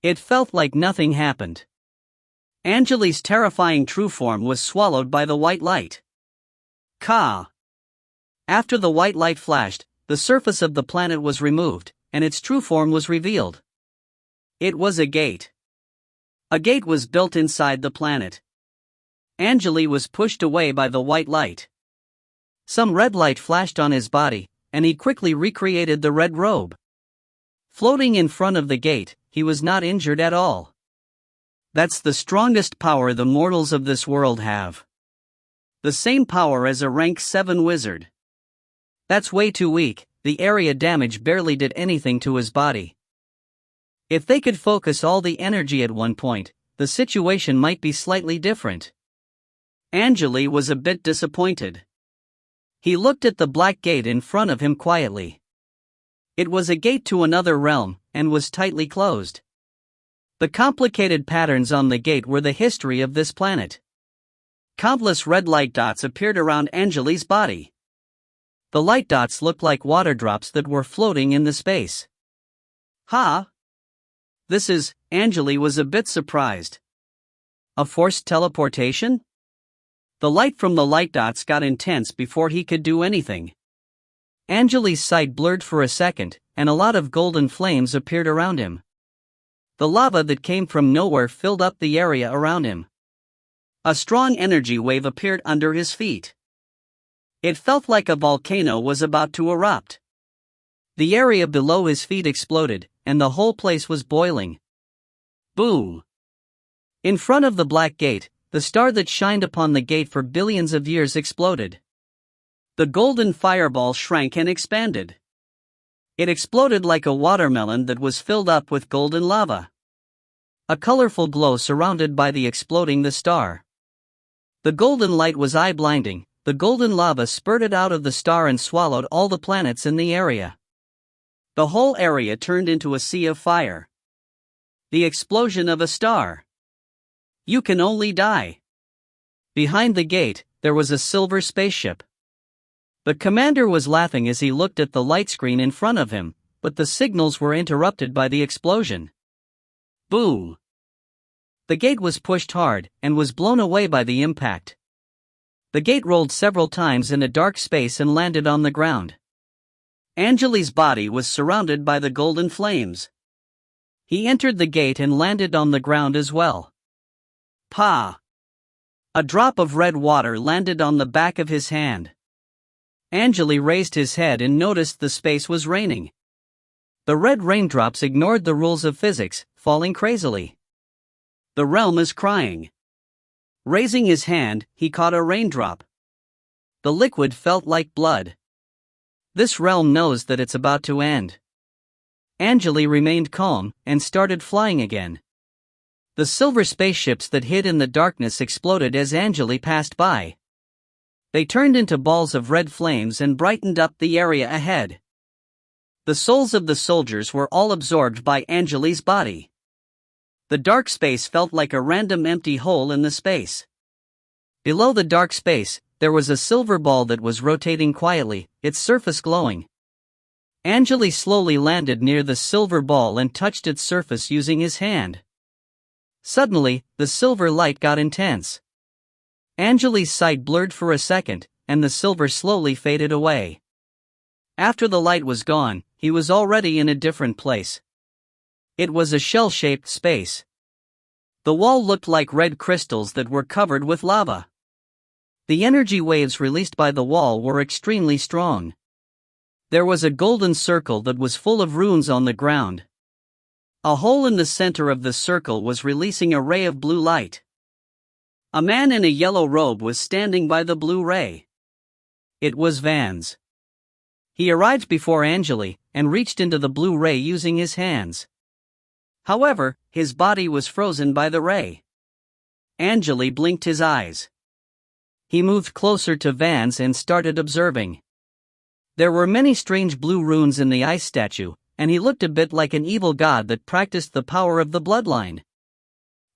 It felt like nothing happened. Angele's terrifying true form was swallowed by the white light. Ka! After the white light flashed, the surface of the planet was removed, and its true form was revealed. It was a gate. A gate was built inside the planet. Angele was pushed away by the white light. Some red light flashed on his body, and he quickly recreated the red robe. Floating in front of the gate, he was not injured at all. That's the strongest power the mortals of this world have. The same power as a rank 7 wizard. That's way too weak. The area damage barely did anything to his body. If they could focus all the energy at one point, the situation might be slightly different. Angele was a bit disappointed. He looked at the black gate in front of him quietly. It was a gate to another realm, and was tightly closed. The complicated patterns on the gate were the history of this planet. Countless red light dots appeared around Angele's body. The light dots looked like water drops that were floating in the space. Angele was a bit surprised. A forced teleportation? The light from the light dots got intense before he could do anything. Angele's sight blurred for a second, and a lot of golden flames appeared around him. The lava that came from nowhere filled up the area around him. A strong energy wave appeared under his feet. It felt like a volcano was about to erupt. The area below his feet exploded, and the whole place was boiling. Boom! In front of the black gate, the star that shined upon the gate for billions of years exploded. The golden fireball shrank and expanded. It exploded like a watermelon that was filled up with golden lava. A colorful glow surrounded by the exploding the star. The golden light was eye-blinding. The golden lava spurted out of the star and swallowed all the planets in the area. The whole area turned into a sea of fire. The explosion of a star. You can only die. Behind the gate, there was a silver spaceship. The commander was laughing as he looked at the light screen in front of him, but the signals were interrupted by the explosion. Boom! The gate was pushed hard, and was blown away by the impact. The gate rolled several times in a dark space and landed on the ground. Angele's body was surrounded by the golden flames. He entered the gate and landed on the ground as well. Pa! A drop of red water landed on the back of his hand. Angele raised his head and noticed the space was raining. The red raindrops ignored the rules of physics, falling crazily. The realm is crying. Raising his hand, he caught a raindrop. The liquid felt like blood. This realm knows that it's about to end. Angele remained calm and started flying again. The silver spaceships that hid in the darkness exploded as Angele passed by. They turned into balls of red flames and brightened up the area ahead. The souls of the soldiers were all absorbed by Angele's body. The dark space felt like a random empty hole in the space. Below the dark space, there was a silver ball that was rotating quietly, its surface glowing. Angele slowly landed near the silver ball and touched its surface using his hand. Suddenly, the silver light got intense. Angele's sight blurred for a second, and the silver slowly faded away. After the light was gone, he was already in a different place. It was a shell-shaped space. The wall looked like red crystals that were covered with lava. The energy waves released by the wall were extremely strong. There was a golden circle that was full of runes on the ground. A hole in the center of the circle was releasing a ray of blue light. A man in a yellow robe was standing by the blue ray. It was Vans. He arrived before Angele, and reached into the blue ray using his hands. However, his body was frozen by the ray. Angele blinked his eyes. He moved closer to Vans and started observing. There were many strange blue runes in the ice statue, and he looked a bit like an evil god that practiced the power of the bloodline.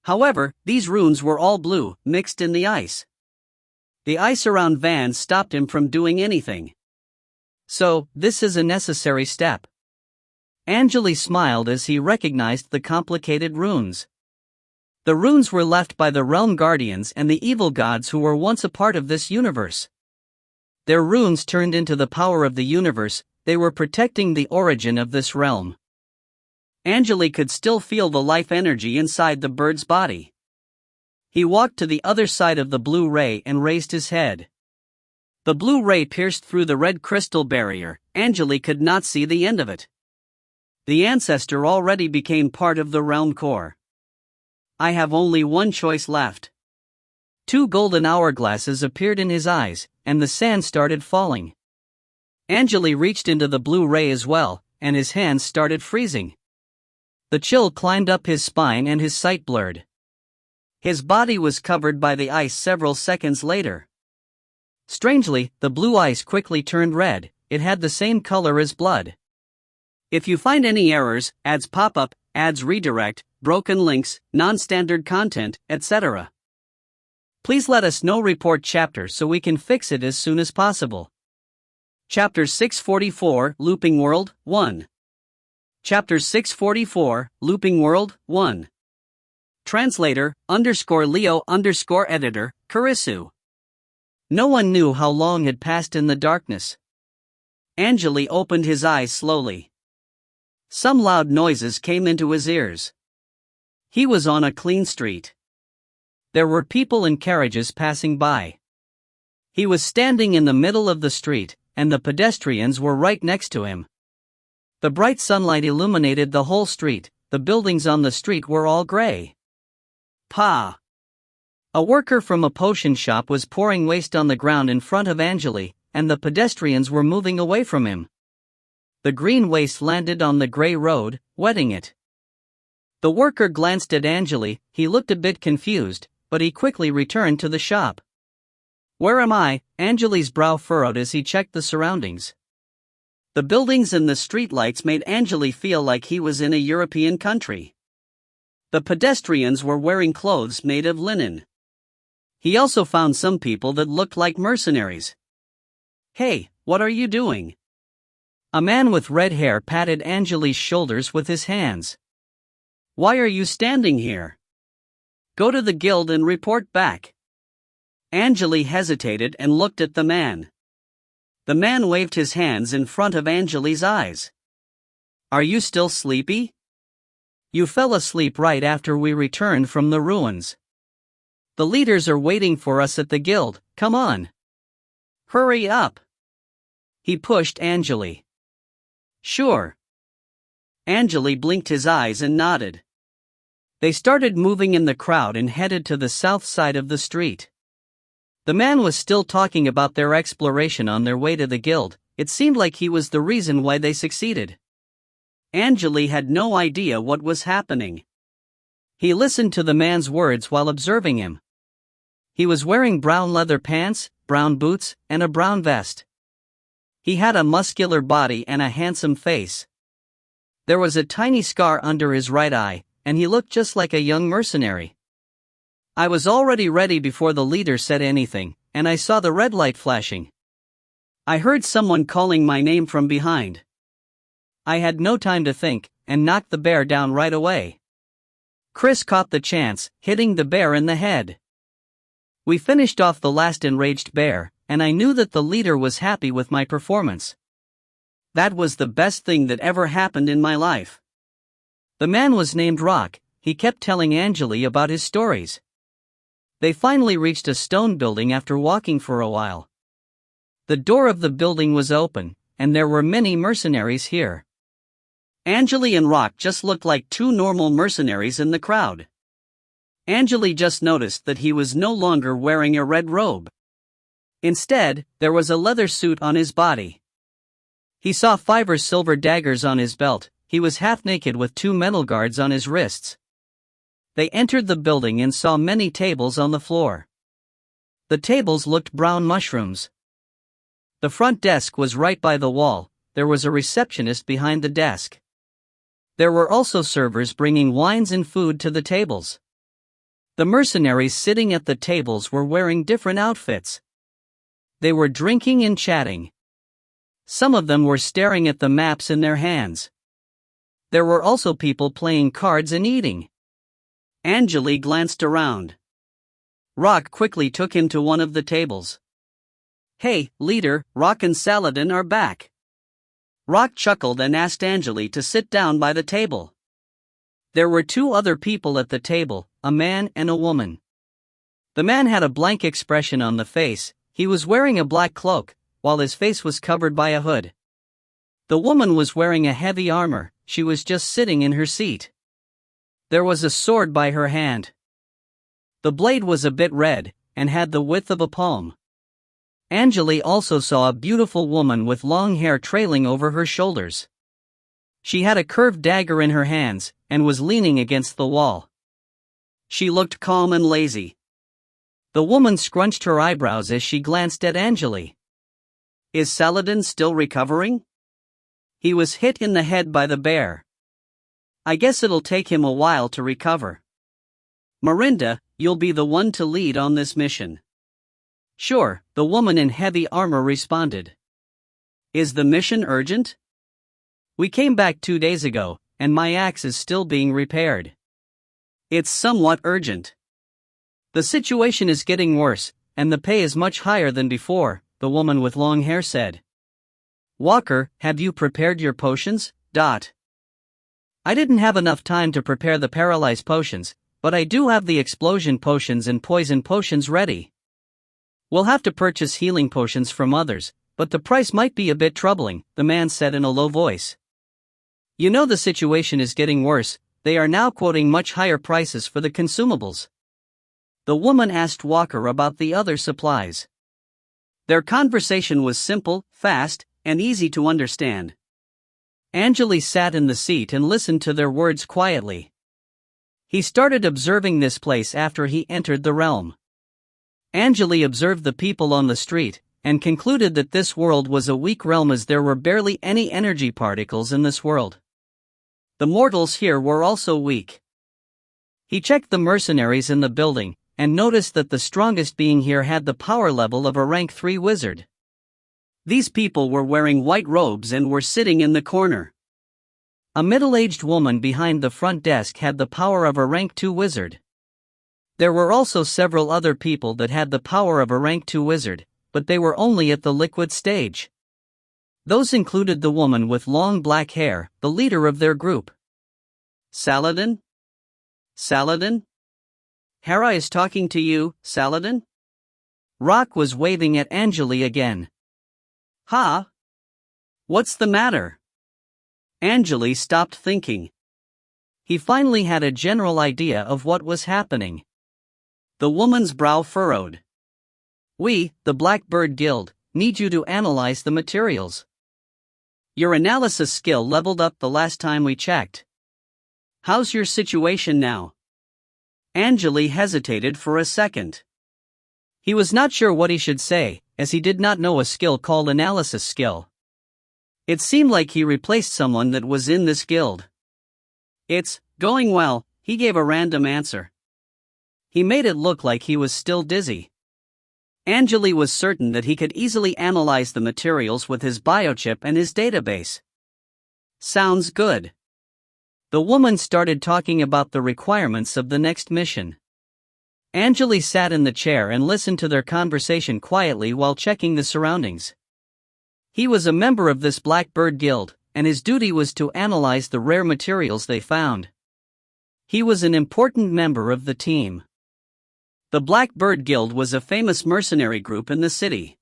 However, these runes were all blue, mixed in the ice. The ice around Vans stopped him from doing anything. So, this is a necessary step. Angele smiled as he recognized the complicated runes. The runes were left by the realm guardians and the evil gods who were once a part of this universe. Their runes turned into the power of the universe. They were protecting the origin of this realm. Angele could still feel the life energy inside the bird's body. He walked to the other side of the blue ray and raised his head. The blue ray pierced through the red crystal barrier. Angele could not see the end of it. The ancestor already became part of the realm core. I have only one choice left. 2 golden hourglasses appeared in his eyes, and the sand started falling. Angele reached into the blue ray as well, and his hands started freezing. The chill climbed up his spine and his sight blurred. His body was covered by the ice several seconds later. Strangely, the blue ice quickly turned red. It had the same color as blood. If you find any errors, ads pop up, ads redirect, broken links, non-standard content, etc., please let us know. Report chapter so we can fix it as soon as possible. Chapter 644, Looping World, 1. Chapter 644, Looping World, 1. Translator, _Leo _editor, Karisu. No one knew how long had passed in the darkness. Angele opened his eyes slowly. Some loud noises came into his ears. He was on a clean street. There were people and carriages passing by. He was standing in the middle of the street, and the pedestrians were right next to him. The bright sunlight illuminated the whole street. The buildings on the street were all gray. Pa! A worker from a potion shop was pouring waste on the ground in front of Angele, and the pedestrians were moving away from him. The green waste landed on the gray road, wetting it. The worker glanced at Angele. He looked a bit confused, but he quickly returned to the shop. Where am I? Angele's brow furrowed as he checked the surroundings. The buildings and the streetlights made Angele feel like he was in a European country. The pedestrians were wearing clothes made of linen. He also found some people that looked like mercenaries. Hey, what are you doing? A man with red hair patted Angele's shoulders with his hands. Why are you standing here? Go to the guild and report back. Angele hesitated and looked at the man. The man waved his hands in front of Angele's eyes. Are you still sleepy? You fell asleep right after we returned from the ruins. The leaders are waiting for us at the guild, come on. Hurry up. He pushed Angele. Sure. Angele blinked his eyes and nodded. They started moving in the crowd and headed to the south side of the street. The man was still talking about their exploration on their way to the guild. It seemed like he was the reason why they succeeded. Angele had no idea what was happening. He listened to the man's words while observing him. He was wearing brown leather pants, brown boots, and a brown vest. He had a muscular body and a handsome face. There was a tiny scar under his right eye, and he looked just like a young mercenary. I was already ready before the leader said anything, and I saw the red light flashing. I heard someone calling my name from behind. I had no time to think, and knocked the bear down right away. Chris caught the chance, hitting the bear in the head. We finished off the last enraged bear, and I knew that the leader was happy with my performance. That was the best thing that ever happened in my life. The man was named Rock. He kept telling Angele about his stories. They finally reached a stone building after walking for a while. The door of the building was open, and there were many mercenaries here. Angele and Rock just looked like two normal mercenaries in the crowd. Angele just noticed that he was no longer wearing a red robe. Instead, there was a leather suit on his body. He saw 5 silver daggers on his belt. He was half naked with 2 metal guards on his wrists. They entered the building and saw many tables on the floor. The tables looked brown mushrooms. The front desk was right by the wall. There was a receptionist behind the desk. There were also servers bringing wines and food to the tables. The mercenaries sitting at the tables were wearing different outfits. They were drinking and chatting. Some of them were staring at the maps in their hands. There were also people playing cards and eating. Angele glanced around. Rock quickly took him to one of the tables. Hey, leader, Rock and Saladin are back. Rock chuckled and asked Angele to sit down by the table. There were 2 other people at the table, a man and a woman. The man had a blank expression on the face. He was wearing a black cloak, while his face was covered by a hood. The woman was wearing a heavy armor. She was just sitting in her seat. There was a sword by her hand. The blade was a bit red, and had the width of a palm. Angele also saw a beautiful woman with long hair trailing over her shoulders. She had a curved dagger in her hands, and was leaning against the wall. She looked calm and lazy. The woman scrunched her eyebrows as she glanced at Angele. Is Saladin still recovering? He was hit in the head by the bear. I guess it'll take him a while to recover. Marinda, you'll be the one to lead on this mission. Sure, the woman in heavy armor responded. Is the mission urgent? We came back 2 days ago, and my axe is still being repaired. It's somewhat urgent. The situation is getting worse, and the pay is much higher than before, the woman with long hair said. Walker, have you prepared your potions? I didn't have enough time to prepare the paralyze potions, but I do have the explosion potions and poison potions ready. We'll have to purchase healing potions from others, but the price might be a bit troubling, the man said in a low voice. You know the situation is getting worse, they are now quoting much higher prices for the consumables. The woman asked Walker about the other supplies. Their conversation was simple, fast, and easy to understand. Angele sat in the seat and listened to their words quietly. He started observing this place after he entered the realm. Angele observed the people on the street, and concluded that this world was a weak realm as there were barely any energy particles in this world. The mortals here were also weak. He checked the mercenaries in the building, and noticed that the strongest being here had the power level of a rank 3 wizard. These people were wearing white robes and were sitting in the corner. A middle-aged woman behind the front desk had the power of a rank 2 wizard. There were also several other people that had the power of a rank 2 wizard, but they were only at the liquid stage. Those included the woman with long black hair, the leader of their group. Saladin? Saladin? Hera is talking to you, Saladin? Rock was waving at Angele again. Ha? What's the matter? Angele stopped thinking. He finally had a general idea of what was happening. The woman's brow furrowed. We, the Blackbird Guild, need you to analyze the materials. Your analysis skill leveled up the last time we checked. How's your situation now? Angele hesitated for a second. He was not sure what he should say, as he did not know a skill called analysis skill. It seemed like he replaced someone that was in this guild. It's going well, he gave a random answer. He made it look like he was still dizzy. Angele was certain that he could easily analyze the materials with his biochip and his database. Sounds good. The woman started talking about the requirements of the next mission. Angele sat in the chair and listened to their conversation quietly while checking the surroundings. He was a member of this Blackbird Guild, and his duty was to analyze the rare materials they found. He was an important member of the team. The Blackbird Guild was a famous mercenary group in the city.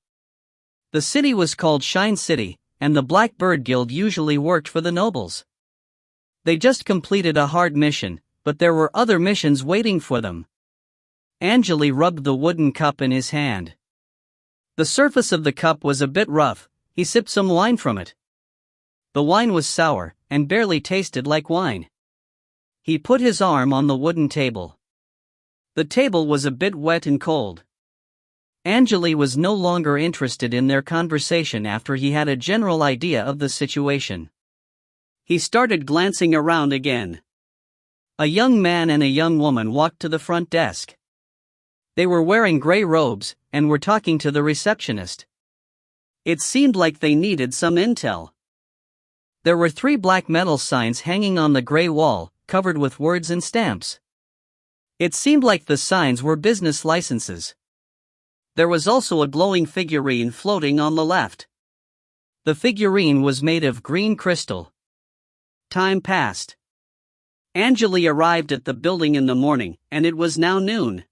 The city was called Shine City, and the Blackbird Guild usually worked for the nobles. They just completed a hard mission, but there were other missions waiting for them. Angele rubbed the wooden cup in his hand. The surface of the cup was a bit rough. He sipped some wine from it. The wine was sour, and barely tasted like wine. He put his arm on the wooden table. The table was a bit wet and cold. Angele was no longer interested in their conversation after he had a general idea of the situation. He started glancing around again. A young man and a young woman walked to the front desk. They were wearing gray robes, and were talking to the receptionist. It seemed like they needed some intel. There were 3 black metal signs hanging on the gray wall, covered with words and stamps. It seemed like the signs were business licenses. There was also a glowing figurine floating on the left. The figurine was made of green crystal. Time passed. Angele arrived at the building in the morning, and it was now noon.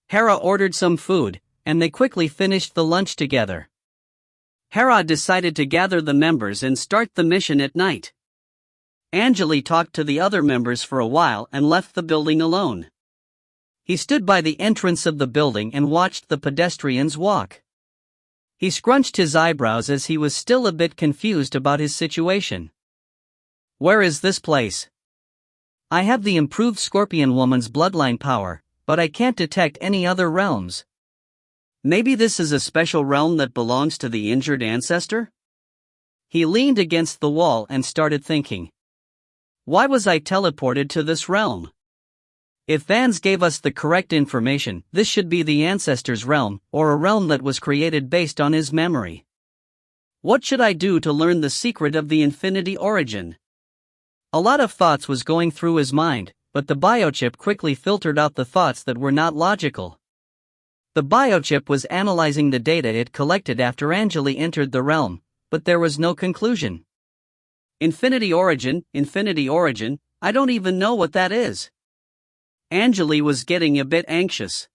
Hera ordered some food, and they quickly finished the lunch together. Hera decided to gather the members and start the mission at night. Angele talked to the other members for a while and left the building alone. He stood by the entrance of the building and watched the pedestrians walk. He scrunched his eyebrows as he was still a bit confused about his situation. Where is this place? I have the improved Scorpion Woman's bloodline power, but I can't detect any other realms. Maybe this is a special realm that belongs to the injured ancestor? He leaned against the wall and started thinking. Why was I teleported to this realm? If Vans gave us the correct information, this should be the ancestor's realm, or a realm that was created based on his memory. What should I do to learn the secret of the infinity origin? A lot of thoughts was going through his mind, but the biochip quickly filtered out the thoughts that were not logical. The biochip was analyzing the data it collected after Angele entered the realm, but there was no conclusion. Infinity origin, I don't even know what that is. Angele was getting a bit anxious.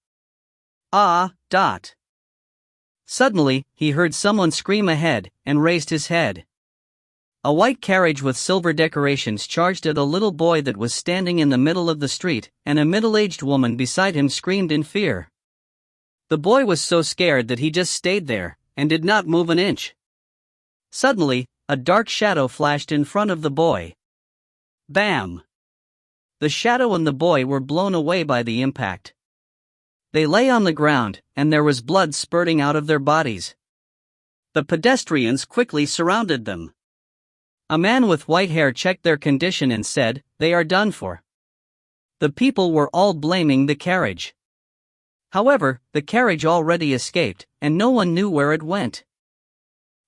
Suddenly, he heard someone scream ahead, and raised his head. A white carriage with silver decorations charged at a little boy that was standing in the middle of the street, and a middle-aged woman beside him screamed in fear. The boy was so scared that he just stayed there, and did not move an inch. Suddenly, a dark shadow flashed in front of the boy. Bam! The shadow and the boy were blown away by the impact. They lay on the ground, and there was blood spurting out of their bodies. The pedestrians quickly surrounded them. A man with white hair checked their condition and said, "They are done for." The people were all blaming the carriage. However, the carriage already escaped, and no one knew where it went.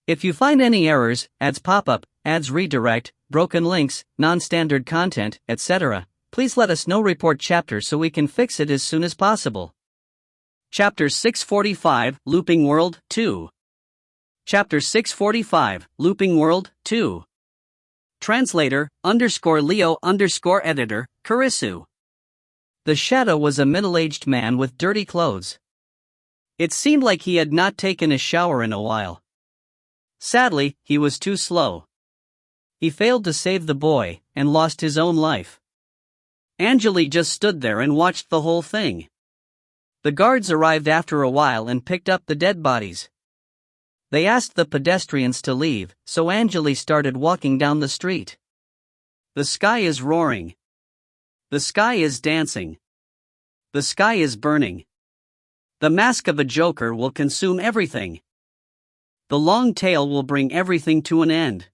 If you find any errors, ads pop up, ads redirect, broken links, non-standard content, etc., please let us know. Report chapter so we can fix it as soon as possible. Chapter 645, Looping World 2. Chapter 645, Looping World 2. Translator, _Leo_editor, Kurisu. The shadow was a middle-aged man with dirty clothes. It seemed like he had not taken a shower in a while. Sadly, he was too slow. He failed to save the boy, and lost his own life. Angele just stood there and watched the whole thing. The guards arrived after a while and picked up the dead bodies. They asked the pedestrians to leave, so Angele started walking down the street. The sky is roaring. The sky is dancing. The sky is burning. The mask of a joker will consume everything. The long tail will bring everything to an end.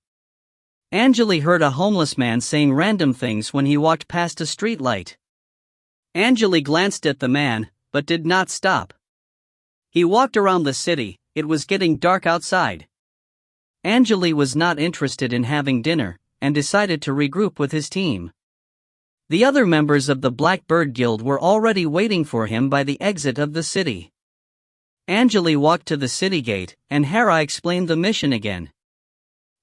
Angele heard a homeless man saying random things when he walked past a street light. Angele glanced at the man, but did not stop. He walked around the city. It was getting dark outside. Angele was not interested in having dinner, and decided to regroup with his team. The other members of the Blackbird Guild were already waiting for him by the exit of the city. Angele walked to the city gate, and Hera explained the mission again.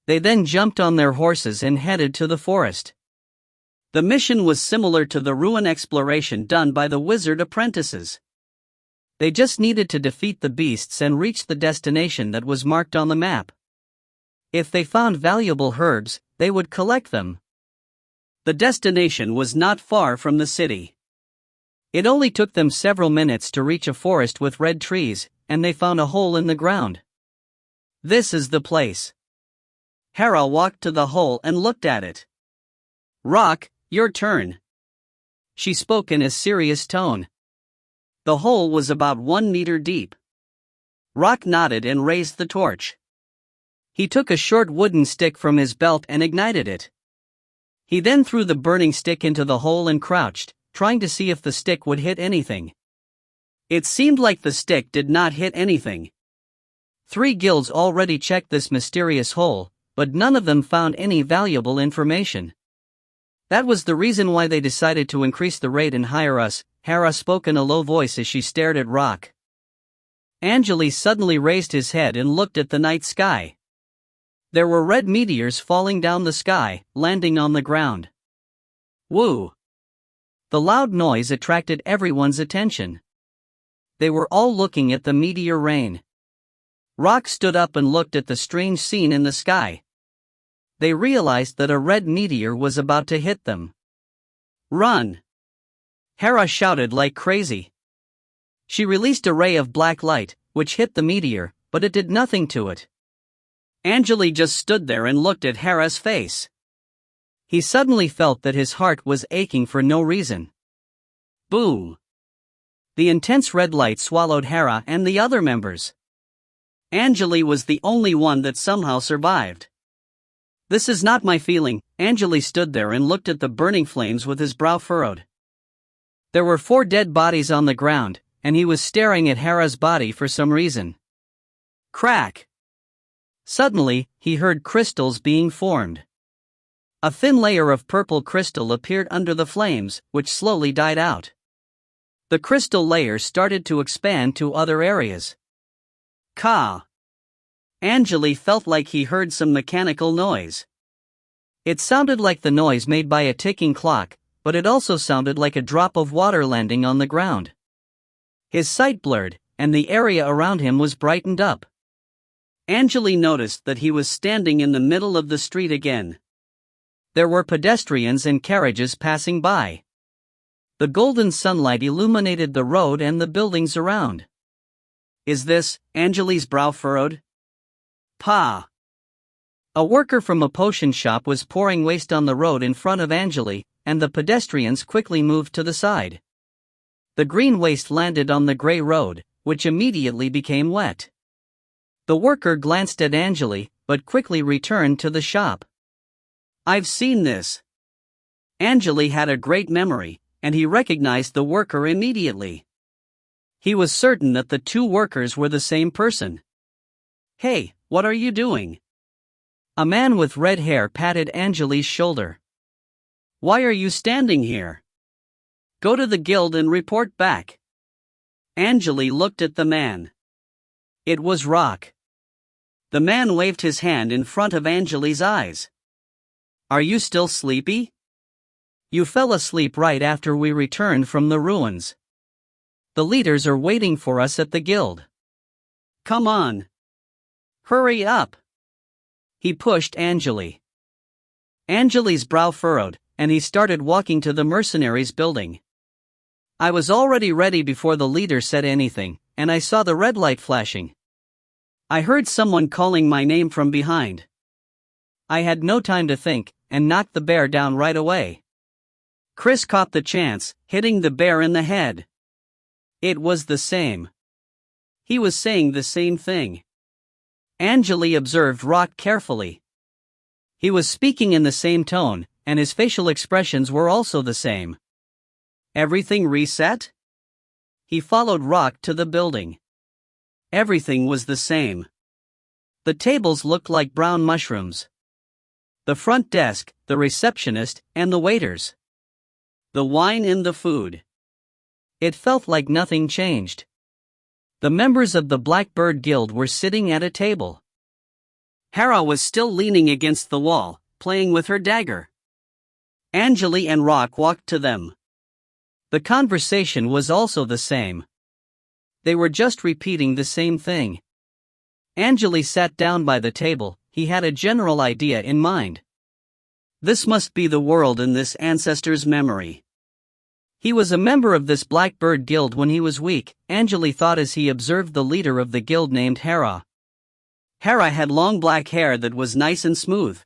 They then jumped on their horses and headed to the forest. The mission was similar to the ruin exploration done by the wizard apprentices. They just needed to defeat the beasts and reach the destination that was marked on the map. If they found valuable herbs, they would collect them. The destination was not far from the city. It only took them several minutes to reach a forest with red trees, and they found a hole in the ground. This is the place. Hera walked to the hole and looked at it. "Rock, your turn." She spoke in a serious tone. The hole was about 1 meter deep. Rock nodded and raised the torch. He took a short wooden stick from his belt and ignited it. He then threw the burning stick into the hole and crouched, trying to see if the stick would hit anything. It seemed like the stick did not hit anything. 3 guilds already checked this mysterious hole, but none of them found any valuable information. That was the reason why they decided to increase the rate and hire us. Hera spoke in a low voice as she stared at Rock. Angele suddenly raised his head and looked at the night sky. There were red meteors falling down the sky, landing on the ground. Woo! The loud noise attracted everyone's attention. They were all looking at the meteor rain. Rock stood up and looked at the strange scene in the sky. They realized that a red meteor was about to hit them. "Run!" Hera shouted like crazy. She released a ray of black light, which hit the meteor, but it did nothing to it. Angele just stood there and looked at Hera's face. He suddenly felt that his heart was aching for no reason. Boom! The intense red light swallowed Hera and the other members. Angele was the only one that somehow survived. This is not my feeling. Angele stood there and looked at the burning flames with his brow furrowed. There were 4 dead bodies on the ground, and he was staring at Hera's body for some reason. Crack! Suddenly, he heard crystals being formed. A thin layer of purple crystal appeared under the flames, which slowly died out. The crystal layer started to expand to other areas. Ka! Angele felt like he heard some mechanical noise. It sounded like the noise made by a ticking clock, but it also sounded like a drop of water landing on the ground. His sight blurred, and the area around him was brightened up. Angele noticed that he was standing in the middle of the street again. There were pedestrians and carriages passing by. The golden sunlight illuminated the road and the buildings around. Is this? Angele's brow furrowed. Pa! A worker from a potion shop was pouring waste on the road in front of Angele, and the pedestrians quickly moved to the side. The green waste landed on the gray road, which immediately became wet. The worker glanced at Angele, but quickly returned to the shop. I've seen this. Angele had a great memory, and he recognized the worker immediately. He was certain that the 2 workers were the same person. Hey, what are you doing? A man with red hair patted Angele's shoulder. Why are you standing here? Go to the guild and report back. Angele looked at the man. It was Rock. The man waved his hand in front of Angele's eyes. Are you still sleepy? You fell asleep right after we returned from the ruins. The leaders are waiting for us at the guild. Come on. Hurry up. He pushed Angele. Angele's brow furrowed, and he started walking to the mercenaries' building. I was already ready before the leader said anything, and I saw the red light flashing. I heard someone calling my name from behind. I had no time to think, and knocked the bear down right away. Chris caught the chance, hitting the bear in the head. It was the same. He was saying the same thing. Angele observed Rock carefully. He was speaking in the same tone, and his facial expressions were also the same. Everything reset? He followed Rock to the building. Everything was the same. The tables looked like brown mushrooms. The front desk, the receptionist, and the waiters. The wine and the food. It felt like nothing changed. The members of the Blackbird Guild were sitting at a table. Hera was still leaning against the wall, playing with her dagger. Angele and Rock walked to them. The conversation was also the same. They were just repeating the same thing. Angele sat down by the table. He had a general idea in mind. This must be the world in this ancestor's memory. He was a member of this Blackbird Guild when he was weak, Angele thought as he observed the leader of the guild named Hera. Hera had long black hair that was nice and smooth.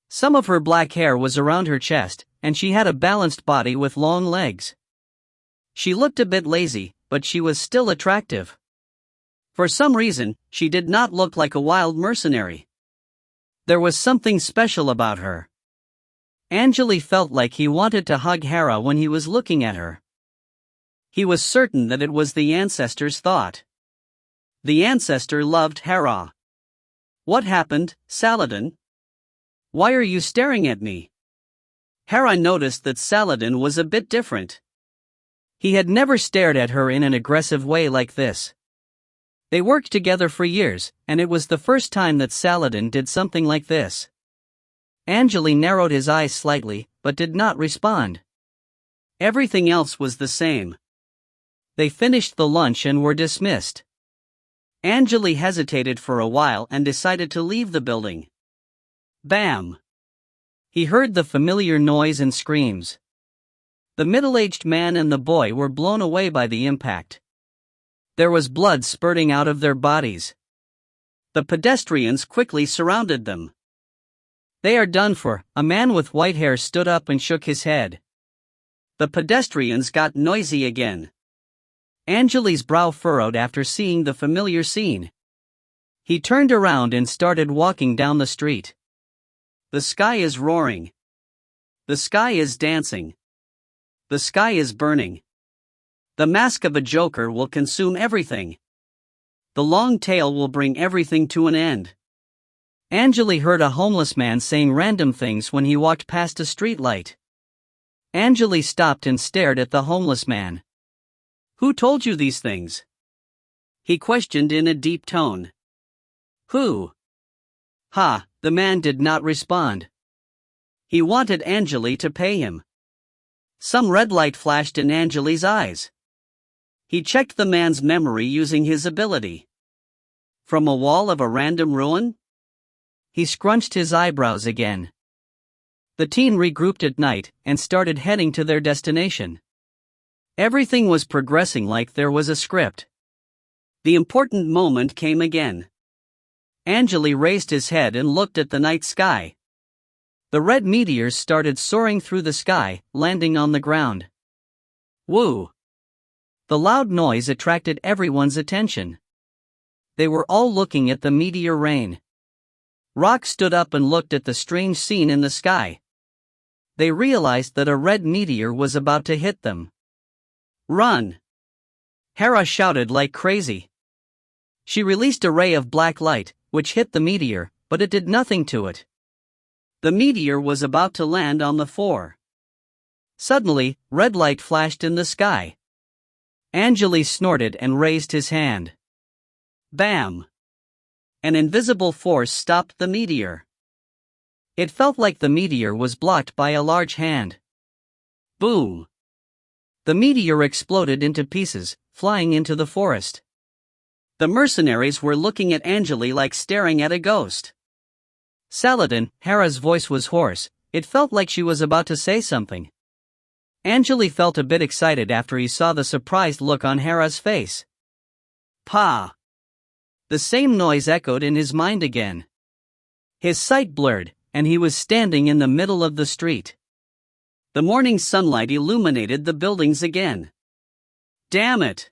Some of her black hair was around her chest, and she had a balanced body with long legs. She looked a bit lazy, but she was still attractive. For some reason, she did not look like a wild mercenary. There was something special about her. Angele felt like he wanted to hug Hera when he was looking at her. He was certain that it was the ancestor's thought. The ancestor loved Hera. What happened, Saladin? Why are you staring at me? Hera noticed that Saladin was a bit different. He had never stared at her in an aggressive way like this. They worked together for years, and it was the first time that Saladin did something like this. Angele narrowed his eyes slightly, but did not respond. Everything else was the same. They finished the lunch and were dismissed. Angele hesitated for a while and decided to leave the building. Bam! He heard the familiar noise and screams. The middle-aged man and the boy were blown away by the impact. There was blood spurting out of their bodies. The pedestrians quickly surrounded them. They are done for, a man with white hair stood up and shook his head. The pedestrians got noisy again. Angele's brow furrowed after seeing the familiar scene. He turned around and started walking down the street. The sky is roaring. The sky is dancing. The sky is burning. The mask of a joker will consume everything. The long tail will bring everything to an end. Angele heard a homeless man saying random things when he walked past a streetlight. Angele stopped and stared at the homeless man. Who told you these things? He questioned in a deep tone. Who? Ha, the man did not respond. He wanted Angele to pay him. Some red light flashed in Angele's eyes. He checked the man's memory using his ability. From a wall of a random ruin? He scrunched his eyebrows again. The teen regrouped at night and started heading to their destination. Everything was progressing like there was a script. The important moment came again. Angele raised his head and looked at the night sky. The red meteors started soaring through the sky, landing on the ground. Woo! The loud noise attracted everyone's attention. They were all looking at the meteor rain. Rock stood up and looked at the strange scene in the sky. They realized that a red meteor was about to hit them. Run! Hera shouted like crazy. She released a ray of black light, which hit the meteor, but it did nothing to it. The meteor was about to land on the floor. Suddenly, red light flashed in the sky. Angele snorted and raised his hand. Bam! An invisible force stopped the meteor. It felt like the meteor was blocked by a large hand. Boom! The meteor exploded into pieces, flying into the forest. The mercenaries were looking at Angele like staring at a ghost. Saladin, Hera's voice was hoarse. It felt like she was about to say something. Angele felt a bit excited after he saw the surprised look on Hera's face. Pa! The same noise echoed in his mind again. His sight blurred, and he was standing in the middle of the street. The morning sunlight illuminated the buildings again. Damn it!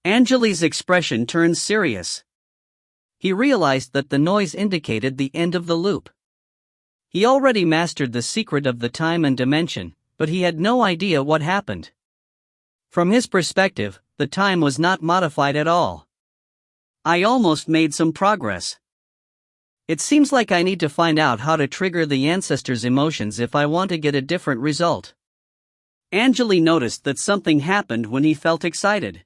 Angele's expression turned serious. He realized that the noise indicated the end of the loop. He already mastered the secret of the time and dimension, but he had no idea what happened. From his perspective, the time was not modified at all. I almost made some progress. It seems like I need to find out how to trigger the ancestors' emotions if I want to get a different result. Angele noticed that something happened when he felt excited.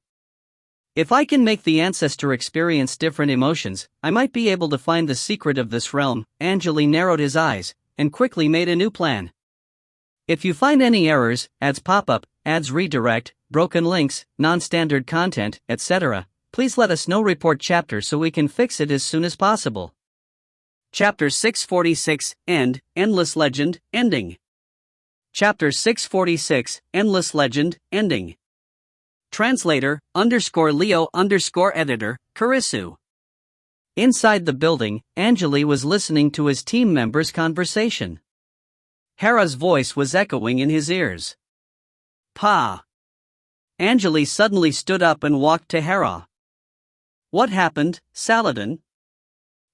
If I can make the ancestor experience different emotions, I might be able to find the secret of this realm. Angele narrowed his eyes and quickly made a new plan. If you find any errors, ads pop up, ads redirect, broken links, non-standard content, etc., please let us know. Report chapter so we can fix it as soon as possible. Chapter 646, End, Endless Legend, Ending. Chapter 646, Endless Legend, Ending. Translator, _Leo _editor, Kurisu. Inside the building, Angele was listening to his team members' conversation. Hera's voice was echoing in his ears. Pa! Angele suddenly stood up and walked to Hera. What happened, Saladin?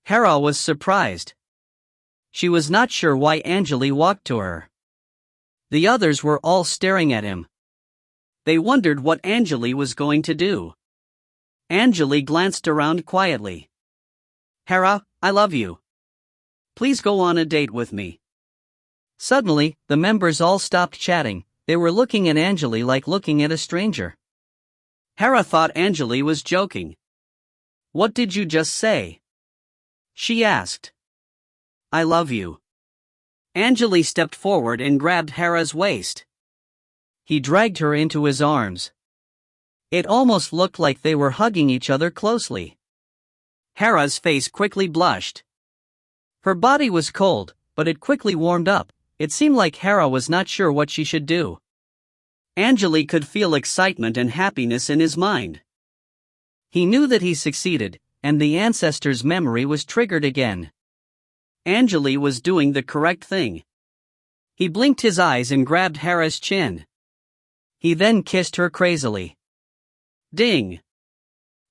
Hera was surprised. She was not sure why Angele walked to her. The others were all staring at him. They wondered what Angele was going to do. Angele glanced around quietly. Hera, I love you. Please go on a date with me. Suddenly, the members all stopped chatting. They were looking at Angele like looking at a stranger. Hera thought Angele was joking. What did you just say? She asked. I love you. Angele stepped forward and grabbed Hera's waist. He dragged her into his arms. It almost looked like they were hugging each other closely. Hera's face quickly blushed. Her body was cold, but it quickly warmed up. It seemed like Hera was not sure what she should do. Angele could feel excitement and happiness in his mind. He knew that he succeeded, and the ancestor's memory was triggered again. Angele was doing the correct thing. He blinked his eyes and grabbed Hera's chin. He then kissed her crazily. Ding!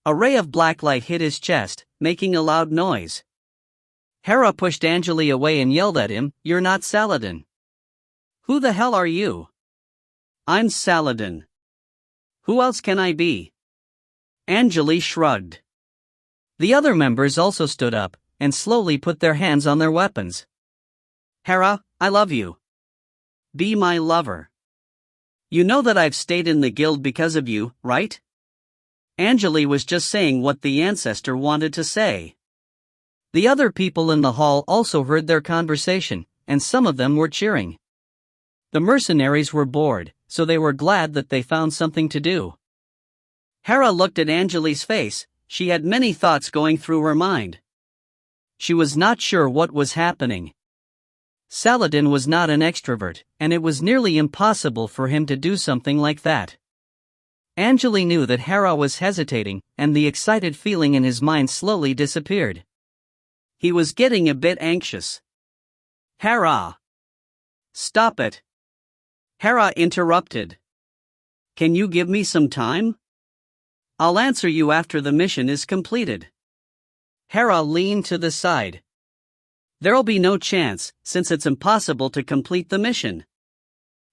A ray of black light hit his chest, making a loud noise. Hera pushed Angele away and yelled at him, "You're not Saladin." "Who the hell are you?" "I'm Saladin. Who else can I be?" Angele shrugged. The other members also stood up, and slowly put their hands on their weapons. "Hera, I love you. Be my lover. You know that I've stayed in the guild because of you, right?" Angele was just saying what the ancestor wanted to say. The other people in the hall also heard their conversation, and some of them were cheering. The mercenaries were bored, so they were glad that they found something to do. Hera looked at Angele's face. She had many thoughts going through her mind. She was not sure what was happening. Saladin was not an extrovert, and it was nearly impossible for him to do something like that. Angele knew that Hera was hesitating, and the excited feeling in his mind slowly disappeared. He was getting a bit anxious. "Hera! Stop it!" Hera interrupted. "Can you give me some time? I'll answer you after the mission is completed." Hera leaned to the side. "There'll be no chance, since it's impossible to complete the mission."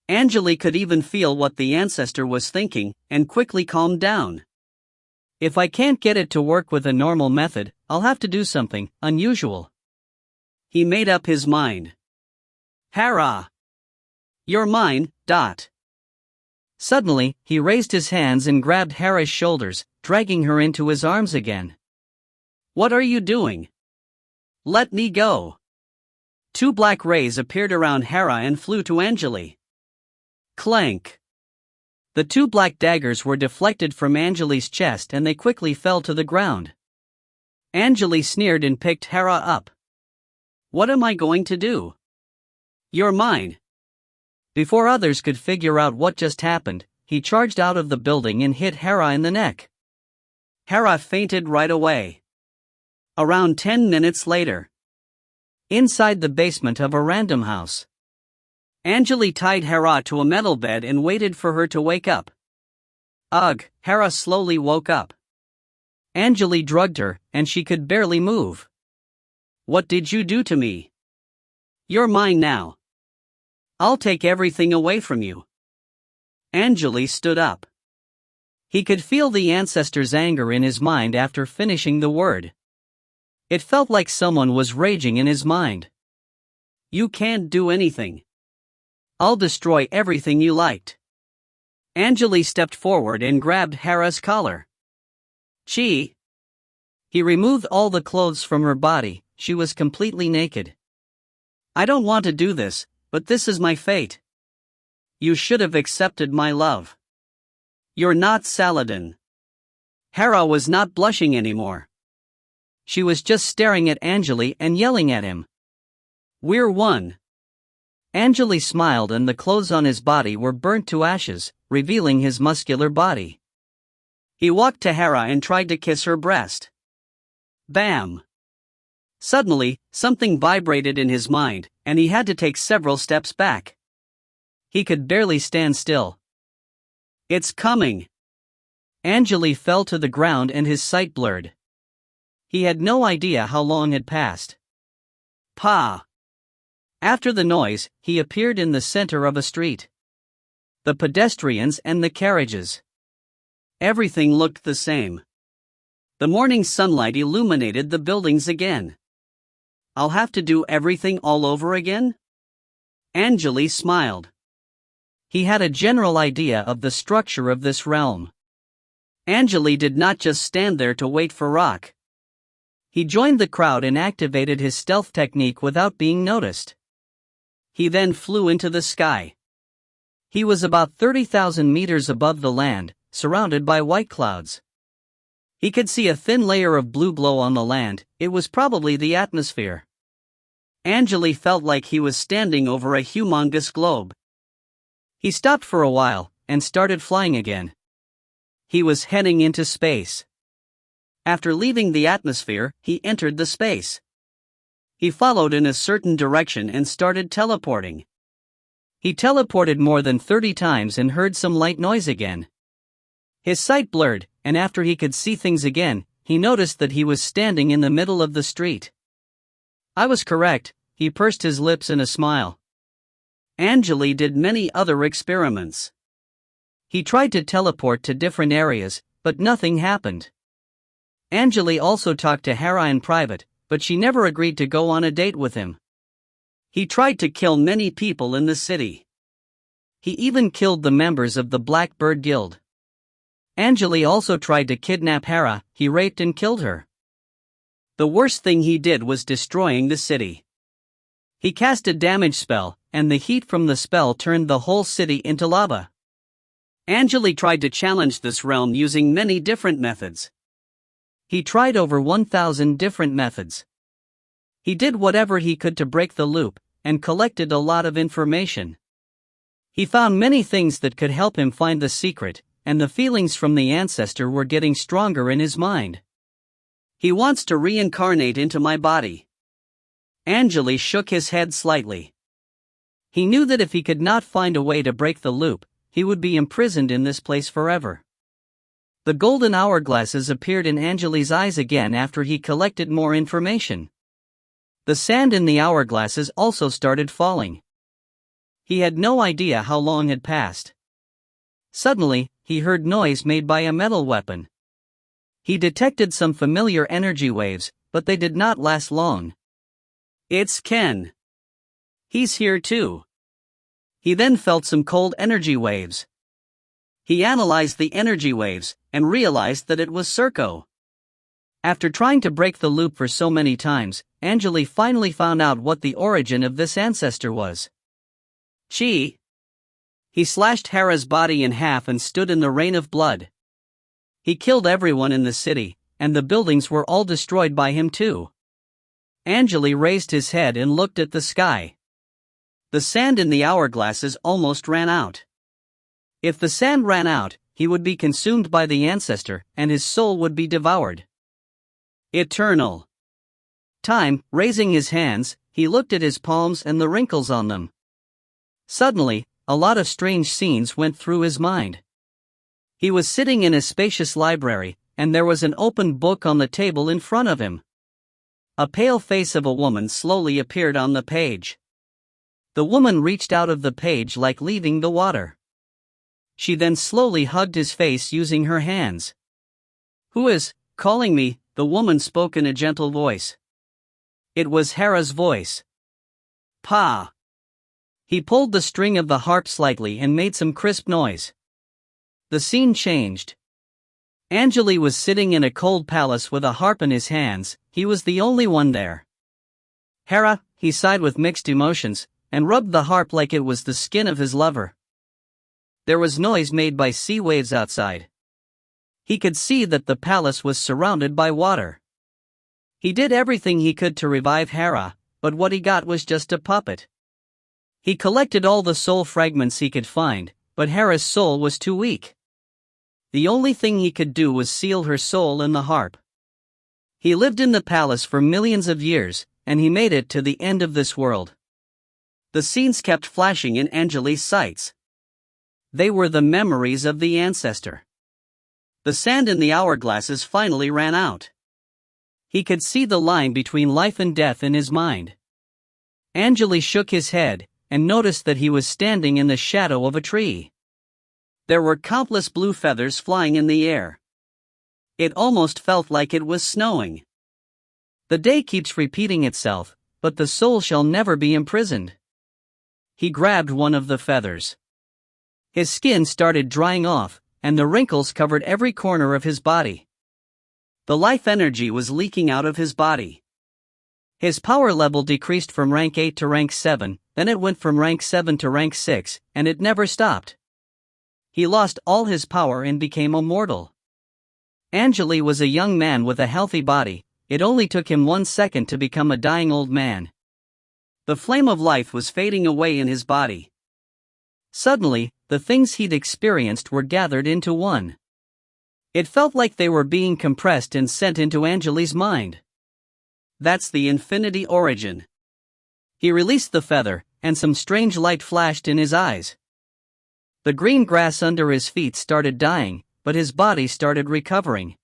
Angele could even feel what the ancestor was thinking, and quickly calmed down. "If I can't get it to work with a normal method, I'll have to do something unusual." He made up his mind. "Hera! You're mine, dot." Suddenly, he raised his hands and grabbed Hera's shoulders, dragging her into his arms again. "What are you doing? Let me go." Two black rays appeared around Hera and flew to Angele. Clank! The two black daggers were deflected from Angele's chest and they quickly fell to the ground. Angele sneered and picked Hera up. "What am I going to do? You're mine." Before others could figure out what just happened, he charged out of the building and hit Hera in the neck. Hera fainted right away. Around 10 minutes later, inside the basement of a random house, Angele tied Hera to a metal bed and waited for her to wake up. Ugh, Hera slowly woke up. Angele drugged her, and she could barely move. "What did you do to me? You're mine now. I'll take everything away from you." Angele stood up. He could feel the ancestor's anger in his mind after finishing the word. It felt like someone was raging in his mind. "You can't do anything. I'll destroy everything you liked." Angele stepped forward and grabbed Hera's collar. He removed all the clothes from her body. She was completely naked. "I don't want to do this, but this is my fate. You should have accepted my love. You're not Saladin." Hera was not blushing anymore. She was just staring at Angele and yelling at him. "We're one." Angele smiled and the clothes on his body were burnt to ashes, revealing his muscular body. He walked to Hera and tried to kiss her breast. Bam! Suddenly, something vibrated in his mind, and he had to take several steps back. He could barely stand still. "It's coming!" Angele fell to the ground and his sight blurred. He had no idea how long had passed. Pa! After the noise, he appeared in the center of a street. The pedestrians and the carriages. Everything looked the same. The morning sunlight illuminated the buildings again. "I'll have to do everything all over again?" Angele smiled. He had a general idea of the structure of this realm. Angele did not just stand there to wait for Rock. He joined the crowd and activated his stealth technique without being noticed. He then flew into the sky. He was about 30,000 meters above the land, surrounded by white clouds. He could see a thin layer of blue glow on the land. It was probably the atmosphere. Angele felt like he was standing over a humongous globe. He stopped for a while, and started flying again. He was heading into space. After leaving the atmosphere, he entered the space. He followed in a certain direction and started teleporting. He teleported more than 30 times and heard some light noise again. His sight blurred, and after he could see things again, he noticed that he was standing in the middle of the street. I was correct, he pursed his lips in a smile. Angele did many other experiments. He tried to teleport to different areas, but nothing happened. Angele also talked to Hera in private, but she never agreed to go on a date with him. He tried to kill many people in the city. He even killed the members of the Blackbird Guild. Angele also tried to kidnap Hera. He raped and killed her. The worst thing he did was destroying the city. He cast a damage spell, and the heat from the spell turned the whole city into lava. Angele tried to challenge this realm using many different methods. He tried over 1,000 different methods. He did whatever he could to break the loop, and collected a lot of information. He found many things that could help him find the secret, and the feelings from the ancestor were getting stronger in his mind. He wants to reincarnate into my body. Angele shook his head slightly. He knew that if he could not find a way to break the loop, he would be imprisoned in this place forever. The golden hourglasses appeared in Angele's eyes again after he collected more information. The sand in the hourglasses also started falling. He had no idea how long had passed. Suddenly, he heard noise made by a metal weapon. He detected some familiar energy waves, but they did not last long. It's Ken. He's here too. He then felt some cold energy waves. He analyzed the energy waves, and realized that it was Serco. After trying to break the loop for so many times, Angele finally found out what the origin of this ancestor was. Chi. He slashed Hera's body in half and stood in the rain of blood. He killed everyone in the city, and the buildings were all destroyed by him too. Angele raised his head and looked at the sky. The sand in the hourglasses almost ran out. If the sand ran out, he would be consumed by the ancestor, and his soul would be devoured. Eternal time. Raising his hands, he looked at his palms and the wrinkles on them. Suddenly, a lot of strange scenes went through his mind. He was sitting in a spacious library, and there was an open book on the table in front of him. A pale face of a woman slowly appeared on the page. The woman reached out of the page like leaving the water. She then slowly hugged his face using her hands. "Who is calling me?" the woman spoke in a gentle voice. It was Hera's voice. Pa. He pulled the string of the harp slightly and made some crisp noise. The scene changed. Angele was sitting in a cold palace with a harp in his hands. He was the only one there. Hera, he sighed with mixed emotions, and rubbed the harp like it was the skin of his lover. There was noise made by sea waves outside. He could see that the palace was surrounded by water. He did everything he could to revive Hera, but what he got was just a puppet. He collected all the soul fragments he could find, but Hera's soul was too weak. The only thing he could do was seal her soul in the harp. He lived in the palace for millions of years, and he made it to the end of this world. The scenes kept flashing in Angele's sights. They were the memories of the ancestor. The sand in the hourglasses finally ran out. He could see the line between life and death in his mind. Angele shook his head, and noticed that he was standing in the shadow of a tree. There were countless blue feathers flying in the air. It almost felt like it was snowing. The day keeps repeating itself, but the soul shall never be imprisoned. He grabbed one of the feathers. His skin started drying off, and the wrinkles covered every corner of his body. The life energy was leaking out of his body. His power level decreased from rank 8 to rank 7, then it went from rank 7 to rank 6, and it never stopped. He lost all his power and became immortal. Angele was a young man with a healthy body. It only took him 1 second to become a dying old man. The flame of life was fading away in his body. Suddenly, the things he'd experienced were gathered into one. It felt like they were being compressed and sent into Angele's mind. That's the infinity origin. He released the feather, and some strange light flashed in his eyes. The green grass under his feet started dying, but his body started recovering.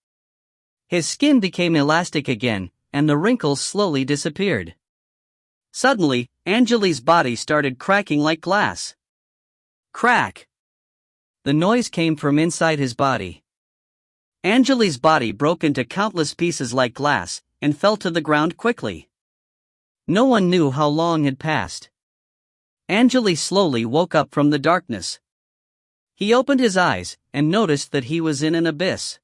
His skin became elastic again, and the wrinkles slowly disappeared. Suddenly, Angele's body started cracking like glass. Crack! The noise came from inside his body. Angele's body broke into countless pieces like glass, and fell to the ground quickly. No one knew how long had passed. Angele slowly woke up from the darkness. He opened his eyes, and noticed that he was in an abyss.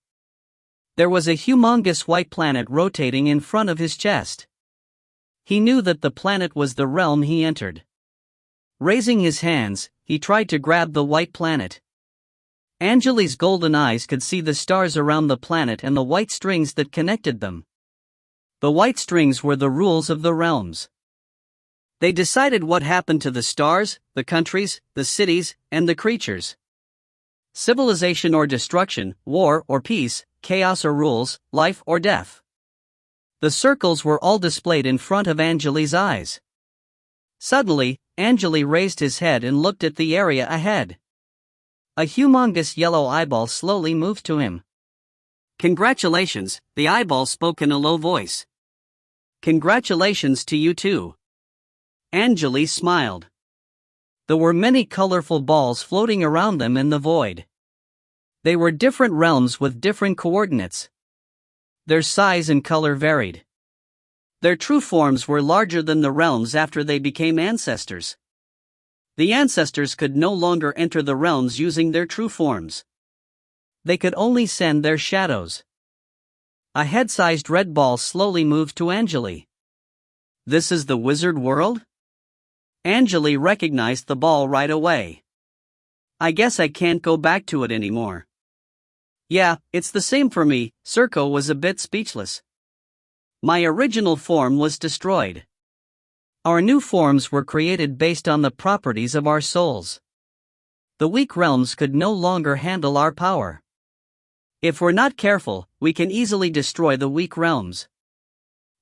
There was a humongous white planet rotating in front of his chest. He knew that the planet was the realm he entered. Raising his hands, he tried to grab the white planet. Angele's golden eyes could see the stars around the planet and the white strings that connected them. The white strings were the rules of the realms. They decided what happened to the stars, the countries, the cities, and the creatures. Civilization or destruction, war or peace, chaos or rules, life or death. The circles were all displayed in front of Angele's eyes. Suddenly, Angele raised his head and looked at the area ahead. A humongous yellow eyeball slowly moved to him. "Congratulations," the eyeball spoke in a low voice. "Congratulations to you too." Angele smiled. There were many colorful balls floating around them in the void. They were different realms with different coordinates. Their size and color varied. Their true forms were larger than the realms after they became ancestors. The ancestors could no longer enter the realms using their true forms. They could only send their shadows. A head-sized red ball slowly moved to Angele. "This is the wizard world?" Angele recognized the ball right away. "I guess I can't go back to it anymore." "Yeah, it's the same for me," Circo was a bit speechless. "My original form was destroyed. Our new forms were created based on the properties of our souls. The weak realms could no longer handle our power. If we're not careful, we can easily destroy the weak realms.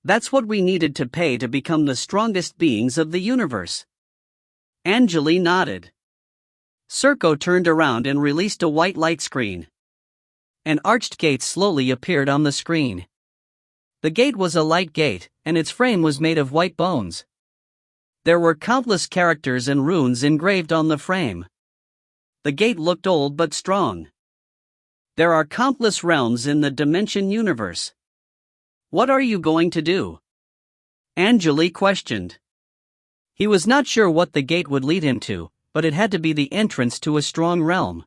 That's what we needed to pay to become the strongest beings of the universe." Angele nodded. Circo turned around and released a white light screen. An arched gate slowly appeared on the screen. The gate was a light gate, and its frame was made of white bones. There were countless characters and runes engraved on the frame. The gate looked old but strong. "There are countless realms in the dimension universe. What are you going to do?" Angele questioned. He was not sure what the gate would lead him to, but it had to be the entrance to a strong realm.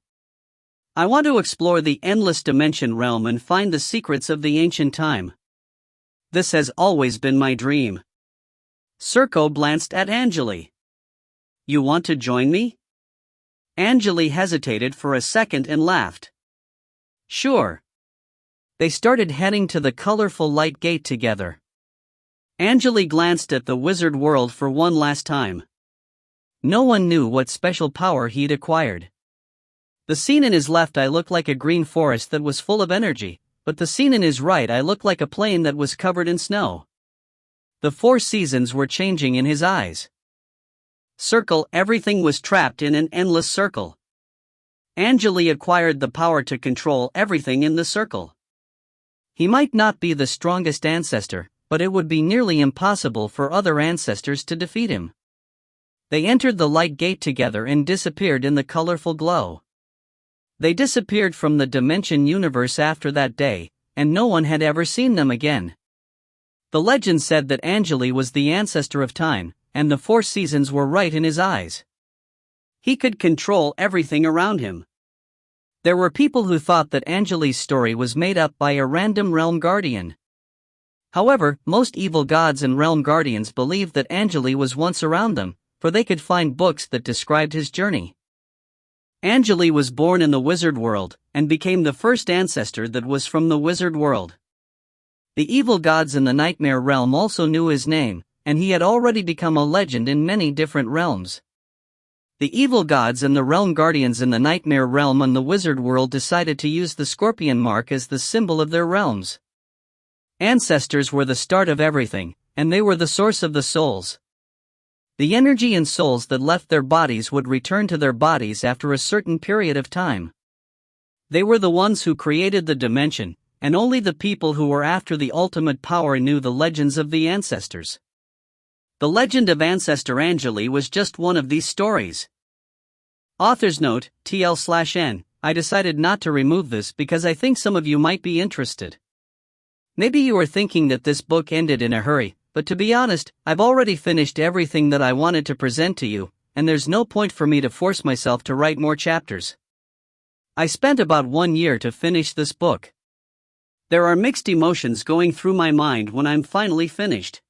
"I want to explore the endless dimension realm and find the secrets of the ancient time. This has always been my dream." Circo glanced at Angele. "You want to join me?" Angele hesitated for a second and laughed. "Sure." They started heading to the colorful light gate together. Angele glanced at the wizard world for one last time. No one knew what special power he'd acquired. The scene in his left eye looked like a green forest that was full of energy, but the scene in his right eye looked like a plain that was covered in snow. The 4 seasons were changing in his eyes. Circle, everything was trapped in an endless circle. Angele acquired the power to control everything in the circle. He might not be the strongest ancestor, but it would be nearly impossible for other ancestors to defeat him. They entered the light gate together and disappeared in the colorful glow. They disappeared from the dimension universe after that day, and no one had ever seen them again. The legend said that Angele was the ancestor of time, and the 4 seasons were right in his eyes. He could control everything around him. There were people who thought that Angele's story was made up by a random realm guardian. However, most evil gods and realm guardians believed that Angele was once around them, for they could find books that described his journey. Angele was born in the wizard world, and became the first ancestor that was from the wizard world. The evil gods in the nightmare realm also knew his name, and he had already become a legend in many different realms. The evil gods and the realm guardians in the nightmare realm and the wizard world decided to use the scorpion mark as the symbol of their realms. Ancestors were the start of everything, and they were the source of the souls. The energy and souls that left their bodies would return to their bodies after a certain period of time. They were the ones who created the dimension, and only the people who were after the ultimate power knew the legends of the ancestors. The legend of ancestor Angele was just one of these stories. Author's note, TL/N. I decided not to remove this because I think some of you might be interested. Maybe you are thinking that this book ended in a hurry, but to be honest, I've already finished everything that I wanted to present to you, and there's no point for me to force myself to write more chapters. I spent about 1 year to finish this book. There are mixed emotions going through my mind when I'm finally finished.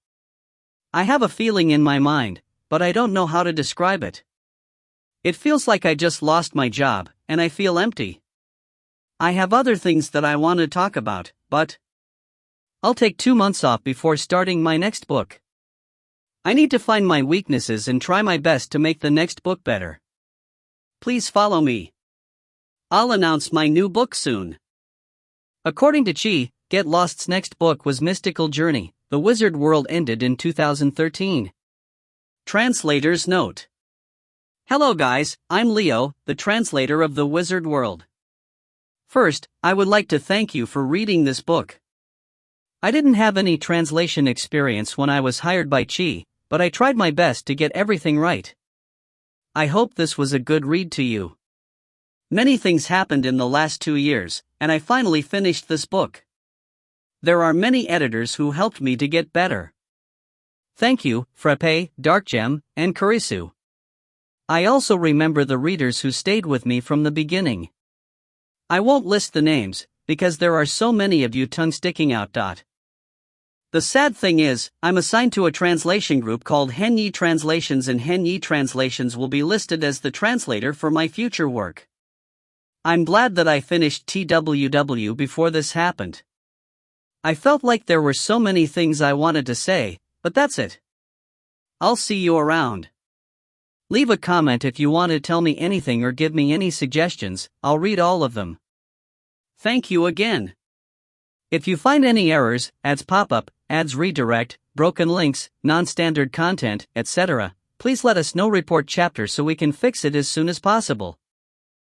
I have a feeling in my mind, but I don't know how to describe it. It feels like I just lost my job, and I feel empty. I have other things that I want to talk about, but I'll take 2 months off before starting my next book. I need to find my weaknesses and try my best to make the next book better. Please follow me. I'll announce my new book soon. According to Chi, Get Lost's next book was Mystical Journey. The Wizard World ended in 2013. Translator's note. Hello guys, I'm Leo, the translator of The Wizard World. First, I would like to thank you for reading this book. I didn't have any translation experience when I was hired by Chi, but I tried my best to get everything right. I hope this was a good read to you. Many things happened in the last 2 years, and I finally finished this book. There are many editors who helped me to get better. Thank you, Frappe, Darkgem, and Kurisu. I also remember the readers who stayed with me from the beginning. I won't list the names, because there are so many of you tongue sticking out. The sad thing is, I'm assigned to a translation group called Henyi Translations, and Henyi Translations will be listed as the translator for my future work. I'm glad that I finished TWW before this happened. I felt like there were so many things I wanted to say, but that's it. I'll see you around. Leave a comment if you want to tell me anything or give me any suggestions, I'll read all of them. Thank you again. If you find any errors, ads pop up, ads redirect, broken links, non-standard content, etc., please let us know. Report chapter so we can fix it as soon as possible.